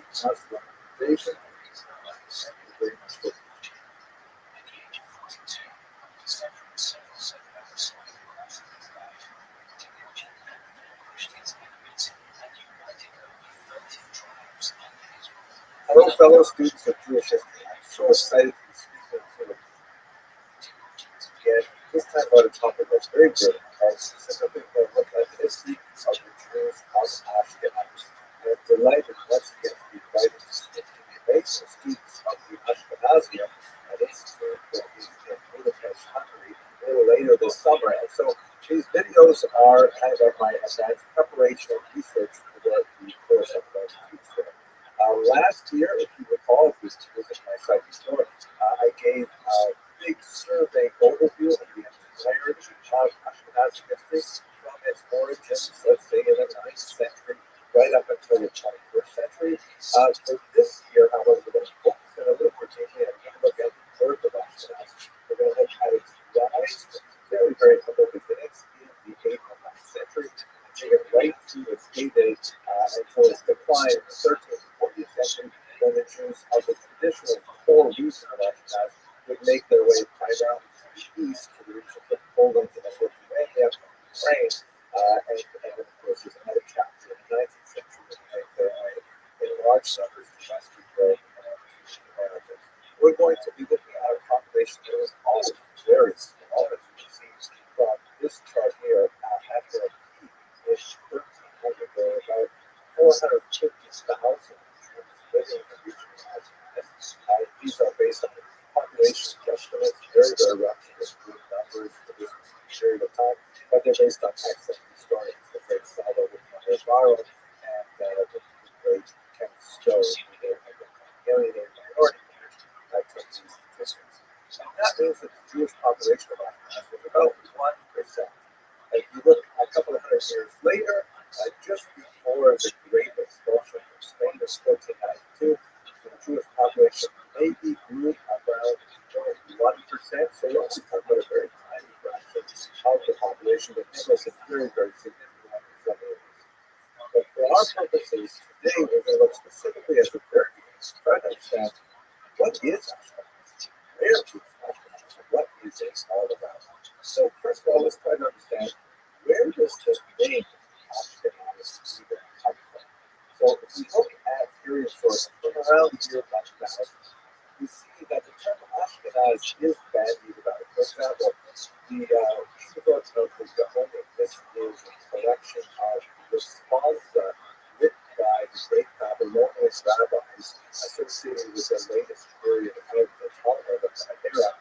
Muslim invasion. Thank you very much for hello, fellow students of Jewish history. I'm so excited to be speaking to you again, this time about a topic that's very good, specifically look at the history of the Jews of Ashkenaz. And I'm delighted once again to be invited to speak to the amazing students of the Ashkenazia, an institute that is in Budapest, Hungary, a little later this summer. And so these videos are kind of my advanced preparation and research for the course I'm going to teach there. Last year, if you recall, if you visit my site before, I gave a big survey overview of the entirety of Ashkenazi history from its origins, let's say in the 9th century, right up until the 21st century. For this year, however, we're going to focus in a little particularly and look at the birth of Ashkenaz. We're going to look at its rise, very, very humble beginnings in the 8th and 9th century, and take it right to its heyday until its decline in the 13th and 14th century, when the Jews of the traditional core region of Ashkenaz would make their way primarily to the east, to the regions of Poland and Lithuania, Ukraine, and of course, there's another chapter in the 19th century that made their way in large numbers to Western Europe and to the Americas. We're going to be looking at a population that was always very small, as you can see from this chart here, after a peak in 1300, there were about 450,000 Jews living in the region of Ashkenaz. These are based on population estimates, very, very rough numbers for this period of time, but they're based on excellent historians, the great Salvo with Navarro and the great Ken Stowe, the alienated minority that took these statistics. And that means that the Jewish population of Ashkenaz was about 1%. If you look a couple of hundred years later, just before the Great Expulsion from Spain in 1492, the Jewish population maybe grew around 1%, so we're only talking about a very tiny fraction of the population, but nevertheless it's very, very significant in some areas. But for our purposes, today we're going to look specifically at the very beginning, try to understand what is Ashkenaz, where is Ashkenaz, and what is it all about. So first of all, let's try to understand where does this name Ashkenaz even come from. So if we look at period sources from around the year 1000, we see that the term Ashkenaz is bandied about. For example, the Shuvot of the Gahonim, this is a collection of responsa written by the great Babylonian rabbis associated with the latest period of the Talmud of that era.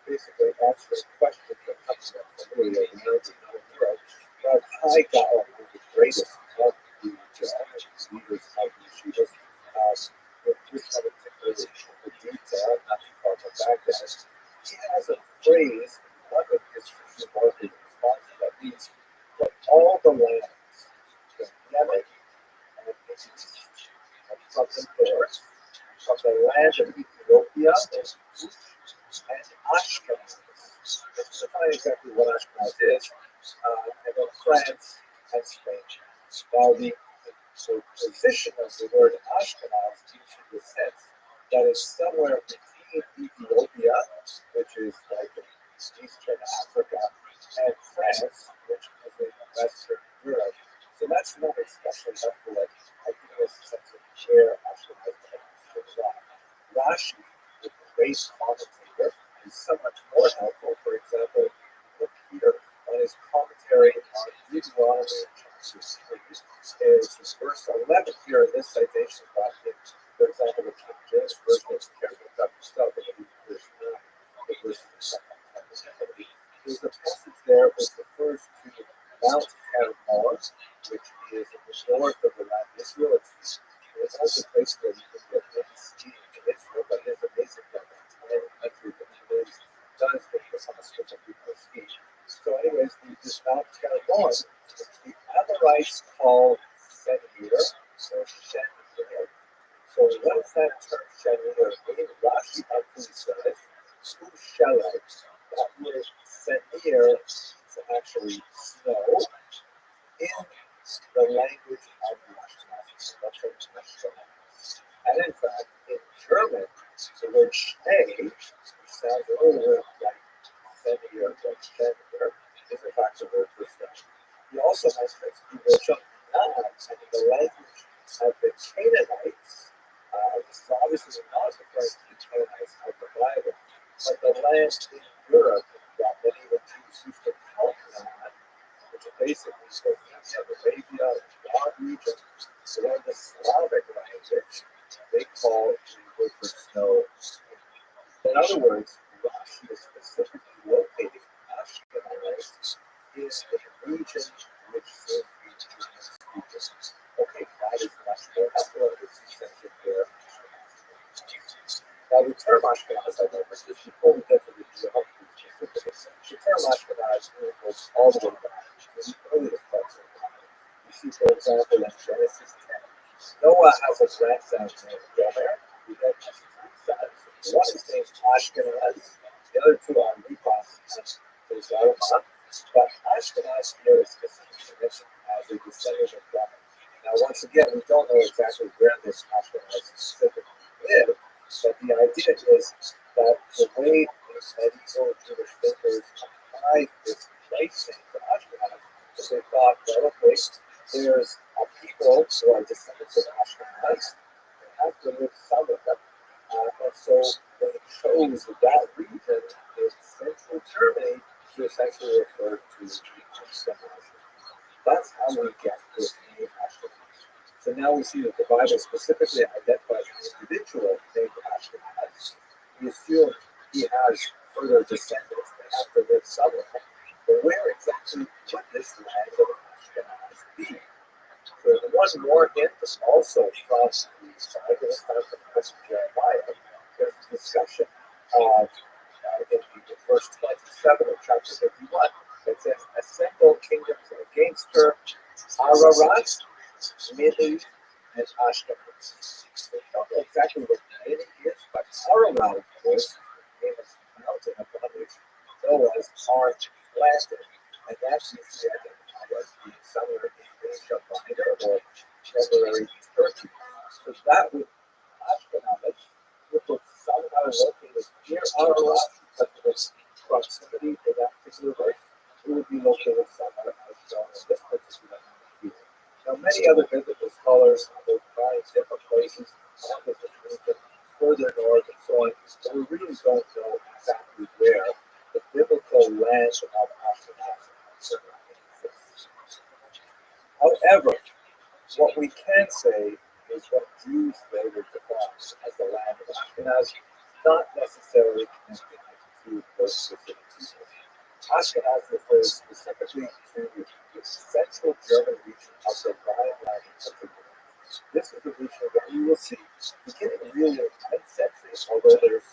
Basically answering questions that come from familiar American Europe about High Gaon, the greatest of the leaders of the yeshivas. This kind of particular detail, not too far from Baghdad, he has a phrase in one of his marketing responses that means that all the lands, the Yemen and the east, and from the north, from the land of Ethiopia, and Ashkenaz. Let's define exactly what Ashkenaz is, and then France and Spain. Now, the position of the word Ashkenaz gives you the sense that it's somewhere between Ethiopia, which is like in Eastern Africa, and France, which is in Western Europe. So that's not especially helpful at giving us a sense of where Ashkenaz comes from. Rashi, the great commentator, is so much more helpful. For example, look here on his commentary on Deuteronomy chapter 3, is verse 11 here in this citation back in, for example, the King James version is careful about yourself in the verse 9, the verse in the second captivity. There's a passage there which refers to Mount Hermon, which is in the north of the land of Israel. It's also a place where you can get many skiing in Israel, but it is amazing that the entire country that does get the hospital people ski. So anyways, this Mount Hermon, the Amorites call Senir, or Shenir. So what does that term Shenir mean? Rashi actually says, Ushelite. That word Senir is actually snow in the language of the Ashkenazi. So that's what Ashkenaz. And in fact, in German, the word Schnee, which sounds a little bit like semi or like gender, is in fact the word for snow. He also has the word Shachnaaz, and in the language of the Canaanites, this is obviously not referring to the Canaanites of the Bible, but the land in Europe that many of the Jews used to call Canaan, which is basically Slovenia, Arabia, and God region. So in the Slavic language, they call the word for snow. In other words, Rashi is specifically located in Ashkenaz is the region which served the German speakers. Okay, that is much more helpful. It's essential there. Now, the term Ashkenaz, however, just before we get to the specifics, the term Ashkenaz goes all the way back to the earliest parts of the Bible. You see, for example, in Genesis 10, Noah has a grandson named Gomer, who then has three sons. One is named Ashkenaz, the other two are Lipas and Zarma, but Ashkenaz here is specifically mentioned as a descendant of Gomer. Now, once again, we don't know exactly where this Ashkenaz specifically lived, but the idea is that the way these medieval Jewish thinkers applied this place name to Ashkenaz is they thought, well, okay, there's a people who are descendants of Ashkenaz, and have to live some of them. And so they chose that region in central Germany to essentially refer to Ashkenaz. That's how we get this name Ashkenaz. So now we see that the Bible specifically identifies an individual named Ashkenaz. We assume he has further descendants that have to live somewhere. But where exactly would this land of Ashkenaz be? So the one more hint is also from the Bible, this time from the book of Jeremiah. There's a discussion in verse 27 of chapter 51 that says, assemble kingdoms against her, Ararat, Mili, and Ashkenaz. We don't know exactly what Mili is, but Ararat, of course, is the famous mountain upon which Noah's ark landed. And that's usually identified as being somewhere in Asia Minor or temporary Turkey. So that would Ashkenaz, which was somehow located near Ararat, but with proximity to that particular place, it would be located somewhere as shown in this particular field. Now, many other biblical scholars will find different places on this region, further north and so on, but we really don't know exactly where the biblical land of Ashkenaz exists. However, what we can say is what Jews later defined as the land of Ashkenaz, not necessarily connecting it to those specific people. Ashkenaz refers specifically to the central German region of the Rhineland in particular. This is a region that you will see beginning really in the 10th century, although there's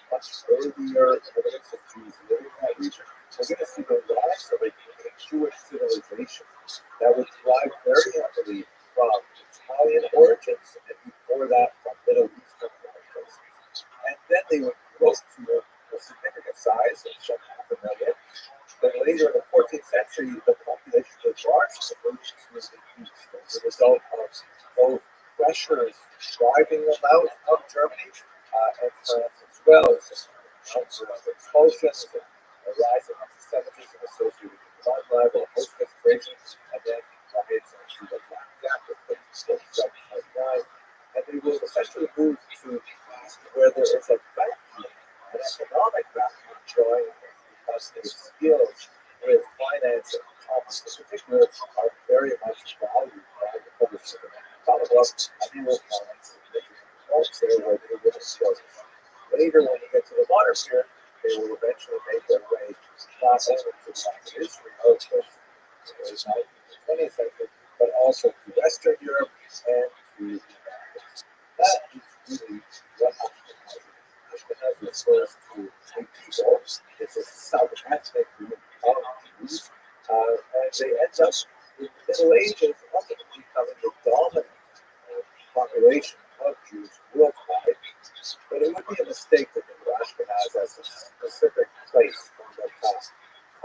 much earlier evidence of Jews living in that region. We're going to see the rise of a Jewish civilization that would thrive very heavily from Italian origins and before that from Middle Eastern origins. And then they would grow to a significant size of some half a million. Then later in the 14th century, the population was largely moved to the east as a result of both pressures driving them out of Germany and France as well as expulsions and a rise of anti-Semitism associated with blood libel, host desecration, and then riots into the Black Death of 1729. And they will essentially move to the east where there is a vacuum, an economic vacuum joined because their skills with finance and commerce in particular are very much valued by the public of the Commonwealth, and they will find significant results there where they will flourish. Later, when you get to the modern period, they will eventually make their way not only to the land of Israel, which was in the 20th century, but also to Western Europe and to the Americas. That is really what Ashkenaz is. Ashkenaz refers to a people. It's a sub-ethnic group of Jews, and they end up in the Middle Ages ultimately becoming the dominant population of Jews worldwide. But it would be a mistake to think of Ashkenaz as a specific place on their past.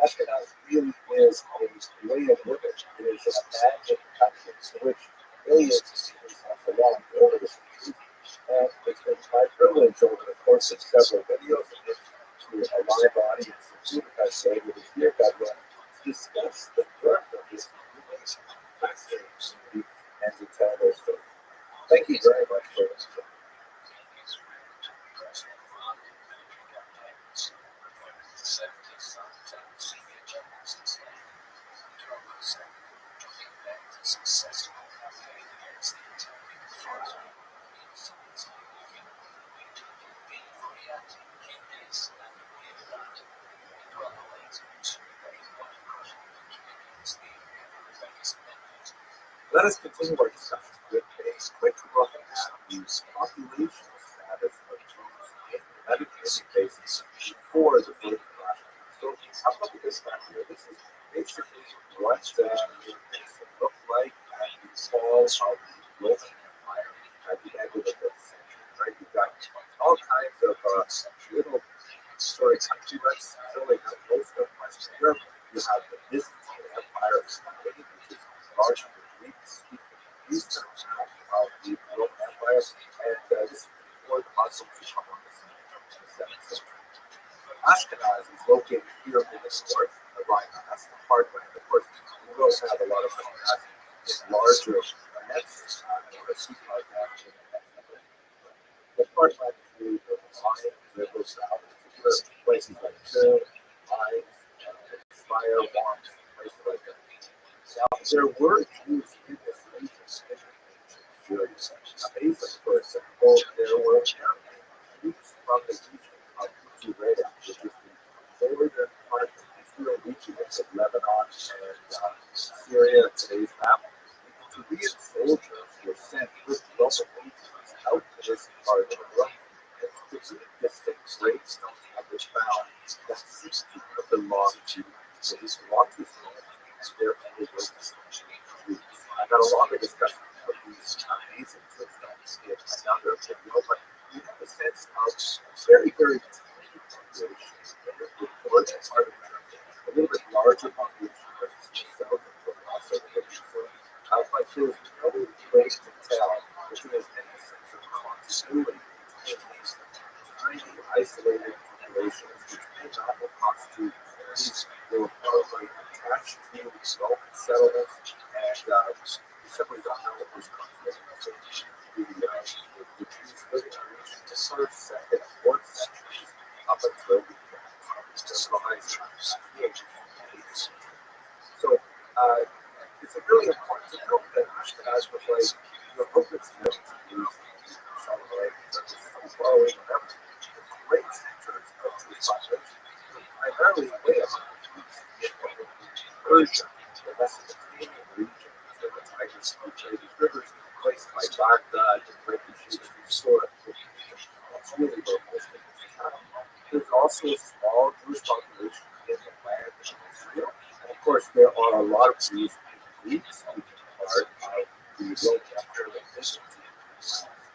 Ashkenaz really is a way of living. It is an imagined country to which millions of Jews have belonged over the centuries. privilege over the course of several videos and to a live audience of Budapest later this year that will discuss the birth of this fascinating community and to tell their story. Thank you very much for listening. Let us continue our discussion with a quick look at the population status of Jews in the Mediterranean basin before the Great Depression. So, how about this back here? This is basically what the basin looked like at the fall of the Roman Empire at the end of the 5th century. Right? You've got all kinds of little sort of countrylets filling up most of Western Europe. You have the Byzantine Empire of Spain, which is largely speaking eastern half of the Roman Empire, and this is before the Muslims come on the scene in the 7th century. Ashkenaz is located here in the north of Rhine. That's the heartland. Of course, we will have a lot of Ashkenaz in larger nets, like that. The heartland is really the Rhine River Valley, places like Köln, Mainz, Speyer, Worms, places like that. Now, there were Jews in this region in ancient Judaism. Amazing, for example, there were apparently Jews from the region of Judea, which is the northern part of Israel, reaching into Lebanon and Syria, today's map. Judean soldiers were sent with local agents out to this part of the world. And the three distinct gravestones have been found that seem to belong to these Rothschild and their individuals. I've got a longer discussion of these amazing tombstones in another video, but you have a sense of very, very tiny populations in the northern part of Germany, a little bit larger population than the south of also the region. But there's no way to tell if there's any sense of continuity in these tiny, isolated populations, which may not have constituted communities. They were probably attached to Roman settlements, and we simply don't know what was conflict. The Jews living in the region in the first, second, and fourth centuries up until the rise of the So, it's really important to note that Ashkenaz was like the focus of Jews celebrate so far away from everything. The great centers of Jewish population were primarily way up in Persia, the Mesopotamian region, where the Tigris and Euphrates rivers, places like Baghdad and Great Yeshiva and Sora. That's really where most of this is happening. There's also a small Jewish population in the land of Israel. And of course, there are a lot of Jews in Greek-speaking part of the Roman Empire and Byzantine.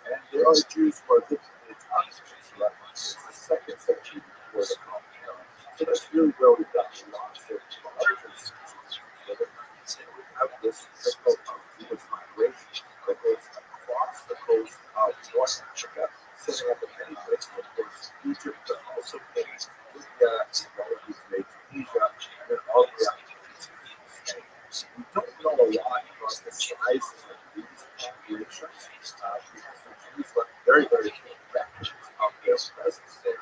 And there are Jews who are living in the Italian peninsula since the 2nd century before the Common Era. So that's really where we've got lots of larger centuries living. And we have this cycle of Jewish migration that goes across the coast of North Africa, setting up in many places, of course, Egypt, but also in Libya, today Tunisia, and then all the way up to Spain. We don't know a lot about the size of these populations because the Jews left very, very few records of their presence there,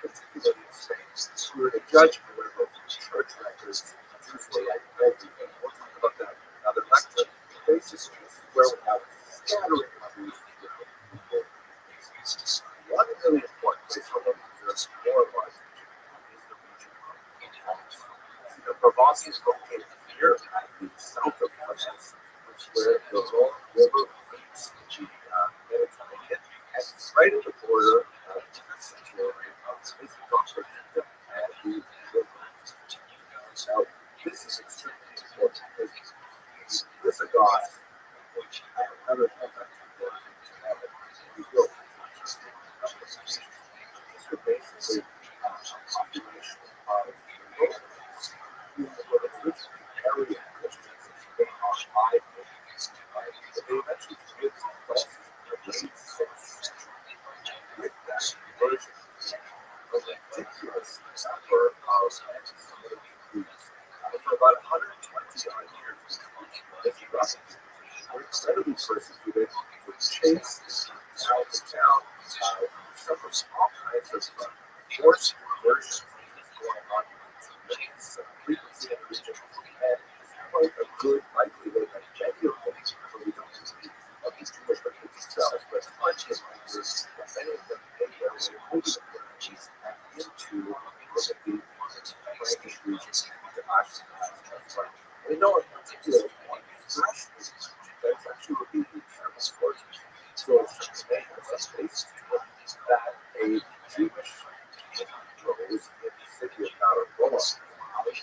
particularly in Spain. We were to judge whatever church records Jews were like everywhere. We'll talk about that in another lecture. Basically, this is where we have scattering of Jews. One really important place for them to explore was the region of Provence. Provence is located here at the south of Provence, which is where the Rhone River meets the Mediterranean, and it's right at the border of the Central of the and the river. Now, this is extremely important because the Visigoths, which have another thing that's important to have, we built so basically, a population of Romans who were originally Aryan Christians, they are high Christians, but they eventually states, out of town, suffer all kinds of forced conversions going on its frequency in the region, and quite a good likelihood that many of them probably don't speak of these Jewish religious cells, but plenty of others, many of them made their way over the Pyrenees and into the Frankish region, into Ashkenaz as well. We know in particular one especially that's actually repeated several sources. So it's may have some basis to it that a Jewish rose in the city of Naragoa,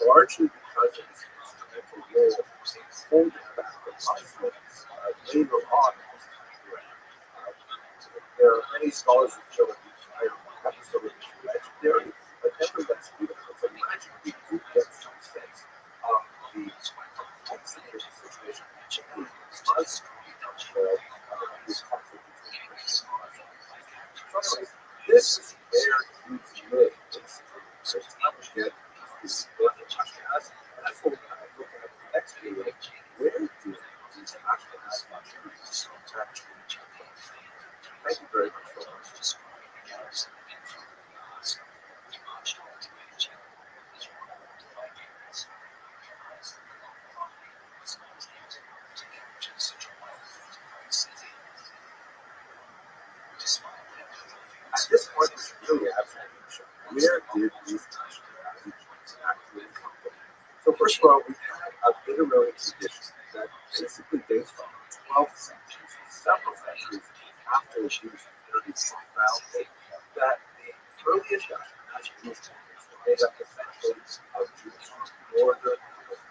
largely because of its instrumental role in holding back the Muslims later on. There are many scholars who feel that the entire episode is legendary, but nevertheless, even if it's a legend, we do get some sense of the complexity of the situation, particularly because of this conflict between Christians and Muslims. So anyways, this is where Jews live, basically. So it's not get this birth of Ashkenaz, and that's what we're kind of looking at the next video. Where do these Ashkenaz Jews actually come from? Thank you very much for watching. At this point, it's really absolutely sure. Where did these Ashkenazi Jews actually come from? So first of all, we had a literary tradition that basically dates from the 12th century, several centuries after the Jewish community was founded, that the earliest Ashkenazi Jewish communities were made up essentially of Jews from northern Europe,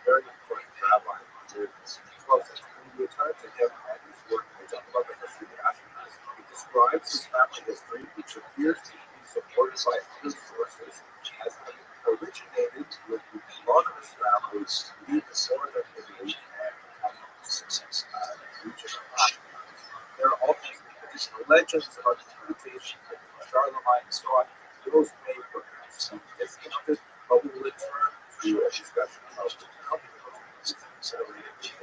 very important rabbi in the 12th century times, and him and his work in the about the history of Ashkenaz. He describes his family history, which appears to be supported by other sources, as having originated with the anonymous families in northern Italy and the region of Ashkenaz. There are all kinds of traditional legends about the invitation of Charlemagne and so on. Those may perhaps be discounted, but we will return to a discussion of the town considerated.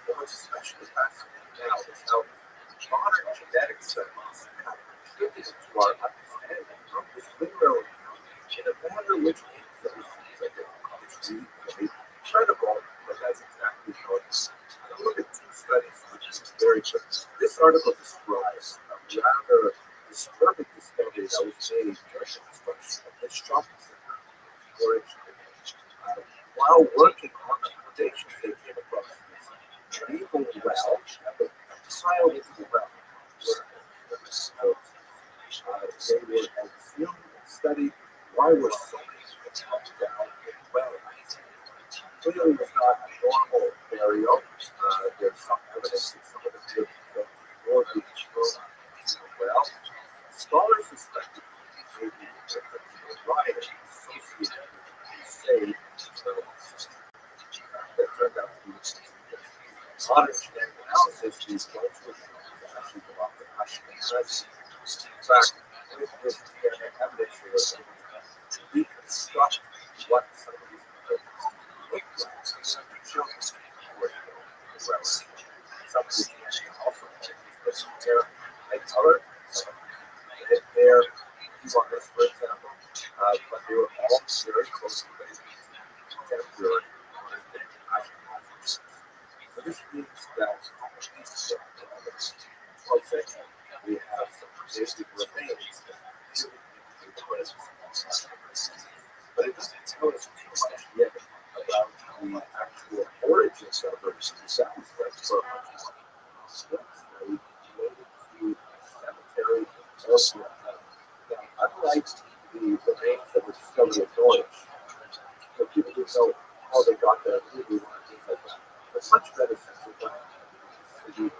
But what's especially fascinating now is how modern genetic studies have contributed to our understanding of this literary account in a manner which makes those things like it's really incredible, but that's exactly how it is. Now look at two studies which is very good. This article describes a rather disturbing discovery that was made during the construction of the shopping center storage. While working on the foundations, they came across this medieval well at the tile into the well where they were assumed and studied why were so many people coming down in the well. Clearly, it was not a normal burial. There's some evidence that some of the people before being thrown into the well. Scholars suspected maybe that the riot associated with crusade that turned out to be modern genetic analysis. These bones were shown to actually belong to Ashkenaz. In fact, with this DNA evidence, they were able to reconstruct what some of these buildings looked like. Some of the children were well. Some of the DNA also had hair and color. Hair, for example, but they were all very closely related to contemporary Ashkenaz. So this means that in the 12th century, we have some basic remains that really indicate the presence of Ashkenaz. But it doesn't tell us too much yet about the actual origins of those sounds like so much more related to cemetery or unlike the remains that were discovered at Norwich, so people didn't know how they got there, who they were, things like that. But much better sense of what the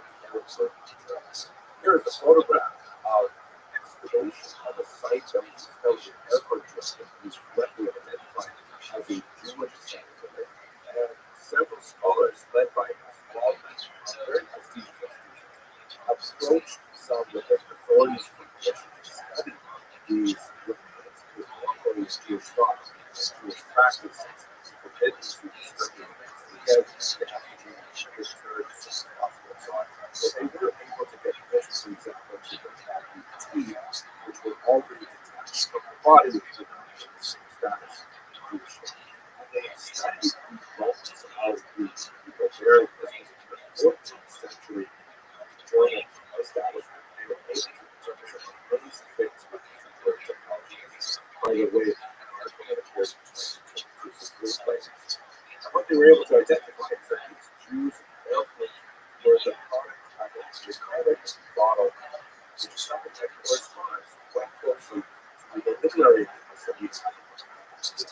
here is a photograph of excavation of a site that was discovered in airport district is correctly identified as a Jewish cemetery. And several scholars, led by Waldman, very prestigious institutions, approached some of the authorities from which to study these remains with all these Jewish thoughts and Jewish practices forbidden to disturb the remains because they have to be preserved as possible. body was status. And they studied these bones of these people very quickly. In the 14th century, German establishment, they were able to determine amazing things with contemporary technology. By the way, an article that appears in 2022 places. And what they were able to identify is that these Jews and Belgians were the product of a genetic bottle, which is something that corresponds quite closely to the literary myths of these animals. This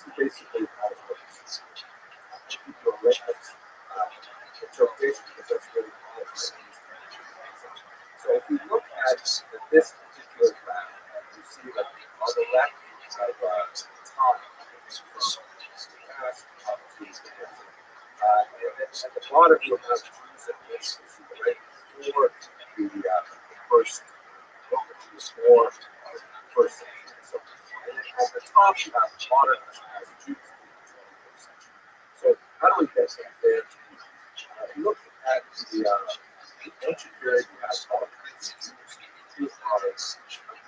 is basically how it works. I'll give you a layman's interpretation because that's really all I understand. So if you look at this particular graph, you see that on the left you have time from the past up to the present. And then at the bottom you have Jews and nations right before the first book of the war, first century. So, and then at the top you have modern as Jews in the 21st century. So how do we get there? Look at the ancient period, you have all kinds of Jews products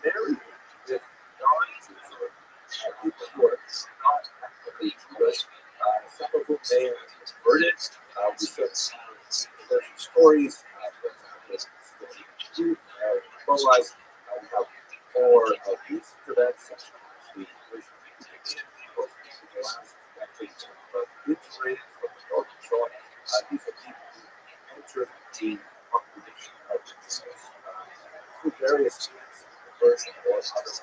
married with non-Jews or people who are not ethnically Jewish. Some of whom may have converted. We start seeing conversion stories. For example, Jews Boaz. We have more of these events, such as the conversion of the last decade of integrated from the North Shore. These are people who entered the population of the Jews through various means, conversion or otherwise.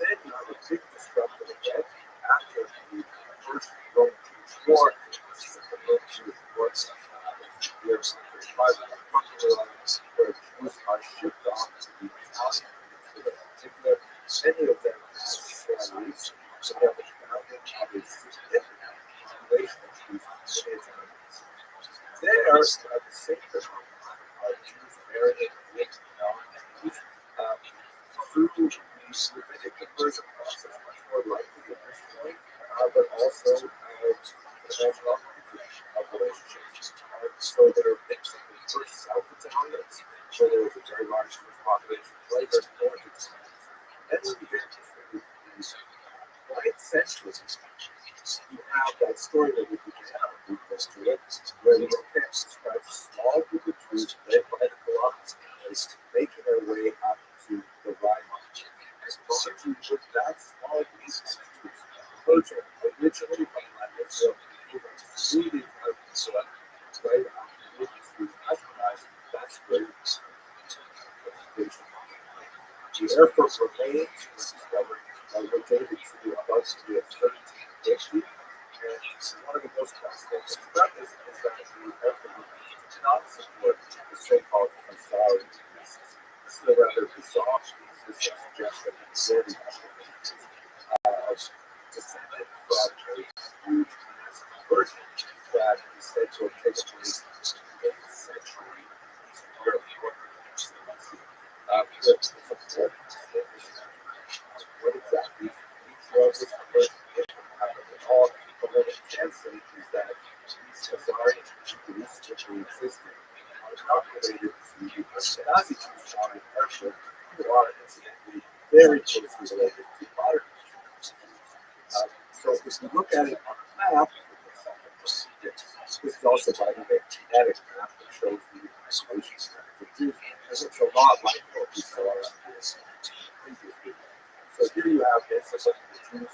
Then you have a big disruptive event after the first Roman Jewish War. This is the Roman Jewish War. Years 35 where Jews are shipped off to the Italian peninsula in particular. Many of them have families, so they have the founding of a significant population of Jews in Italy. There, you have the same phenomenon of Jews marrying with non-Jews through the rabbinic conversion process, much more likely at this point, but also the natural of relationships. So they're mixing the first South Italians, where there was a very large Jewish population, later North Italians. And then you get to the 9th century, you have that story that we began on Greek history, where the Romans describes a small group of Jews led by the Colossus making their way up to the Rhine. And largely with that small group of Jews, approaching originally from Israel, through the entire peninsula, right after moving through Ashkenaz, that's where the Air Force remains was discovered located to the above the 1350. And one of the most fascinating things about this is that the Air Force did not support the so-called Ansari thesis. This is a rather bizarre thesis that suggests that the majority of descended from a huge mass conversion that is said to have taken place in the 8th century Europe. What exactly each of this conversion happened at all? But what it can say is that these Khazarian Jews, which were existing, are not related to the Ashkenazi Jews on Persia, who are incidentally very closely related to modern Jews. So if you look at it on a map, this is also, by the way, a genetic map that shows the isolation strategy of Jews, and it's a lot like what we saw on this previously. So here you have this as the Jews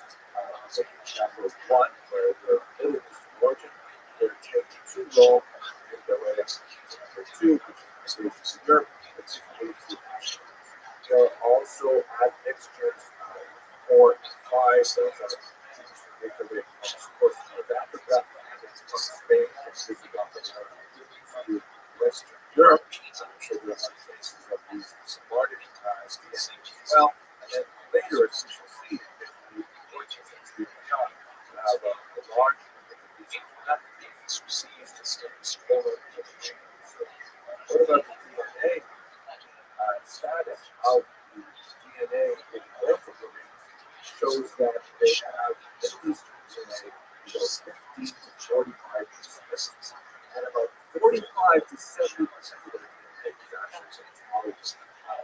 taking chapter 1, where they're middle eastern origin, they're taking to Rome, and their way up to chapter 2, which is migration to Europe, which is to Ashkenaz. There are also admixtures 4 and 5, those are Jews who make their way across the coast of North Africa, and then from Spain and Visigoths to Western Europe. So there are traces of these Sephardic DNA as well. And then later, as you shall see, in the 14th century and beyond, you have a large number of these ethnic received to polar information. So what about the DNA status of the DNA in orphan remains shows that they have Middle Eastern DNA about 15 to 45%, and about 45 to 70% of their DNA is actually homologous.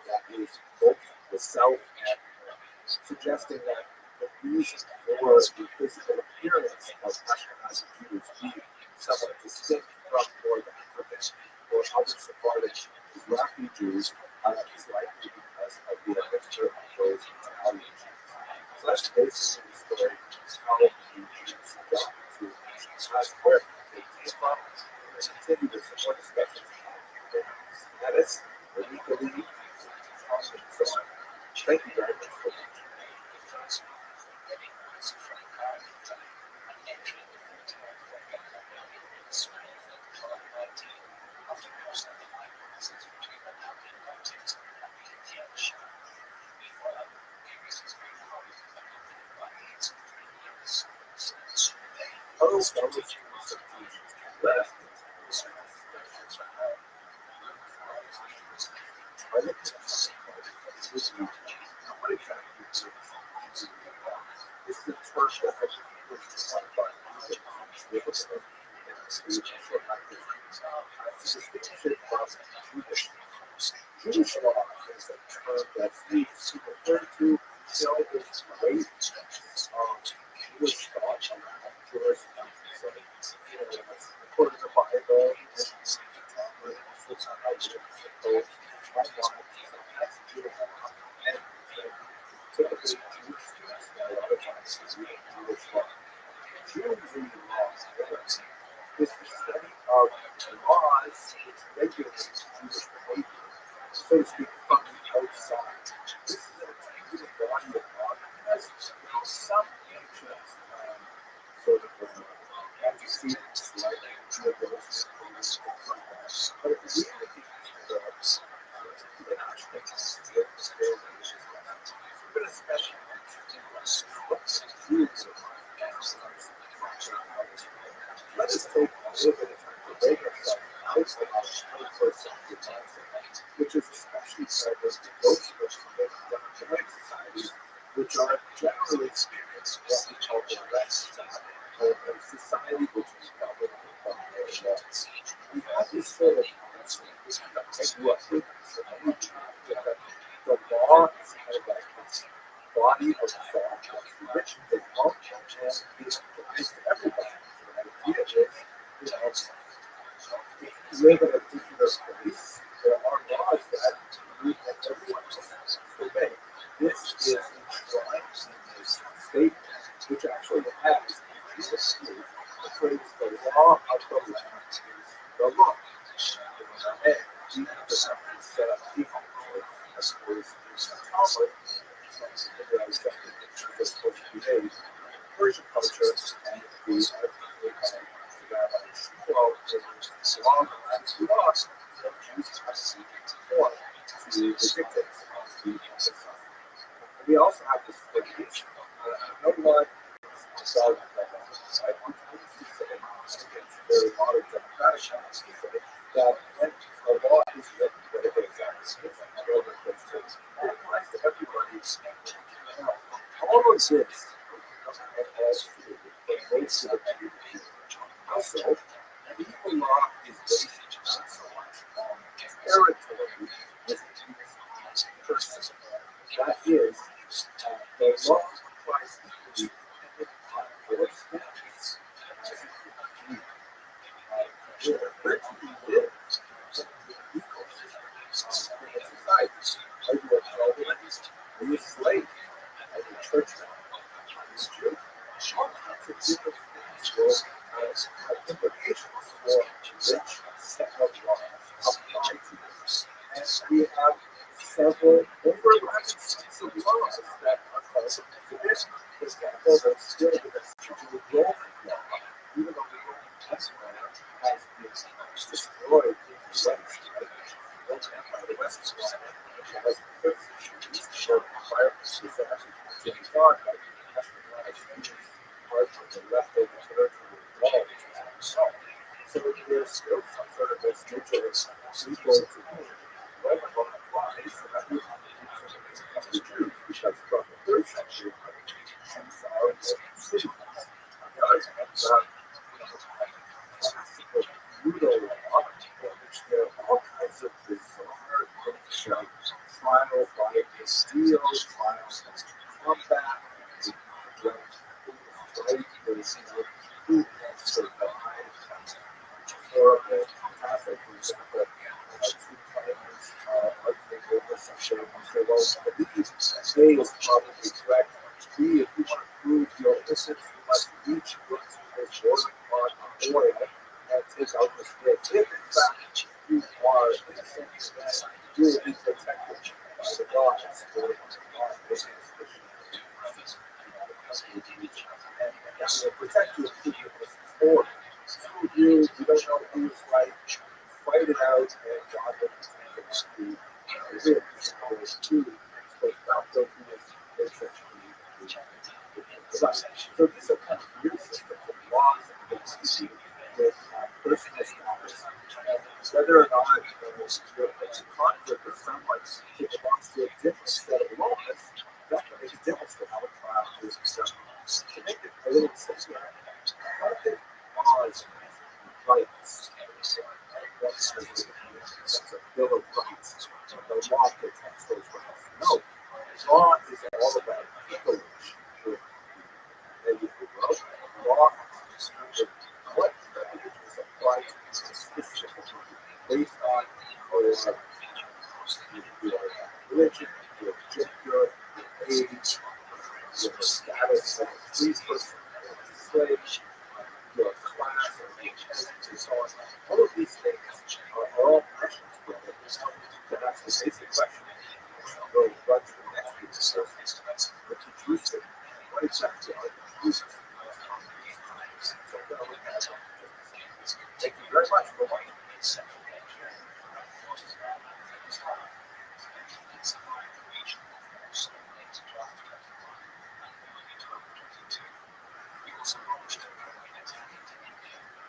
That is both the South and the North. suggesting that the reason for the physical appearance of Ashkenazi Jews being somewhat distinct from North African or other Sephardic Mizrahi Jews is likely because of the admixture of those Italian Jews. So that's basically the story of how the Jews got to Ashkenazi, where they came from, and they continue with some more discussions on their status, what we believe, and so on. Thank you very much for watching. Other scholars use left. I looked at this is not what exactly it's the term that has been used by Jewish law is a term that's used to refer to this great Jewish thought around jurisprudence. So, according to the Bible, typically Jewish students, a lot of times, read Jewish law. Jewish law is the study of laws which regulate Jewish behavior, so to speak, from the outside. This is an intangible body of law that has some ancient sort of antecedents like universal and stuff like that. But it really develops an aspect of but especially what Jews let us take a little bit of time to break ourselves outside of the 21st century mindset, which is especially prevalent in most democratic societies, which are generally experiencing what we call the rest of a society which is governed by laws. We have this sort of mindset, this kind of what we that the law is kind of like this body of thought which they function and is applies to everybody. Live in a particular place, there are laws that you and everyone has to obey. This is enshrined in this statement, which actually has the phrase the law of the land is the law. And we have to have this people, I suppose, is Talmud, that I was talking about this supposed to be made, Persian culture, and the we also have this variation. No one saw that I want to say against very modern democratic countries that when a law is written, whatever exactly is, it applies to everybody. All of this relates to the community. Also, legal law is based not so much on territory as it is on person. That is, the law applies equally depending on your status as a human being. Where do you live? In a society. Are you a nobleman? Are you a slave? Are you a churchman? Are you a Jew? All kinds of different things will have implications for which set of laws apply to this. And we have several overlapping sets of laws that are called tradition. For example, there's still the residual Roman law, even though the Roman Empire has been destroyed in the West, the Roman Empire, the West is which has been the Empire is actually gone by the nationalized part of the leftover territory wall, which was on the south. So there's still some sort of this nature of equal to Roman law applies, so that would be the Jews, because from the third century, Jews are in cities. On the other hand, classical feudal law, in which there are all kinds of bizarre things like trials by Bastille, trials by Trump, example, two claimants arguing over something, and say, well, I believe A is probably correct. B, if you want to prove your innocence, you must each look to this work on oil and take out this gift. If in fact you are innocent, then you will be protected by the gods for this institution. And that will protect you if you do this. Or you don't know who's right, fight it out, and God will protect you. So these are kind of weird systems of laws that see with personal status. And whether or not you're in conflict with someone who belongs to a different set of laws, that can make a difference to how a trial is done. To make it a little simpler, how do laws rights? That's a bill of rights. The law protects those rights. No, law is all about privilege. Law is what privileges apply to specific based on your religion, your gender, your age, your status as a free person, slave, your class, and so on. All of these things are all questions where to ask the basic question. Well, what's the next piece of surface? What's the truth? What exactly are the truths? Thank you very much for watching.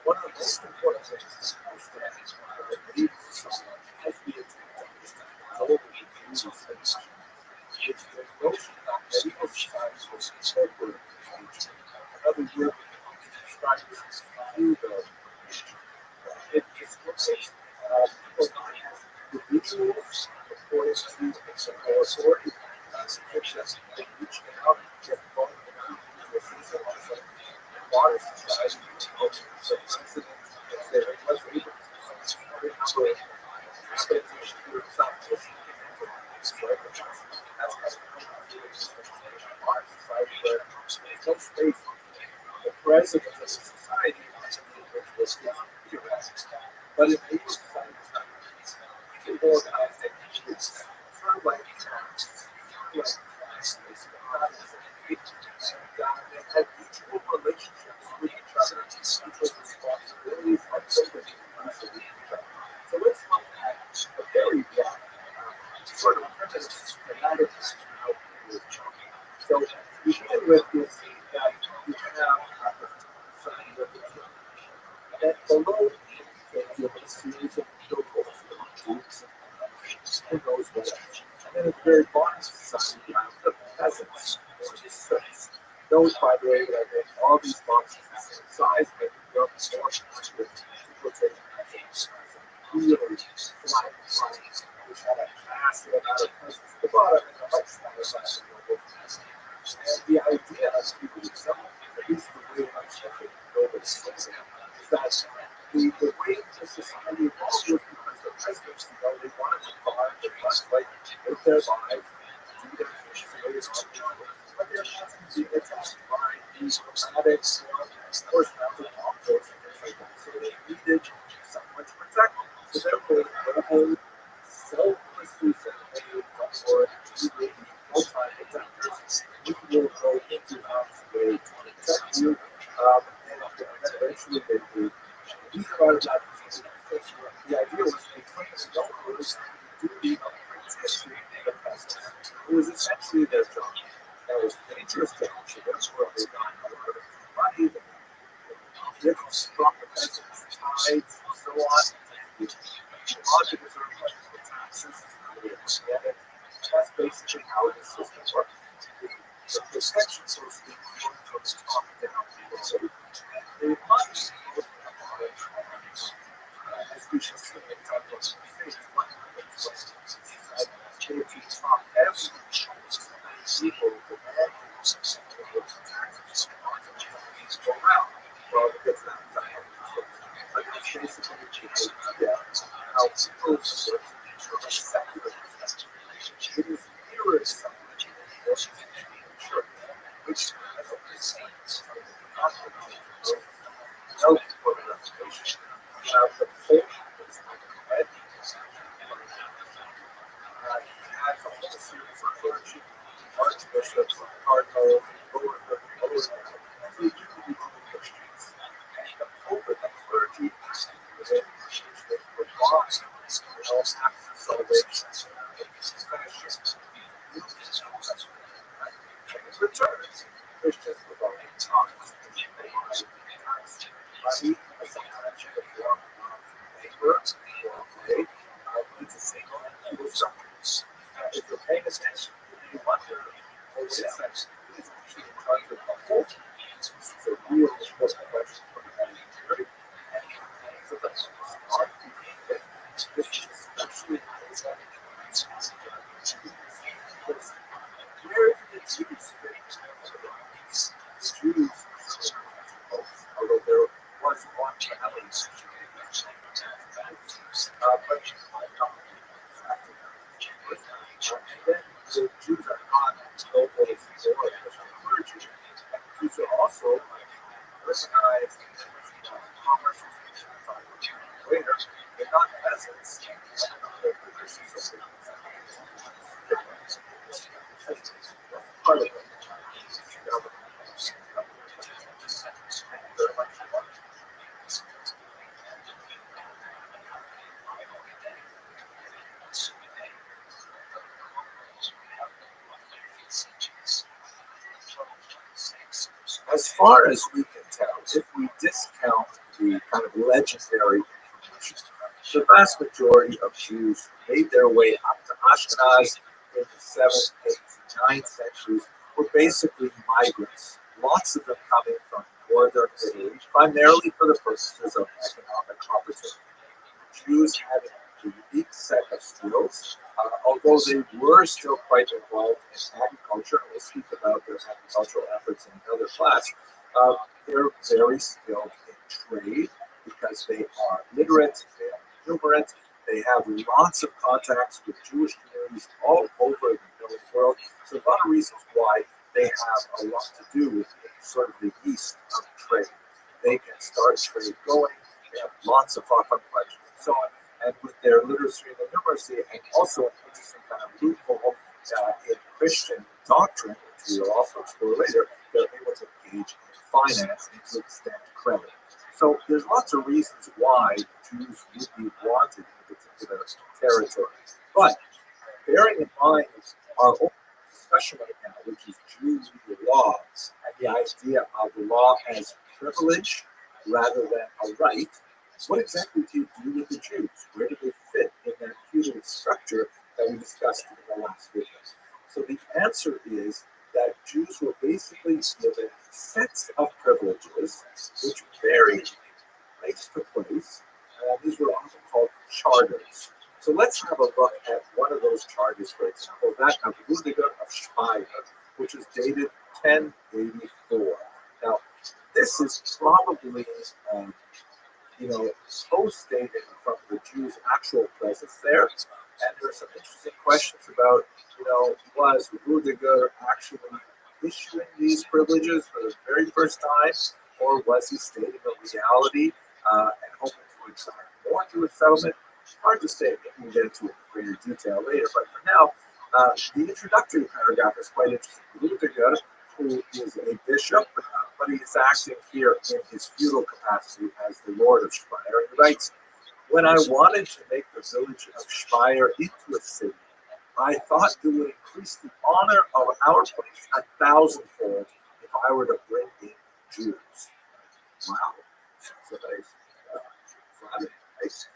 One of the most important things is that the lead society has the intent to understand how we use things. It's the notion that medieval society was incorporated in another year describes through it displaces individuals according to some authority such they reach out get going around the season of modern society of the president if there was able to number of expectations to himself just that's modern society where there's no space the president of the society was but in medieval society people organized it it's sort of like they had mutual relationships with each other, mutual responsibilities, and so with each other. So let's look at a very broad sort of primitive schematic how people would jump. So we begin with is that you have something with the and below you have a series of logos groups and those with and then at the very bottom side you have the peasants or the serfs. Those, by the way, that all these boxes have the same size, but the proportions with people taking really flat lines, which have a massive amount of presence at the bottom and a much smaller size of the peasants. And the idea of people with some, at least the way I'm checking over this is that the way the society evolved was because the presidents, they wanted to farm, they wanted to live their lives, do their ways on the job. But they're constantly being attacked by these nomadics or mountain offshore and things like that. So they needed someone to protect them. So therefore, the whole selflessly submitted for you will be full-time protectors. We will go into harm's way to protect you. And eventually they do. These are not the idea was to become adulterers to do the protection of the peasants. It was essentially their job. That was dangerous job. So that's where they got a lot of money. Different struck the peasants, tides, and so on. The logic is very much the taxes, how they get it. That's basically how the system works. The protection, so to speak, from the top down. So the money as we shall see in time of faith, what happens when charity top every people demand go around. Well, because that but that's basically the idea how people's work from a secular perspective. It is mirrored somewhat in the church, which has a percentage of the gospel no representation. The Pope is led had a whole series of clergy, archbishops, cardinals, others, who do become Christians. And the Pope and the clergy within the laws, all acts of salvation, in return, Christians provide tithes, money, sometimes in the form of labor or pay. It's a single and dual structures. If you're paying attention, you wonder, well, wait a second, it's actually in charge of the whole team. This is a real important question for the military. And so that's our people. This is especially where did the Jews fit into the Jews, although there was one family but the Jews are not globally foreign clergy. Jews are also recognized commerce later. They're not peasants. Part of it. As far as we can tell, if we discount the kind of legendary information, the vast majority of Jews made their way up to Ashkenaz in the 7th, 8th, 9th centuries were basically migrants, lots of them coming from northern Italy, primarily for the purposes of economic opportunity. Jews had a unique set of skills, although they were still quite involved in agriculture, and we'll speak about their agricultural efforts in another class. They're very skilled in trade because they are literate, they are numerate, they have lots of contacts with Jewish communities all over the known world. So a lot of reasons why they have a lot to do with sort of the east of trade. They can start trade going, they have lots of often questions and so on. And with their literacy and their numeracy, and also an interesting kind of loophole in Christian doctrine, which we will also explore later, they're able to engage in finance and to extend credit. So there's lots of reasons why Jews would be wanted in a particular territory. But bearing in mind our own discussion right now, which is Jews law, and the idea of the law as privilege rather than a right, what exactly do you do with the Jews? Where do they fit in that feudal structure that we discussed in the last video? So the answer is that Jews were basically given sets of privileges which varied place to place. These were often called charters. So let's have a look at one of those charters, for example, that of Rudiger of Speyer, which is dated 1084. Now, this is probably post-dated from the Jews' actual presence there. And there are some interesting questions about, was Rudiger actually issuing these privileges for the very first time, or was he stating a reality and hoping to inspire more to a settlement? Hard to say. We can get into it in greater detail later. But for now, the introductory paragraph is quite interesting. Rudiger, who is a bishop, but he is acting here in his feudal capacity as the Lord of Speyer. He writes, "When I wanted to make the village of Speyer into a city, I thought it would increase the honor of our place 1,000-fold if I were to bring in Jews." Wow. That's a nice, flattering, nice.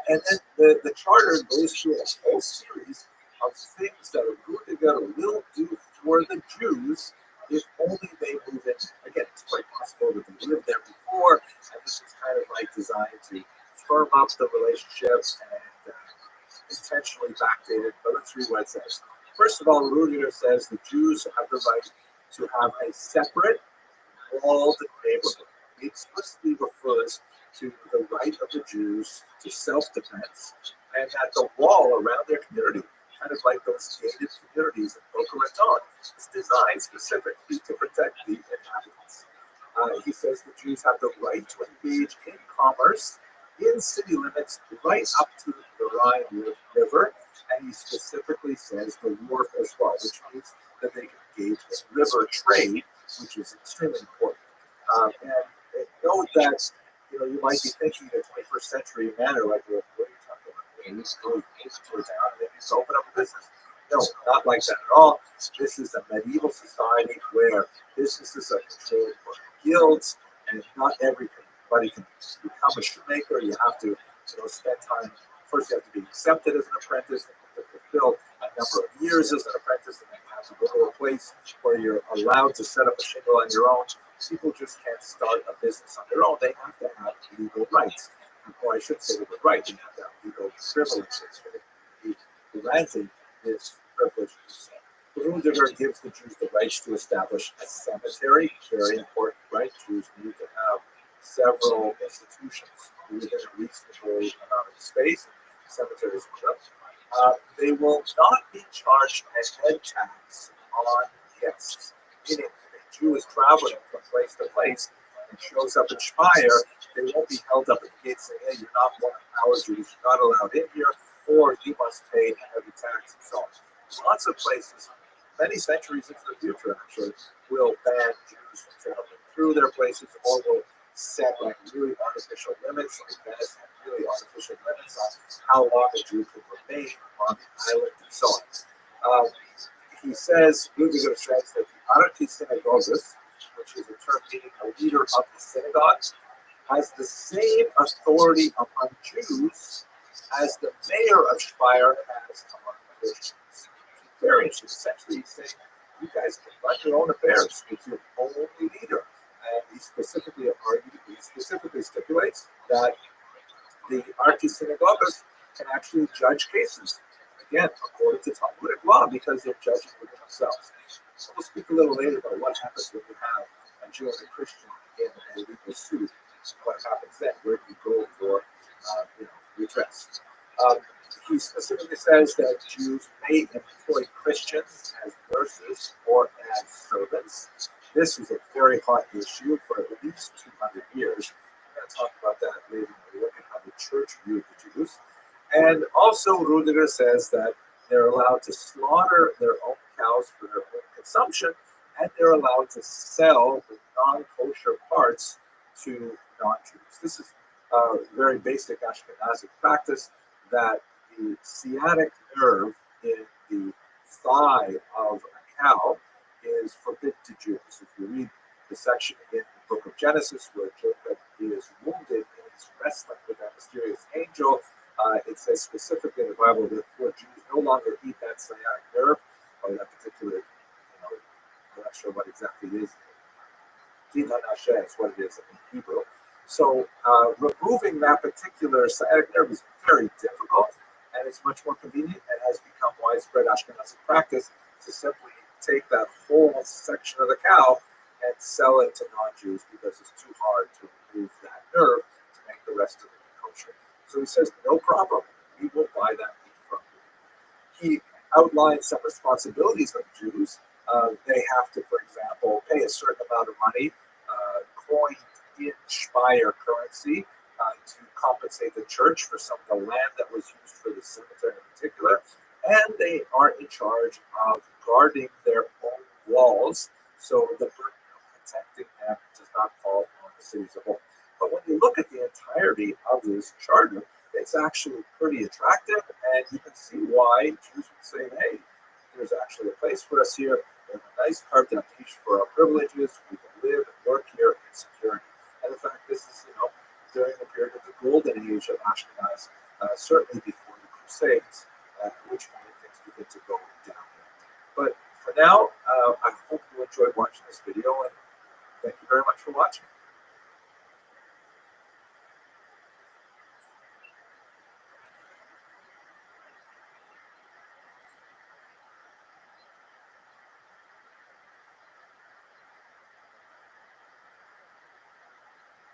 And then the charter goes through a whole series of things that Rudiger will do for the Jews if only they move in. Again, it's quite possible that they lived there before, and this is kind of like designed to firm up the relationships and intentionally backdated. But let's read what it says. First of all, Rudiger says the Jews have the right to have a separate walled neighborhood. He explicitly refers to the right of the Jews to self-defense and at the wall around their community, kind of like those gated communities in Boca Raton. It's designed specifically to protect the inhabitants. He says the Jews have the right to engage in commerce in city limits right up to the Rhine River, and he specifically says the wharf as well, which means that they can engage in river trade, which is extremely important. And note that you might be thinking in a 21st century manner, like, what are you talking about? You just go to a town and then just open up a business. No, not like that at all. This is a medieval society where businesses are controlled by guilds, and not everybody can become a shoemaker. You have to spend time. First, you have to be accepted as an apprentice, and you have to fulfill a number of years as an apprentice, and then you have to go to a place where you're allowed to set up a shingle on your own. People just can't start a business on their own. They have to have legal rights. Or I should say legal rights. They have to have legal privileges. Be granted this privilege. Rudiger gives the Jews the rights to establish a cemetery. Very important, right? Jews need to have several institutions within a reasonable amount of space. Cemeteries and stuff. They will not be charged a head tax on guests. Meaning, if a Jew is traveling from place to place and shows up in Speyer, they won't be held up at the gate saying, hey, you're not one of our Jews, you're not allowed in here, or you must pay a heavy tax and so on. Lots of places, many centuries into the future actually, will ban Jews from traveling through their places, or will set like really artificial limits, like Venice had really artificial limits on how long a Jew could remain on the island and so on. He says, Rudiger says that the Archisynagogus, which is a term meaning a leader of the synagogue, has the same authority among Jews as the mayor of Speyer has among Christians. Very interesting. Essentially, he's saying, you guys can run your own affairs with your only leader. And he specifically stipulates that the Archisynagogus can actually judge cases, again, according to Talmudic law, because they're judging within themselves. So we'll speak a little later about what happens when you have a Jew and a Christian in a legal suit. What happens then? Where do you go for redress? He specifically says that Jews may employ Christians as nurses or as servants. This is a very hot issue for at least 200 years. We're going to talk about that later when we look at how the church viewed the Jews. And also, Rudiger says that they're allowed to slaughter their own cows for their own consumption, and they're allowed to sell the non-kosher parts to non-Jews. This is a very basic Ashkenazic practice that the sciatic nerve in the thigh of a cow is forbidden to Jews. If you read the section in the book of Genesis where Jacob is wounded in his wrestling with that mysterious angel, it says specifically in the Bible that Jews no longer eat that sciatic nerve or that particular, I'm not sure what exactly it is. Gila Nashe is what it is in Hebrew. So removing that particular sciatic nerve is very difficult, and it's much more convenient and has become widespread Ashkenazi practice to simply take that whole section of the cow and sell it to non-Jews because it's too hard to remove that nerve to make the rest of it kosher. So he says, no problem, we will buy that meat from you. He outlines some responsibilities of Jews. They have to, for example, pay a certain amount of money, coined in Speyer currency, to compensate the church for some of the land that was used for the cemetery in particular. And they are in charge of guarding their own walls, so the burden of protecting them does not fall on the city as a whole. But when you look at the entirety of this charter, it's actually pretty attractive, and you can see why Jews would say, hey, there's actually a place for us here. We have a nice carved out niche for our privileges. We can live and work here in security. And in fact, this is, during the period of the golden age of Ashkenaz, certainly before the Crusades, which many things begin to go down. But for now, I hope you enjoyed watching this video, and thank you very much for watching.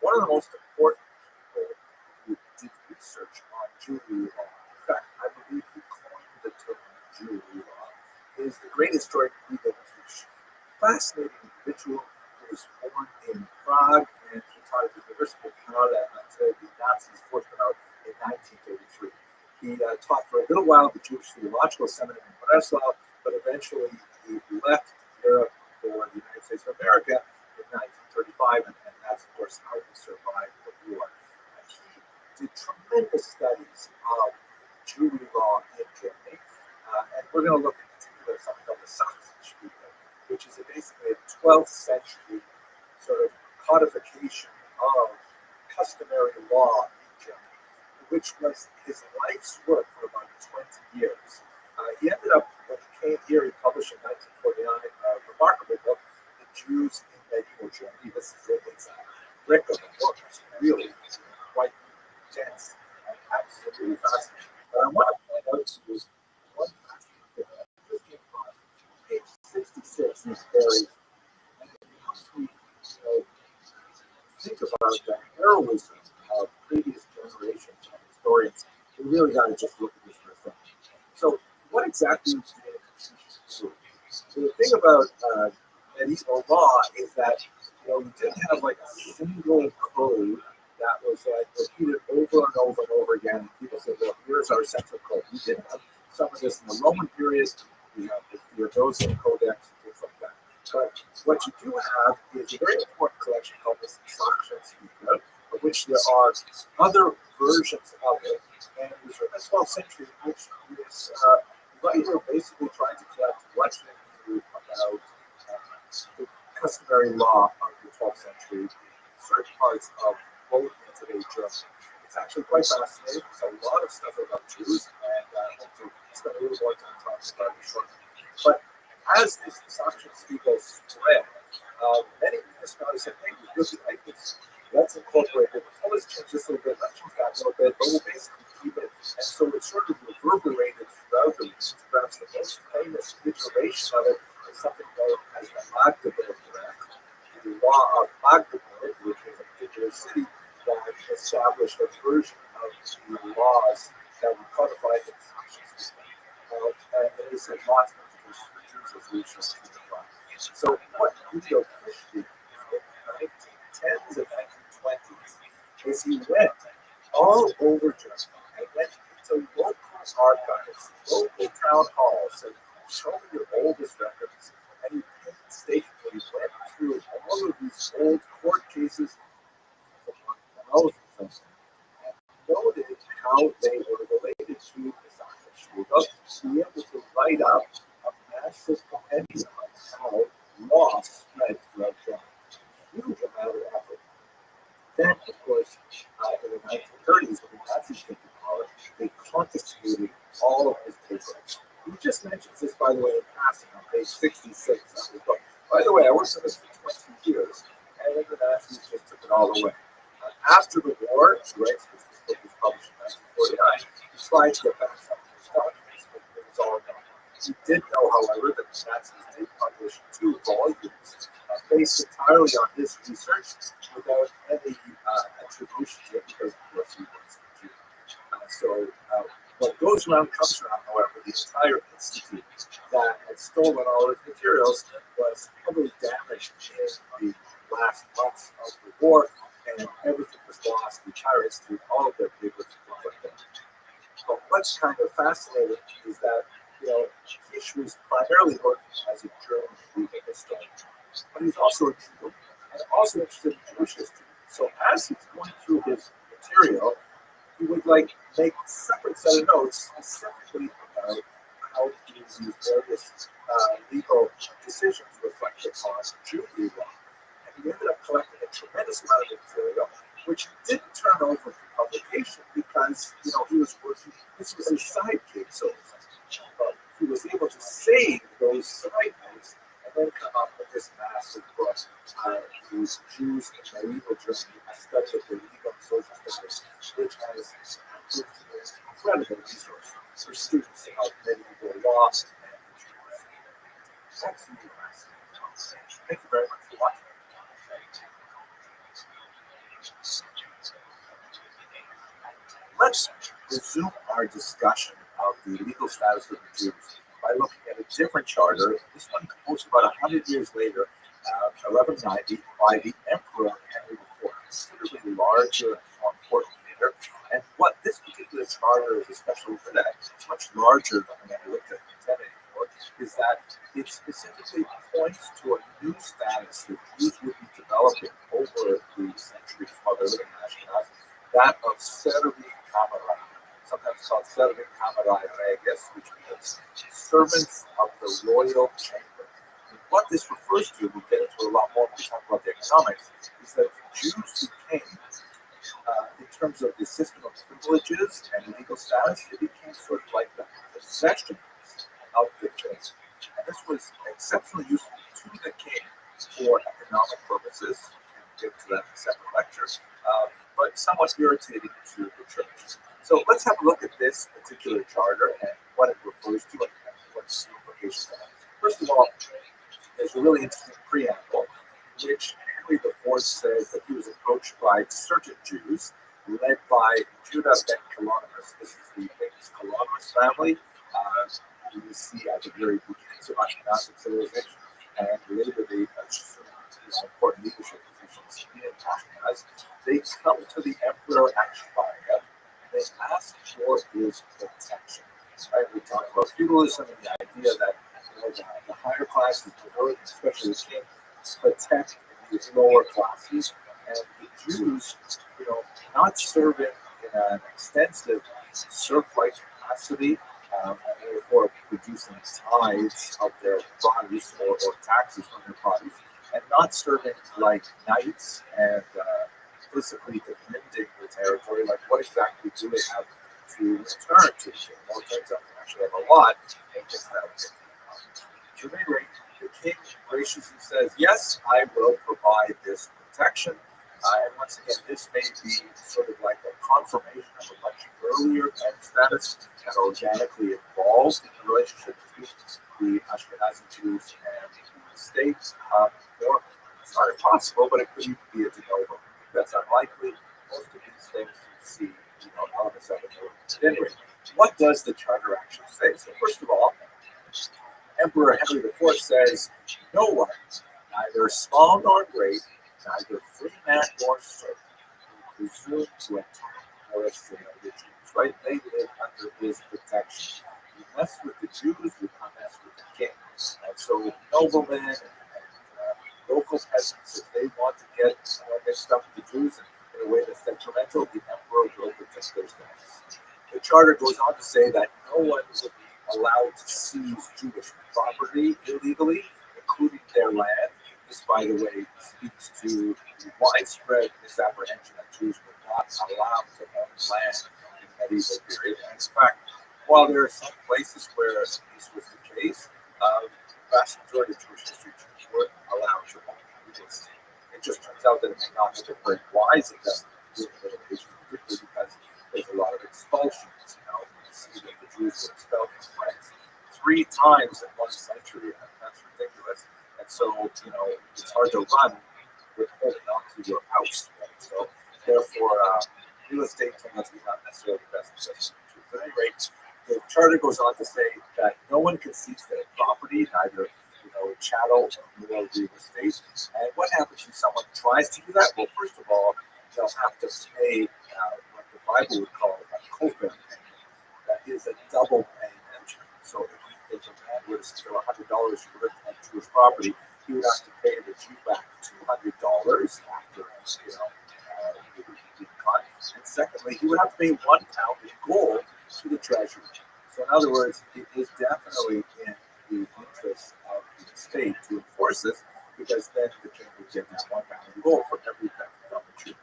One of the most important research on Jewry law. In fact, I believe he coined the term Jewry law. He is the great historian legal fish. Fascinating individual who was born in Prague and he taught at the University of Canada until the Nazis forced him out in 1933. He taught for a little while at the Jewish Theological Seminary in Breslau, but eventually he left Europe for the United States of America in 1935, and that's, of course, how he survived the war. He did tremendous studies of Jewry law in Germany, and we're going to look in particular at something called the Sachsenspiegel, which is basically a 12th century sort of codification of customary law in Germany, which was his life's work for about 20 years. He ended up, when he came here, he published in 1949 a remarkable book, The Jews in Medieval Germany. This is it. It's a brick of a book. It's really quite dense and absolutely fascinating. But I want to point out to you one fascinating thing. This came from page 66 in this very, and it helps me, think about the heroism of previous generations of historians. We really got to just look at this for a second. So, what exactly did Confucius do? So the thing about medieval law is that you didn't have like a single code that was like repeated over and over and over again. People said, "Well, here's our central code." We didn't have some of this in the Roman period. We have the Theodosian Codex and things like that. But what you do have is a very important collection called the Sachsenspiegel, of which there are other versions of it. And it was written in the 12th century, which is writer basically trying to collect what they knew about the customary law of the 12th century, certain parts of both today Germany. It's actually quite fascinating. There's a lot of stuff about Jews, and I hope to spend a little more time talking about it shortly. But as this Sachsenspiegel spread, many municipalities said, "Hey, we really like this. Let's incorporate it. Well, let's change this a little bit. Let's change that a little bit. But we'll basically keep it." And so it sort of reverberated throughout the region. Perhaps the most famous iteration of it is something known as the Magdeburg Act, the law of Magdeburg, which is a particular city that established a version of the laws that were codified in the Sachsenspiegel. And it is a lot of implications for Jews as we shall see in the law. So what Guido Fish did in the 1910s and 1920s is he went all over Germany and went into local archives, local town halls, and showed me your oldest records. And he painstakingly went through all of these old court cases from thousands of them and noted how they were related to the Sachsenspiegel to be able to write up a massive compendium of how law spread throughout Germany. Huge amount of effort. Then, of course, in the 1930s, when the Nazis came to power, they confiscated all of his papers. He just mentions this, by the way, in passing on page 66 of his book. By the way, I worked on this for 20 years, and then the Nazis just took it all away. After the war, he writes this book was published in 1949. He tried to get back some of his documents, but it was all gone. He did know, however, that the Nazis did publish 2 volumes based entirely on his research without any attribution to it because, of course, he was a Jew. So what goes around comes around, however. The entire institute that had stolen all his materials was heavily damaged in the last months of the war, and everything was lost. The entire institute, all of their papers, things like that. But what's kind of fascinating is that, Fish was primarily working as a German legal historian, but he's also a Jew and also interested in Jewish history. So as he's going through his material, he would make a separate set of notes specifically about how these various legal decisions reflected upon Jewry law. And he ended up collecting a tremendous amount of material, which he didn't turn over for publication because, he was working, this was his side gig, so but he was able to save those side notes and then come up with this massive book, these Jews in medieval Germany, a study of the legal and social studies, which has proved to be an incredible resource for students of medieval law and Jews. Absolutely fascinating. Thank you very much for watching. let's resume our discussion of the legal status of the Jews by looking at a different charter. This one composed about 100 years later, 1190, by the Emperor Henry IV, considerably larger and more important leader. And what this particular charter is especially for that, it's much larger than the one I looked at in 1084, is that it specifically points to a new status that Jews would be developing over the centuries while they're living in Ashkenaz, that of Servi Kamarai, sometimes called Servi Kamarai Regis, which means servants of the royal chamber. And what this refers to, we'll get into a lot more when we talk about the economics, is that the Jews became, in terms of the system of privileges and legal status, it became sort of like the possessions of the king. And this was exceptionally useful to the king for economic purposes, and we'll get to that in a separate lecture, but somewhat irritating to the church. So let's have a look at this particular charter and what it refers to and what's the implications of it. First of all, there's a really interesting preamble in which Henry IV says that he was approached by certain Jews led by Judah ben Colonimus. This is the famous Colonimus family. You see at the very beginnings of Ashkenazic civilization, and later they assume important leadership positions in Ashkenaz. They come to the Emperor Ashbaya and they ask for his protection. Right? We talk about feudalism and the idea that the higher classes, especially the king, protect these lower classes, and the Jews, not serving in an extensive serf-like capacity, and therefore producing tithes of their produce or taxes from their produce, and not serving like knights and explicitly defending the territory. Like, what exactly do they have to return to the king? Well, it turns out they actually have a lot, and just that. To any rate, the king graciously says, "Yes, I will provide this protection." And once again, this may be sort of like a confirmation of a much earlier status that organically evolved in the relationship between the Ashkenazi Jews and the state. Or it's not impossible, but it could even be a de novo. That's unlikely. Most of these things you see, elements of it. At any rate, what does the charter actually say? So first of all, Emperor Henry IV says, "No one, neither small nor great, neither free man nor servant, will presume to attack or assail the Jews." Right? They live under his protection. You mess with the Jews, you can't mess with the king. And so noblemen and local peasants, if they want to get mixed up with the Jews in a way that's detrimental, the emperor will protect their status. The charter goes on to say that no one will be allowed to seize Jewish property illegally, including their land. This, by the way, speaks to the widespread misapprehension that Jews were not allowed to own land in the medieval period. And in fact, while there are some places where this was the case, the vast majority of Jewish history, Jews were allowed to own legal estate. It just turns out that it may not have been very wise of them to do it, particularly because there's a lot of expulsions. You see that the Jews were expelled from France 3 times in 1 century, and that's ridiculous. And so, it's hard to run with holding on to your house. Right? So, therefore, real estate turned out to be not necessarily the best investment. But at any rate, the charter goes on to say that no one can seize their property, neither chattel nor real estate. And what happens if someone tries to do that? Well, first of all, they'll have to pay what the Bible would call a kofar payment. That is a double payment. So if a man were to steal $100 for Jewish property, he would have to pay the Jew back $200 after he would be caught. And secondly, he would have to pay £1 in gold to the treasury. So in other words, it is definitely in the interest of the state to enforce this, because then the king would get that £1 in gold for every theft from the Jew.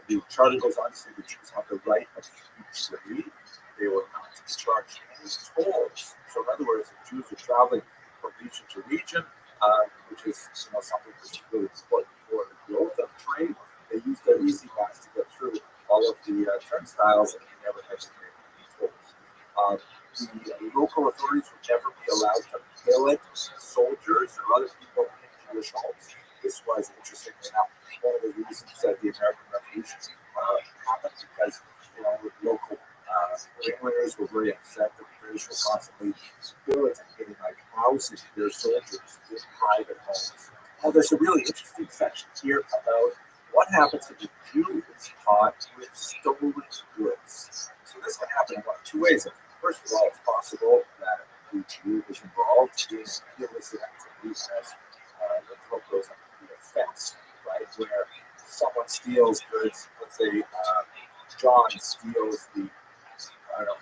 The charter goes on to say the Jews have the right of free trade. They were not to be charged any tolls. So in other words, if Jews are traveling from region to region, which is something that's really important for the growth of trade, they use their easy pass to get through all of the turnstiles, and they never had to pay any tolls. The local authorities would never be allowed to billet soldiers or other people in Jewish homes. This was, interestingly enough, one of the reasons that the American Revolution happened, because local ringleaders were very upset that the British were constantly getting like housing their soldiers in private homes. Now, there's a really interesting section here about what happens if a Jew is caught with stolen goods. So this can happen in two ways. First of all, it's possible that the Jew is involved in illicit activities as goes under the offense, right? Where someone steals goods, let's say John steals the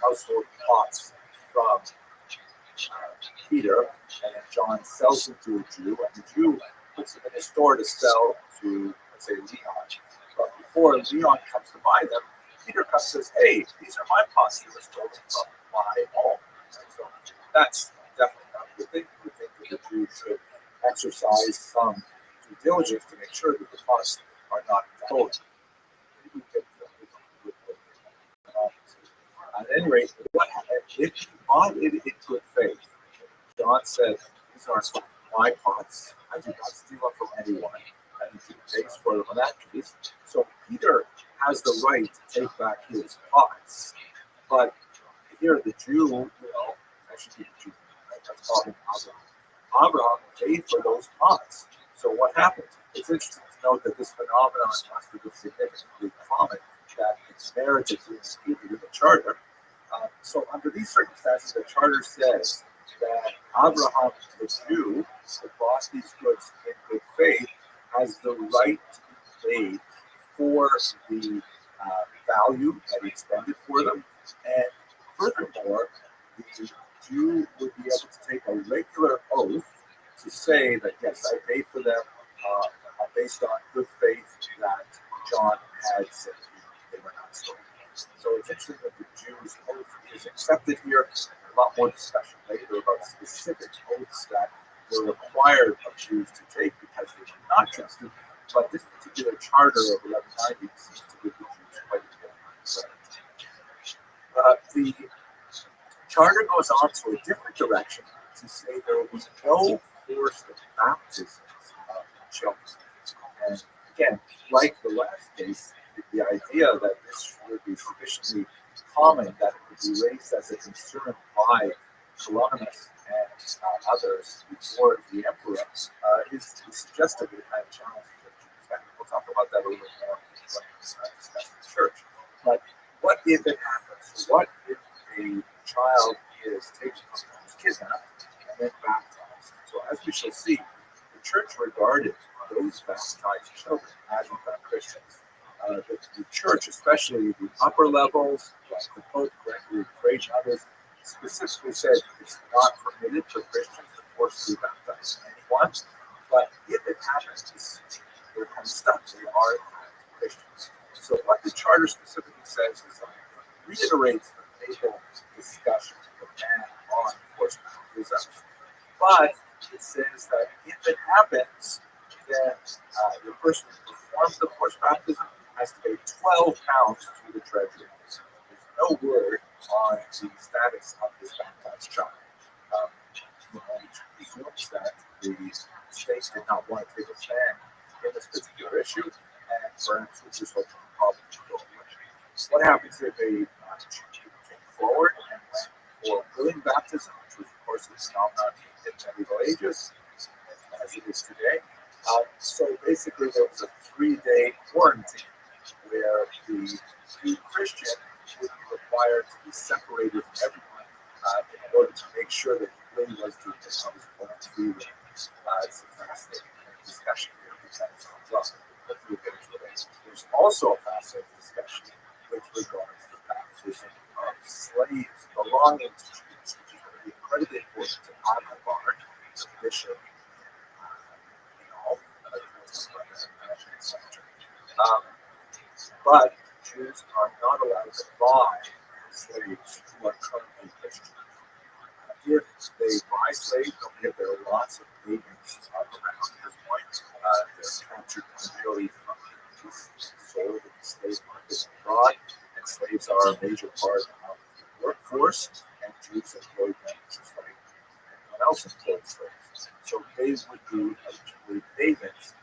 household pots from Peter, and then John sells them to a Jew, and the Jew puts them in his store to sell to, let's say, Leon. But before Leon comes to buy them, Peter comes and says, "Hey, these are my pots that were stolen from my home." And so that's definitely not a good thing. We think that the Jew should exercise some due diligence to make sure that the pots are not stolen. At any rate, what happened if he bought it in good faith? John said, "These aren't my pots. I do not steal them from anyone." And he pays for them in that case. So Peter has the right to take back his pots. But here the Jew, actually the Jew, right? Let's call him Abraham. Abraham paid for those pots. So what happened? It's interesting to note that this phenomenon must have been significantly common, that it's narrative is included in the charter. So under these circumstances, the charter says that Abraham, the Jew, who bought these goods in good faith, has the right to be paid for the value that he expended for them. And furthermore, the Jew would be able to take a regular oath to say that, yes, I paid for them based on good faith that John had said they were not stolen. So it's interesting that the Jews' oath is accepted here. A lot more discussion later about specific oaths that were required of Jews to take because they were not trusted. But this particular charter of 1190 seems to give the Jews quite a bit of credit. The charter goes on to a different direction to say there will be no forced baptisms of children. And again, like the last case, the idea that this would be sufficiently common that it would be raised as a concern by Colonimus and others before the emperor is suggested to kind of challenge the Jews. We'll talk about that a little bit more when we discuss the church. But what if it happens? What if a child is taken from his kidnapped and then baptized? So as we shall see, the church regarded those baptized children as in fact Christians. The church, especially the upper levels, like the Pope, Gregory, Craig, and others, specifically said it's not permitted for Christians to forcibly baptize anyone. But if it happens, they're kind of stuck. They are in fact Christians. So what the charter specifically says is reiterates the papal discussion of ban on forced baptism. But it says that if it happens, then the person who performs the forced baptism has to pay £12 to the treasury. There's no word on the status of this baptized child. Which presumes that the state did not want to take a stand in this particular issue, and perhaps we just hope the problem to go away. What happens if a came forward and went for willing baptism, which was, of course, a phenomenon in the medieval ages, as it is today? So basically, there was a 3-day quarantine where the new Christian would be required to be separated from everyone in order to make sure that he really was doing this on his own free will. It's a fascinating discussion here because hopefully we'll get into it. There's also a fascinating discussion with regards to the baptism of slaves belonging to Jews, which is going to be incredibly important to Abba, the bishop. But Jews are not allowed to buy slaves who are currently Christian. If they buy slaves, don't forget there are lots of pagans around at this point. They're captured primarily from sold in the slave market abroad, and slaves are a major part of the workforce, and Jews employ them just like anyone else employs slaves. So they would be eligible pagans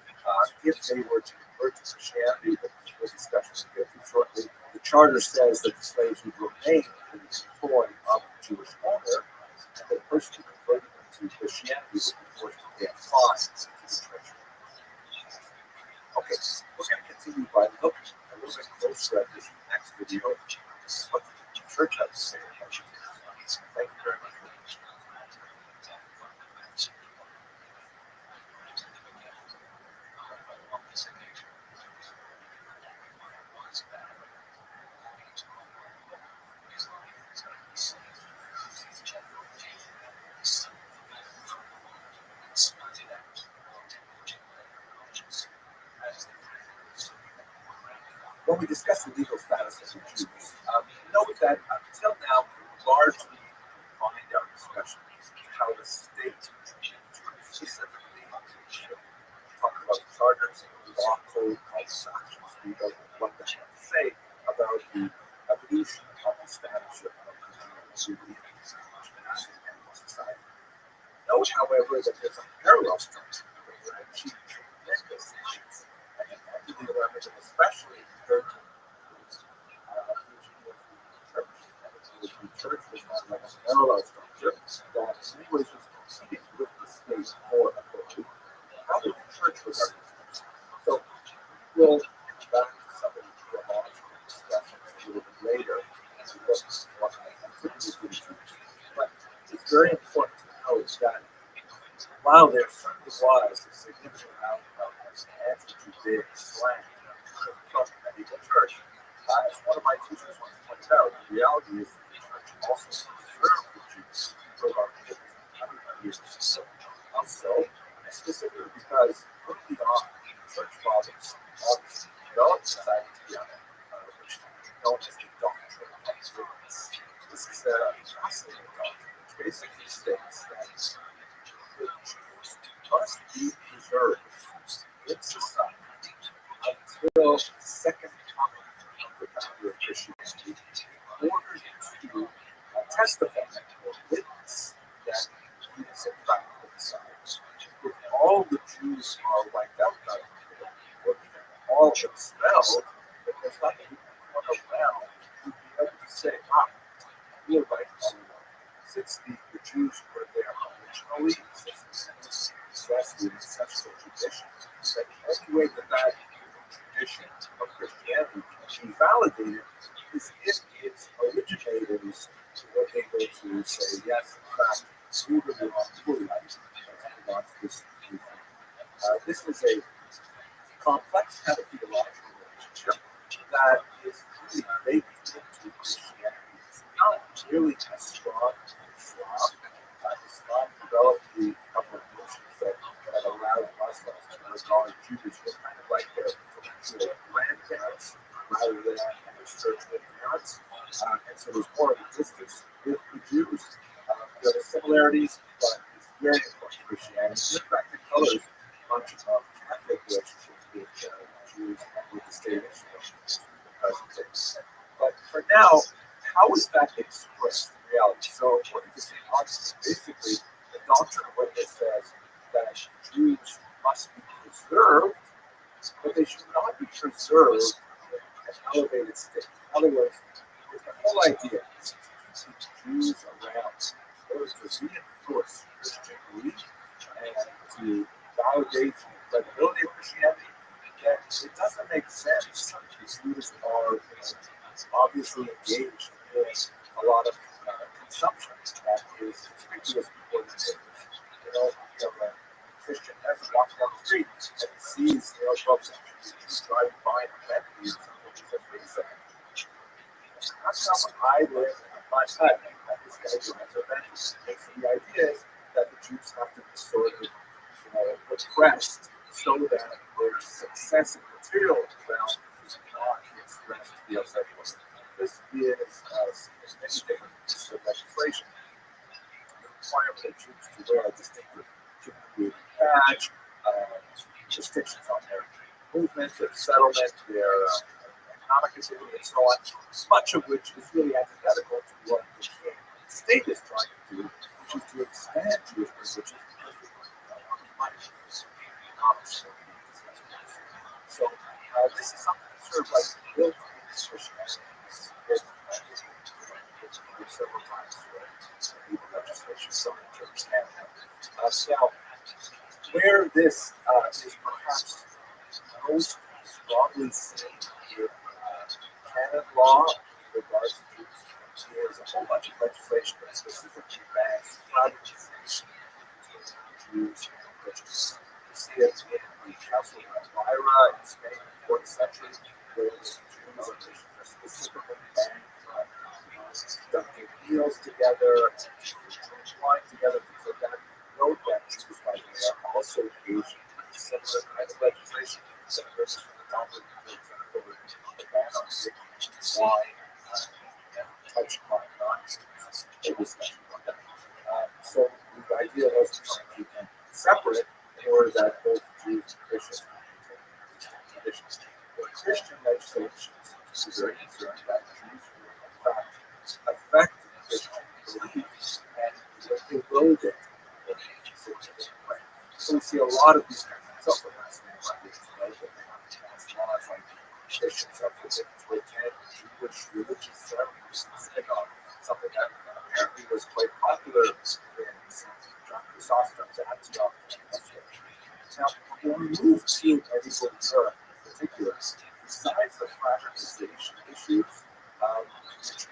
if they were to convert to Christianity. The discussion will get to shortly. The charter says that the slaves would remain in the employ of the Jewish owner, and the person who converted them to Christianity would be forced to pay a fine to the treasury. Okay, we're going to continue by looking a little bit closer at this next video. What the church has to say about it. Thank you very much. When we discuss the legal status of the Jews, note that until now, we largely confined our discussion to how the state specifically talk about the charters, the law code, all the sections. We don't know what that has to say about the evolution of the status of Jews in society. Note, however, that there's a parallel structure that achieved tremendous things at the end of the 11th and especially in the 13th. The church was not like a parallel structure that in many ways was competing with the state for authority. How did the church regard this? So we'll come back to some of the theological discussions a little bit later as we look at what activities we do. But it's very important to note that while there certainly was a significant amount of anti-Judaic slang from the medieval church, as one of my teachers once pointed out, the reality is that the church also preserved the Jews for about 100 years. Also, specifically because early on, the church fathers obviously developed society together, which is known as the doctrine of ignorance. This is a fascinating doctrine, which basically states that the Jews must be preserved in society until the second coming of the founder of Christianity in order to testify or witness that he is in fact the Messiah. If all the Jews are wiped out by the or even all expelled, then there's nothing you can run around to be able to say, we are right all along. Since the Jews were there originally, since the possessed the ancestral tradition, that the only way that tradition of Christianity can be validated is if its originators were able to say, yes, in fact, we were the right this new thing. This is a complex kind of theological relationship that is really baked into Christianity. It's not really as strong as Islam. Islam developed the couple of notions that allowed Muslims to regard Jews as kind of like their grandparents rather than their spiritual parents. And so there's more of a distance with the Jews. There are similarities, but it's very important to Christianity. In fact, it colors much of Catholic relationships with Jews and with the state of Israel. But for now, how is that expressed in reality? So, according to St. Augustine, basically, the doctrine of witness says that Jews must be preserved, but they should not be preserved in an elevated state. In other words, if the whole idea is to keep Jews around, in order to reinforce Christian belief and to validate the credibility of Christianity, then it doesn't make sense that Jews are obviously engaged in a lot of consumption that is conspicuous before the neighbors. A Christian peasant walks down the street and he sees 12th century Jews driving by in a Bentley or something. He says, wait a second. That's how I live in my hut. And this guy drives a Bentley. And so the idea is that the Jews have to be sort of repressed so that their success in material realm is not expressed to the outside world. This is many different pieces of legislation. The requirement of Jews to wear a distinctive badge, restrictions on their movement, their settlement, their economic activity, and so on, much of which is really antithetical to what the state is trying to do, which is to expand Jewish privileges because we want money. So this is something that's sort of like built into Christianity. Now, where this is perhaps most strongly seen with canon law in regards to Jews is a whole bunch of legislation that specifically bans privatization between Jews and Christians. You see it in the Council of Elvira in Spain in the 4th century, where the Jews and Christians are specifically banned from conducting meals together, drinking wine together, things like that. Note that Jews, by the way, are also engaged in similar kind of legislation. Senators from the Talmud, for example, the ban on drinking wine and touching on non-Jews. They discussion about that. So the idea was to try and keep them separate in order that both Jews and Christians can maintain traditions. But Christian legislation is very concerned that Jews will, in fact, affect Christian beliefs and erode it in a significant way. So we see a lot of these kinds of self-affirming ideas today that they have to pass laws like Christians are forbidden to attend Jewish religious ceremonies in synagogue, something that apparently was quite popular in John Chrysostom's Antioch and elsewhere. Now, when we move to medieval Europe in particular, besides the fraternization issues, which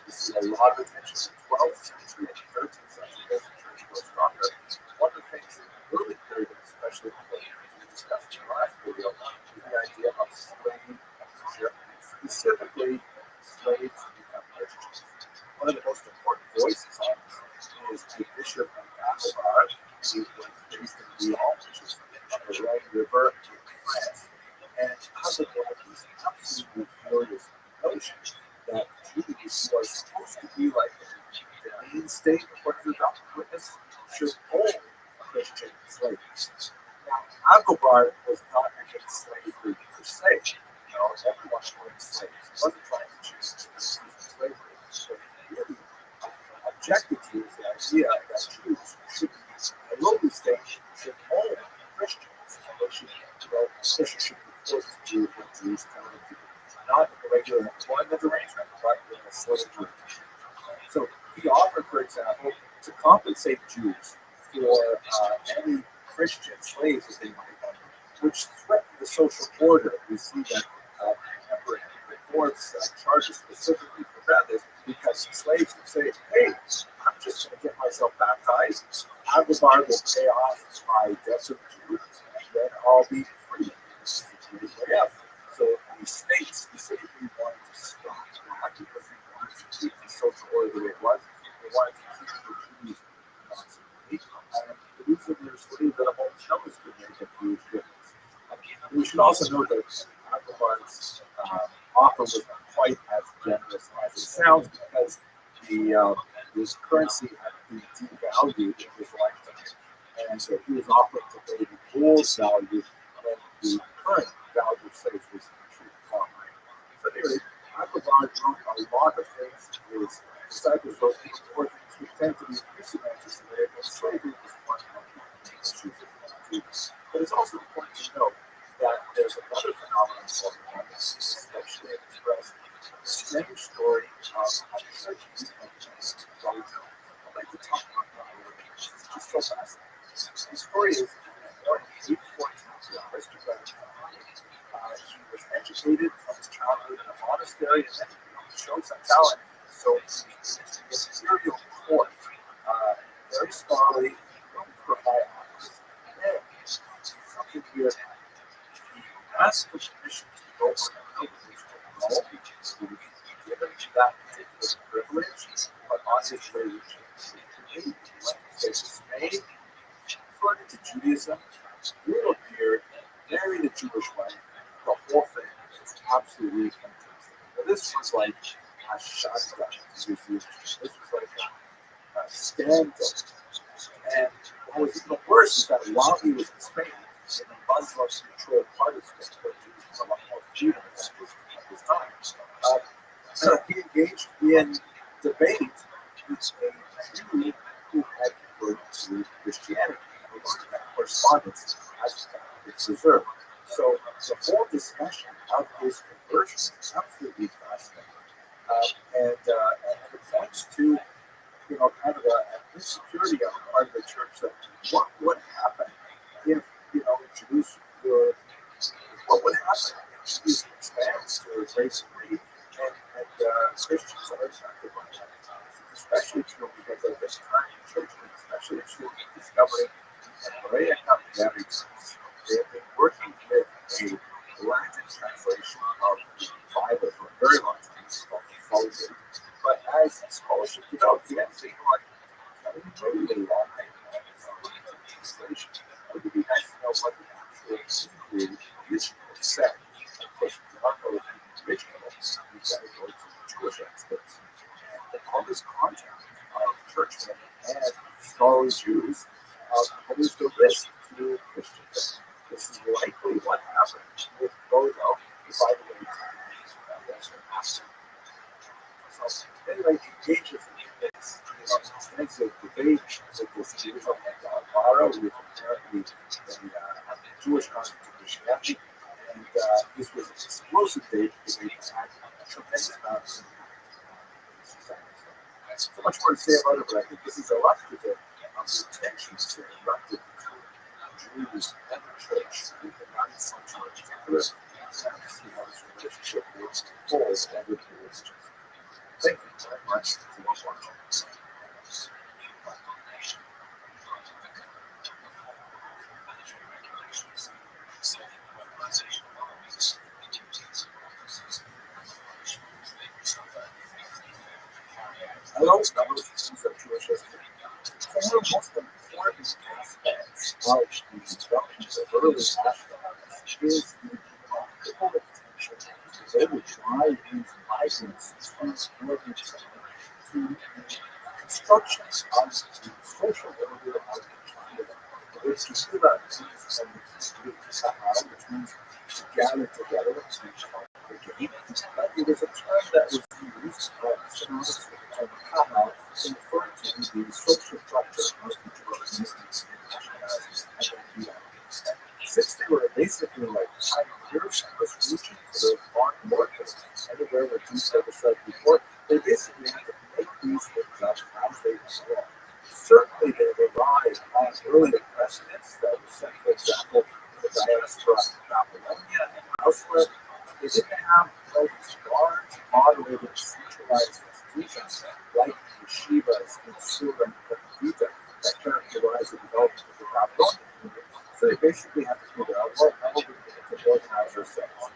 we see a lot of attention in the 12th century and 13th century as the church goes stronger, one of the things in the early period, especially what we discussed in the last video, is the idea of slave ownership, specifically slaves who become Christians. One of the most important voices on this is the Bishop of Agobard, who was based in Lyon, which is on the Rhine River in France. And Agobard was absolutely furious with the notion that Jews, who are supposed to be like the mainstay, according to the Doctrine and Witness, should own Christian slaves. Now, Agobard was not against slavery per se. You know, everyone owned slaves. He wasn't trying to choose slavery. So he really objected to is the idea that Jews should be a lowly state should own Christians, and they should, Christians should be forced to do what Jews tell them to do. Not in a regular employment arrangement, but in a slave arrangement. So he offered, for example, to compensate Jews for any Christian slaves that they might own, which threatened the social order. We see that Emperor Henry IV's charges specifically prevent this because slaves would say, hey, I'm just going to get myself baptized. Agobard will pay off my debts of Jews, and then I'll be free. This is the Jewish way out. So the state specifically wanted to stop that because they wanted to keep the social order the way it was. They wanted to keep the Jews constantly. And the reason their slaves at a hotel could make a huge difference. We should also note that Agobard's offer was not quite as generous as it sounds because his currency had been devalued in his lifetime. And so he was offering to pay the gold value when the current value of slaves was actually far higher. So anyway, Agobard wrote a lot of things. His disciples wrote more things which tend to be increasing anti-Semitic, and slavery was one of the issues of the Jews. But it's also important to note that there's another phenomenon called oneness, especially expressed in the strange story of a church Rothschild. I'd like to talk about that a little bit. It's just so fascinating. The story is born in 814 to an aristocratic family. He was educated from his childhood in a monastery and then he showed some talent. So he was in the imperial court, very scholarly, known for high honors. And then something here he asked for permission to go on a pilgrimage to Rome because he was given that particular privilege, but on his way he went to Spain, converted to Judaism, grew a beard, married a Jewish wife. The whole thing is absolutely fantastic. But this was like a shotgun. This was like a scandal. And what was even worse is that while he was in Spain, in the Muslim-controlled part of Spain, where Jews had a lot more freedom at this time, he engaged in debate with a Jew who had converted to Christianity. That correspondence has been preserved. So the whole discussion of his conversion is absolutely fascinating. And it points to kind of an insecurity on the part of the church that really long translation. It would be nice to know what the actual created original said. Of course, if you don't know the original, you've got to go to Jewish experts. And all this content of churchmen and scholarly Jews posed a risk to Christians. This is likely what happened with Bodo, the Bible Western pastor. So, anyway, he engages in this extensive debate with this Jewish Alvaro, who was apparently a Jewish convert to Christianity. And this was an explosive debate because they had a tremendous amount of so much more to say about it, but I think this is illustrative of the tensions that erupted between Jews and the church in the 9th century in particular. And see how this relationship was holds and with the religions. Thank you very much for watching. Hello, scholars of Jewish history. One of the most important aspects of the development of early Ashkenazi is the practical attention they would drive these migrants to northern to construction of the social order of the tribe. It's the Shiva which means to gather together and game. But it was a term that was used synonymous with the term kahal to refer to the social structure of the Jewish and since they were basically like pioneers in this region, so they were far north of anywhere where Jews ever said before, they basically had to make these things up as they went along. Certainly they relied on earlier precedents that were set, for example, in the diaspora of Babylonia and elsewhere. They didn't have these large, moderated, centralized institutions like yeshivas in Surah and Kedita that characterize the development of the Babylonian community. So they basically have to figure out what how we can organize ourselves.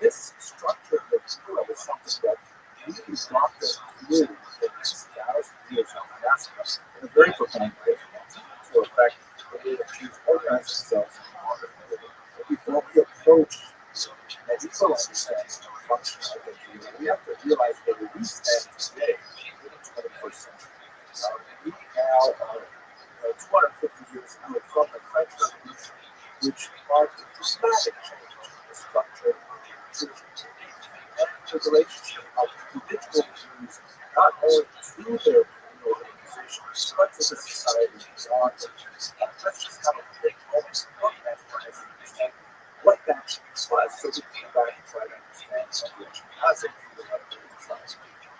This structure of the Torah was something that really got them through the next 1,000 years of Damascus in a very profound way to affect the way that Jews organize themselves in the modern world. Before we approach and equal understanding of the function of the community, we have to realize that we stand today in the 21st century. We now are 250 years out from the French Revolution, which marked a dramatic change in the structure of the Jewish community and the relationship of individual Jews not only to their organizations, but to the society beyond them. Let's just have a quick moment to look at and what that change was so we can go back and try to understand some of the as it was.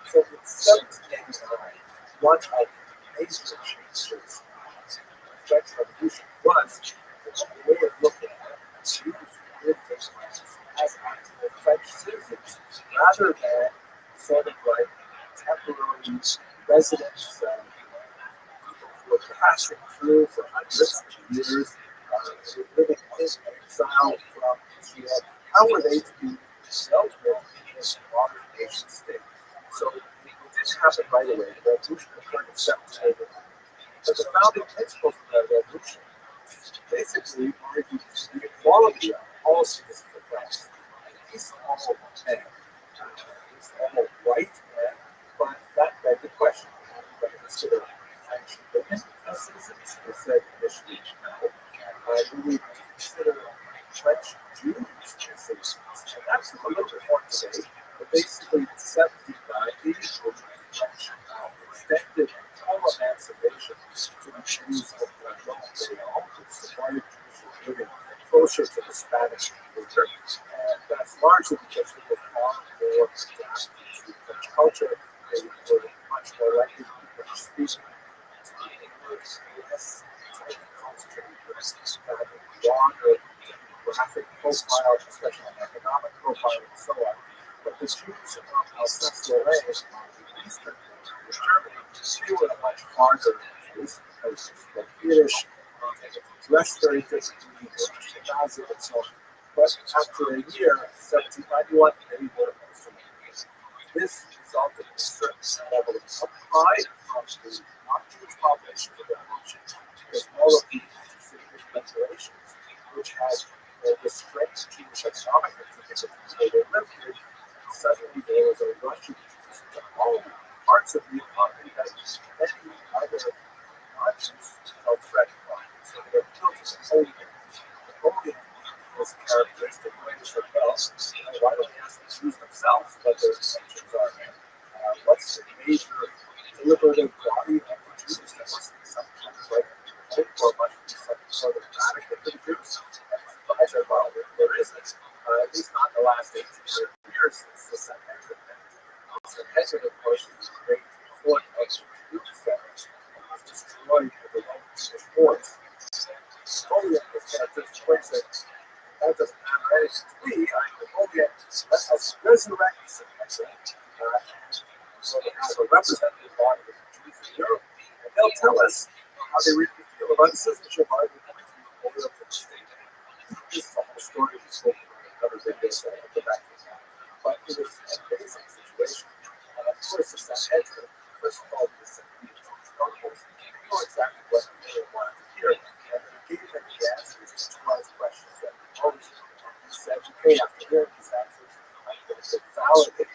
So in 1789, one of the major changes French Revolution was a way of looking at Jews who lived in France as actual French citizens rather than sort of like temporary residents who were passing through for hundreds of years, living in exile from Israel. How were they to be dealt with in this modern nation state? So it didn't happen right away. The revolution occurred in 1789. But the founding principles of that revolution basically argued the equality of all citizens of France. These are all men. These are all white men, but that begged the question: are we going to consider French women as citizens? They said initially no. Do we consider French Jews as citizens? And that's a little bit more today. But basically, in 1790, the French extended total emancipation to the Jews of the Rothschild, which supported Jews who were living closer to the Spanish culture. And that's largely because they were far more adapted to French culture. They were much more likely to be French speaking, to be English, less concentrated, broader demographic profile, especially on economic profile, and so on. But the Jews of Alsace-Lorraine on the eastern border of Germany, they were a much harder place because they were Yiddish, they dressed very differently, Ashkenazi, and so on. But after a year, 1791, they were Muslims. This resulted in a certain level of pride from the non-Jewish population of the exception, because all of the regulations, which had restricted Jewish economic activity where they lived here, suddenly there was a rush of Jews to all parts of the economy that many other nations felt threatened by. So they were built as Napoleon. Napoleon was characteristic of his rebels. Why don't we ask the Jews themselves what their intentions are? What's the major deliberative body of the Jews that must be some kind of like hope or must be some sort of radical for the Jews? I said, well, there isn't. At least not in the last 18 years since the Sanhedrin. Sanhedrin, of course, is a great court of Jews that was destroyed with the Roman force. Napoleon was just points that doesn't matter anything to me. Napoleon let us resurrect the Sanhedrin. So they have a representative body of the Jews in Europe, and they'll tell us how they really feel about citizenship. Are they going to be loyal to the state? This is the whole story of the state. Another video, so I'll go back to that. But it was an amazing situation. Of course, the Sanhedrin, first of all, the struggles, they know exactly what they wanted to hear, and they gave them the answers to two large questions that we always said, okay, after hearing these answers, I'm going to validate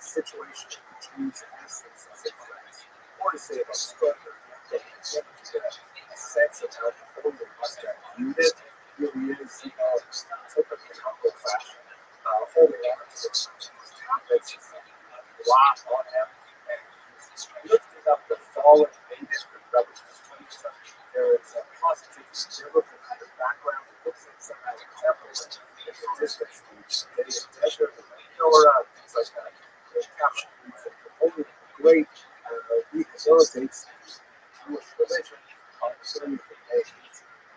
situation of the Jews and essence as a friends. More to say about struggle, that you get a sense of how Napoleon must have viewed it. Really is, typically in humble fashion, holding on to the topics, lot on him, and lifting up the fallen native rebels. There is a positive biblical kind of background that looks like some kind of temple in the distance, getting a desert, around things like that. Caption Napoleon the Great rehabilitates Jewish religion on the 30th of May,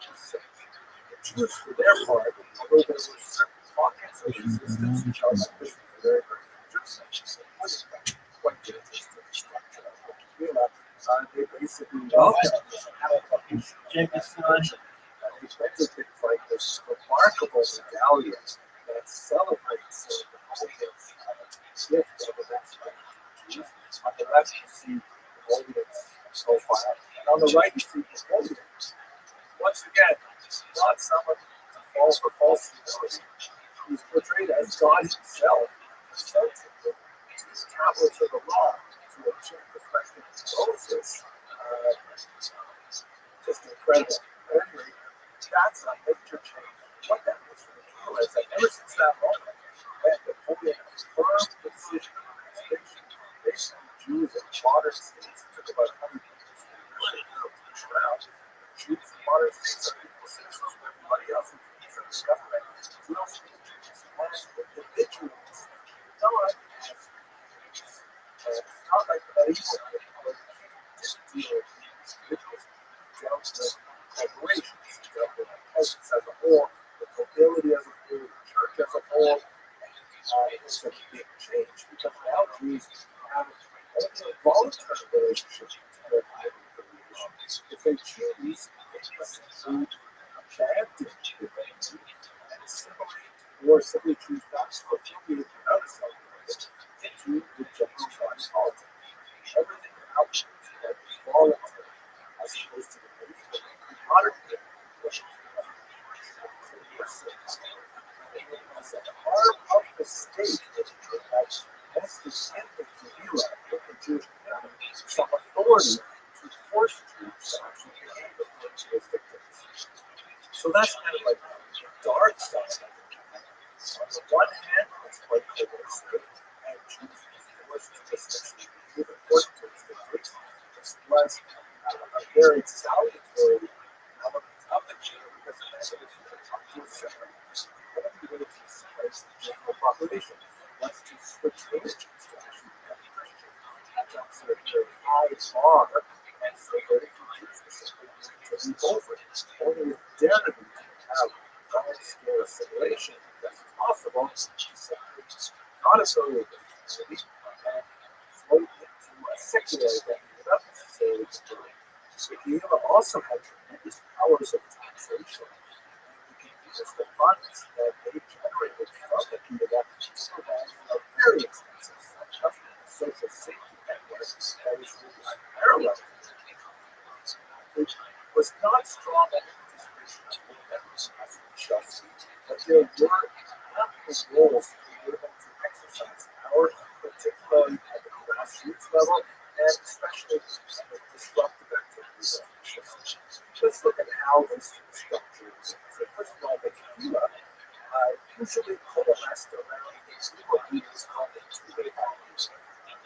1856. The Jews, for their part, although there were certain pockets of resistance, which are very, very dangerous, quite dangerous to the structure of the Kehillah, they basically Jenkins they invented things like this remarkable medallion that celebrates Napoleon's gift of the next Jews. On the left, you see Napoleon's profile, and on the right, you see Napoleon. Once again, not someone to fall for false humility. He's portrayed as God himself, presenting these tablets of the law to object the question of Moses. Just incredible. Anyway, that's a major change. What that means for the Kehillah is that ever since that moment, that Napoleon affirmed the decision of administration based on Jews in modern states. It took about 100 years to really push around. Jews in modern states are equal citizens with everybody else in the government. We don't speak Jews as individuals. No, it's not like the medieval republic didn't deal with these individuals. Dealt with corporations, dealt with peasants as a whole, the nobility as a whole, the church as a whole. It's a big change because now Jews have a voluntary relationship to their creation. If they choose, they must include abandon divinity and assimilate or simply choose not to affiliate with others into the general body politic. Everything about Jews is voluntary as opposed to the medieval modern day, which as a part of the state that vested in the Kehillah, in the Jewish community, some authority to force Jews to actually behave according to his dictates. So that's kind of like the dark side of it. On the one hand, it's quite coercive, and Jews are forced to essentially behave according to his dictates. This was a very salutary element of the Jew because it meant that it was a Jewish separate. The general population wants to switch religions to actually become Christian. That's also a very high bar, and so very few Jews are simply to leap over it. Only with identity can have large-scale assimilation that's possible to separate not affiliated with the community and float into a secular identity without necessarily converting. The Kehillah also had tremendous powers of taxation. Use the funds that they generated from the Kehillah to provide a very expensive social safety network that is really unparalleled. which was not strong in anticipation of women as justice, but there were ample roles to be able to exercise power, particularly at the grassroots level, and especially with disruptive activities. Let's look at how this is structured. So first of all, the Kila usually coalesced around a group of leaders called the two-way values.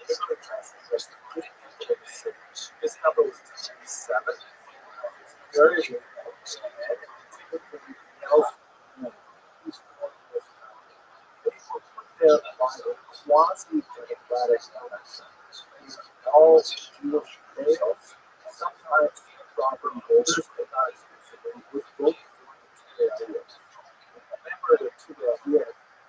Literally translated as the good people of the city. This number was 27. It's very important. And typically males whose point was they were put there by a quasi-democratic election. All Jewish males, sometimes property holders, but not exclusively, would vote for the two-way idea. Remember, the two-way idea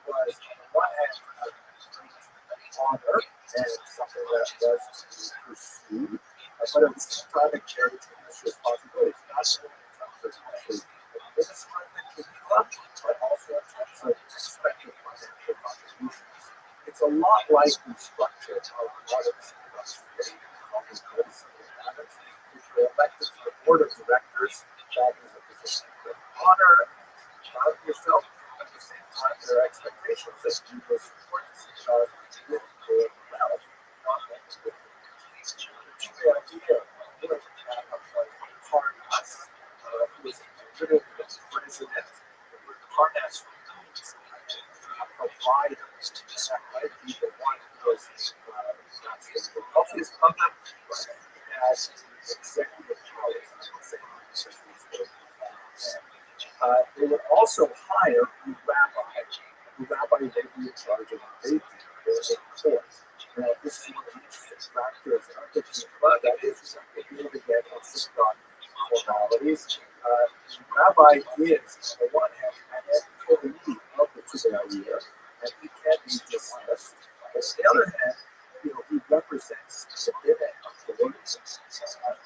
was, on the one hand, a great honor and something that was to be pursued, but at the same time, it carried tremendous responsibilities, not only in terms of actually administering the Kehillah, but also in terms of expected financial contributions. It's a lot like the structure of modern cities, which were elected to the board of directors. That is a position of honor and proud of yourself. At the same time, there are expectations that you will support with your wealth, not only with the idea of Parnas, who was considered the president, Parnas means providers, that might be the one who was not the wealthiest of them, but as executive powers, they would also hire a rabbi. The rabbi may be in charge of the baby or the court. Now, this is one of the interesting factors of the Kehillah, that is, if you look again on synagogue formalities, the rabbi is, on the one hand, an employee of the Kehillah, and he can be dismissed. But on the other hand, he represents the divinity of the words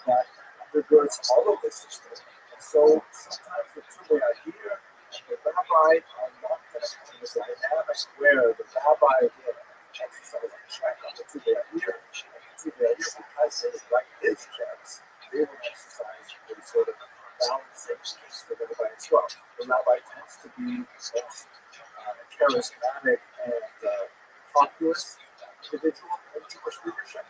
that undergirds all of this system. And so sometimes the two-way idea and the rabbi are not going to have this dynamic where the rabbi again exercises check on the two-way idea, and the two-way idea, because they write his checks, they will exercise a sort of balancing piece for everybody as well. The rabbi tends to be the most charismatic and populist individual in Jewish leadership,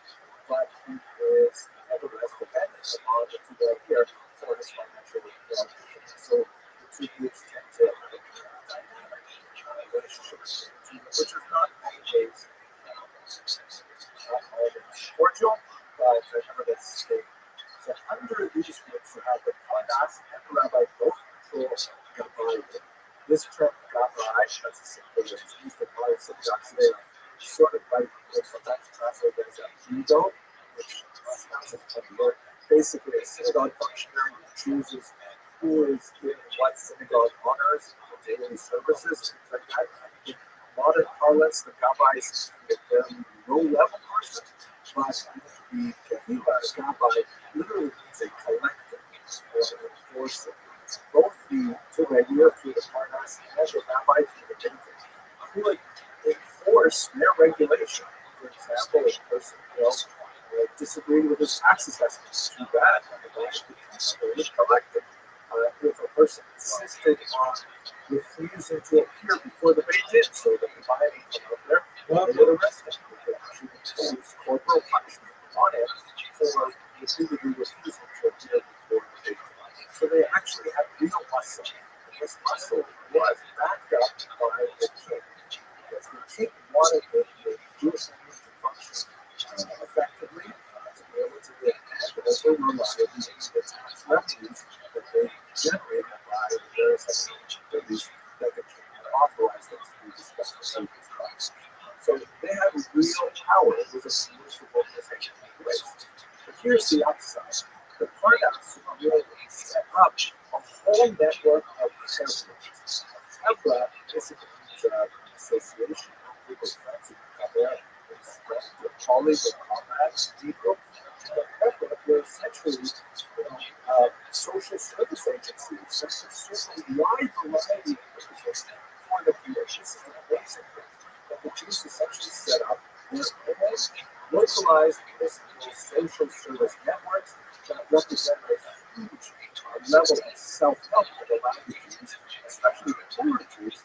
but he is nevertheless dependent on the two-way idea for his financial well-being. So the two groups tend to have a dynamic relationship, which is not always cordial, but nevertheless stable. So under these groups, you have the Parnas and the rabbi both control Gabbai. This term Gabbai, that's a simple word, it's used in modern synagogues today, sort of like what's sometimes translated as a judo, which sounds like a funny word. Basically, a synagogue functionary chooses who is given what synagogue honors in daily services, things like that. In modern parlance, the Gabbai is a very low-level person, but the Kehillah Gabbai literally means a collective or an enforcer. Both the two-way idea through the Parnas and the rabbi through the Gentiles could enforce their regulation. For example, if a person disagreed with his tax assessments, too bad, and the guy should be considered collective. If a person insisted on refusing to appear before the Beit Din so that the body came out there, they would arrest him. They could actually impose corporal punishment on him for repeatedly refusing to appear before the Beit Din. So they actually had real muscle. And this muscle was backed up by the king. Because the king wanted the Jewish language to function effectively, to be able to get and also rely on the tax revenues that they generated by the various activities that the king had authorized them to do discussed with these crimes. So they had real power. It was a solution organization in place. But here's the upside. The Parnas really set up a whole network of templates. Template basically means association, group of friends who come there, with colleagues or comrades, people. And were essentially social service agencies, such a wide variety of positions for the Jewish. This is an amazing thing that the Jews essentially set up their own localized municipal social service networks that represent a level of self-help that allows the Jews, especially the poorer Jews,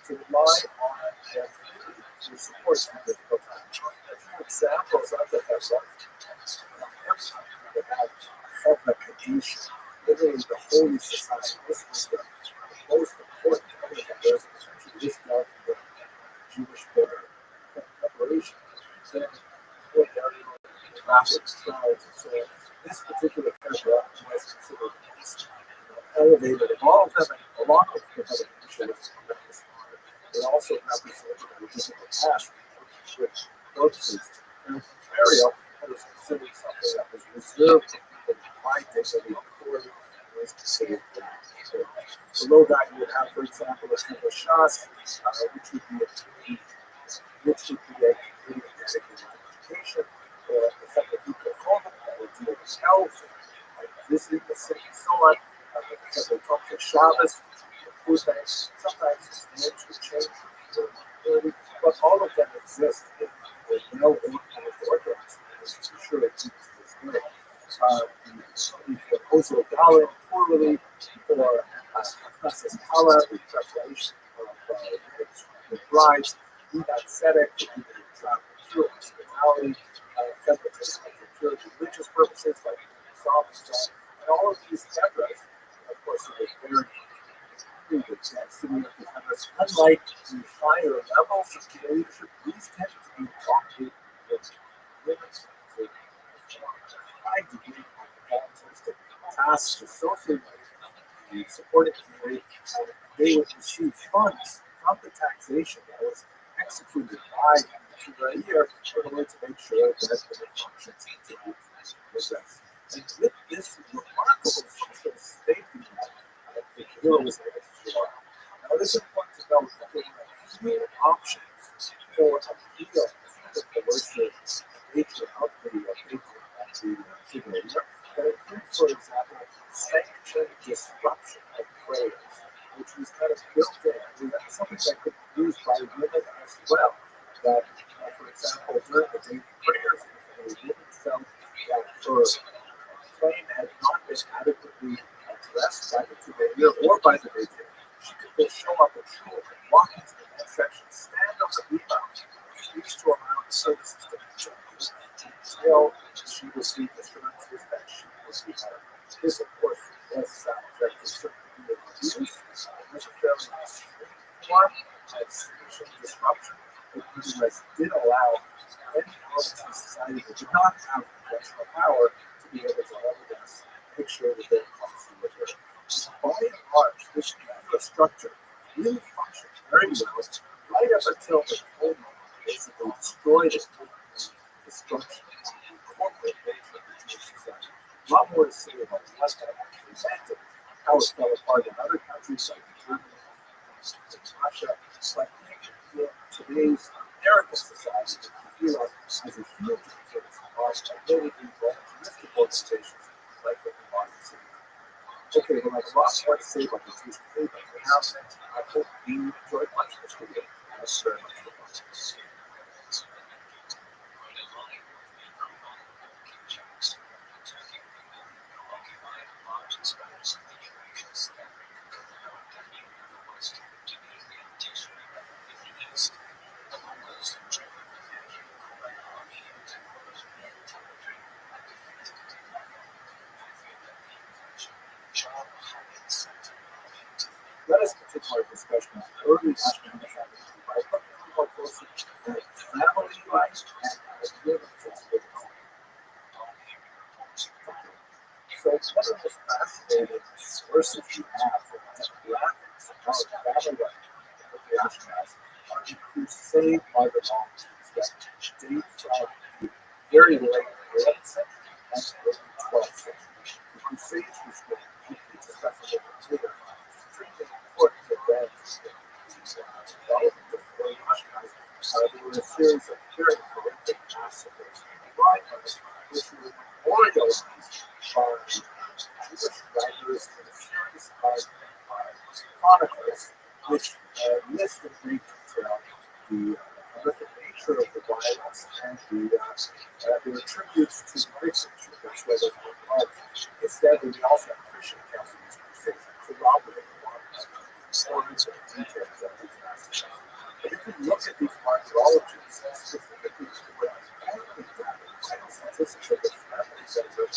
to rely on their community to support in difficult times. A few examples of the Hezbollah. Every time they had Hezbollah Kaddish, literally the holy society. This was the most important element of theirs, essentially this down to the Jewish preparation. Then, what area rapids, clouds, and so on. This particular Hezbollah was considered the most elevated of all of them, and along with the other initiatives that was honored. They also represented a difficult task with Rothschild. And area that was considered something that was reserved to people who might take the authority and was considered good. Below that, you would have, for example, a simple shas, which would be a community dedicated to education, or the second people that would deal with health and visiting the city and so on. Because they talk to Shabbos, food banks, sometimes the names would change from community, but all of them exist in the well-organized organisms to ensure it keeps this way. For Ozo Gala, poorly, for Princess Kala, the preparation of the brides, Ivan Sedek, the travel through hospitality, for religious purposes like psalms, and all of these Hebras, of course, are very the density of the Hebras. Unlike the higher levels of leadership, these tend to be adopted with limits to a high degree of voluntaristic tasks associated with the supporting community. They would receive funds from the taxation that was executed by the year in order to make sure that the functions continue to progress. And with this remarkable social safety net, the hero was able to draw. Now, it is important to note that there were few options for appeal to the coercive nature of the civil year that include, for example, sanctioned disruption of prayers, which was kind of built in. I mean, that's something that could be used by women as well. That, for example, during the daily prayers, if a woman felt that her claim had not been adequately addressed by the Tubalier or by the Beitir, she could just show up at shul, walk into the men's section, stand on the rebound, refuse to allow the services to be changed until she received assurances that she was better. This, of course, was subject to certain degree of abuse, necessarily extreme form of sufficient disruption, but nonetheless did allow many elements of society that did not have congressional power to be able to nevertheless make sure that their policy was heard. By and large, this structure really functioned very well right up until the Cold War basically destroyed it with the destruction of the corporate nature of the Jewish society. A lot more to say about what that actually meant and how it fell apart in other countries like Germany and Russia. But in today's American society, the computer has a huge influence on ability voluntaristic organizations like the Combined City. Okay, well, I have a lot more to say about the Jewish community, but for now, I hope you enjoyed much of this video. Thanks very much for watching. Let us continue our discussion on early Ashkenazi identity by looking more closely at family life and living experience. So, one of the most fascinating sources you have for demographics about family life with the Ashkenazi are the crusade mother-moms that date from the very late 11th century and early 12th century. The crusades was deeply discussed in the extremely important events in the development of the early Ashkenazi. There were a series of very horrific massacres and violence which were memorialized by Jewish writers in a series of chronicles which list in great detail the horrific nature of the violence and their tributes to the victims. That's why they're called. Instead, we also have Christian accounts of these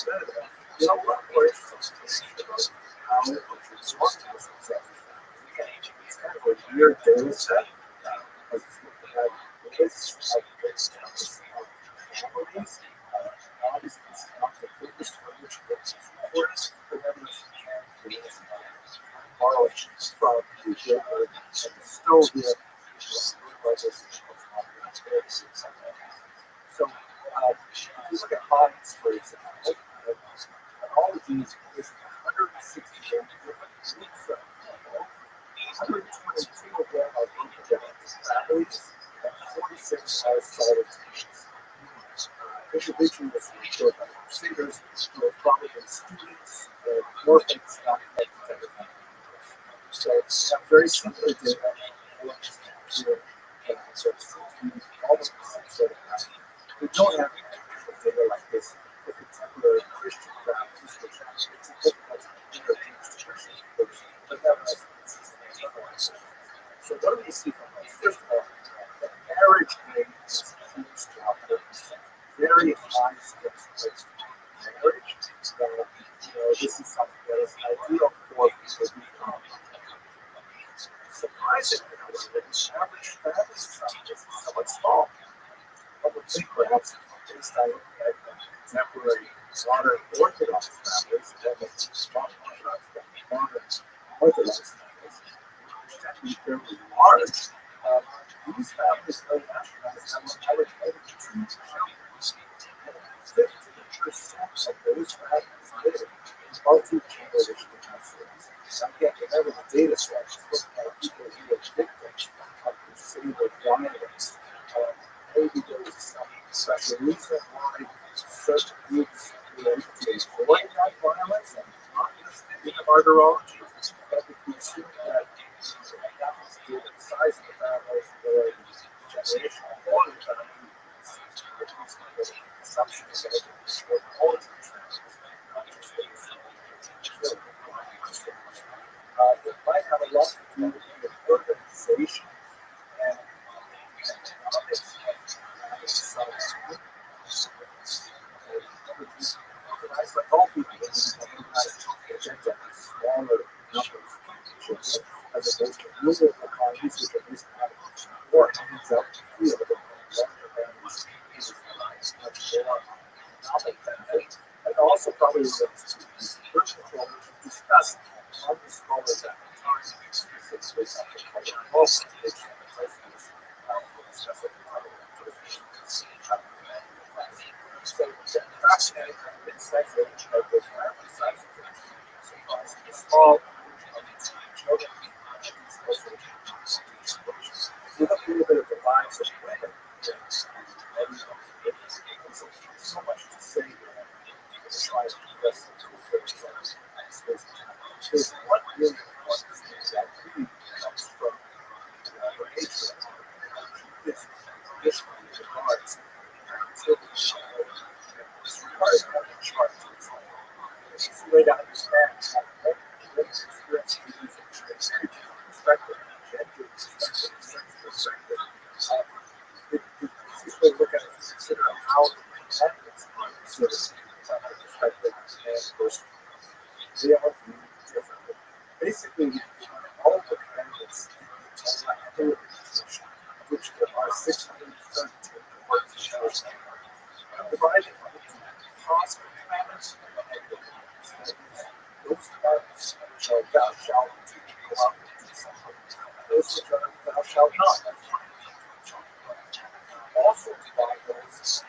You know what? We're interested about how cultures want to listen to it's kind of a weird data set. Because it's looking at the lists of those counts of families. Obviously, it's not the biggest for which it's important, but nevertheless, you can do this borrow from the paper and still get like this. So, if you look at lines, for example, all of these, there's 168 different groups of people. 122 of them are intergenerative families, and 46 are solid teams. Individuals who are singers who are probably students or orphans not connected to families. So, have very similar data. Here, so it seems to be almost the same sort of pattern. We don't have data like this for contemporary Christian values, which makes it difficult to introduce to Christian beliefs, but nevertheless, so what do we see from this? First of all, the marriage rate is huge drop. Very high stress placed on marriage. This is something that is ideal for people who come. Surprisingly, however, the average family size is somewhat small. I would think perhaps based on looking at contemporary modern Orthodox families, that makes strong contrast with modern Orthodox families, which tend to be fairly large. These families are nationalized have I would say 2 children. 15% of those families live in multi-generational households. Again, remember the data set is looking at people who are victims of crusader violence. Maybe there was some special reason why certain groups were able to avoid that violence and not listed in the martyrology. But if we assume that that was due to the size of the families or the generational order that the assumption is that it was all of these families, not just the it might have a lot to do with organization and economics of some organized like all people, organized agenda of smaller numbers of people, as opposed to rural economies, which at least have more hands up to feel that larger families is much more economic benefit. And also probably relates to birth control, which we discussed on the smaller time, specifically something called most so fascinating insights of the family size of the small children. We look a little bit at the lives of women. So much to say here. Try to address the two first there's one really important thing that really comes from the nature of this regards until this requires having a chart. This is a way to understand how women's experience is used in perspective, gender perspective. The easiest way to look at it is to consider how the commandments are considered from the perspective and person. They are viewed differently. Basically, all of the commandments which there are 613 words divided into positive commandments and negative commandments. Those commandments which are thou shalt go out and do something. Those which are thou shalt not. Also divide those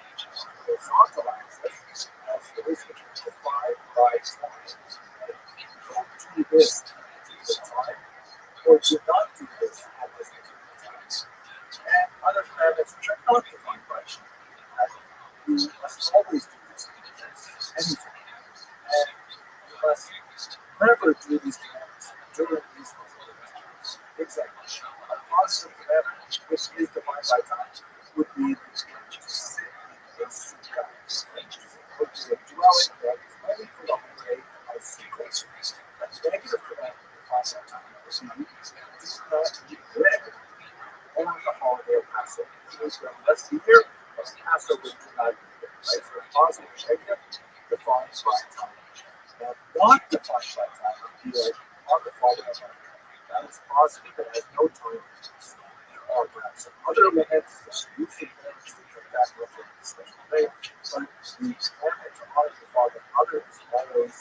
horizontal aspects as those which are defined by time. Don't do this at this time, or do not do this at this time. And other commandments which are not defined by time. You must always do this anytime. And you must never do these commandments during these times. Example, a positive commandment which is defined by time would be to sit in a sukkah, which is a dwelling that is only for the way of secrecy. A negative commandment defined by time is do not eat bread on the holiday of Passover. Unless the year of Passover do not eat bread. Right? So positive and negative defined by time. Now, not defined by time would be like on the following line. That is positive, it has no time limits. There are perhaps some other limits, usually limits that come back with a special way, but the requirement to honor the following other is always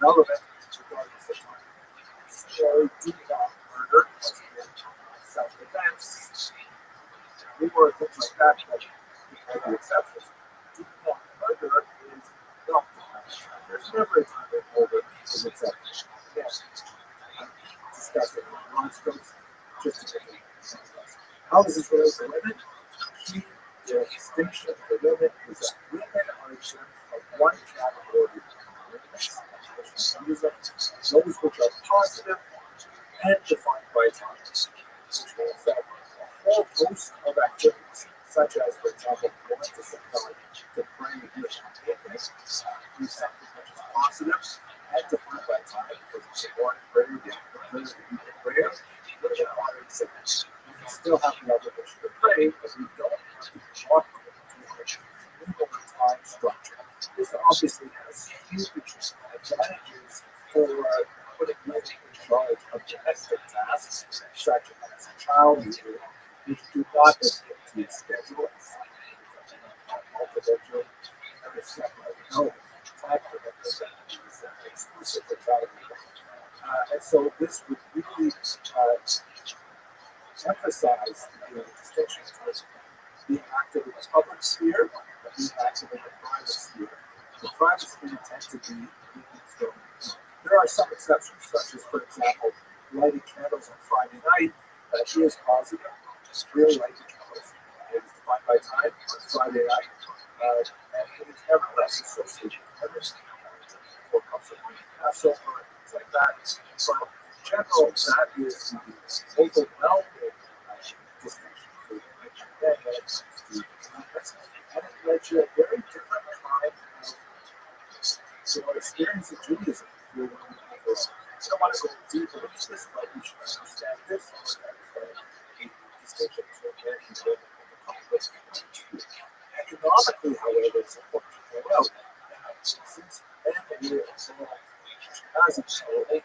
relevant regardless of time. So, do not murder has been self-defense. We were things like that, but there may be exceptions. Do not murder is not defense. There's never a time that murder is accepted. Yes, I'm discussing Rothschild just to make it. How does this relate to women? The distinction of the women is that women are exempt from one category of limits, those which are positive and defined by time, which means that a whole host of activities, such as, for example, going to synagogue to pray with witness, is something which is positive and defined by time, because it's a morning prayer, the afternoon prayer, which are honoring sickness. You can still have the obligation to pray, but you don't have to walk into a legal time structure. This obviously has huge advantages for putting women in charge of domestic tasks, such as child rearing, which do not adhere to schedule multiple children, and it's no time commitment is exclusive for child rearing. And so this would really emphasize the distinction between being active in the public sphere and being active in the private sphere. The private sphere tends to be there are some exceptions, such as, for example, lighting candles on Friday night. That is positive. Just really light the candles. It is defined by time on Friday night. And it is nevertheless associated with everything. For comfort, Passover, things like that. So, in general, that is the overwhelming distinction for the religion. Then it's the campus. And it led to a very different kind of experience of Judaism. I don't want to go deeper into this, but we should understand this the distinction between men and women in the complex economically, however, it's important to point out that since men were involved as a whole in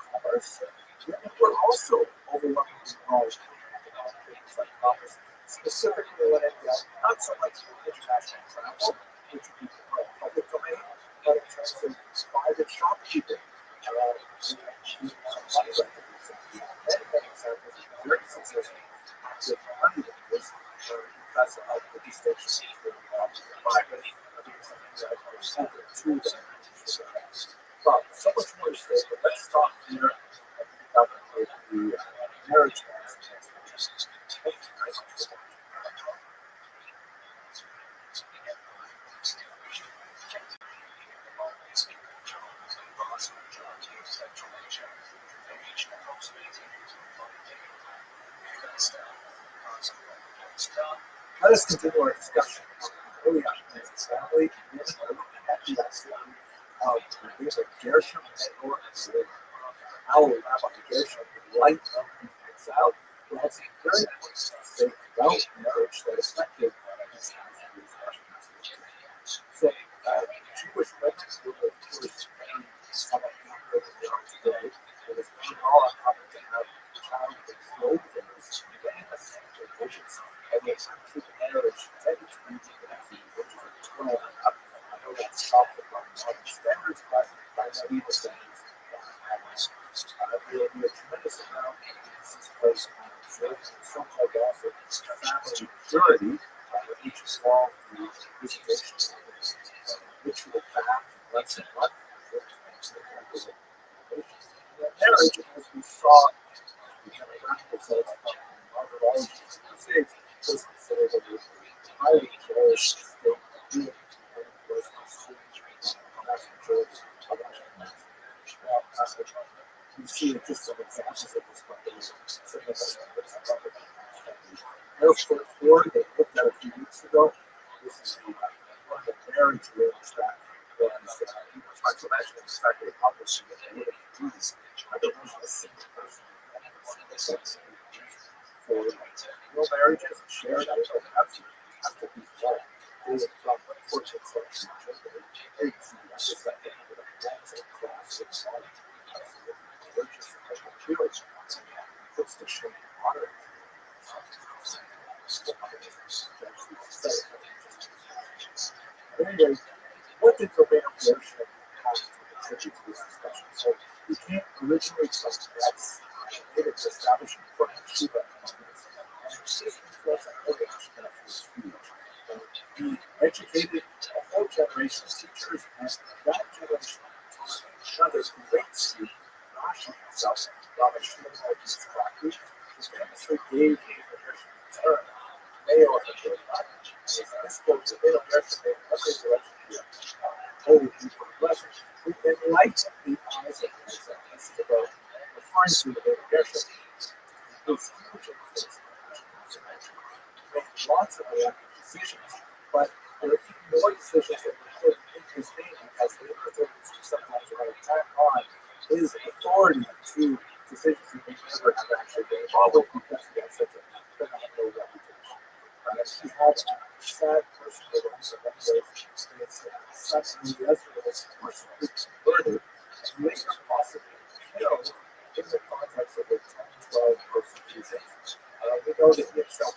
commerce, women were also overwhelmingly involved in economic things like commerce, specifically when it dealt not so much with international travel, which would be public domain, but in terms of private shopkeeping, many examples of very successful active money makers because of the distinction between private and being something that is open to them. But so much more to say, but let's talk here about the marriage laws. Thank you very much. Let us continue our discussion on early Ashkenaz's family. We're looking at the activity of Rabbi Gershom and our Rabbi Gershom, the light of the exile, who had some very important things to say about marriage that affected these Ashkenazis. So, Jewish women were, of course, somewhat younger than they are today. It was not all uncommon to have a child with clothed things, and a sexual visions. And the actual marriage tended to be the age of 12 and up. I know that's tough from modern standards, but by medieval standards, there will be a tremendous amount of place observed in some type of family purity, each is involved in the visitation of ritual bath once a month. Marriage, as we saw in the graphic results from Marvelology of the Crusades, was considered a highly cherished state of being, and was considered the vast majority of Ashkenaz. Now, you see just some examples of this, but there was some of the Airport Ford that looked at a few weeks ago. This is one of the marriage rooms that was, trying to imagine exactly how this would be able to do this. I don't know a single person for real marriages and shared, I don't have to be involved. They would from 14 seconds. very easy to understand that the financial class of money purchase of materials puts the shame on it. Anyway, what did the random notion have to contribute to this discussion? So we can't originally from that's native to establishing important Shiva companies, and this influence on organization is huge. He educated a whole generation of teachers, and that generation taught others great students. Rashi himself, Rabbi is famously gave the term male of the this quote the middle resume of his relationship. Holy people blessing. We enlighten the eyes of the This is about referring to the middle resume. Those huge influence make lots of elected decisions, but there are even more decisions that were put in his name because the authorities sometimes are going to tack on his authority to decisions he may never have actually been involved with because he has such a phenomenal reputation. He had a sad personal experience, suddenly yesterday was personally converted and later possibly killed in the context of a 10-12 persecution. We know that he himself